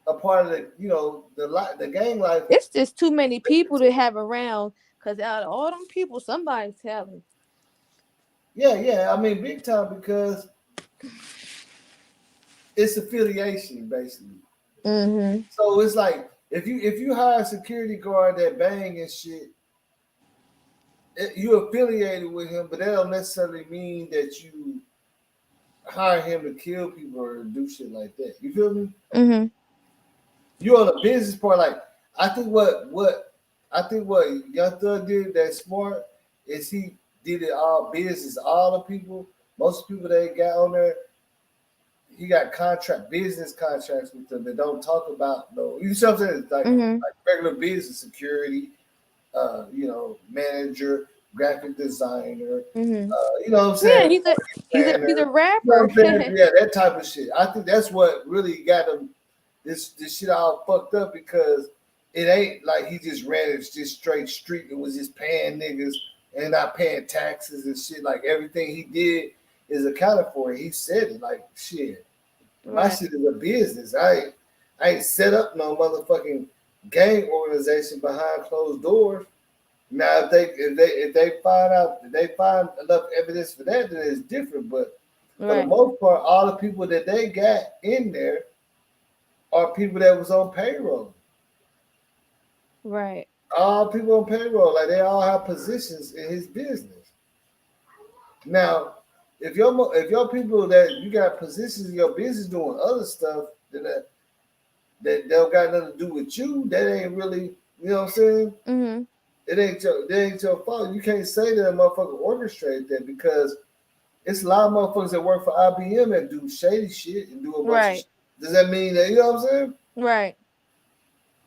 a part of the gang life. It's just too many people to have around, because out of all them people, somebody's telling. Yeah. I mean, big time, because it's affiliation, basically. So it's like if you hire a security guard that bang and shit, you affiliated with him, but that don't necessarily mean that you hire him to kill people or do shit like that. You feel me? You on a business part. Like I think what Young Thug did that's smart is he did it all business. All the people, most people that got on there, he got business contracts with them that don't talk about you see what I'm saying? Like regular business, security, manager, graphic designer, you know what I'm saying? Yeah, he's a rapper. You know yeah, that type of shit. I think that's what really got him this shit all fucked up, because it ain't like he just ran it just straight street and was just paying niggas and not paying taxes and shit. Like everything he did is accounted for. He said it like shit. My shit is a business. I ain't set up no motherfucking gang organization behind closed doors. Now if they find enough evidence for that, then it's different. But for the most part, all the people that they got in there are people that was on payroll. Right. All people on payroll, like they all have positions in his business. Now, if your people that you got positions in your business doing other stuff that don't got nothing to do with you, that ain't really, you know what I'm saying? It ain't your fault. You can't say that a motherfucker orchestrated that, because it's a lot of motherfuckers that work for IBM that do shady shit and do a bunch of shit. Does that mean that, you know what I'm saying? Right.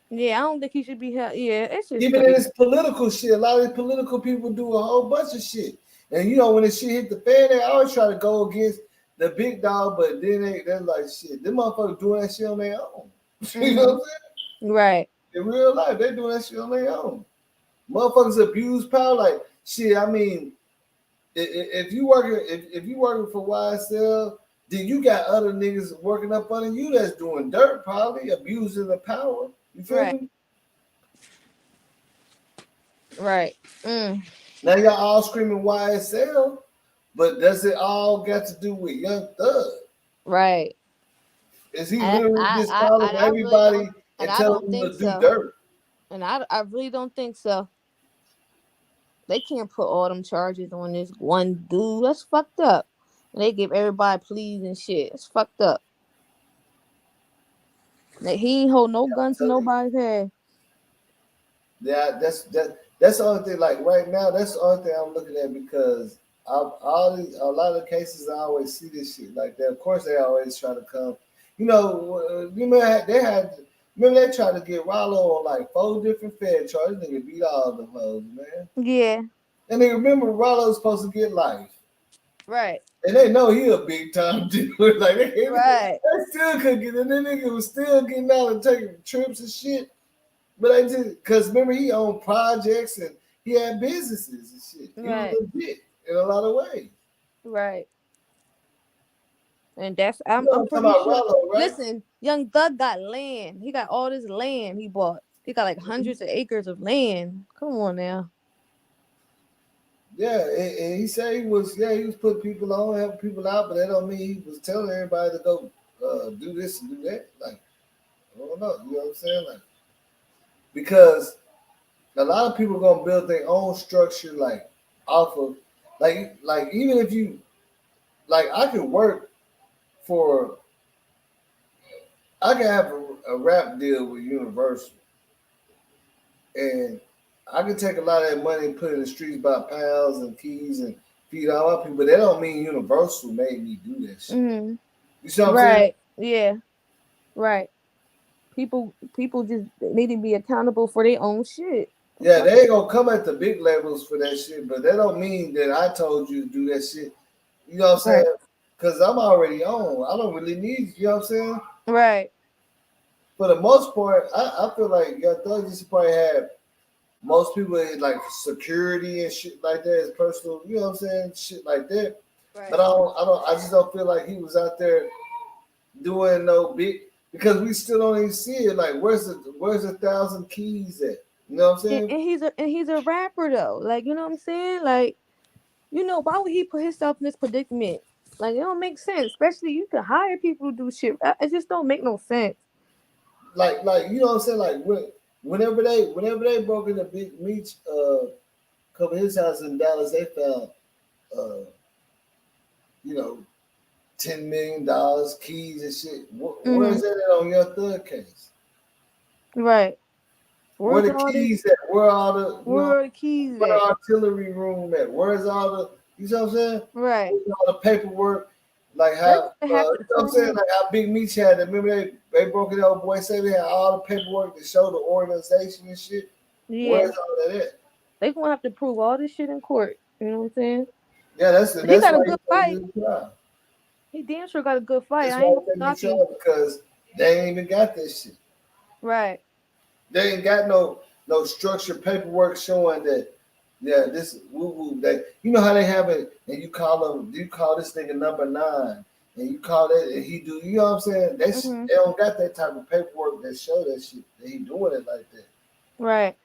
Yeah, I don't think he should be held. Yeah, it's just even in this political shit. A lot of these political people do a whole bunch of shit. And when the shit hit the fan, they always try to go against the big dog, but then they're like, shit, them motherfuckers doing that shit on their own. You know what I'm saying? Right. In real life, they doing that shit on their own. Motherfuckers abuse power. Like shit, I mean, if you working for YSL then you got other niggas working up under you that's doing dirt, probably abusing the power. You feel me? Right. Now y'all all screaming YSL, but does it all got to do with Young Thug? Right. Is he literally just calling everybody and telling them to do dirt? And I really don't think so. They can't put all them charges on this one dude. That's fucked up. And they give everybody pleas and shit. It's fucked up. Like, he ain't hold no guns to nobody's head. Yeah, that's the only thing. Like right now, that's the only thing I'm looking at because a lot of cases I always see this shit like that. Of course, they always try to come. You know, remember they tried to get Rollo on like 4 different Fed charges. Nigga beat all of them hoes, man. Yeah. And they remember Rollo's supposed to get life. Right. And they know he a big time dude. Like they still couldn't get it. That nigga was still getting out and taking trips and shit. But I just because remember he owned projects and he had businesses and shit. He was legit in a lot of ways. Right. And that's I'm pretty sure. Rollo, right? Listen, Young Thug got land. He got all this land he bought. He got like hundreds of acres of land. Come on now. Yeah, and he said he was putting people on, helping people out, but that don't mean he was telling everybody to go do this and do that. Like, I don't know, you know what I'm saying? Like, because a lot of people are gonna build their own structure, like off of, like even if you, like, I can work for, I can have a rap deal with Universal, and I can take a lot of that money and put it in the streets, buy pounds and keys and feed all my people. But that don't mean Universal made me do that shit. Mm-hmm. You see what I'm saying? Yeah. Right. People just need to be accountable for their own shit. Yeah, they ain't gonna come at the big levels for that shit, but that don't mean that I told you to do that shit. You know what I'm saying? Because I'm already on. I don't really need, you know what I'm saying? Right. For the most part, I feel like Young Thug just probably had most people in like security and shit like that is personal, you know what I'm saying? Shit like that. Right. But I just don't feel like he was out there doing no big, because we still don't even see it. Like, where's the 1,000 keys at? You know what I'm saying? And he's a rapper though. Like, you know what I'm saying? Like, you know, why would he put himself in this predicament? Like, it don't make sense. Especially you can hire people to do shit. It just don't make no sense. Like you know what I'm saying? Like whenever they broke into Big Meech couple of his houses in Dallas, they found $10 million, keys and shit. Where is that on Young Thug case? Right. Where the keys at? Where all the where the keys at? Where the artillery room at? Where's all the, you know what I'm saying? Right. Where's all the paperwork? Like how you know what I'm saying? Like how Big Meech had it. Remember they broke it out, boy said they had all the paperwork to show the organization and shit. Yeah. Where's all that at? They gonna have to prove all this shit in court. You know what I'm saying? Yeah, that's he got a good fight. He damn sure got a good fight. That's why they try, because they ain't even got this shit. Right. They ain't got no structured paperwork showing that. Yeah, this woo woo. That, you know how they have it, and you call this nigga number 9, and you call that, and he do. You know what I'm saying? They don't got that type of paperwork that show that shit. That he doing it like that. Right.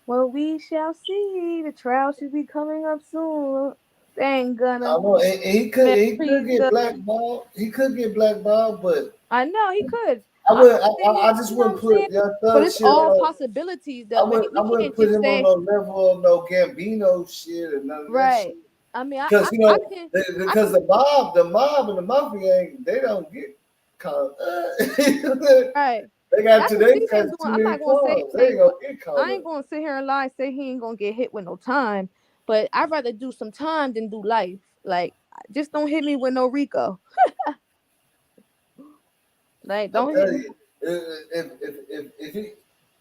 Well, we shall see. The trial should be coming up soon. Dang, Gunna. I know, and he could get blackballed. He could get blackballed, but I know he could. I just wouldn't put Young Thug. But it's all possibilities, though. I wouldn't put him on no level of no Gambino shit or none of that shit. I mean, because the mob and the mafia they don't get caught. Right. They got today's too many calls. They ain't gonna get caught. I ain't gonna sit here and lie, say he ain't gonna get hit with no time. But I'd rather do some time than do life. Like, just don't hit me with no Rico. Like, don't hit me. If he,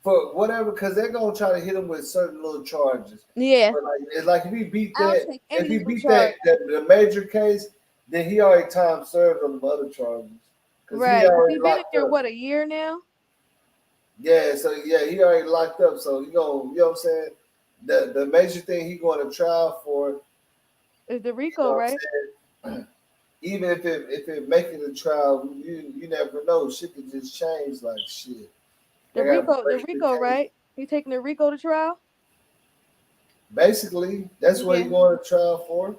for whatever, because they're gonna try to hit him with certain little charges. Yeah. But it's like if he beat that, the major case, then he already time served on the other charges. Right. He been in here a year now? Yeah, so he already locked up. So he gonna, you know what I'm saying? The major thing he going to trial for is the Rico, right? even if it making the trial, you never know. Shit could just change like shit. The Rico, right? You taking the Rico to trial? Basically, that's what he's going to trial for.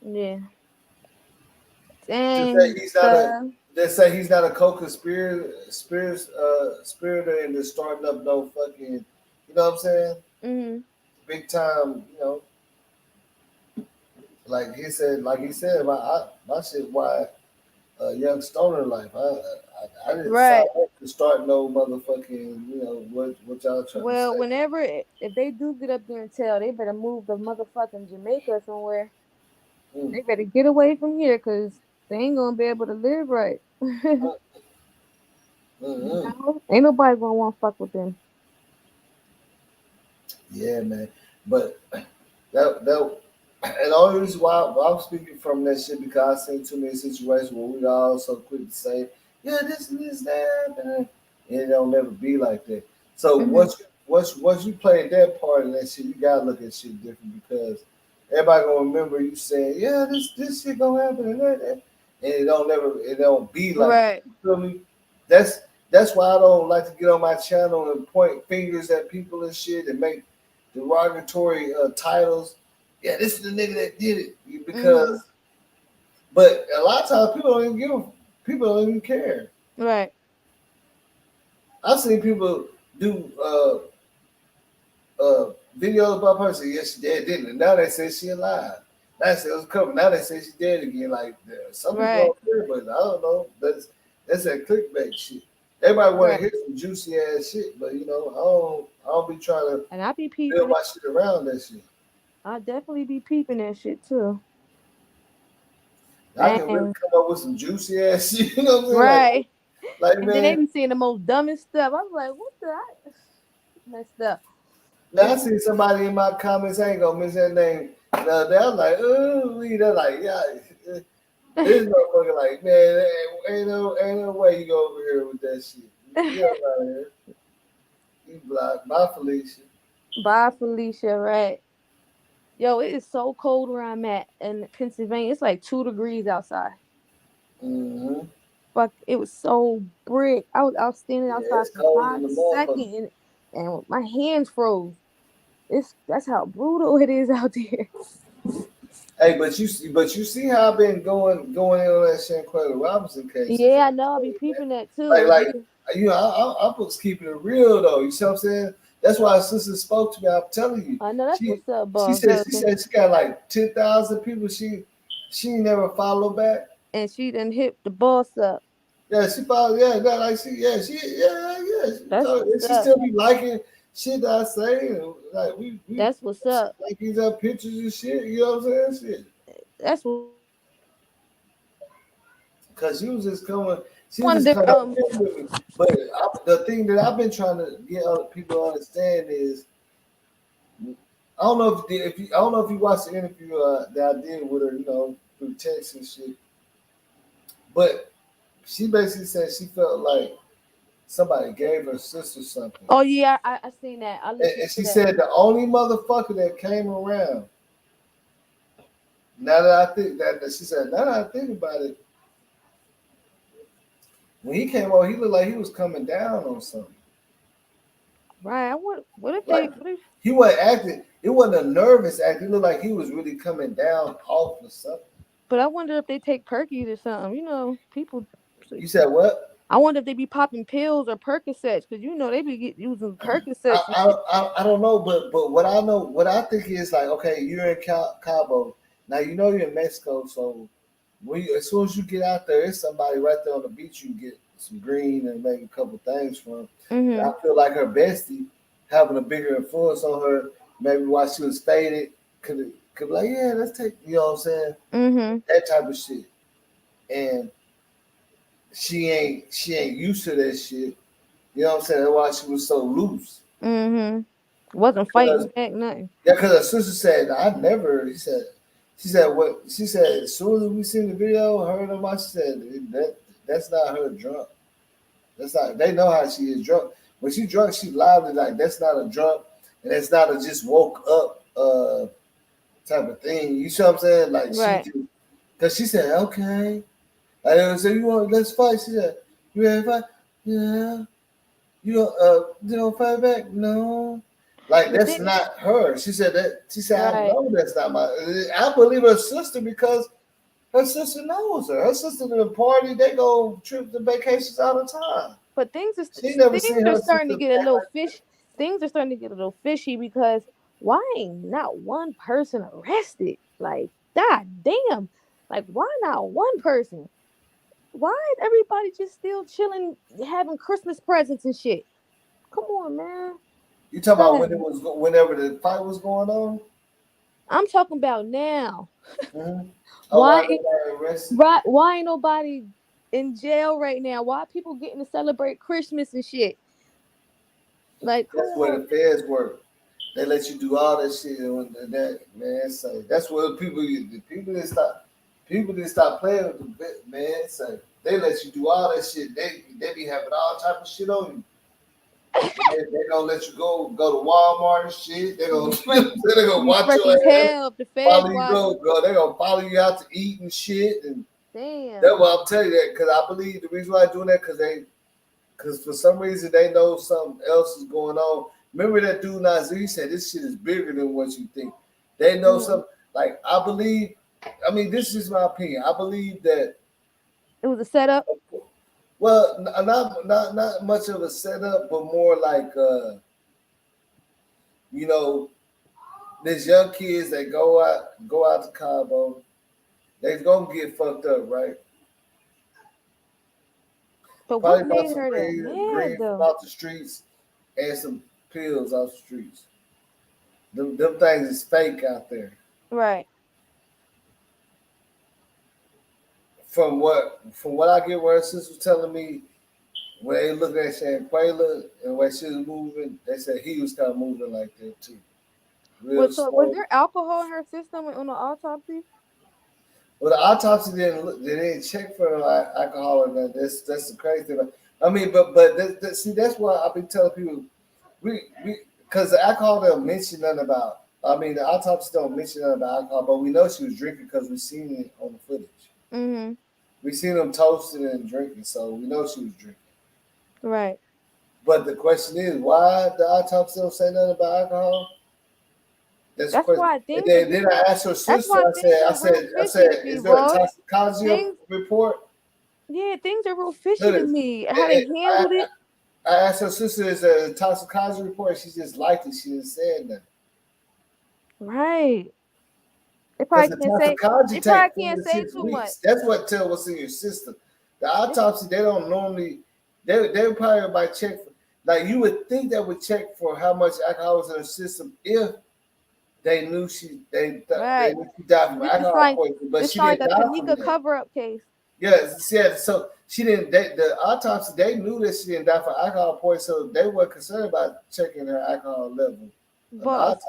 Yeah. Dang. They say he's not a co-conspirator and just starting up no fucking, you know what I'm saying? Mm-hmm. Big time, you know. Like he said, my shit. Why young stoner life? I didn't sign up to start no motherfucking. You know what y'all trying to say? Well, whenever if they do get up there and tell, they better move to motherfucking Jamaica somewhere. They better get away from here because they ain't gonna be able to live right. No, ain't nobody gonna want to fuck with them. Yeah, man. But that and the only reason why I'm speaking from that shit because I've seen too many situations where we all so quick to say, yeah, this and this, that, and it don't never be like that. So once you play that part of that shit, you gotta look at shit different because everybody gonna remember you saying, yeah, this shit gonna happen and that, and it don't be like that. You feel me? That's why I don't like to get on my channel and point fingers at people and shit and make derogatory titles. Yeah, this is the nigga that did it because. But a lot of times people don't even care. Right. I've seen people do videos about her say, yes, she dead, didn't it? Now they say she alive. Now they say it was covered. Now they say she dead again. Like some people don't care, but I don't know. That's that clickbait shit. Everybody want to hear some juicy ass shit, but you know, I don't be trying to and I be peeping build my shit around that shit. I definitely be peeping that shit too. I can really come up with some juicy ass shit, you know what I'm saying? Right. Like and man, then they be seeing the most dumbest stuff. I was like, what the messed up. Now I see somebody in my comments, I ain't gonna mention that name. They're like, oh, they're like, yeah. This motherfucker like, man, ain't no way you go over here with that shit. Get out of here. You blocked. Bye, Felicia. Bye, Felicia. Right. Yo, it is so cold where I'm at in Pennsylvania. It's like 2 degrees outside. Mm-hmm. Fuck, it was so brick. I was standing outside for 5 seconds and my hands froze. That's how brutal it is out there. Hey, but you see how I've been going in on that Shanquella Robinson case. Yeah, I know. I'll be peeping that too. Like you know, I'm supposed to keep it real though. You see what I'm saying? That's why our sister spoke to me. I'm telling you. I know that's what's up, boss. She said she got like 10,000 people. She never followed back. And she done hit the boss up. Yeah, she followed. Yeah, that like she still be liking shit that I say. And like we that's what's up. Like these up pictures and shit. You know what I'm saying? Shit. That's what. Because she was just coming. She was just coming with me. But the thing that I've been trying to get other people to understand is, I don't know if you watched the interview that I did with her, you know, through text and shit. But she basically said she felt like somebody gave her sister something. Oh yeah, I seen that. And she said the only motherfucker that came around. Now that I think about it, when he came over, he looked like he was coming down on something. Right. What if he wasn't acting? It wasn't a nervous act. He looked like he was really coming down off or something. But I wonder if they take Perkies or something. You know, people. You said what? I wonder if they be popping pills or Percocets because you know they be using Percocets. I don't know, but what I think is like, okay, you're in Cabo now. You know you're in Mexico, so as soon as you get out there, it's somebody right there on the beach you can get some green and maybe a couple things from. Mm-hmm. I feel like her bestie having a bigger influence on her, maybe while she was faded, could be like, yeah, let's take, you know what I'm saying? Mm-hmm. That type of shit. And she ain't used to that shit. You know what I'm saying? That's why she was so loose. Mm-hmm. Wasn't fighting back, nothing. Yeah, because her sister said, she said as soon as we seen the video, her and my, she said that's not her drunk. That's not, they know how she is drunk. When she drunk, she lively, like that's not a drunk and that's not a just woke up type of thing. You see what I'm saying? Like right. she just, Because she said, okay. I said, let's fight. She said, you ready to fight? Yeah. You don't fight back? No. Like, that's not her. She said, right. I know that's not I believe her sister because her sister knows her. Her sister to the party, they go trip to vacations all the time. But things are starting to get a little fish. Things are starting to get a little fishy because why ain't not one person arrested? Like, god damn. Like, why not one person? Why is everybody just still chilling, having Christmas presents and shit? Come on, man. You talking about whenever the fight was going on? I'm talking about now. Mm-hmm. Why ain't nobody in jail right now? Why are people getting to celebrate Christmas and shit? Like, that's where the feds work. They let you do all that shit and that, man. So that's where people didn't stop playing with the bit, man. So they let you do all that shit. They be having all type of shit on you. They gonna let you go to Walmart and shit. They gonna watch your ass. Follow you go. They gonna follow you out to eat and shit. And damn. That's why I'm telling you that because I believe the reason why I'm doing that because for some reason they know something else is going on. Remember that dude Nazir said this shit is bigger than what you think. They know something. Like I believe. I mean, this is my opinion. I believe that it was a setup. Well, not much of a setup, but more like there's young kids that go out to Cabo. They're gonna get fucked up, right? But probably what made her that mad off the streets and some pills off the streets. Them things is fake out there. Right. From what I get, where her sister was telling me, when they looked at Shanquela and when she was moving, they said he was kind of moving like that too. So was there alcohol in her system on the autopsy? Well, the autopsy they didn't check for alcohol or nothing. That's the crazy thing. I mean, but see, that's why I've been telling people, because the alcohol don't mention nothing about. I mean, the autopsy don't mention nothing about alcohol, but we know she was drinking because we seen it on the footage. Mm-hmm. We seen them toasting and drinking, so we know she was drinking. Right. But the question is, why the autopsy don't say nothing about alcohol? That's why I think. Then I asked her sister. I said, is there a toxicology report? Yeah, things are real fishy to me. How they handled it. I asked her sister, is there a toxicology report? She just liked it. She didn't say nothing. Right. They probably can't say too much. That's what tell what's in your system. The autopsy, they don't normally. They probably might check. Like you would think that would check for how much alcohol was in her system if they knew she died from alcohol poisoning, but she didn't die from that. Cover-up case. Yes, yeah. So she didn't. The autopsy, they knew that she didn't die from alcohol poisoning, so they were concerned about checking her alcohol level. But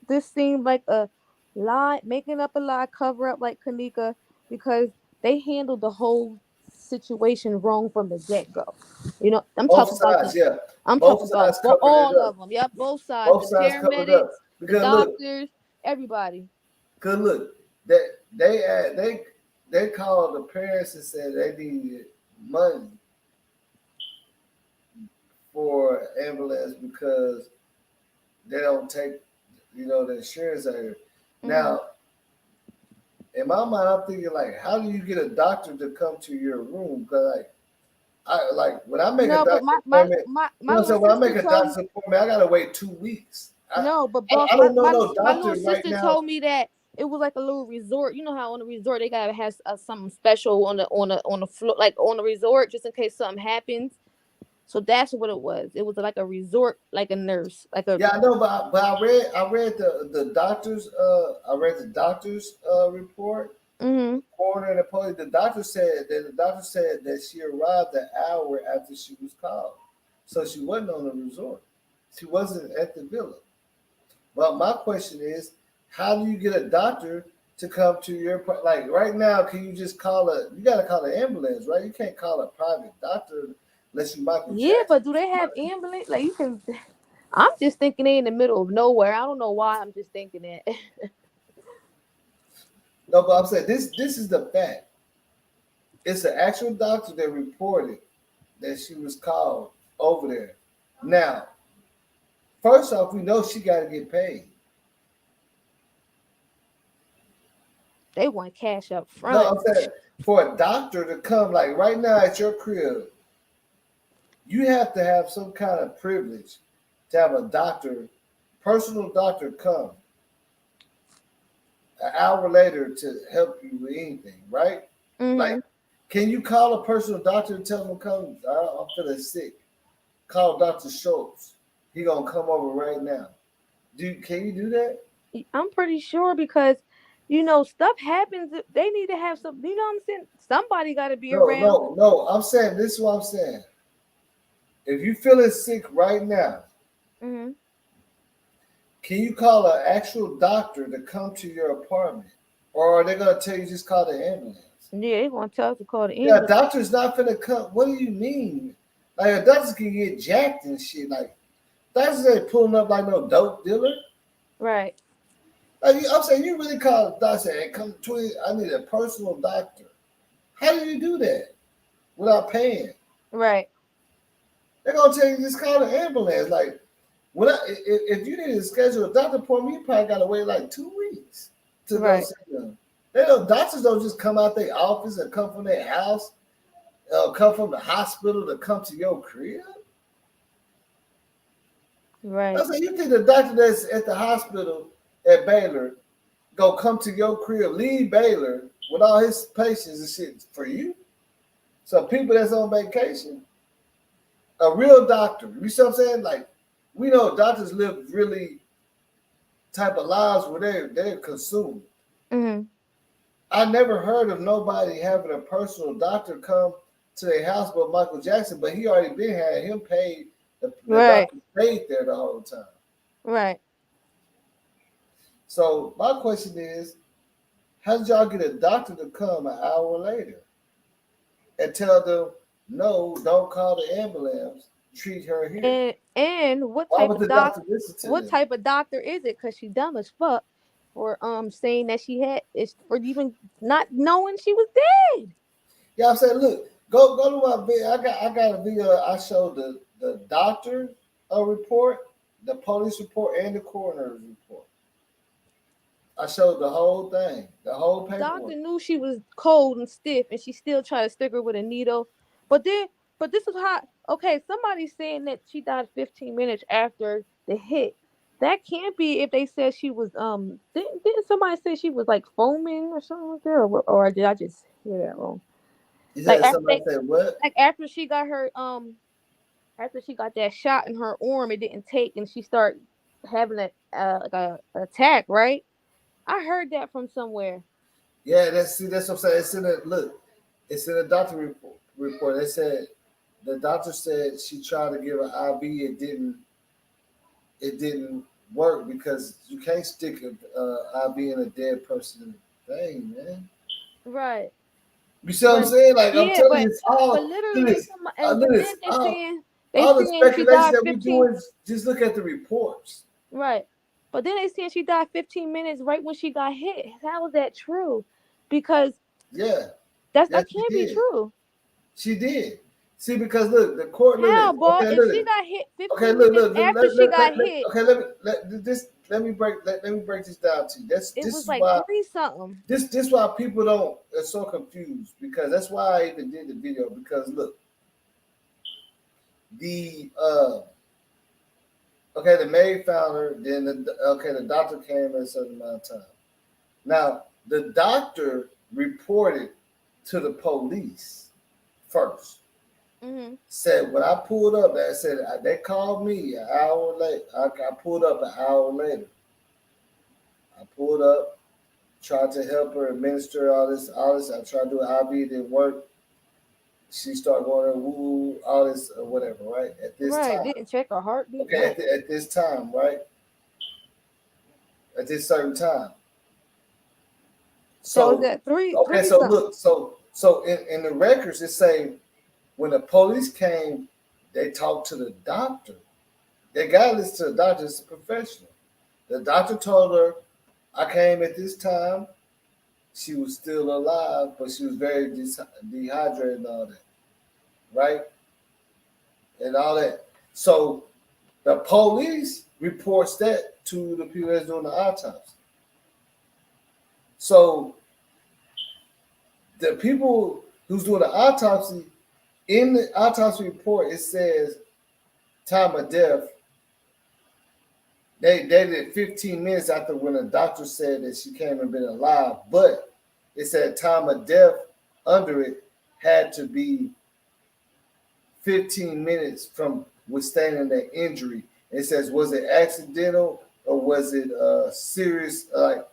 this seemed like a lie, making up a lie, cover-up like Kanika, because they handled the whole situation wrong from the get-go. You know, I'm talking about all of them. Yep, both sides. Both sides paramedics, the doctors, everybody. Good look. They called the parents and said they needed money for ambulance because they don't take, the insurance out here. Mm-hmm. Now, in my mind, I'm thinking like, how do you get a doctor to come to your room? Because when I make a doctor's appointment, when I make a doctor's appointment, I gotta wait 2 weeks. I don't know my little sister told me that it was like a little resort. You know how on a resort they gotta have something special on the floor, like on the resort, just in case something happens. So that's what it was. It was like a resort, like a nurse, like a. Yeah, I know, but I read the doctor's report. Mm-hmm. Coroner and the police. The doctor said that she arrived an hour after she was called, so she wasn't on the resort. She wasn't at the villa. But my question is, how do you get a doctor to come to your right now? Can you just you got to call an ambulance, right? You can't call a private doctor unless you Michael Jackson. Yeah, but do they have ambulance? Like you can. I'm just thinking they in the middle of nowhere. I don't know why. I'm just thinking that. No, but I'm saying this is the fact. It's an actual doctor that reported that she was called over there. Now, first off, we know she got to get paid. They want cash up front. No, I'm saying for a doctor to come, like right now at your crib, you have to have some kind of privilege to have a doctor, personal doctor come an hour later to help you with anything, right? Mm-hmm. Like, can you call a personal doctor and tell them come? I'm feeling sick. Call Dr. Schultz. He gonna come over right now. Can you do that? I'm pretty sure because stuff happens. They need to have some. You know what I'm saying? Somebody got to be around. No. I'm saying this is what I'm saying. If you feeling sick right now, mm-hmm. Can you call an actual doctor to come to your apartment, or are they gonna tell you just call the ambulance? Yeah, they gonna tell us to call the ambulance. Yeah, doctor's not gonna come. What do you mean? Like a doctor can get jacked and shit. Like doctors ain't pulling up like no dope dealer. Right. Like I'm saying, you really call a doctor and come to it. I need a personal doctor. How do you do that without paying? Right. They're gonna tell you just call the ambulance. Like if you need to schedule a doctor appointment, you probably gotta wait like 2 weeks to go see them. Doctors don't just come out their office and come from their house, come from the hospital to come to your crib. Right. I say, you think the doctor that's at the hospital at Baylor go come to your crib, leave Baylor with all his patients and shit for you? So people that's on vacation, a real doctor, you see what I'm saying? Like, we know doctors live really type of lives where they're consumed. Mm-hmm. I never heard of nobody having a personal doctor come to their house but Michael Jackson, but he already been had him paid. The doctor paid there the whole time. Right. So my question is, how did y'all get a doctor to come an hour later and tell them, no, don't call the ambulance, treat her here? And what type of doctor? What type of doctor is it? Because she dumb as fuck for saying that she had is for even not knowing she was dead. Yeah, I'm saying, look, go to my video. I got a video. I showed the doctor report, the police report, and the coroner's report. I showed the whole thing, the whole paperwork. Doctor knew she was cold and stiff, and she still tried to stick her with a needle. But this is how. Okay, somebody's saying that she died 15 minutes after the hit. That can't be if they said she was Didn't somebody say she was like foaming or something like that, or did I just hear that wrong? Somebody said what? Like after she got her after she got that shot in her arm, it didn't take, and she started having a attack, right? I heard that from somewhere. Yeah, that's what I'm saying. It's in the doctor report. They said the doctor said she tried to give an IV. It didn't work because you can't stick an IV in a dead person's thing, man. Right. You see what I'm saying? Like, I'm telling you, it's all. But literally, all the speculation that we're doing, just look at the reports. Right. But then they said she died 15 minutes right when she got hit. How is that true? Because that can't be true. She did. See, because look, the court. How, boy? If she got hit 15 minutes after she got hit. Okay, let me break this down to you. This was like 3 something. This why people are so confused, because that's why I even did the video, because look, the maid found her, then the doctor came at a certain amount of time. Now, the doctor reported to the police first. Mm-hmm. Said when I pulled up, they called me an hour late. I pulled up an hour later. I pulled up, tried to help her administer all this. I tried to do an IV, didn't work. She started going woo, all this or whatever, right? At this time. Didn't check her heartbeat. Okay, at this time, right? At this certain time. So that 3. Okay, so look, so in the records it say when the police came, they talked to the doctor. They got to listen to the doctor. It's a professional. The doctor told her, I came at this time. she was still alive, but she was very dehydrated and all that, right? And all that. So the police reports that to the people that's doing the autopsy. So the people who's doing the autopsy, in the autopsy report, it says time of death. They did 15 minutes after when the doctor said that she came and been alive, but it said time of death under it had to be 15 minutes from withstanding the injury. It says, was it accidental or was it serious, like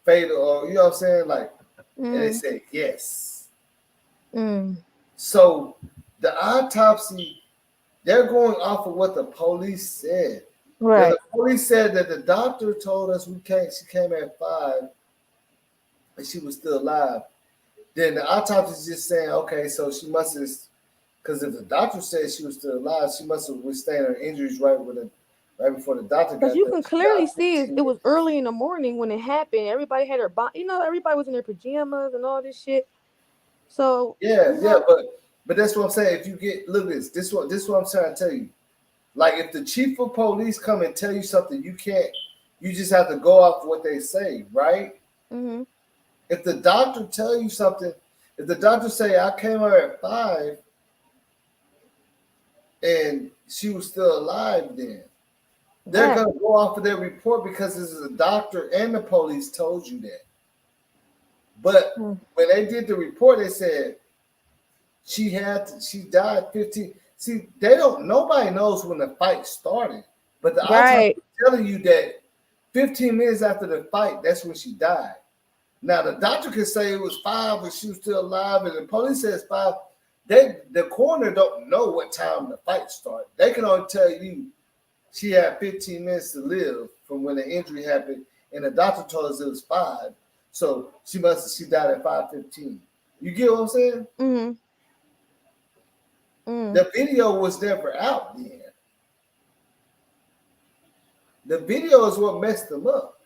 fatal, or you know what I'm saying? Like, and they said yes. So the autopsy, they're going off of what the police said. Right. The police said that the doctor told us she came at 5 and she was still alive. Then the autopsy is just saying, okay, so she must have, because if the doctor said she was still alive, she must have withstood her injuries right before the doctor got there. Because you can clearly see it was early in the morning when it happened. Everybody had their everybody was in their pajamas and all this shit. So but that's what I'm saying. If you look at this is what I'm trying to tell you. Like if the chief of police come and tell you something, you just have to go off what they say, right? Mm-hmm. If the doctor tell you something, if the doctor say I came her at 5 and she was still alive, then they're gonna go off of their report because this is a doctor and the police told you that. But when they did the report, they said she died 15. See, nobody knows when the fight started, but the autopsy is telling you that 15 minutes after the fight, that's when she died. Now the doctor could say it was 5 and she was still alive, and the police says 5. The coroner don't know what time the fight started. They can only tell you she had 15 minutes to live from when the injury happened, and the doctor told us it was 5. So she died at 5:15. You get what I'm saying? Mm-hmm. The video was never out then. The video is what messed them up.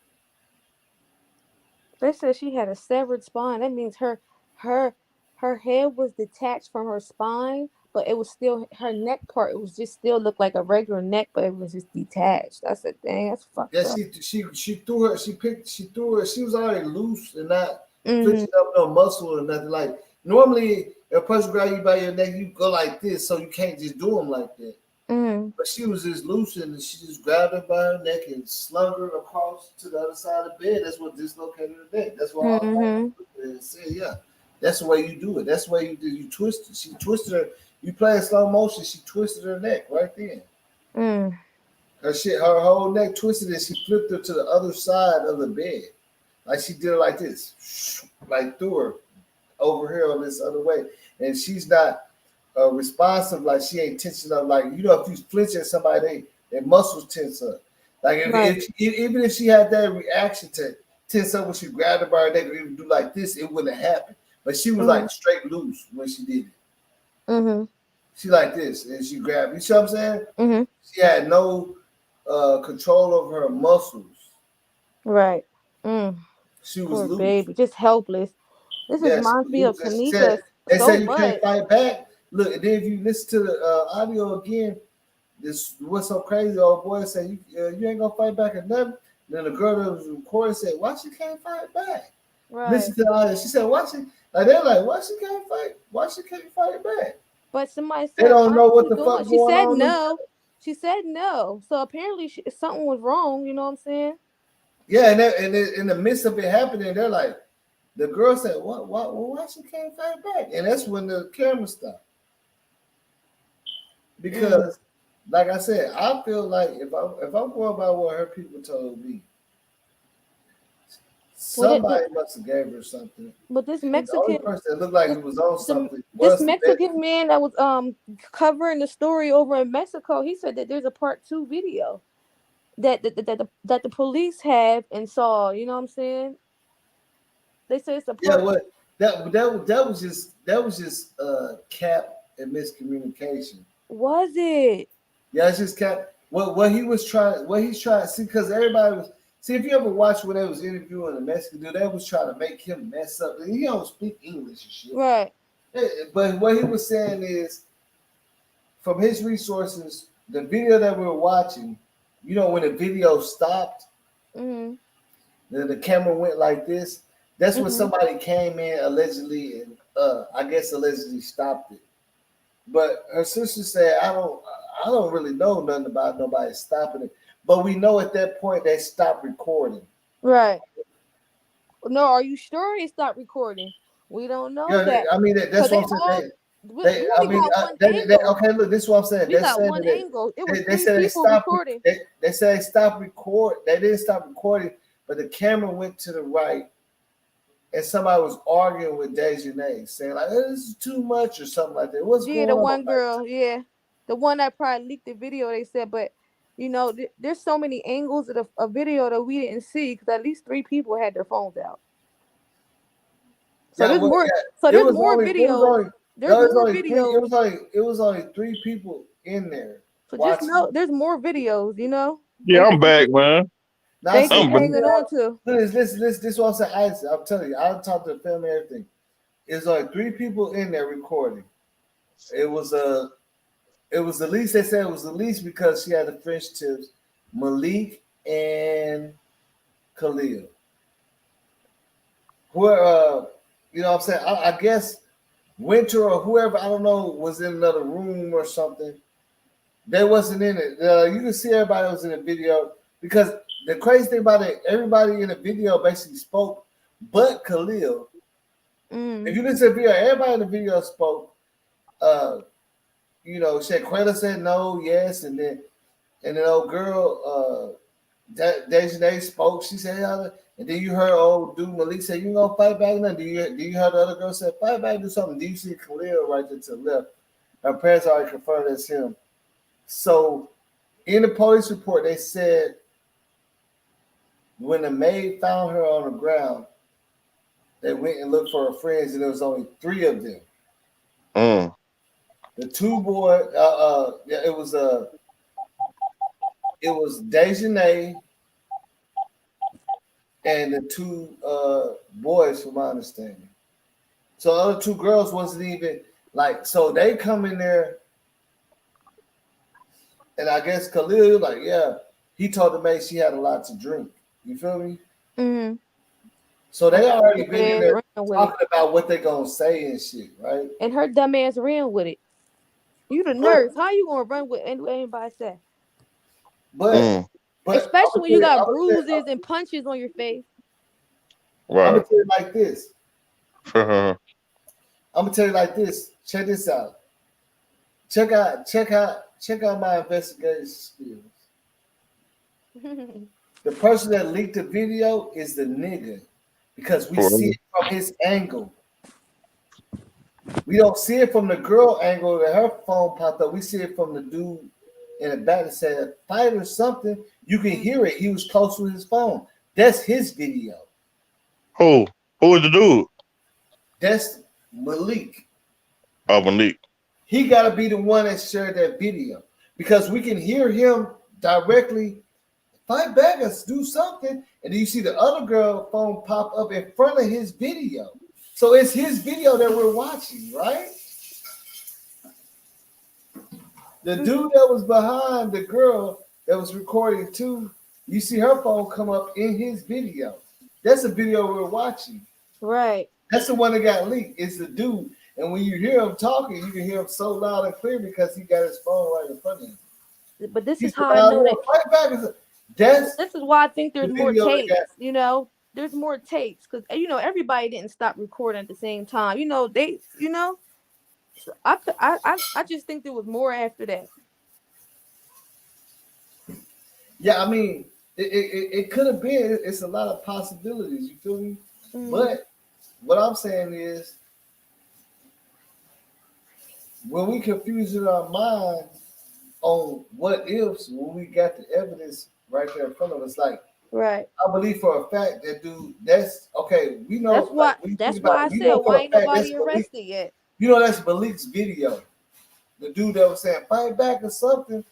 They said she had a severed spine. That means her head was detached from her spine, but it was still her neck part. It was just still looked like a regular neck, but it was just detached. I said, "Dang, that's fucked up." She threw her. She was already loose and not twitching up no muscle or nothing. Like normally, if a person grab you by your neck, you go like this, so you can't just do them like that. But she was just loose and she just grabbed her by her neck and slung her across to the other side of the bed. That's what dislocated her neck. That's why I said, yeah, that's the way you do it. That's the way you twist it. She twisted her. You play in slow motion. She twisted her neck right then. Her whole neck twisted and she flipped her to the other side of the bed, like she did it like this, like threw her over here on this other way, and she's not responsive, like she ain't tensing up. Like if you flinch at somebody, their muscles tense up. Like even if she had that reaction to tense up when she grabbed her by her neck or even do like this, it wouldn't happen. But she was like straight loose when she did it. She like this and she grabbed. You see what I'm saying? She had no control over her muscles. Right. She was poor loose. Baby, just helpless. This reminds me of Kanika. They said you can't fight back. Look, and then if you listen to the audio again, this what's so crazy. Old boy said you ain't gonna fight back or nothing. Then the girl that was recording said, "Why she can't fight back?" Right. Listen to the audio. She said, "Why she?" Like they're like, "Why she can't fight? Why she can't fight back?" But somebody said they don't know what the fuck she going said on. no. She said no. So apparently something was wrong. You know what I'm saying? Yeah, and in the midst of it happening, they're like, the girl said, why she can't fight back?" And that's when the camera stopped. Because, like I said, I feel like if I'm going by what her people told me, somebody must have gave her something. But this The Mexican only person that looked like it was on something. This Mexican man that was covering the story over in Mexico, he said that there's a part 2 video that the police have and saw. You know what I'm saying? They say it's a part. Yeah, that was just cap and miscommunication. Was it? Yeah, it's just cap. What he's trying to see, because everybody was See, if you ever watched when they was interviewing the Mexican dude, they was trying to make him mess up. He don't speak English and shit. Right. But what he was saying is, from his resources, the video that we were watching, you know, when the video stopped, then the camera went like this. That's when somebody came in allegedly and I guess allegedly stopped it. But her sister said, I don't really know nothing about nobody stopping it. But we know at that point they stopped recording. Right. No, are you sure they stopped recording? We don't know that. I mean, that's what I'm saying. Okay, look, this is what I'm saying. We got one angle. It was they said three they people stopped recording. They said they stopped recording. They didn't stop recording, but the camera went to the right, and somebody was arguing with Dejanay, saying like, "This is too much" or something like that. What's going on? The one girl, the one that probably leaked the video. They said, but you know, there's so many angles of a video that we didn't see because at least 3 people had their phones out. So there's more. So there's more videos. There's more videos. It was only 3 people in there. So just know there's more videos. You know. Yeah, I'm back, man. Thanks for hanging on to. This is what I'm saying. I'm telling you, I talked to the family and everything. It's like 3 people in there recording. It was the least. They said it was the least because she had the French tips, Malik and Khalil. Where you know what I'm saying? I guess Winter or whoever, I don't know, was in another room or something. They wasn't in it. You can see everybody was in the video because the crazy thing about it, everybody in the video basically spoke, but Khalil. If you listen to the video, everybody in the video spoke. You know, Shaquella said no, yes, and then old girl, Dejanay spoke. She said, and then you heard old dude Malik say, "You gonna fight back?" Now, do you hear the other girl say, "Fight back, do something"? Do you see Khalil right there to the left? Her parents already confirmed that's him. So, in the police report, they said when the maid found her on the ground, they went and looked for her friends, and there was only 3 of them. The 2 boys, it was Dejanay and the 2 boys, from my understanding. So the other 2 girls wasn't even like. So they come in there, and I guess Khalil like, yeah, he told the maid she had a lot to drink. You feel me? So they already been in there talking about what they gonna say and shit, right? And her dumb ass ran with it. You the nurse. How you gonna run with anybody say? But especially when you got bruises and punches on your face. Right. I'm gonna tell you like this. I'm gonna tell you like this. Check this out. Check out my investigation skills. The person that leaked the video is the nigga because we see it from his angle. We don't see it from the girl angle that her phone popped up. We see it from the dude in the back that said fight or something. You can hear it. He was close with his phone. That's his video. Who is the dude? That's Malik. Oh, Malik. He got to be the one that shared that video because we can hear him directly fight back and do something. And then you see the other girl phone pop up in front of his video. So it's his video that we're watching, right? The dude that was behind the girl that was recording too, you see her phone come up in his video. That's the video we're watching. Right. That's the one that got leaked. It's the dude. And when you hear him talking, you can hear him so loud and clear because he got his phone right in front of him. But this is how I know that. This is why I think there's more tapes. You know, there's more tapes because you know everybody didn't stop recording at the same time. You know they. You know, so I just think there was more after that. Yeah, I mean, it could have been. It's a lot of possibilities. You feel me? But what I'm saying is, when we confuse in our mind on what ifs, when we got the evidence right there in front of us, like, right? I believe for a fact that dude, that's okay. We know that's why. That's why I said why ain't nobody arrested yet. You know that's Malik's video. The dude that was saying fight back or something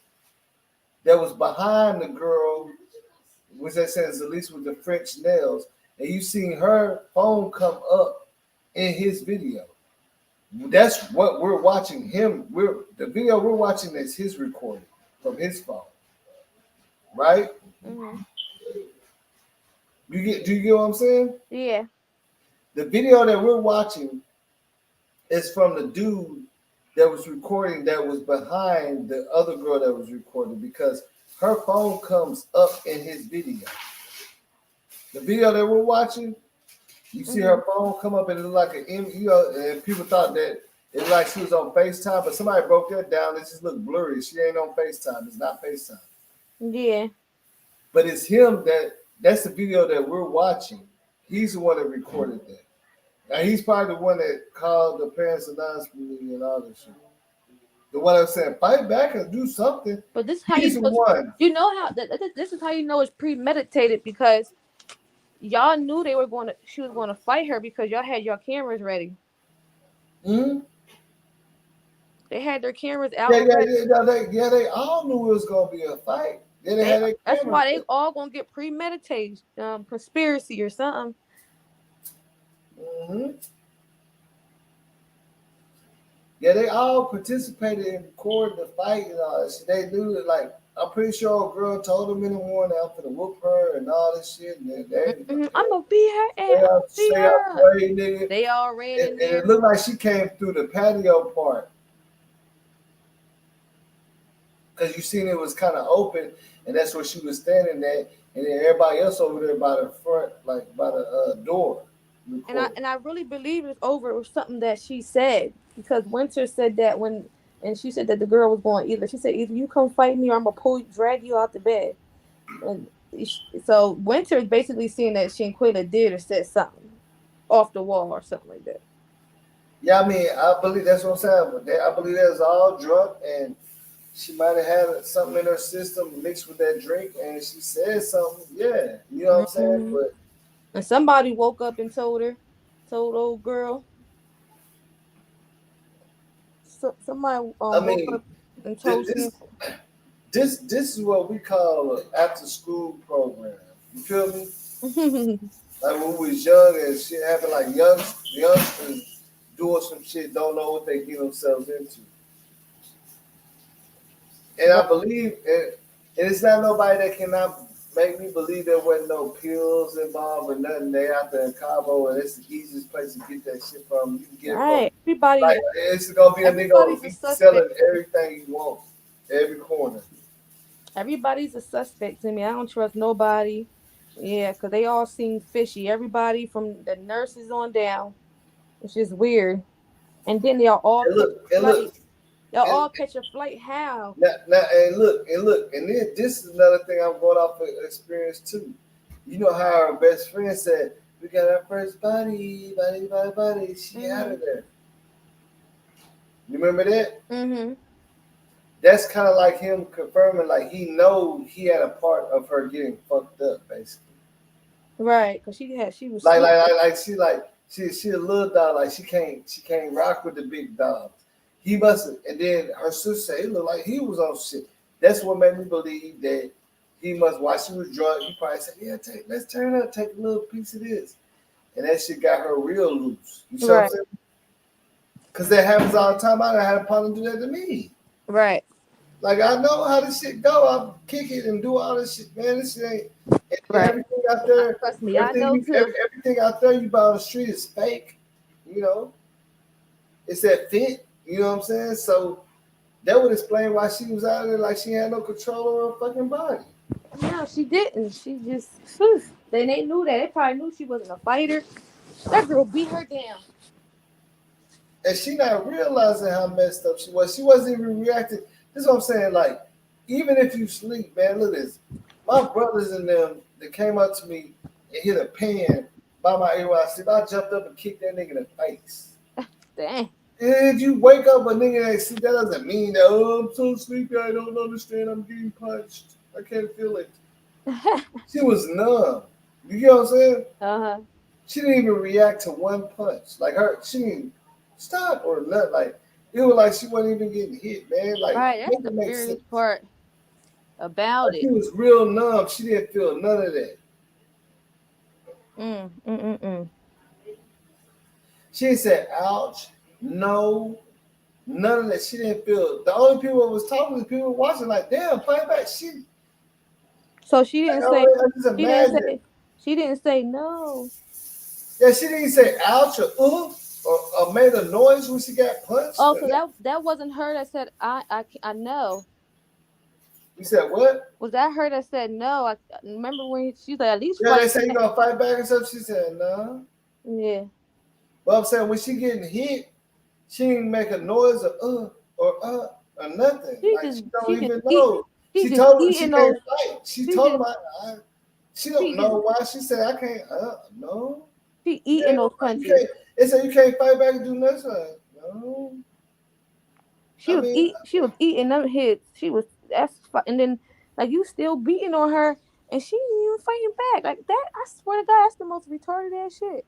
that was behind the girl which they said is at least with the French nails, and you seen her phone come up in his video. That's what we're watching him. The video we're watching is his recording from his phone, right? Mm-hmm. Do you get what I'm saying? Yeah. The video that we're watching is from the dude that was recording, that was behind the other girl that was recording, because her phone comes up in his video. The video that we're watching, you see her phone come up and it looked like an and people thought that it looked like she was on FaceTime, but somebody broke that down. It just looked blurry. She ain't on FaceTime. It's not FaceTime. Yeah. But it's him that's the video that we're watching. He's the one that recorded that. Now he's probably the one that called the parents anonymously and all this shit. The one that said, fight back and do something. But this is how he's you the one. You know how this is how you know it's premeditated, because y'all knew she was going to fight her because y'all had your cameras ready. Mm-hmm. They had their cameras out. They all knew it was going to be a fight. That's why they all going to get premeditated, conspiracy or something. Mm-hmm. Yeah, they all participated in recording the fight and all that shit. They knew that, like, I'm pretty sure a girl told them in the morning I'm finna whoop her and all this shit. And I'm gonna beat her ass. They all ran in there. It looked like she came through the patio part, because you seen it was kind of open, and that's where she was standing at, and then everybody else over there by the front, like by the door. And I really believe it's over with something that she said, because Winter said that and she said that the girl was going she said either you come fight me or I'm gonna drag you out the bed. And so Winter is basically saying that Shanquella did or said something off the wall or something like that. Yeah, I mean, I believe that's what I'm saying. I believe that was all drunk, and she might have had something in her system mixed with that drink, and she said something. Yeah, you know what I'm saying? But and somebody woke up and told old girl. So somebody woke up and told this is what we call an after school program. You feel me? Like when we was young and shit happened, like youngsters doing some shit, don't know what they get themselves into. And I believe, and it's not nobody that cannot make me believe there wasn't no pills involved or nothing. They out there in Cabo, and it's the easiest place to get that shit from. You can get it from. Everybody, like, it's gonna be a nigga selling everything you want, every corner. Everybody's a suspect to me. I don't trust nobody. Yeah, because they all seem fishy. Everybody from the nurses on down. It's just weird. And then they'll all catch a flight. How? Now, and look, and then this is another thing I'm going off of experience too. You know how our best friend said, "We got our first body. She out of there." You remember that? Mm-hmm. That's kind of like him confirming, like he knows he had a part of her getting fucked up, basically. Right, because she was she a little dog, like she can't rock with the big dogs. He mustn't, and then her sister said it looked like he was on shit. That's what made me believe that he must. While she was drunk, he probably said, "Yeah, let's turn up, take a little piece of this," and that shit got her real loose. You see what I'm saying? Because that happens all the time. I done had a partner do that to me. Right. Like, I know how this shit go. I kick it and do all this shit, man. This shit ain't everything out there. Trust me, I know too. Everything out there you buy on the street is fake. You know, it's that fit. You know what I'm saying? So that would explain why she was out there like she had no control over her fucking body. No, she didn't. She just they knew that. They probably knew she wasn't a fighter. That girl beat her down. And she not realizing how messed up she was. She wasn't even reacting. This is what I'm saying. Like, even if you sleep, man, look at this. My brothers and them, they came up to me and hit a pan by my ear while I sleep. I jumped up and kicked that nigga in the face. Dang. If you wake up a nigga that sleep, that doesn't mean that, I'm so sleepy, I don't understand, I'm getting punched. I can't feel it. She was numb. You get what I'm saying? Uh-huh. She didn't even react to one punch. Like she didn't stop or nothing. Like, it was like she wasn't even getting hit, man. Like, right, that's the weirdest part about She it. was real numb. She didn't feel none of that. She didn't say, ouch, no, none of that. She didn't feel. The only people that was talking was people watching like, damn, fight back. So she didn't say. She didn't say no. Yeah, she didn't say ouch or made a noise when she got punched. Oh, so that wasn't her that said I know. You said what? Was that her that said no? I remember when she's like, at least yeah, fight. They say you gonna fight back and stuff. She said no. Yeah. But I'm saying when she getting hit, she didn't make a noise or nothing. She don't even know. She told him she can't fight. She told him she don't know why. She said I can't. No. She eating those punches. They said you can't fight back and do nothing. No. She was eating them hits. And then like you still beating on her, and she ain't even fighting back like that. I swear to God, that's the most retarded ass shit.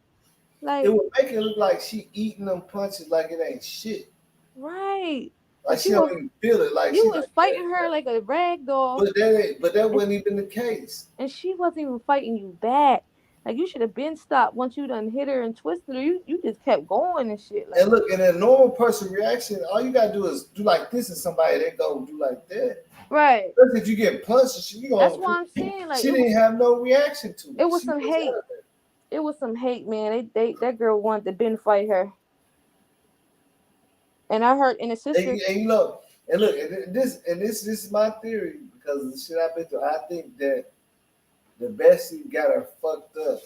Like it would make it look like she eating them punches like it ain't shit. Right. Like she don't even feel it. Like you was fighting her like a rag doll. But that wasn't even the case. And she wasn't even fighting you back. Like you should have been stopped once you done hit her and twisted her. You just kept going and shit. Like, and look, in a normal person reaction, all you gotta do is do like this, and somebody they go do like that. Right. Especially if you get punched, you gonna. That's what I'm saying. Like she didn't have no reaction to it. It was some hate. It was some hate, man. That girl wanted to Ben fight her. And I heard in the sister. And look, this is my theory because of the shit I've been through. I think that the bestie got her fucked up.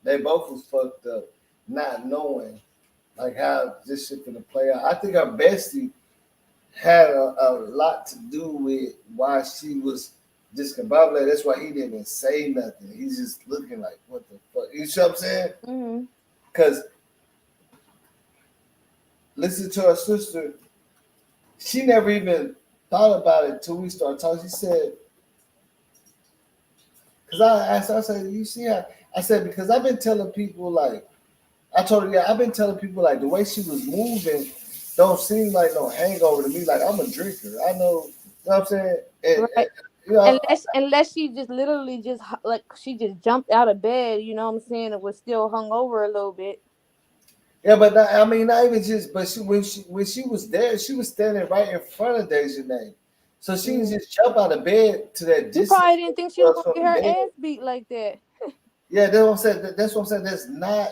They both was fucked up, not knowing like how this shit gonna play out. I think her bestie had a lot to do with why she was discombobulated. That's why he didn't even say nothing. He's just looking like, what the fuck? You see what I'm saying? Because listen to her sister. She never even thought about it till we started talking. She said, because I asked her, I said, you see how? I said, because I've been telling people, like, I told her, yeah, I've been telling people, like, the way she was moving don't seem like no hangover to me. Like, I'm a drinker. I know, you know what I'm saying? And, right. You know, unless she just literally just, like, she just jumped out of bed, you know what I'm saying? It was still hung over a little bit. Yeah, but not even just, but when she was there, she was standing right in front of Dejanay. So she didn't just jump out of bed to that distance. She probably didn't think she was going to get her ass beat like that. Yeah, that's what I'm saying. That's what I'm saying. That's not,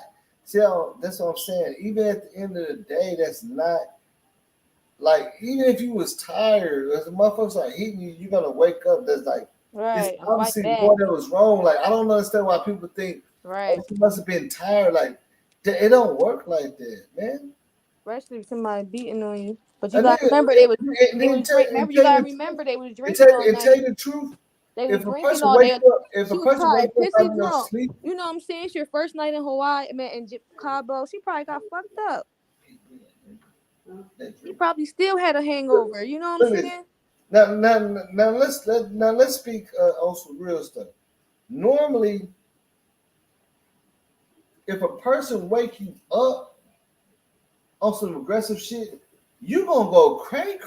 that's what I'm saying. Even at the end of the day, that's not, like, even if you was tired, as the motherfuckers are hitting you, you're going to wake up. That's like, right. It's obviously more that was wrong. Like, I don't understand why people think, right, oh, she must have been tired. Like, it don't work like that, man. Especially if somebody beating on you. But you gotta remember they was drinking all night. Tell you the truth. They was drinking all day. If a person wakes up out of your sleep, you know what I'm saying? It's your first night in Hawaii, man, in Cabo. She probably got fucked up. She probably still had a hangover. You know what I'm saying? Now let's speak on some real stuff. Normally, if a person wake you up on some aggressive shit, you gonna go cray.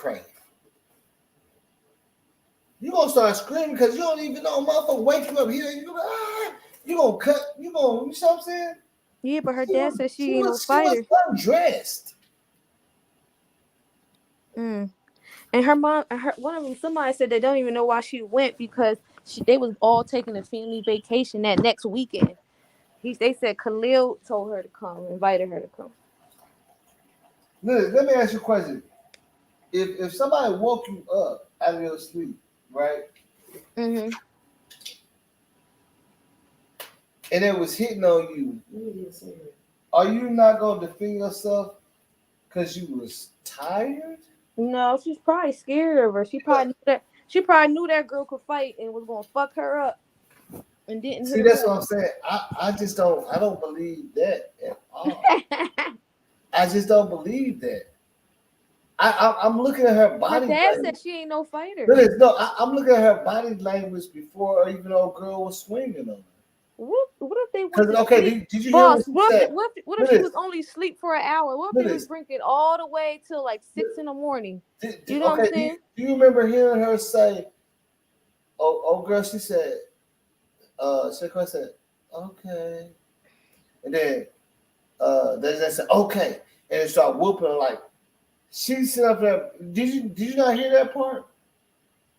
You gonna start screaming because you don't even know motherfucker wake you up here. You gonna cut. You know what I'm saying? Yeah, but her dad said she ain't no fighter. She was undressed. And her mom, one of them, somebody said they don't even know why she went because they was all taking a family vacation that next weekend. They said Khalil told her to come, invited her to come. Listen, let me ask you a question. If somebody woke you up out of your sleep, right? Mm-hmm. And it was hitting on you, are you not gonna defend yourself because you was tired? No, she's probably scared of her. She probably knew that girl could fight and was gonna fuck her up. And didn't see. That's what I'm saying. I just don't. I don't believe that at all. I just don't believe that. I'm looking at her body. My dad said she ain't no fighter. No, I'm looking at her body language before even old girl was swinging on her. What if they went to sleep? Did you Boss, hear what if she was only asleep for an hour? What if they was drinking all the way till like 6 in the morning? You know what I'm saying? Do you remember hearing her say, old girl, she said, Shaquille said, okay. And then they said, okay. And they started whooping her like, she sit up there. Did you not hear that part?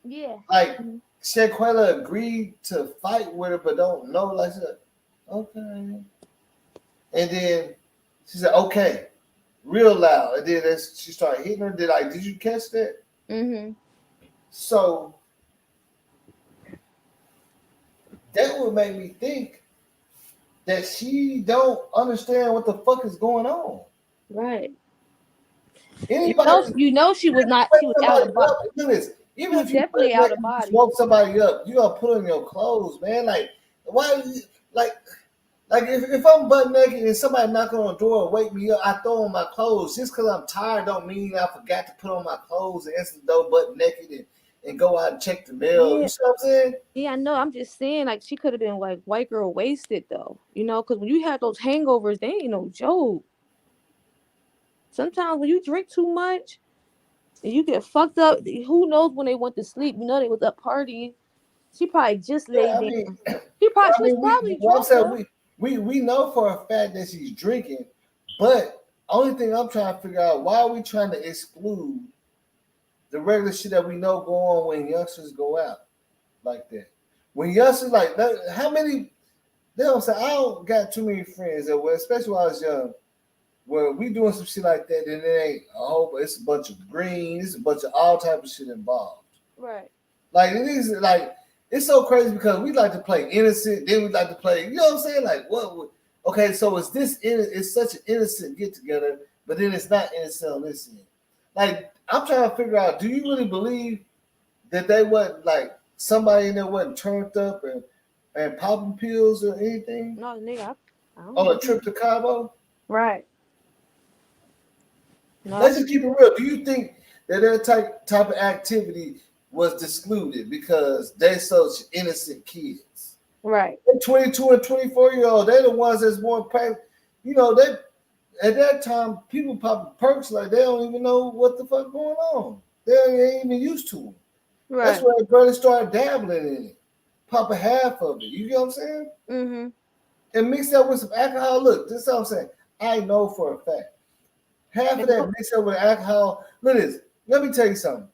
Yeah. Like, Shaquille agreed to fight with her, but don't know. Like, she said, okay. And then she said, okay. Real loud. And then she started hitting her. Did you catch that? Mm-hmm. So that would make me think that she don't understand what the fuck is going on. Right. Anybody, you know she was out of body. Look at this. Even if you definitely out of body. Woke somebody up, you gonna put on your clothes, man. Like, why? Like if I'm butt naked and somebody knock on the door and wake me up, I throw on my clothes. Just because I'm tired don't mean I forgot to put on my clothes and answer the door butt naked and go out and check the mail. Yeah. You see what I'm saying? Yeah, I know. I'm just saying, like, she could have been like white girl wasted though, because when you have those hangovers, they ain't no joke. Sometimes when you drink too much and you get fucked up, who knows when they went to sleep? They was up partying. She probably just laid down. She was probably drunk. We know for a fact that she's drinking, but only thing I'm trying to figure out, why are we trying to exclude the regular shit that we know go on when youngsters go out like that? When youngsters like that, how many? They don't say, I don't got too many friends that were, especially when I was young, where we doing some shit like that, and it ain't a whole, but it's a bunch of green, it's a bunch of all type of shit involved. Right. Like it is like it's so crazy because we like to play innocent, then we like to play, you know what I'm saying? Like what? Okay, so it's such an innocent get together, but then it's not innocent on this end. Like I'm trying to figure out, do you really believe that they wasn't like somebody in there wasn't turned up and popping pills or anything? No, nigga. On a trip to Cabo? Right. No. Let's just keep it real. Do you think that type of activity was excluded because they're such innocent kids? Right. They're 22 and 24-year-old, they're the ones that's more practical. They at that time people popping perks like they don't even know what the fuck going on. They ain't even used to them. Right. That's where they barely started dabbling in it. Popping half of it. You get what I'm saying? Mm-hmm. And mix that with some alcohol. Look, this is what I'm saying. I know for a fact. Half of that mixed up with alcohol. Look at this. Let me tell you something.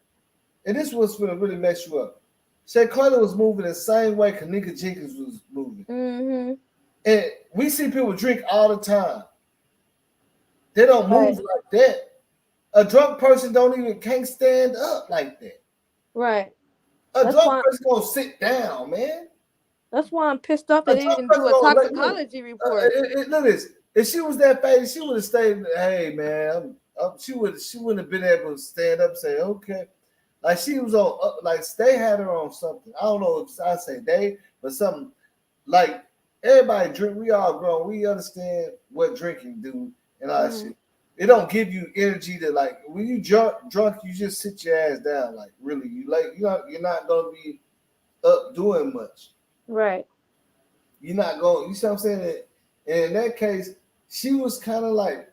And this was going to really mess you up. Shay Carter was moving the same way Kanika Jenkins was moving. Mm-hmm. And we see people drink all the time. They don't move like that. A drunk person can't stand up like that. Right. A drunk person gonna sit down, man. That's why I'm pissed off that they didn't do a toxicology report. Look at this. If she was that faded, she would have stayed. Hey, man, she wouldn't have been able to stand up and say, okay. Like she was on, like they had her on something. I don't know if I say they, but something like everybody drink. We all grown. We understand what drinking do and all that shit. It don't give you energy to like when you drunk, you just sit your ass down. Like really, you're not gonna be up doing much. Right. You're not going. You see what I'm saying? And in that case, she was kind of like.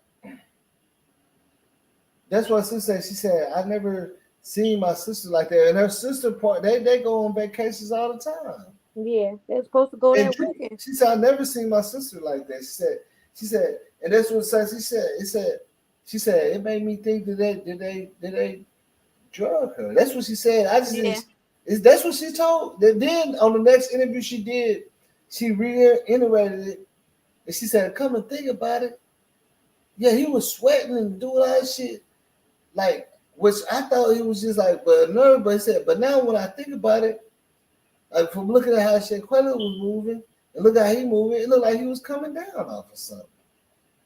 That's what she said. She said, "I never seen my sister like that." And her sister part, they go on vacations all the time. Yeah, they're supposed to go that weekend. She said, "I never seen my sister like that." She said, and that's what she said, it made me think that they drug her. That's what she said. That's what she told. Then on the next interview she did, she reiterated it, and she said, "Come and think about it. Yeah, he was sweating and doing all that shit, like which I thought he was just like, but he said, but now when I think about it, like from looking at how Shaquille was moving and look how he moving, it looked like he was coming down off of something.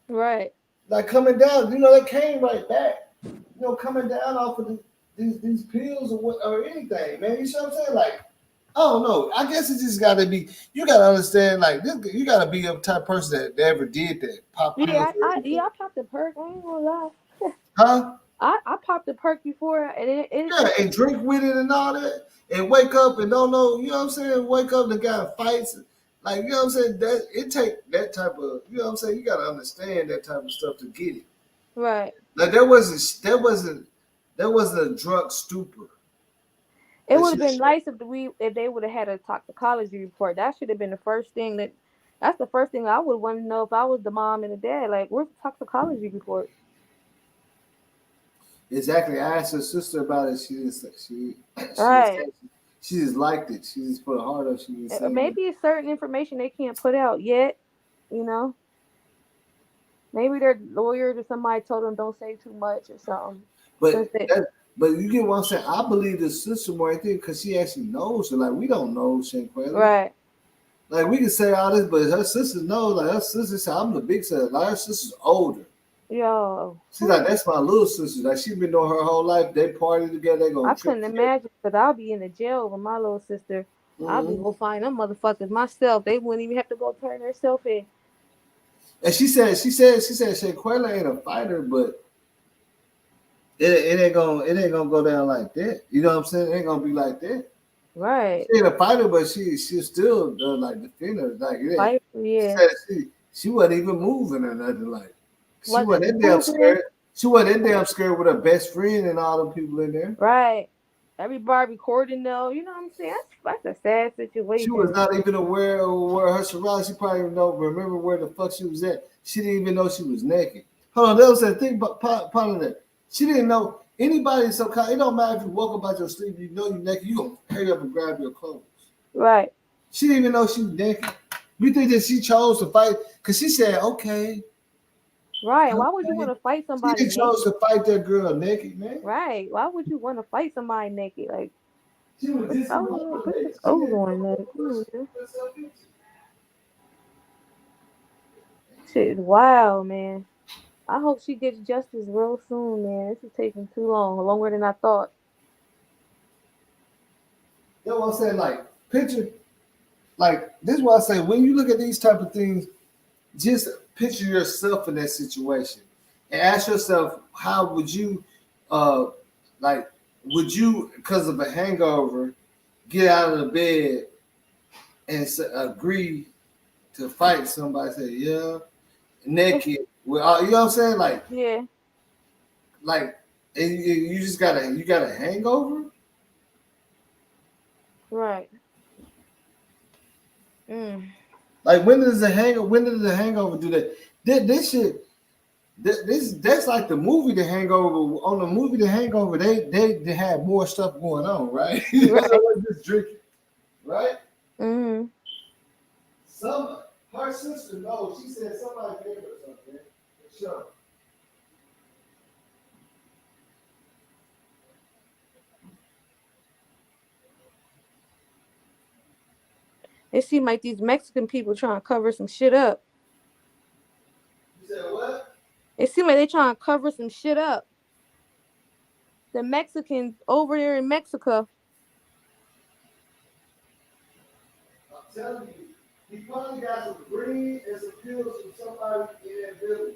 Right. Like coming down, they came right back. Coming down off of these pills or anything, man. You know what I'm saying? Like, I don't know. I guess it just got to be. You got to understand, like this. You got to be a type of person that ever did that. Pop pills. I popped the perk. I ain't gonna lie. Huh? I popped the perk before, and and drink with it and all that, and wake up and don't know. You know what I'm saying? Wake up and got fights. Like, you know what I'm saying? That it take that type of, you know what I'm saying? You got to understand that type of stuff to get it. Right. Like that wasn't a drunk stupor. It would have been nice if they would have had a toxicology report. That should have been the first thing that's the first thing I would want to know if I was the mom and the dad. Like, where's the toxicology report? Exactly. I asked her sister about it. She just liked it. She just put a heart up. She didn't say maybe it's certain information they can't put out yet. You know, maybe their lawyers or somebody told them don't say too much or something. But you get what I'm saying. I believe the sister more, I think, because she actually knows her. Like, we don't know Shanquella. Right. Like, we can say all this, but her sister knows. Like, her sister said, I'm the big sister. Like, her sister's older. Yo. She's like, that's my little sister. Like, she's been doing her whole life. They party together. They I couldn't imagine, because I'll be in the jail with my little sister. I'll be go find them motherfuckers myself. They wouldn't even have to go turn herself in. And she said Shanquella ain't a fighter, but it ain't gonna go down like that. You know what I'm saying? It ain't gonna be like that. Right. She ain't a fighter, but she's still like defender. Like she wasn't even moving or nothing. Like she wasn't that damn scared. She wasn't that damn scared with her best friend and all the people in there. Right. Everybody recording though. You know what I'm saying? That's a sad situation. She was not even aware of where her surroundings. She probably even remember where the fuck she was at. She didn't even know she was naked. Hold on, that was the thing about part of that. She didn't know anybody. So it don't matter if you woke up out your sleep, you know you're naked, you gonna hurry up and grab your clothes. Right. She didn't even know she was naked. You think that she chose to fight because she said, okay. Right. Why would you want to fight somebody? She chose to fight that girl naked, man. Right. Why would you want to fight somebody naked? Like, she was put clothes on. Like, shit is wild, man. I hope she gets justice real soon, man. This is taking too long, longer than I thought. You know what I'm saying? Like, picture, like, this is what I say. When you look at these type of things, just picture yourself in that situation and ask yourself, how would you, would you, because of a hangover, get out of the bed and agree to fight somebody? Say, yeah, naked. Well, you know what I'm saying? Like, yeah, like, and you just got a hangover, right? Like, when does the hangover do that? This shit. That's like the movie The Hangover. On the movie The Hangover, they had more stuff going on, right? Right. Just drinking, right? Mm-hmm. Her sister knows. She said somebody gave her something. For sure. It seemed like these Mexican people trying to cover some shit up. You said what? It seemed like they trying to cover some shit up. The Mexicans over there in Mexico. I'm telling you, he probably got some green and some pills from somebody in that village.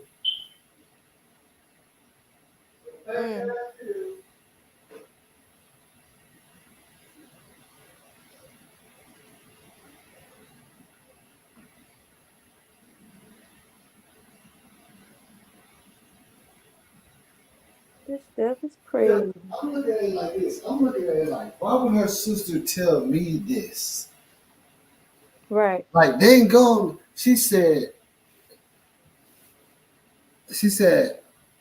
This stuff is crazy. I'm looking at it like this. I'm looking at it like, why would her sister tell me this? Right. Like, they ain't going. She said,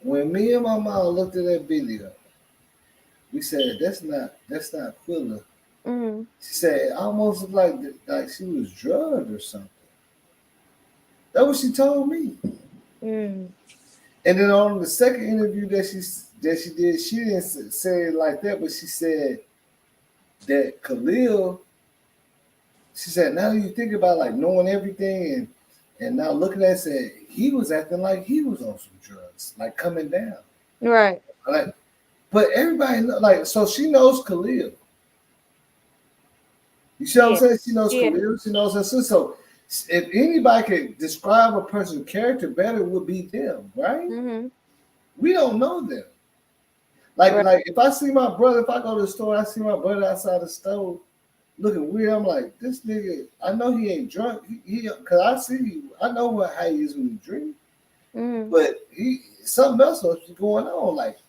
when me and my mom looked at that video, we said, that's not Quilla. Mm-hmm. She said, it almost looked like she was drugged or something. That's what she told me. Mm. And then on the second interview that she did, she didn't say it like that, but she said that Khalil, she said, now you think about like knowing everything and now looking at it, said he was acting like he was on some drugs, like coming down. Right. Like, but everybody know, like, so she knows Khalil. You see what I'm saying? She knows Khalil, she knows her sister. So if anybody could describe a person's character better, it would be them, right? Mm-hmm. We don't know them. Like if I see my brother, if I go to the store, I see my brother outside the store looking weird. I'm like, this nigga, I know he ain't drunk. He cause I know how he is when he drink. Mm-hmm. But something else must be going on. Like,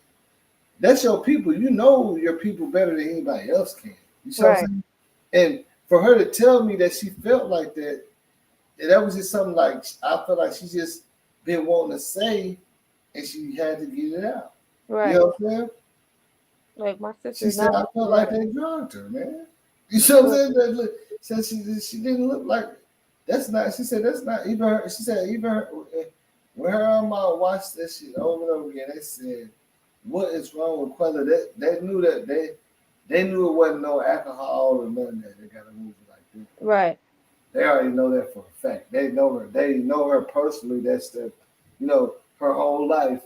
that's your people. You know your people better than anybody else can. You see what I'm saying? And for her to tell me that she felt like that, that was just something like I felt like she just been wanting to say, and she had to get it out. Right. You know what I'm saying? Like my sister. She said, I felt like they drugged her, man. You see what I'm saying? That said she didn't look like. That's not. She said that's not even her. She said even her, when her and my watched that shit over and over again. They said, "What is wrong with Quella?" They knew that they knew it wasn't no alcohol or nothing that they got to move like this. Right. They already know that for a fact. They know her. They know her personally. That's the, her whole life.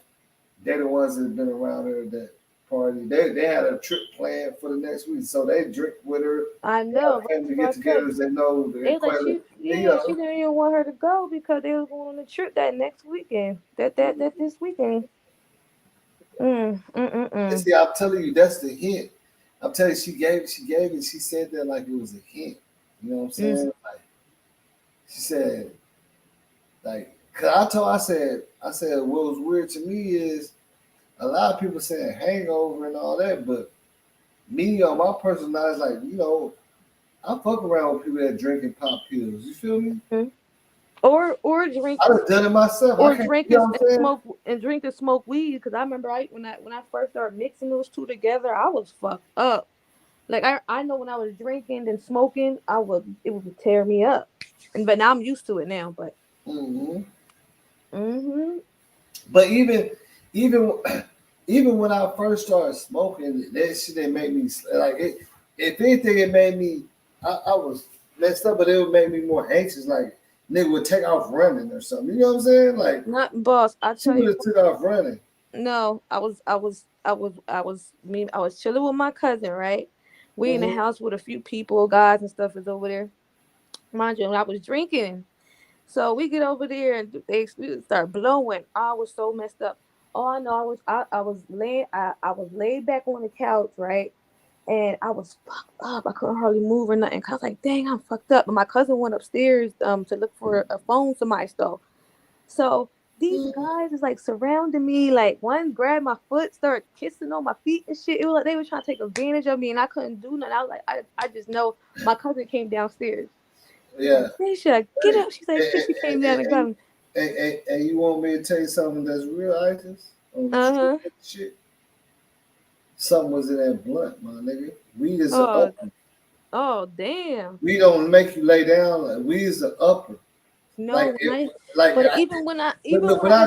They're the ones that have been around her at that party. They had a trip planned for the next week, so they drink with her. I know. Family get-togethers. They know. They like she didn't even want her to go because they was going on a trip that next weekend. That this weekend. See, I'm telling you, that's the hint. I'm telling you, she gave it. She said that like it was a hint. You know what I'm saying? Like she said, like, cause I said, what was weird to me is a lot of people saying hangover and all that, but me on my personal knowledge, like, I fuck around with people that drinking pop pills. You feel me? Mm-hmm. Or drink. I've done it myself. Or drink and smoke weed. Because I remember when I first started mixing those two together, I was fucked up. Like I know when I was drinking and smoking, it would tear me up. But now I'm used to it now. But. But even when I first started smoking, that shit didn't make me like it. If anything, it made me. I was messed up, but it would make me more anxious. Like nigga would take off running or something. You know what I'm saying? Like not boss. I tell you, took off running. No, I was chilling with my cousin. Right, we in the house with a few people, guys and stuff is over there. Mind you, when I was drinking. So we get over there and they start blowing. I was so messed up. All I know I was laid back on the couch, right? And I was fucked up. I couldn't hardly move or nothing. I was like, dang, I'm fucked up. But my cousin went upstairs to look for a phone somebody stole. So these guys is like surrounding me. Like one grabbed my foot, started kissing on my feet and shit. It was like they were trying to take advantage of me and I couldn't do nothing. I was like, I just know my cousin came downstairs. Yeah. Nisha, get up. She's like, she came down and got him. And you want me to tell you something that's real, Isis? Shit. Something was in that blunt, my nigga. Weed is an upper. Oh, damn. We don't make you lay down. Like, weed is an upper. No, but even when I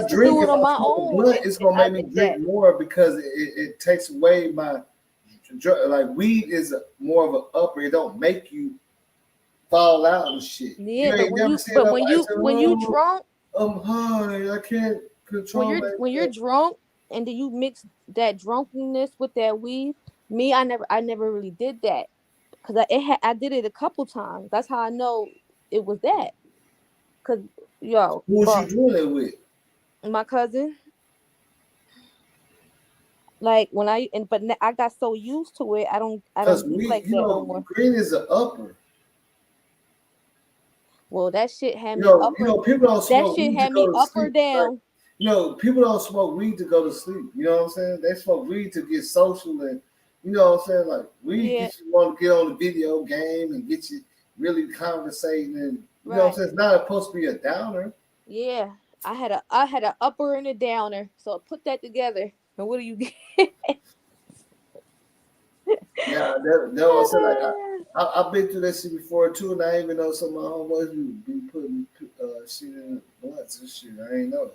drink it on my own, blunt, it's gonna make me drink more because it takes away my like weed is more of an upper. It don't make you fall out and shit. Yeah, when you drunk, I'm high. I can't control. When you're drunk and then you mix that drunkenness with that weed, I never really did that because I did it a couple times. That's how I know it was that. Cause who was you doing it with? My cousin. Like when I got so used to it, I don't do like that no more. Green is an upper. Well, that shit had me up. People don't smoke that shit had me up or down. Like, people don't smoke weed to go to sleep. You know what I'm saying? They smoke weed to get social and you know what I'm saying? Like weed gets you want to get on the video game and get you really conversating and you know what I'm saying? It's not supposed to be a downer. Yeah. I had an upper and a downer. So put that together. And what do you get? Yeah, that was like I've been through that shit before too, and I didn't even know some of my homeboys be putting shit in blunts and shit. I ain't know.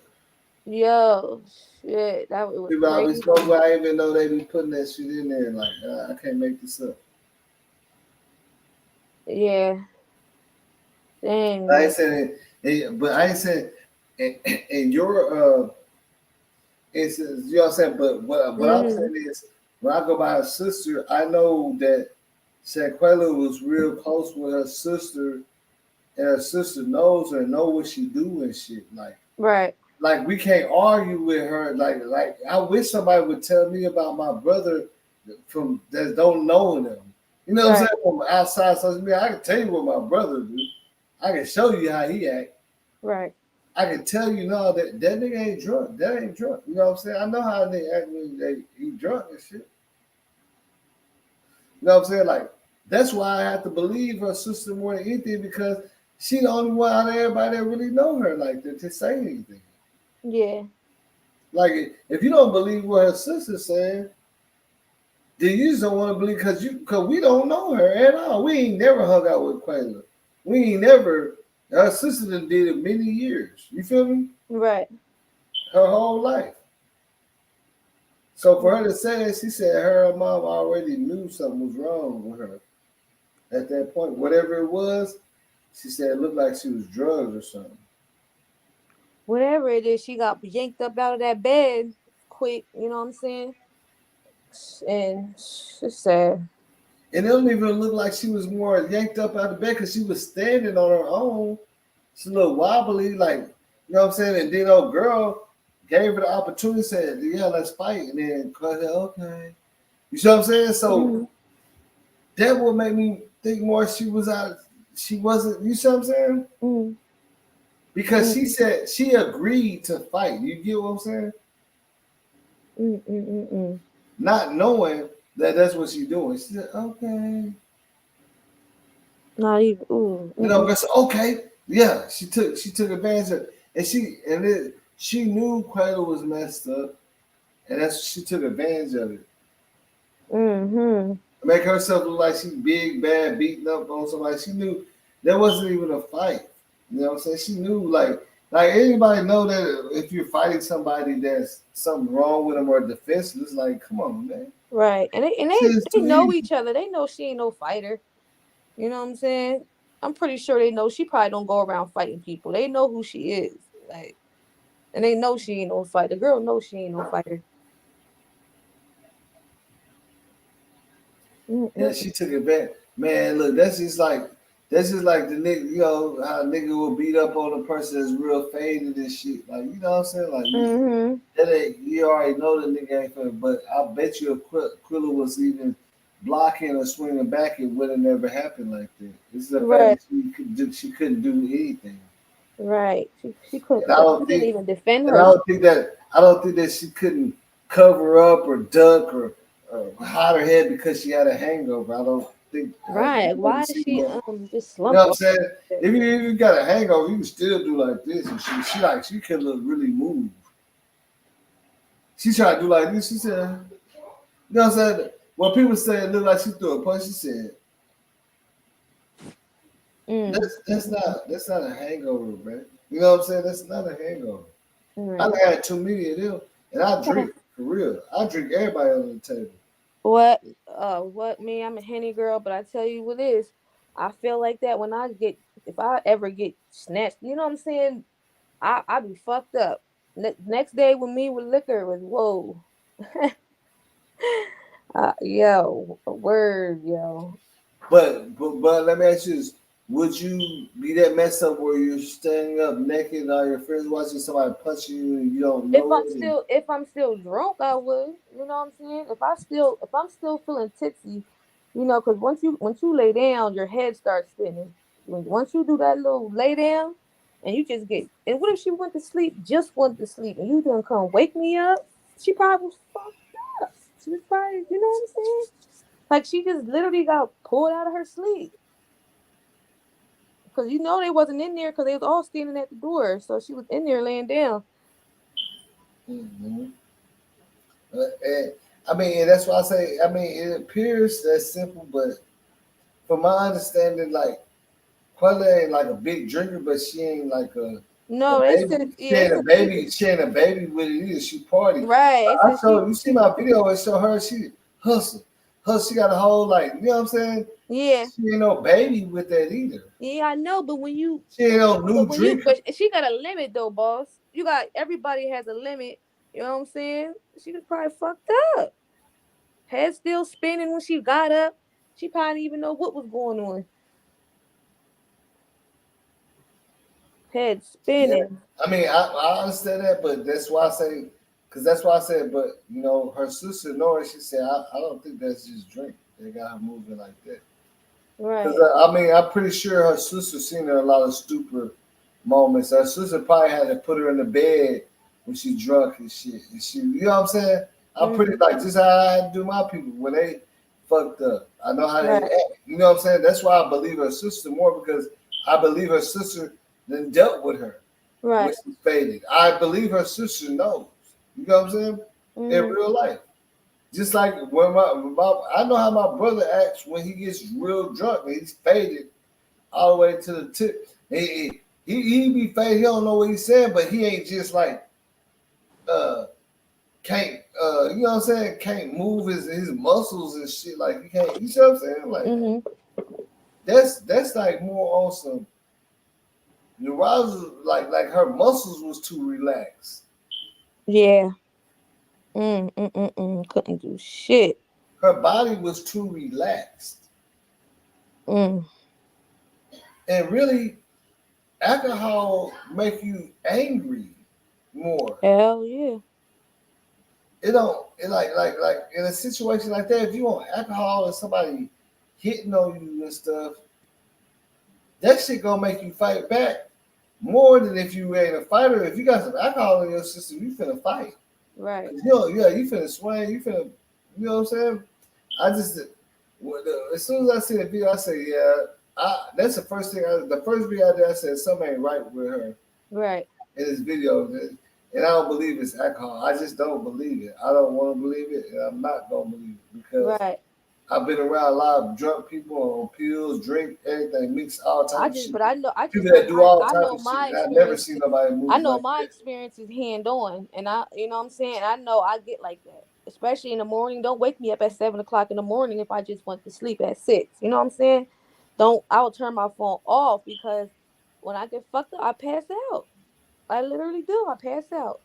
Yo, shit, that was people I be smoking. I didn't even know they be putting that shit in there. Like I can't make this up. Yeah. Dang. I ain't saying it, but I ain't saying in your instance, you know what I'm saying. But what I'm saying is. When I go by her sister, I know that Shaquella was real close with her sister, and her sister knows her and know what she do and shit. Like we can't argue with her. Like I wish somebody would tell me about my brother from that don't know them. You know what I'm saying? From outside social media, I can tell you what my brother do. I can show you how he act. Right. I can tell you no, that nigga ain't drunk. That ain't drunk. You know what I'm saying? I know how they act when he drunk and shit. You know what I'm saying? Like That's why I have to believe her sister more than anything, because she the only one out of everybody that really know her like that to say anything. Yeah. Like, if you don't believe what her sister's saying, then you just don't want to believe, because we don't know her at all. We ain't never hung out with Quayla. We ain't never. Her sister done did it many years. You feel me? Right. Her whole life. So for her to say that, she said her mom already knew something was wrong with her at that point. Whatever it was, she said it looked like she was drugged or something. Whatever it is, she got yanked up out of that bed quick. You know what I'm saying? And it's sad. And it don't even look like she was more yanked up out of bed, because she was standing on her own. She's a little wobbly, like, you know what I'm saying? And then old girl gave her the opportunity, said, yeah, let's fight. And then Clay said, okay. You see what I'm saying? So that would make me think more she wasn't, you see what I'm saying? Because she said she agreed to fight. You get what I'm saying? Not knowing that that's what she's doing. She said, okay. Not even. You know, okay. Yeah, she took advantage of it. And she knew Quayla was messed up, and she took advantage of it. Make herself look like she's big, bad, beating up on somebody. She knew there wasn't even a fight. You know what I'm saying? She knew, like anybody know that if you're fighting somebody that's something wrong with them or defenseless, like, come on, man. Right. And they know each other. They know she ain't no fighter. You know what I'm saying? I'm pretty sure they know she probably don't go around fighting people. They know who she is. Like, and they know she ain't no fighter. The girl knows she ain't no fighter. Yeah, she took it back. Man, look, that's just like the nigga, you know, how a nigga will beat up on a person that's real faded and shit. Like, you know what I'm saying? Like, that ain't, you already know the nigga ain't fair, but I bet you if Quilla was even blocking or swinging back, it would have never happened like that. This is the fact that she couldn't do anything. Right. She couldn't even defend her. And I don't think that she couldn't cover up or duck or hide her head because she had a hangover. I don't think. Right. Why is she just slumped? You know what I'm saying? If you got a hangover, you can still do like this. And she couldn't really move. She tried to do like this. She said, you know what I'm saying? When people say it looked like she threw a punch, she said, that's not a hangover, man. You know what I'm saying? That's not a hangover. I've had too many of them, and I drink for real. I drink everybody on the table. What me? I'm a Henny girl, but I tell you what is, I feel like that when if I ever get snatched, you know what I'm saying? I be fucked up. Next day with me with liquor was whoa. Yo, word, yo. But let me ask you this. Would you be that messed up where you're standing up naked and all your friends watching somebody punch you and you don't know if I'm still drunk, I would. You know what I'm saying? If I'm still feeling tipsy, you know, because once you lay down, your head starts spinning. Once you do that little lay down, and you just get. And what if she went to sleep, and you didn't come wake me up? She probably was fucked up. She was probably, you know what I'm saying? Like she just literally got pulled out of her sleep. Because you know they wasn't in there because they was all standing at the door. So she was in there laying down. I mean, that's why I say, I mean, it appears that simple, but from my understanding, like, Quella ain't like a big drinker, but she ain't like a baby. She ain't a baby with it either. She party. Right. You see my video, it show her, she hustle. She got a whole, like, you know what I'm saying? Yeah. She ain't no baby with that either. Yeah, I know, but when you she ain't no new drinker. But she got a limit though, boss. Everybody has a limit. You know what I'm saying? She was probably fucked up. Head still spinning when she got up. She probably didn't even know what was going on. Head spinning. Yeah. I mean, I understand that, but that's why I say, but you know, her sister Nora, she said, I don't think that's just drink. They got her moving like that. Right. I mean, I'm pretty sure her sister seen her a lot of stupid moments. Her sister probably had to put her in the bed when she drunk and shit. And she, you know what I'm saying? I'm pretty like just how I do my people when they fucked up. I know how they act. You know what I'm saying? That's why I believe her sister more, because I believe her sister then dealt with her when she faded. I believe her sister knows. You know what I'm saying? In real life. Just like when I know how my brother acts when he gets real drunk and he's faded all the way to the tip. He be faded, he don't know what he's saying, but he ain't just like can't you know what I'm saying, can't move his muscles and shit, like he can't, you see what I'm saying? Like that's like more on some neurology, like her muscles was too relaxed. Yeah. Couldn't do shit. Her body was too relaxed. And really, alcohol make you angry more. Hell yeah. It don't. It like in a situation like that, if you want alcohol and somebody hitting on you and stuff, that shit gonna make you fight back more than if you ain't a fighter. If you got some alcohol in your system, you finna fight. Right. You finna swing. You finna. You know what I'm saying? I just as soon as I see the video, I say, that's the first thing. The first video I did, I said something ain't right with her. Right. In this video, and I don't believe it's alcohol. I just don't believe it. I don't want to believe it, and I'm not gonna believe it because I've been around a lot of drunk people on pills, drink, everything, mix all types of shit. People that do all types of shit. I've never seen nobody move. I know like my that. experience is hand on, and you know what I'm saying. I know I get like that, especially in the morning. Don't wake me up at 7 o'clock in the morning if I just went to sleep at 6. You know what I'm saying? I will turn my phone off because when I get fucked up, I pass out. I literally do. I pass out.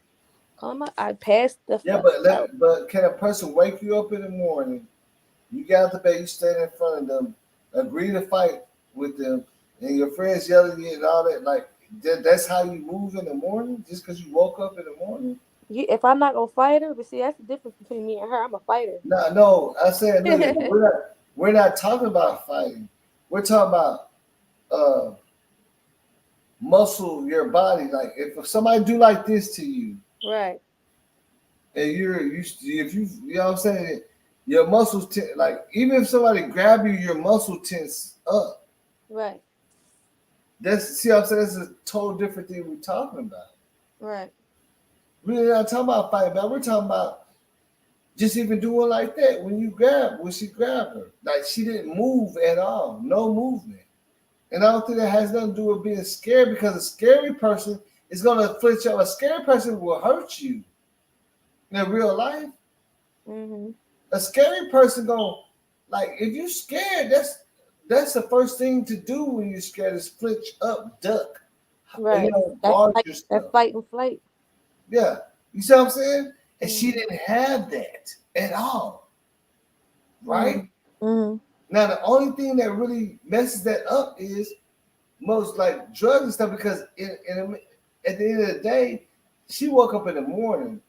I pass the fuck out. But can a person wake you up in the morning? You get out the bed, you stand in front of them, agree to fight with them, and your friends yelling at you and all that. Like that's how you move in the morning, just because you woke up in the morning. If I'm not gonna fight her, but see, that's the difference between me and her. I'm a fighter. No, I said we're not talking about fighting. We're talking about muscle your body. Like if somebody do like this to you, right? And if you know what I'm saying, your muscles like even if somebody grab you, your muscle tense up. Right. See what I'm saying? That's a total different thing we're talking about. Right. We're not talking about fighting back. We're talking about just even doing like that when she grabbed her. Like she didn't move at all. No movement. And I don't think that has nothing to do with being scared, because a scary person is going to flinch up. A scary person will hurt you in real life. A scary person if you're scared, that's the first thing to do when you're scared is flinch up, duck. Right. That's fight and flight. Yeah. You see what I'm saying? And she didn't have that at all. Right? Now, the only thing that really messes that up is most like drugs and stuff, because at the end of the day, she woke up in the morning,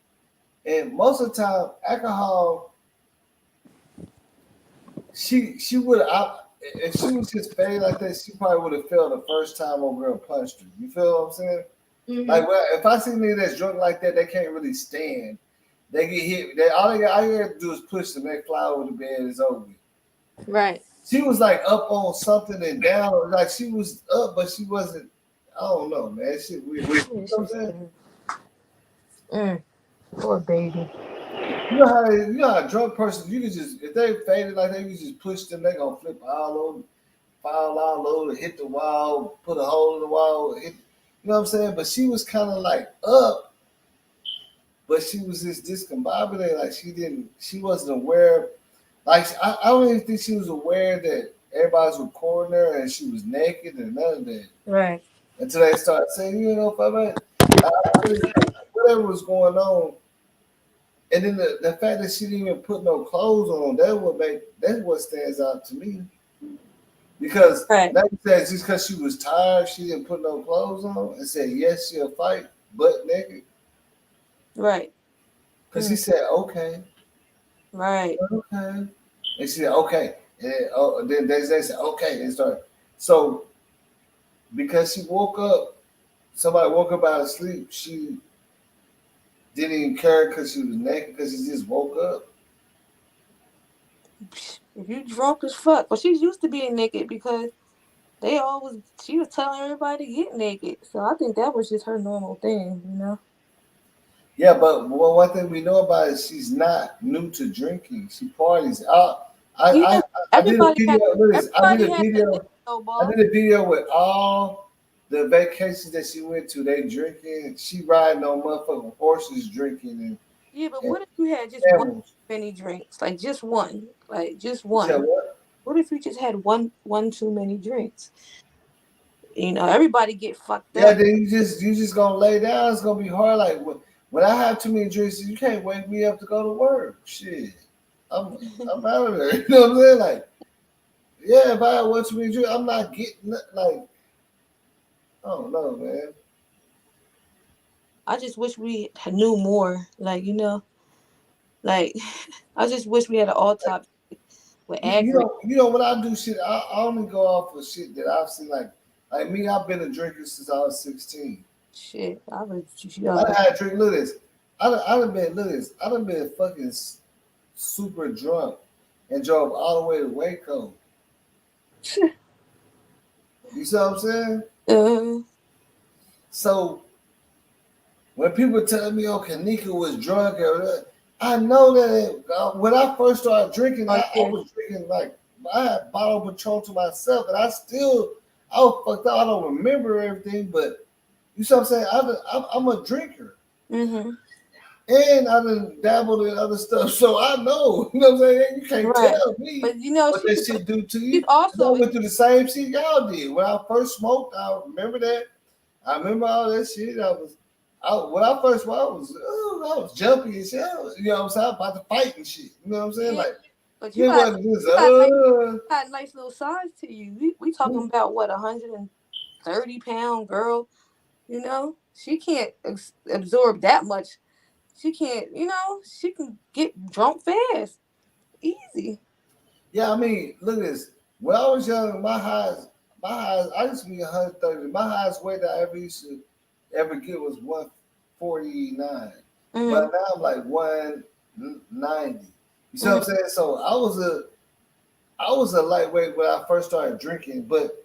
and most of the time, alcohol, she would if she was just fading like that, she probably would have failed the first time over and punched her. You feel what I'm saying? Like, if I see a nigga that's drunk like that, they can't really stand. They get hit. All you have to do is push them. They fly over the bed. It's over. Right. She was like up on something and down. Like she was up, but she wasn't. I don't know, man. Shit weird. You know what I'm saying? Poor baby. You know how a drunk person, you can just, if they faded like that, you just push them. They gonna flip all over, fall all over, hit the wall, put a hole in the wall. You know what I'm saying? But she was kind of like up, but she was just discombobulated. Like she wasn't aware. Like I don't even think she was aware that everybody was recording her and she was naked and none of that. Right. Until they started saying, you know, whatever was going on. And then the fact that she didn't even put no clothes on, that's what stands out to me. Because like you said, just because she was tired, she didn't put no clothes on and said, yes, she'll fight, butt naked. Right. Because she said, okay. Right. Okay. And she said, okay. And then they said, okay. And started. So because she woke up, somebody woke up out of sleep, she didn't even care because she was naked, because she just woke up. If you drunk as fuck, but she's used to being naked because she was telling everybody to get naked. So I think that was just her normal thing, you know. Yeah, but one thing we know about is she's not new to drinking. She parties. I did a video. I did a video with all the vacations that she went to. They drinking. She riding on motherfucking horses, drinking. And yeah, but what if you had just one many drinks, like just one, like just one? You said what? What if you just had one too many drinks? You know, everybody get fucked up. Yeah, then you just gonna lay down. It's gonna be hard. Like when I have too many drinks, you can't wake me up to go to work. Shit, I'm out of there. You know what I'm saying? Like, yeah, if I had one too many drinks, I'm not getting like. I don't know, man. I just wish we knew more. Like, you know, like I just wish we had an autopsy with you know when I do shit, I only go off of shit that I've seen. Like me, I've been a drinker since I was 16. Shit, I had a drink. Look at this. I done been fucking super drunk and drove all the way to Waco. You see what I'm saying? So when people tell me, "Oh, Kanika was drunk," I know that when I first started drinking, I was drinking like I had bottle of Patron to myself, and I was fucked up. I don't remember everything, but you see what I'm saying? I'm a drinker. Mm-hmm. And I done dabbled in other stuff, so I know. You know what I'm saying? You can't tell me but you know, what that shit do to you. She's also I went through the same shit y'all did. When I first smoked, I remember that. I remember all that shit. When I first smoked, I was jumpy and shit. You know what I'm saying? About to fight and shit. You know what I'm saying? Like, but you got nice little size to you. We talking about what, 130-pound girl? You know, she can't absorb that much. She can't, you know, she can get drunk fast, easy. Yeah, I mean, look at this. When I was young, my highest, I used to be 130. My highest weight I ever used to ever get was 149. Mm-hmm. But now I'm like 190. You see what I'm saying? So I was a lightweight when I first started drinking. But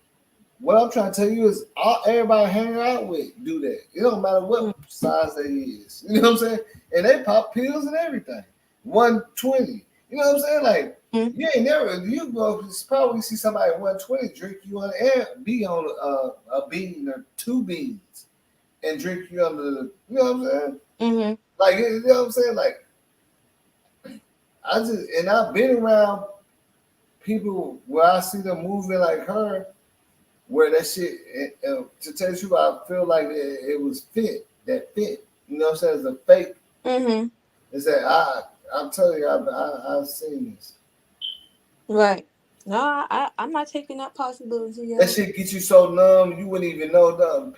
what I'm trying to tell you is everybody I hang out with do that. It don't matter what size they is. You know what I'm saying? And they pop pills and everything. 120. You know what I'm saying? Like, you ain't never, you probably see somebody at 120 drink you on air, be on a bean or two beans and drink you under the, you know what I'm saying? Mm-hmm. Like, you know what I'm saying? Like, I've been around people where I see them moving like her, where that shit, to tell you, I feel like it was fit. You know what I'm saying? It's a fake. Mm-hmm. It's that I'm telling you, I've seen this. Right. No, I'm not taking that possibility. That shit gets you so numb, you wouldn't even know.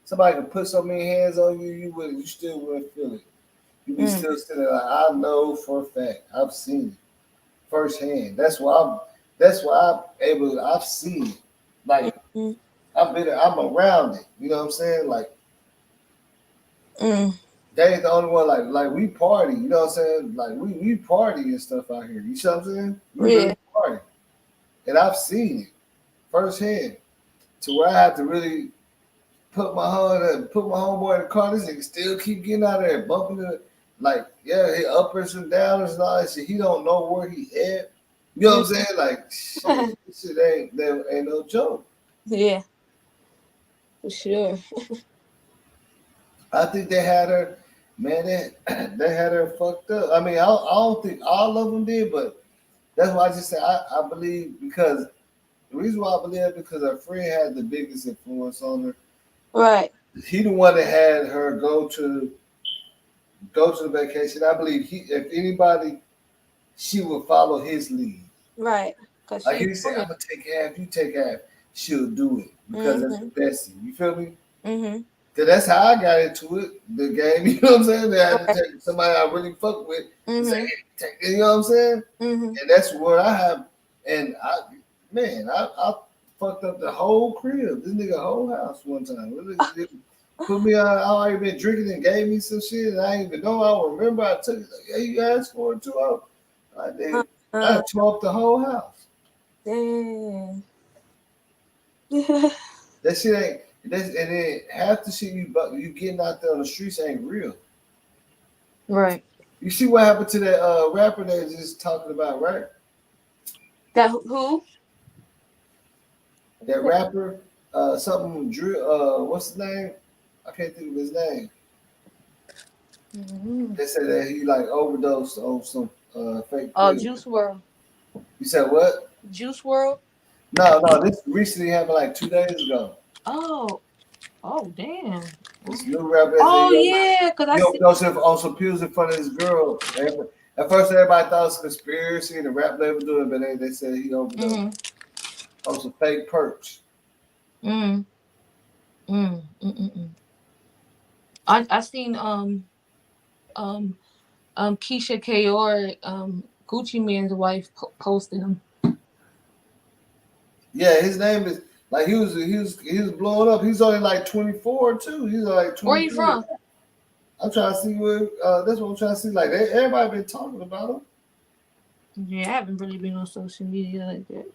Somebody could put so many hands on you, you still wouldn't feel it. You'd be still sitting there like, I know for a fact, I've seen it firsthand. That's why I've seen it. Like, I'm around it. You know what I'm saying? Like, they ain't the only one. Like we party. You know what I'm saying? Like we party and stuff out here. You see what I'm saying? We really party, and I've seen it firsthand. To where I have to really put my homeboy in the car. This nigga still keep getting out there, bumping it. Like, yeah, he uppers and downers and all that shit. He don't know where he at. You know what I'm saying? Like, shit, this shit ain't no joke. Yeah, for sure. I think they had her, man. They had her fucked up. I mean, I don't think all of them did, but that's why I just say I believe, because the reason why I believe it, because her friend had the biggest influence on her. Right. He the one that had her go to the vacation. I believe if anybody, she would follow his lead. Right. Like he said, I'm gonna take half, you take half. She'll do it because that's the best thing. You feel me? Mm-hmm. Cause that's how I got into it, the game. You know what I'm saying? They had to take somebody I really fuck with. Say, hey, you know what I'm saying? And that's what I have. And I fucked up the whole crib. This nigga whole house one time. Put me on. I already been drinking and gave me some shit, and I didn't even know. I don't remember. I took it. Like, hey, you asked for it too. I did. I tore up the whole house. Damn. That shit ain't. And then half the shit you getting out there on the streets ain't real. Right. You see what happened to that rapper they just talking about, right? That who? That rapper, something what's his name? I can't think of his name. Mm-hmm. They said that he like overdosed on some fake. Juice WRLD. You said what? Juice WRLD. No, this recently happened like 2 days ago. Oh damn. This new rapper. Oh yeah, because I see on some pills in front of this girl. At first, everybody thought it was a conspiracy and the rap label doing it, but they said he overdosed on some fake perks. I seen Keisha Kayor, Gucci Mane's wife posted him. Yeah, his name is like he was blowing up. He's only like 24 too. He's like 24. Where you from? I'm trying to see where. That's what I'm trying to see. Like everybody been talking about him. Yeah, I haven't really been on social media like that.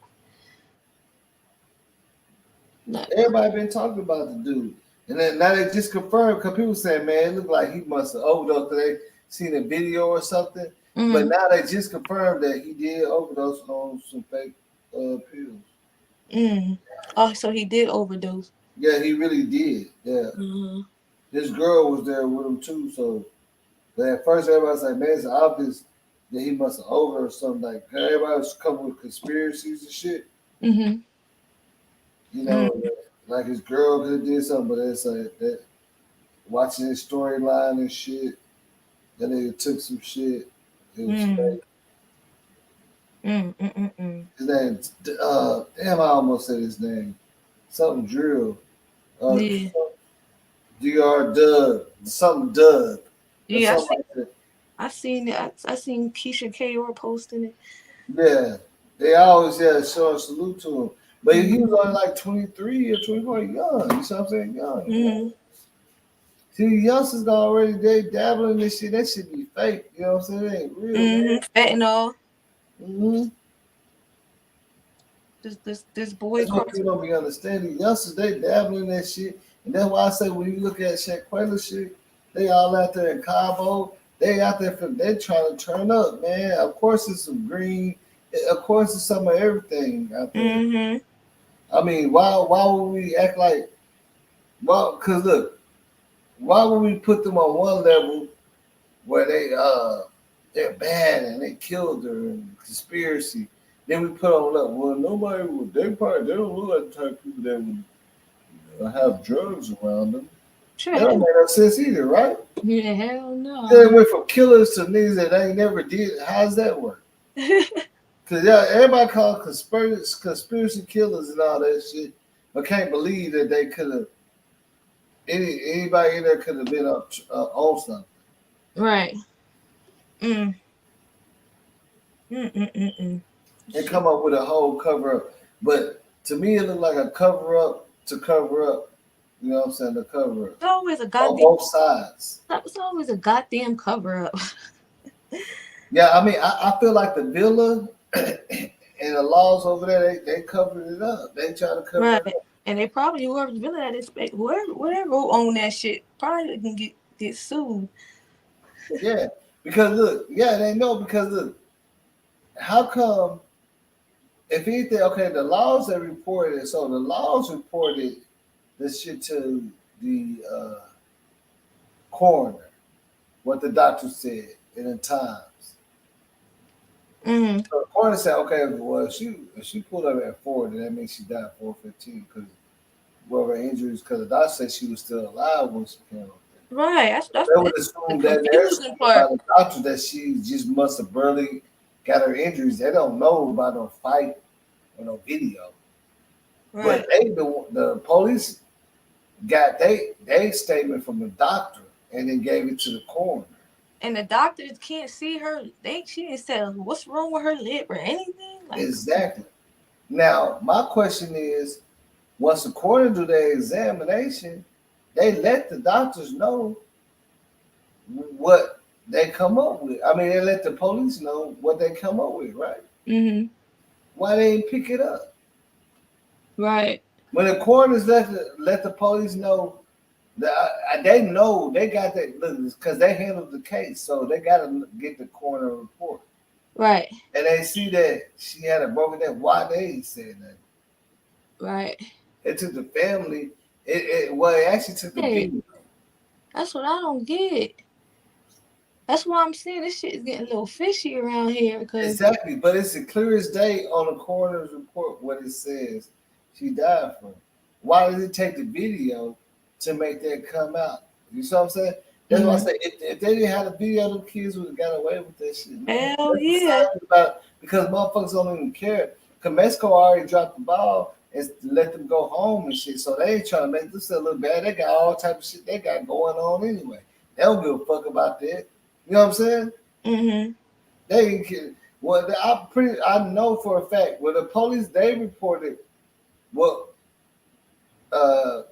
No. Everybody been talking about the dude, and then now they just confirmed because people saying, man, it looked like he must have overdosed because they seen a video or something. But now they just confirmed that he did overdose on some fake pills. Oh, so he did overdose. Yeah, he really did. Yeah. This girl was there with him too. So at first everybody was like, man, it's obvious that he must have overdosed or something. Like everybody was coming with conspiracies and shit. You know, like his girl could have did something, but it's like that watching his storyline and shit. That nigga took some shit. It was fake. His name, damn, I almost said his name. Something Drill. DR Dub. Something Dub. Yeah, I seen Keisha Kayor posting it. Yeah. They always show a salute to him. But he was only like 23 or 24 young. You know what I'm saying? Young. See, the youngsters already they dabbling in this shit. That shit be fake. You know what I'm saying? It ain't real. Fentanyl. This boy. That's what people don't be understanding. Youngsters, they dabbling in that shit. And that's why I say when you look at Shaquilla shit, they all out there in Cabo. They out there they trying to turn up, man. Of course it's some green. Of course it's some of everything out there. I mean, why would we act like, well, because look, why would we put them on one level where they're bad and they killed her and conspiracy? Then we put on level, well, nobody would, they don't look like the type of people that would have drugs around them. That don't make no sense either, right? Yeah, hell no. They went from killers to niggas that they never did. How's that work? Because everybody call conspiracy killers and all that shit, but can't believe that they could have, anybody in there could have been on something. Right. And come up with a whole cover up. But to me, it looked like a cover up to cover up. You know what I'm saying? The cover up. It's always a goddamn. On both sides. It's always a goddamn cover up. Yeah, I mean, I feel like the villa and the laws over there, they covered it up. They try to cover it up. And they probably, whoever's villa that expect, whatever who own that shit, probably can get sued. Yeah, because look, they know because look, how come, if anything, okay, the laws that reported, so the laws reported this shit to the coroner, what the doctor said in the Times. So the coroner said, okay, well, if she pulled up at 4, then that means she died at 4:15 because of her injuries, because the doctor said she was still alive when she came up there. Right. That's they would assume that the doctor that she just must have barely got her injuries. They don't know about no fight or no video. Right. But the police got they statement from the doctor and then gave it to the coroner. And the doctors can't see her. She didn't say what's wrong with her lip or anything. Exactly. Now, my question is, once the coroner do their examination, they let the doctors know what they come up with. I mean, they let the police know what they come up with, right? Mm-hmm. Why they didn't pick it up? Right. When the coroners let the police know, they know they got that because they handled the case, so they got to get the coroner report. Right. And they see that she had a broken neck. Why they ain't saying that? Right. It took the family. It actually took the video. That's what I don't get. That's why I'm saying this shit is getting a little fishy around here. Exactly, but it's the clearest day on the coroner's report what it says she died from. Why does it take the video to make that come out? You see what I'm saying? That's why I say if they didn't have the video, them kids would have got away with that shit. Man. Hell yeah. Because motherfuckers don't even care. Because Mexico already dropped the ball and let them go home and shit. So they ain't trying to make themselves look bad. They got all type of shit they got going on anyway. They don't give a fuck about that. You know what I'm saying? Mm-hmm. They ain't kidding. Well, I know for a fact. Well, the police they reported what the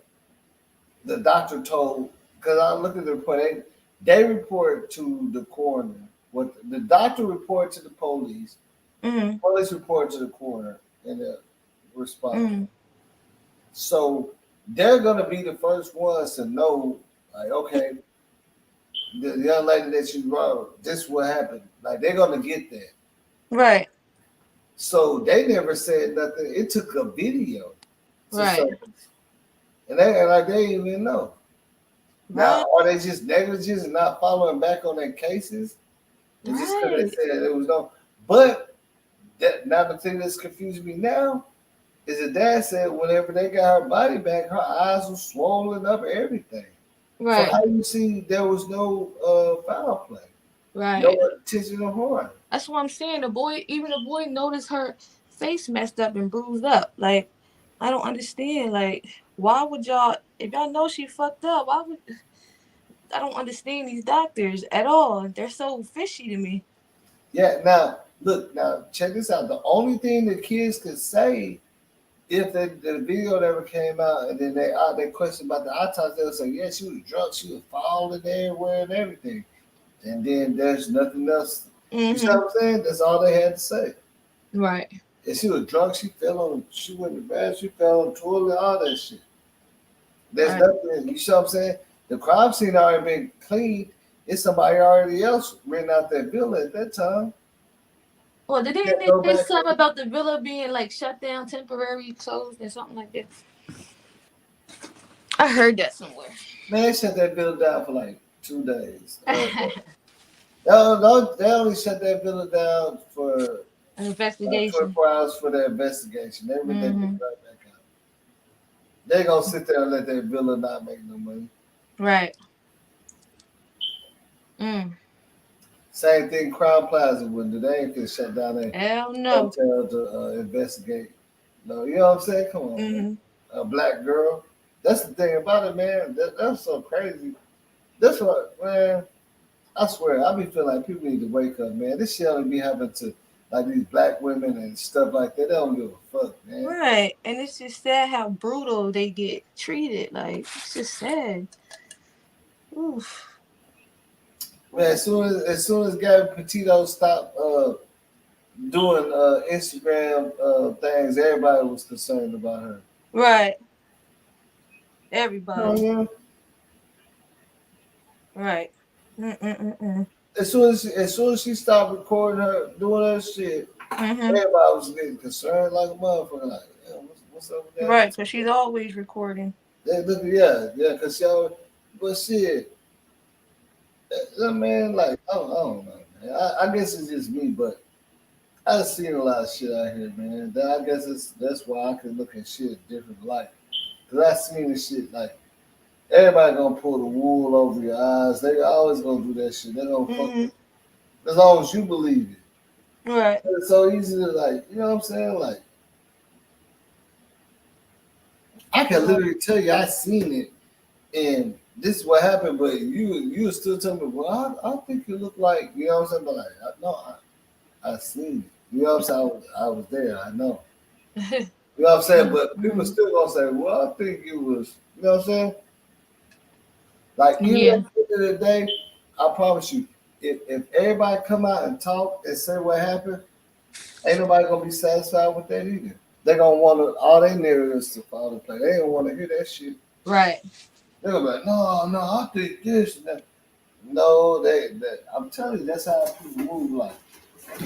doctor told. Because I looked at the report. They reported to the coroner. What the doctor reported to the police. Mm-hmm. Police reported to the coroner and the response. Mm-hmm. So they're gonna be the first ones to know. Like, okay, the young lady that you wrote, this is what happened. Like they're gonna get that. Right. So they never said nothing. It took a video to right. surface. And they didn't even know. Right. Now, are they just negligent and not following back on their cases? It's just because they said there was no. But now the thing that's confusing me now is that dad said whenever they got her body back, her eyes were swollen up, everything. Right. So how do you see there was no foul play? Right. No attention to harm. That's what I'm saying. Even the boy noticed her face messed up and bruised up. Like, I don't understand. Like, why would y'all, if y'all know she fucked up, I don't understand these doctors at all. They're so fishy to me. Yeah, now check this out. The only thing the kids could say if the video never came out and then they question about the autopsy, they'll say, yeah, she was drunk, she was falling everywhere and everything. And then there's nothing else. You see what I'm saying? That's all they had to say. Right. And she was drunk, she went to bed, she fell on the toilet, all that shit. There's nothing, you see what I'm saying? The crime scene already been cleaned. It's somebody already else renting out that villa at that time. Well, did they say something about the villa being like shut down, temporary, closed, or something like that? I heard that somewhere. Man, they shut that villa down for like 2 days. They only shut that villa down for an investigation. 24 hours for the investigation. They really right back out. They're gonna sit there and let that villa not make no money. Right. Same thing, Crown Plaza when they ain't gonna shut down their hotel to investigate. No, you know what I'm saying? Come on, man. A black girl. That's the thing about it, man. That's so crazy. That's what, man. I swear, I be feeling like people need to wake up, man. This shit only be happening to like these black women and stuff like that. They don't give a fuck, man. Right, and it's just sad how brutal they get treated. Like, it's just sad. Oof. Man, as soon as Gabby Petito stopped doing Instagram things, everybody was concerned about her. Right. Everybody. Oh, yeah. Right. As soon as she stopped recording her doing her shit, everybody was getting concerned like a motherfucker. Like, what's up with that? Right, because she's always recording. Yeah, because she always, but shit. Man, like I don't know, man. I guess it's just me, but I've seen a lot of shit out here, man. I guess that's why I can look at shit a different light. Cause I seen this shit like everybody gonna pull the wool over your eyes. They always gonna do that shit. They gonna fuck it. As long as you believe it. Right. It's so easy to like, you know what I'm saying? Like I can literally tell you I seen it and this is what happened, but you still tell me, well, I think you look like, you know what I'm saying? But like, I seen it. You know what I'm saying? I was there. I know. You know what I'm saying? But people still gonna say, well, I think it was, you know what I'm saying? Like, even at the end of the day, I promise you, if everybody come out and talk and say what happened, Ain't nobody gonna be satisfied with that either. They gonna want all their narratives to fall into play. They don't want to hear that shit. Right. They're gonna be like, no, I think this and that. No, I'm telling you, that's how people move. Like,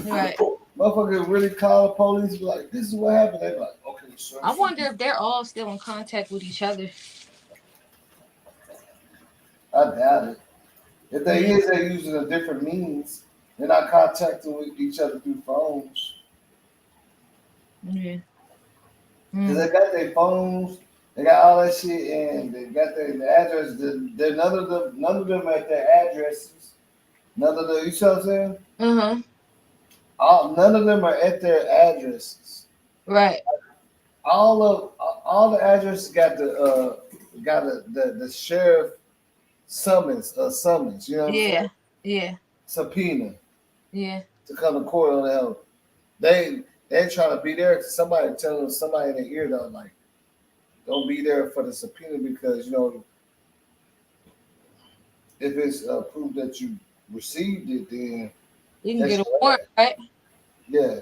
right. Motherfuckers really call the police. Be like, this is what happened. They're like, okay, sir. I wonder if they're all still in contact with each other. I doubt it. If they is, they're using a different means. They're not contacting with each other through phones. Yeah. Because they got their phones, they got all that shit, and they got their address. None of them at their addresses. None of them, you see what I'm saying? None of them are at their addresses. Right. All the addresses got the sheriff summons. You know what I'm saying? Yeah. Subpoena. Yeah. To come to court on hell. They trying to be there. Somebody tell them, somebody in the ear though, like, don't be there for the subpoena because, you know, if it's proof that you received it, then you can get a warrant, right? Yeah.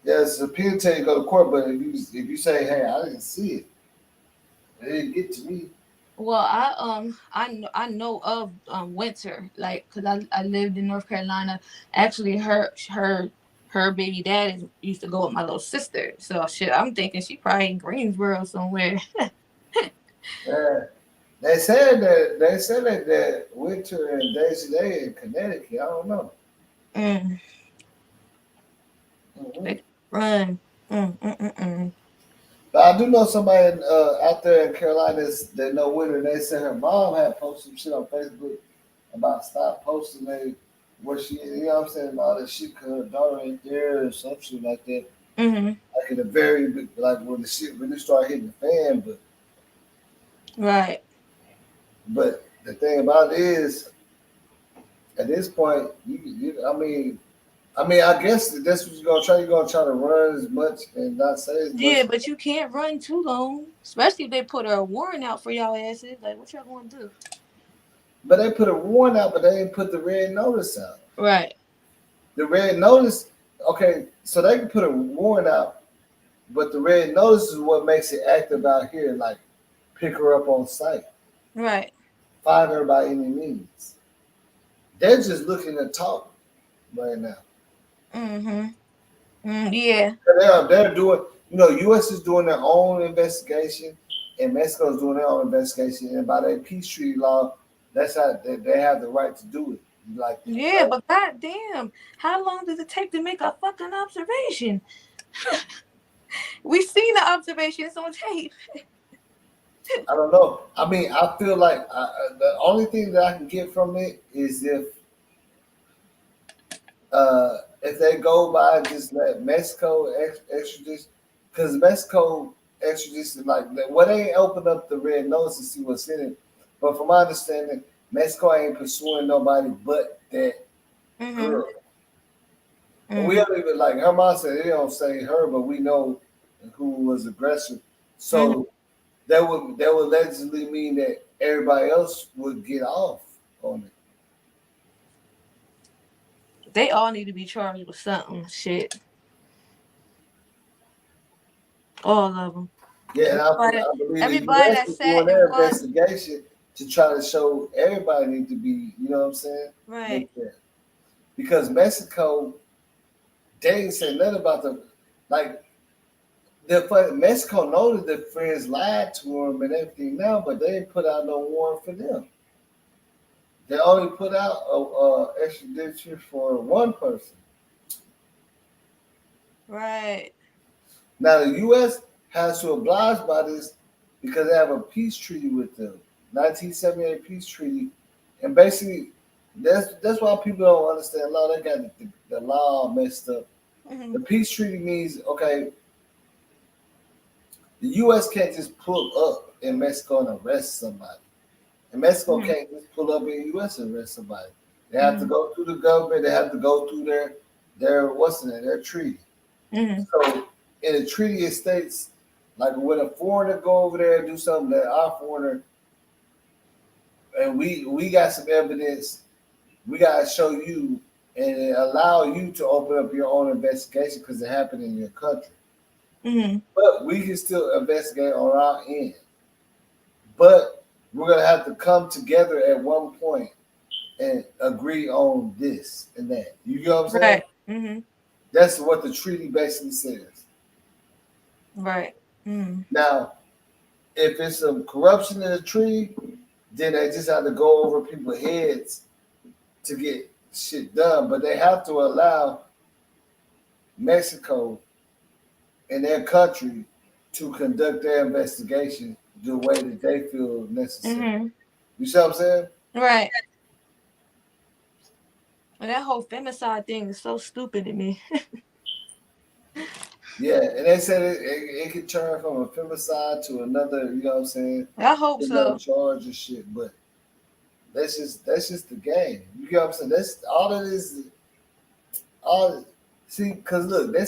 Yeah, subpoena tell you to go to court, but if you say, hey, I didn't see it, it didn't get to me. Well, I know of Winter, like, because I lived in North Carolina. Actually, her baby dad used to go with my little sister. So shit, I'm thinking she probably in Greensboro somewhere. Yeah. They said that Winter and Daisy Day in Connecticut. I don't know. They run. But I do know somebody out there in Carolina that know Winter. They said her mom had posted some shit on Facebook about stop posting where she is. You know what I'm saying? All that shit because her daughter ain't there or some shit like that. Like in a very big, like when the shit really started hitting the fan, but right. But the thing about it is, at this point, I mean, I guess that's what you're gonna try. You're gonna try to run as much and not say as much. Yeah, but you can't run too long, especially if they put a warrant out for y'all asses. Like, what y'all gonna do? But they put a warrant out, but they didn't put the red notice out. Right. The red notice, okay, so they can put a warrant out, but the red notice is what makes it active out here. Like, pick her up on site. Right. Find her by any means. They're just looking to talk right now. Yeah. They're doing, you know, U.S. is doing their own investigation, and Mexico is doing their own investigation. And by their peace treaty law, that's how they have the right to do it. Like, yeah, but goddamn, how long does it take to make a fucking observation? We seen the observations on tape. I don't know. I mean, I feel like the only thing that I can get from it is if they go by just let Mexico extradition, because Mexico extradition, like, well, they ain't open up the red notice to see what's in it. But from my understanding, Mexico ain't pursuing nobody but that girl. We don't even, like, her mom said they don't say her, but we know who was aggressive. So that would allegedly mean that everybody else would get off on it. They all need to be charged with something. Shit. All of them. Yeah, and I believe everybody that that's doing their investigation to try to show everybody need to be, you know what I'm saying? Right. Because Mexico, they ain't said nothing about the, like, Mexico know that their friends lied to them and everything now, but they didn't put out no warrant for them. They only put out a extradition for one person. Right. Now the U.S. has to oblige by this because they have a peace treaty with them, 1978 peace treaty, and basically that's why people don't understand law. They got the law messed up. The peace treaty means, okay, the U.S. can't just pull up in Mexico and arrest somebody. And Mexico can't just pull up in the U.S. and arrest somebody. They have to go through the government. They have to go through their treaty. So in a treaty, it states, like, when a foreigner go over there and do something that our foreigner, and we got some evidence, we got to show you, and it allow you to open up your own investigation because it happened in your country. Mm-hmm. But we can still investigate on our end. But we're gonna have to come together at one point and agree on this and that. You get what I'm saying? Right. Mm-hmm. That's what the treaty basically says. Right. Mm-hmm. Now, if it's some corruption in the treaty, then they just have to go over people's heads to get shit done. But they have to allow Mexico and their country to conduct their investigation the way that they feel necessary. Mm-hmm. You see what I'm saying? Right. And that whole femicide thing is so stupid to me. Yeah, and they said it could turn from a femicide to another, you know what I'm saying? I hope so. Charge and shit, but that's just the game. You get what I'm saying? That's all it is. See, because look, they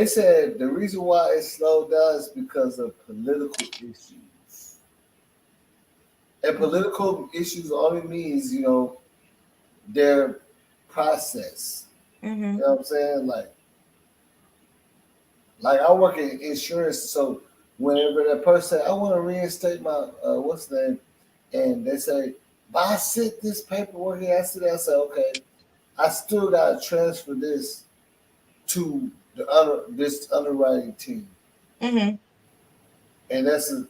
said the reason why it slowed down is because of political issues. And political issues only means, their process. Mm-hmm. You know what I'm saying? Like I work in insurance, so whenever that person say, I want to reinstate my what's the name, and they say, but I sent this paperwork yesterday. I say, okay, I still gotta transfer this to this underwriting team. Mm-hmm. And that's a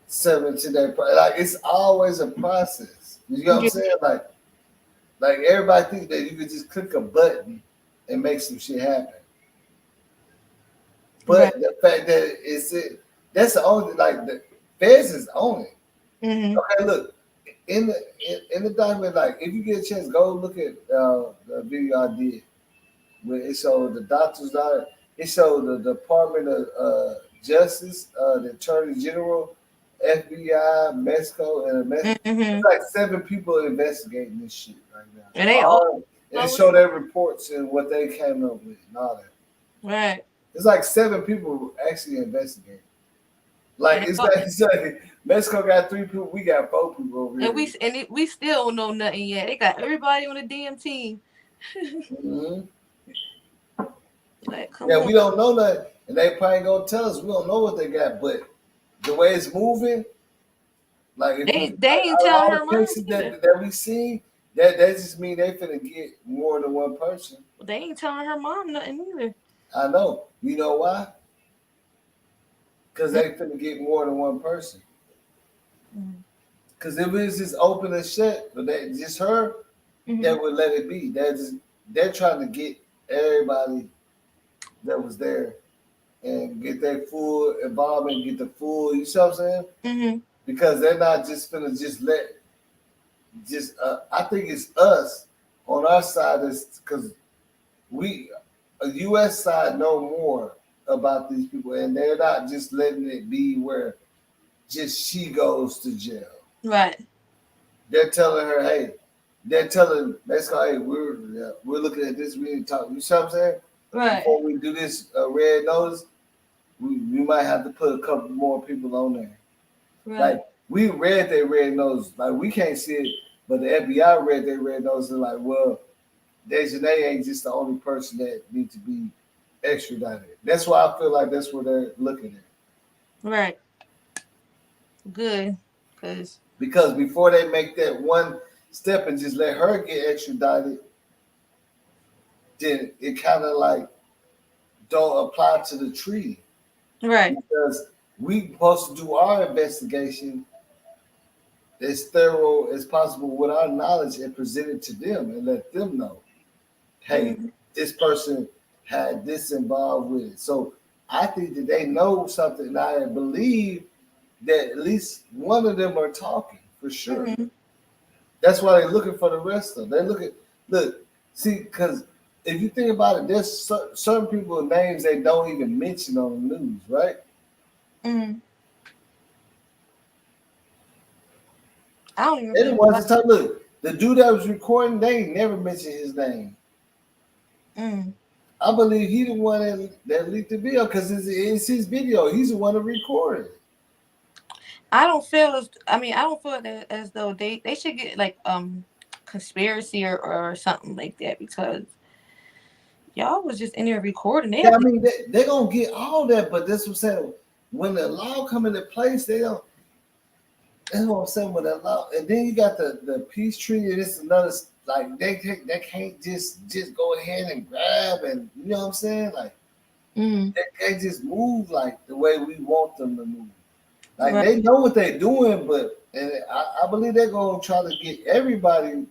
17-day process. Like it's always a process. You know what I'm saying? Like everybody thinks that you could just click a button and make some shit happen. But the fact that that's the only the feds is on it. Mm-hmm. Okay, look, in the document, like if you get a chance, go look at the video I did where it showed the doctor's daughter, it showed the Department of Justice, the Attorney General, FBI, Mexico, and it's like 7 people investigating this shit right now. And they and it showed their reports and what they came up with and all that. Right. It's like 7 people actually investigating. Like it's like Mexico got 3 people, we got 4 people over here. And we still don't know nothing yet. They got everybody on the damn team. Mm-hmm. Like, on. We don't know nothing, and they probably gonna tell us we don't know what they got, but the way it's moving, like if they ain't telling her mom that we see, that just mean they finna get more than one person. They ain't telling her mom nothing either. I know. You know why? Because they finna get more than one person. Because if it was just open and shut, but they just her, they would let it be. They're trying to get everybody that was there and get their full involvement, get the full, you see what I'm saying? Mm-hmm. Because they're not just finna I think it's us on our side is because a U.S. side know more about these people, and they're not just letting it be where just she goes to jail. Right. They're telling her, hey, Mexico, hey, we're looking at this, we need to talk. You see what I'm saying? Right. Before we do this red notice, we might have to put a couple more people on there. Right. Like we read their red notice, like we can't see it, but the FBI read their red notice and like, well, Dejanay ain't just the only person that needs to be extradited. That's why I feel like that's what they're looking at. Right. Good. Because before they make that one step and just let her get extradited, then it kind of like don't apply to the treaty. Right. Because we supposed to do our investigation as thorough as possible with our knowledge and present it to them and let them know, hey, this person had this involved with it. So I think that they know something, and I believe that at least one of them are talking for sure. Mm-hmm. That's why they're looking for the rest of them. See, because if you think about it, there's certain people's names they don't even mention on the news, right? Mm-hmm. I don't even know. Look, the dude that was recording, they never mentioned his name. I believe he the one that leaked the video because it's his video. He's the one that recorded it. I don't feel as though they should get conspiracy or something like that, because y'all was just in there recording. Yeah, I mean, they're going to get all that, but that's what I'm saying. When the law come into place, they don't. That's what I'm saying with the law. And then you got the peace treaty. This another, like, they can't just go ahead and grab and, you know what I'm saying? Like, they just move like the way we want them to move. Like, they know what they're doing, but I believe they're going to try to get everybody,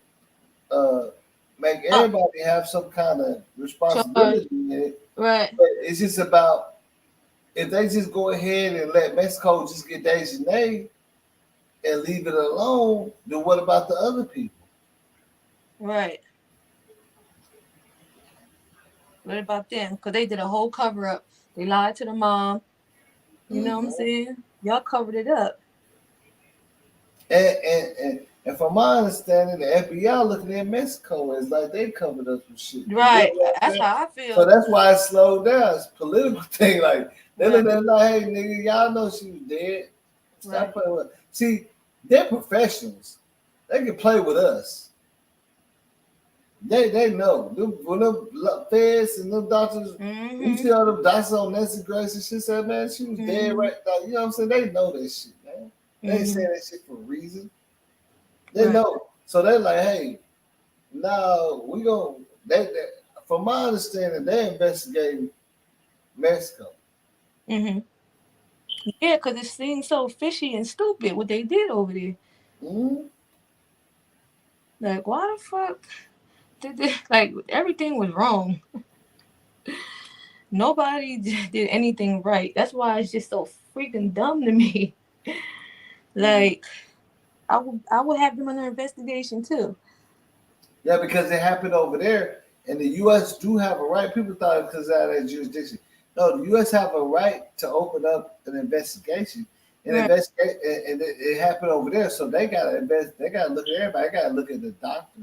make everybody have some kind of responsibility in it. Right. But it's just about, if they just go ahead and let Mexico just get Dejanay and leave it alone, then what about the other people? Right. What about them? Because they did a whole cover up. They lied to the mom. You know what I'm saying? Y'all covered it up. And from my understanding, the FBI looking at Mexico is like they covered up some shit. Right. You know that's how I feel. So that's why it slowed down. It's a political thing. Like, they look at it like, hey, nigga, y'all know she was dead. Stop playing with her. See, they're professionals. They can play with us. They know. When them feds and them doctors, you see all them doctors on Nancy Grace and shit, said, man, she was dead right now. You know what I'm saying? They know that shit, man. They ain't saying that shit for a reason. They know. So they're like, hey, now we gonna, they from my understanding, they're investigating Mexico. Yeah, because it seems so fishy and stupid what they did over there. Like, why the fuck did they, like, everything was wrong. Nobody did anything right. That's why it's just so freaking dumb to me. Like, I would have them under investigation too. Yeah, because it happened over there, and the U.S. do have a right. People thought it because out of that jurisdiction. No, the U.S. have a right to open up an investigation and investigate, and it happened over there. So they gotta invest. They gotta look at everybody. They gotta look at the doctor.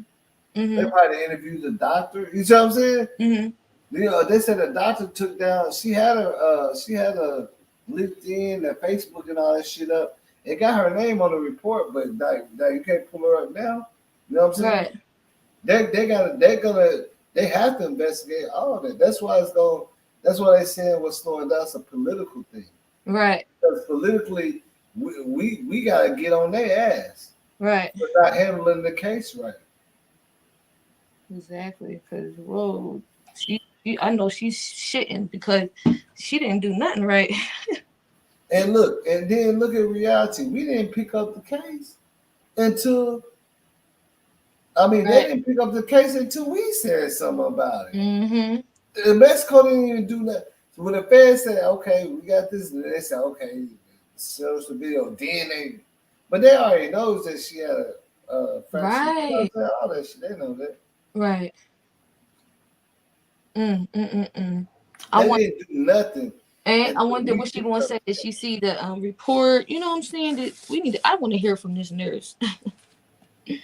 They probably interviewed the doctor. You see what I'm saying? You know, they said the doctor took down. She had a LinkedIn and Facebook and all that shit up. It got her name on the report, but like you can't pull her up now. You know what I'm saying? They have to investigate all of that. That's why that's why they saying what's slowing down. It's a political thing. Right. Because politically, we gotta get on their ass. Right. For not handling the case right. Exactly. Because whoa, I know she's shitting because she didn't do nothing right. And then look at reality. We didn't pick up the case until. They didn't pick up the case until we said something about it. The Mexico didn't even do that. So when the feds said, okay, we got this, and they said, okay, show us the video, DNA. But they already knows that she had a fracture. Right. You know, all that shit, they know that. Right. I didn't do nothing. And I wonder what she gonna say. Did she see the report? You know what I'm saying? That I want to hear from this nurse. They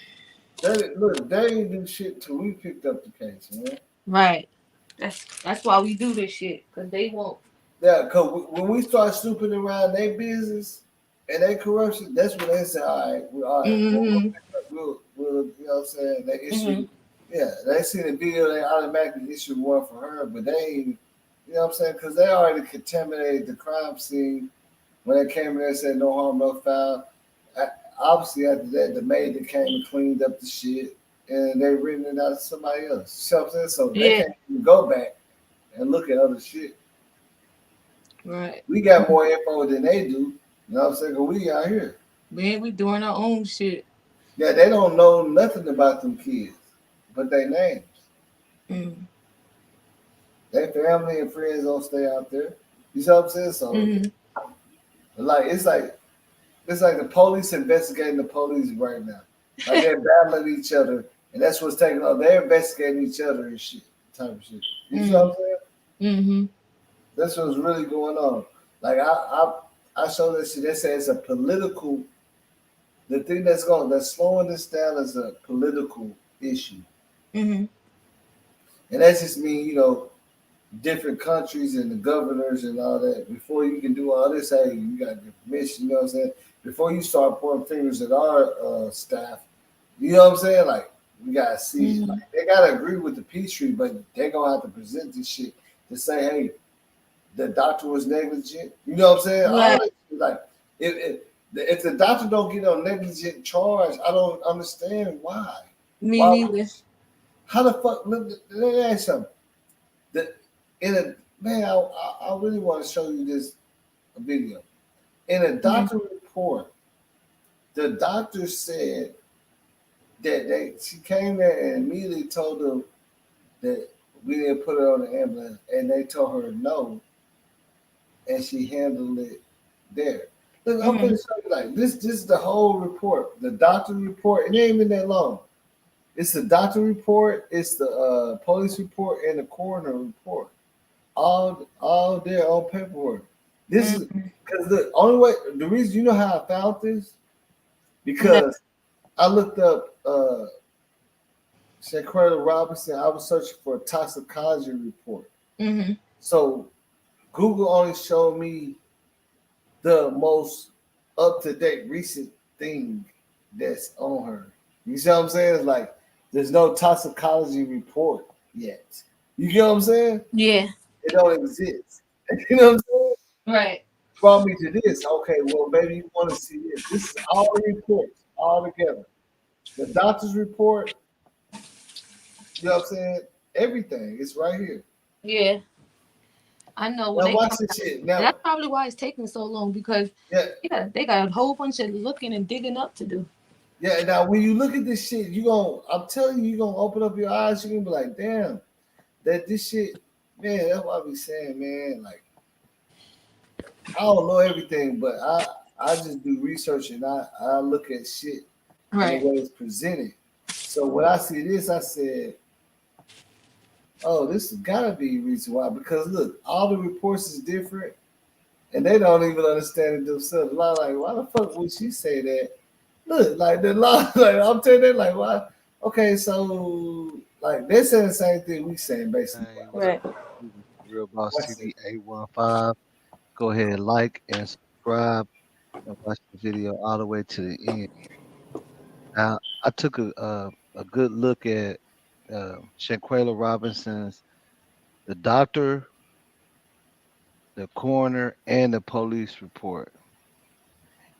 didn't do shit till we picked up the case, man. Right. That's why we do this shit, because they won't. Yeah, because when we start snooping around their business and their corruption, that's when they say, all right. We'll you know what I'm saying? They issue, they see the video, they automatically issue one for her, but they ain't, you know what I'm saying? Because they already contaminated the crime scene when they came in there and said no harm, no foul. Obviously, after that, the maid that came and cleaned up the shit, and they written it out to somebody else. You know what I'm saying? So they can't even go back and look at other shit. Right. We got more info than they do. You know what I'm saying? Because we out here. Man, we doing our own shit. Yeah, they don't know nothing about them kids, but their names. Their family and friends don't stay out there. You know what I'm saying? So, it's like the police investigating the police right now. Like they're battling each other, and that's what's taking on. They're investigating each other and shit, type of shit. You know what I'm saying? That's what's really going on. Like I showed that shit. They say it's a political. The thing that's slowing this down is a political issue. And that just means, different countries and the governors and all that. Before you can do all this, hey, you got the permission. You know what I'm saying? Before you start pointing fingers at our staff, you know what I'm saying? Like, We gotta see. Like, they gotta agree with the Peachtree, but they're gonna have to present this shit to say, hey, the doctor was negligent. You know what I'm saying? Right. All that, like, if the doctor don't get on negligent charge, I don't understand why. Me Why? neither. How the fuck? Let me ask you something. I really want to show you this video. In a doctor report, the doctor said that she came there and immediately told them that we didn't put her on the ambulance, and they told her no, and she handled it there. Look, I'm gonna show you like this. This is the whole report, the doctor report. It ain't even that long. It's the doctor report, it's the police report, and the coroner report. All there on paperwork. This is because the only way, the reason, you know how I found this? Because I looked up Shaquille Robinson. I was searching for a toxicology report. So Google only showed me the most up-to-date recent thing that's on her. You see what I'm saying? It's like there's no toxicology report yet. You get what I'm saying? Yeah. It don't exist. You know what I'm saying? Right. Brought me to this. Okay, well, maybe you want to see this. This is all the reports, all together. The doctor's report, you know what I'm saying? Everything. It's right here. Yeah. I know. Now watch this shit. Now, that's probably why it's taking so long, because they got a whole bunch of looking and digging up to do. Yeah, now when you look at this shit, I'm telling you're gonna open up your eyes, you're gonna be like, damn, that this shit, man, that's what I be saying, man. Like, I don't know everything, but I just do research and I look at shit and the way it's presented. So when I see this, I said, oh, this has gotta be a reason why, because look, all the reports is different and they don't even understand it themselves. A lot like, why the fuck would she say that? Look, like the law, like I'm telling them, like, why? Okay, so like they're saying the same thing we saying basically. Right. Real Boss TV 815. Go ahead, like and subscribe and watch the video all the way to the end. Now, I took a good look at Shaquille Robinson's, the doctor, the coroner, and the police report.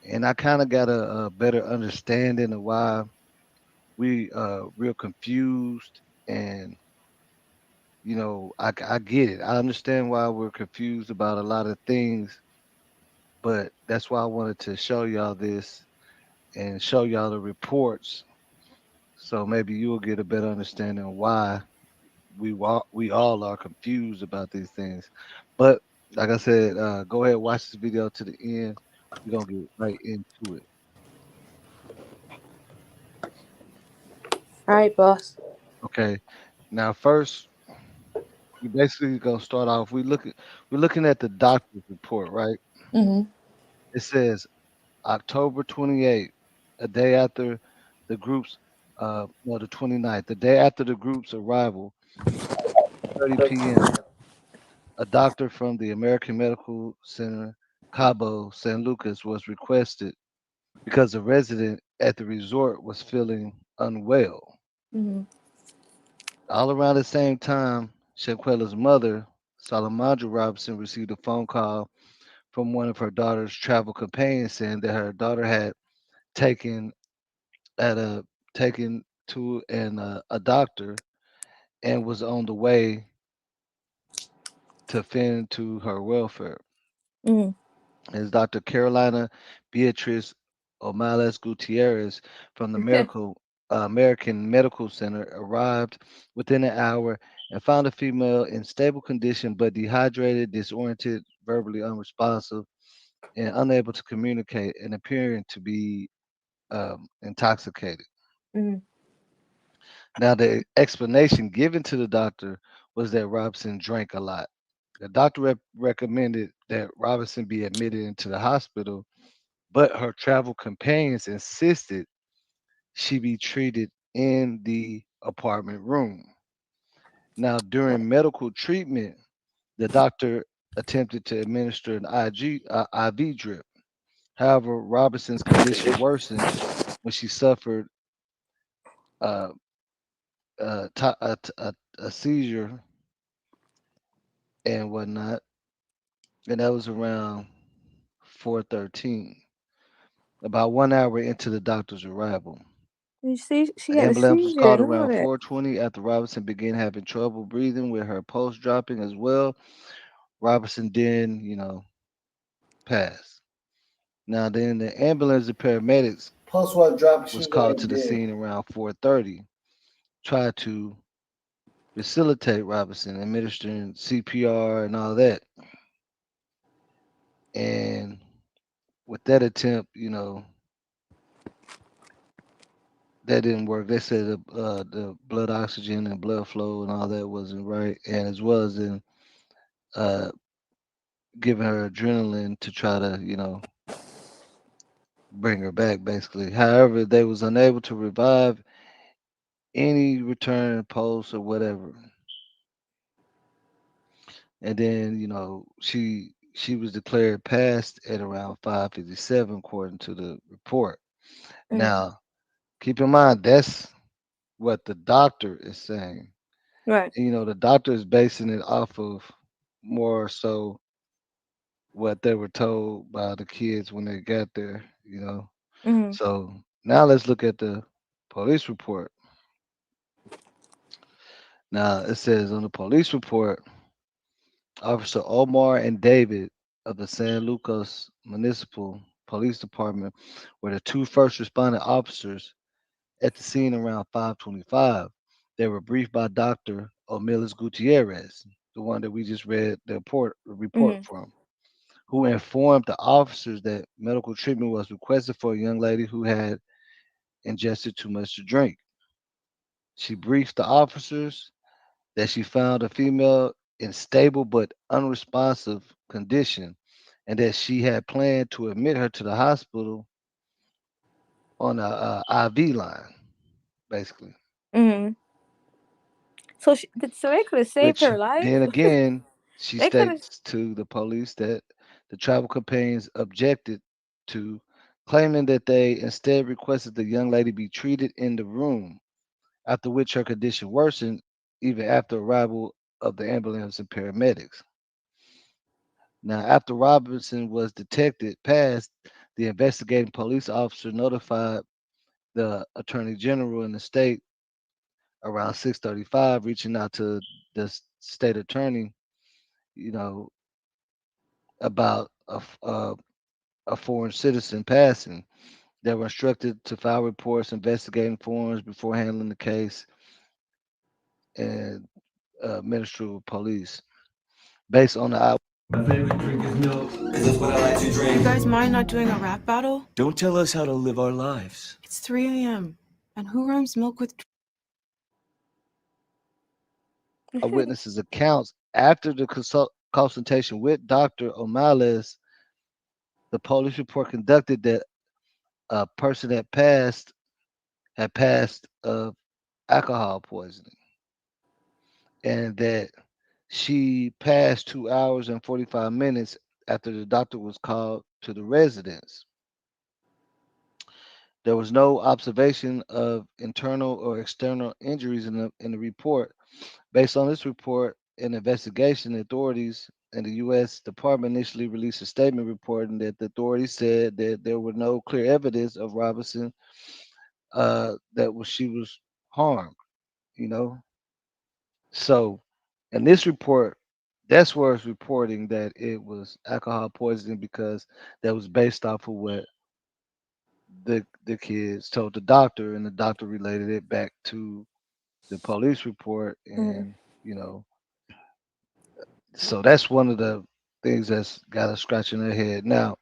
And I kind of got a better understanding of why we real confused, and you know, I get it. I understand why we're confused about a lot of things, but that's why I wanted to show y'all this and show y'all the reports, so maybe you'll get a better understanding of why we all are confused about these things. But like I said, go ahead, watch this video to the end. We're gonna get right into it. All right, boss. Okay. Now first, we basically gonna start off. We're looking at the doctor's report, right? It says October 28th, a day after the group's no, the 29th, the day after the group's arrival, 30 p.m. A doctor from the American Medical Center, Cabo San Lucas, was requested because a resident at the resort was feeling unwell. All around the same time, Shaquilla's mother, Salamandra Robinson, received a phone call from one of her daughter's travel companions saying that her daughter had taken taken to a doctor and was on the way to fend to her welfare. As Dr. Carolina Beatriz Omales Gutierrez from the American Medical Center arrived within an hour and found a female in stable condition but dehydrated, disoriented, verbally unresponsive, and unable to communicate and appearing to be intoxicated. Now, the explanation given to the doctor was that Robinson drank a lot. The doctor recommended that Robinson be admitted into the hospital, but her travel companions insisted she be treated in the apartment room. Now, during medical treatment, the doctor attempted to administer an IV drip. However, Robinson's condition worsened when she suffered a seizure and whatnot, and that was around 4:13, about 1 hour into the doctor's arrival. You see, she The had a ambulance was seizure called and all around that. 4:20 after Robinson began having trouble breathing with her pulse dropping as well. Robinson then, passed. Now then the ambulance and paramedics Pulse was dropping. She was was called to already the dead. scene around 4:30, tried to facilitate Robinson, administering CPR and all that. And with that attempt, that didn't work. They said the blood oxygen and blood flow and all that wasn't right, and as well as in uh, giving her adrenaline to try to, bring her back, basically. However, they was unable to revive any return pulse or whatever. And then, she was declared passed at around 5:57, according to the report. Now, keep in mind that's what the doctor is saying. Right. And, the doctor is basing it off of more so what they were told by the kids when they got there. Mm-hmm. So now let's look at the police report. Now it says on the police report, Officer Omar and David of the San Lucas Municipal Police Department were the two first responding officers at the scene around 5:25. They were briefed by Dr. Omilis Gutierrez, the one that we just read the report from, who informed the officers that medical treatment was requested for a young lady who had ingested too much to drink. She briefed the officers that she found a female in stable but unresponsive condition and that she had planned to admit her to the hospital on a IV line, basically. Mm-hmm. So they could have saved Which her life. then again, she They could have. states to the police that the travel companions objected to, claiming that they instead requested the young lady be treated in the room, after which her condition worsened even after arrival of the ambulance and paramedics. Now, after Robinson was detected passed, the investigating police officer notified the attorney general in the state around 6:35, reaching out to the state attorney, you know, about a foreign citizen passing. They were instructed to file reports, investigating forms before handling the case, and Ministry of Police, based on the. My favorite drink is milk, because that's what I like to drink. You guys mind not doing a rap battle? Don't tell us how to live our lives. It's 3 a.m. And who rhymes milk with... Witnesses' accounts after the consultation with Dr. O'Malley's, the police report conducted that a person that had passed of alcohol poisoning, and that she passed 2 hours and 45 minutes after the doctor was called to the residence. There was no observation of internal or external injuries in the report. Based on this report, an investigation, authorities in the U.S. Department initially released a statement reporting that the authorities said that there were no clear evidence of Robinson she was harmed. You know, so in this report, that's where it's reporting that it was alcohol poisoning because that was based off of what the kids told the doctor, and the doctor related it back to the police report, and you know, so that's one of the things that's got us scratching their head. Now,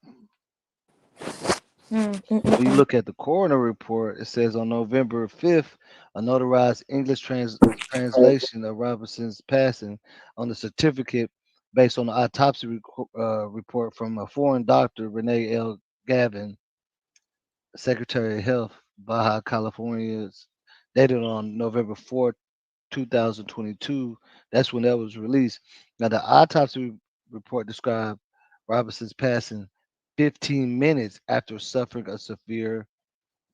when you look at the coroner report, it says on November 5th, a notarized English translation of Robinson's passing on the certificate based on the autopsy report from a foreign doctor, Renee L. Gavin, Secretary of Health, Baja California, dated on November 4th, 2022. That's when that was released. Now, the autopsy report described Robinson's passing 15 minutes after suffering a severe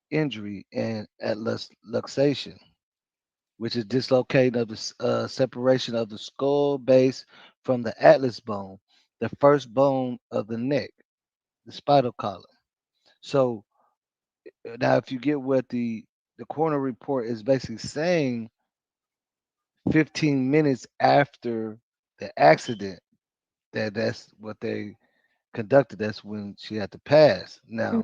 injury and at luxation. which is dislocating of the separation of the skull base from the atlas bone, the first bone of the neck, the spinal column. So now, if you get what the coroner report is basically saying, 15 minutes after the accident, that's what they conducted. That's when she had to pass. Now,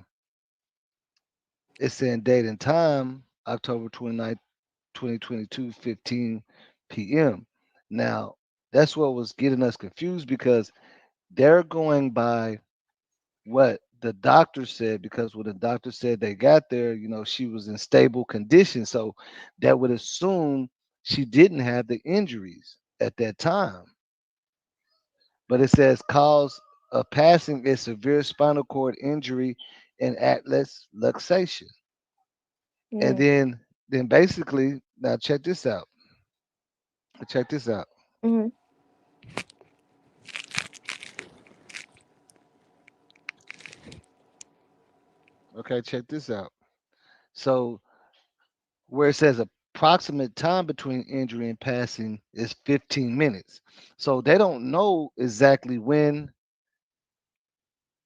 it's saying date and time, October 29th, 2022, 15 p.m. Now, that's what was getting us confused because they're going by what the doctor said, because when the doctor said they got there, she was in stable condition. So that would assume she didn't have the injuries at that time. But it says cause of passing is severe spinal cord injury and atlas luxation. And then basically, now check this out. Check this out. Mm-hmm. Okay, check this out. So where it says approximate time between injury and passing is 15 minutes. So they don't know exactly when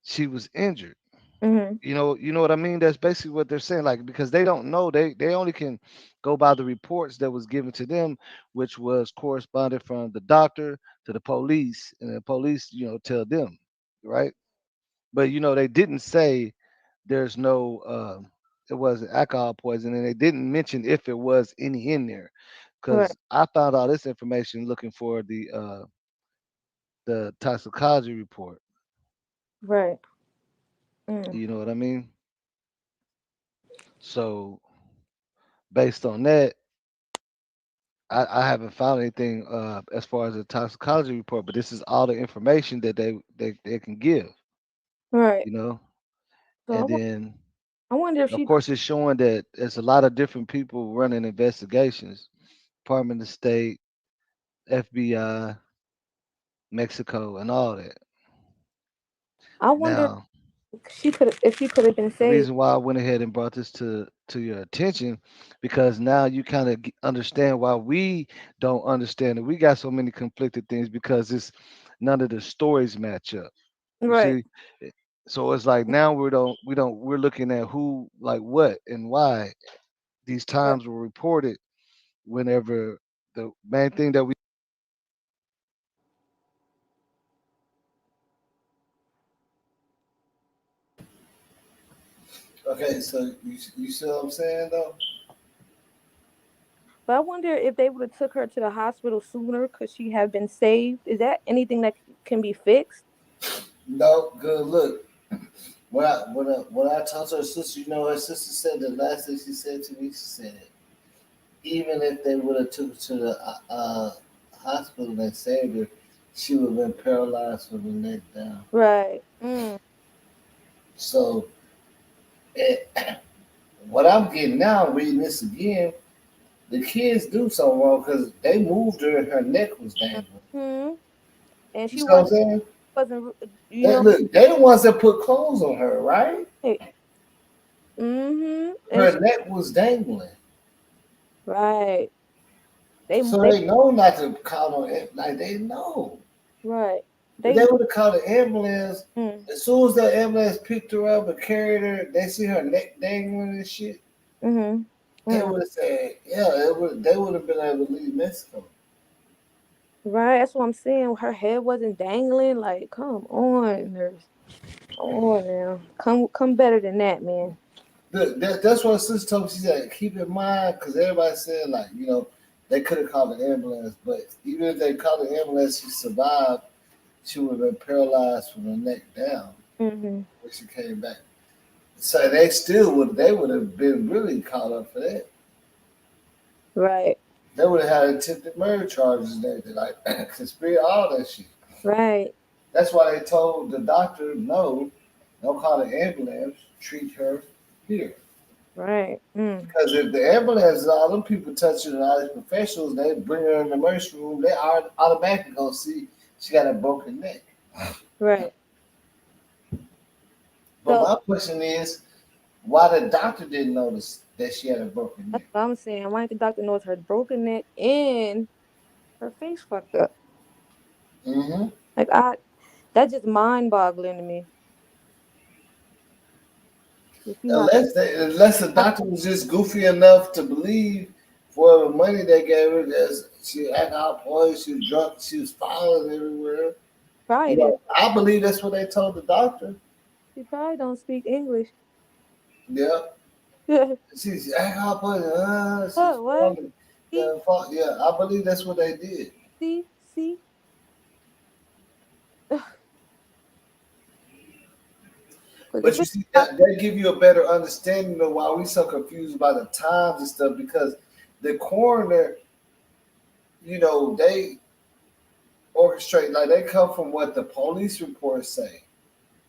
she was injured. Mm-hmm. You know what I mean? That's basically what they're saying. Like, because they don't know, they only can go by the reports that was given to them, which was corresponded from the doctor to the police, and the police, tell them, right? But they didn't say there's no it was alcohol poisoning. They didn't mention if it was any in there, Right. because I found all this information looking for the toxicology report. Right. You know what I mean? So based on that, I haven't found anything as far as the toxicology report, but this is all the information that they can give, Right. you know. So And then I wonder if of she. course it's showing that there's a lot of different people running investigations, Department of State, FBI, Mexico, and all that. I wonder Now, if she could have been the saved. reason why I went ahead and brought this to your attention, because now you kind of understand why we don't understand it. We got so many conflicted things because it's none of the stories match up. You Right. see, so it's like now we're looking at who, like, what and why these Right. times were reported whenever the main thing that we. Okay, so you see what I'm saying though? But I wonder if they would have took her to the hospital sooner, could she have been saved? Is that anything that can be fixed? No, good. Look, when I talked to her sister, her sister said the last thing she said to me, she said, even if they would have took her to the hospital and saved her, she would have been paralyzed from the neck down. Right. So, what I'm getting now, reading this again, the kids do something wrong because they moved her and her neck was dangling. Mm-hmm. And You she see what I'm saying? wasn't. Look, they the ones that put clothes on her, right? Mm-hmm. Her neck was dangling. Right. So they know not to call on it. Like, they know. Right. If they would have called the ambulance, as soon as the ambulance picked her up and carried her, they see her neck dangling and shit. Mm-hmm. They would have said, yeah, they would have been able to leave Mexico. Right. That's what I'm saying. Her head wasn't dangling. Like, come on, nurse. Come on now. Come better than that, man. That's what sister told me. She said, keep in mind, because everybody said, like, they could have called the ambulance, but even if they called the ambulance, she survived. She would have been paralyzed from the neck down when she came back. So they would have been really caught up for that. Right. They would have had attempted murder charges and everything, like conspiracy, all that shit. Right. That's why they told the doctor, no, don't call the ambulance, treat her here. Right. Because if the ambulance is all them people touching and all these professionals, they bring her in the emergency room, they are automatically gonna see she got a broken neck. Right. But my question is, why the doctor didn't notice that she had a broken neck. That's what I'm saying. Why didn't the doctor notice her broken neck and her face fucked up? Mm-hmm. Like that's just mind-boggling to me. Unless the doctor was just goofy enough to believe for the money they gave her, that she had alcohol poison, she was drunk, she was falling everywhere. Probably You know, I believe that's what they told the doctor. She probably don't speak English. Yeah. She's alcohol poison. She's What? Yeah, I believe that's what they did. See. But you see, that give you a better understanding of why we so confused by the times and stuff, because the coroner, you know, they orchestrate, like they come from what the police reports say.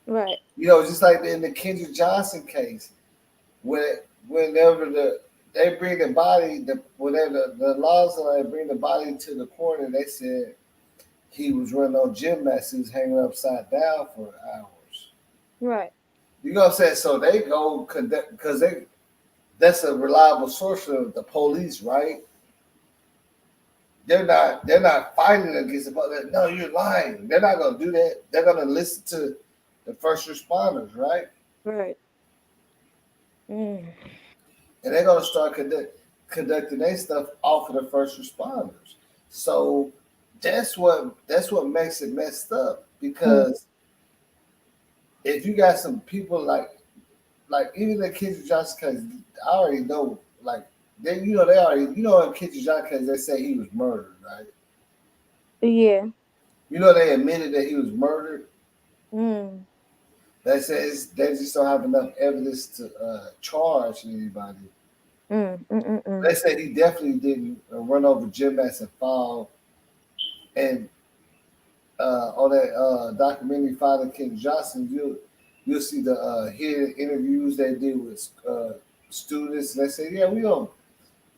Right. You know, just like in the Kendrick Johnson case, whenever they bring the body, whenever the laws are they bring the body to the coroner, they said he was running on gym mats, he was hanging upside down for hours. Right. You know what I'm saying? So they go conduct, because that's a reliable source of the police, right? They're not fighting against the police. No, you're lying. They're not gonna do that. They're gonna listen to the first responders, right? Right. And they're gonna start conducting their stuff off of the first responders. So that's what makes it messed up, because if you got some people like even the Kendrick Johnson case, I already know, like they already in Kendrick Johnson case they say he was murdered, right? Yeah. You know they admitted that he was murdered. They say they just don't have enough evidence to charge anybody. They say he definitely didn't run over gym mats and fall. And on that documentary Finding Kendrick Johnson, you'll see the hidden interviews they did with students. And they say, yeah, we don't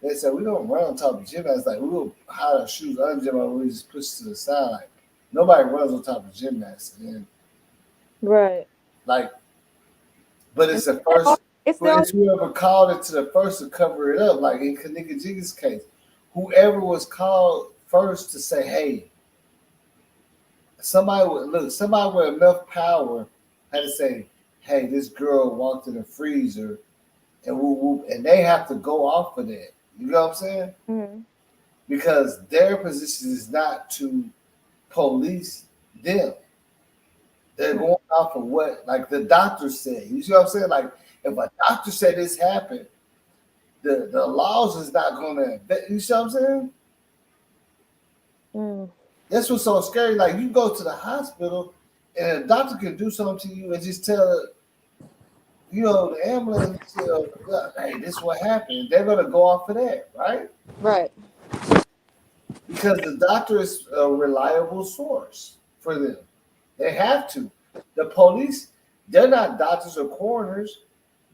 run on top of gym mats. Like, we will hide our shoes under gym mats, we just push to the side. Like, nobody runs on top of gym mats. And right. Like, but it's the first. It's whoever called it to the first to cover it up. Like in Kanika Jigga's case, whoever was called first to say, "Hey," somebody with enough power had to say, "Hey, this girl walked in the freezer," and whoop, whoop, and they have to go off of that. You know what I'm saying? Because their position is not to police them. They're going off of what, like the doctor said. You see what I'm saying? Like, if a doctor said this happened, the laws is not going to. You see what I'm saying? That's what's so scary. Like, you go to the hospital, and a doctor can do something to you and just tell, the ambulance, hey, this is what happened. They're going to go off of that, right? Right. Because the doctor is a reliable source for them. They have to. The police, they're not doctors or coroners.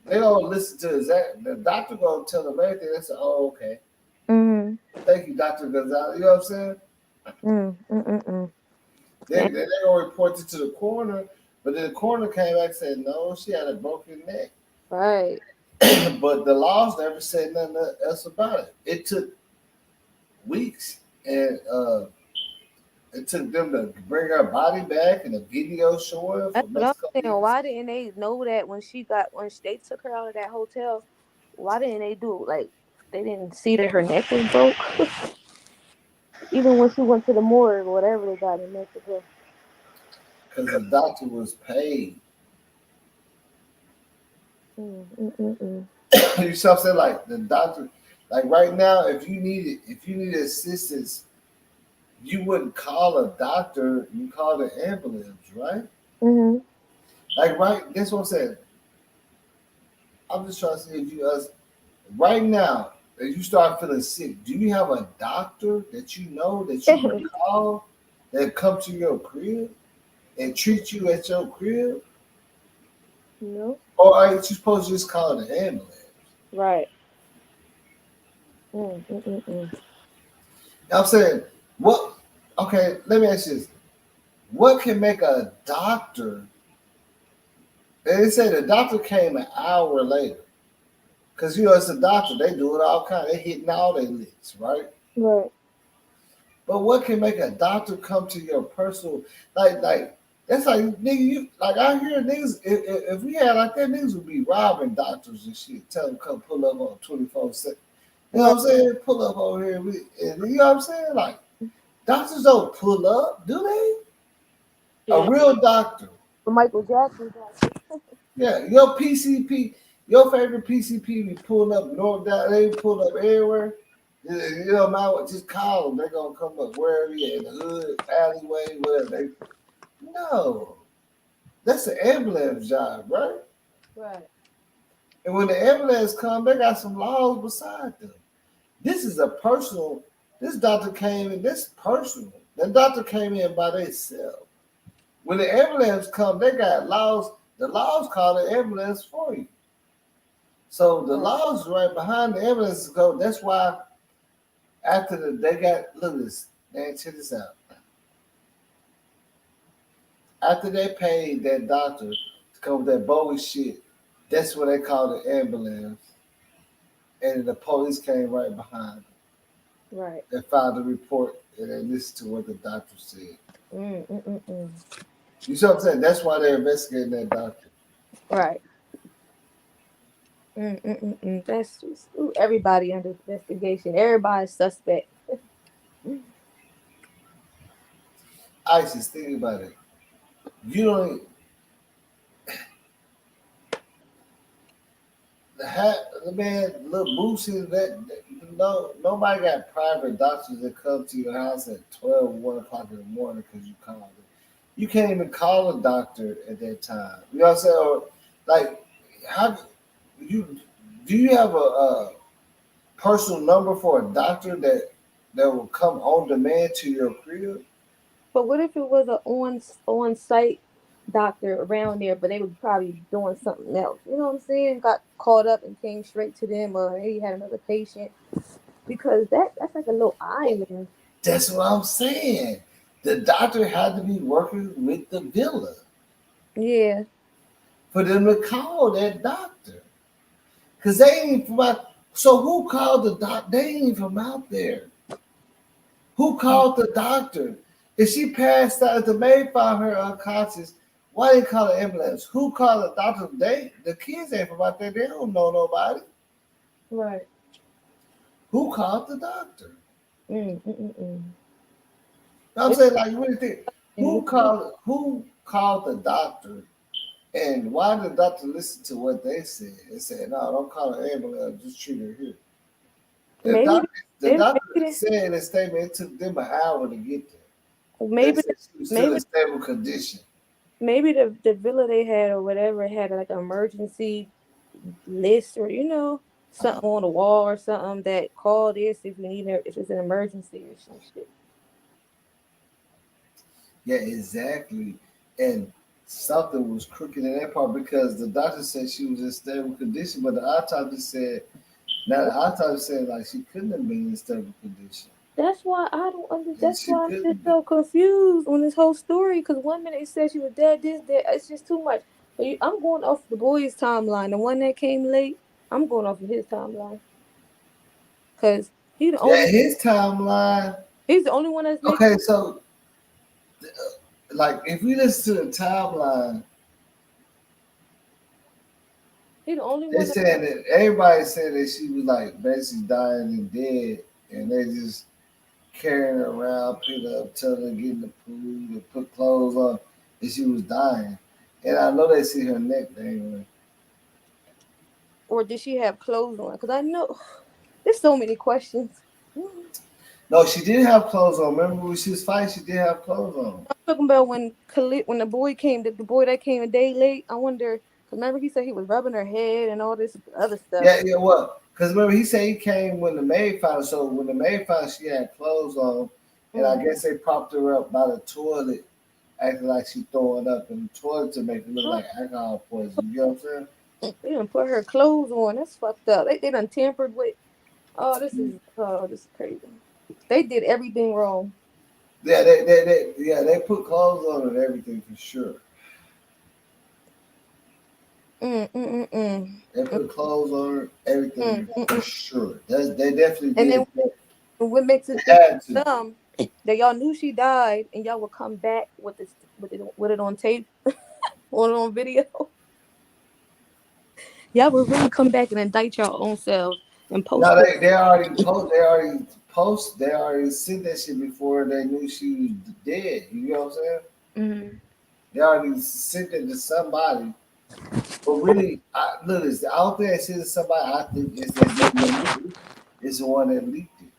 They don't listen to the doctor gonna tell them everything. They say, "Oh, okay. Thank you, Dr. Gonzalez." You know what I'm saying? They're gonna report it to the coroner, but then the coroner came back and said, "No, she had a broken neck." Right. But the laws never said nothing else about it. It took weeks, and it took them to bring her body back and a video showing. That's what I'm saying. Why didn't they know that when they took her out of that hotel? Why didn't they do it? Like, they didn't see that her neck was broke? Even when she went to the morgue or whatever they got in Mexico. Because the doctor was paid. You see what I'm saying? Like the doctor, like right now, if you needed assistance, you wouldn't call a doctor, you call the ambulance, right? Like, right, that's what I'm saying. I'm just trying to see if right now, if you start feeling sick, do you have a doctor that you know that you can call that come to your crib and treat you at your crib? No. Or are you supposed to just call the ambulance? Right. I'm saying, okay, let me ask you this. What can make a doctor, they say the doctor came an hour later. Because, you know, it's a doctor. They do it all kind. They hitting all their licks, right? Right. But what can make a doctor come to your personal, like that's like, nigga, you, like I hear niggas, if we had like that, niggas would be robbing doctors and shit. Tell them come pull up on 24/7. You know what I'm saying? Pull up over here. And you know what I'm saying? Like, doctors don't pull up, do they? Yeah. A real doctor. Michael Jackson. Yeah, your PCP, your favorite PCP be pulling up north down, they pull up everywhere. You know, man, just call them. They're gonna come up wherever you in the hood, alleyway, whatever. No, that's an ambulance job, right? Right. And when the ambulance come, they got some laws beside them. This is a personal. This doctor came in. This personal. The doctor came in by themselves. When the ambulance come, they got laws. The laws call the ambulance for you. So the laws right behind the ambulance go. That's why after they got, look at this, man, check this out. After they paid that doctor to come with that bogus shit, that's what they call the ambulance. And the police came right behind them. Right. They filed a report and they listened to what the doctor said. You see what I'm saying? That's why they're investigating that doctor. Right. That's just everybody under investigation. Everybody's suspect. ISIS, think about it. You don't. The man, little Boosie, nobody got private doctors that come to your house at 12, 1 o'clock in the morning because you called it. You can't even call a doctor at that time. You know what I'm saying? Or, like, how do you have a personal number for a doctor that will come on demand to your crib? But what if it was an on-site doctor around there, but they were probably doing something else? You know what I'm saying? Got caught up and came straight to them, or hey, you had another patient. Because that's like a little island. That's what I'm saying. The doctor had to be working with the villa. Yeah. For them to call that doctor. Because they ain't from out. So who called the doctor? They ain't from out there. Who called the doctor? If she passed out, if the maid found her unconscious, why didn't call the ambulance? Who called the doctor? The kids ain't from out there. They don't know nobody. Right. Who called the doctor? I'm saying, like, you really think who called the doctor, and why did the doctor listen to what they said? They said, "No, don't call an ambulance. Just treat her here." The doctor said in a statement it took them an hour to get there. Maybe she was still in stable condition. Maybe the villa they had or whatever had like an emergency list, or something on the wall or something that call this if you need if it's an emergency or some shit. Yeah, exactly. And something was crooked in that part because the doctor said she was in stable condition, but the autopsy said like she couldn't have been in stable condition. That's why I don't understand. That's why I'm just so confused on this whole story. Because one minute it said she was dead, it's just too much. But I'm going off the boy's timeline. The one that came late, I'm going off of his timeline. Because he's the only. Yeah, his timeline. He's the only one that's making. Okay, so like if we listen to the timeline, he's the only they one. Said that everybody said that she was like basically dying and dead, and they just carrying her around, pick her up, tell her to get in the pool, to put clothes on, and she was dying. And I know they see her neck dangling. Or did she have clothes on? Because I know there's so many questions. No, she did have clothes on. Remember when she was fighting, she did have clothes on. I'm talking about when the boy came, the boy that came a day late. I wonder, because remember he said he was rubbing her head and all this other stuff. Yeah, well, because remember he said he came when the maid found her. So when the maid found her, she had clothes on, and I guess they propped her up by the toilet, acting like she throwing up in the toilet to make it look like alcohol poisoning. You know what I'm saying? They done put her clothes on. That's fucked up. They done tampered with. This is crazy. They did everything wrong. Yeah, they put clothes on and everything for sure. They put clothes on her, everything for sure. They definitely did. And then what makes it dumb that y'all knew she died and y'all would come back with it on tape, on video. Y'all would really come back and indict your own selves and post. No, they already post. They already sent that shit before they knew she was dead. You know what I'm saying? Mm-hmm. They already sent it to somebody. But really, I don't think they sent it to somebody. I think it's that it's the one that leaked it.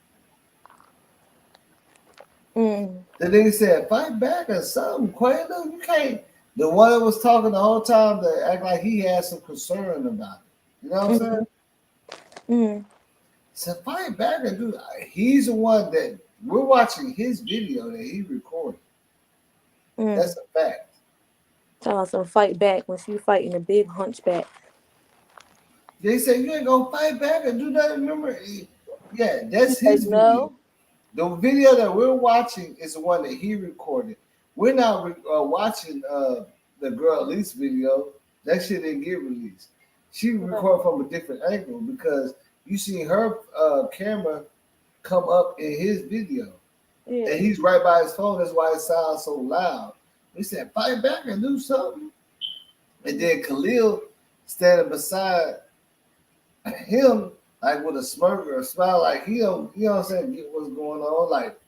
The nigga said, "Fight back" or something. Quayle, you can't. The one that was talking the whole time that act like he had some concern about it. You know what I'm saying? Mm-hmm. So fight back and do. He's the one that we're watching his video that he recorded. That's a fact. Tell us to fight back when she fighting a big hunchback. They say you ain't gonna fight back and do nothing. Remember? Yeah, that's his video. The video that we're watching is the one that he recorded. We're not watching the girl Elise video. That shit didn't get released. She recorded from a different angle because you see her camera come up in his video. Yeah. And he's right by his phone. That's why it sounds so loud. He said, "Fight back and do something." And then Khalil standing beside him, like with a smirk or a smile, like he don't, you know what I'm saying, get what's going on, like,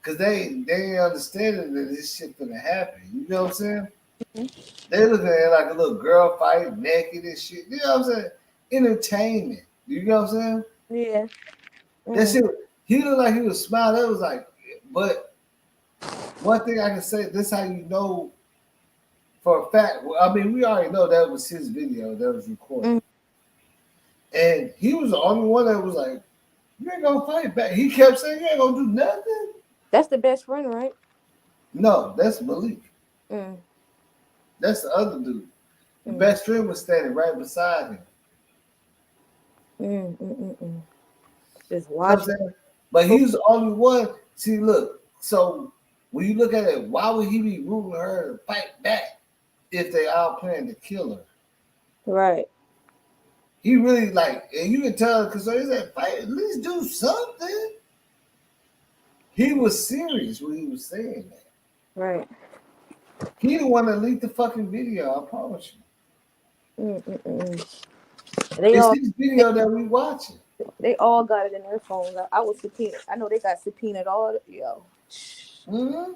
cause they ain't understanding that this shit gonna happen. You know what I'm saying? Mm-hmm. They looking at it like a little girl fight naked and shit. You know what I'm saying? Entertainment. You know what I'm saying? Yeah. Mm-hmm. That shit. He looked like he was smiling. It was like, but one thing I can say, this how you know for a fact. I mean, we already know that was his video that was recorded. Mm-hmm. And he was the only one that was like, "You ain't gonna fight back." He kept saying, "You ain't gonna do nothing." That's the best friend, right? No, that's Malik. That's the other dude. The best friend was standing right beside him. Just watching. But he was the only one. See, look. So when you look at it, why would he be rooting her to fight back if they all plan to kill her? Right. He really like, and you can tell because he said, "Fight, at least do something." He was serious when he was saying that. Right. He the one that leaked the fucking video. I promise you. It's his video that we watching. They all got it in their phones. I was subpoenaed. I know they got subpoenaed all. Yo. Mm-hmm.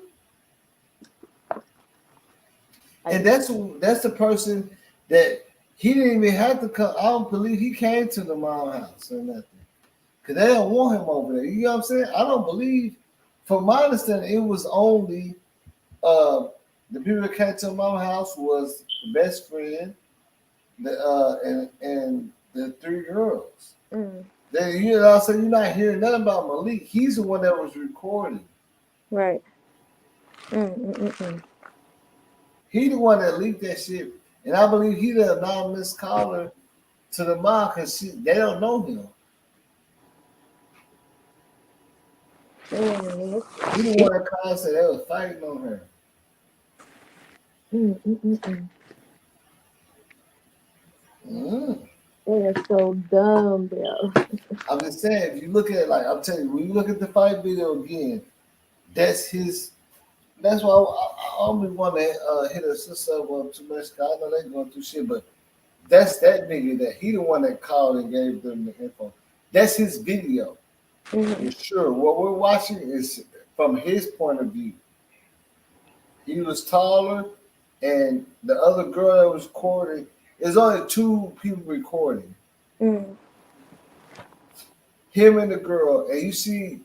And that's the person that he didn't even have to come. I don't believe he came to the mom house or nothing. Because they don't want him over there. You know what I'm saying? I don't believe, from my understanding, it was only the people that came to the mom house was the best friend, and the three girls. Then you know, so you're not hearing nothing about Malik. He's the one that was recording. Right. He the one that leaked that shit. And I believe he the anonymous caller to the mom because they don't know him. He the one that called and said they was fighting on her. They're so dumb, bro. I'm just saying, if you look at it, like I'm telling you, when you look at the fight video again, that's his. That's why I only want to hit a sister up too much. Cause I know they're going through shit, but that's that nigga that he the one that called and gave them the info. That's his video. For sure. What we're watching is from his point of view. He was taller, and the other girl that was recording. There's only two people recording. Him and the girl, and you see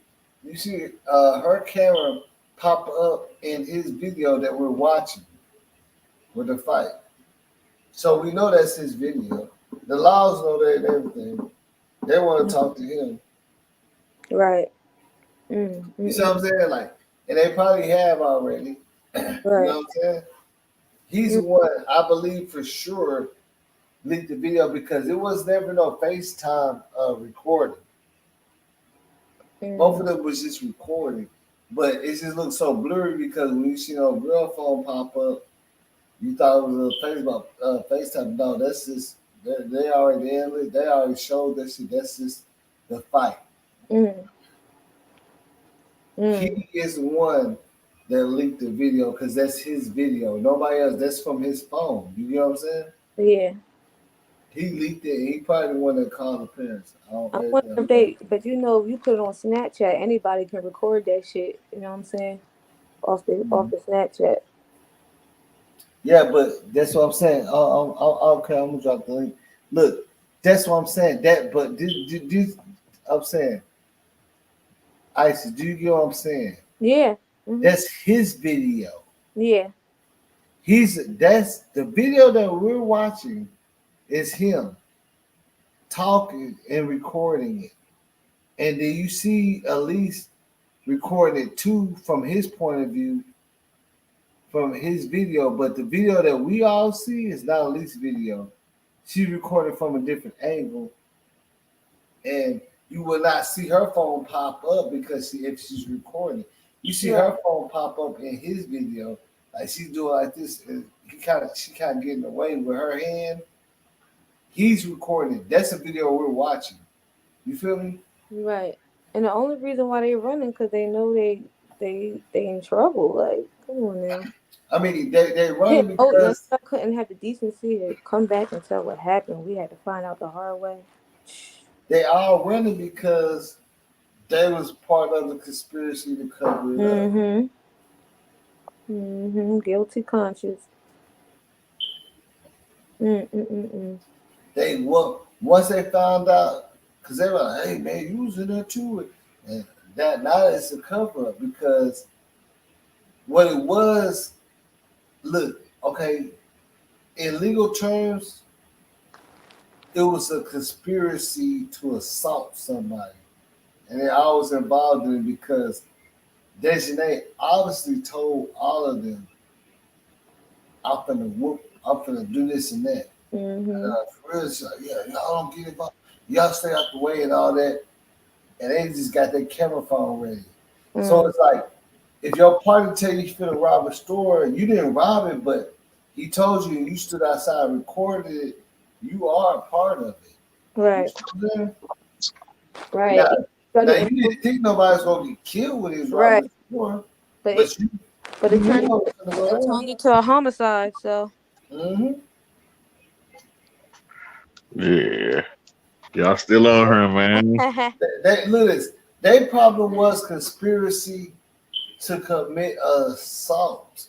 her camera pop up in his video that we're watching with the fight. So we know that's his video. The laws know that and everything. They want to talk to him. Right. You see what I'm saying? Like, and they probably have already. You know what I'm saying? He's the one, I believe for sure, leaked the video because it was never no FaceTime recording. Both of them was just recording. But it just looked so blurry because when you see no girl phone pop up, you thought it was a FaceTime. No, that's just They already showed that shit. That's just the fight. He is the one that leaked the video because that's his video. Nobody else. That's from his phone. You know what I'm saying? Yeah. He leaked it. He probably the one that called the parents. I wonder if they, but you know, if you put it on Snapchat, anybody can record that shit. You know what I'm saying? Off the Snapchat. Yeah, but that's what I'm saying. Okay, I'm gonna drop the link. Look, that's what I'm saying. This I'm saying, Isis, do you get what I'm saying? Yeah. That's his video. Yeah. That's the video that we're watching is him talking and recording it. And then you see Elise recording it too from his point of view, from his video. But the video that we all see is not Elise's video. She recorded from a different angle. And you will not see her phone pop up because if she's recording. You see her phone pop up in his video, like she's doing like this, and she kind of getting away with her hand. He's recording. That's a video we're watching. You feel me? Right. And the only reason why they running because they know they in trouble. Like, come on now. I mean, they running because I couldn't have the decency to come back and tell what happened. We had to find out the hard way. They all running because they was part of the conspiracy to cover it up. Guilty conscience. They once they found out, because they were like, "Hey man, you was in there too," and that now it's a cover up because what it was. Look, okay, in legal terms, it was a conspiracy to assault somebody. And they always involved in it because Dejanay obviously told all of them, I'm finna do this and that. And for real, like, yeah, y'all don't get involved. Y'all stay out the way and all that. And they just got their camera phone ready. So it's like, if your partner tell you finna rob a store, you didn't rob it, but he told you and you stood outside and recorded it, you are a part of it. Right. You know right. Now you didn't think nobody's gonna get killed when he was robbing the store. But it turned into a homicide, so. Yeah. Y'all still on her, man. Look, their problem was conspiracy to commit assault,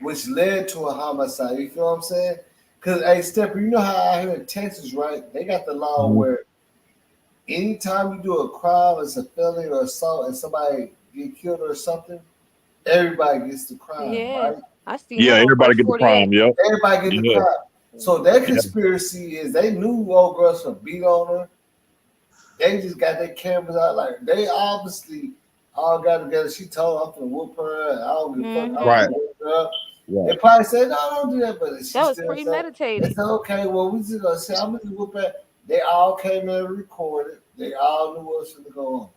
which led to a homicide. You feel what I'm saying? Because, hey, Stepper, you know how out here in Texas, right? They got the law where anytime you do a crime, it's a felony or assault, and somebody get killed or something, everybody gets the crime, right? I see. Yeah, everybody get the crime. Yep. Everybody get the crime. So their conspiracy is they knew old girls would beat on her. They just got their cameras out. Like, they obviously all got together. She told I'm gonna whoop her. I don't give a fuck. Right. They probably said, no, don't do that. But that was premeditated. They said, okay, well, we just gonna say, I'm gonna whoop her. They all came in and recorded. They all knew what was gonna go on.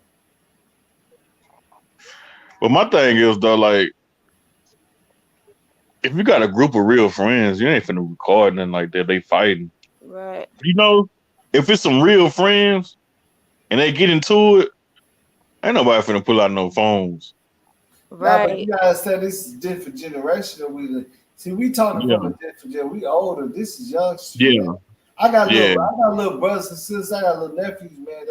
But my thing is, though, like, if you got a group of real friends, you ain't finna record nothing like that. They fighting. Right. You know, if it's some real friends and they get into it, ain't nobody finna pull out no phones. Right. Nah, but you gotta say this is different generation. We talking from a different generation. We older. This is young shit. Yeah. I got little brothers and sisters. I got little nephews, man.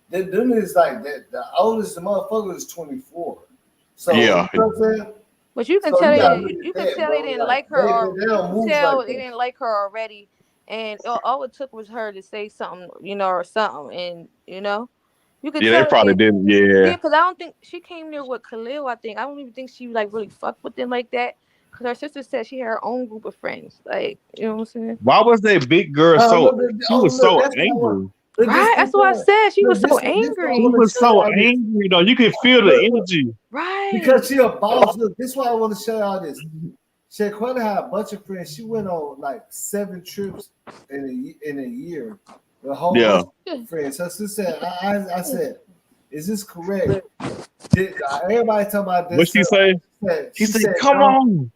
They them is like that. The oldest motherfucker is 24. So you know what I'm saying? But you can tell they didn't like her, or they didn't like her already, and all it took was her to say something, or something, and you could. Yeah, they probably didn't. Yeah, because I don't think she came there with Khalil. I don't even think she like really fucked with them like that. Because her sister said she had her own group of friends, like you know what I'm saying. Why was that big girl She was so angry. Right, that's what I said. She was so angry. She was so angry, though. You can feel the energy. Right. Because she a boss. Look, this is why I want to show y'all this. Shaquana had a bunch of friends. She went on like 7 trips in a year. The whole bunch of friends. Her sister said, I said, is this correct? Everybody talking about this. What she say? She said, come on.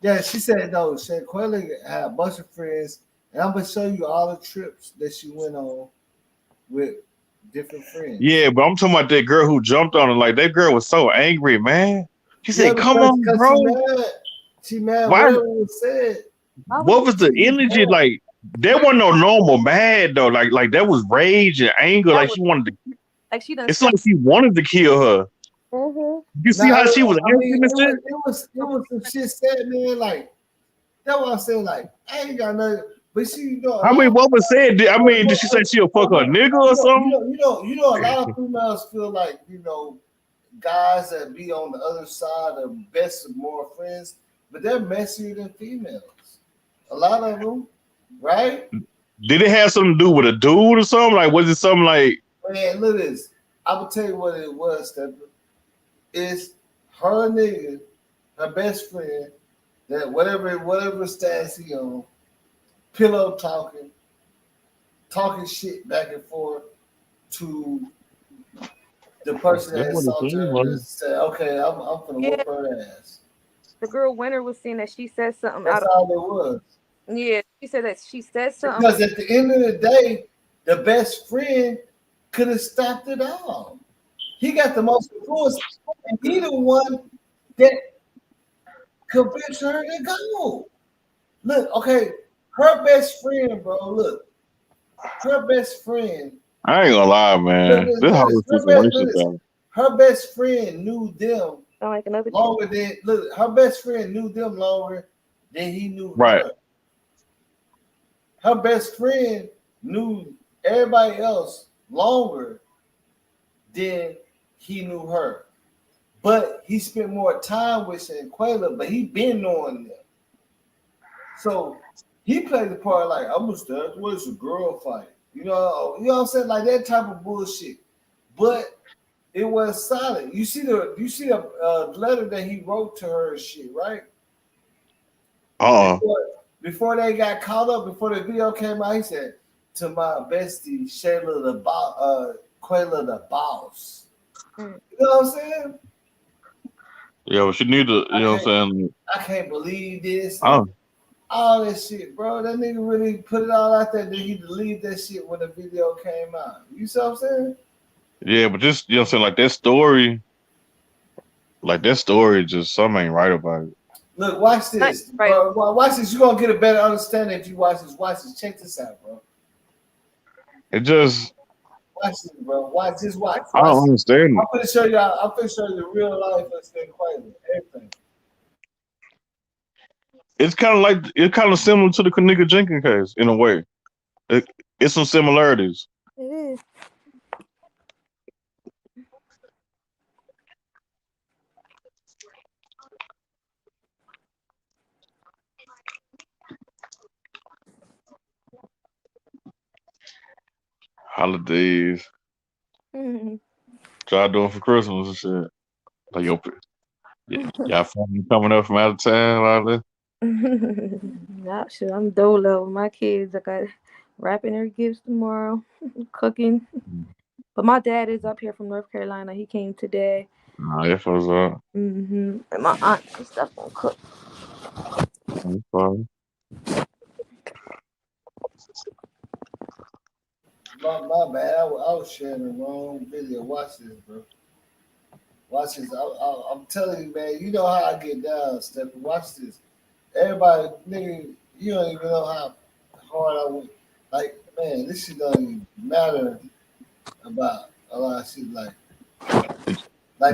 Yeah, she said no. Quayla had a bunch of friends, and I'm gonna show you all the trips that she went on with different friends. Yeah, but I'm talking about that girl who jumped on her. Like that girl was so angry, man. She Yeah, said, "Come on, because bro." she mad. Why? Whatever was said. What was the energy like? That wasn't no normal mad though. Like that was rage and anger. Like she wanted to. Like she done It's stepped. like she wanted to kill her. You see how she was acting and shit? It was some shit said, man. Like that's what I'm saying. Like I ain't got nothing, but she, you know, I mean, what was said? I mean, did she say she'll fuck her nigga or something? You know, a lot of females feel like, you know, guys that be on the other side are best of more friends, but they're messier than females. A lot of them, right? Did it have something to do with a dude or something? Like, was it something like? Man, look at this. I will tell you what it was, Stephen. It's her nigga, her best friend, that whatever stance he on, pillow talking shit back and forth to the person that assaulted her and said, okay, I'm gonna whoop her ass. The girl Winter was saying that she said something. That's all it was. Yeah, she said that she said something. Because at the end of the day, the best friend could have stopped it all. He got the most influence, and he the one that convinced her to go. Look, okay, her best friend, bro. Look, her best friend. I ain't gonna lie, man. This whole situation. Her best friend knew them like another longer than her best friend knew them longer than he knew right. her. Her best friend knew everybody else longer than he knew her. But he spent more time with Quayla, but he been knowing them. So he played the part like, I'm gonna start with a girl fight. You know what I'm saying? Like that type of bullshit. But it was solid. You see the letter that he wrote to her and shit, right? Before they got caught up, before the video came out, he said, to my bestie, Shayla Quayla the boss. You know what I'm saying? Yeah, well, she need to, you know what I'm saying? I can't believe this. All that shit, bro. That nigga really put it all out there. Then he deleted that shit when the video came out. You see what I'm saying? Yeah, but just, you know what I'm saying, like that story, just something ain't right about it. Look, watch this, bro. Watch this. You're gonna get a better understanding if you watch this. Watch this. Check this out, bro. It just watch this, bro. Watch this. Watch. I don't understand it. I'm gonna show you. I'm gonna show you the real life of Stay Quiet. Everything. It's kind of similar to the Kanika Jenkins case in a way. It's some similarities. It is. Holidays. Y'all doing for Christmas and shit. Like y'all family coming up from out of town, all that. Nah, shit, I'm dolo with my kids. I got wrapping their gifts tomorrow, cooking. But my dad is up here from North Carolina. He came today. Nah, that was up. And my aunt and stuff gonna cook. That's fine. My bad. I was sharing the wrong video. Watch this, bro. Watch this. I'm telling you, man. You know how I get down, Stephen. Watch this. Everybody, nigga, you don't even know how hard I went. Like, man, this shit don't even matter about a lot of shit. Like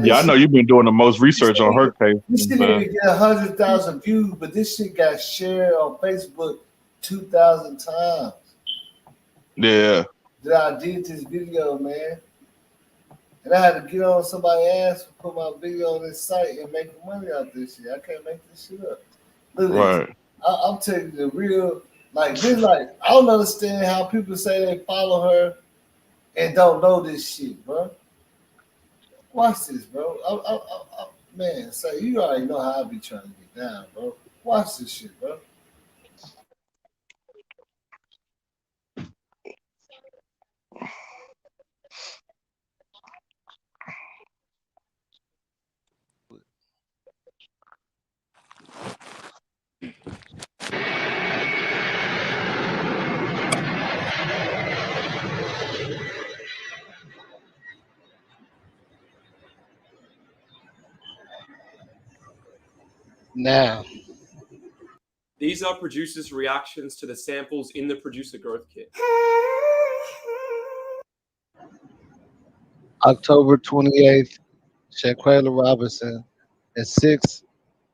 yeah, I know you've been doing the most research on her case. This shit didn't even get 100,000 views, but this shit got shared on Facebook 2,000 times. Yeah. That I did this video, man. And I had to get on somebody's ass and put my video on this site and make money out this shit. I can't make this shit up. Look at this. I'm telling you the real, like this, like I don't understand how people say they follow her and don't know this shit, bro. Watch this, bro. Man, say you already know how I be trying to get down, bro. Watch this shit, bro. Now. These are producers' reactions to the samples in the producer growth kit. October 28th, Shaquella Robinson and 6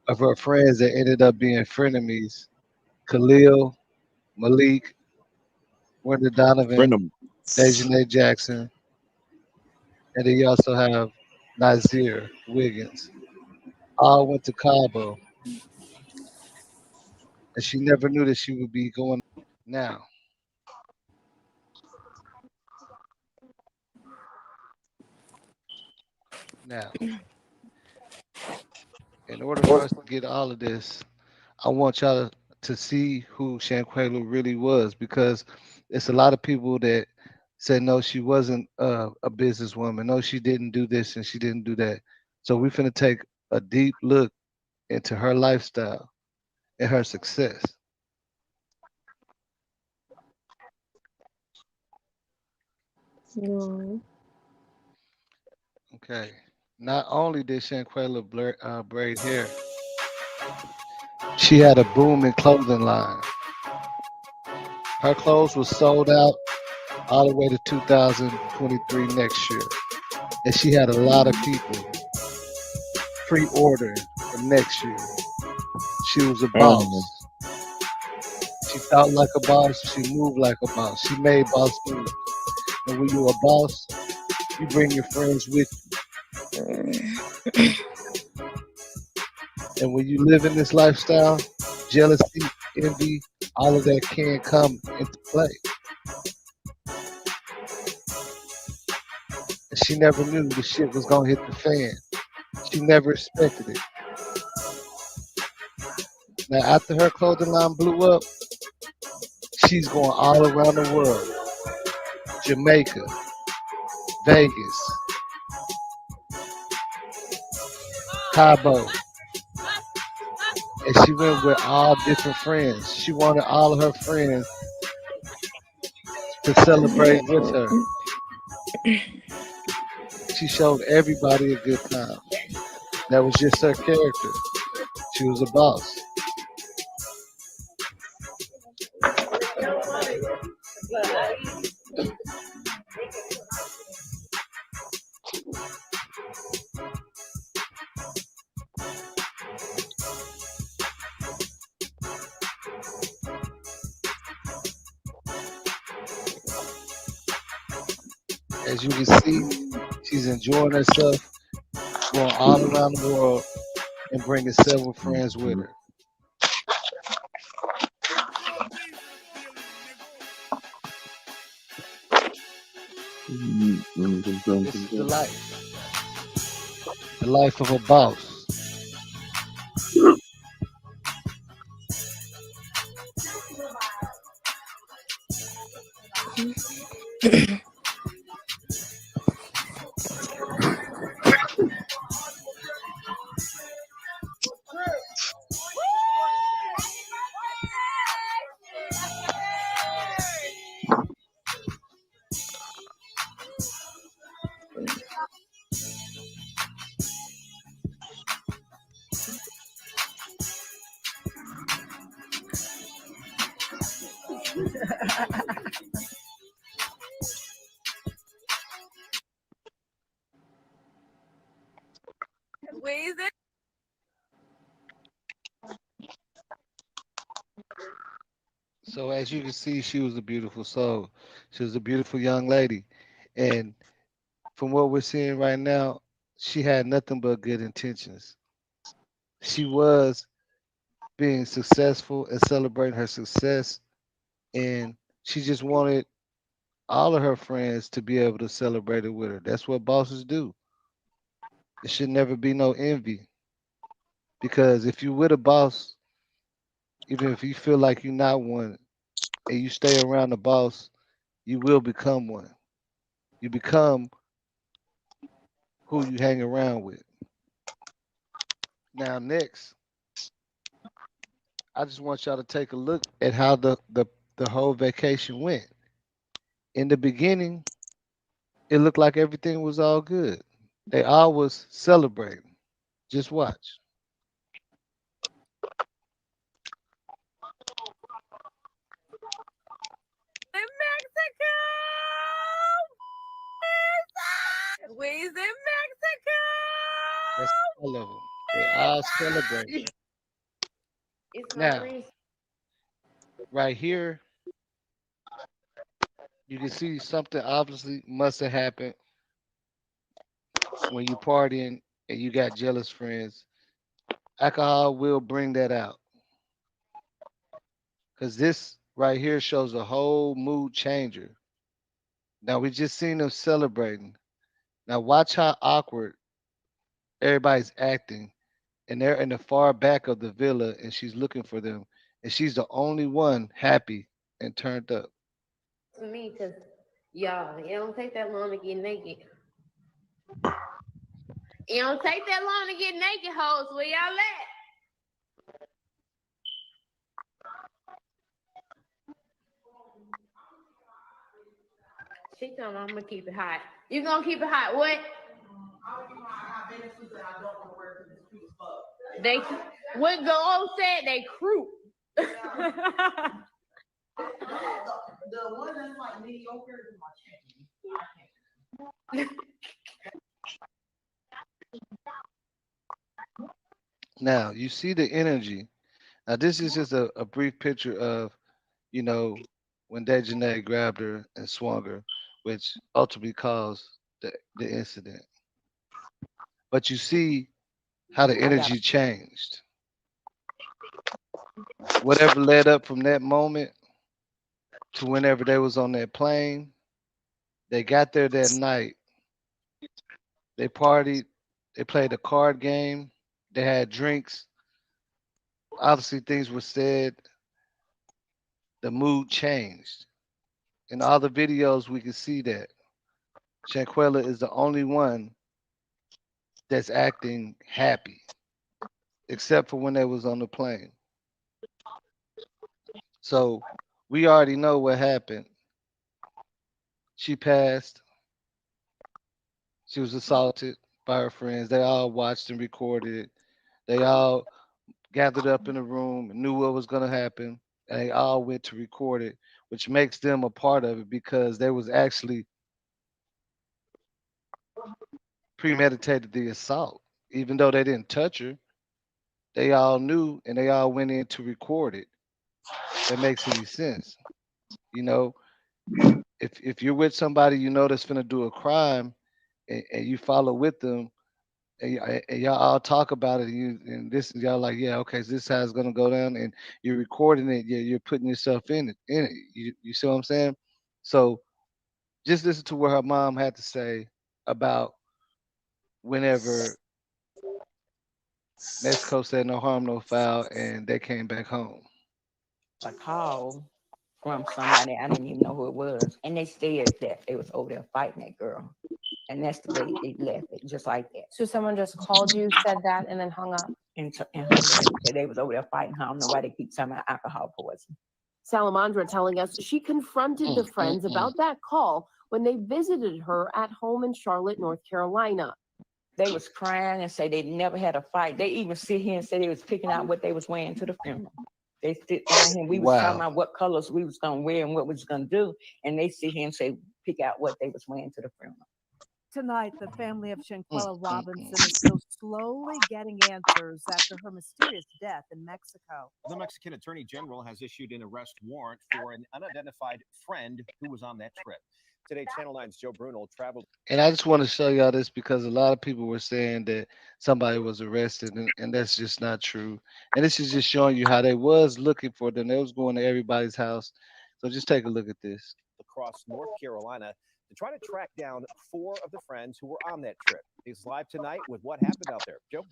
of her friends that ended up being frenemies, Khalil, Malik, Wendell Donovan, Dejanay Jackson, and then you also have Nazir Wiggins. All went to Cabo, and she never knew that she would be going now. Now, in order for us to get all of this, I want y'all to see who Shanquella really was, because it's a lot of people that said no, she wasn't a businesswoman. No, she didn't do this and she didn't do that. So we're finna take a deep look into her lifestyle and her success. No. Okay. Not only did Shanquella braid hair, she had a booming clothing line. Her clothes were sold out all the way to 2023 next year. And she had a lot of people pre-ordering for next year. She was a boss. She thought like a boss. She moved like a boss. She made boss moves. And when you're a boss, you bring your friends with you. And when you live in this lifestyle, jealousy, envy, all of that can come into play. And she never knew the shit was gonna hit the fan. She never expected it. Now, after her clothing line blew up, she's going all around the world. Jamaica, Vegas, Cabo. And she went with all different friends. She wanted all of her friends to celebrate with her. She showed everybody a good time. That was just her character. She was a boss. As you can see, she's enjoying herself, going all around the world, and bringing several friends with her. This is the life of a boss. So as you can see, she was a beautiful soul. She was a beautiful young lady. And from what we're seeing right now, she had nothing but good intentions. She was being successful and celebrating her success. And she just wanted all of her friends to be able to celebrate it with her. That's what bosses do. There should never be no envy. Because if you're with a boss, even if you feel like you're not one, and you stay around the boss, you will become one. You become who you hang around with. Now, next, I just want y'all to take a look at how the whole vacation went. In the beginning, it looked like everything was all good. They all was celebrating. Just watch. All of them. They all celebrate. It's Now, summaries. right here, you can see something obviously must have happened when you partying and you got jealous friends. Alcohol will bring that out. Because this right here shows a whole mood changer. Now we just seen them celebrating. Now watch how awkward everybody's acting. And they're in the far back of the villa and she's looking for them. And she's the only one happy and turned up. To me, because y'all, it don't take that long to get naked. It don't take that long to get naked, hoes. Where y'all at? She told me I'm gonna keep it hot. You gonna keep it hot? What? They what Go said they crew. The one that's like mediocre is my champion. Now you see the energy. Now this is just a brief picture of, you know, when Dejanay grabbed her and swung her, which ultimately caused the incident. But you see how the energy changed. Whatever led up from that moment to whenever they was on that plane, they got there that night. They partied. They played a card game. They had drinks. Obviously, things were said. The mood changed. In all the videos, we can see that Shanquella is the only one that's acting happy, except for when they was on the plane. So we already know what happened. She passed. She was assaulted by her friends. They all watched and recorded it. They all gathered up in a room and knew what was going to happen. And they all went to record it, which makes them a part of it because they was actually premeditated the assault. Even though they didn't touch her, they all knew and they all went in to record it. That makes any sense. You know, if you're with somebody you know that's gonna do a crime and you follow with them and y'all all talk about it and this y'all like, yeah, okay, so this is how it's gonna go down and you're recording it, you're putting yourself in it. You see what I'm saying? So just listen to what her mom had to say about whenever Mexico said no harm, no foul, and they came back home. A call from somebody, I didn't even know who it was, and they said that they was over there fighting that girl, and that's the way they left it, just like that. So someone just called you, said that, and then hung up? And hung up. Said they was over there fighting. I don't know why they keep talking about alcohol poison. Salamandra telling us she confronted the friends about that call when they visited her at home in Charlotte, North Carolina. They was crying and say they never had a fight. They even sit here and say they was picking out what they was wearing to the funeral. They sit down here. We was talking about what colors we was gonna wear and what we was gonna do, and they sit here and say pick out what they was wearing to the funeral. Tonight, the family of Shanquella Robinson is still slowly getting answers after her mysterious death in Mexico. The Mexican Attorney General has issued an arrest warrant for an unidentified friend who was on that trip. Today, Channel 9's Joe Bruno traveled. And I just want to show y'all this because a lot of people were saying that somebody was arrested, and that's just not true. And this is just showing you how they was looking for them. They was going to everybody's house. So just take a look at this. Across North Carolina to try to track down 4 of the friends who were on that trip. He's live tonight with what happened out there. Joe?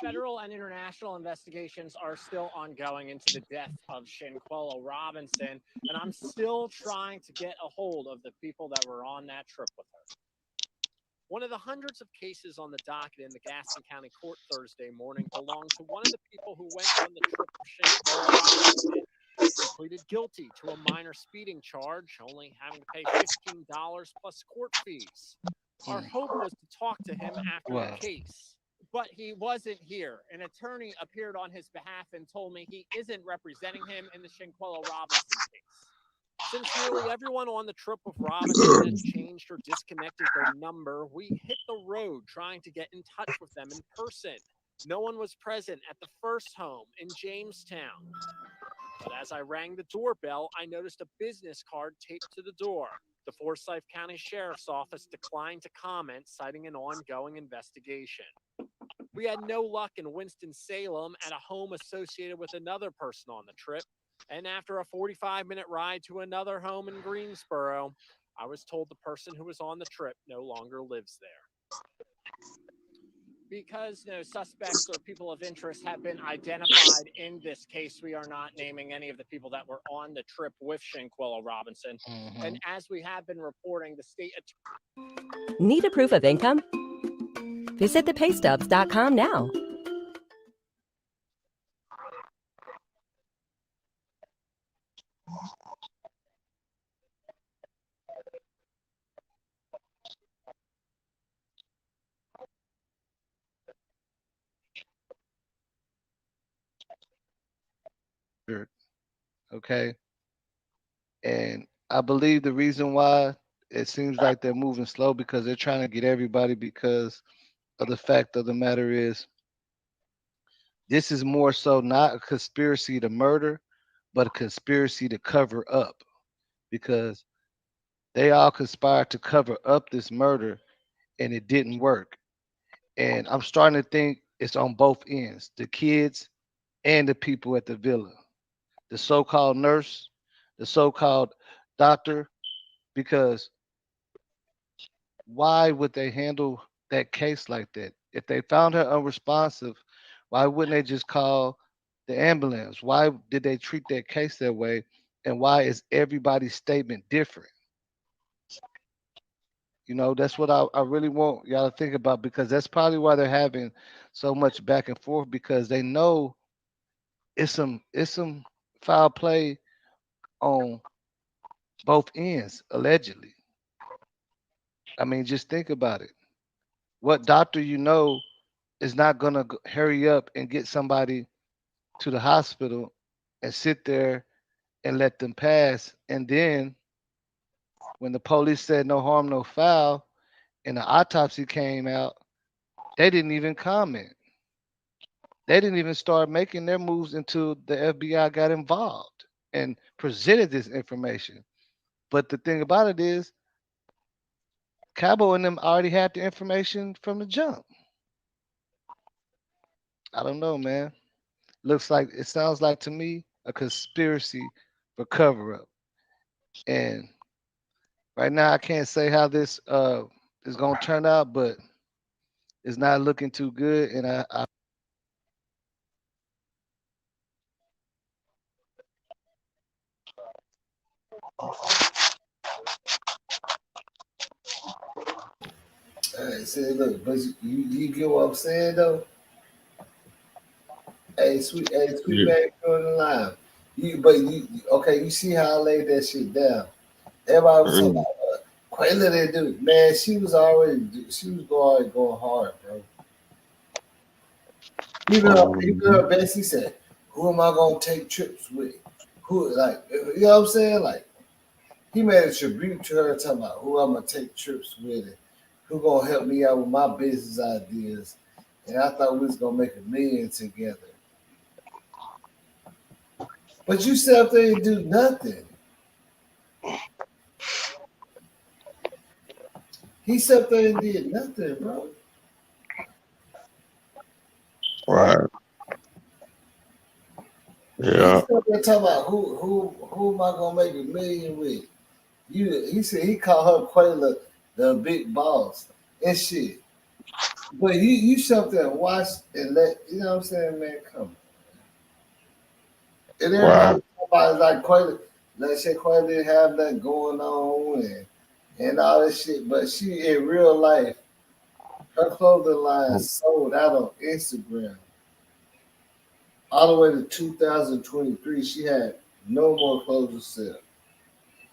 Federal and international investigations are still ongoing into the death of Shanquella Robinson, and I'm still trying to get a hold of the people that were on that trip with her. One of the hundreds of cases on the docket in the Gaston County Court Thursday morning belonged to one of the people who went on the trip with Shanquella Robinson. He pleaded guilty to a minor speeding charge, only having to pay $15 plus court fees. Our hope was to talk to him after the case, but he wasn't here. An attorney appeared on his behalf and told me he isn't representing him in the Shanquella Robinson case. Since nearly everyone on the trip with Robinson has changed or disconnected their number, we hit the road trying to get in touch with them in person. No one was present at the first home in Jamestown. But as I rang the doorbell, I noticed a business card taped to the door. The Forsyth County Sheriff's Office declined to comment, citing an ongoing investigation. We had no luck in Winston-Salem at a home associated with another person on the trip. And after a 45-minute ride to another home in Greensboro, I was told the person who was on the trip no longer lives there. Because no suspects or people of interest have been identified in this case, we are not naming any of the people that were on the trip with Shanquella Robinson. And as we have been reporting, the state attorney... Need a proof of income? Visit thepaystubs.com now. Okay. And I believe the reason why it seems like they're moving slow because they're trying to get everybody because of the fact of the matter is this is more so not a conspiracy to murder, but a conspiracy to cover up because they all conspired to cover up this murder and it didn't work. And I'm starting to think it's on both ends, the kids and the people at the villa, the so-called nurse, the so-called doctor, because why would they handle that case like that? If they found her unresponsive, why wouldn't they just call the ambulance? Why did they treat that case that way? And why is everybody's statement different? You know, that's what I really want y'all to think about because that's probably why they're having so much back and forth because they know it's some foul play on both ends, allegedly. I mean, just think about it. What doctor you know is not gonna hurry up and get somebody to the hospital and sit there and let them pass, and then when the police said no harm, no foul, and the autopsy came out, they didn't even comment. They didn't even start making their moves until the FBI got involved and presented this information. But the thing about it is, Cabo and them already had the information from the jump. I don't know, man. It sounds like to me a conspiracy for cover up. And right now I can't say how this is gonna turn out, but it's not looking too good. And I Hey, say, look, but you get what I'm saying though? Hey, sweet Yeah. man, you're on the line. You see how I laid that shit down. Everybody was talking about Quayla that dude. Man, she was already going hard, bro. Even her Bessie said, who am I gonna take trips with? Who like you know what I'm saying? Like he made a tribute to her talking about who I'm gonna take trips with and who gonna help me out with my business ideas. And I thought we was gonna make $1 million together. But you sat up there and do nothing. He sat up there and did nothing, bro. Right. Yeah. He sat there talking about who am I gonna make $1 million with? He said he called her Quayla the big boss and shit. But you sat there and watched and let you know what I'm saying, man, come on. And everybody like Quayla, like said Quayla didn't have nothing going on and all this shit. But she in real life, her clothing line sold out on Instagram. All the way to 2023, she had no more clothes to sell.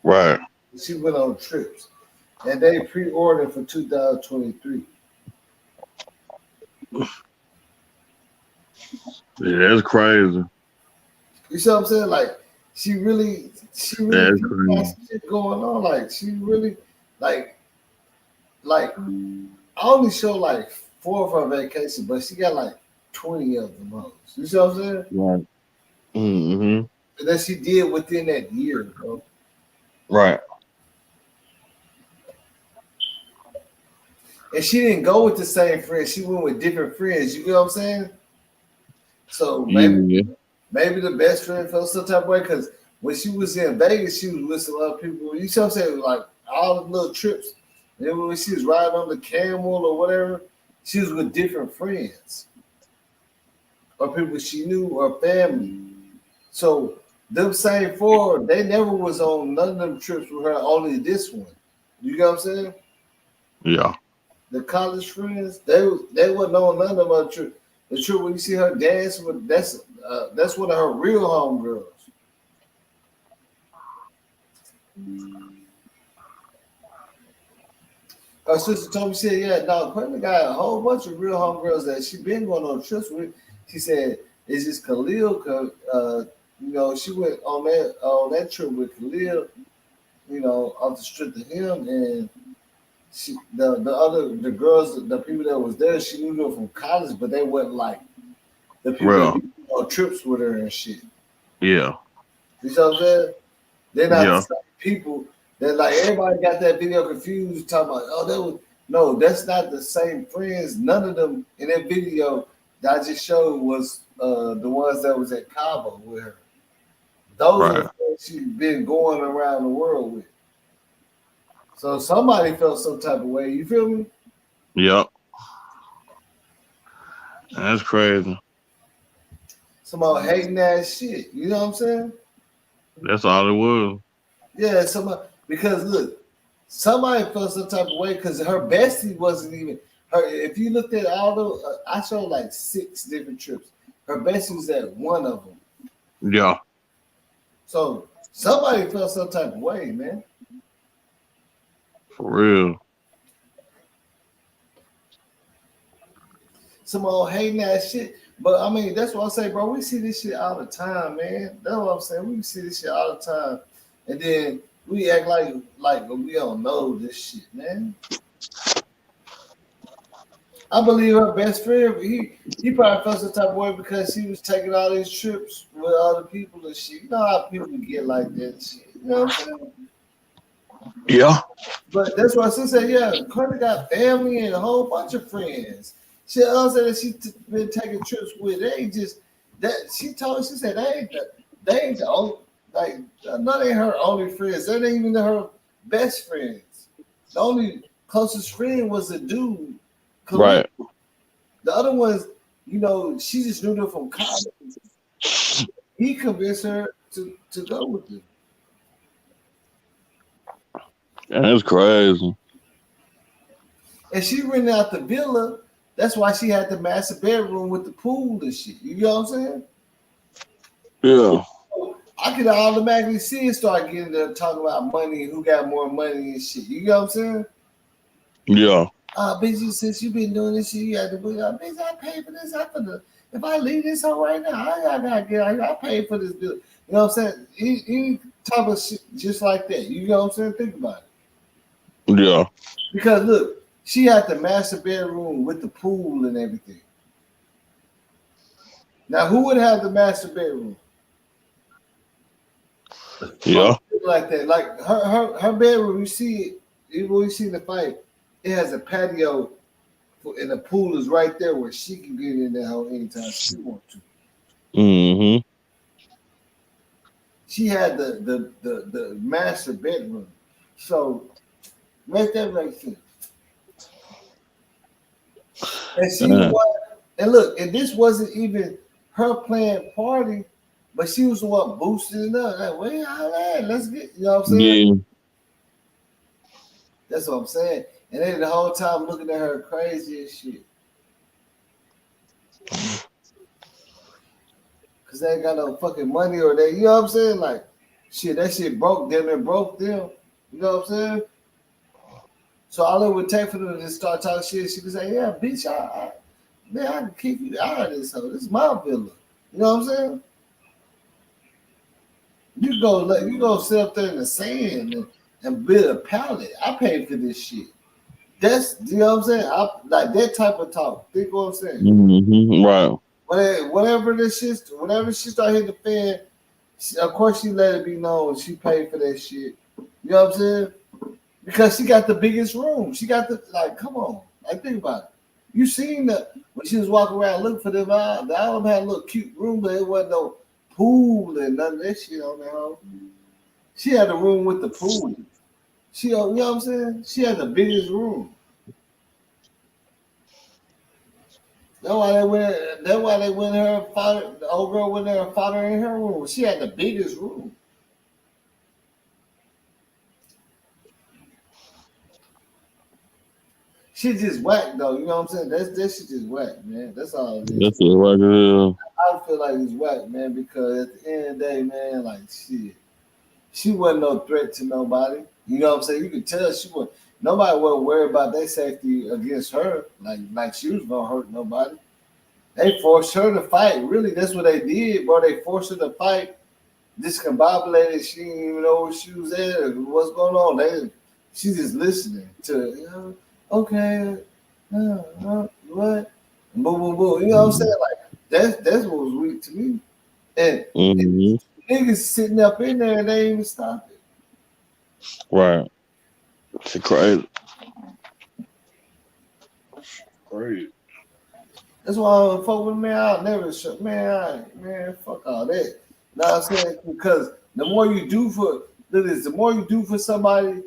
Right. She went on trips. And they pre-ordered for 2023. Yeah, that's crazy. You see what I'm saying? Like, She really That's got crazy. some shit going on. Like she really like I only show like 4 of her vacations, but she got like 20 of them hoes. You see what I'm saying? Right. Mm-hmm. And that she did within that year, bro. Right. And she didn't go with the same friends. She went with different friends. You get what I'm saying? So Yeah. maybe the best friend felt some type of way because when she was in Vegas, she was with some other people. You see what I'm saying? Like all the little trips. And then when she was riding on the camel or whatever, she was with different friends or people she knew or family. So them same 4, they never was on none of them trips with her, only this one. You get what I'm saying? Yeah. The college friends, they wasn't on none of them other trips. The trip when you see her dance with that's one of her real homegirls. Her sister told me, she said, yeah, no, Courtney got a whole bunch of real homegirls that she been going on trips with. She said, it's just Khalil, she went on that trip with Khalil, off the strip of him, and the girls, the people that was there, she knew them from college, but they wasn't like the people that be on trips with her and shit. Yeah. You know what I'm saying? They're not the Yeah. same people. They're like everybody got that video confused, talking about, that's not the same friends. None of them in that video that I just showed was the ones that was at Cabo with her. Those are the friends she's been going around the world with. So somebody felt some type of way. You feel me? Yep. That's crazy. Some old hating ass shit. You know what I'm saying? That's all it was. Yeah, because look, somebody felt some type of way because her bestie wasn't even her. If you looked at all the, I showed like 6 different trips. Her bestie was at one of them. Yeah. So somebody felt some type of way, man. For real. Some old hating ass shit. But I mean, that's what I say, bro. We see this shit all the time, man. That's what I'm saying. We see this shit all the time. And then we act like we don't know this shit, man. I believe her best friend, he probably felt some type of way because she was taking all these trips with other people and shit. You know how people get like that and shit. You know what I'm saying? Yeah. But that's why she said, yeah, Courtney got family and a whole bunch of friends. She also said that been taking trips with. They ain't just that. She said they ain't the only, like, none ain't her only friends. That ain't even her best friends. The only closest friend was the dude. Right. The other ones, she just knew them from college. He convinced her to go with him. That's crazy. And she rented out the villa. That's why she had the master bedroom with the pool and shit. You know what I'm saying? Yeah. I could automatically see it start getting there talking about money and who got more money and shit. You know what I'm saying? Yeah. Bitch, since you've been doing this shit, you had to be like, bitch, I pay for this. If I leave this home right now, I pay for this bill. You know what I'm saying? He type of shit just like that. You know what I'm saying? Think about it. Yeah. Because look, she had the master bedroom with the pool and everything. Now, who would have the master bedroom? Yeah. Like that. Like her bedroom, you see it, even when you see the fight, it has a patio and the pool is right there where she can get in there anytime she wants to. Mm-hmm. She had the master bedroom. So make that make sense. And she and look, and this wasn't even her planned party, but she was the one boosting it up. Like, where y'all at? Let's get, you know what I'm saying? Yeah. That's what I'm saying. And then the whole time looking at her crazy as shit. Cause they ain't got no fucking money or they, you know what I'm saying? Like, shit, that shit broke them and broke them. You know what I'm saying? So all it would take for them to just start talking shit, she could say, yeah, bitch, I can kick you out of this hoe. This is my villa. You know what I'm saying? You go sit up there in the sand and build a pallet. I paid for this shit. That's you know what I'm saying. I like that type of talk. Think what I'm saying. Mm-hmm. Right. Whatever whenever she start hitting the fan, of course she let it be known she paid for that shit. You know what I'm saying? Because she got the biggest room. She got the come on. Like think about it. You seen that when she was walking around looking for them the island had a little cute room, but it wasn't no pool and none of that shit on there. She had a room with the pool. You know what I'm saying? She had the biggest room. That's why they went her father. The old girl went there and fought her in her room. She had the biggest room. She just whack though. You know what I'm saying? That shit just whack, man. That's all it is. That's it, right there. I feel like it's whack, man, because at the end of the day, man, like shit, she wasn't no threat to nobody. You know what I'm saying? You could tell nobody wasn't worried about their safety against her, like she was gonna hurt nobody. They forced her to fight. Really, that's what they did, bro. They forced her to fight. Discombobulated. She didn't even know where she was at or what's going on. She's just listening to, okay, what? Boom, boom, boom. You know what I'm saying? Like that's what was weak to me. And niggas sitting up in there and they ain't even stop it. Right. It's crazy. Crazy. That's why I don't fuck with man. I'll never shut man. Fuck all that. Know what I'm saying? Because the more you do for somebody,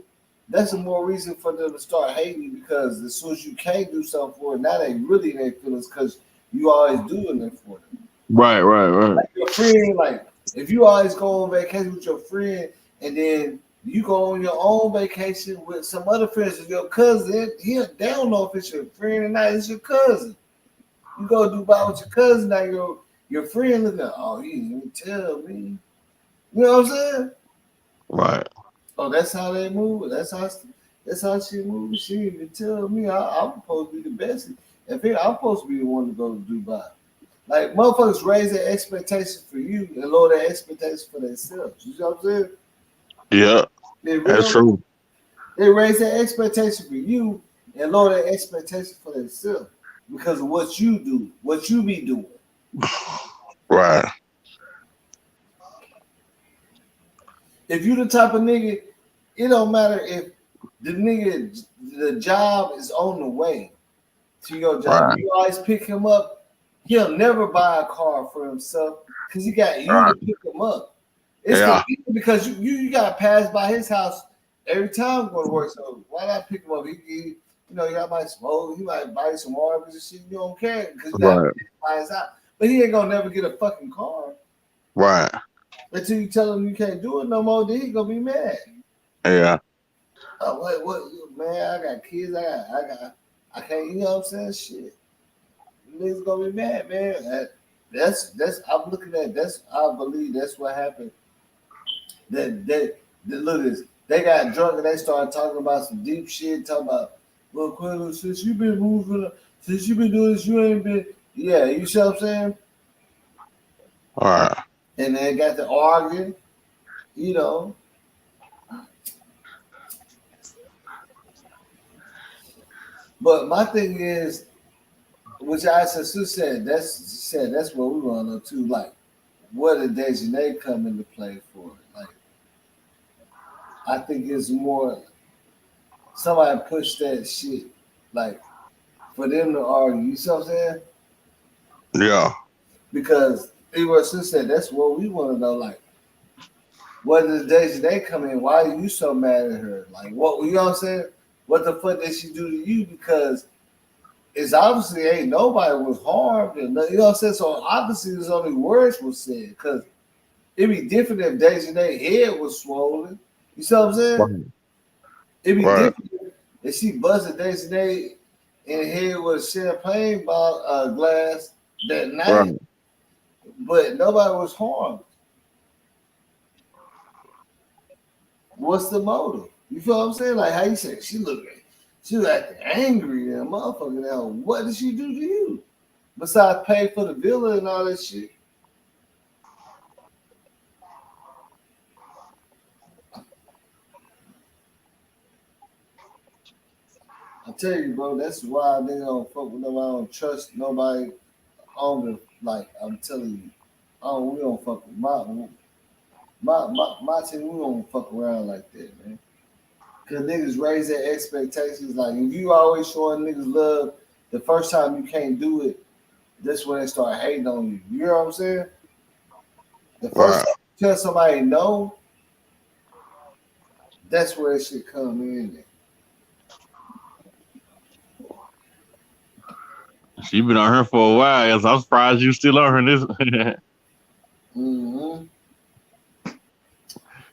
that's the more reason for them to start hating you. Because as soon as you can't do something for it, now they really in their feelings because you always doing it for them. Right. Like your friend, like if you always go on vacation with your friend and then you go on your own vacation with some other friends of your cousin, they don't know if it's your friend or not. It's your cousin. You go to Dubai with your cousin, now your friend looking at, oh, he didn't even tell me. You know what I'm saying? Right. Oh, that's how they move. That's how she moves. She didn't even tell me. I'm supposed to be the best. I'm supposed to be the one to go to Dubai. Like motherfuckers raise their expectations for you and lower their expectations for themselves. You know what I'm saying? Yeah. That's true. They raise their expectation for you and lower their expectation for themselves because of what you do, what you be doing. Right. If you the type of nigga, it don't matter if the job is on the way to your job. Right. You always pick him up. He'll never buy a car for himself because he got you to pick him up. It's because you got to pass by his house every time going to work. So why not pick him up? He y'all might smoke. He might buy you some Arby's and shit. You don't care because you got to buy his house. But he ain't gonna never get a fucking car. Right. Until you tell him you can't do it no more, then he gonna be mad. Yeah. Oh, what, man? I got kids. I can't. You know what I'm saying? Shit, niggas gonna be mad, man. That's. I'm looking at. I believe that's what happened. That look at this. They got drunk and they started talking about some deep shit. Talking about, well, Quinn, since you been moving, since you been doing this, you ain't been. Yeah, you see what I'm saying? All right. And they got to arguing. You know. But my thing is, which I said, that's what we want to know too. Like, what did Dejanay come into play for? Like, I think it's more somebody pushed that shit, like, for them to argue. You see what I'm saying? Yeah. Because Sis said that's what we want to know. Like, what did Dejanay come in? Why are you so mad at her? Like, what, you know what I'm saying? What the fuck did she do to you? Because it's obviously ain't nobody was harmed, and you know what I'm saying. So obviously, there's only words was said because it'd be different if Dejanay's head was swollen. You see what I'm saying? It'd be different if she busted Dejanay in the head with a champagne glass that night, but nobody was harmed. What's the motive? You feel what I'm saying? Like how you say she was acting angry and motherfucker. Now, what did she do to you? Besides pay for the villa and all that shit. I tell you, bro, that's why they don't fuck with nobody. I don't trust nobody. Like I'm telling you, we don't fuck with my team. We don't fuck around like that, man. Cause niggas raise their expectations. Like if you always showing niggas love, the first time you can't do it, that's when they start hating on you. You know what I'm saying? The first time you tell somebody no, that's where it should come in. She been on her for a while, so I'm surprised you still on her. This. Mm-hmm.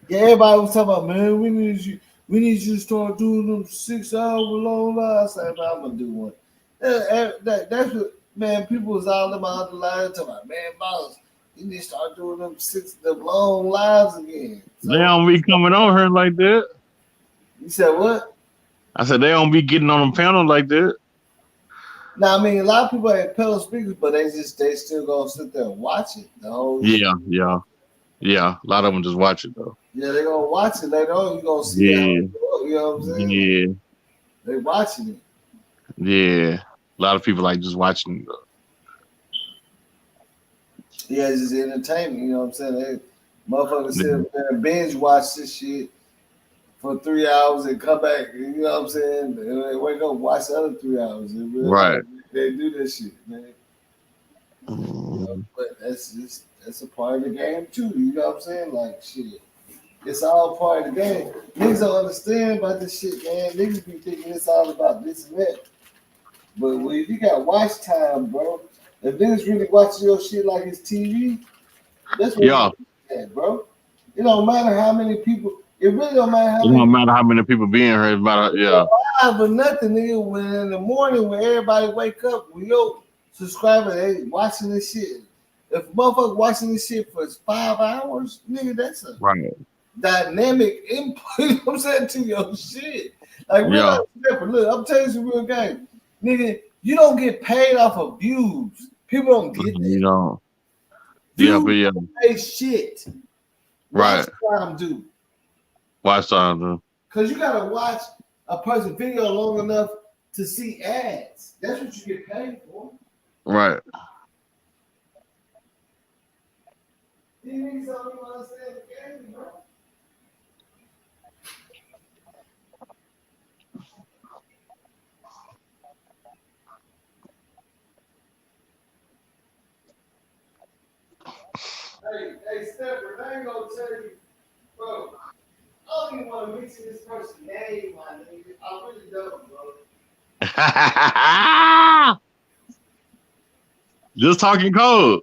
Yeah, everybody was talking about, man, we need you to start doing them 6 hour long lives. I said, man, I'm gonna do one. That's what, man, people was all about the line talking about, man, boss, you need to start doing them long lives again. So, They don't be coming on her like that. You said what? I said they don't be getting on the panel like that. Now, I mean, a lot of people have pedal speakers, but they still gonna sit there and watch it. The whole shit. Yeah. A lot of them just watch it though. Yeah, they gonna watch it later on. You gonna see how it goes, you know what I'm saying? Yeah. They watching it. Yeah. A lot of people like just watching it though. Yeah, it's just entertainment, you know what I'm saying? They motherfuckers sit up there and binge watch this shit for 3 hours and come back, you know what I'm saying? And they wake up, watch the other 3 hours. Right. They do this shit, man. You know, but that's a part of the game too, you know what I'm saying? Like shit. It's all part of the game. Niggas don't understand about this shit, man. Niggas be thinking it's all about this and that. But if you got watch time, bro, if niggas really watching your shit like it's TV, that's what it's at, bro. It don't matter how many people. It really don't matter how many. It don't matter how many people be in here. It's about live or nothing, nigga. When in the morning when everybody wake up, when your subscriber they watching this shit. If a motherfucker watching this shit for 5 hours, nigga, that's a dynamic input. You know what I'm saying, to your shit. Like real look, I'm telling you some real game. Nigga, you don't get paid off of views. People don't get that. You don't. Views don't pay shit. Right. Watch time do. Because you gotta watch a person's video long enough to see ads. That's what you get paid for. Right. These niggas don't even understand the game, bro. Hey, Stepper, I ain't gonna tell you, bro. I don't even want to mention this person's name, my nigga. I really don't, bro. Just talking code.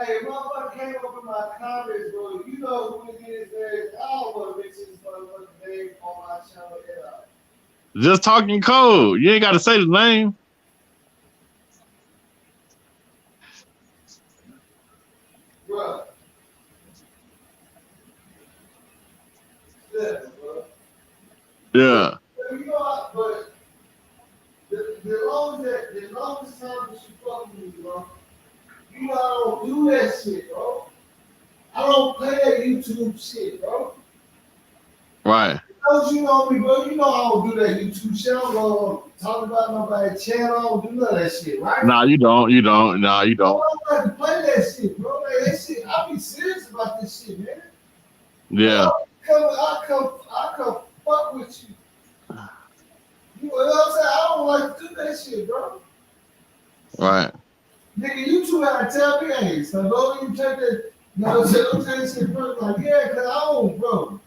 Hey, motherfucker came up in my comments, bro. You know who it is, man. I don't want to mention this motherfucker's name on my channel at all. Just talking code. You ain't got to say the name. Bro. Yeah, bro. Yeah. You know what, but the longest time that you fuck with me, bro, you know I don't do that shit, bro. I don't play that YouTube shit, bro. Right. Because you know me, bro. You know I don't do that YouTube shit. I don't talk about nobody's channel. I don't do none of that shit, right? Nah, you don't. Nah, you don't. I don't like to play that shit, bro. Like, that shit, I be serious about this shit, man. Yeah. I come fuck with you. You know what I'm saying? I don't like to do that shit, bro. Right. Nigga, you two gotta tell me, hey, so don't even take that. You know what I'm saying? Don't take that shit, bro. Like, yeah, because I don't, bro.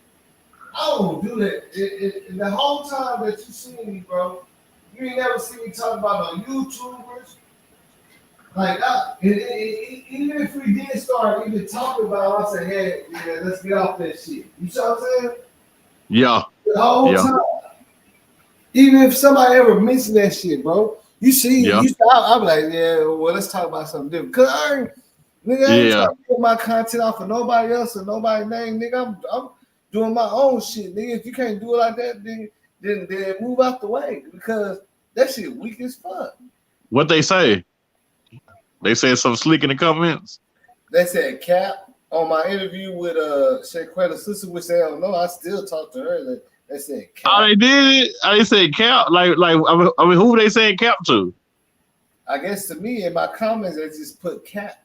I don't do that. And the whole time that you see me, bro, you ain't never see me talk about no YouTubers. Like, even if we did start even talking about it, I say, hey, yeah, let's get off that shit. You see what I'm saying? Yeah. The whole time. Even if somebody ever mentioned that shit, bro, you see, I'll be like, yeah, well, let's talk about something different. Cause I ain't trying to put my content off for nobody else or nobody's name, nigga. I'm doing my own shit, nigga. If you can't do it like that, then move out the way because that shit weak as fuck. What they say? They said something slick in the comments. They said Cap on my interview with Shaquetta's sister, which they don't know. I still talk to her. They said cap. Oh, they did it? They said cap? Like, I mean, who they saying cap to? I guess to me, in my comments, they just put cap.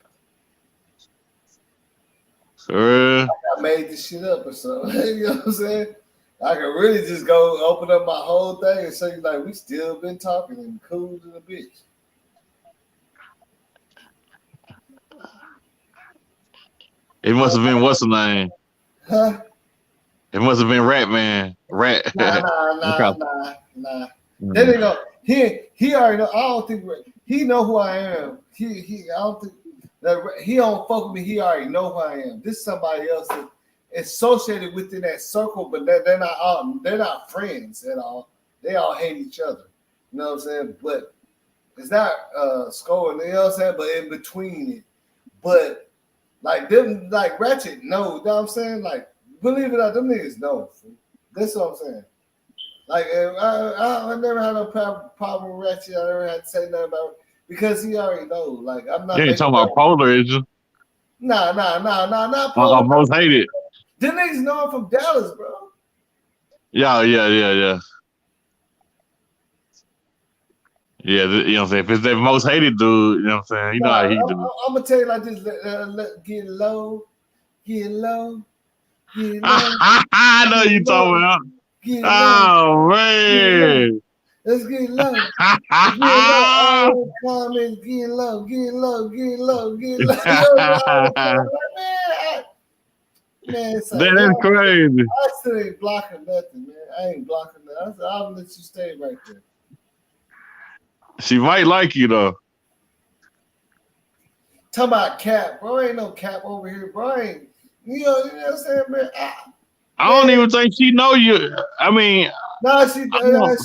I made this shit up or something. You know what I'm saying? I can really just go open up my whole thing and show you, like, we still been talking and cool to the bitch. It must have been what's the name? Huh? It must have been Rat Man. Rat. Nah. There they go. He already know. I don't think he know who I am. I don't think that he don't fuck with me. He already know who I am. This is somebody else that associated within that circle, but they're not friends at all. They all hate each other. You know what I'm saying? But it's not scoring. You know what I'm saying? But in between it, but like them, like Ratchet, no. You know what I'm saying? Like, believe it or not, them niggas know. That's what I'm saying. Like, I never had no problem with Ratchet. I never had to say nothing about it because he already know. Like, I'm not. You ain't talking about Polar, is you? Nah, not Polar. Most hated. Them niggas know I'm from Dallas, bro. Yeah. Yeah, you know what I'm saying? If it's that most hated dude, you know what I'm saying? You know how he do. I'm gonna tell you like this: get low. I know you talking about. Oh man. Let's get low. Get low. Comments, get low. Man, that is crazy. I still ain't blocking nothing, man. I ain't blocking nothing. I'll let you stay right there. She might like you though. Talking about cap, bro. Ain't no cap over here, bro. You know what I'm saying, man? I don't even think she know you. I mean, no, she don't.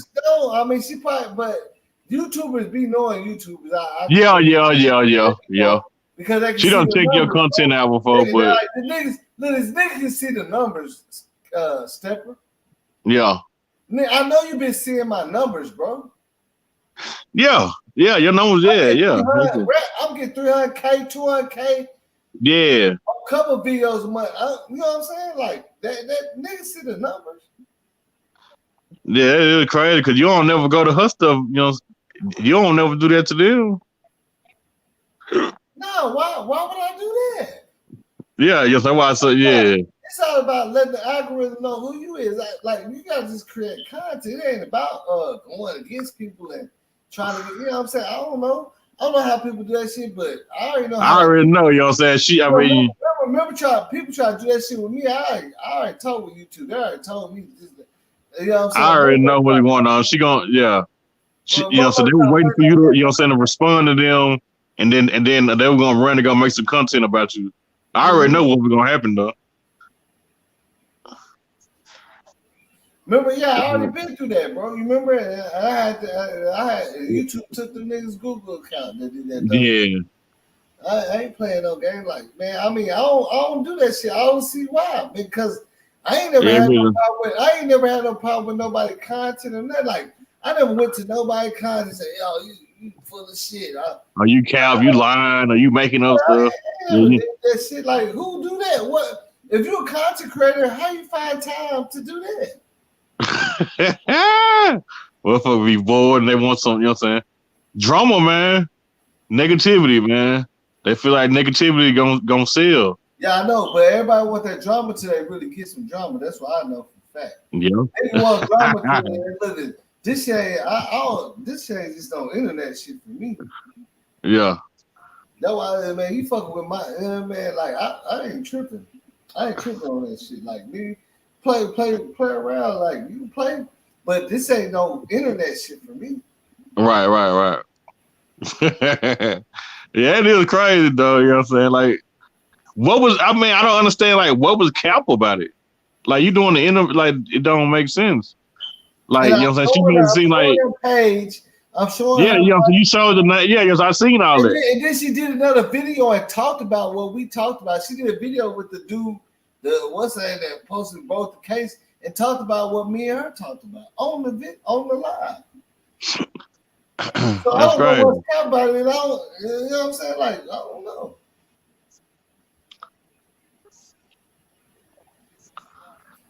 I mean, she probably, but YouTubers be knowing YouTubers. Yeah. Because they can she see don't the check numbers, your content out before, but like, the niggas can see the numbers, Stepper. Yeah. I know you've been seeing my numbers, bro. Yeah, your numbers, yeah. I'm getting 300K, 200K. Yeah. A couple videos a month. You know what I'm saying? Like that niggas see the numbers. Yeah, it's crazy because you don't never go to her stuff. You know, you don't never do that to them. No, why would I do that? Yeah, that's why I said, yeah. It's all about letting the algorithm know who you is. Like you gotta just create content. It ain't about going against people and trying to get, you know what I'm saying? I don't know how people do that shit, but I already know how. I already know, you know what I'm saying? Remember people try to do that shit with me. I already told with YouTube. They already told me this, you know what I'm saying? I already know what's going on. She gonna, yeah. So they were waiting for you to, you know what I'm saying, to respond to them, and then they were gonna run and go make some content about you. I already know what was gonna happen though. Remember, I already been through that, bro. You remember? I had YouTube took the niggas Google account that did that. Yeah. I ain't playing no game. Like, man, I mean, I don't do that shit. I don't see why, because I ain't never had no problem with nobody content and that. Like, I never went to nobody content and say, yo, you full of shit. Are you cap? You lying? Are you making up stuff? That shit, like, who do that? What if you're a content creator? How you find time to do that? Well, if be bored and they want something, you know what I'm saying? Drama, man. Negativity, man. They feel like negativity gonna sell. Yeah, I know, but everybody want that drama till they really get some drama. That's what I know for a fact. Yeah. They want drama till they look. This shit, this shit just no internet shit for me. Yeah. That's why, man, you fucking with my man. Like I ain't tripping. I ain't tripping on that shit. Like me, play around. Like you can play, but this ain't no internet shit for me. Right. Yeah, it is crazy though. You know what I'm saying? Like, I don't understand. Like, what was cap about it? Like, you doing the like, it don't make sense. Like, you know what I'm saying? She made it seem like page. I'm showing. Yeah, you showed the yes, I seen all that. And then she did another video and talked about what we talked about. She did a video with the dude, that posted both the case and talked about what me and her talked about on the live. So I don't know what's cap about it. You know what I'm saying? Like, I don't know.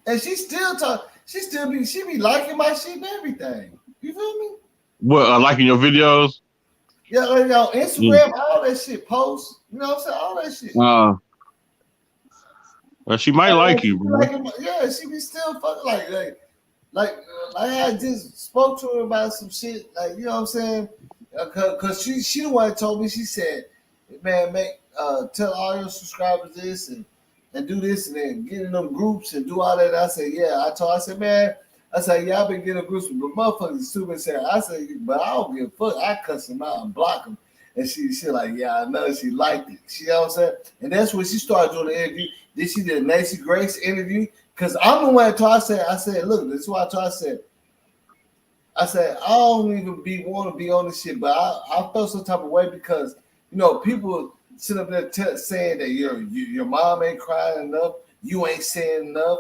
And she still talk. she be liking my shit and everything. You feel me? What, liking your videos? Yeah, like on Instagram, all that shit posts. You know what I'm saying? All that shit. Well, she might like you, bro. Yeah, she be still fucking like I just spoke to her about some shit, like, you know what I'm saying? Cause she the one that told me, she said, man, tell all your subscribers this and do this and then get in them groups and do all that. I said, yeah. I said, man, yeah, I've been getting groups, but motherfuckers stupid. Said, I said, but I don't give a fuck. I cuss them out and block them. And she like, yeah, I know. She liked it. You know what I'm saying? And that's when she started doing the interview. Then she did a Nancy Grace interview. Because I'm the one that told, I said, look, this is what I told, I said, I don't even want to be on this shit, but I felt some type of way because, you know, people sit up there saying that your mom ain't crying enough, you ain't saying enough.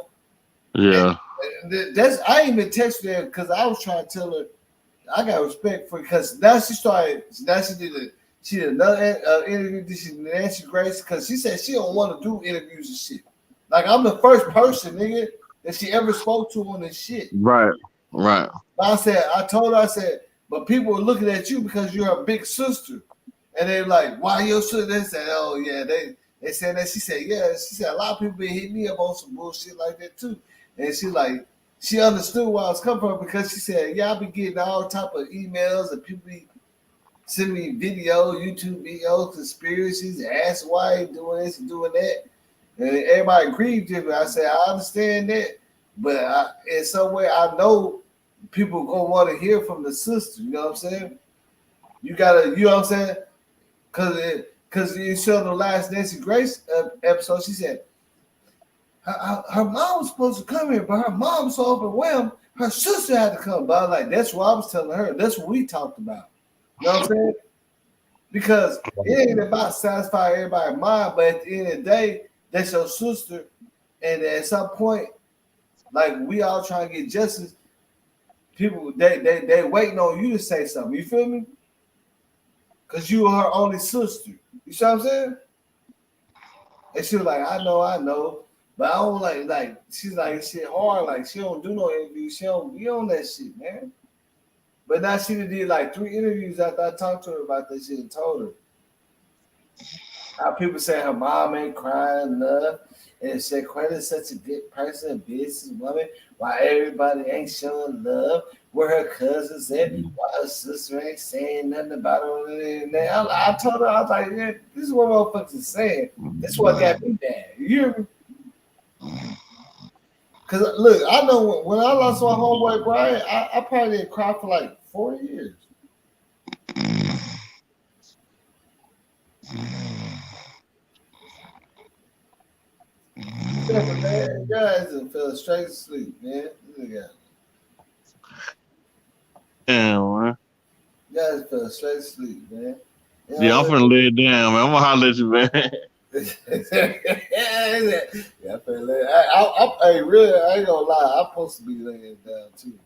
Yeah. And that's, I ain't even texted her because I was trying to tell her I got respect for it, because now she did another interview. This is Nancy Grace, because she said she don't want to do interviews and shit. Like, I'm the first person, nigga, that she ever spoke to on this shit. Right. I told her, I said, but people are looking at you because you're a big sister. And they're like, why your sister? They said, oh, yeah, they said that. She said, yeah. She said, a lot of people been hitting me up on some bullshit like that, too. And she understood where I was coming from, because she said, yeah, I be getting all type of emails and people be sending me YouTube videos, conspiracies, ask why doing this and doing that. And everybody agreed with me. I said, I understand that, but in some way, I know people gonna want to hear from the sister. You know what I'm saying? You gotta, you know what I'm saying? Because you saw the last Nancy Grace episode, she said her mom was supposed to come here, but her mom was so overwhelmed, her sister had to come. But I was like, that's what I was telling her. That's what we talked about. You know what I'm saying? Because it ain't about satisfying everybody's mind, but at the end of the day, that's your sister. And at some point, like, we all trying to get justice, people, they waiting on you to say something. You feel me? Because you are her only sister. You see what I'm saying? And she was like, I know. But I don't like, she's like, shit hard. Like, she don't do no interviews. She don't be on that shit, man. But now she did like 3 interviews after I talked to her about that shit and told her. How people say her mom ain't crying enough, and said Quentin's such a good person, a businesswoman, why everybody ain't showing love, where her cousins at, why her sister ain't saying nothing about her. And I told her, I was like, yeah, this is what motherfuckers are saying. This is what got me mad. You hear me? Because, look, I know when I lost my homeboy Brian, I probably didn't cry for like 4 years. Man, guys fell straight asleep, man. Yeah, man. Guys fell straight asleep, man. You know, Yeah, I'm finna lay it down, man. I'm gonna holler at you, man. Yeah, I feel like really, I ain't gonna lie, I'm supposed to be laying down too.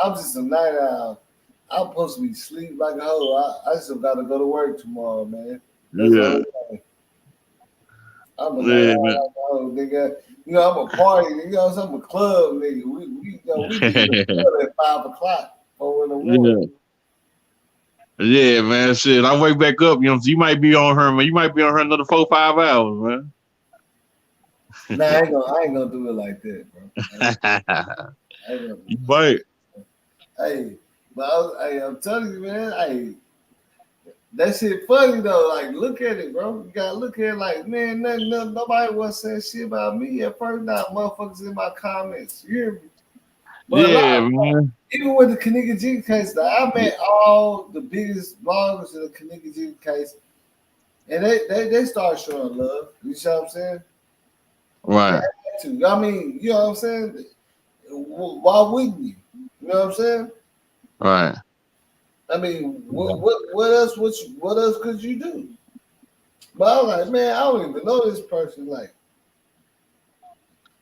I'm just a night owl. I'm supposed to be asleep like a hoe. I just gotta go to work tomorrow, man. That's the only thing. I'm a night owl like a hoe, nigga. You know, I'm a party, you know, I'm a club, nigga. We be in the club at 5 o'clock or in the morning. Yeah, man. Shit, I wake back up. You know, you might be on her, man. You might be on her another 4-5 hours, man. Nah, I ain't gonna do it like that, bro. You might. Hey, but I'm telling you, man. Hey, that shit funny though. Like, look at it, bro. You gotta look at it like, man, nobody was saying shit about me at first. Now, motherfuckers in my comments. You hear me? But yeah, man. Even with the Kanika G case, I met all the biggest bloggers in the Kanika G case, and they started showing love. You see what I'm saying? Right. I mean, you know what I'm saying? Why wouldn't you? You know what I'm saying? Right. I mean, what else could you do? But I was like, man, I don't even know this person. Like,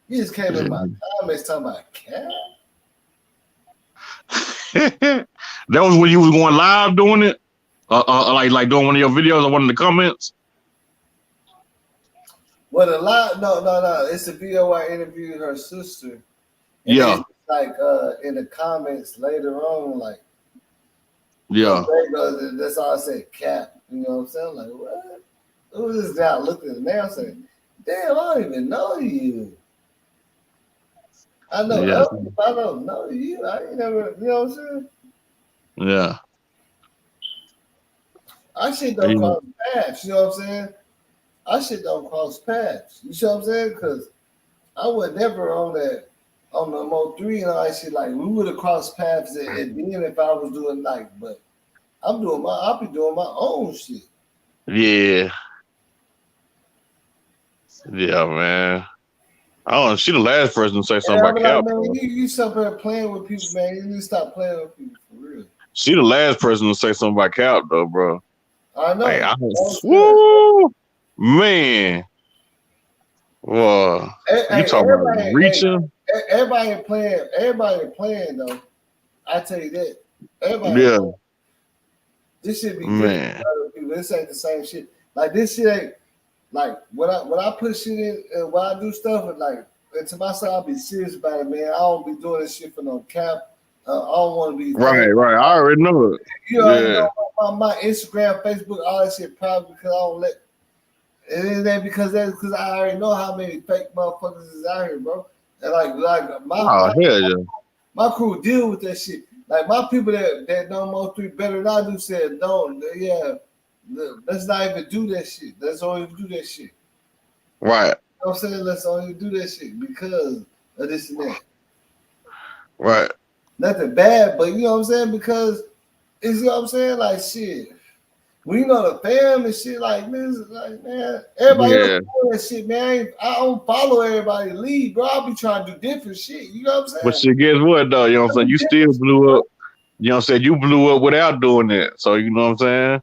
he just came in my comments talking about cat. That was when you was going live doing it, like doing one of your videos or one of the comments. Well, no. It's a video where I interviewed her sister, And Yeah. then like in the comments later on, like Yeah. that's all I said, cap. You know what I'm saying? Like, what? Who is this guy looking at the man saying, damn, I don't even know you. I know Yeah. other people, I don't know you. I ain't never, you know what I'm saying? Yeah. I shit don't cross paths, you know what I'm saying? I shit don't cross paths. You see what I'm saying? Because I would never on the Mo3 and all that shit. Like, we would have crossed paths at the end if I was doing like, but I'll be doing my own shit. Yeah. Yeah, man. I don't know. She the last person to say something about Cap. Man, you stop here playing with people, man. You need to stop playing with people for real. She the last person to say something about Cap, though, bro. I know. Like, woo, man. Well, you talking about reaching? Everybody playing though. I tell you that. Everybody Yeah. playing. This shit be Man. different for other people. This ain't the same shit. Like this shit ain't like when I put shit in and when I do stuff and like and to myself, I'll be serious about it, man. I don't be doing this shit for no cap. I don't want to be Right. I already know it. You know, my Instagram, Facebook, all that shit probably because I don't let. It ain't because I already know how many fake motherfuckers is out here, bro. And like my crew deal with that shit. Like my people that know Mo3 better than I do said, don't. Yeah, let's not even do that shit. Let's only even do that shit. Right. You know what I'm saying? Let's only do that shit because of this and that. Right. Nothing bad, but you know what I'm saying? Because it's, you know what I'm saying? Like shit. When you know the fam and shit like this, like man, everybody else doing that shit, man. I don't follow everybody lead, bro. I'll be trying to do different shit. You know what I'm saying? But shit, guess what though? You know what I'm saying? You still blew up. You know what I'm saying? You blew up without doing it. So you know what I'm saying?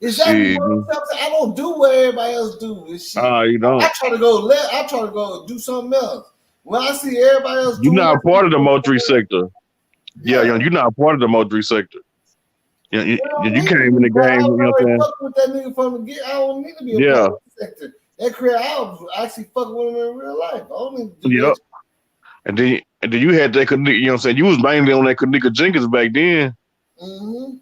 Exactly. What I'm saying. I don't do what everybody else do. This shit. You don't. I try to go do something else. When I see everybody else You're doing not part of the Mo3 sector. Yeah, you're not part of the Mo3 sector. Yeah, you came in the game, you know what I'm saying? Fuck with that nigga from the get. I don't need to be a part of the sector. That career, I was actually fucking with him in real life. I don't need to do that. And then you had that, you know what I'm saying? You was mainly on that Kanika Jenkins back then. Mm-hmm.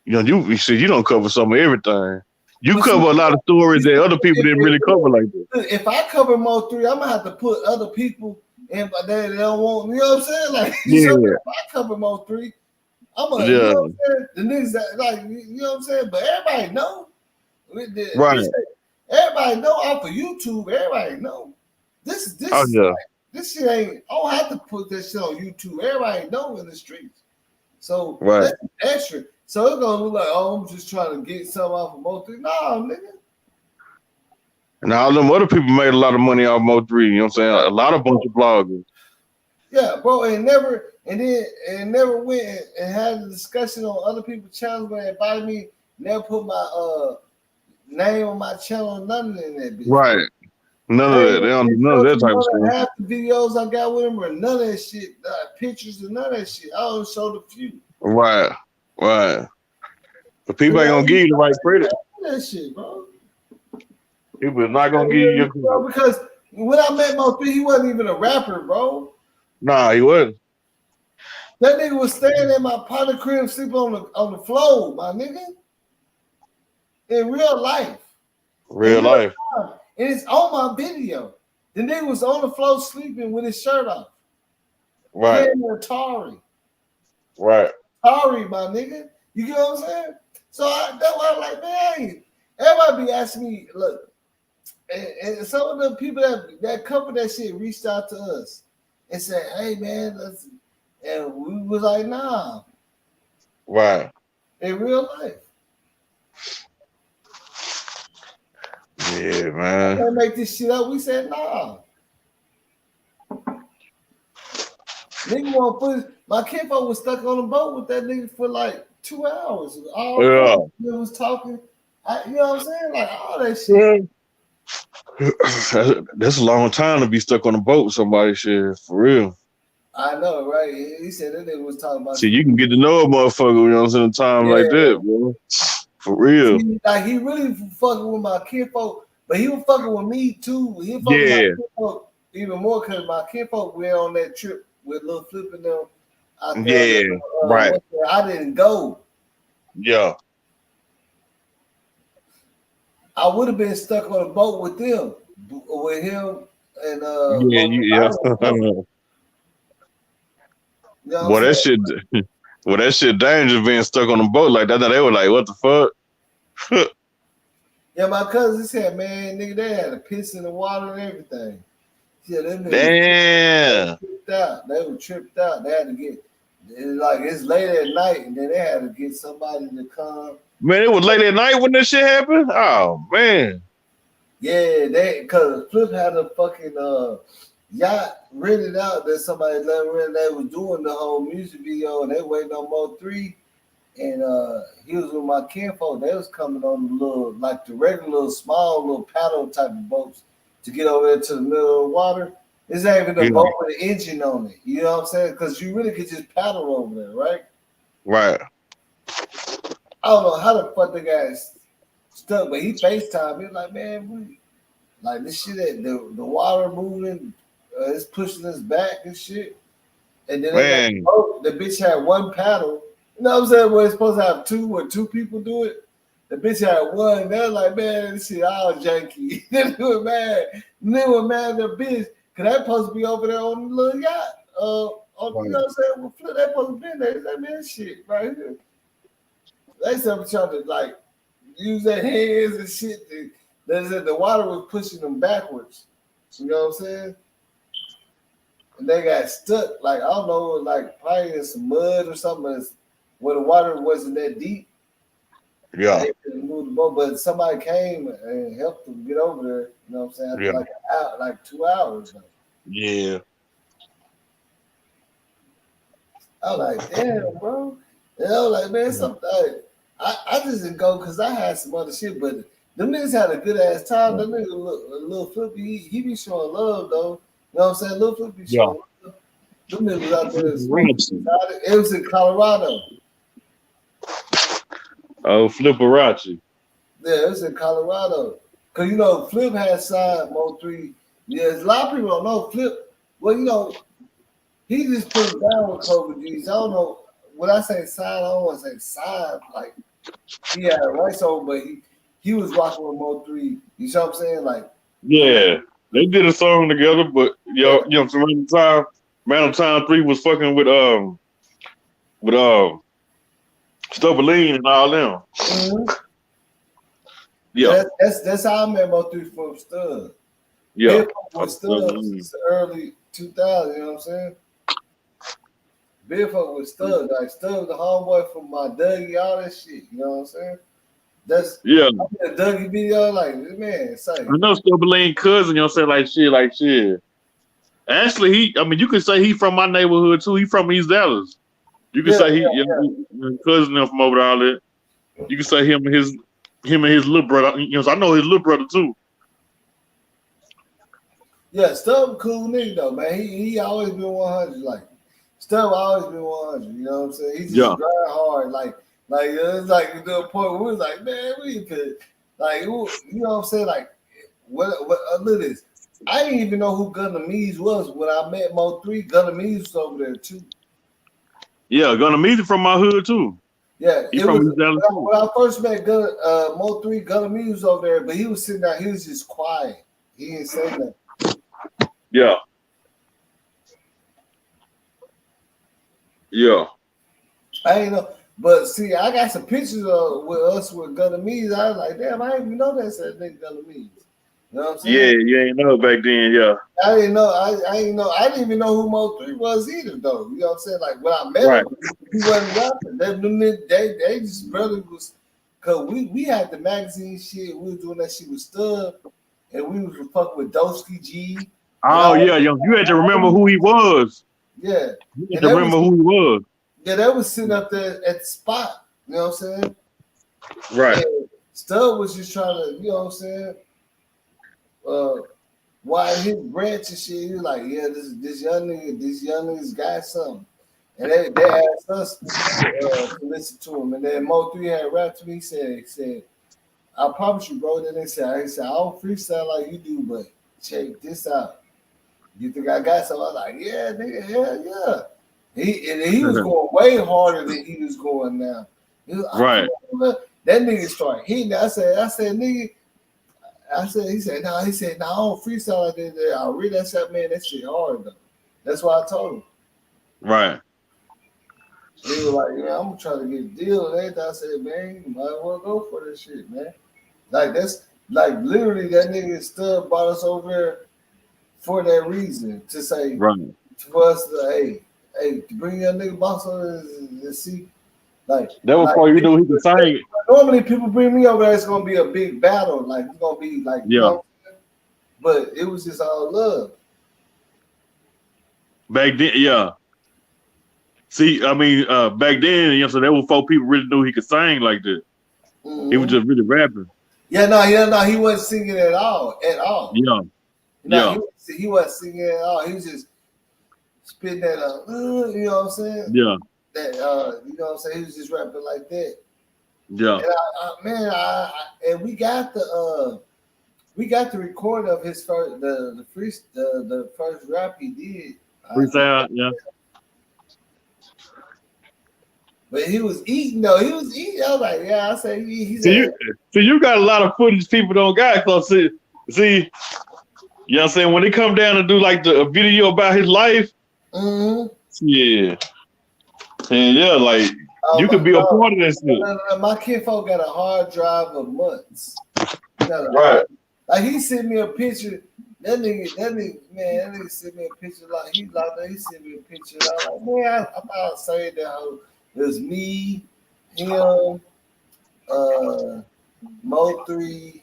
You know, you see, you don't cover some of everything. You cover a lot of stories that other people didn't really cover like that. If I cover Mo3, I'm gonna have to put other people in, but they don't want. You know what I'm saying? Like, if I cover Mo3, I'm gonna. You know what I'm saying? The niggas that like, you know what I'm saying? But everybody know. Right. Everybody know off of YouTube. Everybody know. This this shit ain't. I don't have to put this shit on YouTube. Everybody know in the streets. So that's extra. So it's gonna look like, oh, I'm just trying to get something off of Mo3. Nah, nigga. And all them other people made a lot of money off Mo3. You know what I'm saying? A lot of bunch of bloggers. Yeah, bro, and never went and had a discussion on other people's channels where they invited me. Never put my name on my channel, nothing in that bitch. Right. None of that. They don't do none of that type of stuff. Half the videos I got with him or none of that shit, pictures and none of that shit. I only showed a few. Right. But people ain't gonna give you the right credit. That shit, bro. People is not gonna give you bro, because when I met Mo3, he wasn't even a rapper, bro. Nah, he wasn't. That nigga was staying in my partner crib, sleeping on the floor, my nigga. In real life. Life. And it's on my video. The nigga was on the floor sleeping with his shirt off. Right. Playing Tory. Right. Tory, my nigga. You get what I'm saying? So that's why I'm like, man, everybody be asking me, look, and some of the people that cover that shit reached out to us and said, hey, man, and we was like, nah. Right. In real life. Yeah, man. I can't make this shit up. We said, nah. Nigga want footage. My kinfolk was stuck on the boat with that nigga for like 2 hours. All was talking. You know what I'm saying? Like all that shit. That's a long time to be stuck on a boat with somebody, shit, for real. I know, right? He said that nigga was talking about. See, you can get to know a motherfucker, you know what I'm saying, time like that, bro. For real. Like he really fucking with my kinfolk, but he was fucking with me too. He fucking with my kinfolk even more because my kinfolk went on that trip with Lil Flip and them. Right. I didn't go. Yeah. I would have been stuck on a boat with them, with him and Yeah. Well, that shit. Well, that shit dangerous being stuck on a boat like that. They were like, "What the fuck?" Yeah, my cousin said, "Man, nigga, they had to piss in the water and everything." Yeah, them niggas Damn. tripped out. They were tripped out. They had to get it's late at night, and then they had to get somebody to come. Man, it was late at night when that shit happened. Oh man. Yeah, because Flip had a fucking yacht rented out that somebody let rent. They was doing the whole music video, and they waiting on Mo3. And he was with my kinfolk. They was coming on the little, like the regular little small little paddle type of boats to get over there to the middle of the water. It's not even a boat with an engine on it. You know what I'm saying? Because you really could just paddle over there, right? Right. I don't know how the fuck the guy stuck, but he FaceTime. He was like, man, like this shit, the water moving, it's pushing us back and shit. And then they got the bitch had one paddle. You know what I'm saying? Where it's supposed to have two, or two people do it. The bitch had one. They're like, man, this shit all janky. Then they were mad. And they were mad at the bitch. Cause they supposed to be over there on the little yacht. You know what I'm saying? Well, Flip, they supposed to be there. They man, shit right here. They started trying to like use their hands and shit. The water was pushing them backwards. You know what I'm saying? And they got stuck. Like I don't know, like probably in some mud or something. Where the water wasn't that deep. Yeah. They couldn't move the boat, but somebody came and helped them get over there. You know what I'm saying? After like an hour, like 2 hours. Though. Yeah. I was like, damn, bro. You know, like, man, something. I just didn't go because I had some other shit, but them niggas had a good ass time. That nigga, Lil Flippy, he be showing love, though. You know what I'm saying? Lil Flippy showing love. Them niggas out there smoking. It was in Colorado. Oh, Flipperachi. Yeah, it was in Colorado. Because, you know, Flip had signed Mo3. Yeah, a lot of people don't know Flip. Well, you know, he just put him down with COVID G's. I don't know. When I say sign, I don't want to say sign. Like, he had rights over, but he was rocking with Mo3. You see what I'm saying? Like, yeah, they did a song together, but you know, Man of Time 3 was fucking with Stubberline and all them. Mm-hmm. Yeah, that's how I met Mo3 from Stud. Yeah, with Stud since the early 2000s. You know what I'm saying? Big fuck with Stud, like Stud was the homeboy from my Dougie, all that shit. You know what I'm saying? That's yeah. A Dougie video, like man, say. I know Stubberline cousin. You know what I'm saying? Like shit. Actually, you could say he from my neighborhood too. He from East Dallas. You could say he cousin from over there. All that. You could say him and his little brother. You know, I know his little brother too. Yeah, Stub cool nigga though, man. He always been 100. Like Stub always been 100. You know what I'm saying? He just grind hard. Like it's like to a point where we was like, man, we could like you know what I'm saying? Like what look at this. I didn't even know who Gunna Mees was when I met Mo3. Gunna Mees was over there too. Yeah, Gunna Mees from my hood too. Yeah, he from East Dallas too. When I first met Mo3, Gunna Mees was over there, but he was sitting there. He was just quiet. He didn't say nothing. Yeah. Yeah. I ain't know, but see, I got some pictures with us with Gunna Mees. I was like, damn, I didn't even know that's that nigga Gunna Mees. You know what I'm saying? Yeah, you ain't know back then, yeah. I didn't know. I didn't even know who Mo3 was either, though. You know what I'm saying? Like when I met him, he wasn't rapping. They just brother was, cause we had the magazine shit. We was doing that shit with Stub, and we was fucking with Dosky G. Oh yeah, you had to remember who he was. Yeah, you had to remember who he was. Yeah, they was sitting up there at the spot. You know what I'm saying? Right. And Stub was just trying to, you know what I'm saying? Why his branch and shit, he was like, yeah, this young nigga's got something. And they asked us to listen to him. And then Mo3 had rapped to me, he said, I promise you, bro. Then he said, I don't freestyle like you do, but check this out. You think I got something? I was like, yeah, nigga, hell yeah. He was going way harder than he was going now. Right. That nigga started hitting. I said, nigga. He said, no, I don't freestyle like that. I read that shit, man. That shit hard though. That's why I told him. Right. He was like, yeah, I'm gonna try to get a deal and everything. I said, man, you might as well go for this shit, man. Like that's like literally that nigga Stud brought us over there for that reason to say for us to to bring your nigga boss over and see. Like that was before you knew he could sing. Normally people bring me over there, it's gonna be a big battle, like it's gonna be like you know, but it was just all love. Back then, yeah. See, I mean, back then, you know, so there were 4 people really knew he could sing like that. Mm-hmm. He was just really rapping. No, he wasn't singing at all. Yeah. He wasn't singing at all. He was just spitting that you know what I'm saying? Yeah. That you know what I'm saying? He was just rapping like that. Yeah. And and we got the record of his first the first rap he did. Freestyle, yeah. But he was eating though. He was eating. I was like, yeah, I say he's. See, you got a lot of footage people don't got. So see, you know what I'm saying? When they come down to do like a video about his life, yeah. And yeah, like you could be a part of that shit. My kinfolk got a hard drive of months. Right. Like he sent me a picture. That nigga sent me a picture. Like he sent me a picture. I was like, man, I thought I'd say that it was me, him, Mo3,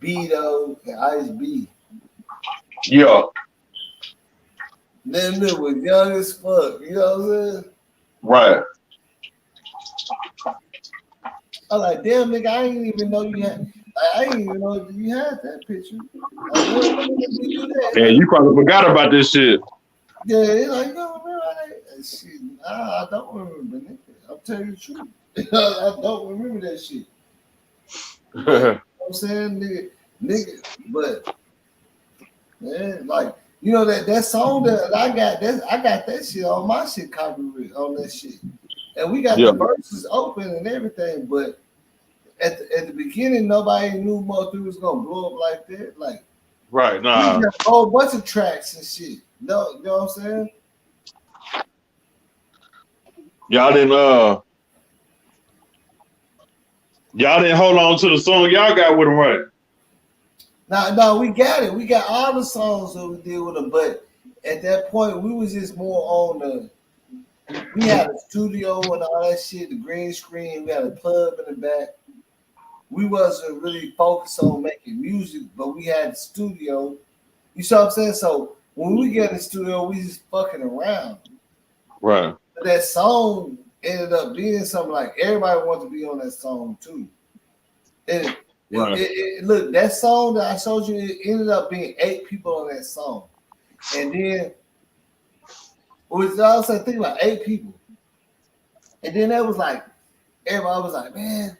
Beto, and Ice B. Yeah. That nigga was young as fuck. You know what I'm saying? Right. I was like, damn, nigga, I didn't even know you had. I didn't even know you had that picture. Yeah, you probably forgot about this shit. Yeah, like, you don't remember that shit. I don't remember, nigga. I'm telling you the truth. I don't remember that shit. You know what I'm saying, nigga, but man, like, you know that song that I got that shit on my shit copyright on that shit. And we got the verses open and everything, but at the beginning, nobody knew Mo3 was gonna blow up like that. Like, right, we got a whole bunch of tracks and shit. No, you know what I'm saying? Y'all didn't hold on to the song y'all got with him, right? No, we got it. We got all the songs that we did with him, but at that point, we was just more on we had a studio and all that shit, the green screen, we had a club in the back. We wasn't really focused on making music, but we had the studio. You see what I'm saying? So when we get in the studio, we just fucking around. Right. But that song ended up being something like everybody wanted to be on that song too. And look, that song that I showed you, it ended up being 8 people on that song. And then I was thinking about 8 people. And then that was like, everybody was like, man,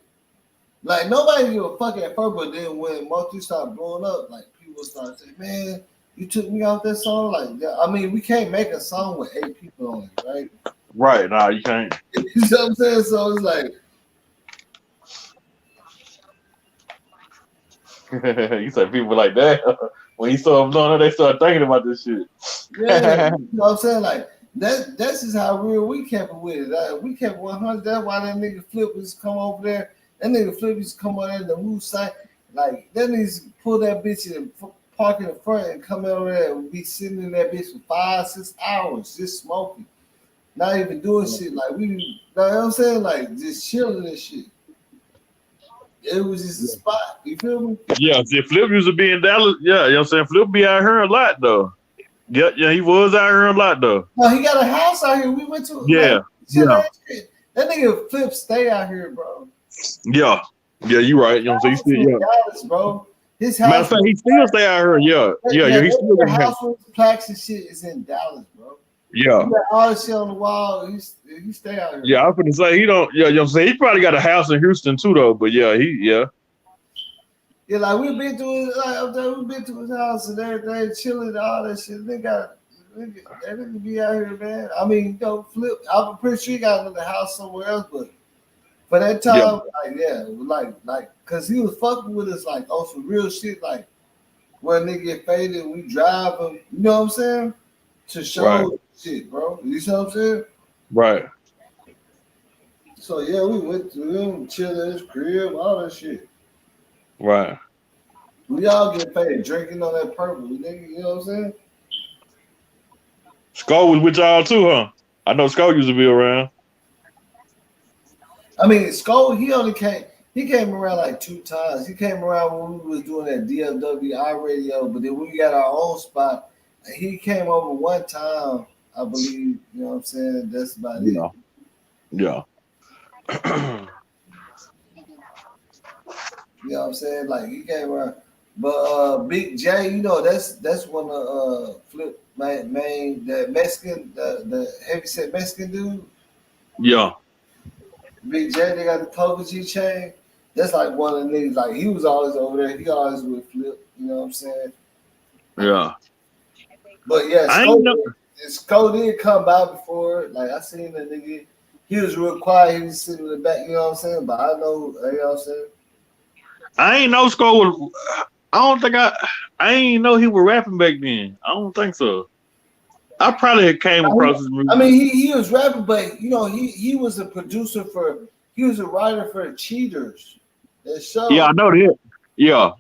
like nobody give a fuck at first, but then when Mo3 started blowing up, like people started saying, man, you took me off that song. Like, I mean, we can't make a song with 8 people on it, right? Right, nah, you can't. You know what I'm saying? So it's like, you said people like that. When you saw them doing it, they started thinking about this shit. yeah, you know what I'm saying? Like, that's just how real we kept it with it. Like, we kept 100. That's why that nigga Flip was come over there. That nigga Flip used to come on there in the roof side. Like, that nigga pull that bitch in, park in the front and come over there and be sitting in that bitch for 5-6 hours just smoking. Not even doing shit. Like, you know what I'm saying? Like, just chilling and shit. It was just a spot. You feel me? Yeah, see, Flip used to be in Dallas. Yeah, you know what I'm saying? Flip be out here a lot, though. Yeah, he was out here a lot, though. No, he got a house out here. We went to yeah. That nigga Flip stay out here, bro. Yeah, you right. You know what I'm saying? Dallas, bro. His house. Matter of fact, he still stay out here. Yeah. He still the house with plaques and shit is in Dallas, bro. Yeah. He got all the shit on the wall. He stay out here. Yeah, I'm gonna say he don't. Yeah, you know what I'm saying? He probably got a house in Houston too, though. But yeah, Yeah, like we've been to his, like up there, we've been to his house and everything, chilling and all that shit. They didn't be out here, man. I mean, you know, Flip. I'm pretty sure he got another house somewhere else, but for that Yeah. time, like yeah, like, cause he was fucking with us like on some real shit, like where nigga get faded, we drive him. You know what I'm saying? To show Right. shit, bro. You see what I'm saying? Right. So yeah, we went to him, chill at his crib, all that shit. Right. We all get paid drinking on that purple, nigga. You know what I'm saying? Skull was with y'all too, huh? I know Skull used to be around. I mean, Skull, he came around like 2 times. He came around when we was doing that DFWI radio, but then we got our own spot. He came over one time, I believe. You know what I'm saying? That's about it. Yeah. You know what I'm saying? Like he came around. But Big J, you know, that's one of Flip main the Mexican the heavyset Mexican dude. Yeah. Big J, they got the Poker G chain. That's like one of the niggas. Like he was always over there. He always with Flip. You know what I'm saying? Yeah. But yeah, I ain't know. Sko did come by before. Like I seen the nigga. He was real quiet. He was sitting in the back. You know what I'm saying? But I know. You know what I'm saying? I ain't know Skull was. I ain't know he was rapping back then. I don't think so. I probably had came across his music. I mean, he was rapping, but you know, he was a producer he was a writer for Cheaters. That show. Yeah, I know that. Yeah.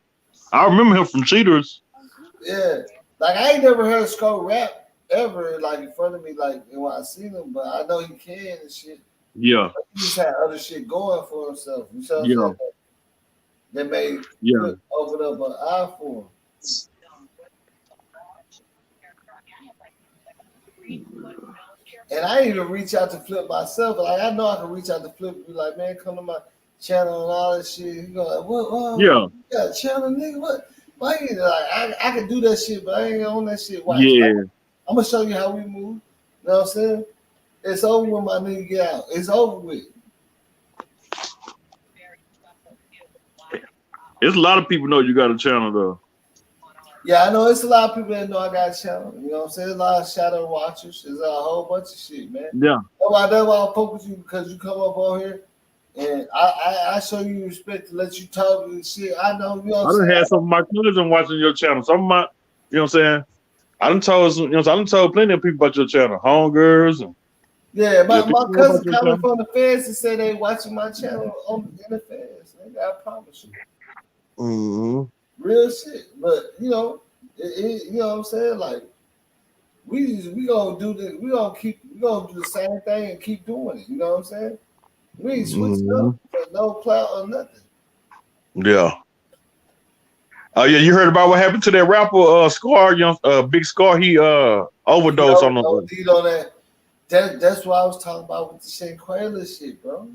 I remember him from Cheaters. Yeah. Like I ain't never heard Sko rap ever, like in front of me, like when I seen him, but I know he can and shit. Yeah. But he just had other shit going for himself. You know what I'm Yeah. saying? That made Yeah. open up an eye for him. And I didn't even reach out to Flip myself. Like I know I can reach out to Flip and be like, man, come to my channel and all that shit. He go like, what? Yeah. You got a channel, nigga? What? Why you like I can do that shit, but I ain't on that shit. Watch. Yeah. Like, I'm gonna show you how we move. You know what I'm saying? It's over when my nigga get out. It's over with. There's a lot of people know you got a channel though. Yeah, I know it's a lot of people that know I got a channel. You know what I'm saying? There's a lot of shadow watchers. There's a whole bunch of shit, man. Yeah. That's why I fuck with you because you come up on here and I show you respect to let you talk and shit. I know, you know I what I'm done saying? had some of my cousins watching your channel. Some of my, you know what I'm saying? I done told plenty of people about your channel. Homegirls and Yeah, my people know cousin about your coming channel. from the feds and said they watching my channel in the feds. Nigga, I promise you. Mm-hmm. Real shit. But you know, you know what I'm saying? Like we gonna do this, we gonna do the same thing and keep doing it. You know what I'm saying? We ain't switching up for no clout or nothing. Yeah. Oh yeah, you heard about what happened to that rapper Scar, Big Scar, he overdosed on the OD'd on that. That's what I was talking about with the Shanquella shit, bro.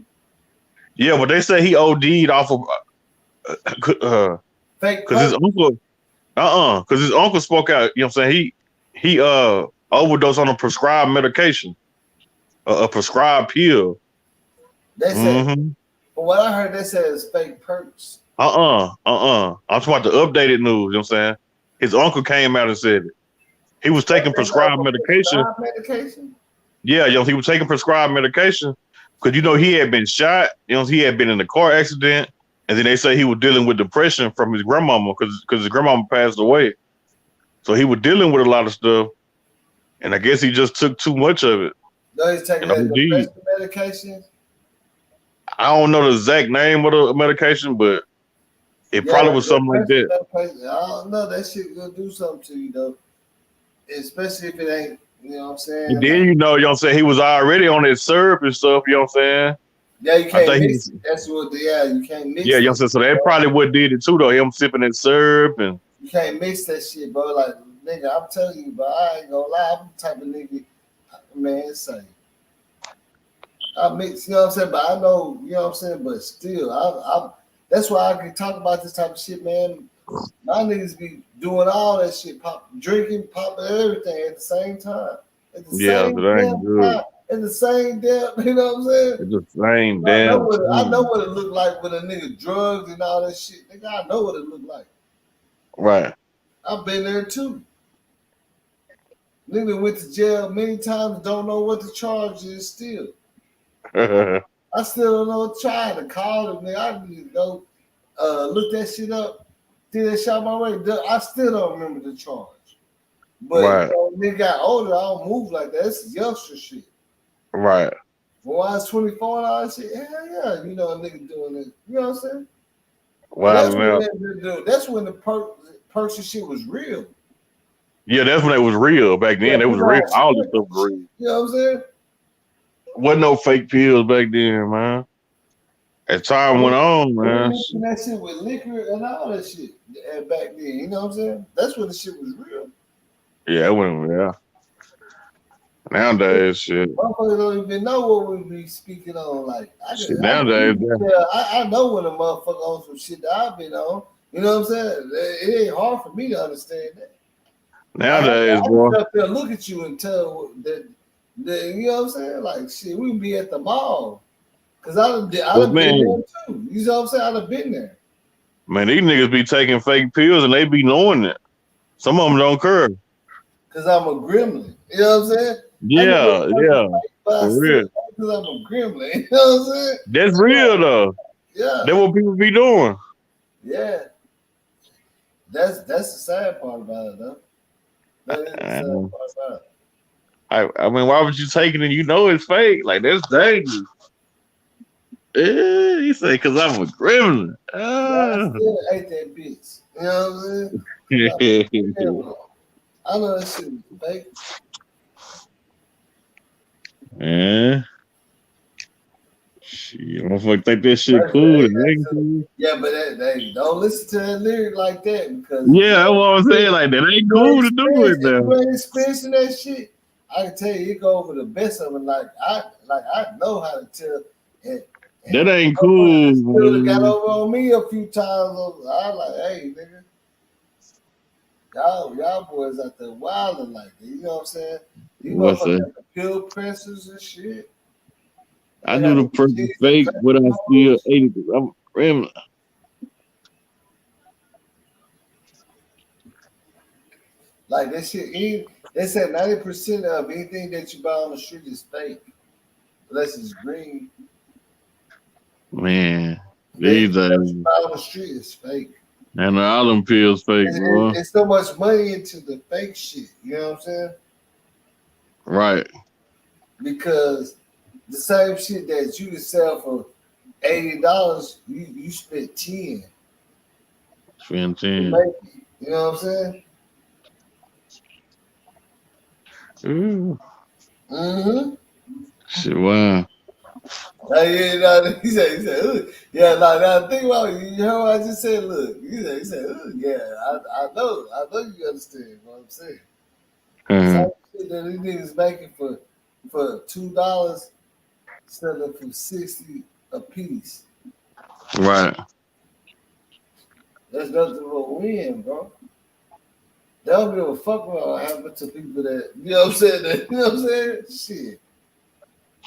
Yeah, but they say he OD'd off of fake because his uncle because his uncle spoke out, you know what I'm saying? He overdosed on a prescribed medication. A prescribed pill. They said from what I heard, they said it's fake perks. I'm talking about the updated news, you know what I'm saying? His uncle came out and said it. He was taking prescribed medication. Prescribed medication? Yeah, he was taking prescribed medication because he had been shot. He had been in a car accident, and then they say he was dealing with depression from his grandmama because his grandmama passed away. So he was dealing with a lot of stuff, and I guess he just took too much of it. No, he's taking that depression medication. I don't know the exact name of the medication, but it probably was something like that. I don't know. That shit gonna do something to you though, especially if it ain't. You know what I'm saying? And then you know what I'm saying, he was already on that syrup and stuff, you know what I'm saying? Yeah, you can't mix it. That's what you can't mix it. Yeah, you know what I'm saying? So that probably what did it too though, him sipping that syrup and you can't mix that shit, bro. Like nigga, I'm telling you, bro, I ain't gonna lie, I'm the type of nigga, man, say I mix, you know what I'm saying? But I know, you know what I'm saying, but still, I'm that's why I can talk about this type of shit, man. My niggas be doing all that shit, drinking, popping, everything at the same time. At the same that ain't good. time. in the same depth. You know what I'm saying? It's the same I know damn thing. what it looked like with a nigga drugs and all that shit. Nigga, I know what it looked like. Right. I've been there too. Nigga went to jail many times, don't know what the charge is still. I still don't know what trying to call them, nigga. I need to go look that shit up, did that shot my way. I still don't remember the charge. But Right. you know, nigga got older, I don't move like that. That's youngster shit. Right. When I was 24 and all that shit, hell yeah, you know a nigga doing it. You know what I'm saying? Wow. That's when the person shit was real. Yeah, that's when it was real back then. Yeah, It was real. All this stuff was real. You know what I'm saying? Wasn't no fake pills back then, man. As time went on, man. Mixing that shit with liquor and all that shit back then. You know what I'm saying? That's when the shit was real. Yeah, it went, yeah. Nowadays, shit. Motherfuckers don't even know what we be speaking on. Like, Nowadays, I know when a motherfucker on some shit that I've been on. You know what I'm saying? It ain't hard for me to understand that. Nowadays, I boy. just up there look at you and tell that, you know what I'm saying? Like, shit, we can be at the mall. Because I've been there too. You know what I'm saying? I've been there. Man, these niggas be taking fake pills and they be knowing it. Some of them don't care. Because I'm a gremlin. You know what I'm saying? Yeah, yeah. For real. Because I'm a gremlin. You know what I'm saying? That's real, though. Yeah. That's what people be doing. Yeah. That's the sad part about it, though. That is the sad part about it. I mean, why would you take it and you know it's fake? Like, that's dangerous. Yeah, you say, because I'm a gremlin. I still ate that bitch. You know what I'm saying? I know that shit was fake. Yeah. Shit, motherfucker think that shit cool. Yeah, but they don't listen to that lyric like that because that's what I'm saying. Like, that ain't cool to do it now. now. You ain't experiencing that shit. I can tell you, it go over the best of it. Like I know how to tell. That ain't cool. Still got over on me a few times. I like, hey, nigga, y'all boys out there wilding like that. You know what I'm saying? You motherfuckers got the pill pressers and shit. I do the person fake, but I still ate it. I'm gremlin. Like that shit. They said 90% of anything that you buy on the street is fake, unless it's green. Man, these days. What you buy on the street is fake. And all them pills fake, boy. There's so much money into the fake shit. You know what I'm saying? Right. Because the same shit that you can sell for $80, you spent 10. Spend 10. You know what I'm saying? Ooh. Mm-hmm. Shit, wow. He said, ooh. Yeah, now think about it. You heard what I just said? Look, he said, ooh, yeah, I know you understand what I'm saying. Same shit that these niggas making for $2, selling for $60 a piece. Right. That's nothing but a win, bro. They don't give a fuck about what happened to people that, you know what I'm saying? You know what I'm saying?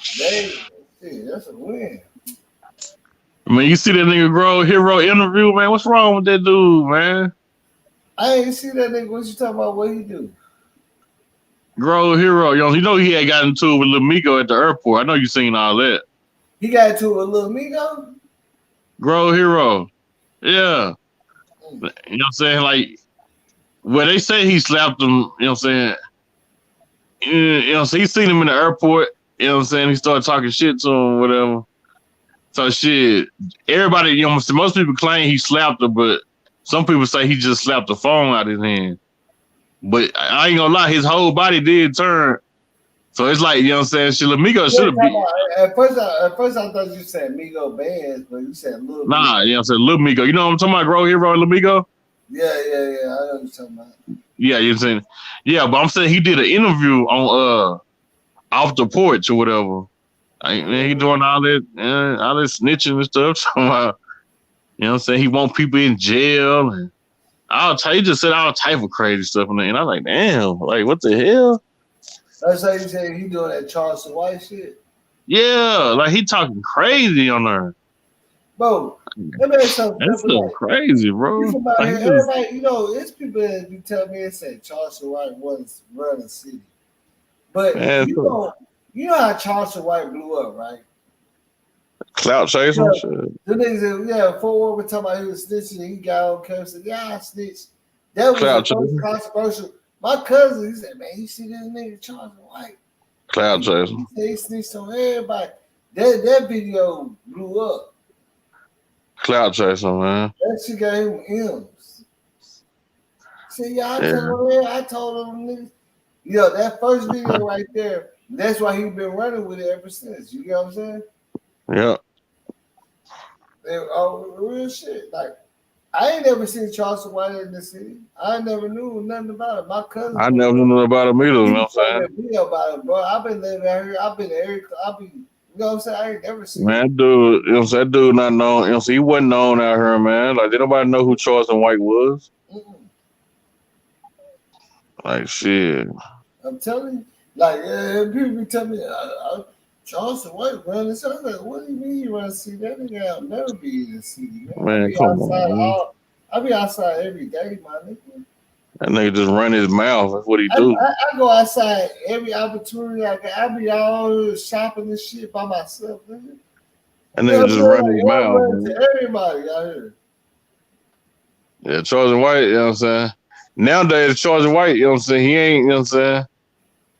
Shit, that's a win. I mean, you see that nigga Grow Hero interview, man. What's wrong with that dude, man? I ain't see that nigga. What you talking about? What he do? Grow Hero, you know he had gotten into it with Lil Migo at the airport. I know you seen all that. He got into it with Lil Migo? Grow Hero. Yeah. You know what I'm saying? Like, well, they say he slapped him, you know what I'm saying? You know, so he seen him in the airport, you know what I'm saying? He started talking shit to him, whatever. So shit, everybody, you know, most people claim he slapped her, but some people say he just slapped the phone out of his hand. But I ain't gonna lie, his whole body did turn. So it's like, you know what I'm saying? Shit, Migo should have been. At first I thought you said Migo bands, but you said Lil Nah, Migo. you know what I'm saying? Lil Migo. You know what I'm talking about? Grow Hero and Lil Migo? Yeah. I know what you're talking about. Yeah, you know what I'm saying? Yeah, but I'm saying he did an interview on Off the Porch or whatever. Man, he doing all that snitching and stuff. So, you know what I'm saying? He want people in jail. And he just said all type of crazy stuff. And I was like, damn, like, what the hell? That's how you say he doing that Charleston White shit. Yeah, like he talking crazy on there. Bro, that man's so That's simple. so Like, crazy, bro. somebody Like, here, everybody, you know, it's people that be telling me and say Charleston White was running the city. But man, you know how Charleston White blew up, right? clout chasing shit. The niggas, yeah, Fort Worth talking about he was snitching. He got on camera and said, "Yeah, I snitched." That was Clout the most chasing. controversial. My cousin, he said, "Man, you see this nigga Charleston White? Clout chasing. He said he snitched on everybody." That video blew up. Clout chasing, man. That shit got him M's. See, yeah, I told him niggas. Yeah, that first video right there, that's why he been running with it ever since. You get what I'm saying? Yeah. Real shit. Like, I ain't never seen Charleston White in the city. I never knew nothing about it. My cousin. I never knew about him either, you know what I'm saying? Me about it, bro. I've been living out here. I've been you know what I'm saying? I ain't never seen Man, dude, you know what I'm saying? That dude not known, you know what I'm saying? He wasn't known out here, man. Like, did nobody know who Charleston White was? Like, shit. I'm telling you. Like, people be telling me, Charleston White run this. I'm like, what do you mean you run the city? That nigga I'll never be in the city, man. Man, come on, man. I be outside every day, my nigga. That nigga just run his mouth. That's what he do. I go outside every opportunity I get. I be all shopping and shit by myself, nigga. That nigga just run his mouth, man. To everybody out here. Yeah, Charleston White, you know what I'm saying? Nowadays, Charleston White, you know what I'm saying? He ain't, you know what I'm saying?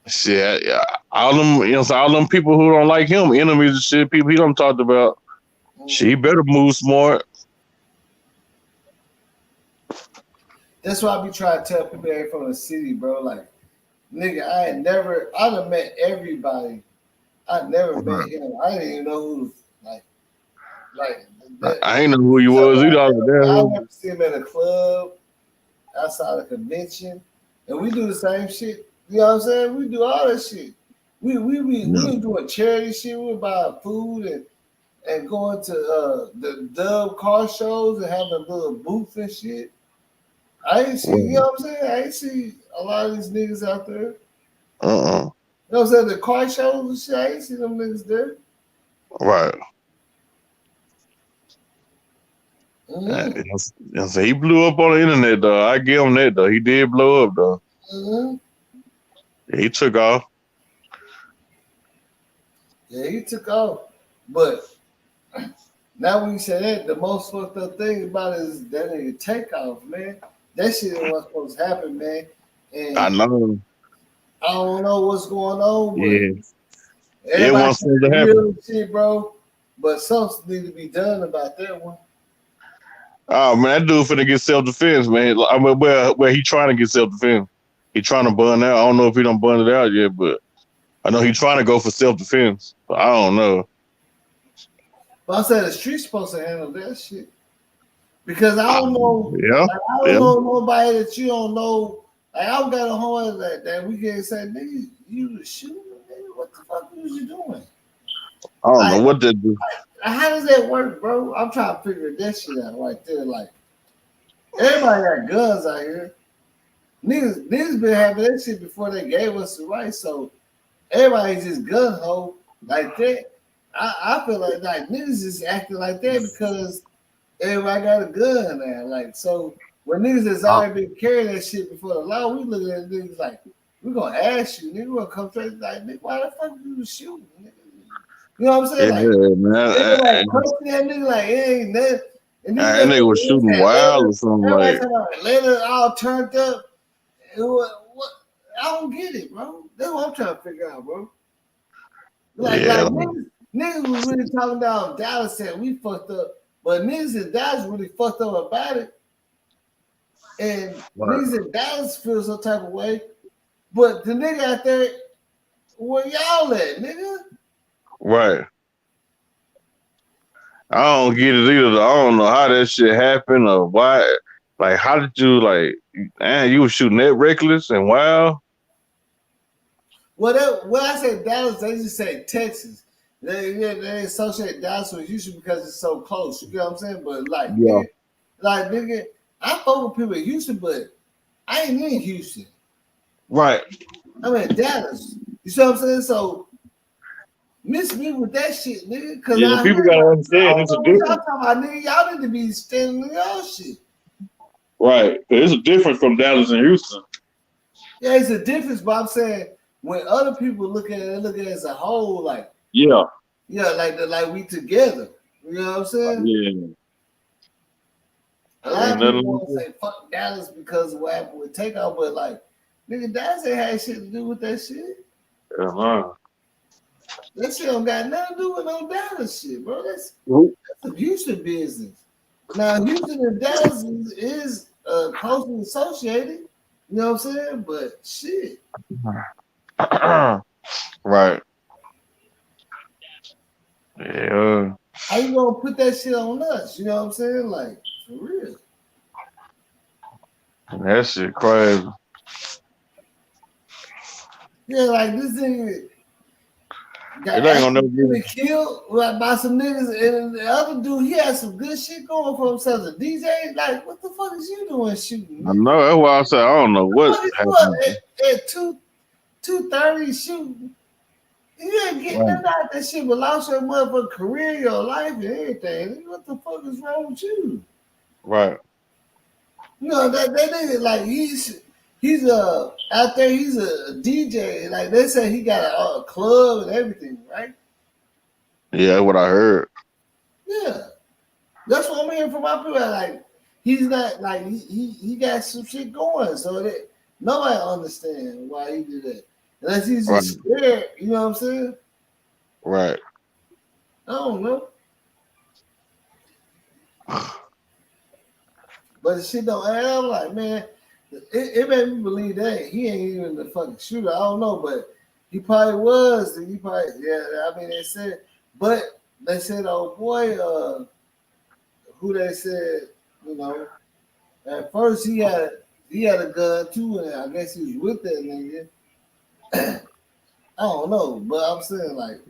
Shit, yeah. All them, you know what I'm saying? All them people who don't like him, enemies and shit, people he done talked about. Shit, he better move smart. That's why I be trying to tell people that from the city, bro. Like, nigga, I done met everybody. I never met him. I didn't even know who, I ain't know who he was either. I never see him at a club, outside a convention, and we do the same shit. You know what I'm saying? We do all that shit. We doing charity shit. We buy food and going to the dub car shows and having a little booth and shit. I ain't see, you know what I'm saying? I ain't see a lot of these niggas out there. You know what I'm saying? The car shows and shit, I ain't see them niggas there. Right. Mm-hmm. So he blew up on the internet, though. I give him that, though. He did blow up, though. Mm-hmm. Yeah, he took off. Yeah, he took off. But now when you say that, the most fucked up thing about it is that nigga Takeoff, man. That shit ain't what's supposed to happen, man. And I know. I don't know what's going on, but it wasn't supposed to happen. Shit, bro. But something need to be done about that one. Oh man, that dude finna get self-defense, man. I mean, where he trying to get self-defense. He trying to bun out. I don't know if he done bun it out yet, but I know he trying to go for self-defense. But I don't know. But I said the street's supposed to handle that shit. Because I don't know. Yeah. Like, I don't know nobody that you don't know. Like, I got a horn that we can say, nigga, you was shooting, nigga. What the fuck was you doing? I don't know what that do. How does that work, bro? I'm trying to figure that shit out right there. Like, everybody got guns out here. Niggas been having that shit before they gave us the right. So everybody just gun ho like that. I feel like niggas is acting like that because everybody got a gun now. Like, so when niggas has already been carrying that shit before the law, we looking at niggas like, we're gonna ask you, nigga, we're gonna come straight like, nigga, why the fuck you shooting, nigga? You know what I'm saying? Like, question that nigga like, it ain't nothing. And that nigga was shooting wild or something like. Later, all turned up. What? I don't get it, bro. That's what I'm trying to figure out, bro. Like niggas was really talking about Dallas said we fucked up, but niggas in Dallas really fucked up about it. And niggas in Dallas feel some type of way. But the nigga out there, where y'all at, nigga? Right. I don't get it either. I don't know how that shit happened or why. Like, how did you, like, man, you was shooting that reckless and wild? Well, when I say Dallas, they just say Texas. They associate Dallas with Houston because it's so close. You get what I'm saying? But nigga, I fuck with people in Houston, but I ain't in Houston. Right. I'm in Dallas. You see what I'm saying? So miss me with that shit, nigga. Cause Yeah, I people heard gotta like, I understand don't it's a know what y'all difference. talking about, nigga. Y'all need to be standing in y'all shit. Right. There's a difference from Dallas and Houston. Yeah, it's a difference, but I'm saying when other people look at it, they look at it as a whole, like Yeah. like we together. You know what I'm saying? Yeah. A lot Ain't of people nothing. want to say fuck Dallas because of what happened with Takeoff, but like, nigga, Dallas ain't had shit to do with that shit. That shit don't got nothing to do with no Dallas shit, bro. That's Houston business. Now, Houston and Dallas is closely associated. You know what I'm saying? But shit. Right. Yeah. How you gonna put that shit on us? You know what I'm saying? Like, for real. That shit crazy. Yeah, like this nigga got It ain't gonna never accidentally be. killed by some niggas, and the other dude, he had some good shit going for himself. The DJ, like, what the fuck is you doing shooting? I know. That's why I said I don't know what What is you up happened. at 2:30 shooting? You ain't getting Right. nothing out of that shit, but lost your motherfucking career, your life, and everything. What the fuck is wrong with you? Right. You know that nigga, like he's out there. He's a DJ. Like they say, he got a club and everything, right? Yeah, that's what I heard. Yeah, that's what I'm hearing from my people. Like he's not like he got some shit going, so that nobody understand why he did that unless he's Right. just scared. You know what I'm saying? Right. I don't know. But the shit don't add up. Like, man, it made me believe that he ain't even the fucking shooter. I don't know, but he probably was. He probably, yeah. I mean, they said, but they said, oh boy, who they said, you know, at first he had a gun too, and I guess he was with that nigga. I don't know, but I'm saying like,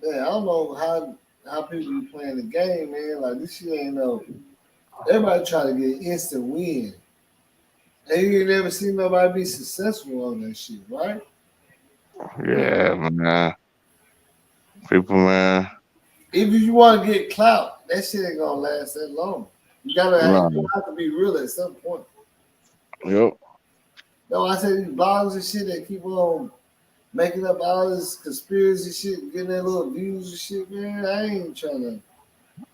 man, I don't know how people be playing the game, man. Like this shit ain't no. Everybody try to get instant win. And you ain't never seen nobody be successful on that shit, right? Yeah, man. People, man. If you want to get clout, that shit ain't gonna last that long. You No. have to be real at some point. Yep. No, I say these blogs and shit that keep on making up all this conspiracy shit, getting their little views and shit, man. I ain't trying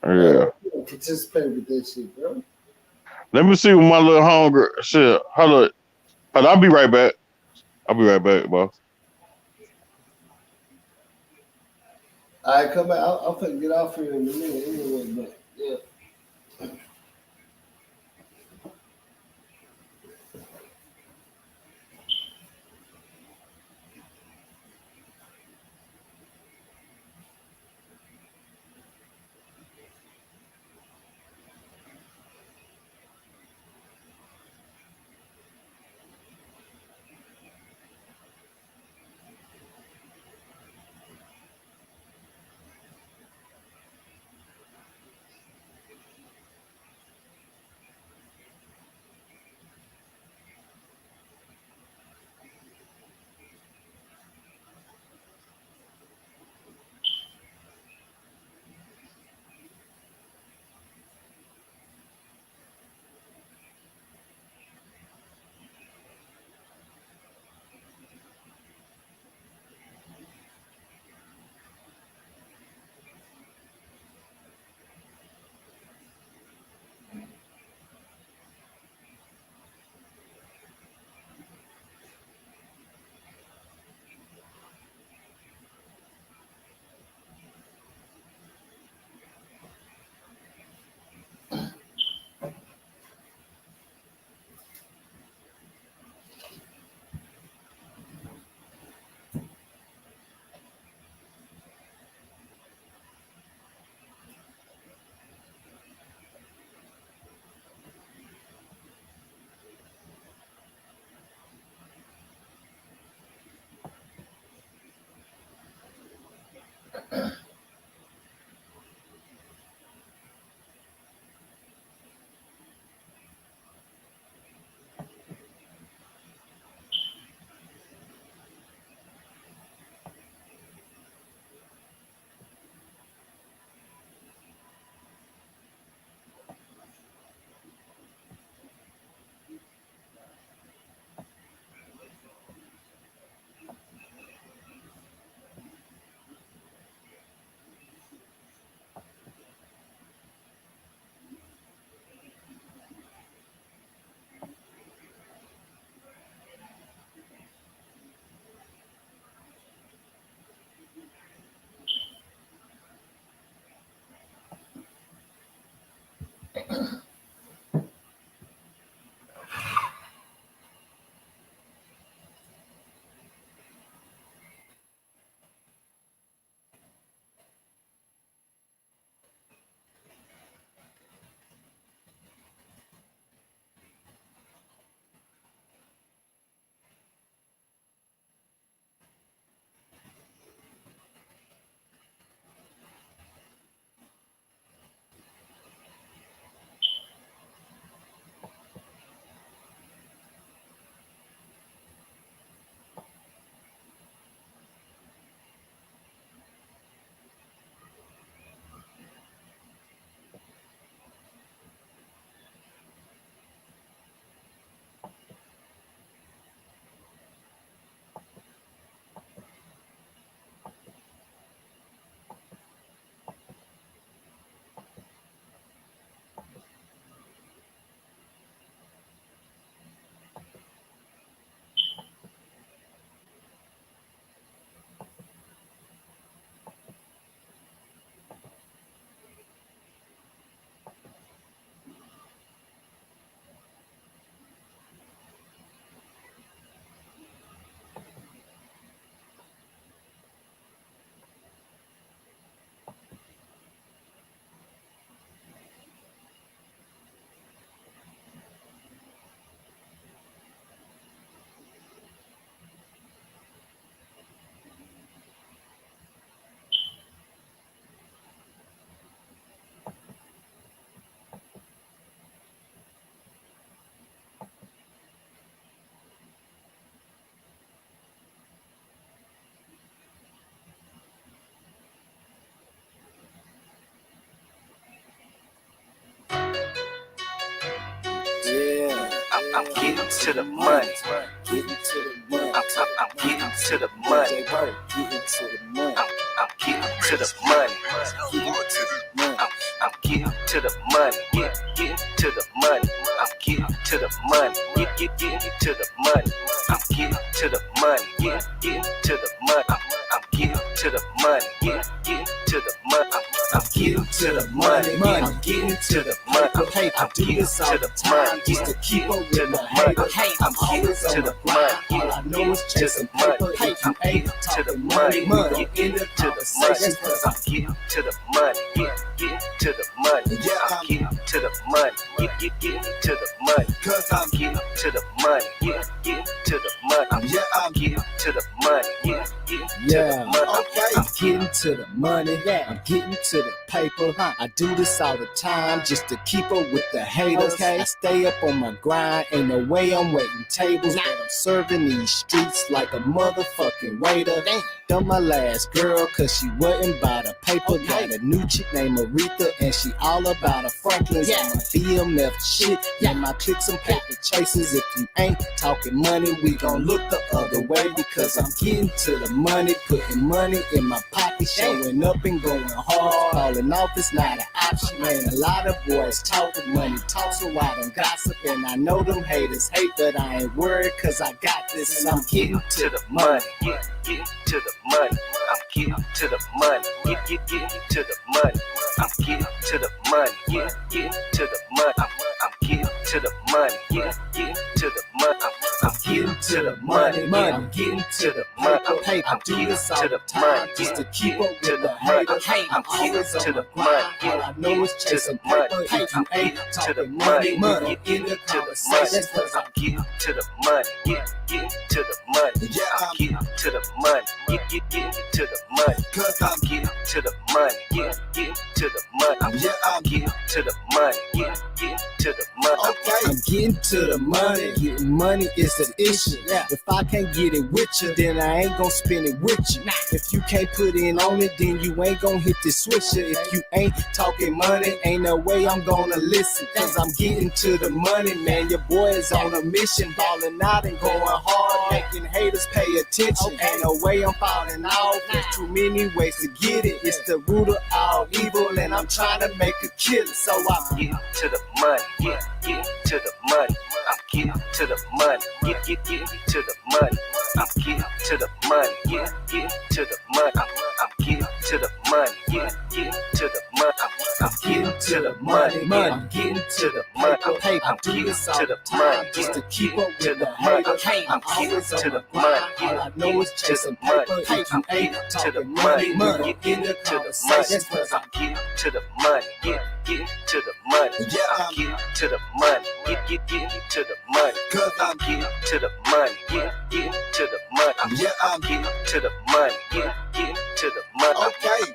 Yeah. to participate with that shit, bro. Let me see what my little homegirl shit. Hold up. I'll be right back. I'll be right back, bro. All right, come back. I'm finna get off here in a minute anyway, but yeah. to the money. Getting to the money. I'm getting to the money. Getting to the money. I'm getting to the money. I'm getting to the money. Getting to the money. I'm getting to the money. Getting to the money. I'm getting to the money. Getting to the money. I'm getting to the money. Getting to the money. I'm getting to the money. I'm getting to the money. Hey, I do this all the time just to keep up with my haters. Hey, I'm always on the grind. All I know is chasing paper. Hey, I'm ain't talking money. Money in the conversation. Cause I'm getting to the money. Getting to the money. Yeah, I'm getting to the money. Getting to the money. Cause I'm getting to the money. Getting to the money. Yeah, I'm getting to the money. Yeah, okay. I'm getting to the money. I'm getting to the paper. I do this all the time just to keep up with the haters. I stay up on my grind. Ain't no way I'm waiting tables, but I'm serving these streets like a motherfucking waiter. Done my last girl cause she wasn't by the paper. Got a new chick named Aretha and she all about her Franklins. On my BMF shit, yeah, my click some paper chasers. If you ain't talking money, we gon' look the other way because I'm getting to the money, putting money in my pocket, showing up and going hard. Calling off is not an option, man. A lot of boys talking money, talk so I don't gossip, and I know them haters hate, but I ain't worried cause I got this. I'm getting to the money. Getting to the money. I'm getting to the money. Getting to the money. I'm getting to the money. Getting to the money. I'm getting to the money. Getting to the money. I'm getting to the money. I'm getting to the money. Hey, I do this all the time just to keep up with the haters. Hey, I'm always on the grind. All I know is chasing paper. Hey, you ain't talking money. Money in the conversation cause I'm getting to the money. Getting to the money. Yeah, I'm getting to the money. Getting to the money. Cause I'm getting to the money. Getting to the money. Yeah, I'm getting to the money. Getting to the money. Okay, I'm getting to the money. Getting money is an issue. If I can't get it with you, then I ain't gon' spend it with you. If you can't put in on it, then you ain't gon' hit the switcher. If you ain't talking money, ain't no way I'm gonna listen. Cause I'm getting to the money, man. Your boy is on a mission, balling out and going hard, making haters pay attention. Ain't no way I'm falling off. There's too many ways to get it. It's the root of all evil, and I'm trying to make a kill. So I'm getting to the money. Getting to the money. I'm getting to the money. Getting to the money. I'm getting to the money. Getting to the money. I'm getting to the money. Getting to the money. I'm getting to the money. I'm getting to the money. Hey, I do this all the time just to keep up with the haters. Hey, I'm always on the grind. All I know is chasing paper. Hey, you ain't talking money. Money in the conversation cause I'm getting to the money. Getting to the money. Yeah, I'm getting to the money. Getting to the money. Cause I'm getting to the money. Getting to the money. Yeah, I'm getting to the money. Getting to the money. Okay.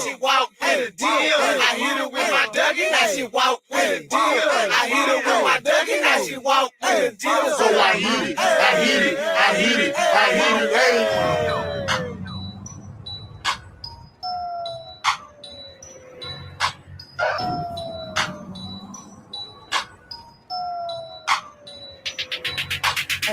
She walk with a deal. I hit her with my Dougie. Now she walk with a deal. I hit her with my Dougie. Now she walk with a deal. So I hit it. I hit it. I hit it. I hit it. Hey.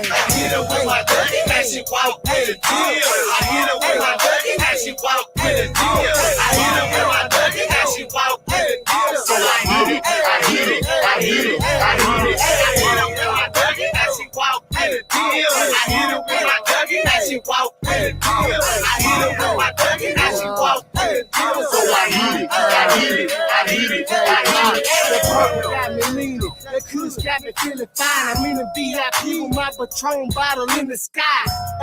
I hit her with my Dougie. Now she walk with a deal. I hit her with my Dougie. Now she walk with a deal. I hit her with my Dougie. Now she walk with a deal. So I hit it. I hit it. I hit it, I hit it. I hit it with my Dougie, now she walk with a deal. I hit it with my Dougie, now she walk with a deal. I hit it with my Dougie, now she walk with a deal. So I hit it, I hit it, I hit it, I hit it. The purple got me leaning, the kush got me feeling fine. I'm in the VIP with my Patron bottle in the sky.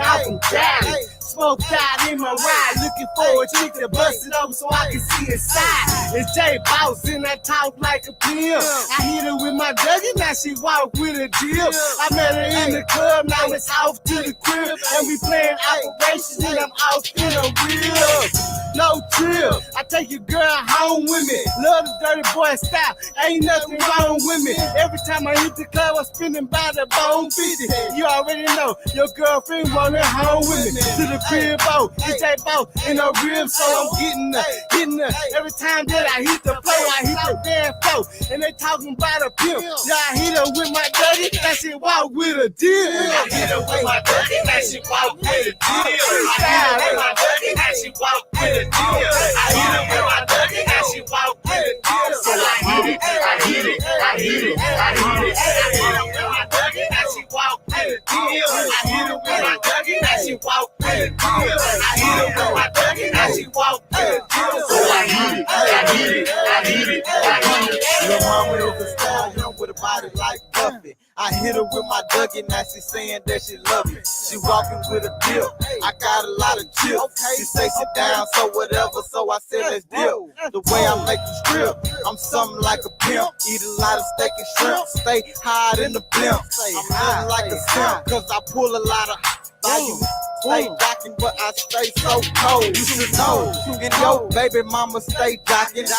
Out from Dallas, smoked out in my ride, looking for a chick to bust it open so I can see inside. It's J Boss and I talk like a pimp. I hit her with my Dougie, now she walk with a dip. I met her in the club, now it's off to the crib, and we playing operations and I'm off in a reel. No trill, I take your girl home with me. Love the dirty boy style, ain't nothing wrong with me. Every time I hit the club, I'm spinning by the bone 50. You already know, your girlfriend wanted home with me. To the crib, it's J Boss in her ribs, so I'm getting her. Every time that I hit the flow, I hit the damn flow. And they talking about a pimp. Yeah, I hit her with my Dougie, that shit walk with a deal. I hit her with my Dougie, that shit walk with a deal. I hit her with my Dougie, that she walk with a deal. I hit her with my Dougie, that she walk with a deal. So I hit it, I hit it, I hit it, I hit it. I hit her with my Dougie, that she walk with a deal. I hit her with my Dougie, that she walk with a deal. I hit her with my Dougie, that she walk with a deal. So I hit it, I hit it, I hit it, I hit it. Your mama is a stallion with a body like Buffy. I hit her with my Dougie, now she saying that she love me. She walking with a dip, I got a lot of chips. She say sit down, so whatever, so I said let's dip. The way I make the strip, I'm something like a pimp. Eat a lot of steak and shrimp, stay high in the blimp. I'm living like a simp, cause I pull a lot of value. Stay jocking, but I stay so cold. You should know, and yo, baby mama stay jocking.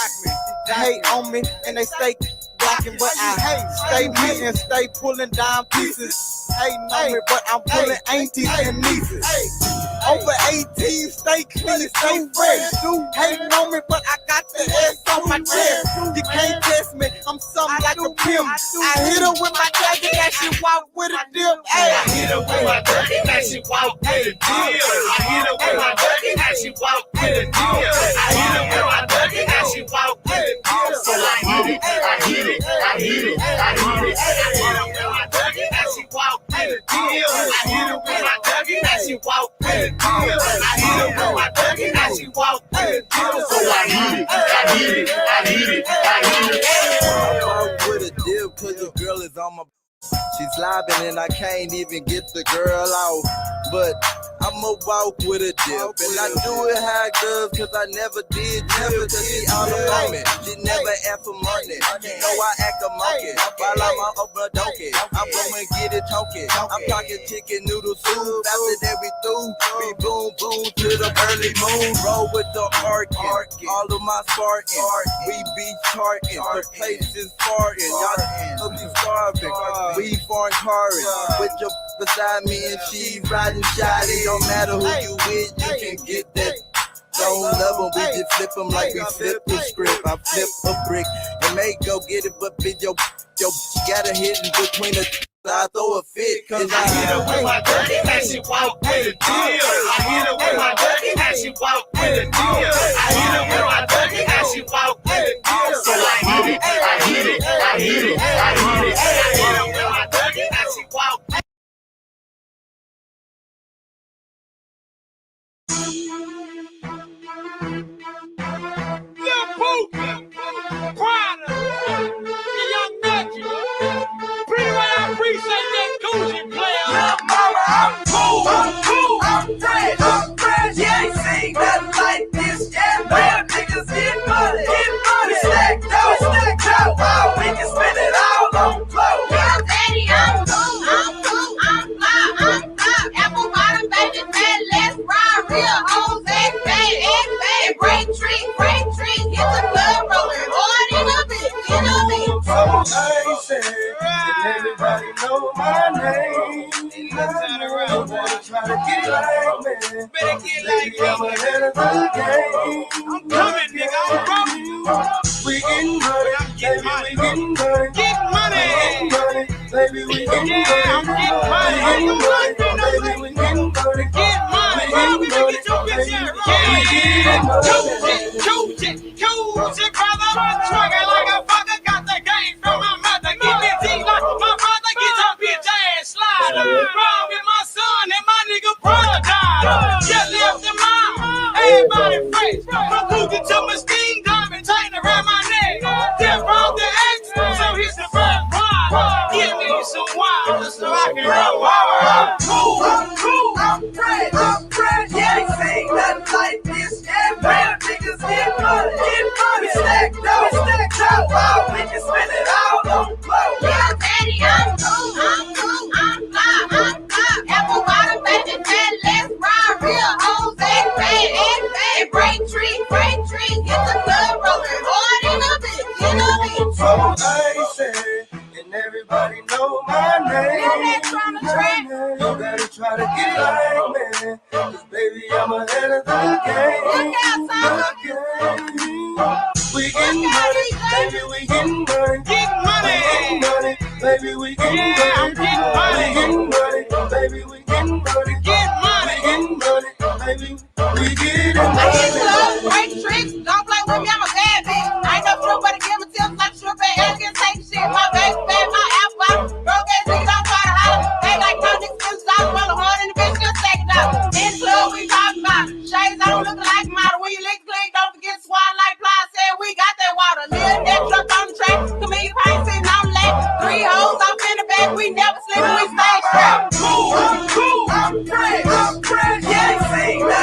They hate on me, and they stay blocking, but I stay hitting, stay pulling down pieces. Hating on me, but I'm pulling aunties and nieces. Over 18, stay clean, stay fresh. Hating on me, but I got the S on my chest. You can't test me, I'm something like a pimp. I hit her with my Dougie, that she walk with a dip. I hit her with my Dougie, that she walk with a deal. I hit her with my Dougie, that she walk with a deal. I hit her with my Dougie, that she walk with a deal. So I hit it, I hit it, I hit it, I hit it. I hit her with my Dougie, that she walk with a deal. I hit her with my Dougie, that she walk with a deal. I hit her with my Dougie, that she walk with a deal. So I hit it, I hit it, I hit it, I hit it. I walk with a deal, cause the girl is on my. She's slobbing and I can't even get the girl out. But I'ma walk with a dip. And I do it how it does, cause I never did never. Cause she all about me. She never asked for money. You know I act a monkey. While I'm on over a donkey, I'm gonna get it chunky. I'm talking chicken noodle soup. After that we through, we boom boom to the early moon. Roll with the arcing. All of my Spartans, we be charting. The place is farting. Y'all be starving. We foreign cars with your beside me and she riding shot. It don't matter who you with, you can get that. Don't love them, we just flip them like we flip the script. I flip a brick and may go get it, but bitch, yo, gotta hit in between the. I throw a fit, cause I hit her with my Dougie, that she walk with a deal. I hit her with my Dougie, that she walk with a deal. I hit her with my Dougie, that she walk with a deal. So I hit it, I hit it, I hit it, I hit it. I hit her with my Dougie, that she walk with a deal. Lil Poop, Prada, the young nephew. Pretty well, I appreciate that Gucci player. Lil mama, I'm cool, I'm fresh, you ain't seen nothing like this yet. Real niggas get money, stacked up, all we can spend it all on clothes. Lil Daddy, I'm cool, I'm apple bottom, baby, fat, let's ride, real hoes, egg, great tree, hit the club, rolling hard in a bit. I ain't saying that everybody know my name. Nobody try to get like me. Baby, I'm ahead of the game. I'm coming, nigga, I'm coming. We getting money, baby, we getting money. Get money, baby, we getting money. I'm getting money, baby, we getting money. Get money, baby, we get your bitch out. Choose it, brother, I'm trucking like a fucker. Got the game from my mother. me some water so I can run wild. I'm cool, I'm fresh, yeah, ain't seen nothing like this. Yeah, real niggas get money, we stack dough, we can spend it all on the floor. Yeah, daddy, I'm cool, I'm fly. Apple bottom, baby, man, let's ride. Real hoes, and break tree, hit the club, rolling hard in a bit. So I say, and everybody know my name. You gotta try to get like me, cause baby, I'm ahead of the game. We getting money, baby, we getting money. Baby, we getting money. Getting money, baby, we getting money. Get money, baby, we getting money.